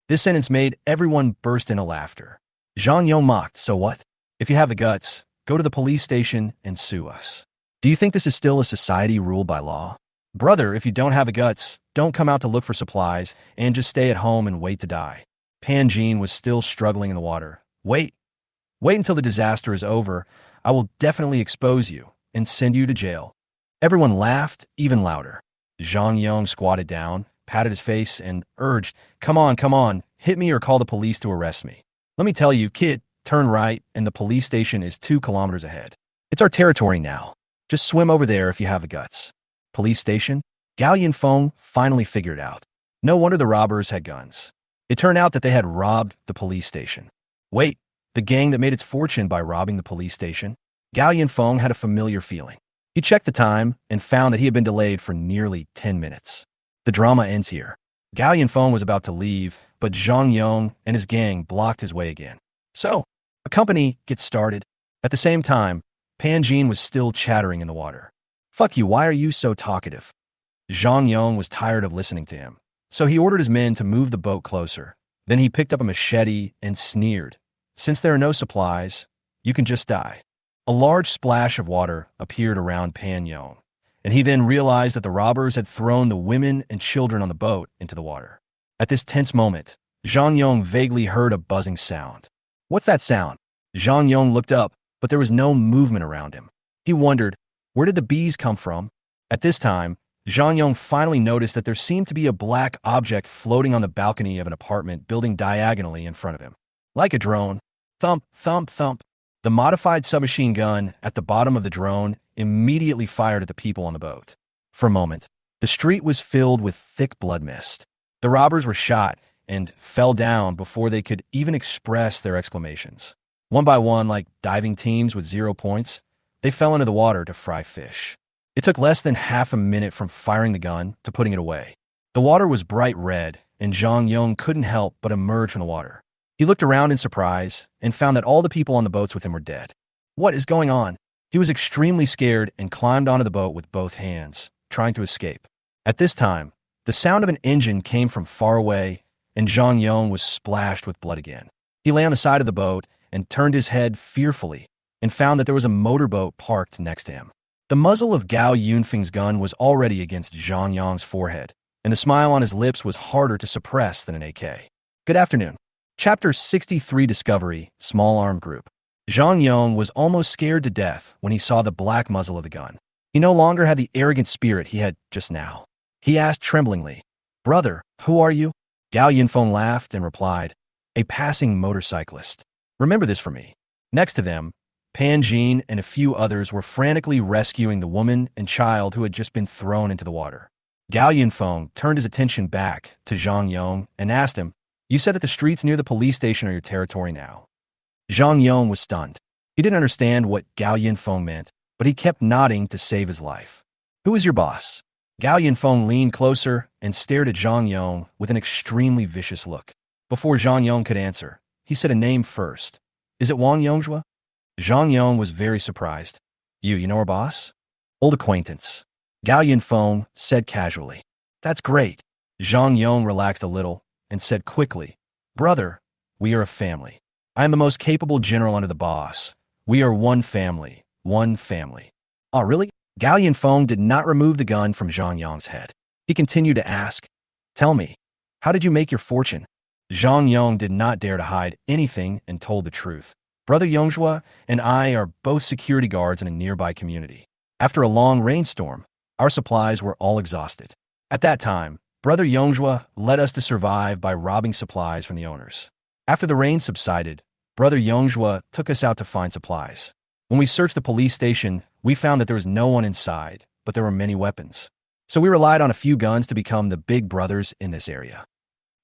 This sentence made everyone burst into laughter. Zhang Yong mocked, "So what? If you have the guts, go to the police station and sue us. Do you think this is still a society ruled by law? Brother, if you don't have the guts, don't come out to look for supplies and just stay at home and wait to die." Pan Jin was still struggling in the water. Wait until the disaster is over. I will definitely expose you and send you to jail." Everyone laughed even louder. Zhang Yong squatted down, patted his face, and urged, come on, hit me or call the police to arrest me. Let me tell you, kid, turn right, and the police station is 2 kilometers ahead. It's our territory now. Just swim over there if you have the guts." Police station? Gao Yunfeng finally figured it out. No wonder the robbers had guns. It turned out that they had robbed the police station. Wait, the gang that made its fortune by robbing the police station? Gao Yunfeng had a familiar feeling. He checked the time and found that he had been delayed for nearly 10 minutes. The drama ends here. Gao Yunfeng was about to leave, but Zhang Yong and his gang blocked his way again. So, a company gets started. At the same time, Pan Jin was still chattering in the water. "Fuck you, why are you so talkative?" Zhang Yong was tired of listening to him, so he ordered his men to move the boat closer. Then he picked up a machete and sneered, "Since there are no supplies, you can just die." A large splash of water appeared around Pan Yong, and he then realized that the robbers had thrown the women and children on the boat into the water. At this tense moment, Zhang Yong vaguely heard a buzzing sound. "What's that sound?" Zhang Yong looked up, but there was no movement around him. He wondered, where did the bees come from? At this time, Zhang Yong finally noticed that there seemed to be a black object floating on the balcony of an apartment building diagonally in front of him. Like a drone, thump, thump, thump. The modified submachine gun at the bottom of the drone immediately fired at the people on the boat. For a moment, the street was filled with thick blood mist. The robbers were shot and fell down before they could even express their exclamations. One by one, like diving teams with 0 points, they fell into the water to fry fish. It took less than half a minute from firing the gun to putting it away. The water was bright red, and Zhang Yong couldn't help but emerge from the water. He looked around in surprise and found that all the people on the boats with him were dead. What is going on? He was extremely scared and climbed onto the boat with both hands, trying to escape. At this time, the sound of an engine came from far away, and Zhang Yong was splashed with blood again. He lay on the side of the boat and turned his head fearfully and found that there was a motorboat parked next to him. The muzzle of Gao Yunfeng's gun was already against Zhang Yong's forehead, and the smile on his lips was harder to suppress than an AK. Good afternoon. Chapter 63 Discovery, Small Arm Group. Zhang Yong was almost scared to death when he saw the black muzzle of the gun. He no longer had the arrogant spirit he had just now. He asked tremblingly, "Brother, who are you?" Gao Yunfeng laughed and replied, "A passing motorcyclist. Remember this for me." Next to them, Pan Jin and a few others were frantically rescuing the woman and child who had just been thrown into the water. Gao Yunfeng turned his attention back to Zhang Yong and asked him, "You said that the streets near the police station are your territory now." Zhang Yong was stunned. He didn't understand what Gao Yunfeng meant, but he kept nodding to save his life. "Who is your boss?" Gao Yunfeng leaned closer and stared at Zhang Yong with an extremely vicious look. Before Zhang Yong could answer, he said a name first. "Is it Wang Yongjua?" Zhang Yong was very surprised. You know our boss?" "Old acquaintance," Gao Yunfeng said casually. "That's great." Zhang Yong relaxed a little and said quickly, "Brother, we are a family. I am the most capable general under the boss. We are one family, one family. Oh, really? Gao Yunfeng did not remove the gun from Zhang Yong's head. He continued to ask, "Tell me, how did you make your fortune?" Zhang Yong did not dare to hide anything and told the truth. Brother Yongzhua and I are both security guards in a nearby community. After a long rainstorm, our supplies were all exhausted. At that time, Brother Yongzhua led us to survive by robbing supplies from the owners. After the rain subsided, Brother Yongzhua took us out to find supplies. When we searched the police station, we found that there was no one inside, but there were many weapons. So we relied on a few guns to become the big brothers in this area.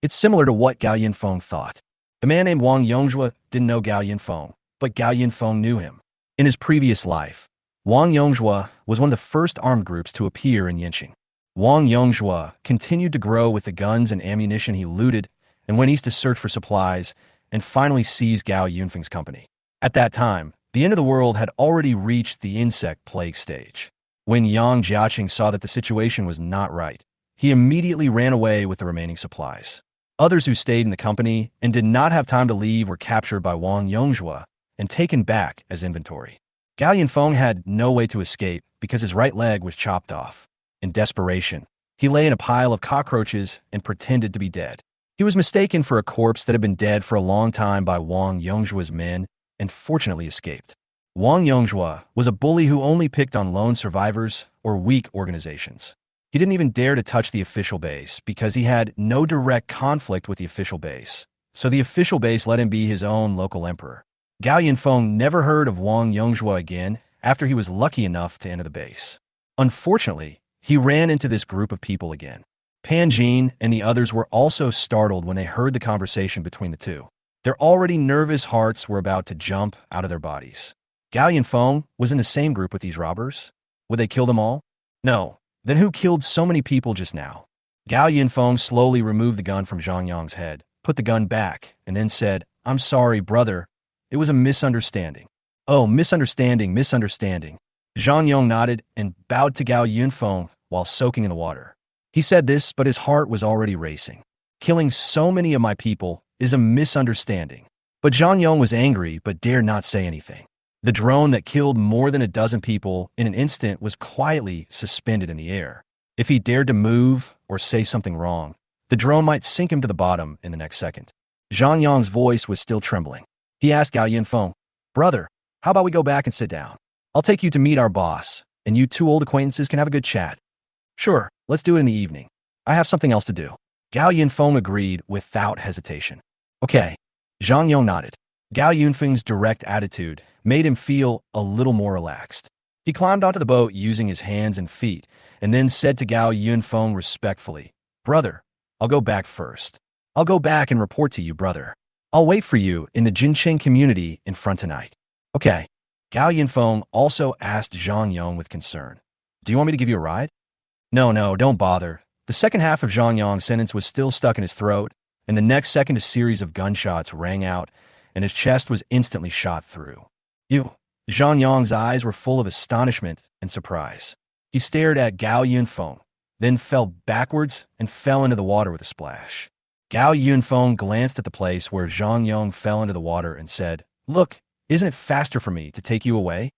It's similar to what Gao Yunfeng thought. The man named Wang Yongzhua didn't know Gao Yunfeng, but Gao Yunfeng knew him. In his previous life, Wang Yongzhua was one of the first armed groups to appear in Yinqing. Wang Yongzhua continued to grow with the guns and ammunition he looted and went east to search for supplies and finally seized Gao Yunfeng's company. At that time, the end of the world had already reached the insect plague stage. When Yang Jiaqing saw that the situation was not right, he immediately ran away with the remaining supplies. Others who stayed in the company and did not have time to leave were captured by Wang Yongzhua and taken back as inventory. Gao Yunfeng had no way to escape because his right leg was chopped off. In desperation, he lay in a pile of cockroaches and pretended to be dead. He was mistaken for a corpse that had been dead for a long time by Wang Yongzhua's men and fortunately escaped. Wang Yongzhua was a bully who only picked on lone survivors or weak organizations. He didn't even dare to touch the official base because he had no direct conflict with the official base, so the official base let him be his own local emperor. Gao Yunfeng never heard of Wang Yongzhua again after he was lucky enough to enter the base. Unfortunately, he ran into this group of people again. Pan Jin and the others were also startled when they heard the conversation between the two. Their already nervous hearts were about to jump out of their bodies. Gao Yunfeng was in the same group with these robbers. Would they kill them all? No. Then who killed so many people just now? Gao Yunfeng slowly removed the gun from Zhang Yong's head, put the gun back, and then said, "I'm sorry, brother. It was a misunderstanding." "Oh, misunderstanding. Zhang Yong nodded and bowed to Gao Yunfeng while soaking in the water. He said this, but his heart was already racing. Killing so many of my people is a misunderstanding. But Zhang Yong was angry but dared not say anything. The drone that killed more than a dozen people in an instant was quietly suspended in the air. If he dared to move or say something wrong, the drone might sink him to the bottom in the next second. Zhang Yong's voice was still trembling. He asked Gao Yunfeng, "Brother, how about we go back and sit down? I'll take you to meet our boss, and you two old acquaintances can have a good chat." "Sure, let's do it in the evening. I have something else to do." Gao Yunfeng agreed without hesitation. "Okay." Zhang Yong nodded. Gao Yunfeng's direct attitude made him feel a little more relaxed. He climbed onto the boat using his hands and feet, and then said to Gao Yunfeng respectfully, "Brother, I'll go back first. I'll go back and report to you, brother. I'll wait for you in the Jincheng community in front tonight." "Okay." Gao Yunfeng also asked Zhang Yong with concern, "Do you want me to give you a ride?" No, don't bother." The second half of Zhang Yong's sentence was still stuck in his throat, and the next second a series of gunshots rang out, and his chest was instantly shot through. "You." Zhang Yong's eyes were full of astonishment and surprise. He stared at Gao Yunfeng, then fell backwards and fell into the water with a splash. Gao Yunfeng glanced at the place where Zhang Yong fell into the water and said, "Look, isn't it faster for me to take you away?"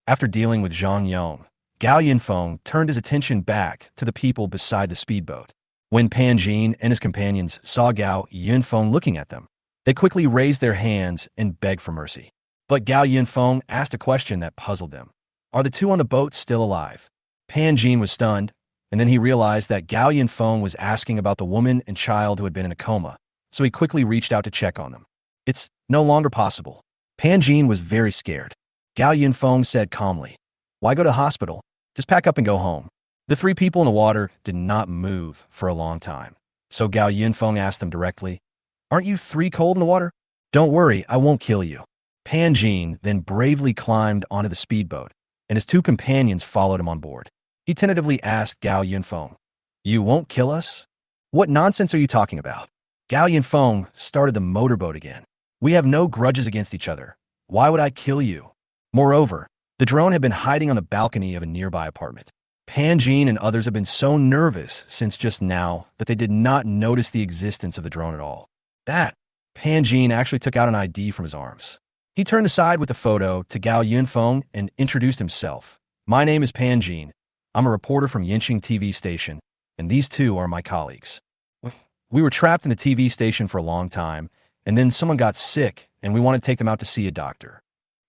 After dealing with Zhang Yong, Gao Yunfeng turned his attention back to the people beside the speedboat. When Pan Jin and his companions saw Gao Yunfeng looking at them, they quickly raised their hands and begged for mercy. But Gao Yunfeng asked a question that puzzled them. "Are the two on the boat still alive?" Pan Jin was stunned, and then he realized that Gao Yunfeng was asking about the woman and child who had been in a coma, so he quickly reached out to check on them. "It's no longer possible." Pan Jin was very scared. Gao Yunfeng said calmly, "Why go to the hospital? Just pack up and go home." The three people in the water did not move for a long time, so Gao Yunfeng asked them directly, "Aren't you three cold in the water?" "Don't worry, I won't kill you." Pan Jin then bravely climbed onto the speedboat, and his two companions followed him on board. He tentatively asked Gao Yunfeng, "You won't kill us? What nonsense are you talking about?" Gao Yunfeng started the motorboat again. "We have no grudges against each other. Why would I kill you?" Moreover, the drone had been hiding on the balcony of a nearby apartment. Pan Jin and others had been so nervous since just now that they did not notice the existence of the drone at all. Pan Jin actually took out an ID from his arms. He turned aside with the photo to Gao Yunfeng and introduced himself. My name is Pan Jin. I'm a reporter from Yinqing TV station, and these two are my colleagues. We were trapped in the TV station for a long time, and then someone got sick, and we want to take them out to see a doctor.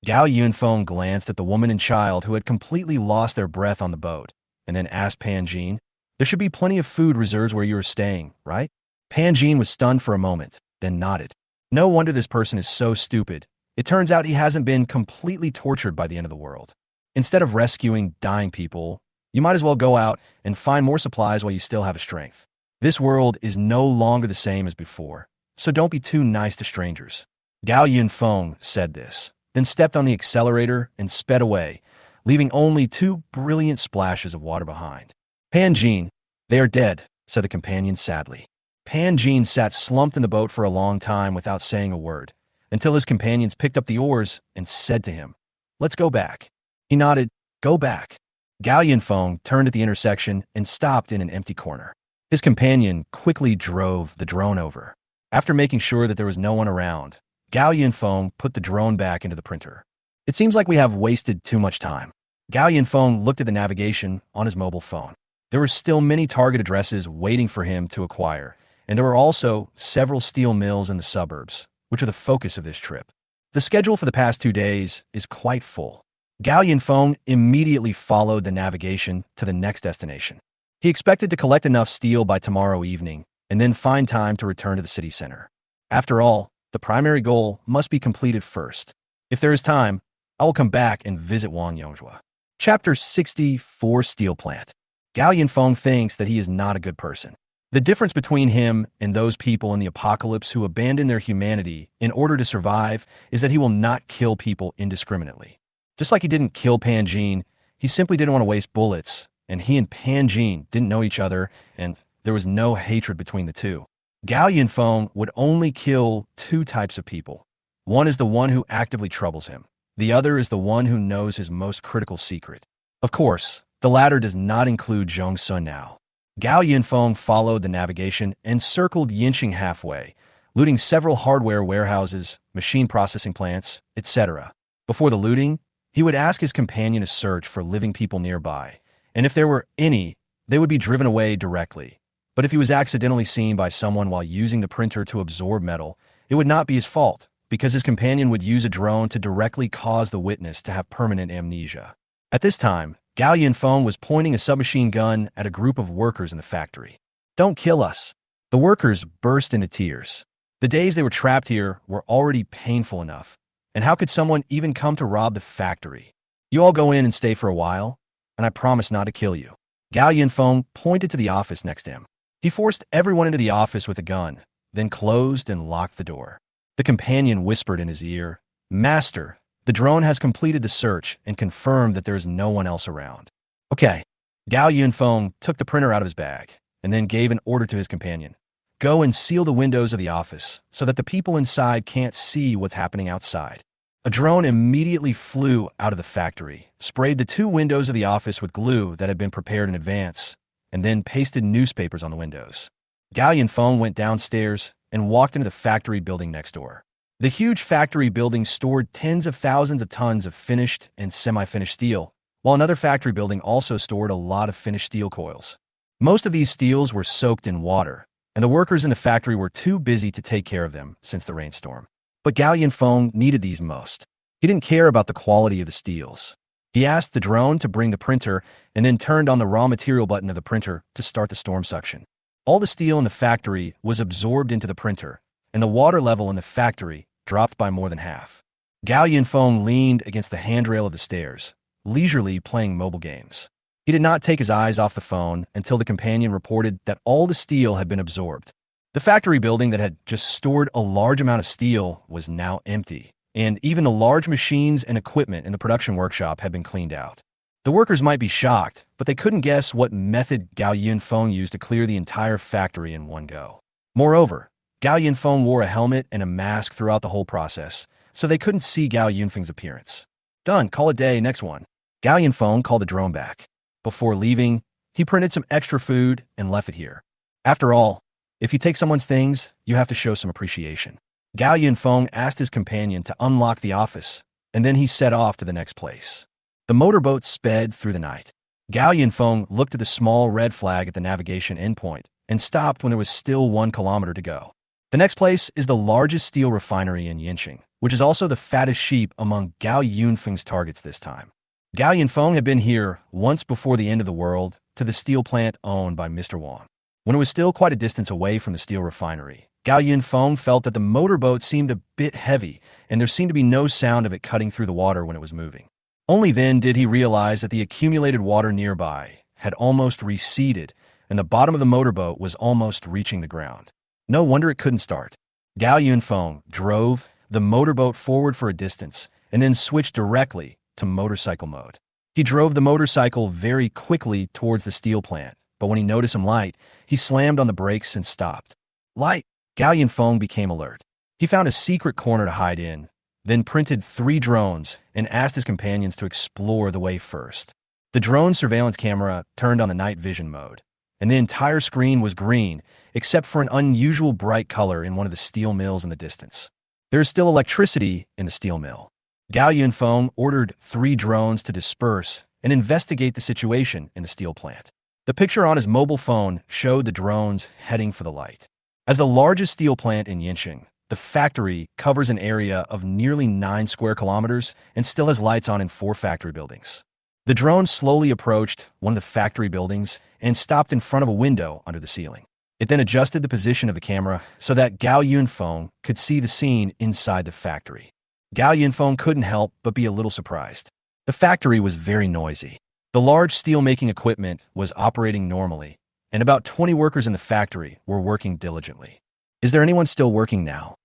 Gao Yunfeng glanced at the woman and child who had completely lost their breath on the boat, and then asked Pan Jin, there should be plenty of food reserves where you are staying, right? Pan Jin was stunned for a moment, then nodded. No wonder this person is so stupid. It turns out he hasn't been completely tortured by the end of the world. Instead of rescuing dying people, you might as well go out and find more supplies while you still have a strength. This world is no longer the same as before, so don't be too nice to strangers. Gao Yunfeng said this, then stepped on the accelerator and sped away, leaving only 2 brilliant splashes of water behind. Pan Jin, they are dead, said the companion sadly. Pan Jin sat slumped in the boat for a long time without saying a word, until his companions picked up the oars and said to him, let's go back. He nodded, go back. Gao Yunfeng turned at the intersection and stopped in an empty corner. His companion quickly drove the drone over. After making sure that there was no one around, Gao Yunfeng put the drone back into the printer. It seems like we have wasted too much time. Gao Yunfeng looked at the navigation on his mobile phone. There were still many target addresses waiting for him to acquire, and there were also several steel mills in the suburbs, which are the focus of this trip. The schedule for the past 2 days is quite full. Gao Yunfeng immediately followed the navigation to the next destination. He expected to collect enough steel by tomorrow evening, and then find time to return to the city center. After all, the primary goal must be completed first. If there is time, I will come back and visit Wang Yongzhua. Chapter 64 Steel Plant. Gao Yunfeng thinks that he is not a good person. The difference between him and those people in the apocalypse who abandon their humanity in order to survive is that he will not kill people indiscriminately. Just like he didn't kill Pan Jin, he simply didn't want to waste bullets, and he and Pan Jin didn't know each other, and there was no hatred between the two. Gao Yunfeng would only kill 2 types of people. One is the one who actively troubles him. The other is the one who knows his most critical secret. Of course, the latter does not include Zhong Sun now. Gao Yunfeng followed the navigation and circled Yinqing halfway, looting several hardware warehouses, machine processing plants, etc. Before the looting, he would ask his companion to search for living people nearby, and if there were any, they would be driven away directly. But if he was accidentally seen by someone while using the printer to absorb metal, it would not be his fault, because his companion would use a drone to directly cause the witness to have permanent amnesia. At this time, Gao Yunfeng was pointing a submachine gun at a group of workers in the factory. Don't kill us. The workers burst into tears. The days they were trapped here were already painful enough, and how could someone even come to rob the factory? You all go in and stay for a while, and I promise not to kill you. Gao Yunfeng pointed to the office next to him. He forced everyone into the office with a gun, then closed and locked the door. The companion whispered in his ear, Master, the drone has completed the search and confirmed that there is no one else around. Okay. Gao Yunfeng took the printer out of his bag and then gave an order to his companion. Go and seal the windows of the office so that the people inside can't see what's happening outside. A drone immediately flew out of the factory, sprayed the 2 windows of the office with glue that had been prepared in advance, and then pasted newspapers on the windows. Gao Yunfeng went downstairs and walked into the factory building next door. The huge factory building stored tens of thousands of tons of finished and semi-finished steel, while another factory building also stored a lot of finished steel coils. Most of these steels were soaked in water, and the workers in the factory were too busy to take care of them since the rainstorm. But Gao Yunfeng needed these most. He didn't care about the quality of the steels. He asked the drone to bring the printer and then turned on the raw material button of the printer to start the storm suction. All the steel in the factory was absorbed into the printer, and the water level in the factory dropped by more than half. Gao Yunfeng leaned against the handrail of the stairs, leisurely playing mobile games. He did not take his eyes off the phone until the companion reported that all the steel had been absorbed. The factory building that had just stored a large amount of steel was now empty, and even the large machines and equipment in the production workshop had been cleaned out. The workers might be shocked, but they couldn't guess what method Gao Yunfeng used to clear the entire factory in one go. Moreover, Gao Yunfeng wore a helmet and a mask throughout the whole process, so they couldn't see Gao Yunfeng's appearance. Done, call it day, next one. Gao Yunfeng called the drone back. Before leaving, he printed some extra food and left it here. After all, if you take someone's things, you have to show some appreciation. Gao Yunfeng asked his companion to unlock the office, and then he set off to the next place. The motorboat sped through the night. Gao Yunfeng looked at the small red flag at the navigation endpoint and stopped when there was still 1 kilometer to go. The next place is the largest steel refinery in Yinqing, which is also the fattest sheep among Gao Yunfeng's targets this time. Gao Yunfeng had been here once before the end of the world to the steel plant owned by Mr. Wang. When it was still quite a distance away from the steel refinery, Gao Yunfeng felt that the motorboat seemed a bit heavy, and there seemed to be no sound of it cutting through the water when it was moving. Only then did he realize that the accumulated water nearby had almost receded, and the bottom of the motorboat was almost reaching the ground. No wonder it couldn't start. Gao Yunfeng drove the motorboat forward for a distance and then switched directly to motorcycle mode. He drove the motorcycle very quickly towards the steel plant, but when he noticed some light, he slammed on the brakes and stopped. Light! Gao Yunfeng became alert. He found a secret corner to hide in, then printed 3 drones and asked his companions to explore the way first. The drone surveillance camera turned on the night vision mode, and the entire screen was green, except for an unusual bright color in one of the steel mills in the distance. There is still electricity in the steel mill. Gao Yunfeng ordered 3 drones to disperse and investigate the situation in the steel plant. The picture on his mobile phone showed the drones heading for the light. As the largest steel plant in Yinqing, the factory covers an area of nearly 9 square kilometers and still has lights on in 4 factory buildings. The drone slowly approached one of the factory buildings and stopped in front of a window under the ceiling. It then adjusted the position of the camera so that Gao Yunfeng could see the scene inside the factory. Gao Yunfeng couldn't help but be a little surprised. The factory was very noisy. The large steel-making equipment was operating normally, and about 20 workers in the factory were working diligently. Is there anyone still working now?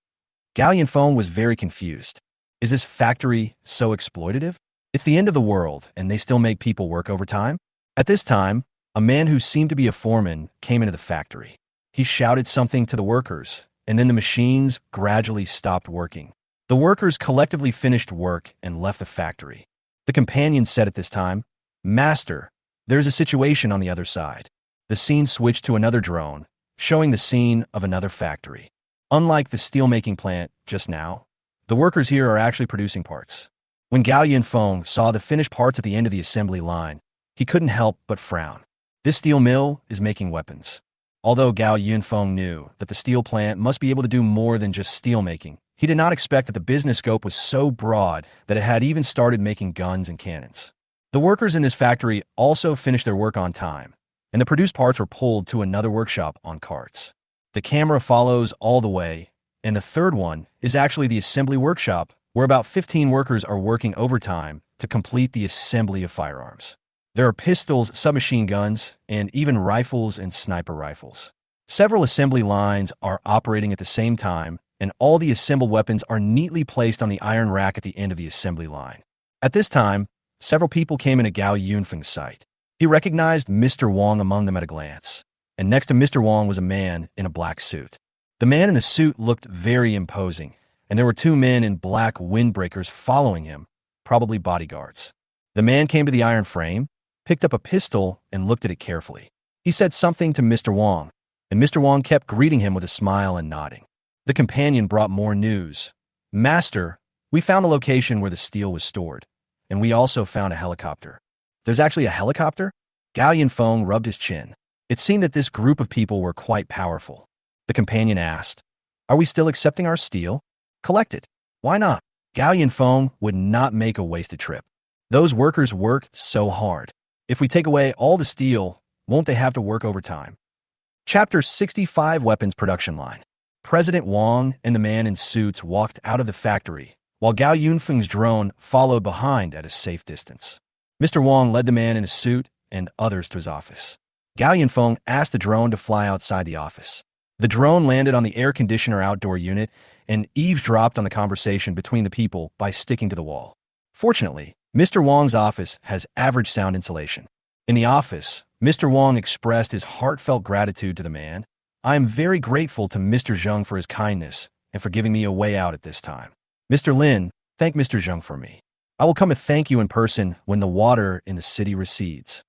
Gao Yunfeng was very confused. Is this factory so exploitative? It's the end of the world, and they still make people work overtime? At this time, a man who seemed to be a foreman came into the factory. He shouted something to the workers, and then the machines gradually stopped working. The workers collectively finished work and left the factory. The companion said at this time, "Master, there's a situation on the other side." The scene switched to another drone, showing the scene of another factory. Unlike the steelmaking plant just now, the workers here are actually producing parts. When Gao Yunfeng saw the finished parts at the end of the assembly line, he couldn't help but frown. This steel mill is making weapons. Although Gao Yunfeng knew that the steel plant must be able to do more than just steel making, he did not expect that the business scope was so broad that it had even started making guns and cannons. The workers in this factory also finished their work on time, and the produced parts were pulled to another workshop on carts. The camera follows all the way, and the third one is actually the assembly workshop, where about 15 workers are working overtime to complete the assembly of firearms. There are pistols, submachine guns, and even rifles and sniper rifles. Several assembly lines are operating at the same time, and all the assembled weapons are neatly placed on the iron rack at the end of the assembly line. At this time, several people came into Gao Yunfeng's sight. He recognized Mr. Wang among them at a glance, and next to Mr. Wang was a man in a black suit. The man in the suit looked very imposing, and there were 2 men in black windbreakers following him, probably bodyguards. The man came to the iron frame, picked up a pistol, and looked at it carefully. He said something to Mr. Wang, and Mr. Wang kept greeting him with a smile and nodding. The companion brought more news. "Master, we found the location where the steel was stored, and we also found a helicopter." "There's actually a helicopter?" Gao Yunfeng rubbed his chin. It seemed that this group of people were quite powerful. The companion asked, "Are we still accepting our steel?" "Collect it. Why not?" Gao Yunfeng would not make a wasted trip. Those workers work so hard. If we take away all the steel, won't they have to work overtime? Chapter 65 Weapons Production Line. President Wang and the man in suits walked out of the factory, while Gao Yunfeng's drone followed behind at a safe distance. Mr. Wang led the man in a suit and others to his office. Gao Yunfeng asked the drone to fly outside the office. The drone landed on the air conditioner outdoor unit and eavesdropped on the conversation between the people by sticking to the wall. Fortunately, Mr. Wang's office has average sound insulation. In the office, Mr. Wang expressed his heartfelt gratitude to the man. "I am very grateful to Mr. Zheng for his kindness and for giving me a way out at this time. Mr. Lin, thank Mr. Zheng for me. I will come and thank you in person when the water in the city recedes."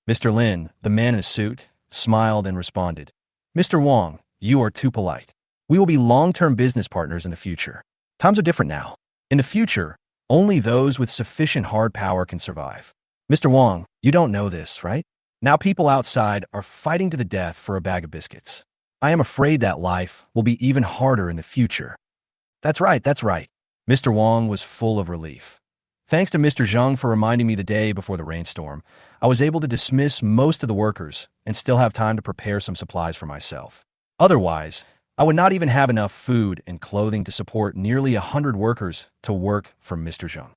Mr. Lin, the man in a suit, smiled and responded, "Mr. Wang, you are too polite. We will be long-term business partners in the future. Times are different now. In the future, only those with sufficient hard power can survive. Mr. Wong, you don't know this, right? Now people outside are fighting to the death for a bag of biscuits. I am afraid that life will be even harder in the future. That's right, that's right. Mr. Wong was full of relief. Thanks to Mr. Zheng for reminding me the day before the rainstorm, I was able to dismiss most of the workers and still have time to prepare some supplies for myself. Otherwise, I would not even have enough food and clothing to support nearly 100 workers to work for Mr. Zheng.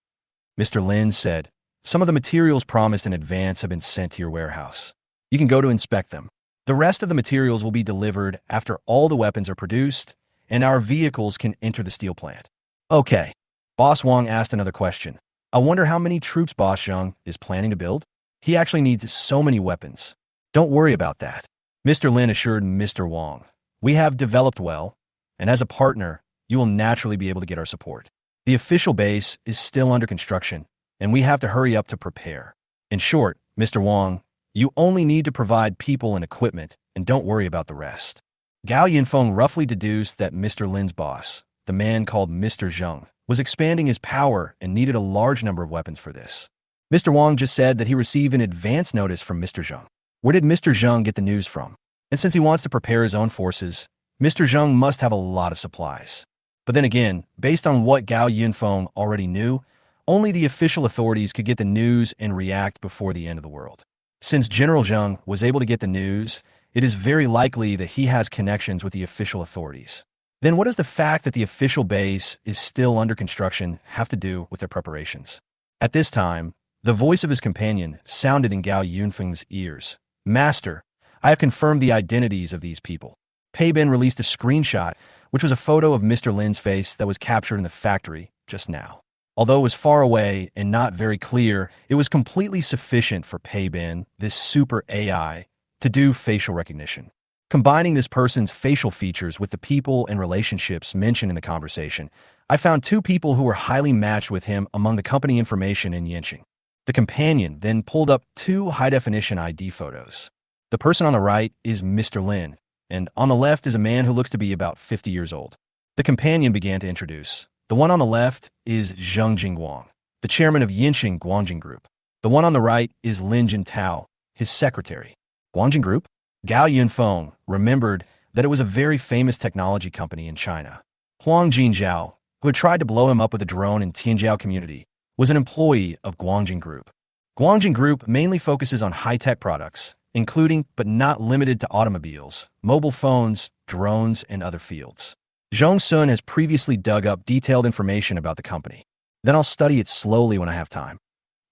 Mr. Lin said, "Some of the materials promised in advance have been sent to your warehouse. You can go to inspect them. The rest of the materials will be delivered after all the weapons are produced and our vehicles can enter the steel plant." Okay. Boss Wong asked another question. I wonder how many troops Boss Zheng is planning to build? He actually needs so many weapons. Don't worry about that. Mr. Lin assured Mr. Wong. We have developed well, and as a partner, you will naturally be able to get our support. The official base is still under construction, and we have to hurry up to prepare. In short, Mr. Wong, you only need to provide people and equipment, and don't worry about the rest. Gao Yinfeng roughly deduced that Mr. Lin's boss, the man called Mr. Zheng, was expanding his power and needed a large number of weapons for this. Mr. Wong just said that he received an advance notice from Mr. Zheng. Where did Mr. Zheng get the news from? And since he wants to prepare his own forces, Mr. Zheng must have a lot of supplies. But then again, based on what Gao Yinfeng already knew, only the official authorities could get the news and react before the end of the world. Since General Zheng was able to get the news, it is very likely that he has connections with the official authorities. Then what does the fact that the official base is still under construction have to do with their preparations? At this time, the voice of his companion sounded in Gao Yunfeng's ears. Master, I have confirmed the identities of these people. Pei Bin released a screenshot, which was a photo of Mr. Lin's face that was captured in the factory just now. Although it was far away and not very clear, it was completely sufficient for Pei Bin, this super AI, to do facial recognition. Combining this person's facial features with the people and relationships mentioned in the conversation, I found two people who were highly matched with him among the company information in Yanqing. The companion then pulled up two high-definition ID photos. The person on the right is Mr. Lin, and on the left is a man who looks to be about 50 years old. The companion began to introduce. The one on the left is Zheng Jingguang, the chairman of Yanqing Guangjing Group. The one on the right is Lin Jintao, his secretary. Guangjing Group? Gao Yunfeng remembered that it was a very famous technology company in China. Huang Jinzhao, who had tried to blow him up with a drone in Tianjiao community, was an employee of Guangjing Group. Guangjing Group mainly focuses on high-tech products, including but not limited to automobiles, mobile phones, drones, and other fields. Zhong Sun has previously dug up detailed information about the company. Then I'll study it slowly when I have time.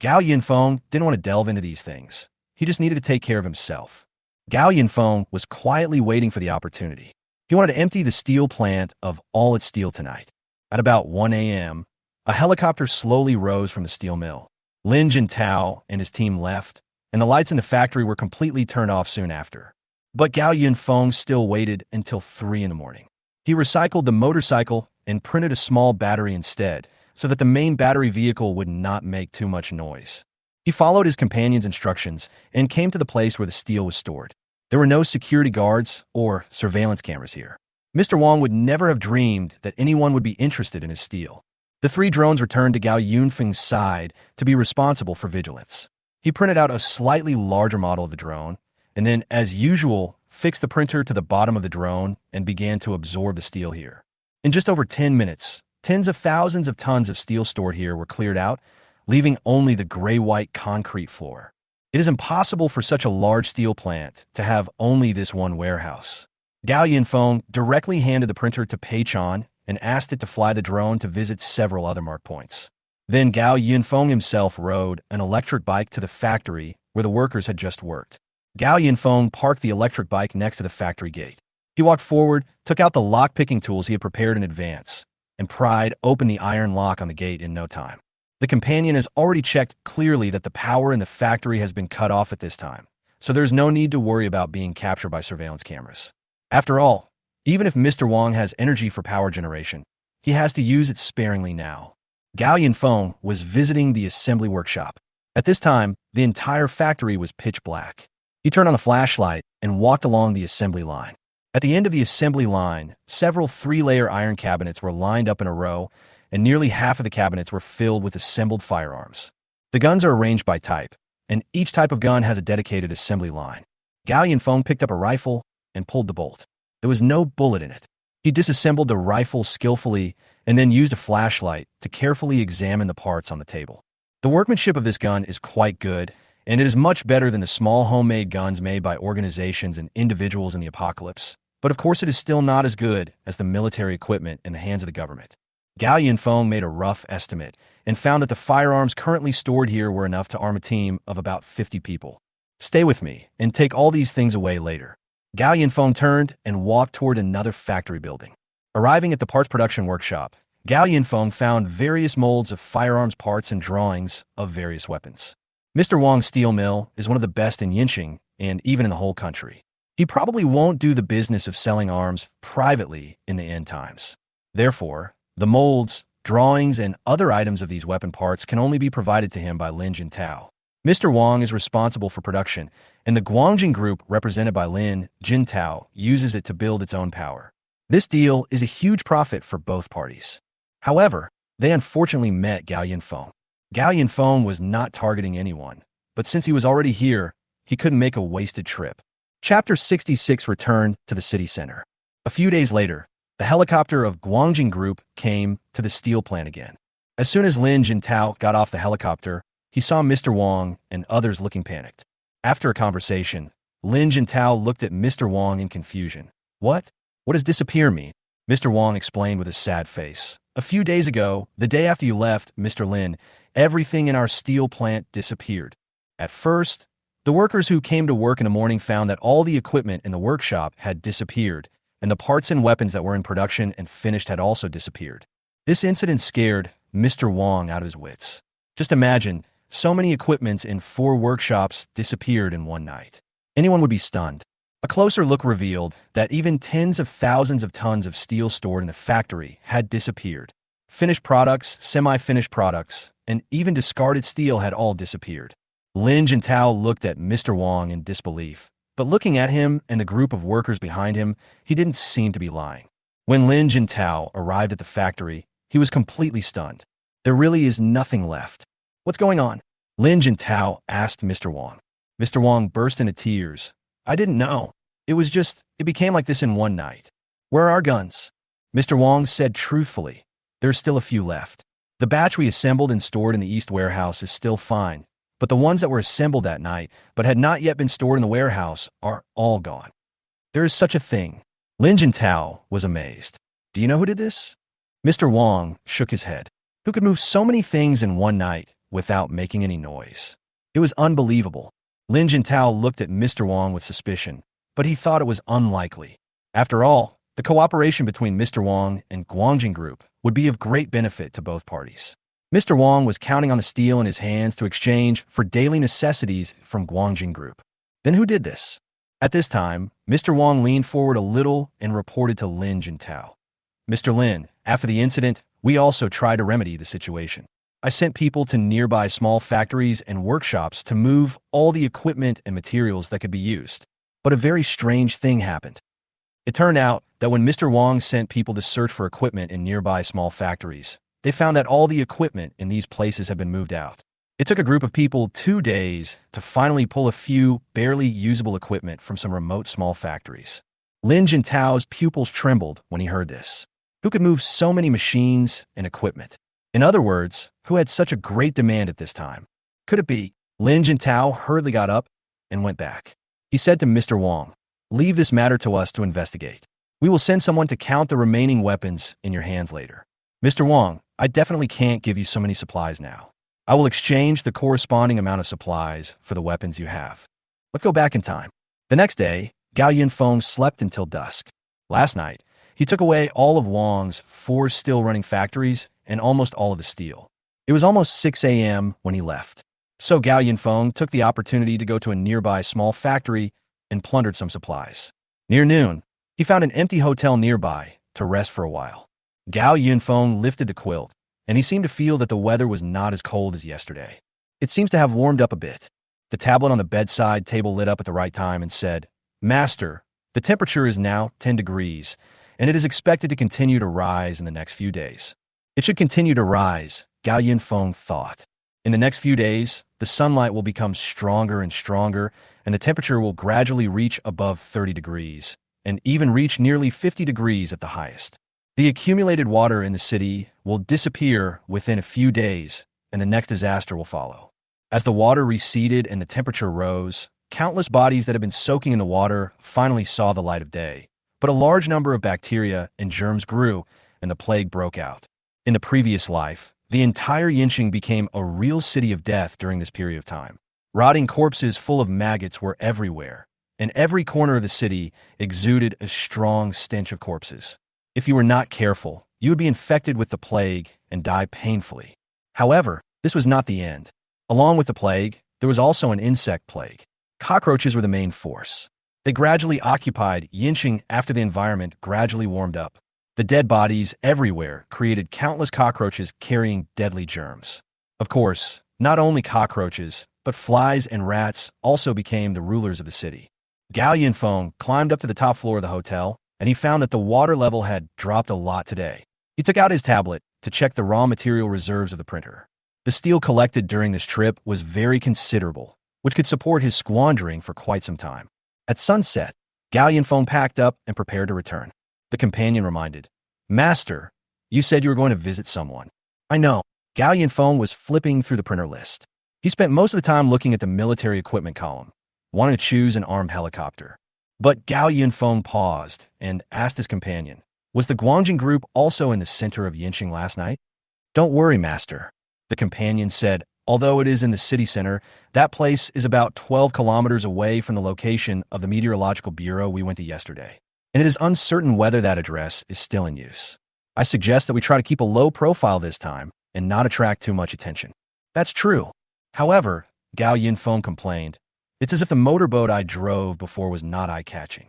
Gao Yunfeng didn't want to delve into these things. He just needed to take care of himself. Gao Yunfeng was quietly waiting for the opportunity. He wanted to empty the steel plant of all its steel tonight. At about 1 a.m., a helicopter slowly rose from the steel mill. Lin Jintao and his team left, and the lights in the factory were completely turned off soon after. But Gao Yunfeng still waited until 3 in the morning. He recycled the motorcycle and printed a small battery instead, so that the main battery vehicle would not make too much noise. He followed his companion's instructions and came to the place where the steel was stored. There were no security guards or surveillance cameras here. Mr. Wong would never have dreamed that anyone would be interested in his steel. The 3 drones returned to Gao Yunfeng's side to be responsible for vigilance. He printed out a slightly larger model of the drone, and then, as usual, fixed the printer to the bottom of the drone and began to absorb the steel here. In just over 10 minutes, tens of thousands of tons of steel stored here were cleared out, leaving only the gray-white concrete floor. It is impossible for such a large steel plant to have only this one warehouse. Gao Yunfeng directly handed the printer to Pei Chan and asked it to fly the drone to visit several other mark points. Then Gao Yunfeng himself rode an electric bike to the factory where the workers had just worked. Gao Yunfeng parked the electric bike next to the factory gate. He walked forward, took out the lock-picking tools he had prepared in advance, and pried open the iron lock on the gate in no time. The companion has already checked clearly that the power in the factory has been cut off at this time, so there's no need to worry about being captured by surveillance cameras. After all, even if Mr. Wong has energy for power generation, he has to use it sparingly now. Gao Yunfeng was visiting the assembly workshop. At this time, the entire factory was pitch black. He turned on a flashlight and walked along the assembly line. At the end of the assembly line, several three-layer iron cabinets were lined up in a row, and nearly half of the cabinets were filled with assembled firearms. The guns are arranged by type, and each type of gun has a dedicated assembly line. Gao Yunfeng picked up a rifle and pulled the bolt. There was no bullet in it. He disassembled the rifle skillfully and then used a flashlight to carefully examine the parts on the table. The workmanship of this gun is quite good, and it is much better than the small homemade guns made by organizations and individuals in the apocalypse. But of course it is still not as good as the military equipment in the hands of the government. Gao Yunfeng made a rough estimate and found that the firearms currently stored here were enough to arm a team of about 50 people. Stay with me and take all these things away later. Gao Yunfeng turned and walked toward another factory building. Arriving at the parts production workshop, Gao Yunfeng found various molds of firearms parts and drawings of various weapons. Mr. Wang's steel mill is one of the best in Yinqing and even in the whole country. He probably won't do the business of selling arms privately in the end times. Therefore, the molds, drawings, and other items of these weapon parts can only be provided to him by Lin Jintao. Mr. Wang is responsible for production, and the Guangjing Group, represented by Lin Jintao, uses it to build its own power. This deal is a huge profit for both parties. However, they unfortunately met Gao Yunfeng. Gao Yunfeng was not targeting anyone, but since he was already here, he couldn't make a wasted trip. Chapter 66 returned to the city center. A few days later, the helicopter of Guangjing Group came to the steel plant again. As soon as Lin Jintao got off the helicopter, he saw Mr. Wang and others looking panicked. After a conversation, Lin Jintao looked at Mr. Wang in confusion. What? What does disappear mean? Mr. Wang explained with a sad face. A few days ago, the day after you left, Mr. Lin, everything in our steel plant disappeared. At first, the workers who came to work in the morning found that all the equipment in the workshop had disappeared, and the parts and weapons that were in production and finished had also disappeared. This incident scared Mr. Wang out of his wits. Just imagine, so many equipments in 4 workshops disappeared in one night. Anyone would be stunned. A closer look revealed that even tens of thousands of tons of steel stored in the factory had disappeared. Finished products, semi-finished products, and even discarded steel had all disappeared. Lin Jintao looked at Mr. Wang in disbelief, but looking at him and the group of workers behind him, he didn't seem to be lying. When Lin Jintao arrived at the factory, he was completely stunned. There really is nothing left. What's going on? Lin Jintao asked Mr. Wang. Mr. Wang burst into tears. I didn't know. It became like this in one night. Where are our guns? Mr. Wang said truthfully. There's still a few left. The batch we assembled and stored in the East warehouse is still fine, but the ones that were assembled that night but had not yet been stored in the warehouse are all gone. There is such a thing. Lin Jintao was amazed. Do you know who did this? Mr. Wang shook his head. Who could move so many things in one night without making any noise? It was unbelievable. Lin Jintao looked at Mr. Wang with suspicion, but he thought it was unlikely. After all, the cooperation between Mr. Wang and Guangjing Group would be of great benefit to both parties. Mr. Wang was counting on the steel in his hands to exchange for daily necessities from Guangjing Group. Then who did this? At this time, Mr. Wang leaned forward a little and reported to Lin Jintao. Mr. Lin, after the incident, we also tried to remedy the situation. I sent people to nearby small factories and workshops to move all the equipment and materials that could be used. But a very strange thing happened. It turned out that when Mr. Wang sent people to search for equipment in nearby small factories, they found that all the equipment in these places had been moved out. It took a group of people 2 days to finally pull a few barely usable equipment from some remote small factories. Lin Jintao's pupils trembled when he heard this. Who could move so many machines and equipment? In other words, who had such a great demand at this time? Could it be? Lin Jintao hurriedly got up and went back. He said to Mr. Wang, "Leave this matter to us to investigate. We will send someone to count the remaining weapons in your hands later. Mr. Wang, I definitely can't give you so many supplies now. I will exchange the corresponding amount of supplies for the weapons you have. Let's go back in time." The next day, Gao Yunfeng slept until dusk. Last night, he took away all of Wang's 4 still-running factories and almost all of the steel. It was almost 6 a.m. when he left. So Gao Yunfeng took the opportunity to go to a nearby small factory and plundered some supplies. Near noon, he found an empty hotel nearby to rest for a while. Gao Yunfeng lifted the quilt, and he seemed to feel that the weather was not as cold as yesterday. It seems to have warmed up a bit. The tablet on the bedside table lit up at the right time and said, "Master, The temperature is now 10 degrees, and it is expected to continue to rise in the next few days. It should continue to rise, Gao Yunfeng thought. In the next few days, the sunlight will become stronger and stronger, and the temperature will gradually reach above 30 degrees, and even reach nearly 50 degrees at the highest. The accumulated water in the city will disappear within a few days, and the next disaster will follow. As the water receded and the temperature rose, countless bodies that had been soaking in the water finally saw the light of day. But a large number of bacteria and germs grew, and the plague broke out. In the previous life, the entire Yinqing became a real city of death during this period of time. Rotting corpses full of maggots were everywhere, and every corner of the city exuded a strong stench of corpses. If you were not careful, you would be infected with the plague and die painfully. However, this was not the end. Along with the plague, there was also an insect plague. Cockroaches were the main force. They gradually occupied Yinqing after the environment gradually warmed up. The dead bodies everywhere created countless cockroaches carrying deadly germs. Of course, not only cockroaches, but flies and rats also became the rulers of the city. Gao Yunfeng climbed up to the top floor of the hotel, and he found that the water level had dropped a lot today. He took out his tablet to check the raw material reserves of the printer. The steel collected during this trip was very considerable, which could support his squandering for quite some time. At sunset, Gao Yunfeng packed up and prepared to return. The companion reminded, "Master, you said you were going to visit someone." "I know." Gao Yunfeng was flipping through the printer list. He spent most of the time looking at the military equipment column, wanting to choose an armed helicopter. But Gao Yunfeng paused and asked his companion, "Was the Guangjing group also in the center of Yinqing last night?" "Don't worry, Master," the companion said. "Although it is in the city center, that place is about 12 kilometers away from the location of the meteorological bureau we went to yesterday, and it is uncertain whether that address is still in use. I suggest that we try to keep a low profile this time and not attract too much attention." "That's true. However," Gao Yunfeng complained, "it's as if the motorboat I drove before was not eye-catching."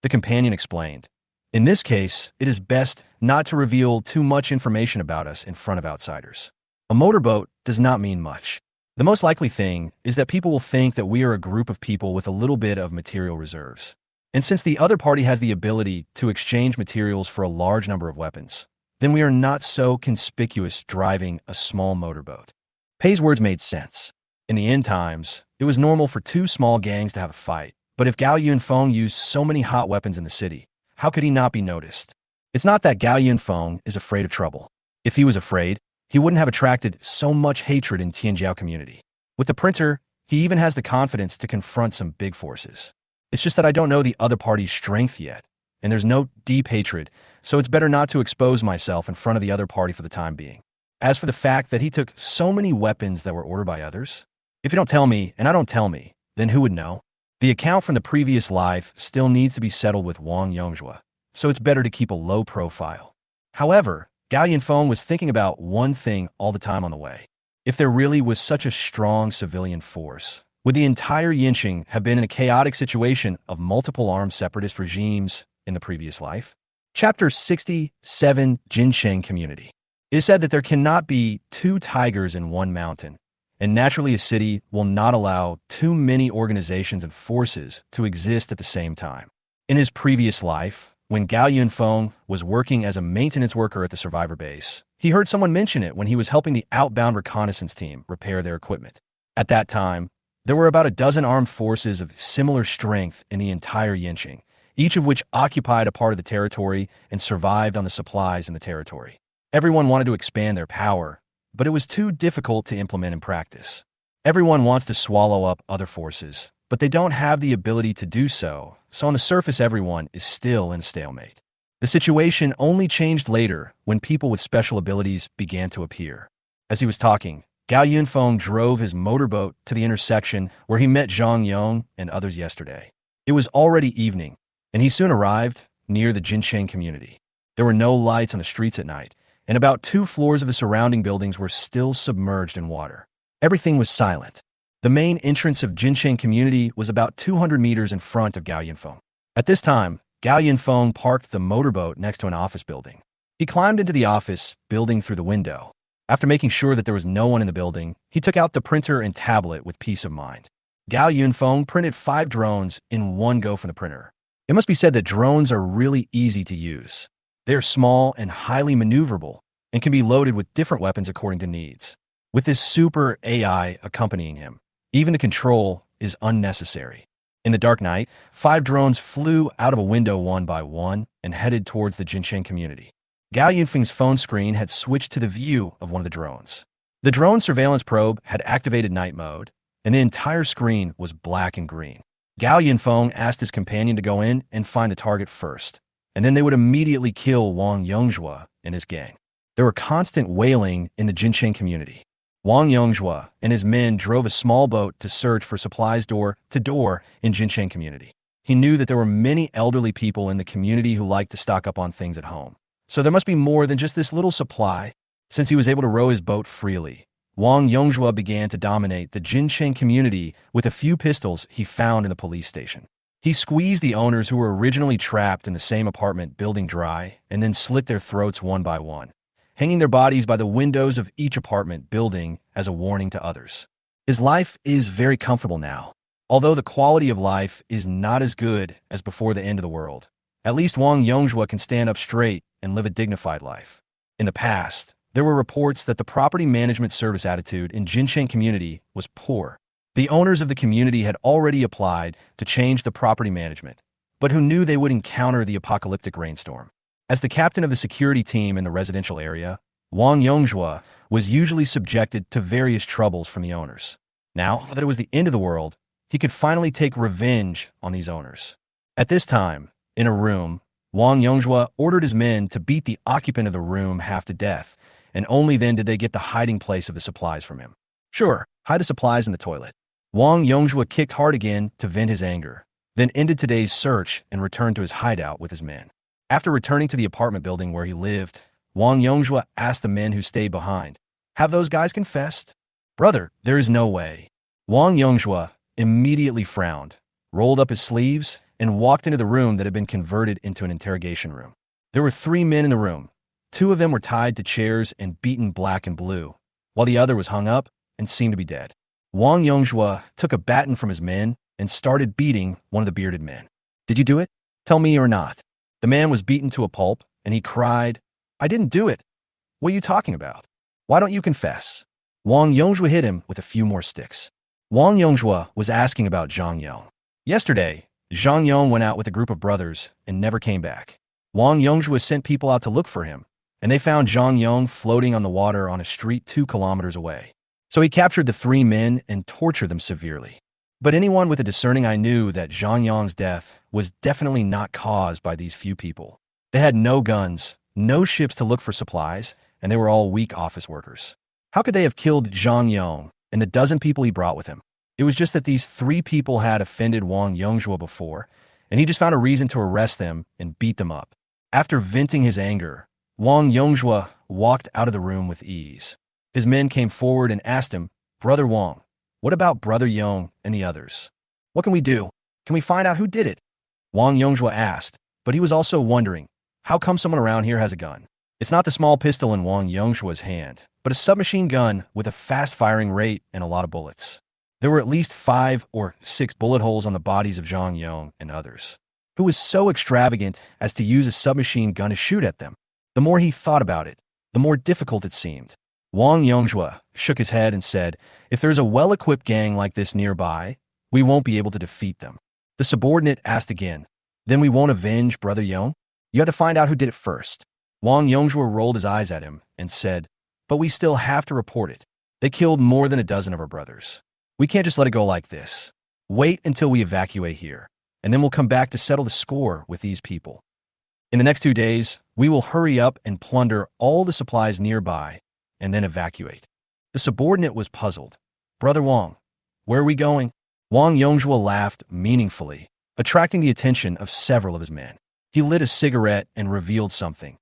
The companion explained, "In this case, it is best not to reveal too much information about us in front of outsiders. A motorboat does not mean much. The most likely thing is that people will think that we are a group of people with a little bit of material reserves. And since the other party has the ability to exchange materials for a large number of weapons, then we are not so conspicuous driving a small motorboat." Pei's words made sense. In the end times, it was normal for two small gangs to have a fight. But if Gao Yunfeng used so many hot weapons in the city, how could he not be noticed? It's not that Gao Yunfeng is afraid of trouble. If he was afraid, he wouldn't have attracted so much hatred in Tianjiao community. With the printer, he even has the confidence to confront some big forces. It's just that I don't know the other party's strength yet, and there's no deep hatred, so it's better not to expose myself in front of the other party for the time being. As for the fact that he took so many weapons that were ordered by others, if you don't tell me, and I don't tell me, then who would know? The account from the previous life still needs to be settled with Wang Yongzhua, so it's better to keep a low profile. However, Gao Yunfeng was thinking about one thing all the time on the way. If there really was such a strong civilian force, would the entire Yinqing have been in a chaotic situation of multiple armed separatist regimes in the previous life? Chapter 67, Jinsheng Community. It is said that there cannot be two tigers in one mountain, and naturally a city will not allow too many organizations and forces to exist at the same time. In his previous life, when Gao Yunfeng was working as a maintenance worker at the survivor base, he heard someone mention it when he was helping the outbound reconnaissance team repair their equipment. At that time, there were about a dozen armed forces of similar strength in the entire Yinqing, each of which occupied a part of the territory and survived on the supplies in the territory. Everyone wanted to expand their power, but it was too difficult to implement in practice. Everyone wants to swallow up other forces, but they don't have the ability to do so, so on the surface everyone is still in a stalemate. The situation only changed later when people with special abilities began to appear. As he was talking, Gao Yunfeng drove his motorboat to the intersection where he met Zhang Yong and others yesterday. It was already evening, and he soon arrived near the Jinsheng community. There were no lights on the streets at night, and about 2 floors of the surrounding buildings were still submerged in water. Everything was silent. The main entrance of Jinsheng community was about 200 meters in front of Gao Yunfeng. At this time, Gao Yunfeng parked the motorboat next to an office building. He climbed into the office building through the window. After making sure that there was no one in the building, he took out the printer and tablet with peace of mind. Gao Yunfeng printed 5 drones in one go from the printer. It must be said that drones are really easy to use. They are small and highly maneuverable and can be loaded with different weapons according to needs. With this super AI accompanying him, even the control is unnecessary. In the dark night, 5 drones flew out of a window one by one and headed towards the Jincheng community. Gao Yunfeng's phone screen had switched to the view of one of the drones. The drone surveillance probe had activated night mode, and the entire screen was black and green. Gao Yunfeng asked his companion to go in and find the target first, and then they would immediately kill Wang Yongzhua and his gang. There were constant wailing in the Jincheng community. Wang Yongzhua and his men drove a small boat to search for supplies door to door in Jincheng community. He knew that there were many elderly people in the community who liked to stock up on things at home. So there must be more than just this little supply. Since he was able to row his boat freely, Wang Yongzhua began to dominate the Jincheng community with a few pistols he found in the police station. He squeezed the owners who were originally trapped in the same apartment building dry and then slit their throats one by one, hanging their bodies by the windows of each apartment building as a warning to others. His life is very comfortable now, although the quality of life is not as good as before the end of the world. At least Wang Yongzhua can stand up straight and live a dignified life. In the past, there were reports that the property management service attitude in Jincheng community was poor. The owners of the community had already applied to change the property management, but who knew they would encounter the apocalyptic rainstorm. As the captain of the security team in the residential area, Wang Yongzhua was usually subjected to various troubles from the owners. Now that it was the end of the world, he could finally take revenge on these owners. At this time, in a room, Wang Yongzhua ordered his men to beat the occupant of the room half to death, and only then did they get the hiding place of the supplies from him. Sure, hide the supplies in the toilet. Wang Yongzhua kicked hard again to vent his anger, then ended today's search and returned to his hideout with his men. After returning to the apartment building where he lived, Wang Yongzhua asked the men who stayed behind, "Have those guys confessed?" "Brother, there is no way." Wang Yongzhua immediately frowned, rolled up his sleeves, and walked into the room that had been converted into an interrogation room. There were 3 men in the room. 2 of them were tied to chairs and beaten black and blue, while the other was hung up and seemed to be dead. Wang Yongzhua took a baton from his men and started beating one of the bearded men. "Did you do it? Tell me or not." The man was beaten to a pulp, and he cried, "I didn't do it. What are you talking about? Why don't you confess?" Wang Yongzhua hit him with a few more sticks. Wang Yongzhua was asking about Zhang Yong. Yesterday, Zhang Yong went out with a group of brothers and never came back. Wang Yongzhua sent people out to look for him, and they found Zhang Yong floating on the water on a street 2 kilometers away. So he captured the 3 men and tortured them severely. But anyone with a discerning eye knew that Zhang Yong's death was definitely not caused by these few people. They had no guns, no ships to look for supplies, and they were all weak office workers. How could they have killed Zhang Yong and the dozen people he brought with him? It was just that these 3 people had offended Wang Yongzhua before, and he just found a reason to arrest them and beat them up. After venting his anger, Wang Yongzhua walked out of the room with ease. His men came forward and asked him, "Brother Wang, what about Brother Yong and the others? What can we do? Can we find out who did it?" Wang Yongzhua asked, but he was also wondering, how come someone around here has a gun? It's not the small pistol in Wang Yongzhua's hand, but a submachine gun with a fast-firing rate and a lot of bullets. There were at least 5 or 6 bullet holes on the bodies of Zhang Yong and others. Who was so extravagant as to use a submachine gun to shoot at them? The more he thought about it, the more difficult it seemed. Wang Yongzhua shook his head and said, "If there's a well-equipped gang like this nearby, we won't be able to defeat them." The subordinate asked again, "Then we won't avenge Brother Yong? You have to find out who did it first." Wang Yongzhua rolled his eyes at him and said, "But we still have to report it. They killed more than a dozen of our brothers. We can't just let it go like this. Wait until we evacuate here, and then we'll come back to settle the score with these people. In the next 2 days, we will hurry up and plunder all the supplies nearby and then evacuate." The subordinate was puzzled. "Brother Wang, where are we going?" Wang Yongzhua laughed meaningfully, attracting the attention of several of his men. He lit a cigarette and revealed something.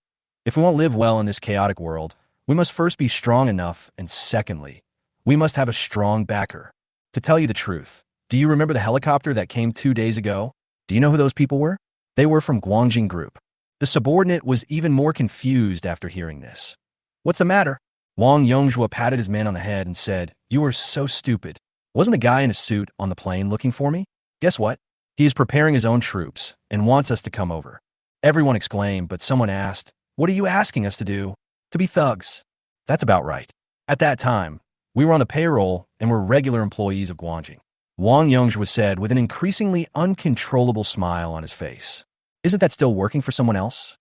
"If we won't live well in this chaotic world, we must first be strong enough, and secondly, we must have a strong backer. To tell you the truth, do you remember the helicopter that came 2 days ago? Do you know who those people were? They were from Guangjing Group." The subordinate was even more confused after hearing this. "What's the matter?" Wang Yongzhua patted his man on the head and said, "You are so stupid. Wasn't the guy in a suit on the plane looking for me? Guess what? He is preparing his own troops and wants us to come over. Everyone exclaimed, but someone asked, "What are you asking us to do?" "To be thugs." That's about right. At that time, we were on the payroll and were regular employees of Guanjing. Wang Yongjua said with an increasingly uncontrollable smile on his face. Isn't that still working for someone else?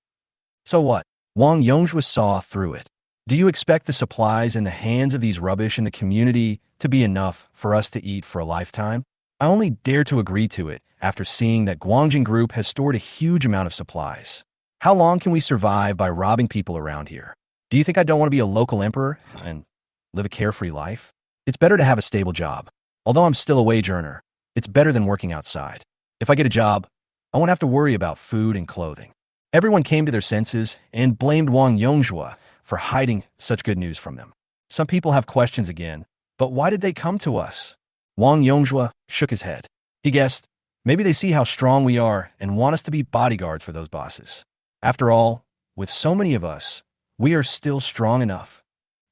So what? Wang Yongjua saw through it. Do you expect the supplies in the hands of these rubbish in the community to be enough for us to eat for a lifetime? I only dare to agree to it after seeing that Guangjing Group has stored a huge amount of supplies. How long can we survive by robbing people around here? Do you think I don't want to be a local emperor and live a carefree life? It's better to have a stable job. Although I'm still a wage earner, it's better than working outside. If I get a job, I won't have to worry about food and clothing. Everyone came to their senses and blamed Wang Yongjua for hiding such good news from them. Some people have questions again, but why did they come to us? Wang Yongjua shook his head. He guessed, maybe they see how strong we are and want us to be bodyguards for those bosses. After all, with so many of us, we are still strong enough.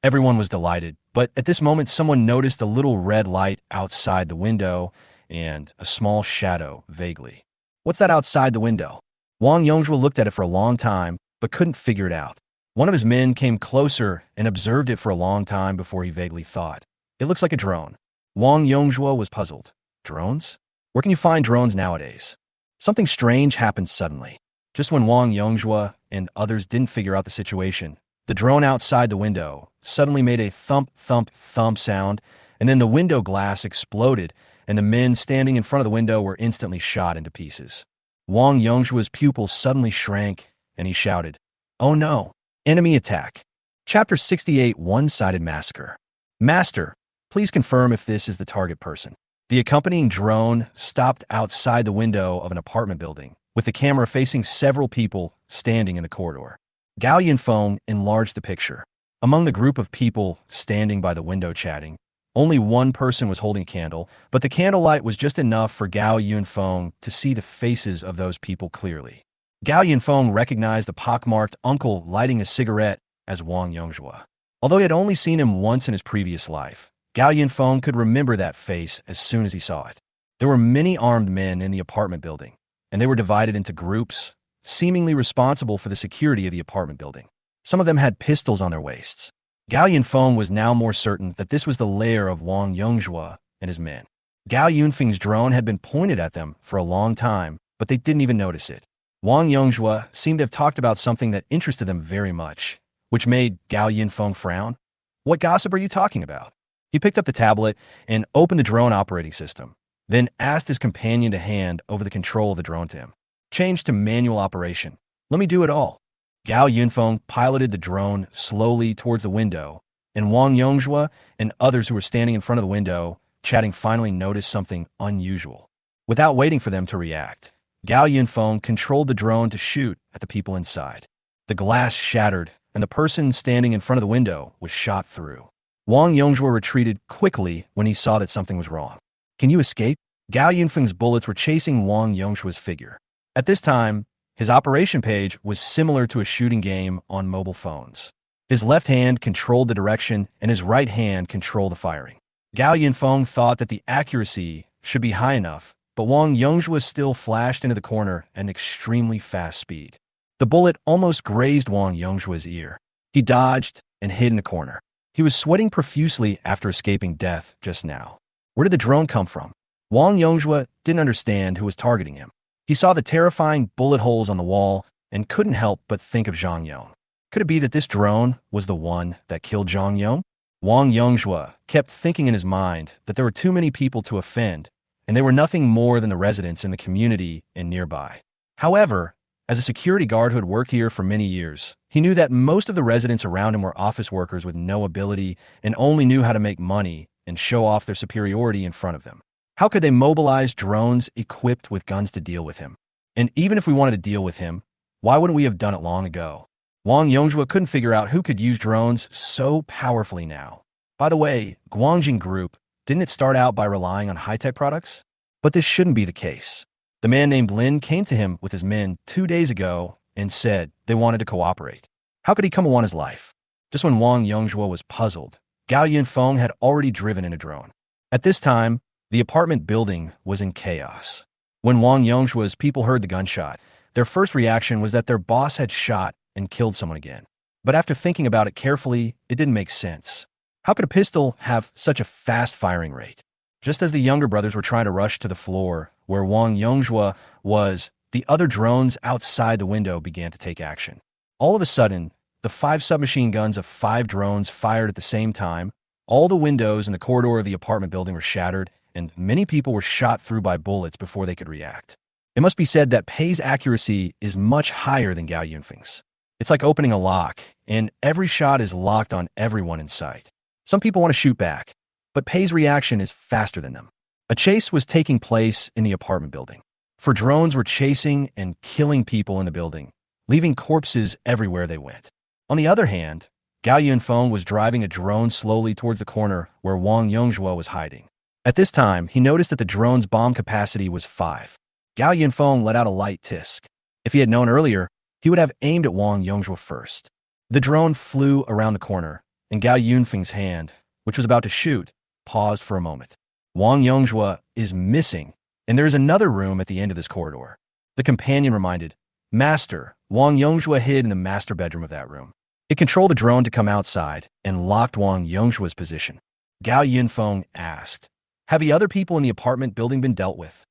Everyone was delighted, but at this moment someone noticed a little red light outside the window and a small shadow vaguely. What's that outside the window? Wang Yongjua looked at it for a long time, but couldn't figure it out. One of his men came closer and observed it for a long time before he vaguely thought. It looks like a drone. Wang Yongjua was puzzled. Drones? Where can you find drones nowadays? Something strange happened suddenly. Just when Wang Yongjua and others didn't figure out the situation, the drone outside the window suddenly made a thump, thump, thump sound, and then the window glass exploded, and the men standing in front of the window were instantly shot into pieces. Wang Yongjua's pupils suddenly shrank, and he shouted, "Oh no! Enemy attack!" Chapter 68 One-Sided Massacre. Master, please confirm if this is the target person. The accompanying drone stopped outside the window of an apartment building, with the camera facing several people standing in the corridor. Gao Yunfeng enlarged the picture. Among the group of people standing by the window chatting, only one person was holding a candle, but the candlelight was just enough for Gao Yunfeng to see the faces of those people clearly. Gao Yunfeng recognized the pockmarked uncle lighting a cigarette as Wang Yongjua. Although he had only seen him once in his previous life, Gao Yunfeng could remember that face as soon as he saw it. There were many armed men in the apartment building, and they were divided into groups, seemingly responsible for the security of the apartment building. Some of them had pistols on their waists. Gao Yunfeng was now more certain that this was the lair of Wang Yongjua and his men. Gao Yunfeng's drone had been pointed at them for a long time, but they didn't even notice it. Wang Yongjua seemed to have talked about something that interested them very much, which made Gao Yunfeng frown. "What gossip are you talking about?" He picked up the tablet and opened the drone operating system, then asked his companion to hand over the control of the drone to him. "Change to manual operation. Let me do it all." Gao Yunfeng piloted the drone slowly towards the window, and Wang Yongjua and others who were standing in front of the window, chatting, finally noticed something unusual. Without waiting for them to react, Gao Yunfeng controlled the drone to shoot at the people inside. The glass shattered, and the person standing in front of the window was shot through. Wang Yongjua retreated quickly when he saw that something was wrong. "Can you escape?" Gao Yunfeng's bullets were chasing Wang Yongjua's figure. At this time, his operation page was similar to a shooting game on mobile phones. His left hand controlled the direction, and his right hand controlled the firing. Gao Yunfeng thought that the accuracy should be high enough, but Wang Yongjua still flashed into the corner at an extremely fast speed. The bullet almost grazed Wang Yongjua's ear. He dodged and hid in a corner. He was sweating profusely after escaping death just now. Where did the drone come from? Wang Yongjua didn't understand who was targeting him. He saw the terrifying bullet holes on the wall and couldn't help but think of Zhang Yong. Could it be that this drone was the one that killed Zhang Yong? Wang Yongjua kept thinking in his mind that there were too many people to offend, and they were nothing more than the residents in the community and nearby. However, as a security guard who had worked here for many years, he knew that most of the residents around him were office workers with no ability and only knew how to make money and show off their superiority in front of them. How could they mobilize drones equipped with guns to deal with him? And even if we wanted to deal with him, why wouldn't we have done it long ago? Wang Yongjua couldn't figure out who could use drones so powerfully now. By the way, Guangjing Group, didn't it start out by relying on high-tech products? But this shouldn't be the case. The man named Lin came to him with his men 2 days ago and said they wanted to cooperate. How could he come on his life? Just when Wang Yongjua was puzzled, Gao Yunfeng had already driven in a drone. At this time, the apartment building was in chaos. When Wang Yongshua's people heard the gunshot, their first reaction was that their boss had shot and killed someone again. But after thinking about it carefully, it didn't make sense. How could a pistol have such a fast firing rate? Just as the younger brothers were trying to rush to the floor where Wang Yongzhua was, the other drones outside the window began to take action. All of a sudden, the 5 submachine guns of 5 drones fired at the same time. All the windows in the corridor of the apartment building were shattered, and many people were shot through by bullets before they could react. It must be said that Pei's accuracy is much higher than Gao Yunfeng's. It's like opening a lock, and every shot is locked on everyone in sight. Some people want to shoot back, but Pei's reaction is faster than them. A chase was taking place in the apartment building. For drones were chasing and killing people in the building, leaving corpses everywhere they went. On the other hand, Gao Yunfeng was driving a drone slowly towards the corner where Wang Yongzhua was hiding. At this time, he noticed that the drone's bomb capacity was 5. Gao Yunfeng let out a light tisk. If he had known earlier, he would have aimed at Wang Yongzhua first. The drone flew around the corner, and Gao Yunfeng's hand, which was about to shoot, paused for a moment. Wang Yongzhua is missing, and there is another room at the end of this corridor. The companion reminded, Master, Wang Yongzhua hid in the master bedroom of that room. It controlled the drone to come outside and locked Wang Yongzhua's position. Gao Yunfeng asked, Have the other people in the apartment building been dealt with?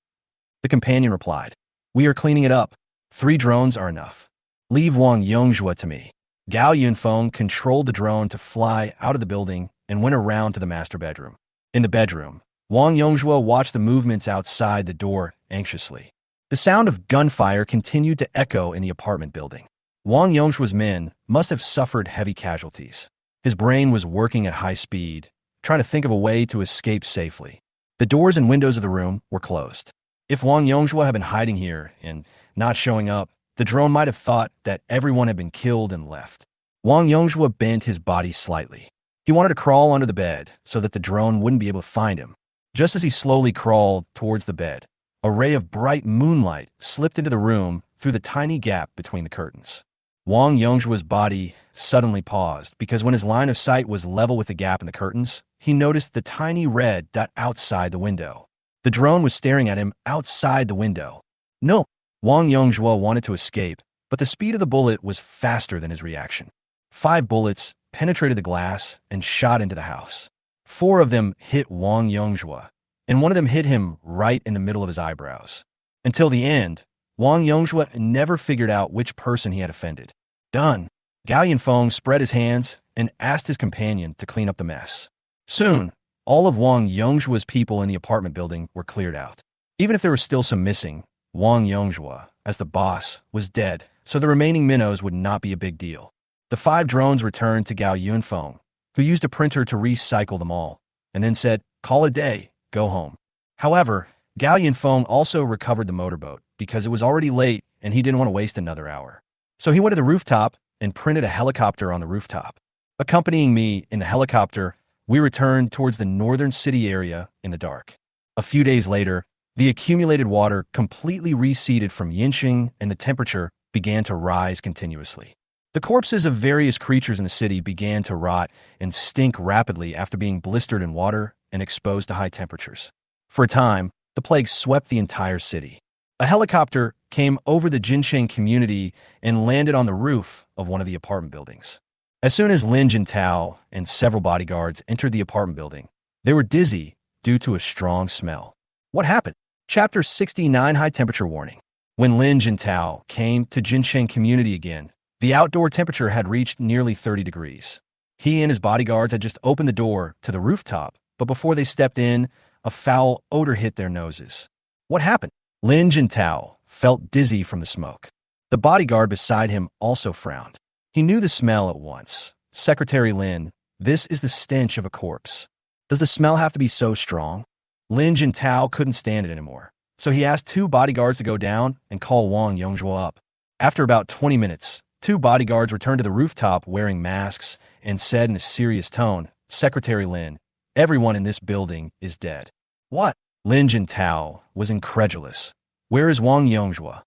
The companion replied, We are cleaning it up. 3 drones are enough. Leave Wang Yongzhua to me. Gao Yunfeng controlled the drone to fly out of the building and went around to the master bedroom. In the bedroom, Wang Yongzhua watched the movements outside the door anxiously. The sound of gunfire continued to echo in the apartment building. Wang Yongzhua's men must have suffered heavy casualties. His brain was working at high speed, trying to think of a way to escape safely. The doors and windows of the room were closed. If Wang Yongzhua had been hiding here and not showing up, the drone might have thought that everyone had been killed and left. Wang Yongzhua bent his body slightly. He wanted to crawl under the bed so that the drone wouldn't be able to find him. Just as he slowly crawled towards the bed, a ray of bright moonlight slipped into the room through the tiny gap between the curtains. Wang Yongzhua's body suddenly paused because when his line of sight was level with the gap in the curtains, he noticed the tiny red dot outside the window. The drone was staring at him outside the window. No, Wang Yongzhua wanted to escape, but the speed of the bullet was faster than his reaction. 5 bullets penetrated the glass and shot into the house. 4 of them hit Wang Yongzhua, and one of them hit him right in the middle of his eyebrows. Until the end, Wang Yongzhua never figured out which person he had offended. Done. Gao Yunfeng spread his hands and asked his companion to clean up the mess. Soon, all of Wang Yongzhua's people in the apartment building were cleared out. Even if there were still some missing, Wang Yongzhua, as the boss, was dead, so the remaining minnows would not be a big deal. The 5 drones returned to Gao Yunfeng, who used a printer to recycle them all, and then said, Call it a day, go home. However, Gao Yunfeng also recovered the motorboat because it was already late and he didn't want to waste another hour. So he went to the rooftop and printed a helicopter on the rooftop. Accompanying me in the helicopter, we returned towards the northern city area in the dark. A few days later, the accumulated water completely receded from Yinxing and the temperature began to rise continuously. The corpses of various creatures in the city began to rot and stink rapidly after being blistered in water and exposed to high temperatures. For a time, the plague swept the entire city. A helicopter came over the Jinsheng community and landed on the roof of one of the apartment buildings. As soon as Lin Jintao and several bodyguards entered the apartment building, they were dizzy due to a strong smell. What happened? Chapter 69 High Temperature Warning. When Lin Jintao came to Jinsheng community again, the outdoor temperature had reached nearly 30 degrees. He and his bodyguards had just opened the door to the rooftop, but before they stepped in, a foul odor hit their noses. What happened? Lin Jintao felt dizzy from the smoke. The bodyguard beside him also frowned. He knew the smell at once. Secretary Lin, this is the stench of a corpse. Does the smell have to be so strong? Lin Jintao couldn't stand it anymore, so he asked 2 bodyguards to go down and call Wang Yongzhua up. After about 20 minutes, 2 bodyguards returned to the rooftop wearing masks and said in a serious tone, Secretary Lin, everyone in this building is dead. What? Lin Jintao was incredulous. Where is Wang Yongzhua?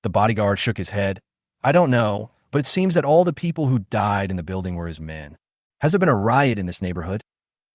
The bodyguard shook his head. I don't know, but it seems that all the people who died in the building were his men. Has there been a riot in this neighborhood?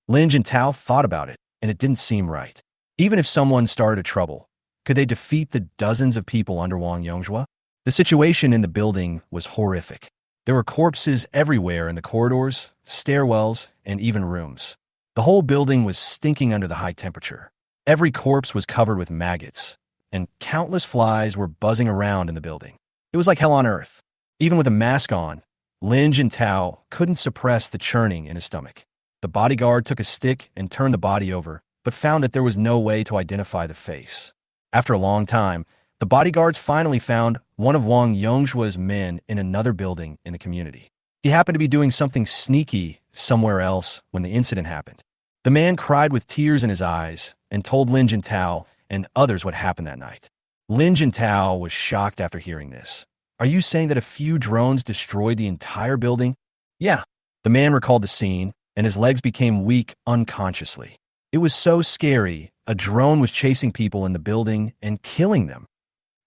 Lin Jintao thought about it, and it didn't seem right. Even if someone started a trouble, Could they defeat the dozens of people under Wang Yongzhua? The situation in the building was horrific. There were corpses everywhere in the corridors, stairwells, and even rooms. The whole building was stinking under the high temperature. Every corpse was covered with maggots, and countless flies were buzzing around in the building. It was like hell on earth. Even with a mask on, Lin Jintao couldn't suppress the churning in his stomach. The bodyguard took a stick and turned the body over, but found that there was no way to identify the face. After a long time, the bodyguards finally found one of Wang Yongzhua's men in another building in the community. He happened to be doing something sneaky somewhere else when the incident happened. The man cried with tears in his eyes and told Lin Jintao and others what happened that night. Lin Jintao was shocked after hearing this. Are you saying that a few drones destroyed the entire building? Yeah. The man recalled the scene, and his legs became weak unconsciously. It was so scary. A drone was chasing people in the building and killing them.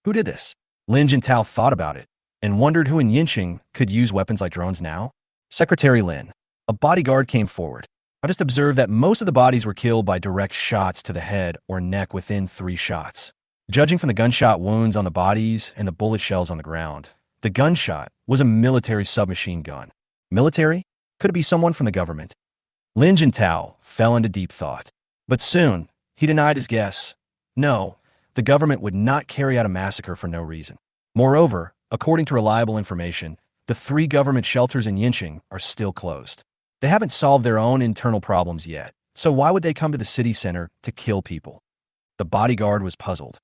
Who did this? Lin Jintao thought about it and wondered who in Yinqing could use weapons like drones now. Secretary Lin. A bodyguard came forward. I just observed that most of the bodies were killed by direct shots to the head or neck within 3 shots. Judging from the gunshot wounds on the bodies and the bullet shells on the ground, the gunshot was a military submachine gun. Military? Could it be someone from the government? Lin Jintao fell into deep thought. But soon, he denied his guess. No, the government would not carry out a massacre for no reason. Moreover, according to reliable information, the 3 government shelters in Yinqing are still closed. They haven't solved their own internal problems yet, so why would they come to the city center to kill people? The bodyguard was puzzled.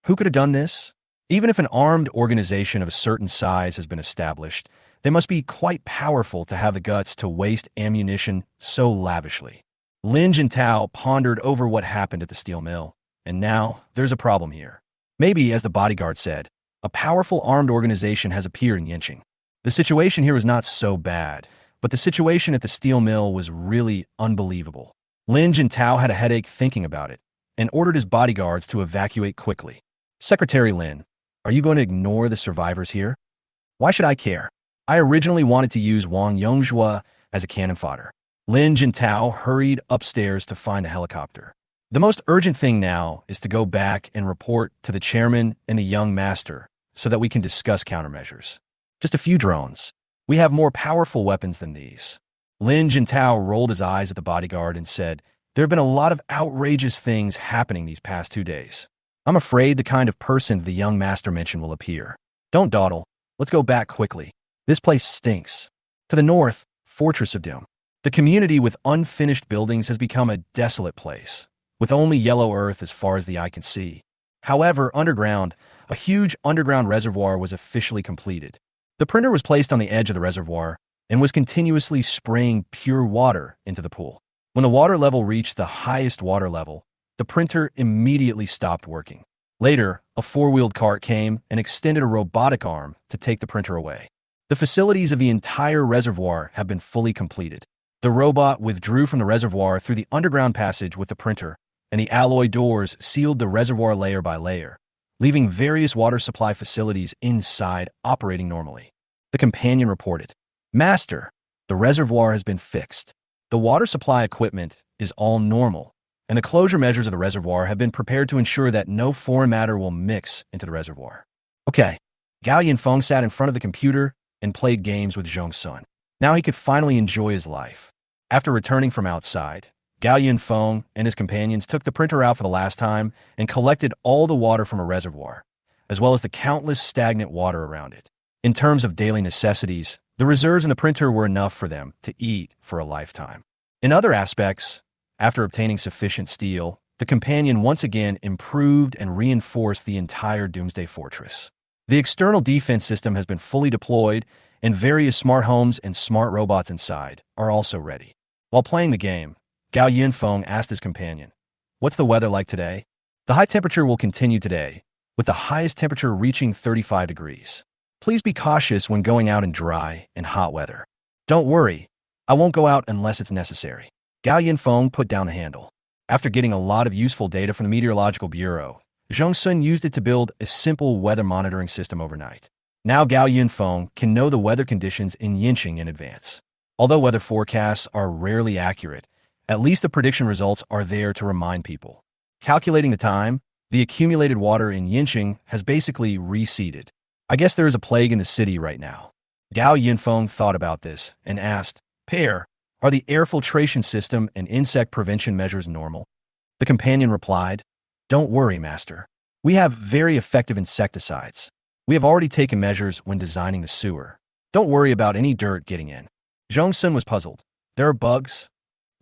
Who could have done this? Even if an armed organization of a certain size has been established, they must be quite powerful to have the guts to waste ammunition so lavishly. Lin Jintao pondered over what happened at the steel mill, and now there's a problem here. Maybe, as the bodyguard said, a powerful armed organization has appeared in Yinqing. The situation here is not so bad, but the situation at the steel mill was really unbelievable. Lin Jintao had a headache thinking about it and ordered his bodyguards to evacuate quickly. Secretary Lin, are you going to ignore the survivors here? Why should I care? I originally wanted to use Wang Yongzhua as a cannon fodder. Lin Jintao hurried upstairs to find a helicopter. The most urgent thing now is to go back and report to the chairman and the young master so that we can discuss countermeasures. Just a few drones. We have more powerful weapons than these. Lin Jintao rolled his eyes at the bodyguard and said, there have been a lot of outrageous things happening these past 2 days. I'm afraid the kind of person the young master mentioned will appear. Don't dawdle. Let's go back quickly. This place stinks. To the north, Fortress of Doom. The community with unfinished buildings has become a desolate place, with only yellow earth as far as the eye can see. However, underground, a huge underground reservoir was officially completed. The printer was placed on the edge of the reservoir and was continuously spraying pure water into the pool. When the water level reached the highest water level, the printer immediately stopped working. Later, a 4-wheeled cart came and extended a robotic arm to take the printer away. The facilities of the entire reservoir have been fully completed. The robot withdrew from the reservoir through the underground passage with the printer, and the alloy doors sealed the reservoir layer by layer, leaving various water supply facilities inside operating normally. The companion reported, Master, the reservoir has been fixed. The water supply equipment is all normal, and the closure measures of the reservoir have been prepared to ensure that no foreign matter will mix into the reservoir. Okay. Gao Yinfeng sat in front of the computer and played games with Zhong Sun. Now he could finally enjoy his life. After returning from outside, Gao Yinfeng and his companions took the printer out for the last time and collected all the water from a reservoir, as well as the countless stagnant water around it. In terms of daily necessities, the reserves in the printer were enough for them to eat for a lifetime. In other aspects, after obtaining sufficient steel, the companion once again improved and reinforced the entire Doomsday fortress. The external defense system has been fully deployed, and various smart homes and smart robots inside are also ready. While playing the game, Gao Yinfeng asked his companion, "What's the weather like today?" "The high temperature will continue today, with the highest temperature reaching 35 degrees. Please be cautious when going out in dry and hot weather." "Don't worry, I won't go out unless it's necessary." Gao Yinfeng put down the handle. After getting a lot of useful data from the Meteorological Bureau, Zhong Sun used it to build a simple weather monitoring system overnight. Now Gao Yinfeng can know the weather conditions in Yinqing in advance. Although weather forecasts are rarely accurate, at least the prediction results are there to remind people. Calculating the time, The accumulated water in Yincheng has basically reseeded. I guess there is a plague in the city right now. Gao Yunfeng thought about this and asked, Pair, are the air filtration system and insect prevention measures normal? The companion replied, Don't worry, master. We have very effective insecticides. We have already taken measures when designing the sewer. Don't worry about any dirt getting in. Zhong Sun was puzzled. There are bugs?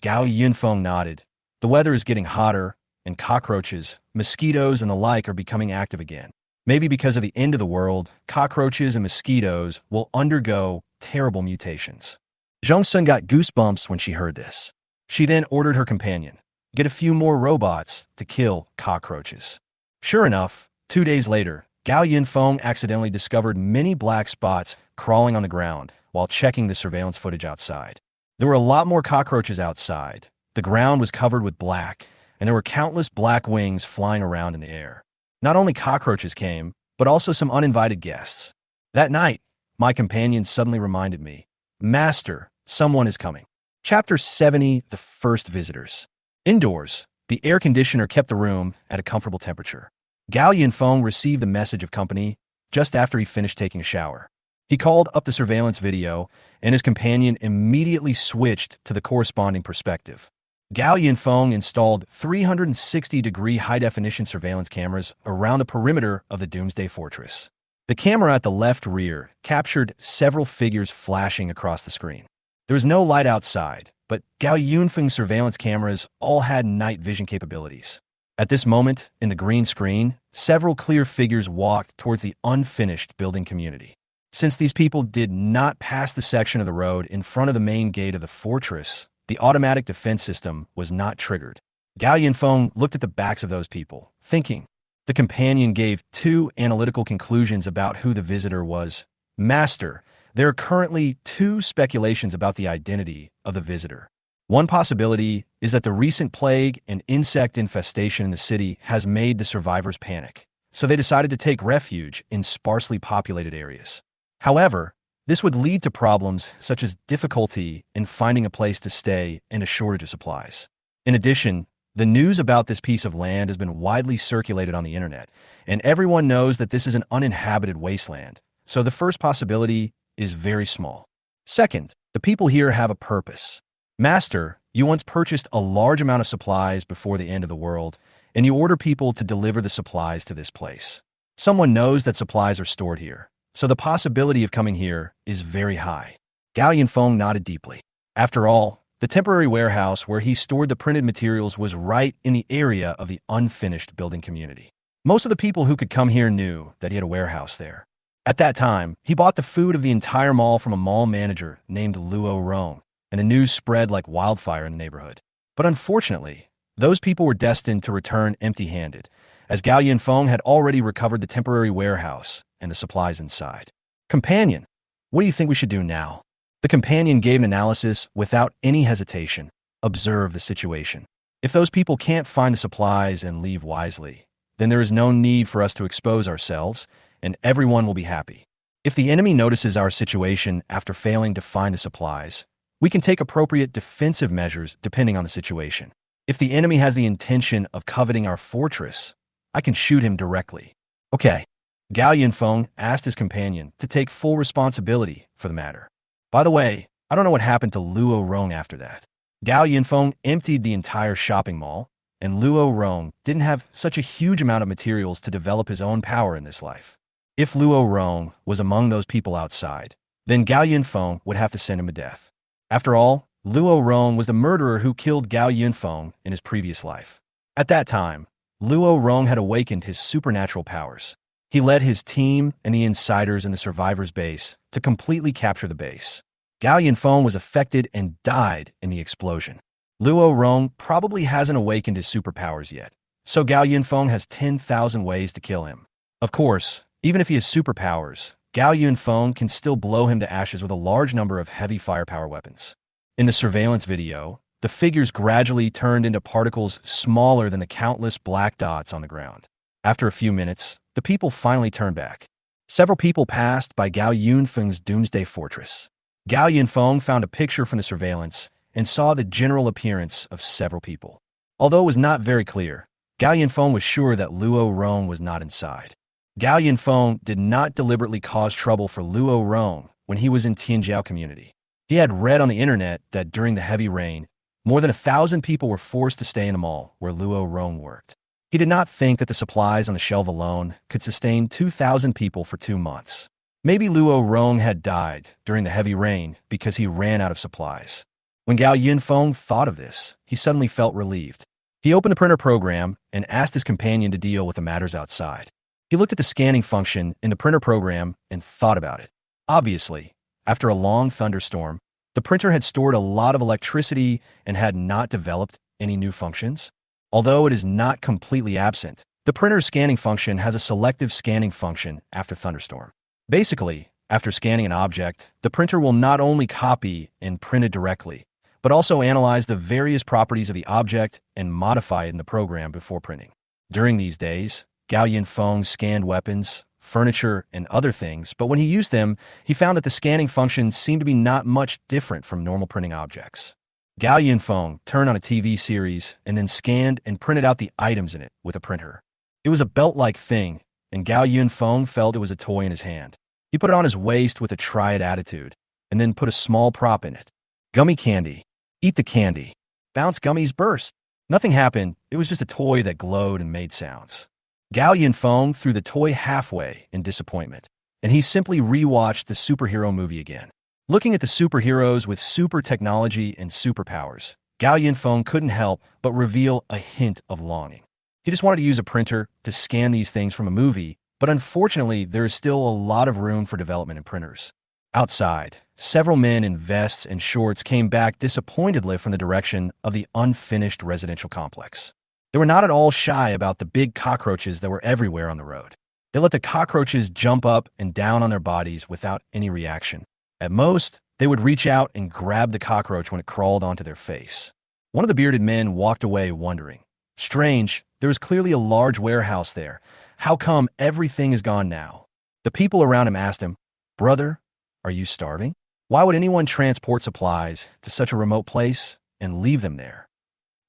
Gao Yunfeng nodded. The weather is getting hotter, and cockroaches, mosquitoes, and the like are becoming active again. Maybe because of the end of the world, cockroaches and mosquitoes will undergo terrible mutations. Zhong Sun got goosebumps when she heard this. She then ordered her companion, get a few more robots to kill cockroaches. Sure enough, 2 days later, Gao Yunfeng accidentally discovered many black spots crawling on the ground while checking the surveillance footage outside. There were a lot more cockroaches outside. The ground was covered with black, and there were countless black wings flying around in the air. Not only cockroaches came, but also some uninvited guests. That night, my companion suddenly reminded me, Master, someone is coming. Chapter 70, The First Visitors. Indoors, the air conditioner kept the room at a comfortable temperature. Gao Yunfeng received the message of company just after he finished taking a shower. He called up the surveillance video, and his companion immediately switched to the corresponding perspective. Gao Yunfeng installed 360-degree high-definition surveillance cameras around the perimeter of the Doomsday fortress. The camera at the left rear captured several figures flashing across the screen. There was no light outside, but Gao Yunfeng's surveillance cameras all had night vision capabilities. At this moment, in the green screen, several clear figures walked towards the unfinished building community. Since these people did not pass the section of the road in front of the main gate of the fortress, the automatic defense system was not triggered. Gao Yunfeng looked at the backs of those people, thinking. The companion gave 2 analytical conclusions about who the visitor was. Master, there are currently 2 speculations about the identity of the visitor. One possibility is that the recent plague and insect infestation in the city has made the survivors panic, so they decided to take refuge in sparsely populated areas. However, this would lead to problems such as difficulty in finding a place to stay and a shortage of supplies. In addition, the news about this piece of land has been widely circulated on the internet, and everyone knows that this is an uninhabited wasteland, so the first possibility is very small. Second, the people here have a purpose. Master, you once purchased a large amount of supplies before the end of the world, and you order people to deliver the supplies to this place. Someone knows that supplies are stored here, so the possibility of coming here is very high. Gao Yunfeng nodded deeply. After all, the temporary warehouse where he stored the printed materials was right in the area of the unfinished building community. Most of the people who could come here knew that he had a warehouse there. At that time, he bought the food of the entire mall from a mall manager named Luo Rong, and the news spread like wildfire in the neighborhood. But unfortunately, those people were destined to return empty-handed, as Gao Yunfeng had already recovered the temporary warehouse and the supplies inside. Companion, what do you think we should do now? The companion gave an analysis without any hesitation. Observe the situation. If those people can't find the supplies and leave wisely, then there is no need for us to expose ourselves, and everyone will be happy. If the enemy notices our situation after failing to find the supplies, we can take appropriate defensive measures depending on the situation. If the enemy has the intention of coveting our fortress, I can shoot him directly. Okay. Gao Yunfeng asked his companion to take full responsibility for the matter. By the way, I don't know what happened to Luo Rong after that. Gao Yunfeng emptied the entire shopping mall, and Luo Rong didn't have such a huge amount of materials to develop his own power in this life. If Luo Rong was among those people outside, then Gao Yunfeng would have to send him to death. After all, Luo Rong was the murderer who killed Gao Yunfeng in his previous life. At that time, Luo Rong had awakened his supernatural powers. He led his team and the insiders in the survivors' base to completely capture the base. Gao Yunfeng was affected and died in the explosion. Luo Rong probably hasn't awakened his superpowers yet, so Gao Yunfeng has 10,000 ways to kill him. Of course, even if he has superpowers, Gao Yunfeng can still blow him to ashes with a large number of heavy firepower weapons. In the surveillance video, the figures gradually turned into particles smaller than the countless black dots on the ground. After a few minutes, the people finally turned back. Several people passed by Gao Yunfeng's Doomsday fortress. Gao Yunfeng found a picture from the surveillance and saw the general appearance of several people. Although it was not very clear, Gao Yunfeng was sure that Luo Rong was not inside. Gao Yunfeng did not deliberately cause trouble for Luo Rong when he was in Tianjiao community. He had read on the internet that during the heavy rain, more than 1,000 people were forced to stay in the mall where Luo Rong worked. He did not think that the supplies on the shelf alone could sustain 2,000 people for 2 months. Maybe Luo Rong had died during the heavy rain because he ran out of supplies. When Gao Yunfeng thought of this, he suddenly felt relieved. He opened the printer program and asked his companion to deal with the matters outside. He looked at the scanning function in the printer program and thought about it. Obviously, after a long thunderstorm, the printer had stored a lot of electricity and had not developed any new functions. Although it is not completely absent, the printer's scanning function has a selective scanning function after thunderstorm. Basically, after scanning an object, the printer will not only copy and print it directly, but also analyze the various properties of the object and modify it in the program before printing. During these days, Gao Yunfeng scanned weapons, furniture, and other things, but when he used them, he found that the scanning function seemed to be not much different from normal printing objects. Gao Yunfeng turned on a TV series and then scanned and printed out the items in it with a printer. It was a belt-like thing, and Gao Yunfeng felt it was a toy in his hand. He put it on his waist with a try-it attitude, and then put a small prop in it. Gummy candy. Eat the candy. Bounce gummies burst. Nothing happened, it was just a toy that glowed and made sounds. Gao Yunfeng threw the toy halfway in disappointment, and he simply rewatched the superhero movie again. Looking at the superheroes with super technology and superpowers, Gao Yunfeng couldn't help but reveal a hint of longing. He just wanted to use a printer to scan these things from a movie, but unfortunately, there is still a lot of room for development in printers. Outside, several men in vests and shorts came back disappointedly from the direction of the unfinished residential complex. They were not at all shy about the big cockroaches that were everywhere on the road. They let the cockroaches jump up and down on their bodies without any reaction. At most, they would reach out and grab the cockroach when it crawled onto their face. One of the bearded men walked away wondering. Strange, there was clearly a large warehouse there. How come everything is gone now? The people around him asked him, "Brother, are you starving? Why would anyone transport supplies to such a remote place and leave them there?"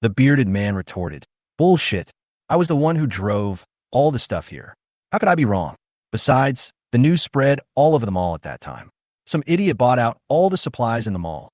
The bearded man retorted, "Bullshit. I was the one who drove all the stuff here. How could I be wrong? Besides, the news spread all over the mall at that time. Some idiot bought out all the supplies in the mall.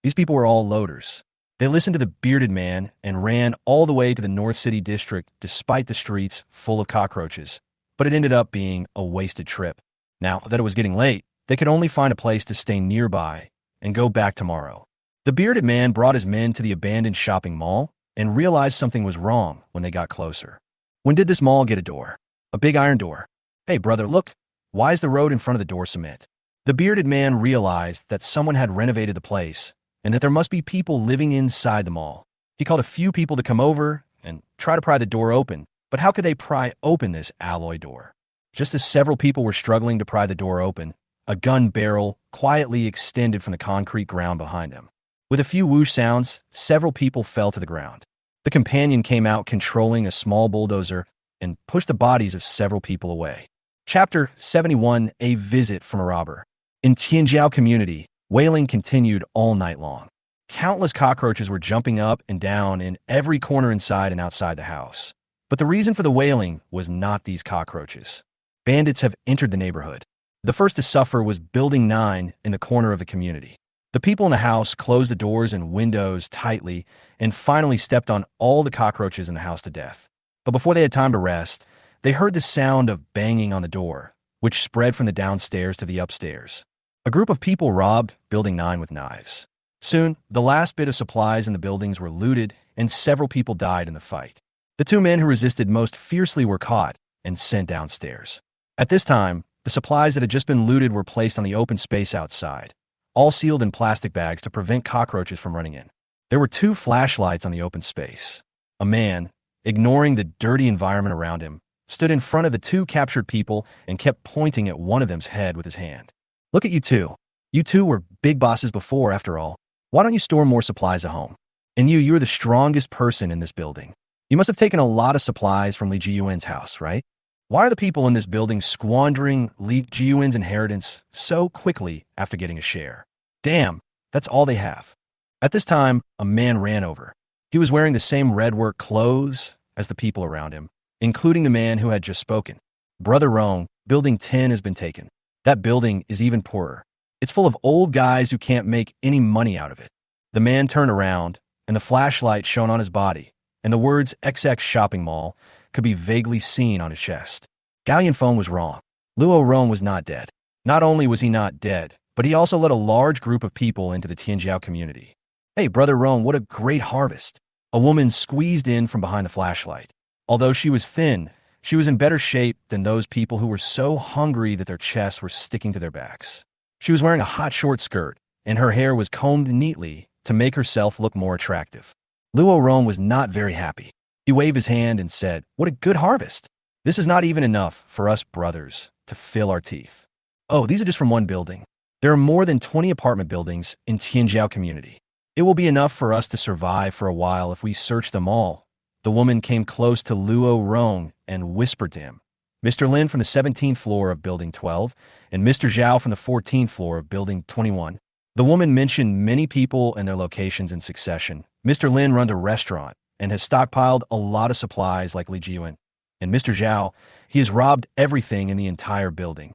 These people were all loaders. They listened to the bearded man and ran all the way to the North City district despite the streets full of cockroaches, but it ended up being a wasted trip. Now that it was getting late, they could only find a place to stay nearby and go back tomorrow." The bearded man brought his men to the abandoned shopping mall and realized something was wrong when they got closer. "When did this mall get a door? A big iron door. Hey, brother, look. Why is the road in front of the door cement?" The bearded man realized that someone had renovated the place and that there must be people living inside the mall. He called a few people to come over and try to pry the door open, but how could they pry open this alloy door? Just as several people were struggling to pry the door open, a gun barrel quietly extended from the concrete ground behind them. With a few whoosh sounds, several people fell to the ground. The companion came out controlling a small bulldozer and pushed the bodies of several people away. Chapter 71, A Visit from a Robber. In Tianjiao community, wailing continued all night long. Countless cockroaches were jumping up and down in every corner inside and outside the house. But the reason for the wailing was not these cockroaches. Bandits have entered the neighborhood. The first to suffer was Building 9 in the corner of the community. The people in the house closed the doors and windows tightly and finally stepped on all the cockroaches in the house to death. But before they had time to rest, they heard the sound of banging on the door, which spread from the downstairs to the upstairs. A group of people robbed Building 9 with knives. Soon, the last bit of supplies in the buildings were looted, and several people died in the fight. The two men who resisted most fiercely were caught and sent downstairs. At this time, the supplies that had just been looted were placed on the open space outside, all sealed in plastic bags to prevent cockroaches from running in. There were 2 flashlights on the open space. A man, ignoring the dirty environment around him, stood in front of the 2 captured people and kept pointing at one of them's head with his hand. "Look at you two. You two were big bosses before, after all. Why don't you store more supplies at home? And you're the strongest person in this building. You must have taken a lot of supplies from Li Jiyuan's house, right? Why are the people in this building squandering Li Jiyuan's inheritance so quickly after getting a share? Damn, that's all they have." At this time, a man ran over. He was wearing the same red work clothes as the people around him, including the man who had just spoken. Brother Rong, Building 10 has been taken. That building is even poorer. It's full of old guys who can't make any money out of it. The man turned around, and the flashlight shone on his body, and the words XX Shopping Mall could be vaguely seen on his chest. Gao Yunfeng was wrong. Luo Rong was not dead. Not only was he not dead, but he also led a large group of people into the Tianjiao community. Hey, Brother Rong, what a great harvest. A woman squeezed in from behind the flashlight. Although she was thin, she was in better shape than those people who were so hungry that their chests were sticking to their backs. She was wearing a hot short skirt, and her hair was combed neatly to make herself look more attractive. Luo Rong was not very happy. He waved his hand and said, "What a good harvest. This is not even enough for us brothers to fill our teeth." Oh, these are just from one building. There are more than 20 apartment buildings in Tianjiao community. It will be enough for us to survive for a while if we search them all. The woman came close to Luo Rong and whispered to him. Mr. Lin from the 17th floor of Building 12 and Mr. Zhao from the 14th floor of Building 21. The woman mentioned many people and their locations in succession. Mr. Lin runs a restaurant and has stockpiled a lot of supplies like Li Jiwen. And Mr. Zhao, he has robbed everything in the entire building.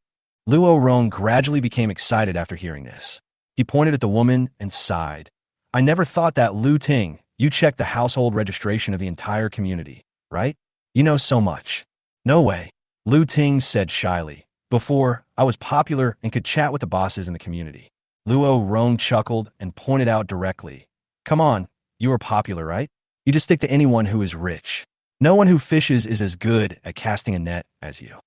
Luo Rong gradually became excited after hearing this. He pointed at the woman and sighed. I never thought that, Lu Ting. You checked the household registration of the entire community, right? You know so much. No way, Lu Ting said shyly. Before, I was popular and could chat with the bosses in the community. Luo Rong chuckled and pointed out directly. Come on, you are popular, right? You just stick to anyone who is rich. No one who fishes is as good at casting a net as you.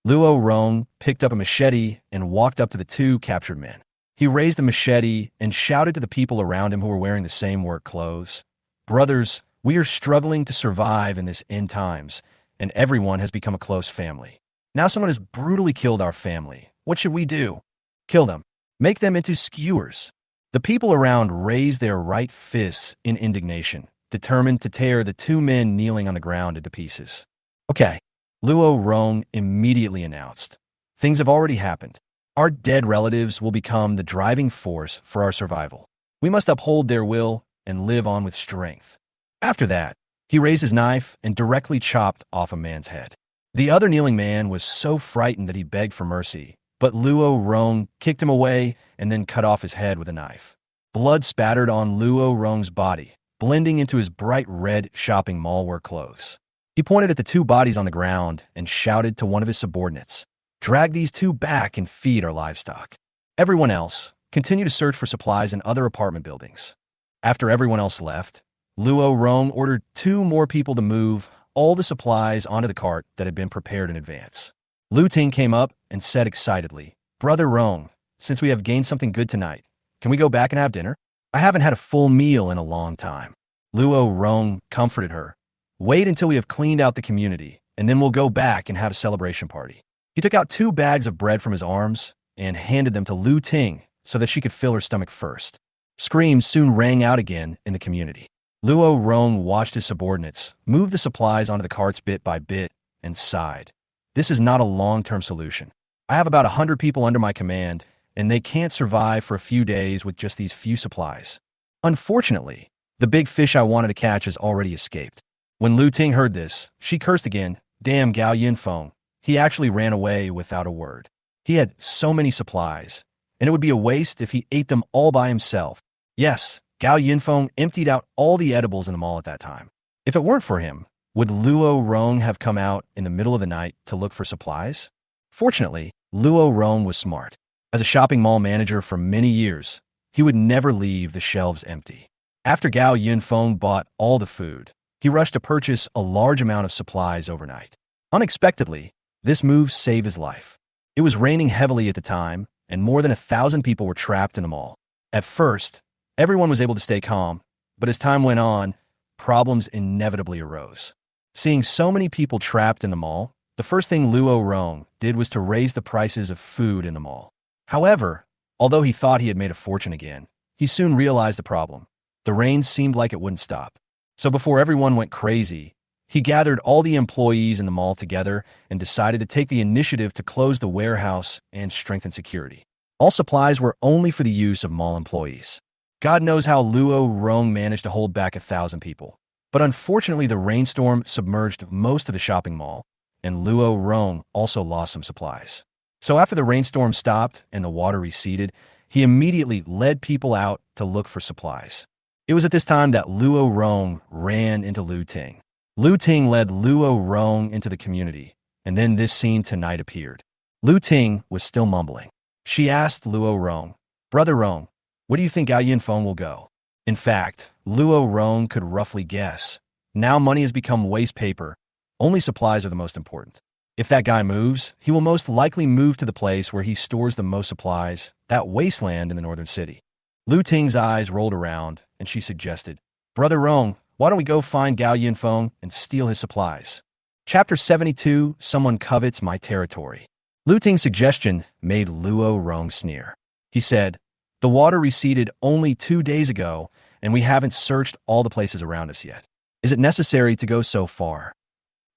Luo Rong picked up a machete and walked up to the two captured men. He raised the machete and shouted to the people around him who were wearing the same work clothes. Brothers, we are struggling to survive in this end times, and everyone has become a close family. Now someone has brutally killed our family. What should we do? Kill them. Make them into skewers. The people around raised their right fists in indignation, determined to tear the two men kneeling on the ground into pieces. Okay, Luo Rong immediately announced. Things have already happened. Our dead relatives will become the driving force for our survival. We must uphold their will and live on with strength. After that, he raised his knife and directly chopped off a man's head. The other kneeling man was so frightened that he begged for mercy, but Luo Rong kicked him away and then cut off his head with a knife. Blood spattered on Luo Rong's body, blending into his bright red shopping mall work clothes. He pointed at the two bodies on the ground and shouted to one of his subordinates, "Drag these two back and feed our livestock." Everyone else continued to search for supplies in other apartment buildings. After everyone else left, Luo Rong ordered two more people to move all the supplies onto the cart that had been prepared in advance. Lu Ting came up and said excitedly, "Brother Rong, since we have gained something good tonight, can we go back and have dinner? I haven't had a full meal in a long time." Luo Rong comforted her. "Wait until we have cleaned out the community, and then we'll go back and have a celebration party." He took out 2 bags of bread from his arms and handed them to Lu Ting so that she could fill her stomach first. Screams soon rang out again in the community. Luo Rong watched his subordinates move the supplies onto the carts bit by bit and sighed. This is not a long-term solution. I have about 100 people under my command, and they can't survive for a few days with just these few supplies. Unfortunately, the big fish I wanted to catch has already escaped. When Lu Ting heard this, she cursed again. Damn Gao Yunfeng. He actually ran away without a word. He had so many supplies, and it would be a waste if he ate them all by himself. Yes, Gao Yunfeng emptied out all the edibles in the mall at that time. If it weren't for him, would Luo Rong have come out in the middle of the night to look for supplies? Fortunately, Luo Rong was smart. As a shopping mall manager for many years, he would never leave the shelves empty. After Gao Yunfeng bought all the food, he rushed to purchase a large amount of supplies overnight. Unexpectedly, this move saved his life. It was raining heavily at the time, and more than 1,000 people were trapped in the mall. At first, everyone was able to stay calm, but as time went on, problems inevitably arose. Seeing so many people trapped in the mall, the first thing Luo Rong did was to raise the prices of food in the mall. However, although he thought he had made a fortune again, he soon realized the problem. The rain seemed like it wouldn't stop. So before everyone went crazy, he gathered all the employees in the mall together and decided to take the initiative to close the warehouse and strengthen security. All supplies were only for the use of mall employees. God knows how Luo Rong managed to hold back 1,000 people. But unfortunately, the rainstorm submerged most of the shopping mall, and Luo Rong also lost some supplies. So after the rainstorm stopped and the water receded, he immediately led people out to look for supplies. It was at this time that Luo Rong ran into Lu Ting. Lu Ting led Luo Rong into the community, and then this scene tonight appeared. Lu Ting was still mumbling. She asked Luo Rong, "Brother Rong, where do you think Gao Yunfeng will go?" In fact, Luo Rong could roughly guess. Now money has become waste paper. Only supplies are the most important. If that guy moves, he will most likely move to the place where he stores the most supplies, that wasteland in the northern city. Lu Ting's eyes rolled around, and she suggested, "Brother Rong, why don't we go find Gao Yunfeng and steal his supplies?" Chapter 72, Someone Covets My Territory. Lu Ting's suggestion made Luo Rong sneer. He said, "The water receded only 2 days ago, and we haven't searched all the places around us yet. Is it necessary to go so far?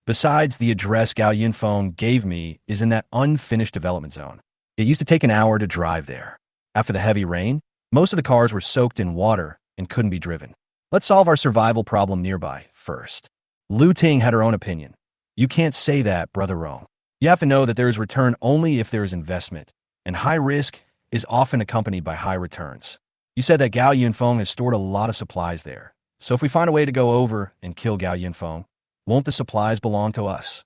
Besides, the address Gao Yunfeng gave me is in that unfinished development zone. It used to take an hour to drive there. After the heavy rain, most of the cars were soaked in water and couldn't be driven. Let's solve our survival problem nearby first." Lu Ting had her own opinion. "You can't say that, Brother Rong. You have to know that there is return only if there is investment, and high risk is often accompanied by high returns. You said that Gao Yunfeng has stored a lot of supplies there, so if we find a way to go over and kill Gao Yunfeng, won't the supplies belong to us?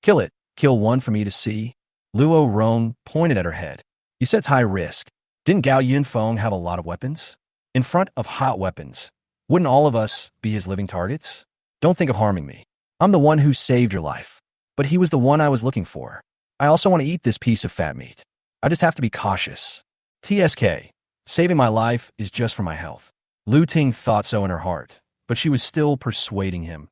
Kill it. Kill one for me to see." Luo Rong pointed at her head. "You said it's high risk. Didn't Gao Yunfeng have a lot of weapons? In front of hot weapons, wouldn't all of us be his living targets? Don't think of harming me. I'm the one who saved your life, but he was the one I was looking for. I also want to eat this piece of fat meat. I just have to be cautious. TSK, saving my life is just for my health." Lu Ting thought so in her heart, but she was still persuading him.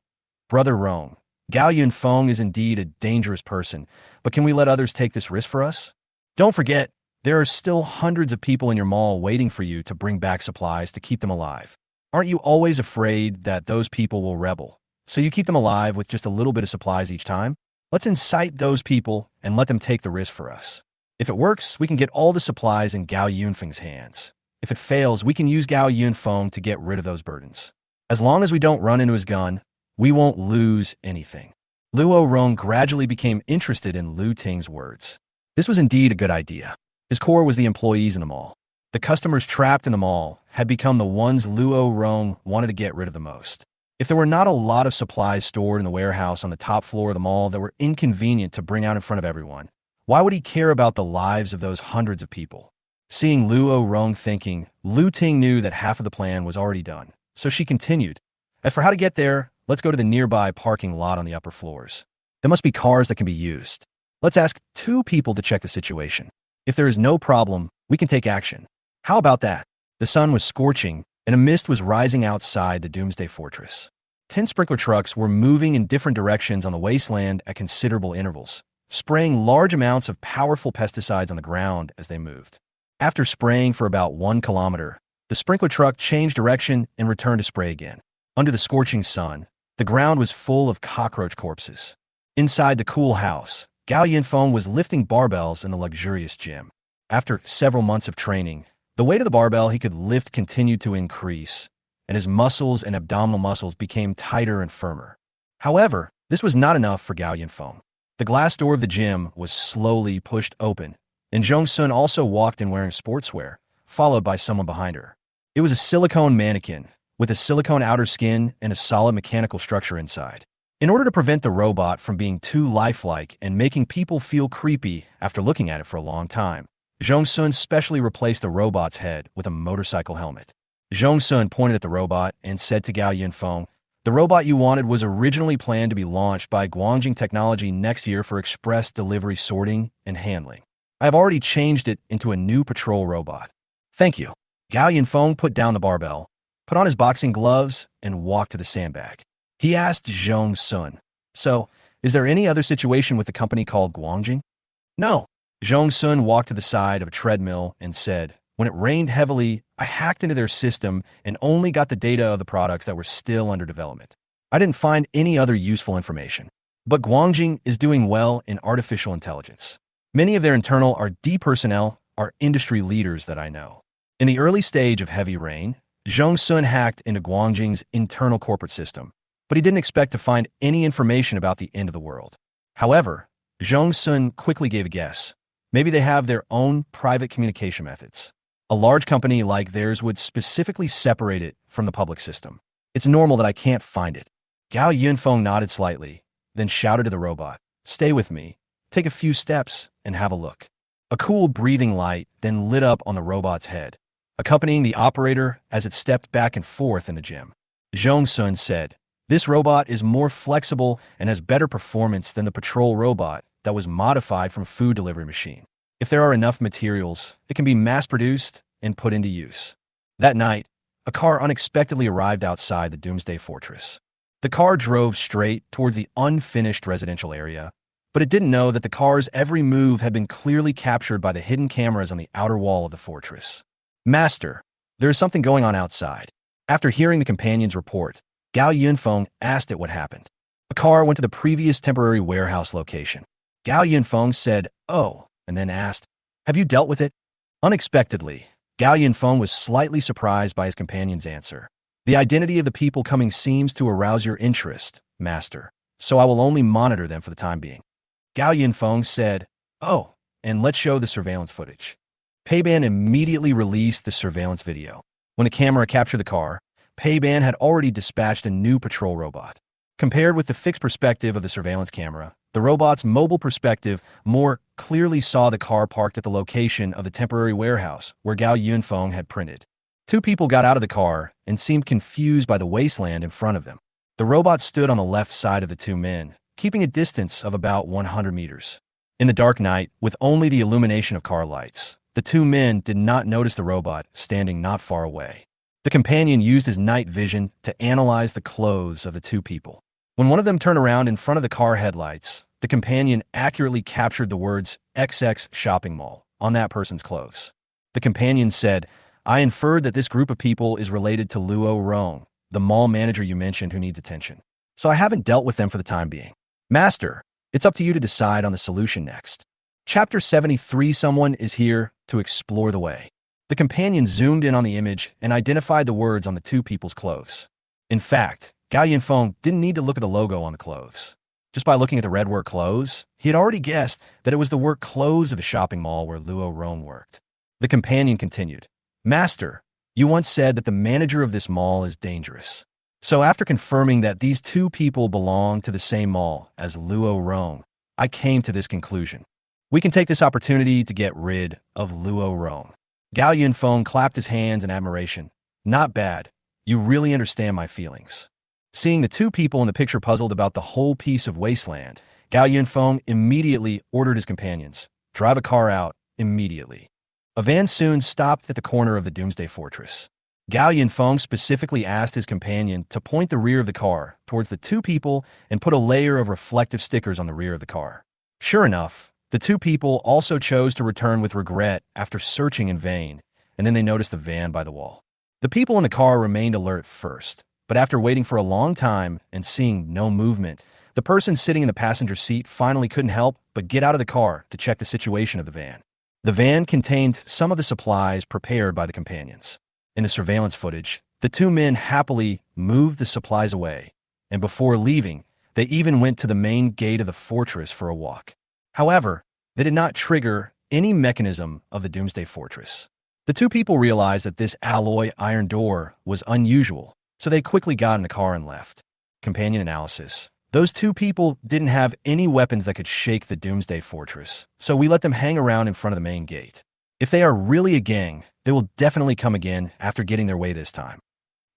"Brother Rong, Gao Yunfeng is indeed a dangerous person, but can we let others take this risk for us? Don't forget, there are still hundreds of people in your mall waiting for you to bring back supplies to keep them alive. Aren't you always afraid that those people will rebel? So you keep them alive with just a little bit of supplies each time? Let's incite those people and let them take the risk for us. If it works, we can get all the supplies in Gao Yunfeng's hands. If it fails, we can use Gao Yunfeng to get rid of those burdens. As long as we don't run into his gun, we won't lose anything." Luo Rong gradually became interested in Lu Ting's words. This was indeed a good idea. His core was the employees in the mall. The customers trapped in the mall had become the ones Luo Rong wanted to get rid of the most. If there were not a lot of supplies stored in the warehouse on the top floor of the mall that were inconvenient to bring out in front of everyone, why would he care about the lives of those hundreds of people? Seeing Luo Rong thinking, Lu Ting knew that half of the plan was already done, so she continued, "As for how to get there, let's go to the nearby parking lot on the upper floors. There must be cars that can be used. Let's ask 2 people to check the situation. If there is no problem, we can take action. How about that?" The sun was scorching, and a mist was rising outside the Doomsday Fortress. 10 sprinkler trucks were moving in different directions on the wasteland at considerable intervals, spraying large amounts of powerful pesticides on the ground as they moved. After spraying for about 1 kilometer, the sprinkler truck changed direction and returned to spray again. Under the scorching sun, the ground was full of cockroach corpses. Inside the cool house, Gao Yunfeng was lifting barbells in the luxurious gym. After several months of training, the weight of the barbell he could lift continued to increase, and his muscles and abdominal muscles became tighter and firmer. However, this was not enough for Gao Yunfeng. The glass door of the gym was slowly pushed open, and Zhong Sun also walked in wearing sportswear, followed by someone behind her. It was a silicone mannequin, with a silicone outer skin and a solid mechanical structure inside. In order to prevent the robot from being too lifelike and making people feel creepy after looking at it for a long time, Zhong Sun specially replaced the robot's head with a motorcycle helmet. Zhong Sun pointed at the robot and said to Gao Yunfeng, "The robot you wanted was originally planned to be launched by Guangjing Technology next year for express delivery sorting and handling. I have already changed it into a new patrol robot. Thank you." Gao Yunfeng put down the barbell, put on his boxing gloves, and walked to the sandbag. He asked Zhong Sun, "So, is there any other situation with the company called Guangjing?" "No." Zhong Sun walked to the side of a treadmill and said, "When it rained heavily, I hacked into their system and only got the data of the products that were still under development. I didn't find any other useful information. But Guangjing is doing well in artificial intelligence. Many of their internal R&D personnel are industry leaders that I know." In the early stage of heavy rain, Zhong Sun hacked into Guangjing's internal corporate system, but he didn't expect to find any information about the end of the world. However, Zhong Sun quickly gave a guess. Maybe they have their own private communication methods. A large company like theirs would specifically separate it from the public system. It's normal that I can't find it. Gao Yunfeng nodded slightly, then shouted to the robot, "Stay with me. Take a few steps and have a look." A cool breathing light then lit up on the robot's head, accompanying the operator as it stepped back and forth in the gym. Zhong Sun said, "This robot is more flexible and has better performance than the patrol robot that was modified from a food delivery machine. If there are enough materials, it can be mass-produced and put into use." That night, a car unexpectedly arrived outside the Doomsday Fortress. The car drove straight towards the unfinished residential area, but it didn't know that the car's every move had been clearly captured by the hidden cameras on the outer wall of the fortress. "Master, there is something going on outside." After hearing the companion's report, Gao Yunfeng asked it what happened. The car went to the previous temporary warehouse location. Gao Yunfeng said, "Oh," and then asked, "Have you dealt with it?" Unexpectedly, Gao Yunfeng was slightly surprised by his companion's answer. "The identity of the people coming seems to arouse your interest, Master, so I will only monitor them for the time being." Gao Yunfeng said, "Oh, and let's show the surveillance footage." Peiban immediately released the surveillance video. When the camera captured the car, Peiban had already dispatched a new patrol robot. Compared with the fixed perspective of the surveillance camera, the robot's mobile perspective more clearly saw the car parked at the location of the temporary warehouse where Gao Yunfeng had printed. Two people got out of the car and seemed confused by the wasteland in front of them. The robot stood on the left side of the two men, keeping a distance of about 100 meters. In the dark night, with only the illumination of car lights, the two men did not notice the robot standing not far away. The companion used his night vision to analyze the clothes of the two people. When one of them turned around in front of the car headlights, the companion accurately captured the words XX Shopping Mall on that person's clothes. The companion said, "I inferred that this group of people is related to Luo Rong, the mall manager you mentioned who needs attention. So I haven't dealt with them for the time being. Master, it's up to you to decide on the solution next." Chapter 73. Someone is here to explore the way. The companion zoomed in on the image and identified the words on the two people's clothes. In fact, Gao Yunfeng didn't need to look at the logo on the clothes. Just by looking at the red work clothes, he had already guessed that it was the work clothes of the shopping mall where Luo Rong worked. The companion continued, "Master, you once said that the manager of this mall is dangerous. So after confirming that these two people belong to the same mall as Luo Rong, I came to this conclusion. We can take this opportunity to get rid of Luo Rong." Gao Yunfeng clapped his hands in admiration. "Not bad. You really understand my feelings." Seeing the two people in the picture puzzled about the whole piece of wasteland, Gao Yunfeng immediately ordered his companions, "Drive a car out immediately." A van soon stopped at the corner of the Doomsday Fortress. Gao Yunfeng specifically asked his companion to point the rear of the car towards the two people and put a layer of reflective stickers on the rear of the car. Sure enough, the two people also chose to return with regret after searching in vain, and then they noticed the van by the wall. The people in the car remained alert first, but after waiting for a long time and seeing no movement, the person sitting in the passenger seat finally couldn't help but get out of the car to check the situation of the van. The van contained some of the supplies prepared by the companions. In the surveillance footage, the two men happily moved the supplies away, and before leaving, they even went to the main gate of the fortress for a walk. However, they did not trigger any mechanism of the Doomsday Fortress. The two people realized that this alloy iron door was unusual, so they quickly got in the car and left. Companion analysis. Those two people didn't have any weapons that could shake the Doomsday Fortress, so we let them hang around in front of the main gate. If they are really a gang, they will definitely come again after getting their way this time.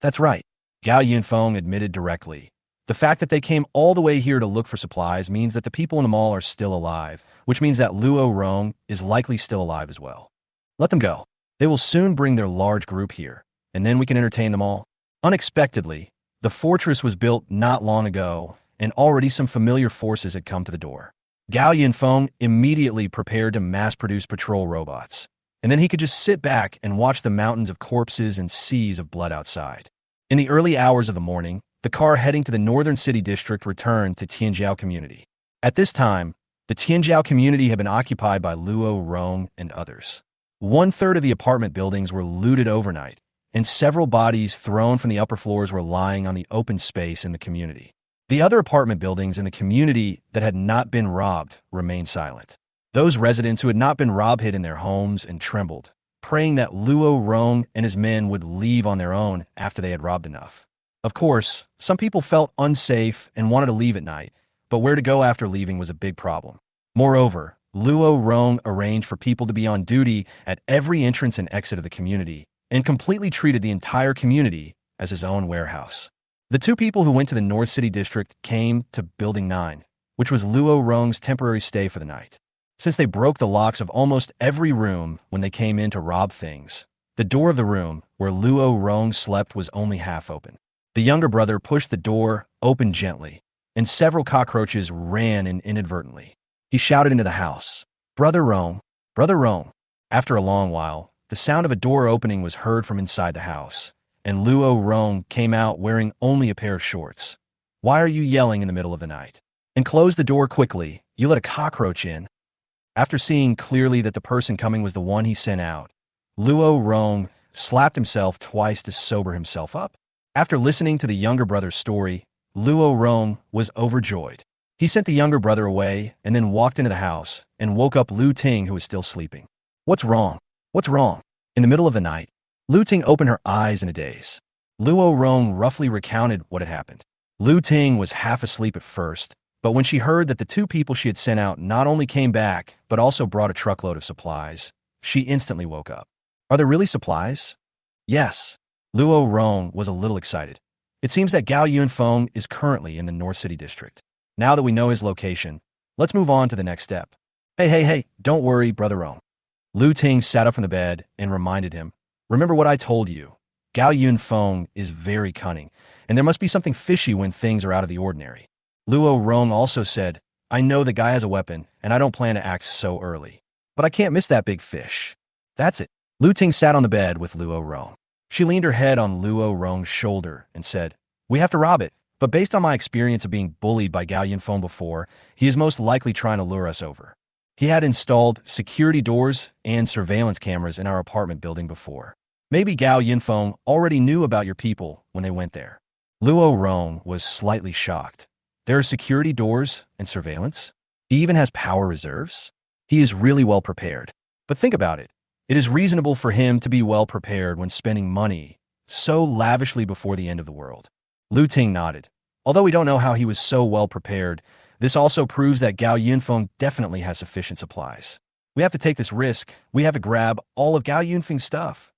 That's right, Gao Yunfeng admitted directly. The fact that they came all the way here to look for supplies means that the people in the mall are still alive, which means that Luo Rong is likely still alive as well. Let them go. They will soon bring their large group here, and then we can entertain them all. Unexpectedly, the fortress was built not long ago, and already some familiar forces had come to the door. Gao Yunfeng immediately prepared to mass-produce patrol robots, and then he could just sit back and watch the mountains of corpses and seas of blood outside. In the early hours of the morning, the car heading to the northern city district returned to Tianjiao community. At this time, the Tianjiao community had been occupied by Luo Rong and others. 1/3 of the apartment buildings were looted overnight, and several bodies thrown from the upper floors were lying on the open space in the community. The other apartment buildings in the community that had not been robbed remained silent. Those residents who had not been robbed hid in their homes and trembled, praying that Luo Rong and his men would leave on their own after they had robbed enough. Of course, some people felt unsafe and wanted to leave at night, but where to go after leaving was a big problem. Moreover, Luo Rong arranged for people to be on duty at every entrance and exit of the community, and completely treated the entire community as his own warehouse. The two people who went to the North City District came to Building 9, which was Luo Rong's temporary stay for the night. Since they broke the locks of almost every room when they came in to rob things, the door of the room where Luo Rong slept was only half open. The younger brother pushed the door open gently, and several cockroaches ran in inadvertently. He shouted into the house, "Brother Rong, Brother Rong." After a long while, the sound of a door opening was heard from inside the house, and Luo Rong came out wearing only a pair of shorts. "Why are you yelling in the middle of the night? And close the door quickly, you let a cockroach in." After seeing clearly that the person coming was the one he sent out, Luo Rong slapped himself twice to sober himself up. After listening to the younger brother's story, Luo Rong was overjoyed. He sent the younger brother away and then walked into the house and woke up Lu Ting, who was still sleeping. "What's wrong? What's wrong?" In the middle of the night, Lu Ting opened her eyes in a daze. Luo Rong roughly recounted what had happened. Lu Ting was half asleep at first, but when she heard that the two people she had sent out not only came back, but also brought a truckload of supplies, she instantly woke up. "Are there really supplies?" "Yes." Luo Rong was a little excited. It seems that Gao Yunfeng is currently in the North City District. Now that we know his location, let's move on to the next step. Hey, don't worry, Brother Rong." Lu Ting sat up from the bed and reminded him, "Remember what I told you. Gao Yunfeng is very cunning, and there must be something fishy when things are out of the ordinary." Luo Rong also said, "I know the guy has a weapon, and I don't plan to act so early. But I can't miss that big fish." "That's it." Lu Ting sat on the bed with Luo Rong. She leaned her head on Luo Rong's shoulder and said, "We have to rob it, but based on my experience of being bullied by Gao Yunfeng before, he is most likely trying to lure us over. He had installed security doors and surveillance cameras in our apartment building before. Maybe Gao Yunfeng already knew about your people when they went there." Luo Rong was slightly shocked. There are security doors and surveillance? He even has power reserves? He is really well prepared. But think about it. It is reasonable for him to be well prepared when spending money so lavishly before the end of the world. Lu Ting nodded. Although we don't know how he was so well prepared, this also proves that Gao Yunfeng definitely has sufficient supplies. We have to take this risk. We have to grab all of Gao Yunfeng's stuff.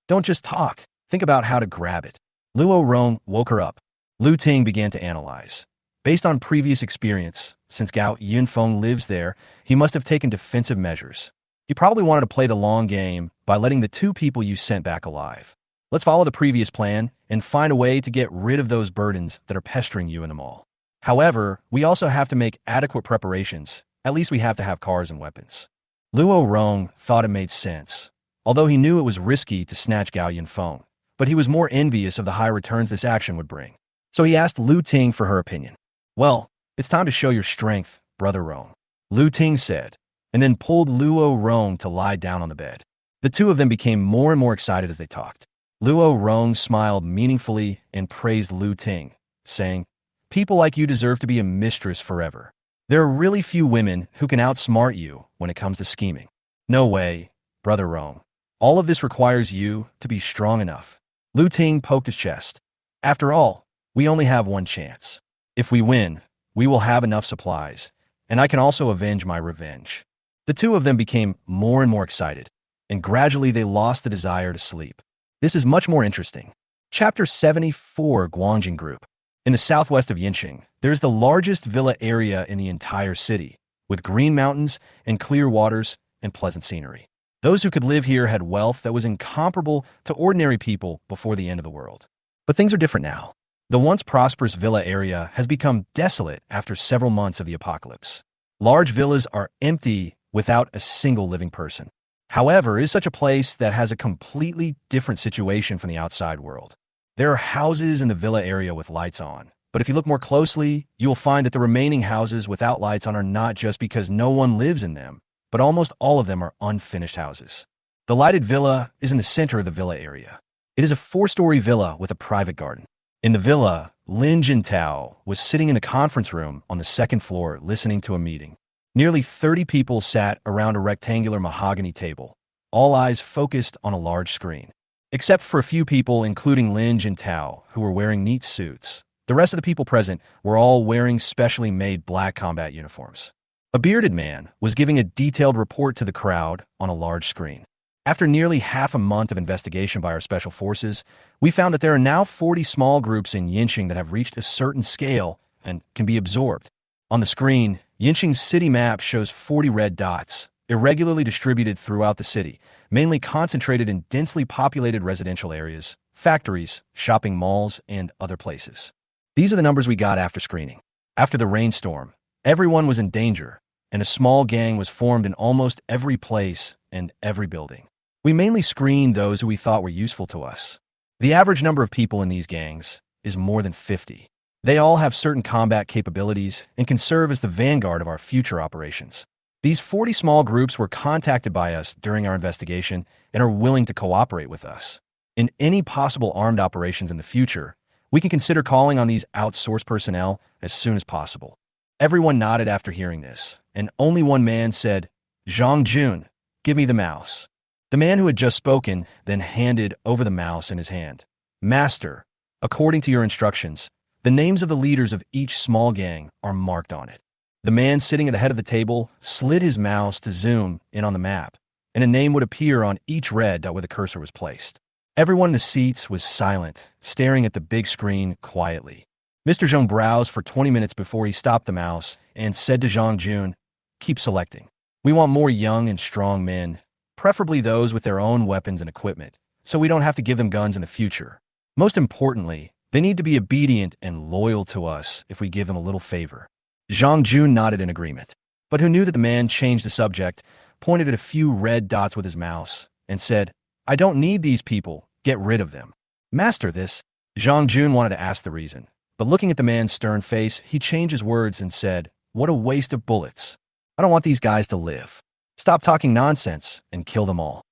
Don't just talk. Think about how to grab it. Luo Rong woke her up. Lu Ting began to analyze. Based on previous experience, since Gao Yunfeng lives there, he must have taken defensive measures. He probably wanted to play the long game by letting the two people you sent back alive. Let's follow the previous plan and find a way to get rid of those burdens that are pestering you in the mall. However, we also have to make adequate preparations. At least we have to have cars and weapons. Luo Rong thought it made sense, although he knew it was risky to snatch Gao Yunfeng, but he was more envious of the high returns this action would bring. So he asked Lu Ting for her opinion. "Well, it's time to show your strength, Brother Rong," Lu Ting said, and then pulled Luo Rong to lie down on the bed. The two of them became more and more excited as they talked. Luo Rong smiled meaningfully and praised Lu Ting, saying, "People like you deserve to be a mistress forever. There are really few women who can outsmart you when it comes to scheming." "No way, Brother Rong. All of this requires you to be strong enough." Lu Ting poked his chest. "After all, we only have one chance. If we win, we will have enough supplies, and I can also avenge my revenge." The two of them became more and more excited, and gradually they lost the desire to sleep. This is much more interesting. Chapter 74, Guangjing Group. In the southwest of Yinxing, there is the largest villa area in the entire city, with green mountains and clear waters and pleasant scenery. Those who could live here had wealth that was incomparable to ordinary people before the end of the world. But things are different now. The once prosperous villa area has become desolate after several months of the apocalypse. Large villas are empty without a single living person. However, it is such a place that has a completely different situation from the outside world. There are houses in the villa area with lights on, but if you look more closely, you will find that the remaining houses without lights on are not just because no one lives in them, but almost all of them are unfinished houses. The lighted villa is in the center of the villa area. It is a four-story villa with a private garden. In the villa, Lin Jintao was sitting in the conference room on the second floor listening to a meeting. Nearly 30 people sat around a rectangular mahogany table, all eyes focused on a large screen. Except for a few people, including Lin Jintao, who were wearing neat suits. The rest of the people present were all wearing specially made black combat uniforms. A bearded man was giving a detailed report to the crowd on a large screen. After nearly half a month of investigation by our special forces, we found that there are now 40 small groups in Yinqing that have reached a certain scale and can be absorbed. On the screen, Yinqing's city map shows 40 red dots, irregularly distributed throughout the city, mainly concentrated in densely populated residential areas, factories, shopping malls, and other places. These are the numbers we got after screening. After the rainstorm, everyone was in danger, and a small gang was formed in almost every place and every building. We mainly screened those who we thought were useful to us. The average number of people in these gangs is more than 50. They all have certain combat capabilities and can serve as the vanguard of our future operations. These 40 small groups were contacted by us during our investigation and are willing to cooperate with us. In any possible armed operations in the future, we can consider calling on these outsourced personnel as soon as possible. Everyone nodded after hearing this, and only one man said, "Zhang Jun, give me the mouse." The man who had just spoken then handed over the mouse in his hand. "Master, according to your instructions, the names of the leaders of each small gang are marked on it." The man sitting at the head of the table slid his mouse to zoom in on the map, and a name would appear on each red dot where the cursor was placed. Everyone in the seats was silent, staring at the big screen quietly. Mr. Zheng browsed for 20 minutes before he stopped the mouse and said to Zhang Jun, "Keep selecting. We want more young and strong men, preferably those with their own weapons and equipment, so we don't have to give them guns in the future. Most importantly, they need to be obedient and loyal to us if we give them a little favor." Zhang Jun nodded in agreement, but who knew that the man changed the subject, pointed at a few red dots with his mouse, and said, "I don't need these people. Get rid of them." "Master, this..." Zhang Jun wanted to ask the reason, but looking at the man's stern face, he changed his words and said, "What a waste of bullets. I don't want these guys to live. Stop talking nonsense and kill them all."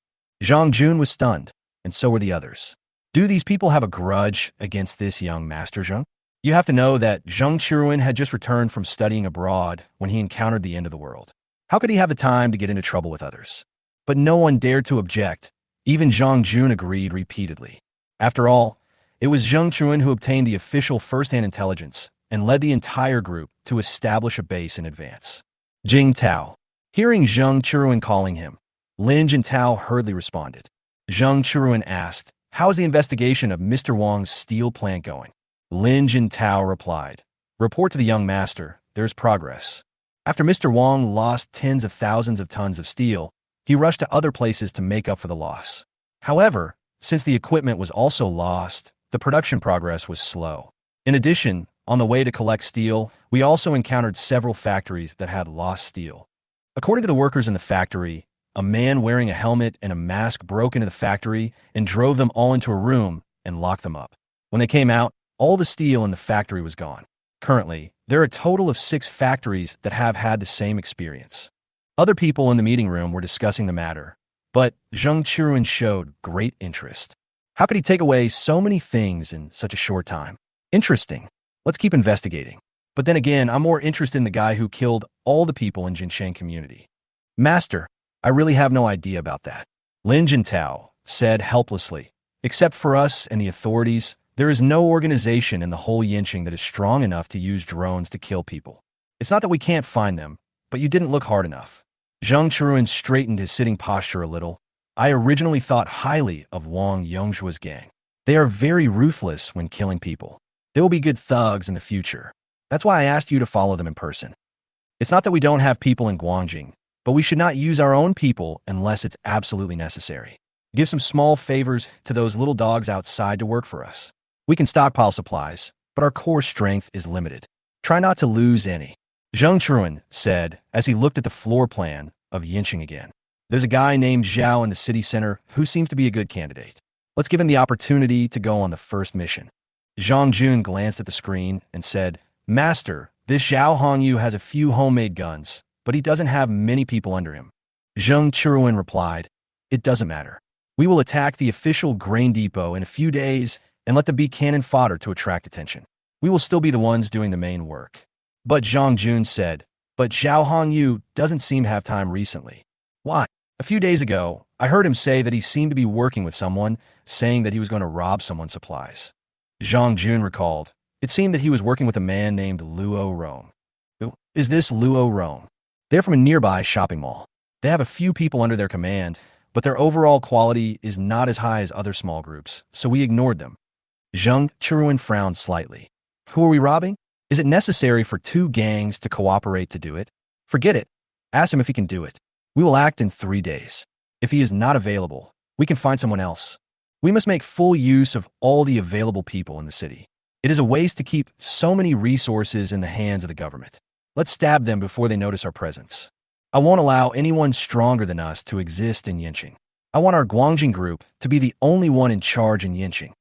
Zhang Jun was stunned, and so were the others. Do these people have a grudge against this young Master Zheng? You have to know that Zheng Qiruan had just returned from studying abroad when he encountered the end of the world. How could he have the time to get into trouble with others? But no one dared to object. Even Zhang Jun agreed repeatedly. After all, it was Zheng Qiruan who obtained the official first-hand intelligence and led the entire group to establish a base in advance. Jing Tao. Hearing Zheng Qiruan calling him, Lin Jintao hurriedly responded. Zheng Qiruan asked, "How is the investigation of Mr. Wang's steel plant going?" Lin Jintao replied, "Report to the young master, there's progress." After Mr. Wang lost tens of thousands of tons of steel, he rushed to other places to make up for the loss. However, since the equipment was also lost, the production progress was slow. In addition, on the way to collect steel, we also encountered several factories that had lost steel. According to the workers in the factory, a man wearing a helmet and a mask broke into the factory and drove them all into a room and locked them up. When they came out, all the steel in the factory was gone. Currently, there are a total of 6 factories that have had the same experience. Other people in the meeting room were discussing the matter, but Zheng Qiruan showed great interest. How could he take away so many things in such a short time? Interesting. Let's keep investigating. But then again, I'm more interested in the guy who killed all the people in Jinsheng community. "Master, I really have no idea about that," Lin Jintao said helplessly. "Except for us and the authorities, there is no organization in the whole Yinqing that is strong enough to use drones to kill people. It's not that we can't find them, but you didn't look hard enough." Zheng Qiruan straightened his sitting posture a little. "I originally thought highly of Wang Yongshua's gang. They are very ruthless when killing people. They will be good thugs in the future. That's why I asked you to follow them in person. It's not that we don't have people in Guangjing, but we should not use our own people unless it's absolutely necessary. Give some small favors to those little dogs outside to work for us. We can stockpile supplies, but our core strength is limited. Try not to lose any." Zheng Qiruan said as he looked at the floor plan of Yinqing again. "There's a guy named Zhao in the city center who seems to be a good candidate. Let's give him the opportunity to go on the first mission." Zhang Jun glanced at the screen and said, "Master, this Zhao Hongyu has a few homemade guns, but he doesn't have many people under him." Zheng Qiruan replied, "It doesn't matter. We will attack the official grain depot in a few days and let them be cannon fodder to attract attention. We will still be the ones doing the main work." But Zhang Jun said, "But Zhao Hongyu doesn't seem to have time recently." "Why?" "A few days ago, I heard him say that he seemed to be working with someone, saying that he was going to rob someone's supplies." Zhang Jun recalled, "It seemed that he was working with a man named Luo Rong." "Who is this Luo Rong?" "They're from a nearby shopping mall. They have a few people under their command, but their overall quality is not as high as other small groups, so we ignored them." Zheng Churuan frowned slightly. "Who are we robbing? Is it necessary for two gangs to cooperate to do it? Forget it. Ask him if he can do it. We will act in 3 days. If he is not available, we can find someone else. We must make full use of all the available people in the city. It is a waste to keep so many resources in the hands of the government. Let's stab them before they notice our presence. I won't allow anyone stronger than us to exist in Yinqing. I want our Guangjing group to be the only one in charge in Yinqing."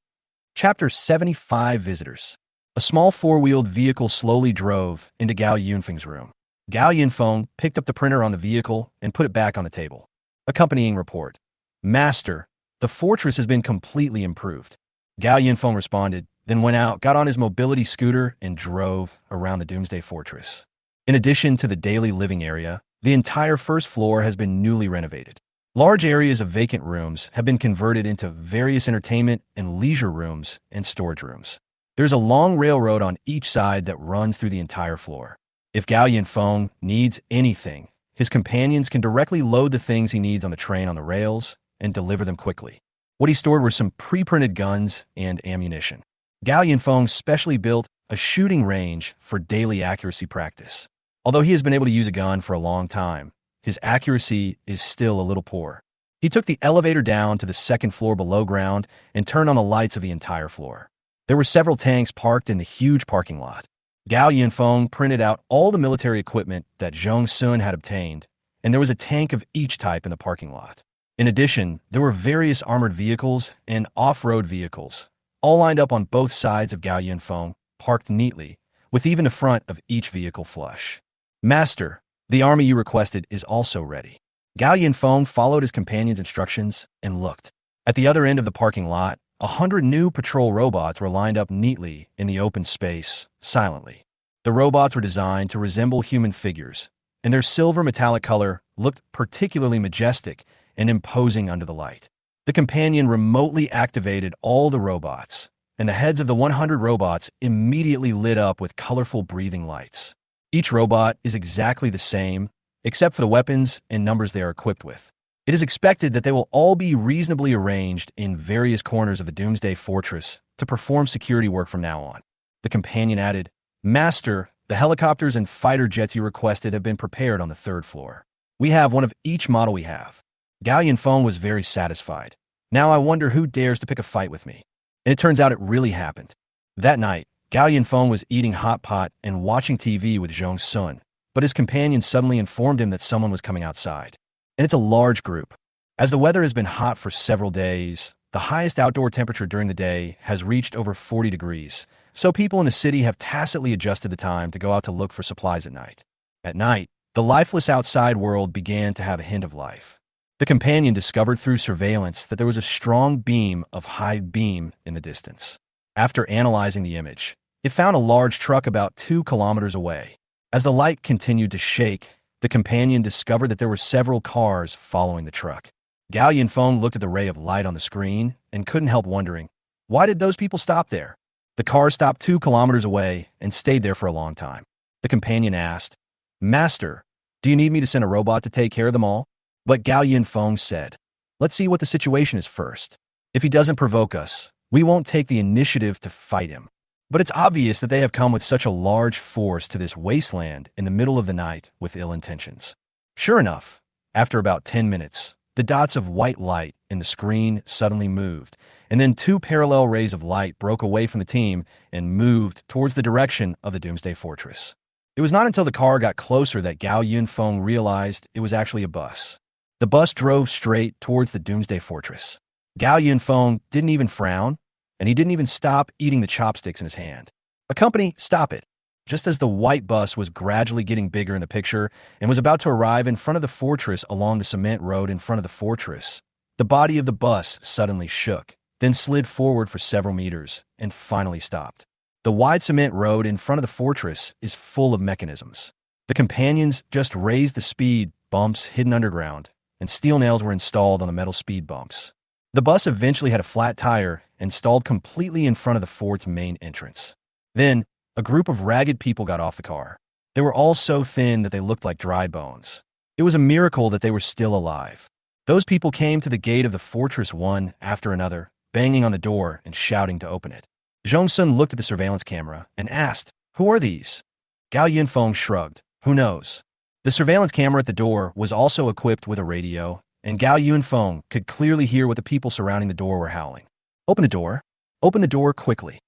Chapter 75 Visitors. A small four-wheeled vehicle slowly drove into Gao Yunfeng's room. Gao Yunfeng picked up the printer on the vehicle and put it back on the table. Accompanying report. "Master, the fortress has been completely improved." Gao Yunfeng responded, then went out, got on his mobility scooter, and drove around the Doomsday Fortress. In addition to the daily living area, the entire first floor has been newly renovated. Large areas of vacant rooms have been converted into various entertainment and leisure rooms and storage rooms. There's a long railroad on each side that runs through the entire floor. If Gao Yunfeng needs anything, his companions can directly load the things he needs on the train on the rails and deliver them quickly. What he stored were some pre-printed guns and ammunition. Gao Yunfeng specially built a shooting range for daily accuracy practice. Although he has been able to use a gun for a long time, his accuracy is still a little poor. He took the elevator down to the second floor below ground and turned on the lights of the entire floor. There were several tanks parked in the huge parking lot. Gao Yunfeng printed out all the military equipment that Zhong Sun had obtained, and there was a tank of each type in the parking lot. In addition, there were various armored vehicles and off-road vehicles, all lined up on both sides of Gao Yunfeng, parked neatly, with even the front of each vehicle flush. "Master, the army you requested is also ready." Gao Yunfeng followed his companion's instructions and looked. At the other end of the parking lot, 100 new patrol robots were lined up neatly in the open space, silently. The robots were designed to resemble human figures, and their silver metallic color looked particularly majestic and imposing under the light. The companion remotely activated all the robots, and the heads of the 100 robots immediately lit up with colorful breathing lights. Each robot is exactly the same, except for the weapons and numbers they are equipped with. It is expected that they will all be reasonably arranged in various corners of the Doomsday Fortress to perform security work from now on. The companion added, "Master, the helicopters and fighter jets you requested have been prepared on the 3rd floor. We have one of each model we have." Gao Yunfeng was very satisfied. "Now I wonder who dares to pick a fight with me." And it turns out it really happened. That night, Gao Yunfeng was eating hot pot and watching TV with Zhong Sun, but his companion suddenly informed him that someone was coming outside. And it's a large group. As the weather has been hot for several days, the highest outdoor temperature during the day has reached over 40 degrees, so people in the city have tacitly adjusted the time to go out to look for supplies at night. At night, the lifeless outside world began to have a hint of life. The companion discovered through surveillance that there was a strong beam of high beam in the distance. After analyzing the image, it found a large truck about 2 kilometers away. As the light continued to shake, the companion discovered that there were several cars following the truck. Gao Yunfeng looked at the ray of light on the screen and couldn't help wondering, why did those people stop there? The cars stopped 2 kilometers away and stayed there for a long time. The companion asked, "Master, do you need me to send a robot to take care of them all?" But Gao Yunfeng said, "Let's see what the situation is first. If he doesn't provoke us, we won't take the initiative to fight him. But it's obvious that they have come with such a large force to this wasteland in the middle of the night with ill intentions." Sure enough, after about 10 minutes, the dots of white light in the screen suddenly moved, and then 2 parallel rays of light broke away from the team and moved towards the direction of the Doomsday Fortress. It was not until the car got closer that Gao Yunfeng realized it was actually a bus. The bus drove straight towards the Doomsday Fortress. Gao Yunfeng didn't even frown, and he didn't even stop eating the chopsticks in his hand. "A company, stop it." Just as the white bus was gradually getting bigger in the picture and was about to arrive in front of the fortress along the cement road in front of the fortress, The body of the bus suddenly shook, then slid forward for several meters, and finally stopped. The wide cement road in front of the fortress is full of mechanisms. The companions just raised the speed bumps hidden underground, and steel nails were installed on the metal speed bumps. The bus eventually had a flat tire and stalled completely in front of the fort's main entrance. Then, a group of ragged people got off the car. They were all so thin that they looked like dried bones. It was a miracle that they were still alive. Those people came to the gate of the fortress one after another, banging on the door and shouting to open it. Zhongsun looked at the surveillance camera and asked, "Who are these?" Gao Yunfeng shrugged. "Who knows?" The surveillance camera at the door was also equipped with a radio, and Gao Yunfeng could clearly hear what the people surrounding the door were howling. "Open the door. Open the door quickly.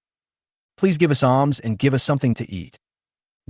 Please give us alms and give us something to eat."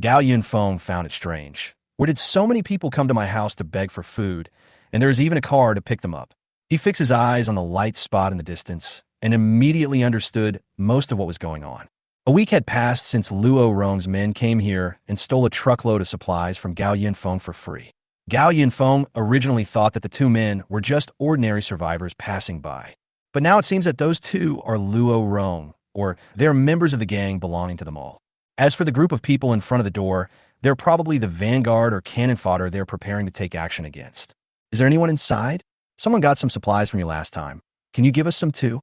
Gao Yunfeng found it strange. Where did so many people come to my house to beg for food, and there is even a car to pick them up? He fixed his eyes on the light spot in the distance and immediately understood most of what was going on. A week had passed since Luo Rong's men came here and stole a truckload of supplies from Gao Yunfeng for free. Gao Yunfeng originally thought that the two men were just ordinary survivors passing by. But now it seems that those two are Luo Rong, or they're members of the gang belonging to them all. As for the group of people in front of the door, they're probably the vanguard or cannon fodder they're preparing to take action against. Is there anyone inside? Someone got some supplies from you last time. Can you give us some too?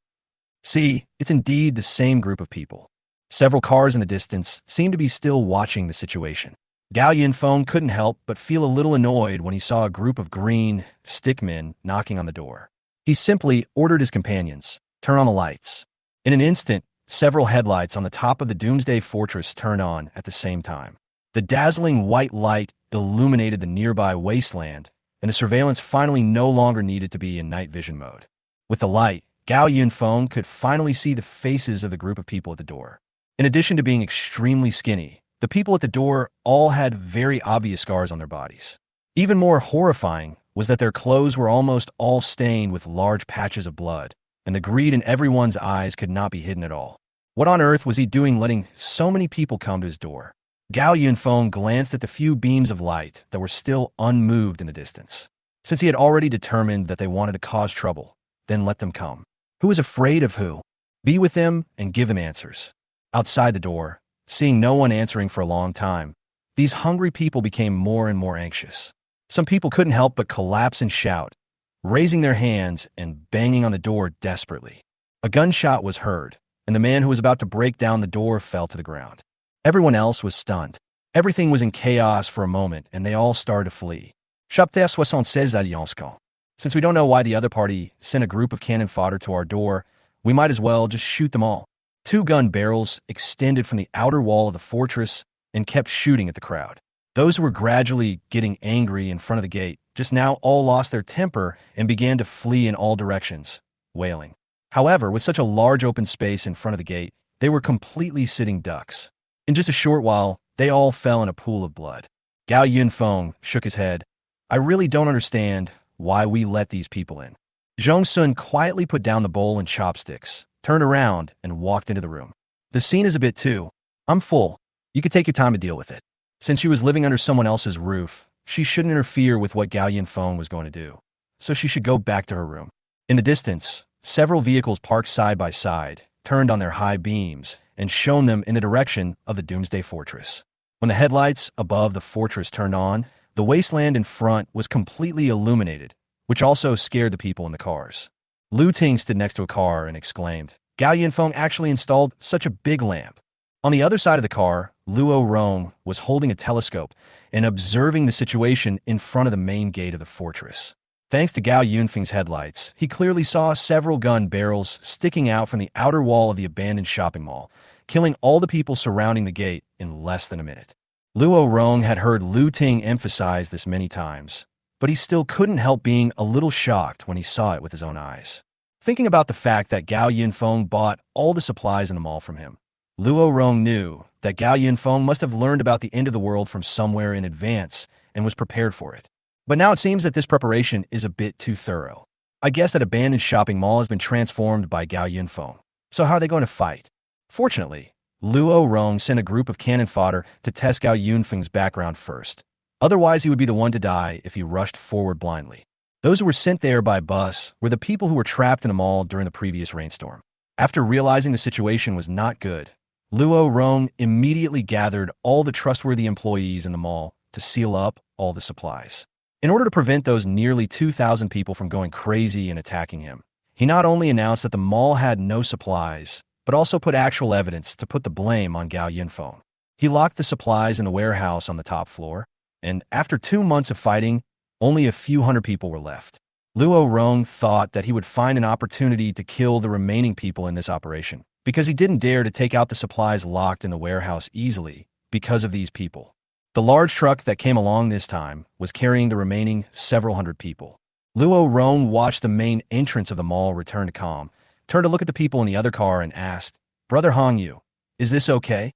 See, it's indeed the same group of people. Several cars in the distance seemed to be still watching the situation. Gao Yunfeng couldn't help but feel a little annoyed when he saw a group of green stickmen knocking on the door. He simply ordered his companions, "Turn on the lights." In an instant, several headlights on the top of the Doomsday fortress turned on at the same time. The dazzling white light illuminated the nearby wasteland, and the surveillance finally no longer needed to be in night vision mode. With the light, Gao Yunfeng could finally see the faces of the group of people at the door. In addition to being extremely skinny, the people at the door all had very obvious scars on their bodies. Even more horrifying was that their clothes were almost all stained with large patches of blood, and the greed in everyone's eyes could not be hidden at all. What on earth was he doing letting so many people come to his door? Gao Yunfeng glanced at the few beams of light that were still unmoved in the distance. Since he had already determined that they wanted to cause trouble, then let them come. Who is afraid of who? Be with them and give them answers. Outside the door, seeing no one answering for a long time, these hungry people became more and more anxious. Some people couldn't help but collapse and shout, raising their hands and banging on the door desperately. A gunshot was heard, and the man who was about to break down the door fell to the ground. Everyone else was stunned. Everything was in chaos for a moment, and they all started to flee. Chapter 76 Alliance. Since we don't know why the other party sent a group of cannon fodder to our door, we might as well just shoot them all. 2 gun barrels extended from the outer wall of the fortress and kept shooting at the crowd. Those who were gradually getting angry in front of the gate just now all lost their temper and began to flee in all directions, wailing. However, with such a large open space in front of the gate, they were completely sitting ducks. In just a short while, they all fell in a pool of blood. Gao Yunfeng shook his head. "I really don't understand why we let these people in." Zhongsun quietly put down the bowl and chopsticks, turned around, and walked into the room. "The scene is a bit too. I'm full. You could take your time to deal with it." Since she was living under someone else's roof, she shouldn't interfere with what Gao Yunfeng was going to do, so she should go back to her room. In the distance, several vehicles parked side by side, turned on their high beams, and shone them in the direction of the Doomsday fortress. When the headlights above the fortress turned on, the wasteland in front was completely illuminated, which also scared the people in the cars. Lu Ting stood next to a car and exclaimed, "Gao Yunfeng actually installed such a big lamp." On the other side of the car, Luo Rong was holding a telescope and observing the situation in front of the main gate of the fortress. Thanks to Gao Yunfeng's headlights, he clearly saw several gun barrels sticking out from the outer wall of the abandoned shopping mall, killing all the people surrounding the gate in less than a minute. Luo Rong had heard Lu Ting emphasize this many times, but he still couldn't help being a little shocked when he saw it with his own eyes. Thinking about the fact that Gao Yunfeng bought all the supplies in the mall from him, Luo Rong knew that Gao Yunfeng must have learned about the end of the world from somewhere in advance and was prepared for it. But now it seems that this preparation is a bit too thorough. I guess that abandoned shopping mall has been transformed by Gao Yunfeng. So how are they going to fight? Fortunately, Luo Rong sent a group of cannon fodder to test Gao Yunfeng's background first. Otherwise, he would be the one to die if he rushed forward blindly. Those who were sent there by bus were the people who were trapped in the mall during the previous rainstorm. After realizing the situation was not good, Luo Rong immediately gathered all the trustworthy employees in the mall to seal up all the supplies. In order to prevent those nearly 2,000 people from going crazy and attacking him, he not only announced that the mall had no supplies, but also put actual evidence to put the blame on Gao Yunfeng. He locked the supplies in a warehouse on the top floor, and after 2 months of fighting, only a few hundred people were left. Luo Rong thought that he would find an opportunity to kill the remaining people in this operation, because he didn't dare to take out the supplies locked in the warehouse easily because of these people. The large truck that came along this time was carrying the remaining several hundred people. Luo Rong watched the main entrance of the mall return to calm, turned to look at the people in the other car and asked, "Brother Hongyu, is this okay?"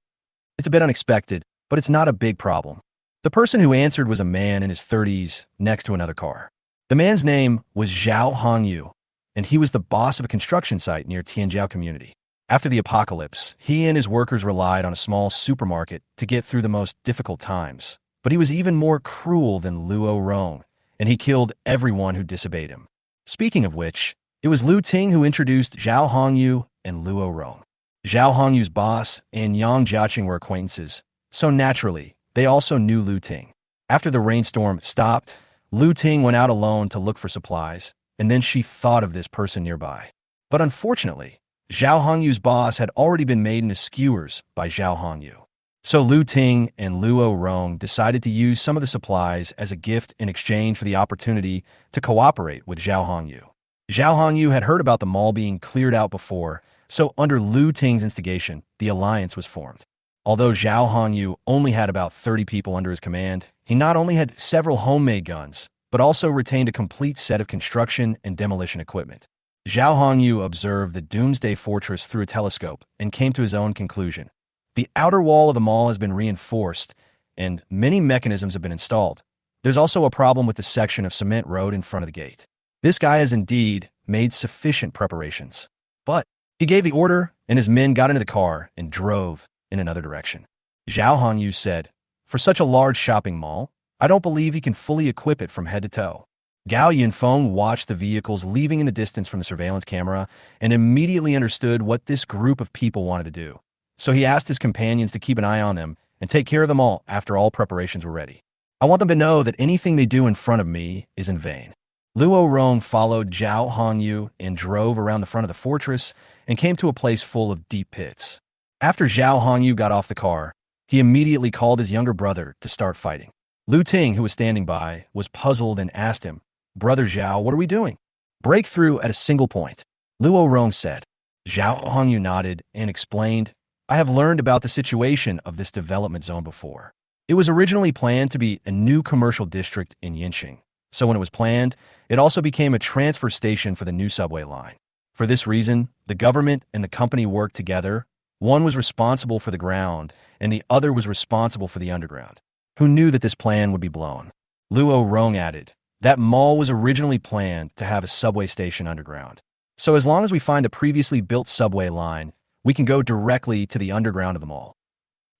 It's a bit unexpected, but it's not a big problem. The person who answered was a man in his 30s next to another car. The man's name was Zhao Hongyu, and he was the boss of a construction site near Tianjiao community. After the apocalypse, he and his workers relied on a small supermarket to get through the most difficult times. But he was even more cruel than Luo Rong, and he killed everyone who disobeyed him. Speaking of which, it was Lu Ting who introduced Zhao Hongyu and Luo Rong. Zhao Hongyu's boss and Yang Jiaqing were acquaintances, so naturally, they also knew Lu Ting. After the rainstorm stopped, Lu Ting went out alone to look for supplies, and then she thought of this person nearby. But unfortunately, Zhao Hongyu's boss had already been made into skewers by Zhao Hongyu. So Lu Ting and Luo Rong decided to use some of the supplies as a gift in exchange for the opportunity to cooperate with Zhao Hongyu. Zhao Hongyu had heard about the mall being cleared out before, so under Lu Ting's instigation, the alliance was formed. Although Zhao Hongyu only had about 30 people under his command, he not only had several homemade guns, but also retained a complete set of construction and demolition equipment. Zhao Hongyu observed the Doomsday fortress through a telescope and came to his own conclusion. The outer wall of the mall has been reinforced, and many mechanisms have been installed. There's also a problem with the section of cement road in front of the gate. This guy has indeed made sufficient preparations. But he gave the order, and his men got into the car and drove in another direction. Zhao Hongyu said, "For such a large shopping mall, I don't believe he can fully equip it from head to toe." Gao Yunfeng watched the vehicles leaving in the distance from the surveillance camera and immediately understood what this group of people wanted to do. So he asked his companions to keep an eye on them and take care of them all after all preparations were ready. "I want them to know that anything they do in front of me is in vain." Luo Rong followed Zhao Hongyu and drove around the front of the fortress and came to a place full of deep pits. After Zhao Hongyu got off the car, he immediately called his younger brother to start fighting. Lu Ting, who was standing by, was puzzled and asked him, "Brother Zhao, what are we doing?" "Breakthrough at a single point," Luo Rong said. Zhao Hongyu nodded and explained, "I have learned about the situation of this development zone before. It was originally planned to be a new commercial district in Yinqing. So when it was planned, it also became a transfer station for the new subway line. For this reason, the government and the company worked together. One was responsible for the ground, and the other was responsible for the underground. Who knew that this plan would be blown?" Luo Rong added, "That mall was originally planned to have a subway station underground. So as long as we find a previously built subway line, we can go directly to the underground of the mall."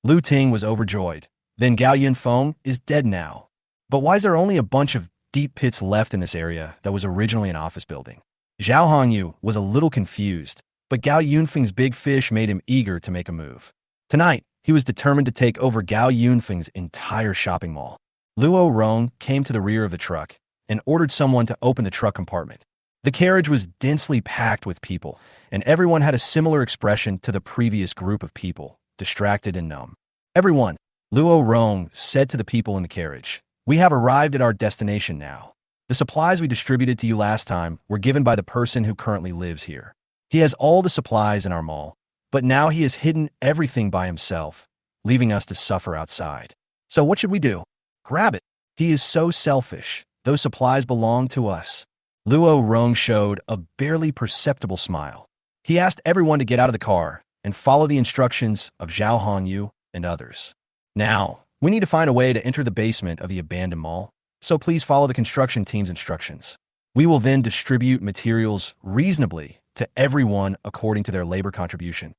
Lu Ting was overjoyed. "Then Gao Yunfeng is dead now. But why is there only a bunch of deep pits left in this area that was originally an office building?" Zhao Hongyu was a little confused, but Gao Yunfeng's big fish made him eager to make a move. Tonight, he was determined to take over Gao Yunfeng's entire shopping mall. Luo Rong came to the rear of the truck and ordered someone to open the truck compartment. The carriage was densely packed with people, and everyone had a similar expression to the previous group of people, distracted and numb. "Everyone," Luo Rong said to the people in the carriage, "we have arrived at our destination now. The supplies we distributed to you last time were given by the person who currently lives here. He has all the supplies in our mall, but now he has hidden everything by himself, leaving us to suffer outside. So what should we do? Grab it. He is so selfish. Those supplies belong to us." Luo Rong showed a barely perceptible smile. He asked everyone to get out of the car and follow the instructions of Zhao Hongyu and others. "Now, we need to find a way to enter the basement of the abandoned mall, so please follow the construction team's instructions. We will then distribute materials reasonably to everyone according to their labor contribution.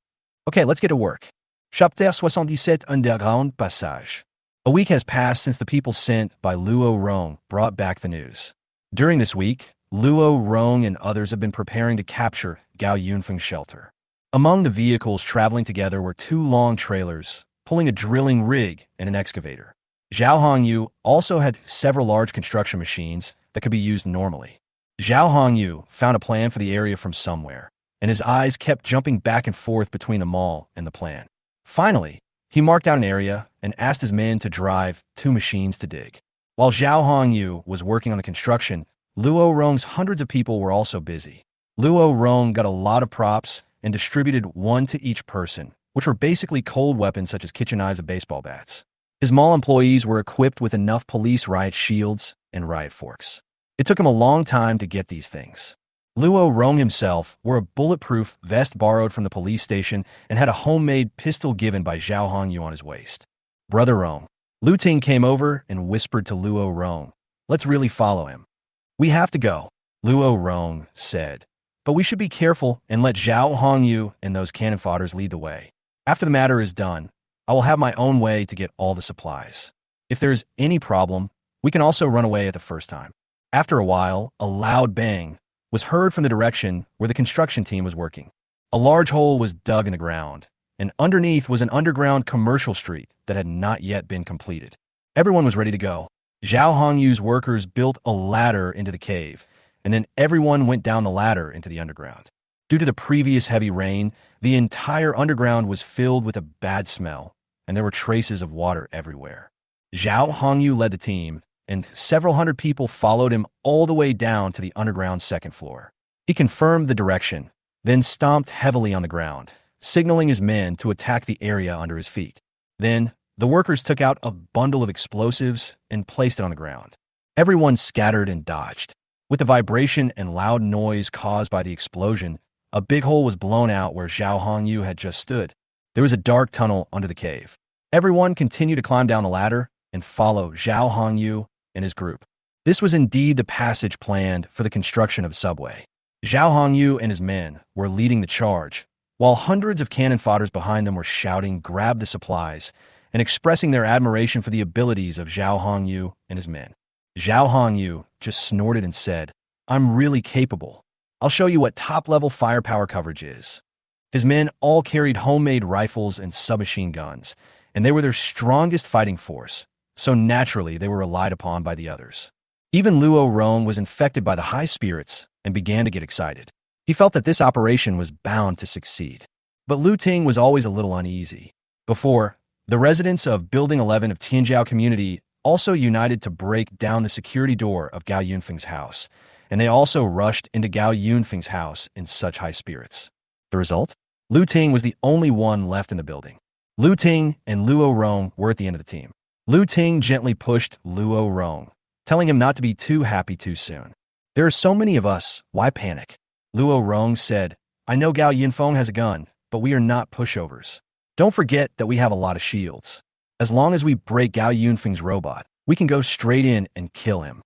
Okay, let's get to work." Chapitre 77 Underground Passage. A week has passed since the people sent by Luo Rong brought back the news. During this week, Luo Rong and others have been preparing to capture Gao Yunfeng's shelter. Among the vehicles traveling together were two long trailers, pulling a drilling rig and an excavator. Zhao Hongyu also had several large construction machines that could be used normally. Zhao Hongyu found a plan for the area from somewhere, and his eyes kept jumping back and forth between the mall and the plan. Finally, he marked out an area and asked his men to drive two machines to dig. While Zhao Hongyu was working on the construction, Luo Rong's hundreds of people were also busy. Luo Rong got a lot of props and distributed one to each person, which were basically cold weapons such as kitchen knives and baseball bats. His mall employees were equipped with enough police riot shields and riot forks. It took him a long time to get these things. Luo Rong himself wore a bulletproof vest borrowed from the police station and had a homemade pistol given by Zhao Hongyu on his waist. Brother Rong. Lu Ting came over and whispered to Luo Rong, "Let's really follow him." "We have to go," Luo Rong said. "But we should be careful and let Zhao Hongyu and those cannon fodders lead the way. After the matter is done, I will have my own way to get all the supplies. If there is any problem, we can also run away at the first time." After a while, a loud bang was heard from the direction where the construction team was working. A large hole was dug in the ground, and underneath was an underground commercial street that had not yet been completed. Everyone was ready to go. Zhao Hongyu's workers built a ladder into the cave, and then everyone went down the ladder into the underground. Due to the previous heavy rain, the entire underground was filled with a bad smell, and there were traces of water everywhere. Zhao Hongyu led the team, and several hundred people followed him all the way down to the underground second floor. He confirmed the direction, then stomped heavily on the ground, signaling his men to attack the area under his feet. Then, the workers took out a bundle of explosives and placed it on the ground. Everyone scattered and dodged. With the vibration and loud noise caused by the explosion, a big hole was blown out where Zhao Hongyu had just stood. There was a dark tunnel under the cave. Everyone continued to climb down the ladder and follow Zhao Hongyu and his group. This was indeed the passage planned for the construction of the subway. Zhao Hongyu and his men were leading the charge, while hundreds of cannon fodders behind them were shouting, "Grab the supplies," and expressing their admiration for the abilities of Zhao Hongyu and his men. Zhao Hongyu just snorted and said, "I'm really capable. I'll show you what top-level firepower coverage is." His men all carried homemade rifles and submachine guns, and they were their strongest fighting force, so naturally they were relied upon by the others. Even Luo Rong was infected by the high spirits and began to get excited. He felt that this operation was bound to succeed. But Lu Ting was always a little uneasy. Before, the residents of Building 11 of Tianjiao Community also united to break down the security door of Gao Yunfeng's house, and they also rushed into Gao Yunfeng's house in such high spirits. The result? Lu Ting was the only one left in the building. Lu Ting and Luo Rong were at the end of the team. Lu Ting gently pushed Luo Rong, telling him not to be too happy too soon. "There are so many of us, why panic?" Luo Rong said, "I know Gao Yunfeng has a gun, but we are not pushovers. Don't forget that we have a lot of shields. As long as we break Gao Yunfeng's robot, we can go straight in and kill him.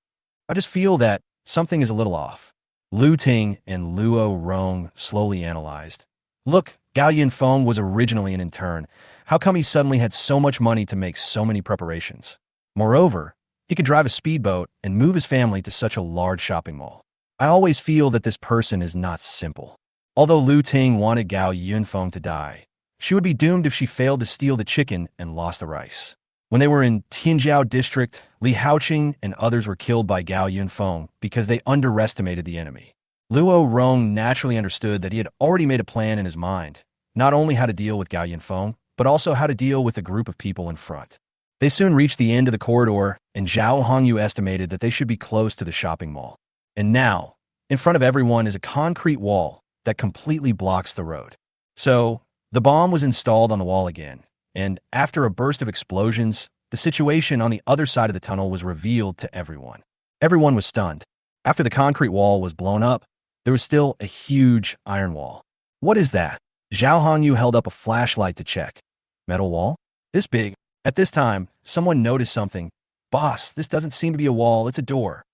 I just feel that something is a little off." Lu Ting and Luo Rong slowly analyzed. "Look, Gao Yunfeng was originally an intern. How come he suddenly had so much money to make so many preparations? Moreover, he could drive a speedboat and move his family to such a large shopping mall. I always feel that this person is not simple." Although Lu Ting wanted Gao Yunfeng to die, she would be doomed if she failed to steal the chicken and lost the rice. When they were in Tianjiao district, Li Haoqing and others were killed by Gao Yunfeng because they underestimated the enemy. Luo Rong naturally understood that he had already made a plan in his mind, not only how to deal with Gao Yunfeng, but also how to deal with the group of people in front. They soon reached the end of the corridor, and Zhao Hongyu estimated that they should be close to the shopping mall. And now, in front of everyone is a concrete wall that completely blocks the road. So, the bomb was installed on the wall again, and after a burst of explosions, the situation on the other side of the tunnel was revealed to everyone. Everyone was stunned. After the concrete wall was blown up, there was still a huge iron wall. "What is that?" Zhao Hongyu held up a flashlight to check. "Metal wall? This big?" At this time, someone noticed something. "Boss, this doesn't seem to be a wall, it's a door."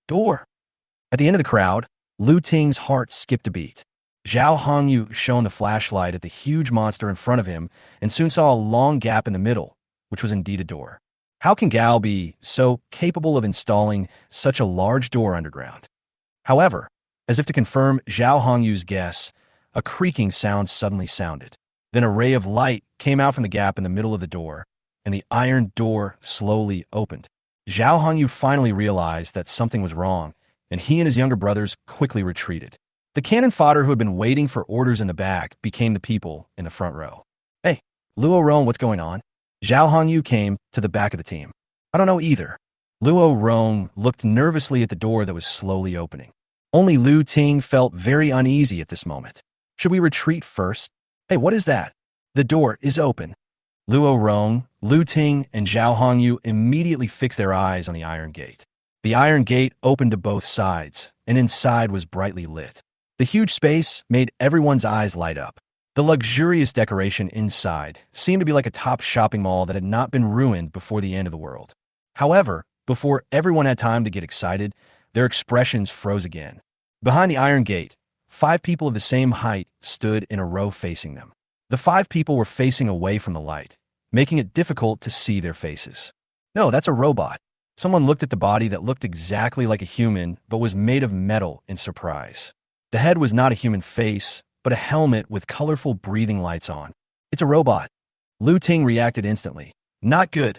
"Door?" At the end of the crowd, Lu Ting's heart skipped a beat. Zhao Hongyu shone the flashlight at the huge monster in front of him and soon saw a long gap in the middle, which was indeed a door. How can Gao be so capable of installing such a large door underground? However, as if to confirm Zhao Hongyu's guess, a creaking sound suddenly sounded. Then a ray of light came out from the gap in the middle of the door, and the iron door slowly opened. Zhao Hongyu finally realized that something was wrong, and he and his younger brothers quickly retreated. The cannon fodder who had been waiting for orders in the back became the people in the front row. Hey, Luo Rong, what's going on? Zhao Hongyu came to the back of the team. I don't know either. Luo Rong looked nervously at the door that was slowly opening. Only Lu Ting felt very uneasy at this moment. Should we retreat first? Hey, what is that? The door is open. Luo Rong, Lu Ting, and Zhao Hongyu immediately fixed their eyes on the iron gate. The iron gate opened to both sides, and inside was brightly lit. The huge space made everyone's eyes light up. The luxurious decoration inside seemed to be like a top shopping mall that had not been ruined before the end of the world. However, before everyone had time to get excited, their expressions froze again. Behind the iron gate, 5 people of the same height stood in a row facing them. The 5 people were facing away from the light, making it difficult to see their faces. No, that's a robot. Someone looked at the body that looked exactly like a human but was made of metal in surprise. The head was not a human face, but a helmet with colorful breathing lights on. It's a robot. Lu Ting reacted instantly. Not good.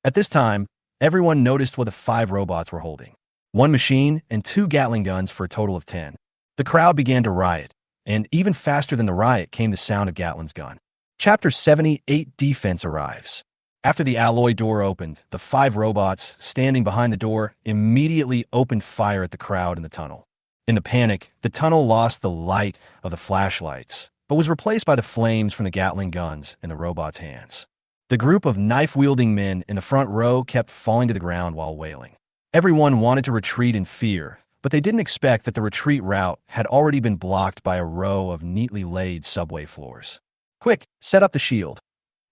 At this time, everyone noticed what the 5 robots were holding. 1 machine and 2 Gatling guns for a total of 10. The crowd began to riot, and even faster than the riot came the sound of Gatling's gun. Chapter 78 Defense arrives. After the alloy door opened, the 5 robots standing behind the door immediately opened fire at the crowd in the tunnel. In the panic, the tunnel lost the light of the flashlights, but was replaced by the flames from the Gatling guns in the robots' hands. The group of knife-wielding men in the front row kept falling to the ground while wailing. Everyone wanted to retreat in fear, but they didn't expect that the retreat route had already been blocked by a row of neatly laid subway floors. Quick, set up the shield.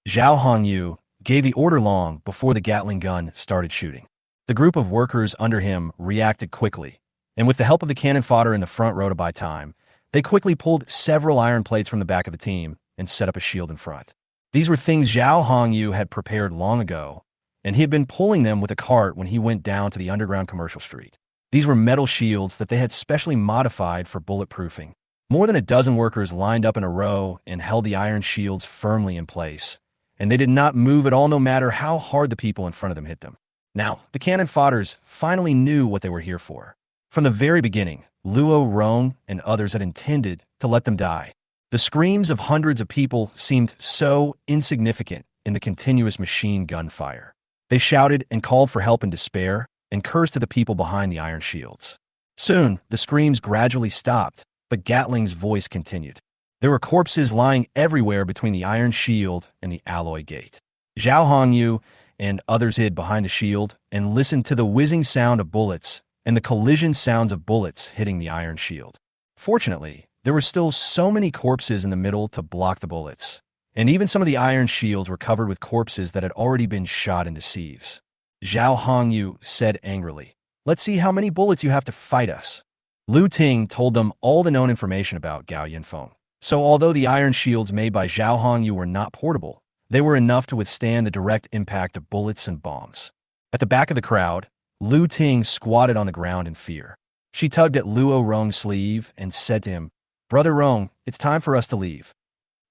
Zhao Hongyu gave the order long before the Gatling gun started shooting. The group of workers under him reacted quickly, and with the help of the cannon fodder in the front row to buy time, they quickly pulled several iron plates from the back of the team and set up a shield in front. These were things Zhao Hongyu had prepared long ago, and he had been pulling them with a cart when he went down to the underground commercial street. These were metal shields that they had specially modified for bulletproofing. More than a dozen workers lined up in a row and held the iron shields firmly in place, and they did not move at all no matter how hard the people in front of them hit them. Now, the cannon fodders finally knew what they were here for. From the very beginning, Luo Rong and others had intended to let them die. The screams of hundreds of people seemed so insignificant in the continuous machine gun fire. They shouted and called for help in despair and cursed to the people behind the iron shields. Soon, the screams gradually stopped, but Gatling's voice continued. There were corpses lying everywhere between the iron shield and the alloy gate. Zhao Hongyu and others hid behind the shield and listened to the whizzing sound of bullets and the collision sounds of bullets hitting the iron shield. Fortunately, there were still so many corpses in the middle to block the bullets, and even some of the iron shields were covered with corpses that had already been shot into sieves. Zhao Hongyu said angrily, "Let's see how many bullets you have to fight us." Lu Ting told them all the known information about Gao Yinfeng. So although the iron shields made by Zhao Hongyu were not portable, they were enough to withstand the direct impact of bullets and bombs. At the back of the crowd, Lu Ting squatted on the ground in fear. She tugged at Luo Rong's sleeve and said to him, "Brother Rong, it's time for us to leave."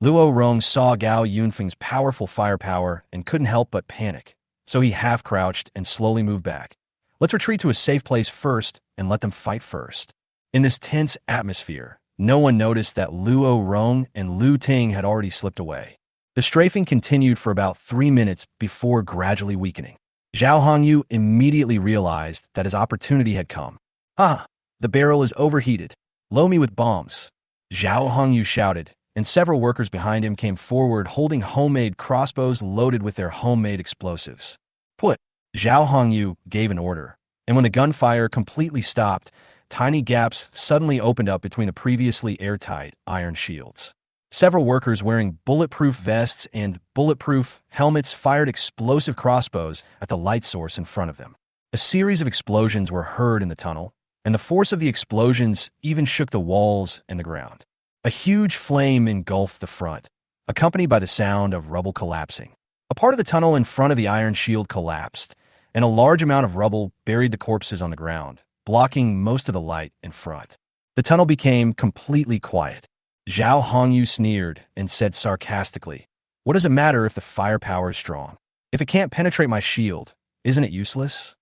Luo Rong saw Gao Yunfeng's powerful firepower and couldn't help but panic, so he half-crouched and slowly moved back. "Let's retreat to a safe place first and let them fight first." In this tense atmosphere, no one noticed that Luo Rong and Lu Ting had already slipped away. The strafing continued for about 3 minutes before gradually weakening. Zhao Hongyu immediately realized that his opportunity had come. "Ah, the barrel is overheated. Load me with bombs." Zhao Hongyu shouted, and several workers behind him came forward holding homemade crossbows loaded with their homemade explosives. "Put!" Zhao Hongyu gave an order, and when the gunfire completely stopped, tiny gaps suddenly opened up between the previously airtight iron shields. Several workers wearing bulletproof vests and bulletproof helmets fired explosive crossbows at the light source in front of them. A series of explosions were heard in the tunnel, and the force of the explosions even shook the walls and the ground. A huge flame engulfed the front, accompanied by the sound of rubble collapsing. A part of the tunnel in front of the iron shield collapsed, and a large amount of rubble buried the corpses on the ground, blocking most of the light in front. The tunnel became completely quiet. Zhao Hongyu sneered and said sarcastically, "What does it matter if the firepower is strong? If it can't penetrate my shield, isn't it useless?"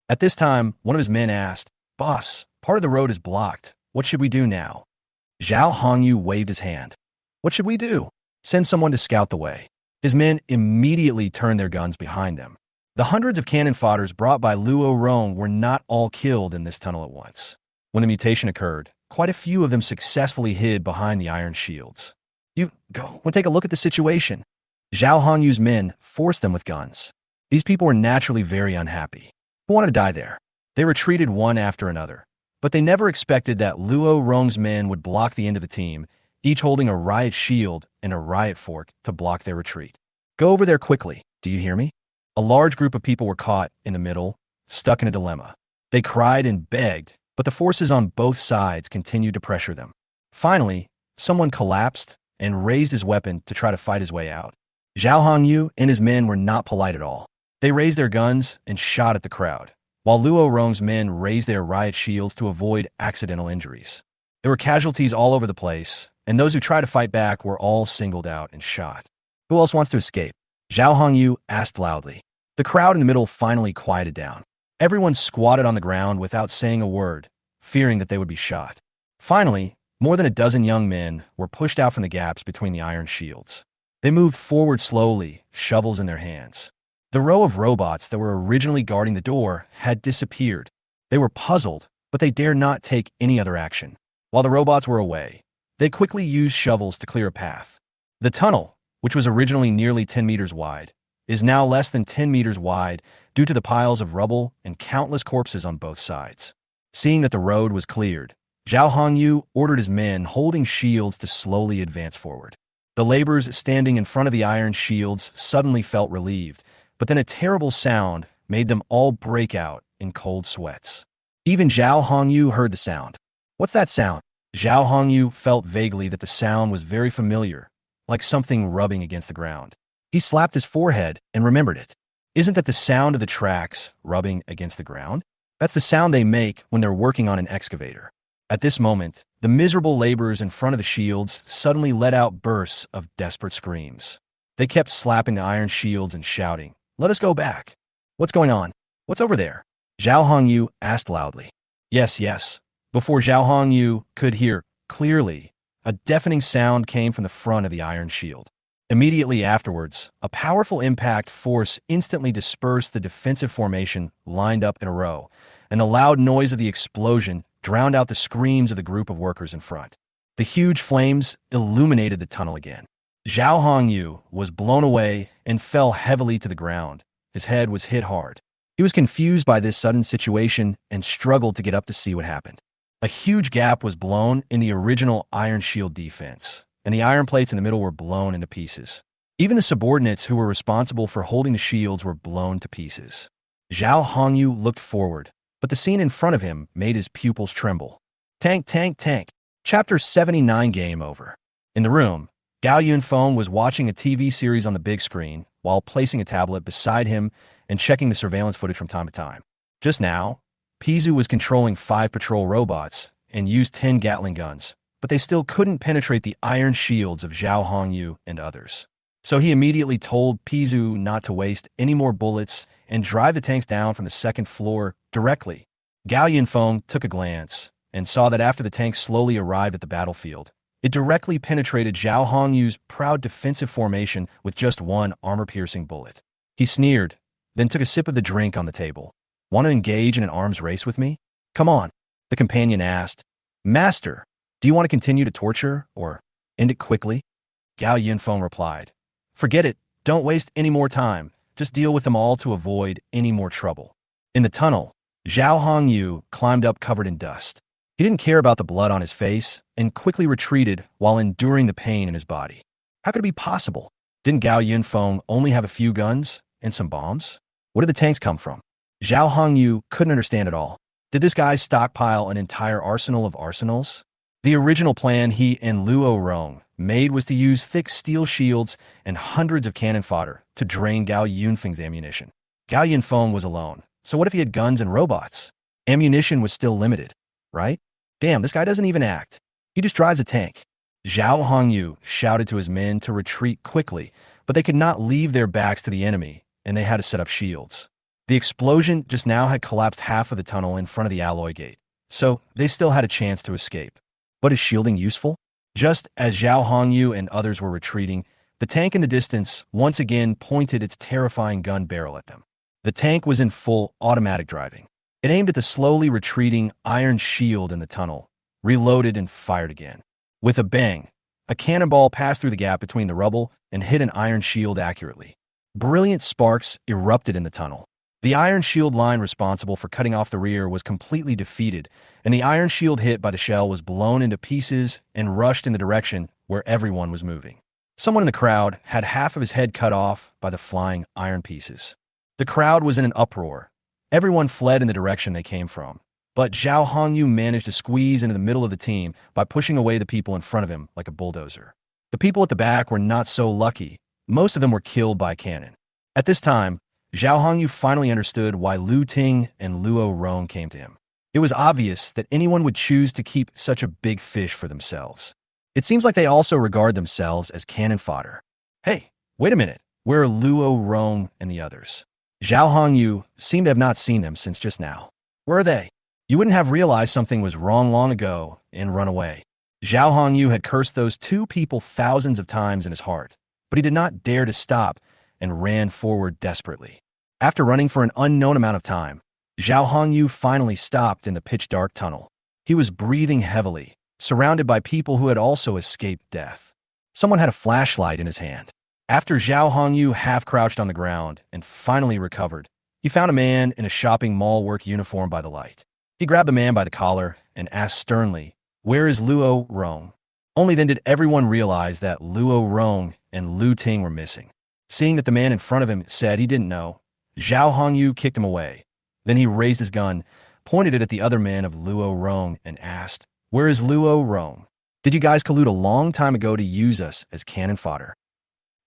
At this time, one of his men asked, "Boss, part of the road is blocked. What should we do now?" Zhao Hongyu waved his hand. "What should we do? Send someone to scout the way." His men immediately turned their guns behind them. The hundreds of cannon fodders brought by Luo Rong were not all killed in this tunnel at once. When the mutation occurred, quite a few of them successfully hid behind the iron shields. "You go and take a look at the situation." Zhao Hongyu's men forced them with guns. These people were naturally very unhappy. Who wanted to die there? They retreated one after another. But they never expected that Luo Rong's men would block the end of the team, each holding a riot shield and a riot fork to block their retreat. "Go over there quickly, do you hear me?" A large group of people were caught in the middle, stuck in a dilemma. They cried and begged, but the forces on both sides continued to pressure them. Finally, someone collapsed and raised his weapon to try to fight his way out. Zhao Hongyu and his men were not polite at all. They raised their guns and shot at the crowd, while Luo Rong's men raised their riot shields to avoid accidental injuries. There were casualties all over the place, and those who tried to fight back were all singled out and shot. "Who else wants to escape?" Zhao Hongyu asked loudly. The crowd in the middle finally quieted down. Everyone squatted on the ground without saying a word, fearing that they would be shot. Finally, more than a dozen young men were pushed out from the gaps between the iron shields. They moved forward slowly, shovels in their hands. The row of robots that were originally guarding the door had disappeared. They were puzzled, but they dared not take any other action. While the robots were away, they quickly used shovels to clear a path. The tunnel, which was originally nearly 10 meters wide, is now less than 10 meters wide due to the piles of rubble and countless corpses on both sides. Seeing that the road was cleared, Zhao Hongyu ordered his men holding shields to slowly advance forward. The laborers standing in front of the iron shields suddenly felt relieved, but then a terrible sound made them all break out in cold sweats. Even Zhao Hongyu heard the sound. "What's that sound?" Zhao Hongyu felt vaguely that the sound was very familiar, like something rubbing against the ground. He slapped his forehead and remembered it. Isn't that the sound of the tracks rubbing against the ground? That's the sound they make when they're working on an excavator. At this moment, the miserable laborers in front of the shields suddenly let out bursts of desperate screams. They kept slapping the iron shields and shouting, "Let us go back." "What's going on? What's over there?" Zhao Hongyu asked loudly. Yes, yes. Before Zhao Hongyu could hear clearly, a deafening sound came from the front of the iron shield. Immediately afterwards, a powerful impact force instantly dispersed the defensive formation lined up in a row, and the loud noise of the explosion drowned out the screams of the group of workers in front. The huge flames illuminated the tunnel again. Zhao Hongyu was blown away and fell heavily to the ground. His head was hit hard. He was confused by this sudden situation and struggled to get up to see what happened. A huge gap was blown in the original iron shield defense, and the iron plates in the middle were blown into pieces. Even the subordinates who were responsible for holding the shields were blown to pieces. Zhao Hongyu looked forward, but the scene in front of him made his pupils tremble. Tank, tank, tank. Chapter 79 Game Over. In the room, Gao Yunfeng was watching a TV series on the big screen while placing a tablet beside him and checking the surveillance footage from time to time. Just now, Pizu was controlling 5 patrol robots and used 10 Gatling guns, but they still couldn't penetrate the iron shields of Zhao Hongyu and others. So he immediately told Pizu not to waste any more bullets and drive the tanks down from the second floor directly. Gao Yunfeng took a glance and saw that after the tanks slowly arrived at the battlefield, it directly penetrated Zhao Hongyu's proud defensive formation with just one armor-piercing bullet. He sneered, then took a sip of the drink on the table. "Want to engage in an arms race with me? Come on," the companion asked. "Master, do you want to continue to torture or end it quickly?" Gao Yunfeng replied, "Forget it. Don't waste any more time. Just deal with them all to avoid any more trouble." In the tunnel, Zhao Hongyu climbed up covered in dust. He didn't care about the blood on his face and quickly retreated while enduring the pain in his body. How could it be possible? Didn't Gao Yunfeng only have a few guns and some bombs? Where did the tanks come from? Zhao Hongyu couldn't understand at all. Did this guy stockpile an entire arsenal of arsenals? The original plan he and Luo Rong made was to use thick steel shields and hundreds of cannon fodder to drain Gao Yunfeng's ammunition. Gao Yunfeng was alone, so what if he had guns and robots? Ammunition was still limited, right? Damn, this guy doesn't even act. He just drives a tank. Zhao Hongyu shouted to his men to retreat quickly, but they could not leave their backs to the enemy, and they had to set up shields. The explosion just now had collapsed half of the tunnel in front of the alloy gate, so they still had a chance to escape. But is shielding useful? Just as Zhao Hongyu and others were retreating, the tank in the distance once again pointed its terrifying gun barrel at them. The tank was in full automatic driving. It aimed at the slowly retreating iron shield in the tunnel, reloaded and fired again. With a bang, a cannonball passed through the gap between the rubble and hit an iron shield accurately. Brilliant sparks erupted in the tunnel. The iron shield line responsible for cutting off the rear was completely defeated, and the iron shield hit by the shell was blown into pieces and rushed in the direction where everyone was moving. Someone in the crowd had half of his head cut off by the flying iron pieces. The crowd was in an uproar. Everyone fled in the direction they came from, but Zhao Hongyu managed to squeeze into the middle of the team by pushing away the people in front of him like a bulldozer. The people at the back were not so lucky. Most of them were killed by cannon. At this time, Zhao Hongyu finally understood why Lu Ting and Luo Rong came to him. It was obvious that anyone would choose to keep such a big fish for themselves. It seems like they also regard themselves as cannon fodder. Hey, wait a minute. Where are Luo Rong and the others? Zhao Hongyu seemed to have not seen them since just now. Where are they? You wouldn't have realized something was wrong long ago and run away. Zhao Hongyu had cursed those two people thousands of times in his heart, but he did not dare to stop and ran forward desperately. After running for an unknown amount of time, Zhao Hongyu finally stopped in the pitch-dark tunnel. He was breathing heavily, surrounded by people who had also escaped death. Someone had a flashlight in his hand. After Zhao Hongyu half-crouched on the ground and finally recovered, he found a man in a shopping mall work uniform by the light. He grabbed the man by the collar and asked sternly, "Where is Luo Rong?" Only then did everyone realize that Luo Rong and Lu Ting were missing. Seeing that the man in front of him said he didn't know, Zhao Hongyu kicked him away. Then he raised his gun, pointed it at the other man of Luo Rong, and asked, "Where is Luo Rong? Did you guys collude a long time ago to use us as cannon fodder?"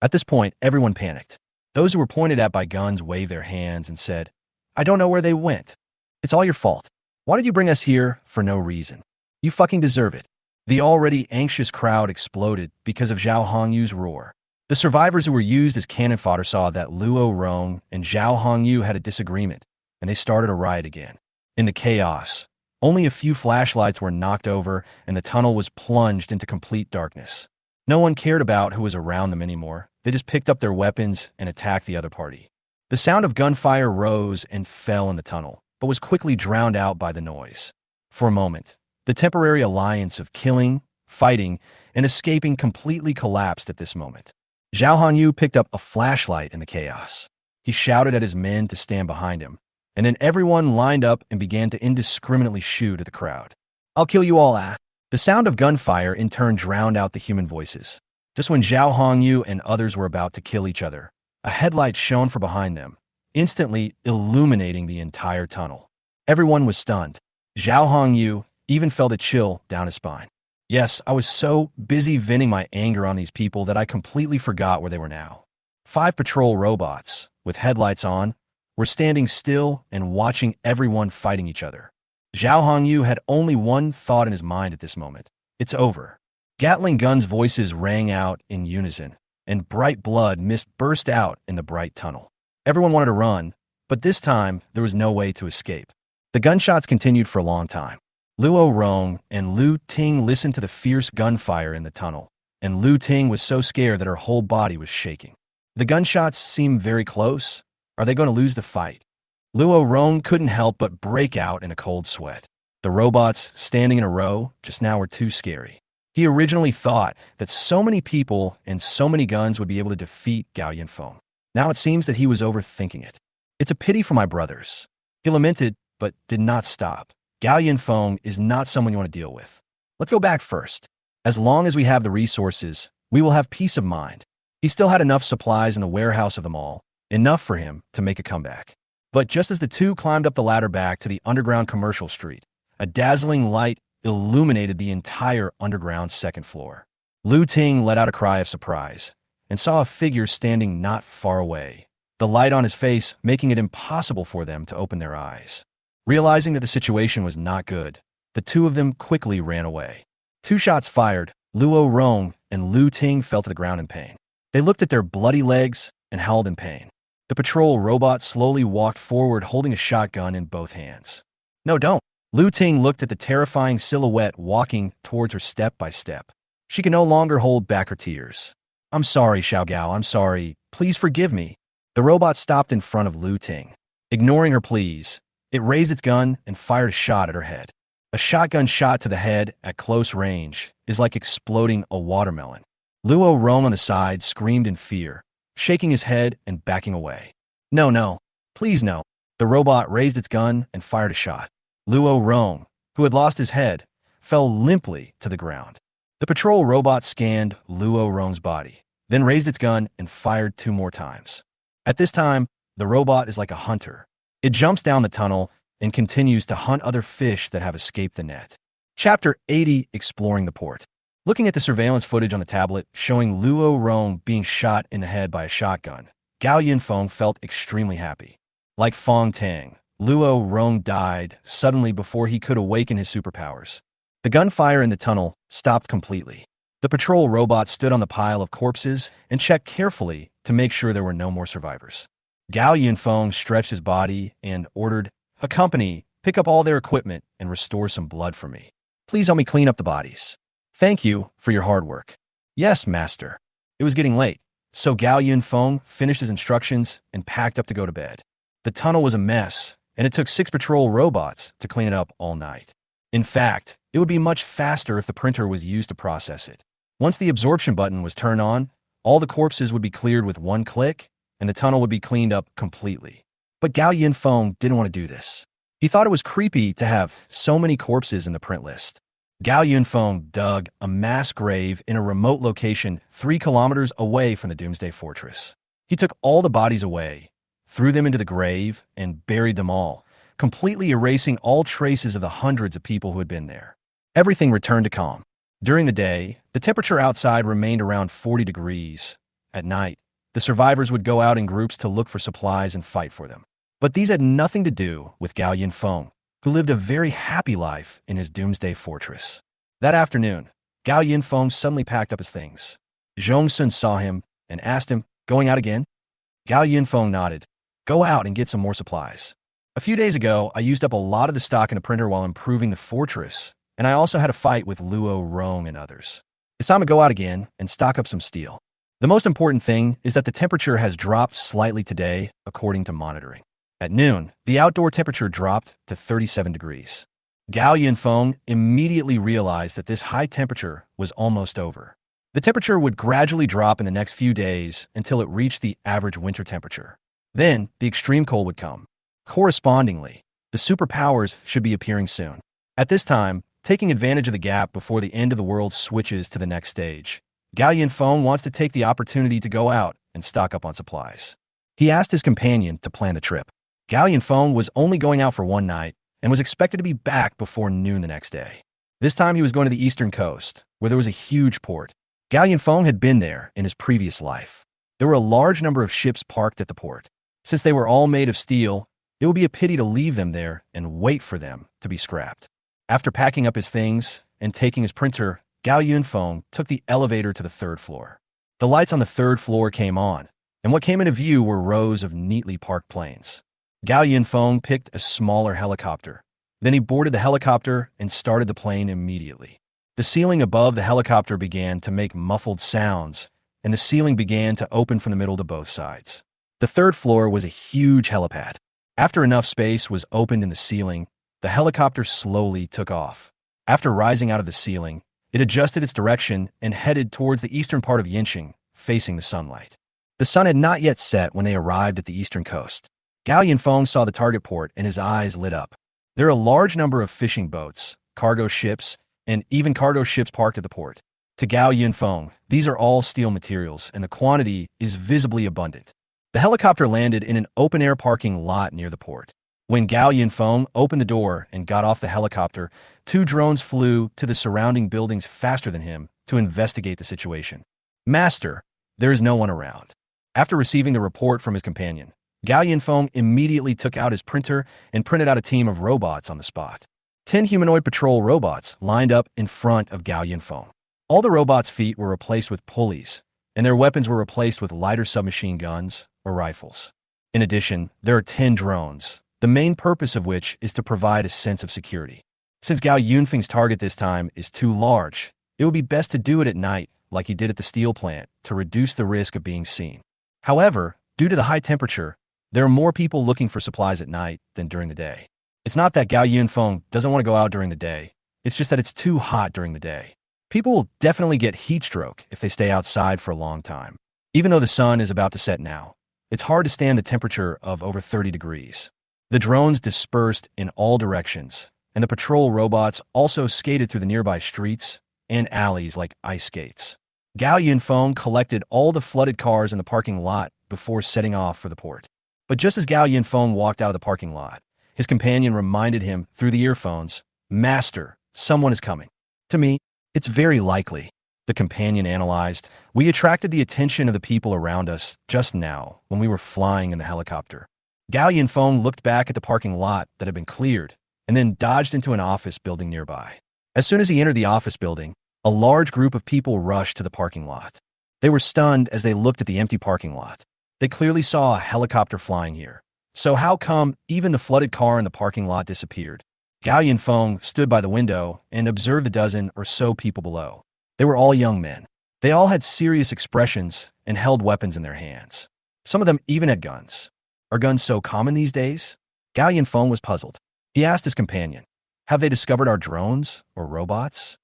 At this point, everyone panicked. Those who were pointed at by guns waved their hands and said, "I don't know where they went. It's all your fault. Why did you bring us here for no reason? You fucking deserve it." The already anxious crowd exploded because of Zhao Hongyu's roar. The survivors who were used as cannon fodder saw that Luo Rong and Zhao Hongyu had a disagreement, and they started a riot again. In the chaos, only a few flashlights were knocked over, and the tunnel was plunged into complete darkness. No one cared about who was around them anymore. They just picked up their weapons and attacked the other party. The sound of gunfire rose and fell in the tunnel, but was quickly drowned out by the noise. For a moment, the temporary alliance of killing, fighting, and escaping completely collapsed at this moment. Zhao Hongyu picked up a flashlight in the chaos. He shouted at his men to stand behind him, and then everyone lined up and began to indiscriminately shoot at the crowd. "I'll kill you all, ah!" The sound of gunfire in turn drowned out the human voices. Just when Zhao Hongyu and others were about to kill each other, a headlight shone from behind them, instantly illuminating the entire tunnel. Everyone was stunned. Zhao Hongyu even felt a chill down his spine. Yes, I was so busy venting my anger on these people that I completely forgot where they were now. 5 patrol robots, with headlights on, were standing still and watching everyone fighting each other. Zhao Hongyu had only one thought in his mind at this moment. It's over. Gatling guns' voices rang out in unison, and bright blood mist burst out in the bright tunnel. Everyone wanted to run, but this time there was no way to escape. The gunshots continued for a long time. Luo Rong and Lu Ting listened to the fierce gunfire in the tunnel, and Lu Ting was so scared that her whole body was shaking. The gunshots seemed very close. Are they going to lose the fight? Luo Rong couldn't help but break out in a cold sweat. The robots, standing in a row, just now were too scary. He originally thought that so many people and so many guns would be able to defeat Gao Yunfeng. Now it seems that he was overthinking it. "It's a pity for my brothers." He lamented, but did not stop. Gao Yunfeng is not someone you want to deal with. Let's go back first. As long as we have the resources, we will have peace of mind. He still had enough supplies in the warehouse of them all, enough for him to make a comeback. But just as the two climbed up the ladder back to the underground commercial street, a dazzling light illuminated the entire underground second floor. Lu Ting let out a cry of surprise and saw a figure standing not far away, the light on his face making it impossible for them to open their eyes. Realizing that the situation was not good, the two of them quickly ran away. Two shots fired, Luo Rong and Lu Ting fell to the ground in pain. They looked at their bloody legs and howled in pain. The patrol robot slowly walked forward holding a shotgun in both hands. No, don't. Lu Ting looked at the terrifying silhouette walking towards her step by step. She could no longer hold back her tears. I'm sorry, Xiao Gao, I'm sorry. Please forgive me. The robot stopped in front of Lu Ting. Ignoring her pleas, it raised its gun and fired a shot at her head. A shotgun shot to the head at close range is like exploding a watermelon. Luo Rong on the side screamed in fear, shaking his head and backing away. No, no. Please no. The robot raised its gun and fired a shot. Luo Rong, who had lost his head, fell limply to the ground. The patrol robot scanned Luo Rong's body, then raised its gun and fired 2 more times. At this time, the robot is like a hunter. It jumps down the tunnel and continues to hunt other fish that have escaped the net. Chapter 80, Exploring the Port. Looking at the surveillance footage on the tablet showing Luo Rong being shot in the head by a shotgun, Gao Yunfeng felt extremely happy. Like Fong Tang, Luo Rong died suddenly before he could awaken his superpowers. The gunfire in the tunnel stopped completely. The patrol robot stood on the pile of corpses and checked carefully to make sure there were no more survivors. Gao Yunfeng stretched his body and ordered, "A company, pick up all their equipment and restore some blood for me. Please help me clean up the bodies. Thank you for your hard work." "Yes, master." It was getting late, so Gao Yunfeng finished his instructions and packed up to go to bed. The tunnel was a mess, and it took 6 patrol robots to clean it up all night. In fact, it would be much faster if the printer was used to process it. Once the absorption button was turned on, all the corpses would be cleared with one click, and the tunnel would be cleaned up completely. But Gao Yunfeng didn't want to do this. He thought it was creepy to have so many corpses in the print list. Gao Yunfeng dug a mass grave in a remote location 3 kilometers away from the Doomsday Fortress. He took all the bodies away, threw them into the grave, and buried them all, completely erasing all traces of the hundreds of people who had been there. Everything returned to calm. During the day, the temperature outside remained around 40 degrees. At night, the survivors would go out in groups to look for supplies and fight for them. But these had nothing to do with Gao Yunfeng, who lived a very happy life in his Doomsday Fortress. That afternoon, Gao Yunfeng suddenly packed up his things. Zhong Sun saw him and asked him, "Going out again?" Gao Yunfeng nodded. "Go out and get some more supplies. A few days ago, I used up a lot of the stock in the printer while improving the fortress, and I also had a fight with Luo Rong and others. It's time to go out again and stock up some steel. The most important thing is that the temperature has dropped slightly today, according to monitoring." At noon, the outdoor temperature dropped to 37 degrees. Gao Yunfeng immediately realized that this high temperature was almost over. The temperature would gradually drop in the next few days until it reached the average winter temperature. Then, the extreme cold would come. Correspondingly, the superpowers should be appearing soon. At this time, taking advantage of the gap before the end of the world switches to the next stage, Gao Yunfeng wants to take the opportunity to go out and stock up on supplies. He asked his companion to plan the trip. Gao Yunfeng was only going out for one night and was expected to be back before noon the next day. This time he was going to the eastern coast, where there was a huge port. Gao Yunfeng had been there in his previous life. There were a large number of ships parked at the port. Since they were all made of steel, it would be a pity to leave them there and wait for them to be scrapped. After packing up his things and taking his printer, Gao Yunfeng took the elevator to the 3rd floor. The lights on the 3rd floor came on, and what came into view were rows of neatly parked planes. Gao Yunfeng picked a smaller helicopter. Then he boarded the helicopter and started the plane immediately. The ceiling above the helicopter began to make muffled sounds, and the ceiling began to open from the middle to both sides. The 3rd floor was a huge helipad. After enough space was opened in the ceiling, the helicopter slowly took off. After rising out of the ceiling, it adjusted its direction and headed towards the eastern part of Yinxing, facing the sunlight. The sun had not yet set when they arrived at the eastern coast. Gao Yunfeng saw the target port and his eyes lit up. There are a large number of fishing boats, cargo ships, and even cargo ships parked at the port. To Gao Yunfeng, these are all steel materials and the quantity is visibly abundant. The helicopter landed in an open-air parking lot near the port. When Gao Yunfeng opened the door and got off the helicopter, 2 drones flew to the surrounding buildings faster than him to investigate the situation. Master, there is no one around. After receiving the report from his companion, Gao Yunfeng immediately took out his printer and printed out a team of robots on the spot. 10 humanoid patrol robots lined up in front of Gao Yunfeng. All the robots' feet were replaced with pulleys, and their weapons were replaced with lighter submachine guns or rifles. In addition, there are 10 drones, the main purpose of which is to provide a sense of security. Since Gao Yunfeng's target this time is too large, it would be best to do it at night, like he did at the steel plant, to reduce the risk of being seen. However, due to the high temperature, there are more people looking for supplies at night than during the day. It's not that Gao Yunfeng doesn't want to go out during the day, it's just that it's too hot during the day. People will definitely get heat stroke if they stay outside for a long time. Even though the sun is about to set now, it's hard to stand the temperature of over 30 degrees. The drones dispersed in all directions, and the patrol robots also skated through the nearby streets and alleys like ice skates. Gao Yunfeng collected all the flooded cars in the parking lot before setting off for the port. But just as Gao Yunfeng walked out of the parking lot, his companion reminded him through the earphones, "Master, someone is coming." To me, it's very likely, the companion analyzed. We attracted the attention of the people around us just now when we were flying in the helicopter. Gao Yunfeng looked back at the parking lot that had been cleared and then dodged into an office building nearby. As soon as he entered the office building, a large group of people rushed to the parking lot. They were stunned as they looked at the empty parking lot. They clearly saw a helicopter flying here. So how come even the flooded car in the parking lot disappeared? Gao Yunfeng stood by the window and observed the dozen or so people below. They were all young men. They all had serious expressions and held weapons in their hands. Some of them even had guns. Are guns so common these days? Gao Yunfeng was puzzled. He asked his companion, "Have they discovered our drones or robots?"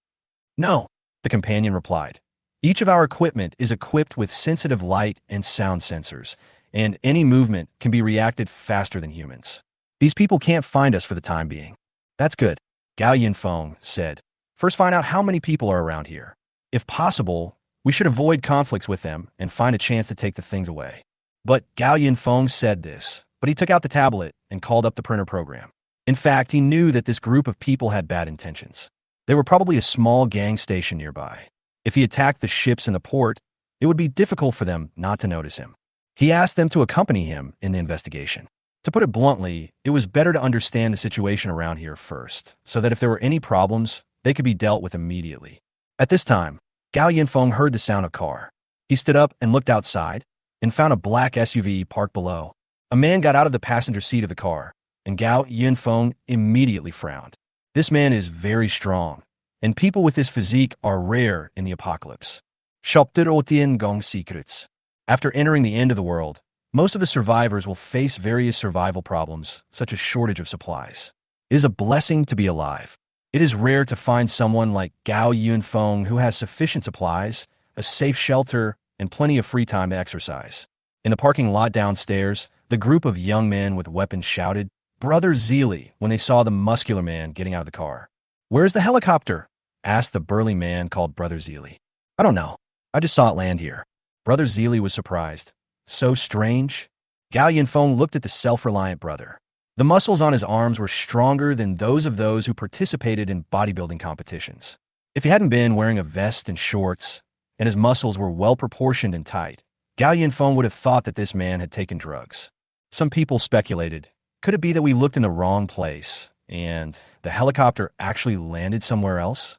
"No," the companion replied. "Each of our equipment is equipped with sensitive light and sound sensors, and any movement can be reacted faster than humans. These people can't find us for the time being." "That's good," Gao Yunfeng said. "First find out how many people are around here. If possible, we should avoid conflicts with them and find a chance to take the things away." But Gao Yunfeng said this, but he took out the tablet and called up the printer program. In fact, he knew that this group of people had bad intentions. They were probably a small gang station nearby. If he attacked the ships in the port, it would be difficult for them not to notice him. He asked them to accompany him in the investigation. To put it bluntly, it was better to understand the situation around here first, so that if there were any problems, they could be dealt with immediately. At this time, Gao Yunfeng heard the sound of a car. He stood up and looked outside and found a black SUV parked below. A man got out of the passenger seat of the car, and Gao Yunfeng immediately frowned. This man is very strong, and people with this physique are rare in the apocalypse. Shoptirotian Gong secrets. After entering the end of the world, most of the survivors will face various survival problems, such as shortage of supplies. It is a blessing to be alive. It is rare to find someone like Gao Yunfeng who has sufficient supplies, a safe shelter, and plenty of free time to exercise. In the parking lot downstairs, the group of young men with weapons shouted, "Brother Zeely," when they saw the muscular man getting out of the car. "Where's the helicopter?" asked the burly man called Brother Zeely. "I don't know. I just saw it land here." Brother Zeely was surprised. So strange. Gao Yunfeng looked at the self-reliant brother. The muscles on his arms were stronger than those who participated in bodybuilding competitions. If he hadn't been wearing a vest and shorts, and his muscles were well-proportioned and tight, Gao Yunfeng would have thought that this man had taken drugs. Some people speculated, could it be that we looked in the wrong place, and the helicopter actually landed somewhere else?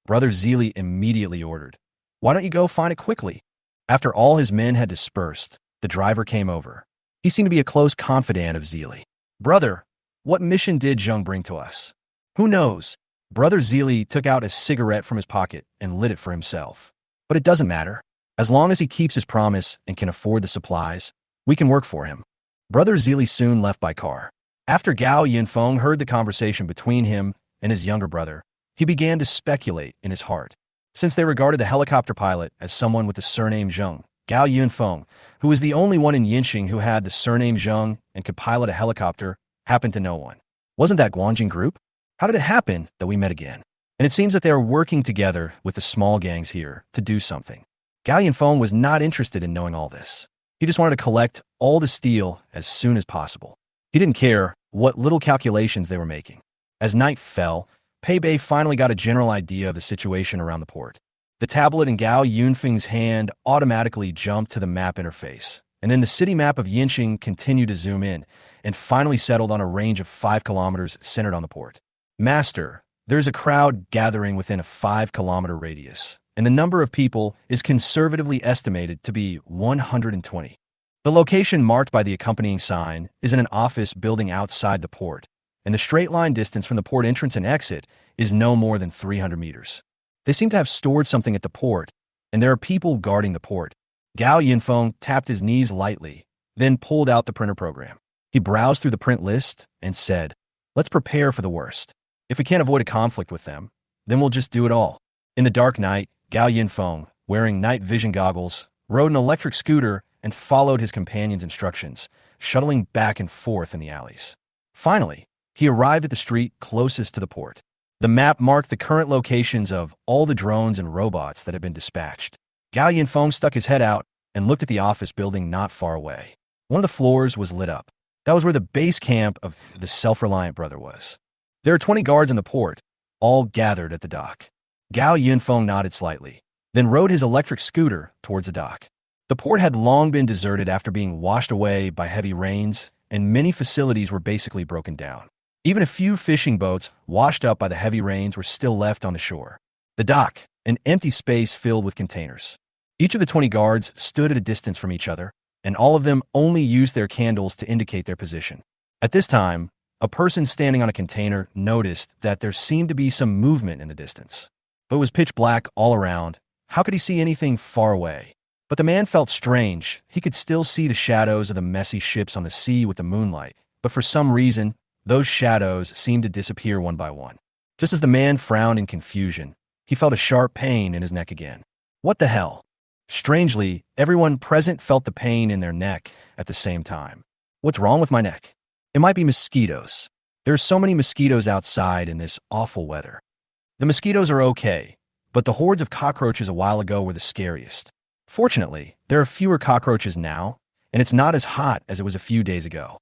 Brother Zeely immediately ordered, "Why don't you go find it quickly?" After all his men had dispersed, the driver came over. He seemed to be a close confidant of Zeely. "Brother, what mission did Zheng bring to us?" "Who knows?" Brother Zeely took out a cigarette from his pocket and lit it for himself. "But it doesn't matter. As long as he keeps his promise and can afford the supplies, we can work for him." Brother Zeely soon left by car. After Gao Yunfeng heard the conversation between him and his younger brother, he began to speculate in his heart. Since they regarded the helicopter pilot as someone with the surname Zheng, Gao Yunfeng, who was the only one in Yinxing who had the surname Zheng and could pilot a helicopter, happened to know one. Wasn't that Guanjing Group? How did it happen that we met again? And it seems that they are working together with the small gangs here to do something. Gao Yunfeng was not interested in knowing all this. He just wanted to collect all the steel as soon as possible. He didn't care what little calculations they were making. As night fell, Pei Bei finally got a general idea of the situation around the port. The tablet in Gao Yunfeng's hand automatically jumped to the map interface, and then the city map of Yinxing continued to zoom in, and finally settled on a range of 5 kilometers centered on the port. Master, there's a crowd gathering within a 5-kilometer radius, and the number of people is conservatively estimated to be 120. The location marked by the accompanying sign is in an office building outside the port, and the straight line distance from the port entrance and exit is no more than 300 meters. They seem to have stored something at the port, and there are people guarding the port. Gao Yunfeng tapped his knees lightly, then pulled out the printer program. He browsed through the print list and said, "Let's prepare for the worst. If we can't avoid a conflict with them, then we'll just do it all." In the dark night, Gao Yunfeng, wearing night vision goggles, rode an electric scooter and followed his companion's instructions, shuttling back and forth in the alleys. Finally, he arrived at the street closest to the port. The map marked the current locations of all the drones and robots that had been dispatched. Gao Yunfeng stuck his head out and looked at the office building not far away. One of the floors was lit up. That was where the base camp of the self-reliant brother was. There are 20 guards in the port, all gathered at the dock. Gao Yunfeng nodded slightly, then rode his electric scooter towards the dock. The port had long been deserted after being washed away by heavy rains, and many facilities were basically broken down. Even a few fishing boats, washed up by the heavy rains, were still left on the shore. The dock, an empty space filled with containers. Each of the 20 guards stood at a distance from each other, and all of them only used their candles to indicate their position. At this time, a person standing on a container noticed that there seemed to be some movement in the distance. But it was pitch black all around. How could he see anything far away? But the man felt strange. He could still see the shadows of the messy ships on the sea with the moonlight, but for some reason, those shadows seemed to disappear one by one. Just as the man frowned in confusion, he felt a sharp pain in his neck again. What the hell? Strangely, everyone present felt the pain in their neck at the same time. What's wrong with my neck? It might be mosquitoes. There are so many mosquitoes outside in this awful weather. The mosquitoes are okay, but the hordes of cockroaches a while ago were the scariest. Fortunately, there are fewer cockroaches now, and it's not as hot as it was a few days ago.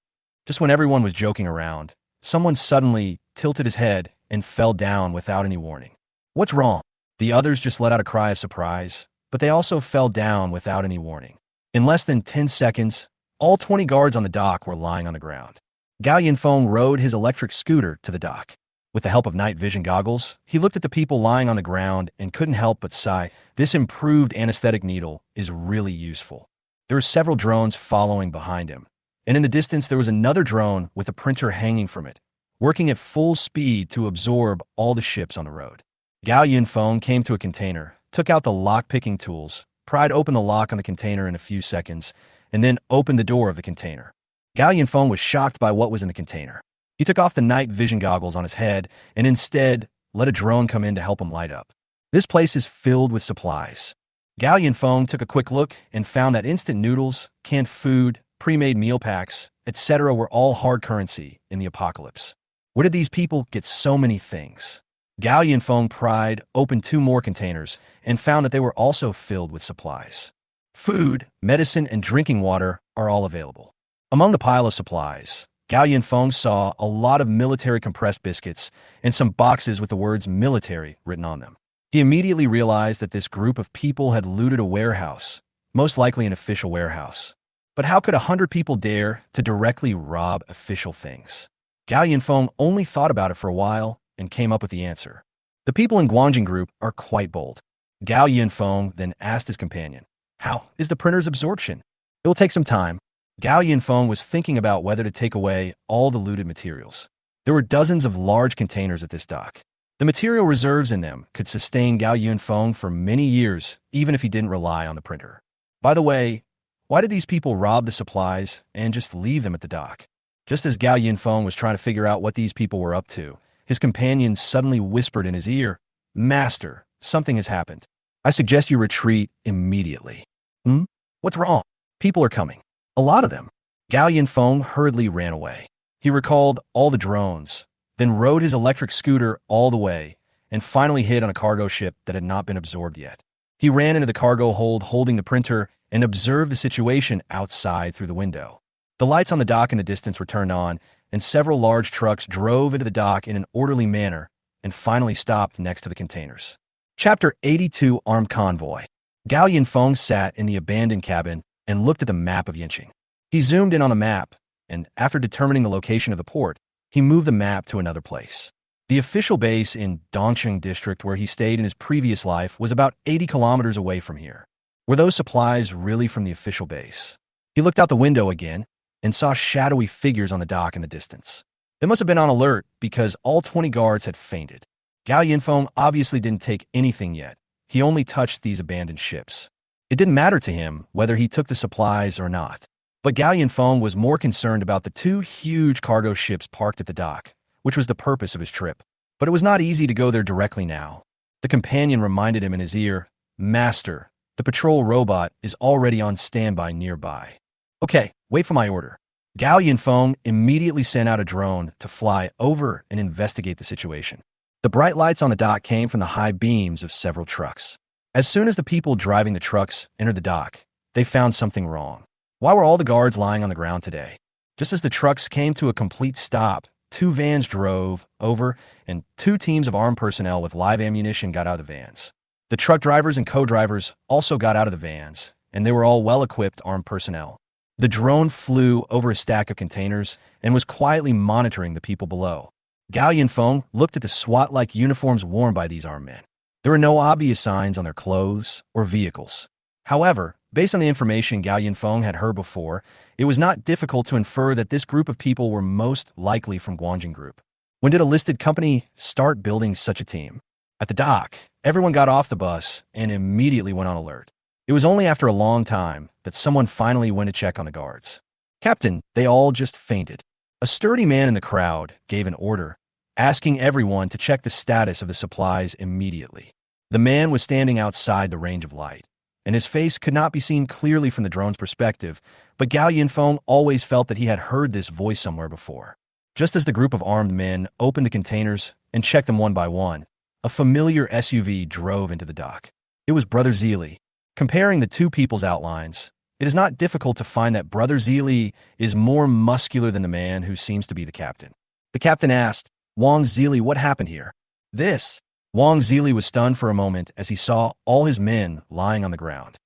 Just when everyone was joking around, someone suddenly tilted his head and fell down without any warning. What's wrong? The others just let out a cry of surprise, but they also fell down without any warning. In less than 10 seconds, all 20 guards on the dock were lying on the ground. Gao Yunfeng rode his electric scooter to the dock. With the help of night vision goggles, he looked at the people lying on the ground and couldn't help but sigh. This improved anesthetic needle is really useful. There were several drones following behind him, and in the distance there was another drone with a printer hanging from it, working at full speed to absorb all the ships on the road. Gao Yunfeng came to a container, took out the lock-picking tools, pried open the lock on the container in a few seconds, and then opened the door of the container. Gao Yunfeng was shocked by what was in the container. He took off the night vision goggles on his head and instead let a drone come in to help him light up. This place is filled with supplies. Gao Yunfeng took a quick look and found that instant noodles, canned food, pre-made meal packs, etc. were all hard currency in the apocalypse. Where did these people get so many things? Gao Yunfeng pried open 2 more containers and found that they were also filled with supplies. Food, medicine, and drinking water are all available. Among the pile of supplies, Gao Yunfeng saw a lot of military compressed biscuits and some boxes with the words military written on them. He immediately realized that this group of people had looted a warehouse, most likely an official warehouse. But how could 100 people dare to directly rob official things? Gao Yunfeng only thought about it for a while and came up with the answer. The people in Guanjing group are quite bold. Gao Yunfeng then asked his companion, "How is the printer's absorption?" "It will take some time." Gao Yunfeng was thinking about whether to take away all the looted materials. There were dozens of large containers at this dock. The material reserves in them could sustain Gao Yunfeng for many years, even if he didn't rely on the printer. By the way, why did these people rob the supplies and just leave them at the dock? Just as Gao Yunfeng was trying to figure out what these people were up to, his companion suddenly whispered in his ear, "Master, something has happened. I suggest you retreat immediately." "Hmm? What's wrong?" "People are coming. A lot of them." Gao Yunfeng hurriedly ran away. He recalled all the drones, then rode his electric scooter all the way, and finally hid on a cargo ship that had not been absorbed yet. He ran into the cargo hold holding the printer and observed the situation outside through the window. The lights on the dock in the distance were turned on, and several large trucks drove into the dock in an orderly manner and finally stopped next to the containers. Chapter 82 Armed Convoy. Gao Yinfeng sat in the abandoned cabin and looked at the map of Yinqing. He zoomed in on the map, and after determining the location of the port, he moved the map to another place. The official base in Dongsheng district where he stayed in his previous life was about 80 kilometers away from here. Were those supplies really from the official base? He looked out the window again and saw shadowy figures on the dock in the distance. They must have been on alert because all 20 guards had fainted. Gao Yinfeng obviously didn't take anything yet. He only touched these abandoned ships. It didn't matter to him whether he took the supplies or not. But Gao Yinfeng was more concerned about the two huge cargo ships parked at the dock, which was the purpose of his trip. But it was not easy to go there directly now. The companion reminded him in his ear, "Master, the patrol robot is already on standby nearby." "Okay, wait for my order." Gao Yinfeng immediately sent out a drone to fly over and investigate the situation. The bright lights on the dock came from the high beams of several trucks. As soon as the people driving the trucks entered the dock, they found something wrong. Why were all the guards lying on the ground today? Just as the trucks came to a complete stop, two vans drove over, and two teams of armed personnel with live ammunition got out of the vans. The truck drivers and co-drivers also got out of the vans, and they were all well-equipped armed personnel. The drone flew over a stack of containers and was quietly monitoring the people below. Gao Yinfeng looked at the SWAT-like uniforms worn by these armed men. There were no obvious signs on their clothes or vehicles. However, based on the information Gao Yinfeng had heard before, it was not difficult to infer that this group of people were most likely from Guanjing Group. When did a listed company start building such a team? At the dock, everyone got off the bus and immediately went on alert. It was only after a long time that someone finally went to check on the guards. "Captain, they all just fainted." A sturdy man in the crowd gave an order, asking everyone to check the status of the supplies immediately. The man was standing outside the range of light, and his face could not be seen clearly from the drone's perspective, but Gao Yinfeng always felt that he had heard this voice somewhere before. Just as the group of armed men opened the containers and checked them one by one, a familiar SUV drove into the dock. It was Brother Zili. Comparing the two people's outlines, it is not difficult to find that Brother Zili is more muscular than the man who seems to be the captain. The captain asked, "Wang Zili, what happened here?" "This." Wang Zili was stunned for a moment as he saw all his men lying on the ground.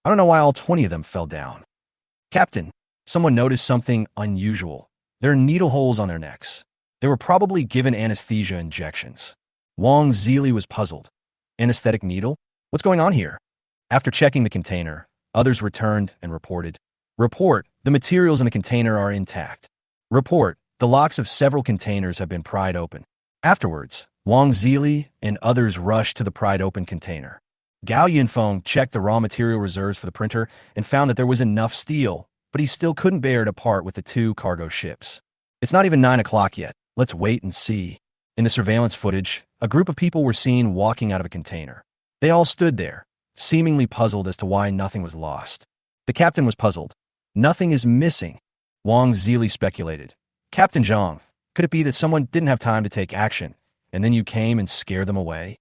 "I don't know why all 20 of them fell down." "Captain, someone noticed something unusual. There are needle holes on their necks. They were probably given anesthesia injections." Wang Zili was puzzled. "Anesthetic needle? What's going on here?" After checking the container, others returned and reported. "Report, the materials in the container are intact." "Report, the locks of several containers have been pried open." Afterwards, Wang Zili and others rushed to the pried open container. Gao Yinfeng checked the raw material reserves for the printer and found that there was enough steel, but he still couldn't bear to part with the two cargo ships. "It's not even 9 o'clock yet. Let's wait and see." In the surveillance footage, a group of people were seen walking out of a container. They all stood there, seemingly puzzled as to why nothing was lost. The captain was puzzled. "Nothing is missing." Wang Zili speculated. "Captain Zhang, could it be that someone didn't have time to take action, and then you came and scared them away?"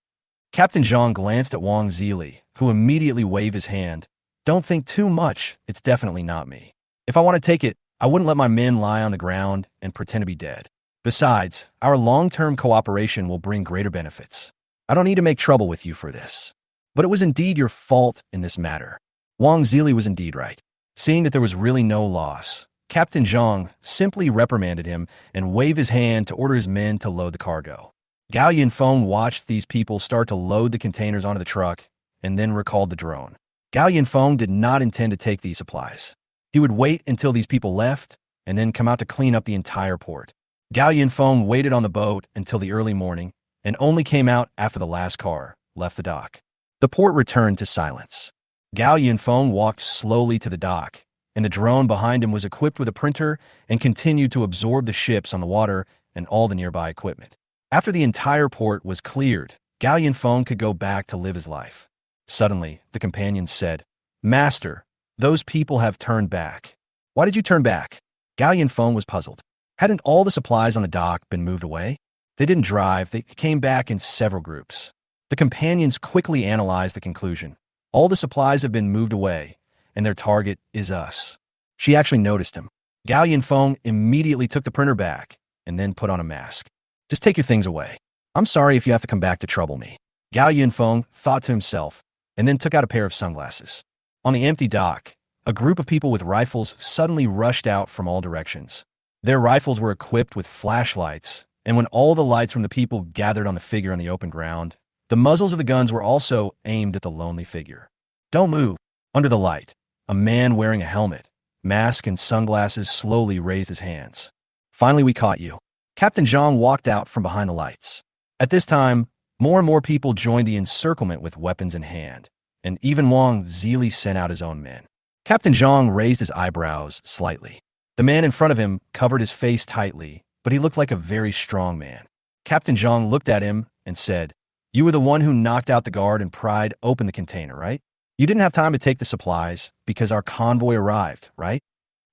Captain Zhang glanced at Wang Zili, who immediately waved his hand. "Don't think too much. It's definitely not me. If I want to take it, I wouldn't let my men lie on the ground and pretend to be dead. Besides, our long-term cooperation will bring greater benefits. I don't need to make trouble with you for this. But it was indeed your fault in this matter." Wang Zili was indeed right. Seeing that there was really no loss, Captain Zhang simply reprimanded him and waved his hand to order his men to load the cargo. Gao Yinfeng watched these people start to load the containers onto the truck and then recalled the drone. Gao Yinfeng did not intend to take these supplies. He would wait until these people left and then come out to clean up the entire port. Gao Yinfeng waited on the boat until the early morning and only came out after the last car left the dock. The port returned to silence. Gao Yinfeng walked slowly to the dock, and the drone behind him was equipped with a printer and continued to absorb the ships on the water and all the nearby equipment. After the entire port was cleared, Gao Yinfeng could go back to live his life. Suddenly, the companion said, "Master, those people have turned back." "Why did you turn back?" Gao Yinfeng was puzzled. Hadn't all the supplies on the dock been moved away? They didn't drive, they came back in several groups. The companions quickly analyzed the conclusion. All the supplies have been moved away, and their target is us. She actually noticed him. Gao Yinfeng immediately took the printer back and then put on a mask. "Just take your things away. I'm sorry if you have to come back to trouble me." Gao Yunfeng thought to himself, and then took out a pair of sunglasses. On the empty dock, a group of people with rifles suddenly rushed out from all directions. Their rifles were equipped with flashlights, and when all the lights from the people gathered on the figure on the open ground, the muzzles of the guns were also aimed at the lonely figure. Don't move. Under the light, a man wearing a helmet, mask, and sunglasses slowly raised his hands. Finally, we caught you. Captain Zhang walked out from behind the lights. At this time, more and more people joined the encirclement with weapons in hand, and even Wang Zili sent out his own men. Captain Zhang raised his eyebrows slightly. The man in front of him covered his face tightly, but he looked like a very strong man. Captain Zhang looked at him and said, "You were the one who knocked out the guard and pried open the container, right? You didn't have time to take the supplies because our convoy arrived, right?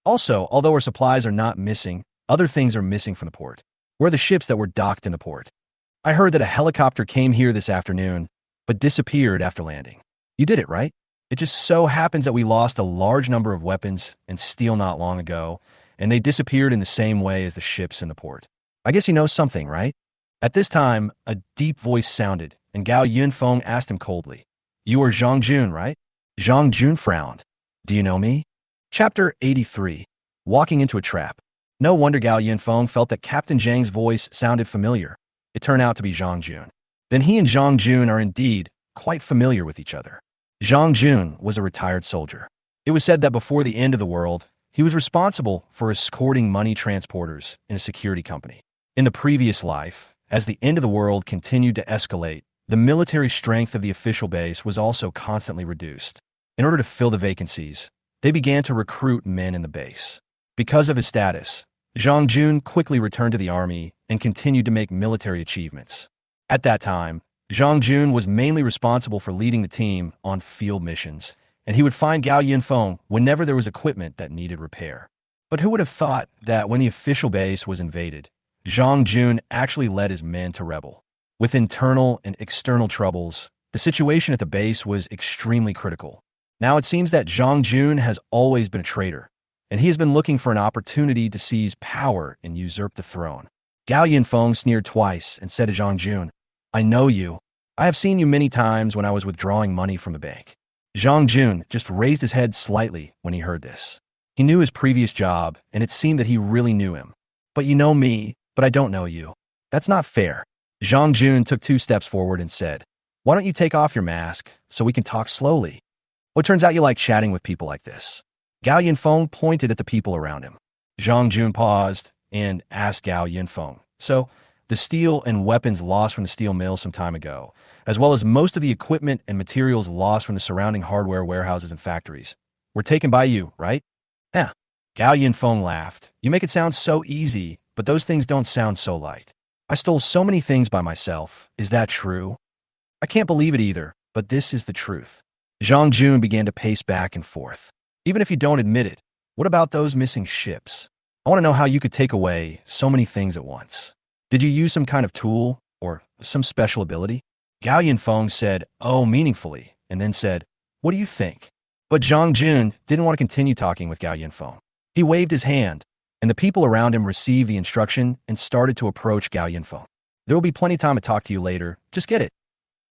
Also, although our supplies are not missing, other things are missing from the port. Where are the ships that were docked in the port? I heard that a helicopter came here this afternoon, but disappeared after landing. You did it, right? It just so happens that we lost a large number of weapons and steel not long ago, and they disappeared in the same way as the ships in the port. I guess you know something, right?" At this time, a deep voice sounded, and Gao Yunfeng asked him coldly, "You are Zhang Jun, right?" Zhang Jun frowned. "Do you know me?" Chapter 83. Walking into a trap. No wonder Gao Yunfeng felt that Captain Zhang's voice sounded familiar. It turned out to be Zhang Jun. Then he and Zhang Jun are indeed quite familiar with each other. Zhang Jun was a retired soldier. It was said that before the end of the world, he was responsible for escorting money transporters in a security company. In the previous life, as the end of the world continued to escalate, the military strength of the official base was also constantly reduced. In order to fill the vacancies, they began to recruit men in the base. Because of his status, Zhang Jun quickly returned to the army and continued to make military achievements. At that time, Zhang Jun was mainly responsible for leading the team on field missions, and he would find Gao Yunfeng whenever there was equipment that needed repair. But who would have thought that when the official base was invaded, Zhang Jun actually led his men to rebel? With internal and external troubles, the situation at the base was extremely critical. Now it seems that Zhang Jun has always been a traitor, and he has been looking for an opportunity to seize power and usurp the throne. Gao Yunfeng sneered twice and said to Zhang Jun, "I know you. I have seen you many times when I was withdrawing money from the bank." Zhang Jun just raised his head slightly when he heard this. He knew his previous job, and it seemed that he really knew him. "But you know me, but I don't know you. That's not fair." Zhang Jun took 2 steps forward and said, "Why don't you take off your mask so we can talk slowly? Well, it turns out you like chatting with people like this." Gao Yunfeng pointed at the people around him. Zhang Jun paused and asked Gao Yunfeng, "So, the steel and weapons lost from the steel mill some time ago, as well as most of the equipment and materials lost from the surrounding hardware warehouses and factories, were taken by you, right?" "Yeah." Gao Yunfeng laughed. "You make it sound so easy, but those things don't sound so light. I stole so many things by myself. Is that true?" "I can't believe it either, but this is the truth." Zhang Jun began to pace back and forth. "Even if you don't admit it, what about those missing ships? I want to know how you could take away so many things at once. Did you use some kind of tool or some special ability?" Gao Yunfeng said, "Oh," meaningfully, and then said, "What do you think?" But Zhang Jun didn't want to continue talking with Gao Yunfeng. He waved his hand, and the people around him received the instruction and started to approach Gao Yunfeng. "There will be plenty of time to talk to you later. Just get it."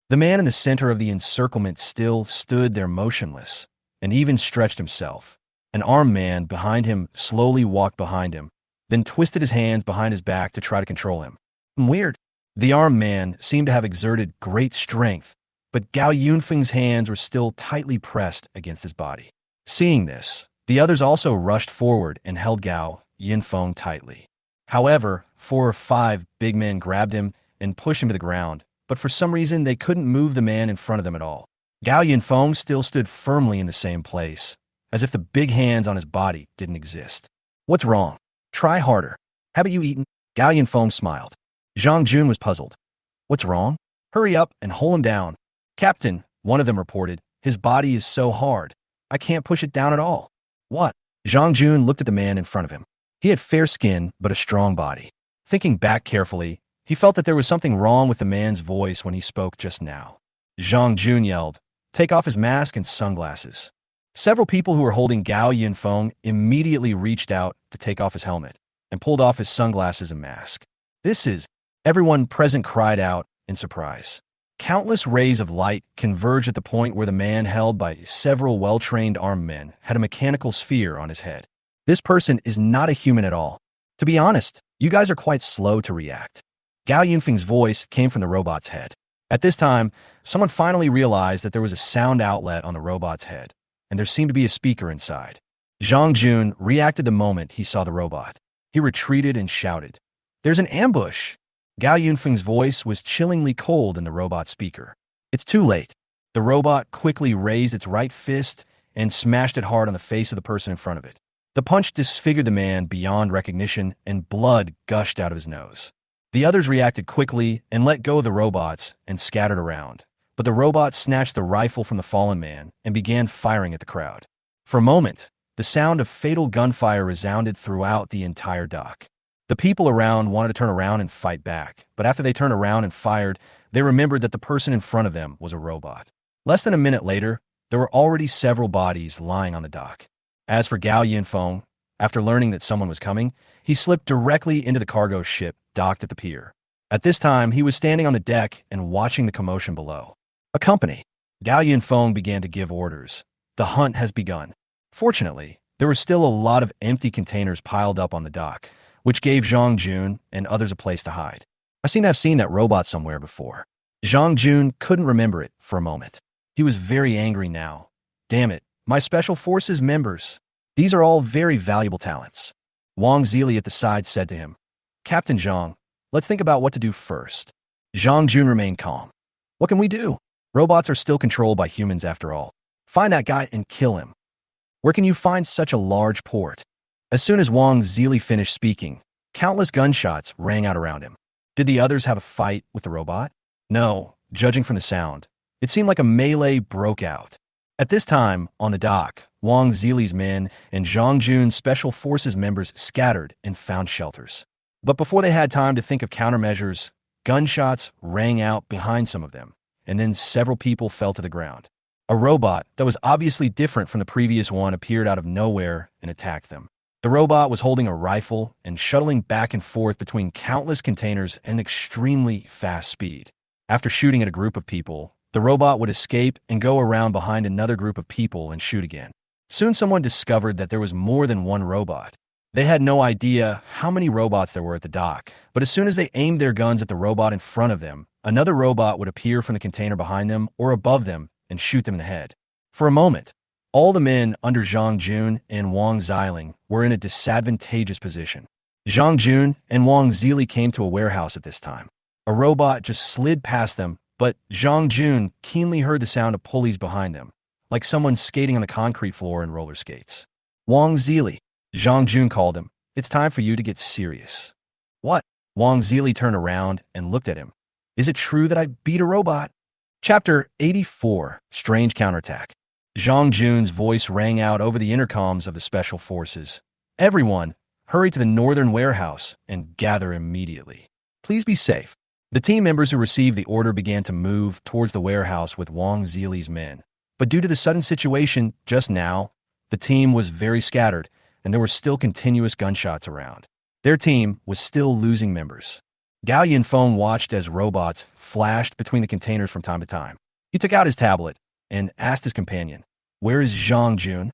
The man in the center of the encirclement still stood there motionless, and even stretched himself. An armed man behind him slowly walked behind him, then twisted his hands behind his back to try to control him. Weird. The armed man seemed to have exerted great strength, but Gao Yunfeng's hands were still tightly pressed against his body. Seeing this, the others also rushed forward and held Gao Yunfeng tightly. However, 4 or 5 big men grabbed him and pushed him to the ground, but for some reason they couldn't move the man in front of them at all. Gao Yunfeng still stood firmly in the same place, as if the big hands on his body didn't exist. "What's wrong? Try harder. Haven't you eaten?" Gao Yunfeng smiled. Zhang Jun was puzzled. "What's wrong? Hurry up and hold him down." "Captain," one of them reported, "his body is so hard. I can't push it down at all." "What?" Zhang Jun looked at the man in front of him. He had fair skin, but a strong body. Thinking back carefully, he felt that there was something wrong with the man's voice when he spoke just now. Zhang Jun yelled, "Take off his mask and sunglasses." Several people who were holding Gao Yunfeng immediately reached out to take off his helmet and pulled off his sunglasses and mask. "This is..." Everyone present cried out in surprise. Countless rays of light converge at the point where the man held by several well-trained armed men had a mechanical sphere on his head. This person is not a human at all. To be honest, you guys are quite slow to react. Gao Yunfeng's voice came from the robot's head. At this time, someone finally realized that there was a sound outlet on the robot's head, and there seemed to be a speaker inside. Zhang Jun reacted the moment he saw the robot. He retreated and shouted, "There's an ambush!" Gao Yunfeng's voice was chillingly cold in the robot speaker. It's too late. The robot quickly raised its right fist and smashed it hard on the face of the person in front of it. The punch disfigured the man beyond recognition, and blood gushed out of his nose. The others reacted quickly and let go of the robots and scattered around. But the robot snatched the rifle from the fallen man and began firing at the crowd. For a moment, the sound of fatal gunfire resounded throughout the entire dock. The people around wanted to turn around and fight back, but after they turned around and fired, they remembered that the person in front of them was a robot. Less than a minute later, there were already several bodies lying on the dock. As for Gao Yunfeng, after learning that someone was coming, he slipped directly into the cargo ship docked at the pier. At this time, he was standing on the deck and watching the commotion below. A company. Gao Yunfeng began to give orders. The hunt has begun. Fortunately, there were still a lot of empty containers piled up on the dock, which gave Zhang Jun and others a place to hide. I seem to have seen that robot somewhere before. Zhang Jun couldn't remember it for a moment. He was very angry now. Damn it, my Special Forces members. These are all very valuable talents. Wang Zili at the side said to him, "Captain Zhang, let's think about what to do first." Zhang Jun remained calm. "What can we do? Robots are still controlled by humans after all. Find that guy and kill him. Where can you find such a large port?" As soon as Wang Zili finished speaking, countless gunshots rang out around him. Did the others have a fight with the robot? No, judging from the sound. It seemed like a melee broke out. At this time, on the dock, Wang Zili's men and Zhang Jun's Special Forces members scattered and found shelters. But before they had time to think of countermeasures, gunshots rang out behind some of them, and then several people fell to the ground. A robot that was obviously different from the previous one appeared out of nowhere and attacked them. The robot was holding a rifle and shuttling back and forth between countless containers at an extremely fast speed. After shooting at a group of people, the robot would escape and go around behind another group of people and shoot again. Soon someone discovered that there was more than one robot. They had no idea how many robots there were at the dock, but as soon as they aimed their guns at the robot in front of them, another robot would appear from the container behind them or above them and shoot them in the head. For a moment, all the men under Zhang Jun and Wang Ziling were in a disadvantageous position. Zhang Jun and Wang Zili came to a warehouse at this time. A robot just slid past them, but Zhang Jun keenly heard the sound of pulleys behind them, like someone skating on the concrete floor in roller skates. "Wang Zili," Zhang Jun called him, "it's time for you to get serious." "What?" Wang Zili turned around and looked at him. "Is it true that I beat a robot?" Chapter 84, Strange Counterattack. Zhang Jun's voice rang out over the intercoms of the Special Forces. "Everyone, hurry to the northern warehouse and gather immediately. Please be safe." The team members who received the order began to move towards the warehouse with Wang Zili's men. But due to the sudden situation just now, the team was very scattered, and there were still continuous gunshots around. Their team was still losing members. Gao Yunfeng watched as robots flashed between the containers from time to time. He took out his tablet and asked his companion, "Where is Zhang Jun?"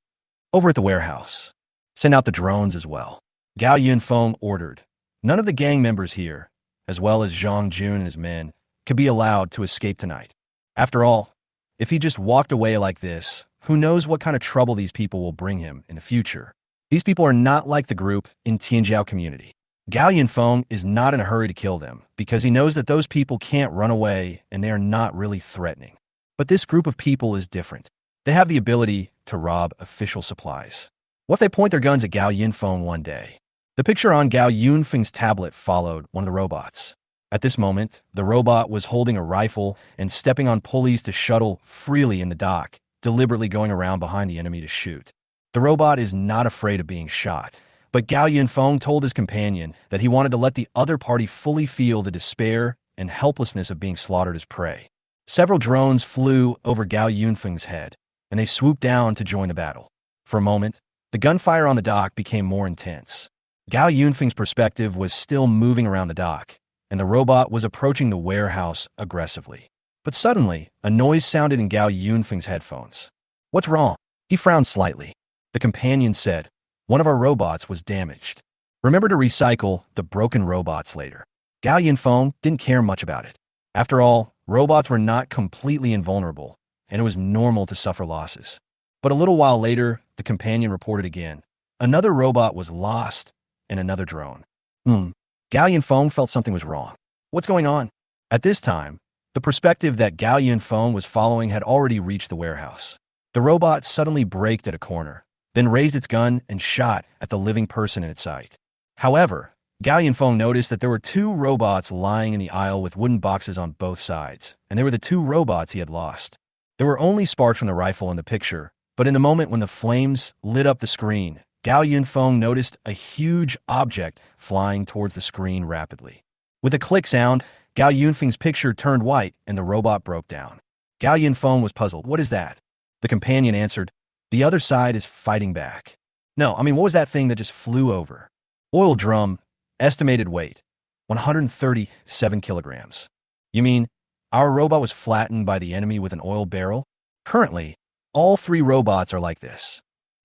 "Over at the warehouse." "Send out the drones as well." Gao Yunfeng ordered. None of the gang members here, as well as Zhang Jun and his men, could be allowed to escape tonight. After all, if he just walked away like this, who knows what kind of trouble these people will bring him in the future. These people are not like the group in Tianjiao community. Gao Yunfeng is not in a hurry to kill them because he knows that those people can't run away and they are not really threatening. But this group of people is different. They have the ability to rob official supplies. What if they point their guns at Gao Yunfeng one day? The picture on Gao Yunfeng's tablet followed one of the robots. At this moment, the robot was holding a rifle and stepping on pulleys to shuttle freely in the dock, deliberately going around behind the enemy to shoot. The robot is not afraid of being shot, but Gao Yunfeng told his companion that he wanted to let the other party fully feel the despair and helplessness of being slaughtered as prey. Several drones flew over Gao Yunfeng's head, and they swooped down to join the battle. For a moment, the gunfire on the dock became more intense. Gao Yunfeng's perspective was still moving around the dock, and the robot was approaching the warehouse aggressively. But suddenly, a noise sounded in Gao Yunfeng's headphones. What's wrong? He frowned slightly. The companion said, one of our robots was damaged. Remember to recycle the broken robots later. Gao Yunfeng didn't care much about it. After all, robots were not completely invulnerable, and it was normal to suffer losses. But a little while later, the companion reported again. Another robot was lost, and another drone. Gao Yunfeng felt something was wrong. What's going on? At this time, the perspective that Gao Yunfeng was following had already reached the warehouse. The robot suddenly braked at a corner, then raised its gun and shot at the living person in its sight. However, Gao Yunfeng noticed that there were two robots lying in the aisle with wooden boxes on both sides, and they were the two robots he had lost. There were only sparks from the rifle in the picture, but in the moment when the flames lit up the screen, Gao Yunfeng noticed a huge object flying towards the screen rapidly. With a click sound, Gao Yunfeng's picture turned white and the robot broke down. Gao Yunfeng was puzzled. What is that? The companion answered, the other side is fighting back. No, what was that thing that just flew over? Oil drum, estimated weight, 137 kilograms. You mean our robot was flattened by the enemy with an oil barrel? Currently, all three robots are like this.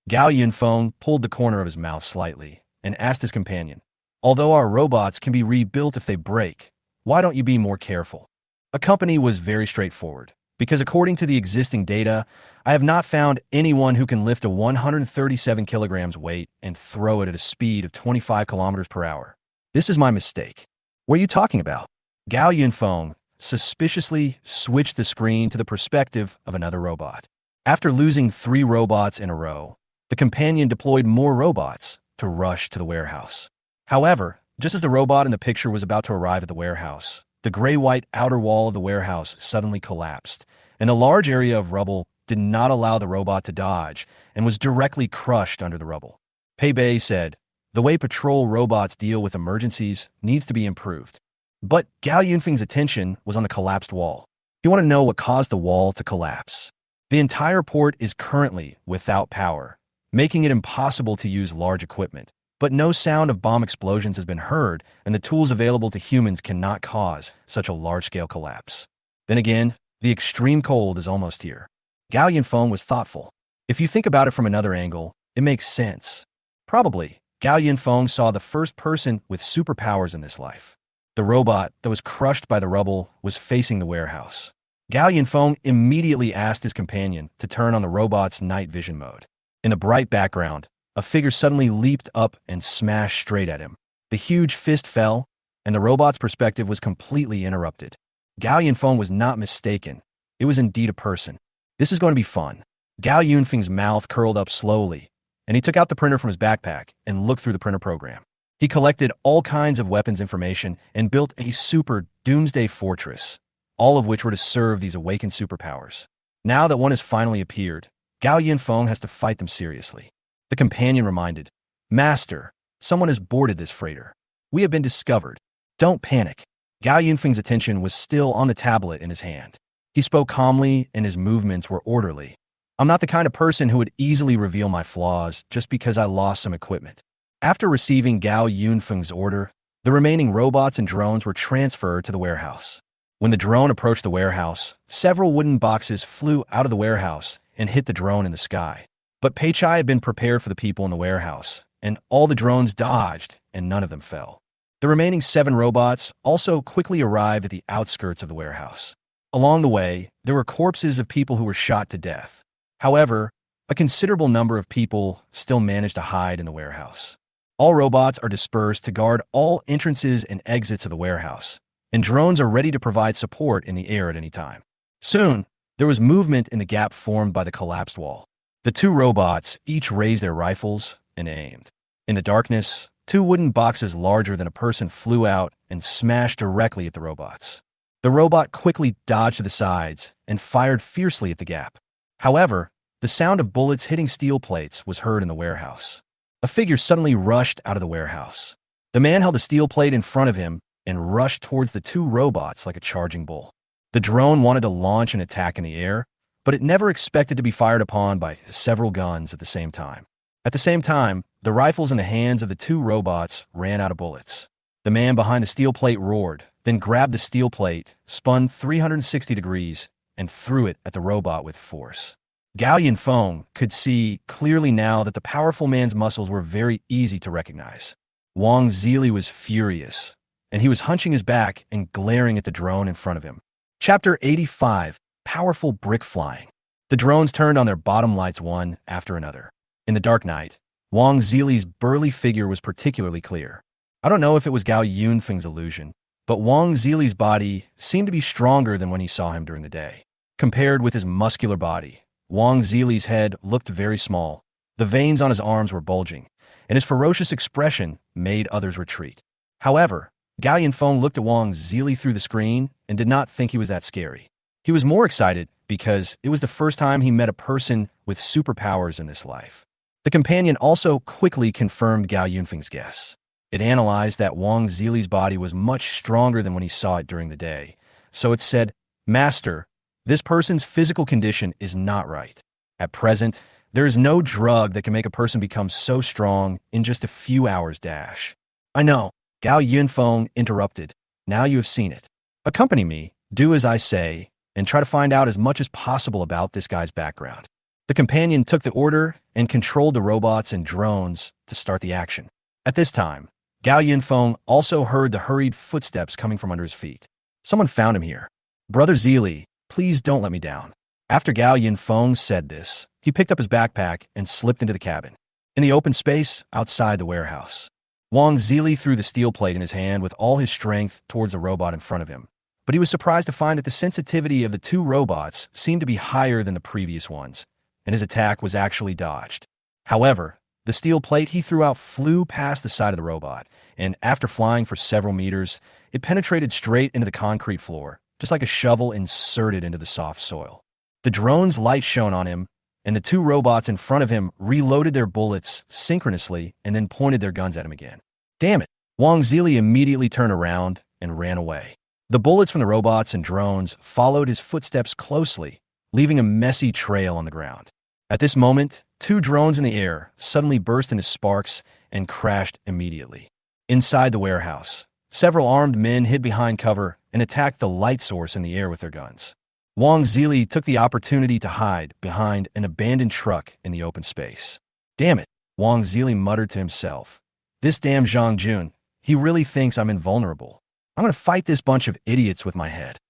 Gao Yunfeng pulled the corner of his mouth slightly and asked his companion, although our robots can be rebuilt if they break, why don't you be more careful? A company was very straightforward, because according to the existing data, I have not found anyone who can lift a 137 kilograms weight and throw it at a speed of 25 kilometers per hour. This is my mistake. What are you talking about? Gao Yunfeng suspiciously switched the screen to the perspective of another robot. After losing 3 robots in a row, the companion deployed more robots to rush to the warehouse. However, just as the robot in the picture was about to arrive at the warehouse, the gray-white outer wall of the warehouse suddenly collapsed, and a large area of rubble did not allow the robot to dodge and was directly crushed under the rubble. Pei Bei said, the way patrol robots deal with emergencies needs to be improved. But Gao Yunfeng's attention was on the collapsed wall. He wanted to know what caused the wall to collapse. The entire port is currently without power, making it impossible to use large equipment. But no sound of bomb explosions has been heard, and the tools available to humans cannot cause such a large-scale collapse. Then again, the extreme cold is almost here. Gao Yunfeng was thoughtful. If you think about it from another angle, it makes sense. Probably, Gao Yunfeng saw the first person with superpowers in this life. The robot that was crushed by the rubble was facing the warehouse. Gao Yunfeng immediately asked his companion to turn on the robot's night vision mode. In the bright background, a figure suddenly leaped up and smashed straight at him. The huge fist fell, and the robot's perspective was completely interrupted. Gao Yunfeng was not mistaken. It was indeed a person. This is going to be fun. Gao Yunfeng's mouth curled up slowly, and he took out the printer from his backpack and looked through the printer program. He collected all kinds of weapons information and built a super Doomsday fortress, all of which were to serve these awakened superpowers. Now that one has finally appeared, Gao Yunfeng has to fight them seriously. The companion reminded, Master, someone has boarded this freighter. We have been discovered. Don't panic. Gao Yunfeng's attention was still on the tablet in his hand. He spoke calmly and his movements were orderly. I'm not the kind of person who would easily reveal my flaws just because I lost some equipment. After receiving Gao Yunfeng's order, the remaining robots and drones were transferred to the warehouse. When the drone approached the warehouse, several wooden boxes flew out of the warehouse and hit the drone in the sky. But Pei Chai had been prepared for the people in the warehouse, and all the drones dodged, and none of them fell. The remaining 7 robots also quickly arrived at the outskirts of the warehouse. Along the way, there were corpses of people who were shot to death. However, a considerable number of people still managed to hide in the warehouse. All robots are dispersed to guard all entrances and exits of the warehouse, and drones are ready to provide support in the air at any time. Soon, there was movement in the gap formed by the collapsed wall. The 2 robots each raised their rifles and aimed. In the darkness, 2 wooden boxes larger than a person flew out and smashed directly at the robots. The robot quickly dodged to the sides and fired fiercely at the gap. However, the sound of bullets hitting steel plates was heard in the warehouse. A figure suddenly rushed out of the warehouse. The man held a steel plate in front of him and rushed towards the 2 robots like a charging bull. The drone wanted to launch an attack in the air, but it never expected to be fired upon by several guns at the same time. At the same time, the rifles in the hands of the 2 robots ran out of bullets. The man behind the steel plate roared, then grabbed the steel plate, spun 360 degrees, and threw it at the robot with force. Gao Yunfeng could see clearly now that the powerful man's muscles were very easy to recognize. Wang Zili was furious, and he was hunching his back and glaring at the drone in front of him. Chapter 85, Powerful Brick Flying. The drones turned on their bottom lights one after another. In the dark night, Wang Zili's burly figure was particularly clear. I don't know if it was Gao Yunfeng's illusion, but Wang Zili's body seemed to be stronger than when he saw him during the day. Compared with his muscular body, Wang Zili's head looked very small. The veins on his arms were bulging, and his ferocious expression made others retreat. However, Gao Yunfeng looked at Wang Zili through the screen and did not think he was that scary. He was more excited because it was the first time he met a person with superpowers in this life. The companion also quickly confirmed Gao Yunfeng's guess. It analyzed that Wang Zili's body was much stronger than when he saw it during the day. So it said, "Master, this person's physical condition is not right. At present, there is no drug that can make a person become so strong in just a few hours dash." "I know," Gao Yunfeng interrupted. "Now you have seen it. Accompany me, do as I say, and try to find out as much as possible about this guy's background." The companion took the order and controlled the robots and drones to start the action. At this time, Gao Yunfeng also heard the hurried footsteps coming from under his feet. Someone found him here. "Brother Zili, please don't let me down." After Gao Yunfeng said this, he picked up his backpack and slipped into the cabin. In the open space outside the warehouse, Wang Zili threw the steel plate in his hand with all his strength towards the robot in front of him. But he was surprised to find that the sensitivity of the two robots seemed to be higher than the previous ones, and his attack was actually dodged. However, the steel plate he threw out flew past the side of the robot, and after flying for several meters, it penetrated straight into the concrete floor, just like a shovel inserted into the soft soil. The drone's light shone on him, and the two robots in front of him reloaded their bullets synchronously and then pointed their guns at him again. Damn it! Wang Zili immediately turned around and ran away. The bullets from the robots and drones followed his footsteps closely, leaving a messy trail on the ground. At this moment, two drones in the air suddenly burst into sparks and crashed immediately. Inside the warehouse, several armed men hid behind cover and attacked the light source in the air with their guns. Wang Zili took the opportunity to hide behind an abandoned truck in the open space. "Damn it," Wang Zili muttered to himself. "This damn Zhang Jun, he really thinks I'm invulnerable. I'm going to fight this bunch of idiots with my head."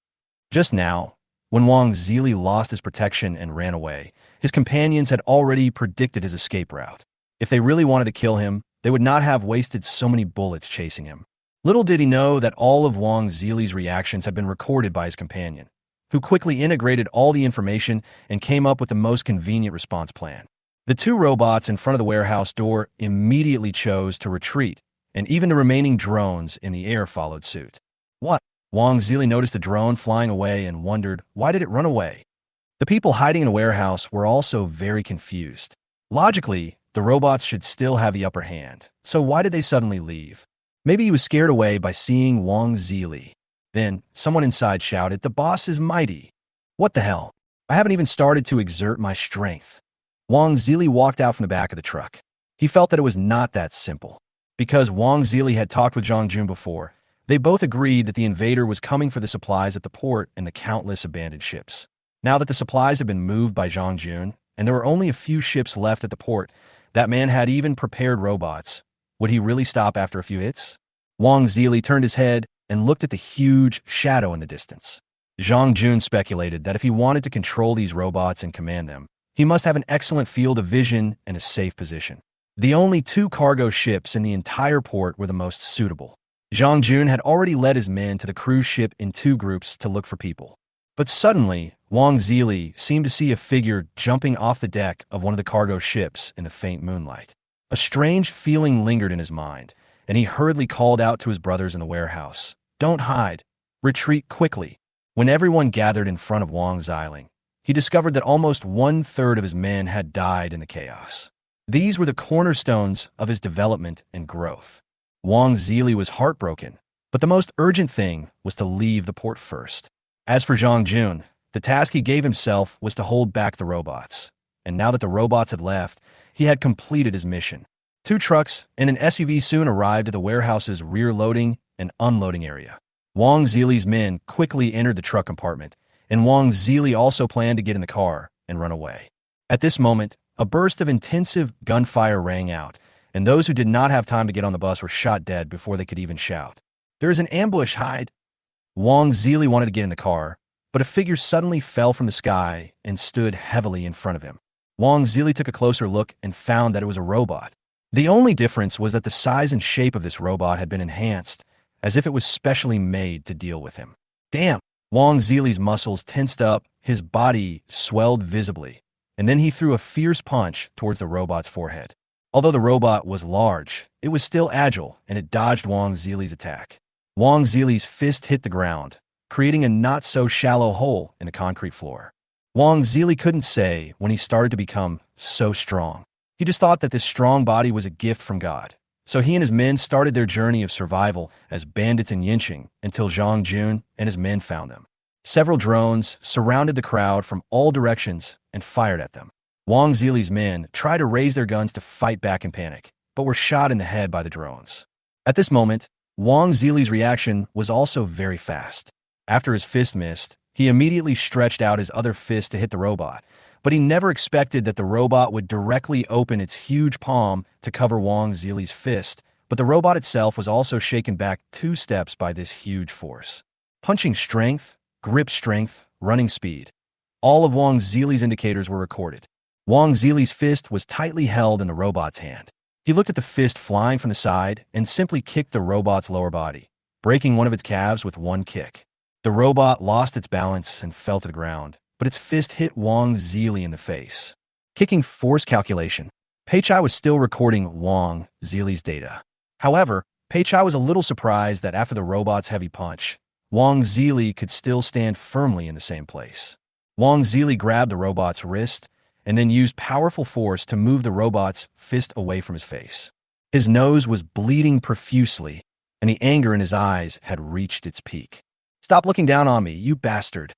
Just now, when Wang Zili lost his protection and ran away, his companions had already predicted his escape route. If they really wanted to kill him, they would not have wasted so many bullets chasing him. Little did he know that all of Wang Zili's reactions had been recorded by his companion, who quickly integrated all the information and came up with the most convenient response plan. The two robots in front of the warehouse door immediately chose to retreat, and even the remaining drones in the air followed suit. What? Wang Zili noticed a drone flying away and wondered, why did it run away? The people hiding in the warehouse were also very confused. Logically, the robots should still have the upper hand, so why did they suddenly leave? Maybe he was scared away by seeing Wang Zili. Then, someone inside shouted, "The boss is mighty." What the hell? I haven't even started to exert my strength. Wang Zili walked out from the back of the truck. He felt that it was not that simple. Because Wang Zili had talked with Zhang Jun before, they both agreed that the invader was coming for the supplies at the port and the countless abandoned ships. Now that the supplies had been moved by Zhang Jun, and there were only a few ships left at the port, that man had even prepared robots. Would he really stop after a few hits? Wang Zili turned his head and looked at the huge shadow in the distance. Zhang Jun speculated that if he wanted to control these robots and command them, he must have an excellent field of vision and a safe position. The only two cargo ships in the entire port were the most suitable. Zhang Jun had already led his men to the cruise ship in two groups to look for people. But suddenly, Wang Zili seemed to see a figure jumping off the deck of one of the cargo ships in the faint moonlight. A strange feeling lingered in his mind, and he hurriedly called out to his brothers in the warehouse, "Don't hide. Retreat quickly." When everyone gathered in front of Wang Zili, he discovered that almost 1/3 of his men had died in the chaos. These were the cornerstones of his development and growth. Wang Zili was heartbroken, but the most urgent thing was to leave the port first. As for Zhang Jun, the task he gave himself was to hold back the robots. And now that the robots had left, he had completed his mission. 2 trucks and an SUV soon arrived at the warehouse's rear loading and unloading area. Wang Zili's men quickly entered the truck compartment, and Wang Zili also planned to get in the car and run away. At this moment, a burst of intensive gunfire rang out, and those who did not have time to get on the bus were shot dead before they could even shout. "There is an ambush, hide!" Wang Zili wanted to get in the car, but a figure suddenly fell from the sky and stood heavily in front of him. Wang Zili took a closer look and found that it was a robot. The only difference was that the size and shape of this robot had been enhanced, as if it was specially made to deal with him. Damn! Wang Zili's muscles tensed up, his body swelled visibly, and then he threw a fierce punch towards the robot's forehead. Although the robot was large, it was still agile, and it dodged Wang Zili's attack. Wang Zili's fist hit the ground, creating a not-so-shallow hole in the concrete floor. Wang Zili couldn't say when he started to become so strong. He just thought that this strong body was a gift from God. So he and his men started their journey of survival as bandits in Yinqing until Zhang Jun and his men found them. Several drones surrounded the crowd from all directions and fired at them. Wang Zili's men tried to raise their guns to fight back in panic, but were shot in the head by the drones. At this moment, Wang Zili's reaction was also very fast. After his fist missed, he immediately stretched out his other fist to hit the robot, but he never expected that the robot would directly open its huge palm to cover Wang Zili's fist, but the robot itself was also shaken back 2 steps by this huge force. Punching strength, grip strength, running speed. All of Wang Zili's indicators were recorded. Wang Zili's fist was tightly held in the robot's hand. He looked at the fist flying from the side and simply kicked the robot's lower body, breaking one of its calves with one kick. The robot lost its balance and fell to the ground, but its fist hit Wang Zili in the face. Kicking force calculation. Peichai was still recording Wang Zili's data. However, Peichai was a little surprised that after the robot's heavy punch, Wang Zili could still stand firmly in the same place. Wang Zili grabbed the robot's wrist and then used powerful force to move the robot's fist away from his face. His nose was bleeding profusely, and the anger in his eyes had reached its peak. "Stop looking down on me, you bastard,"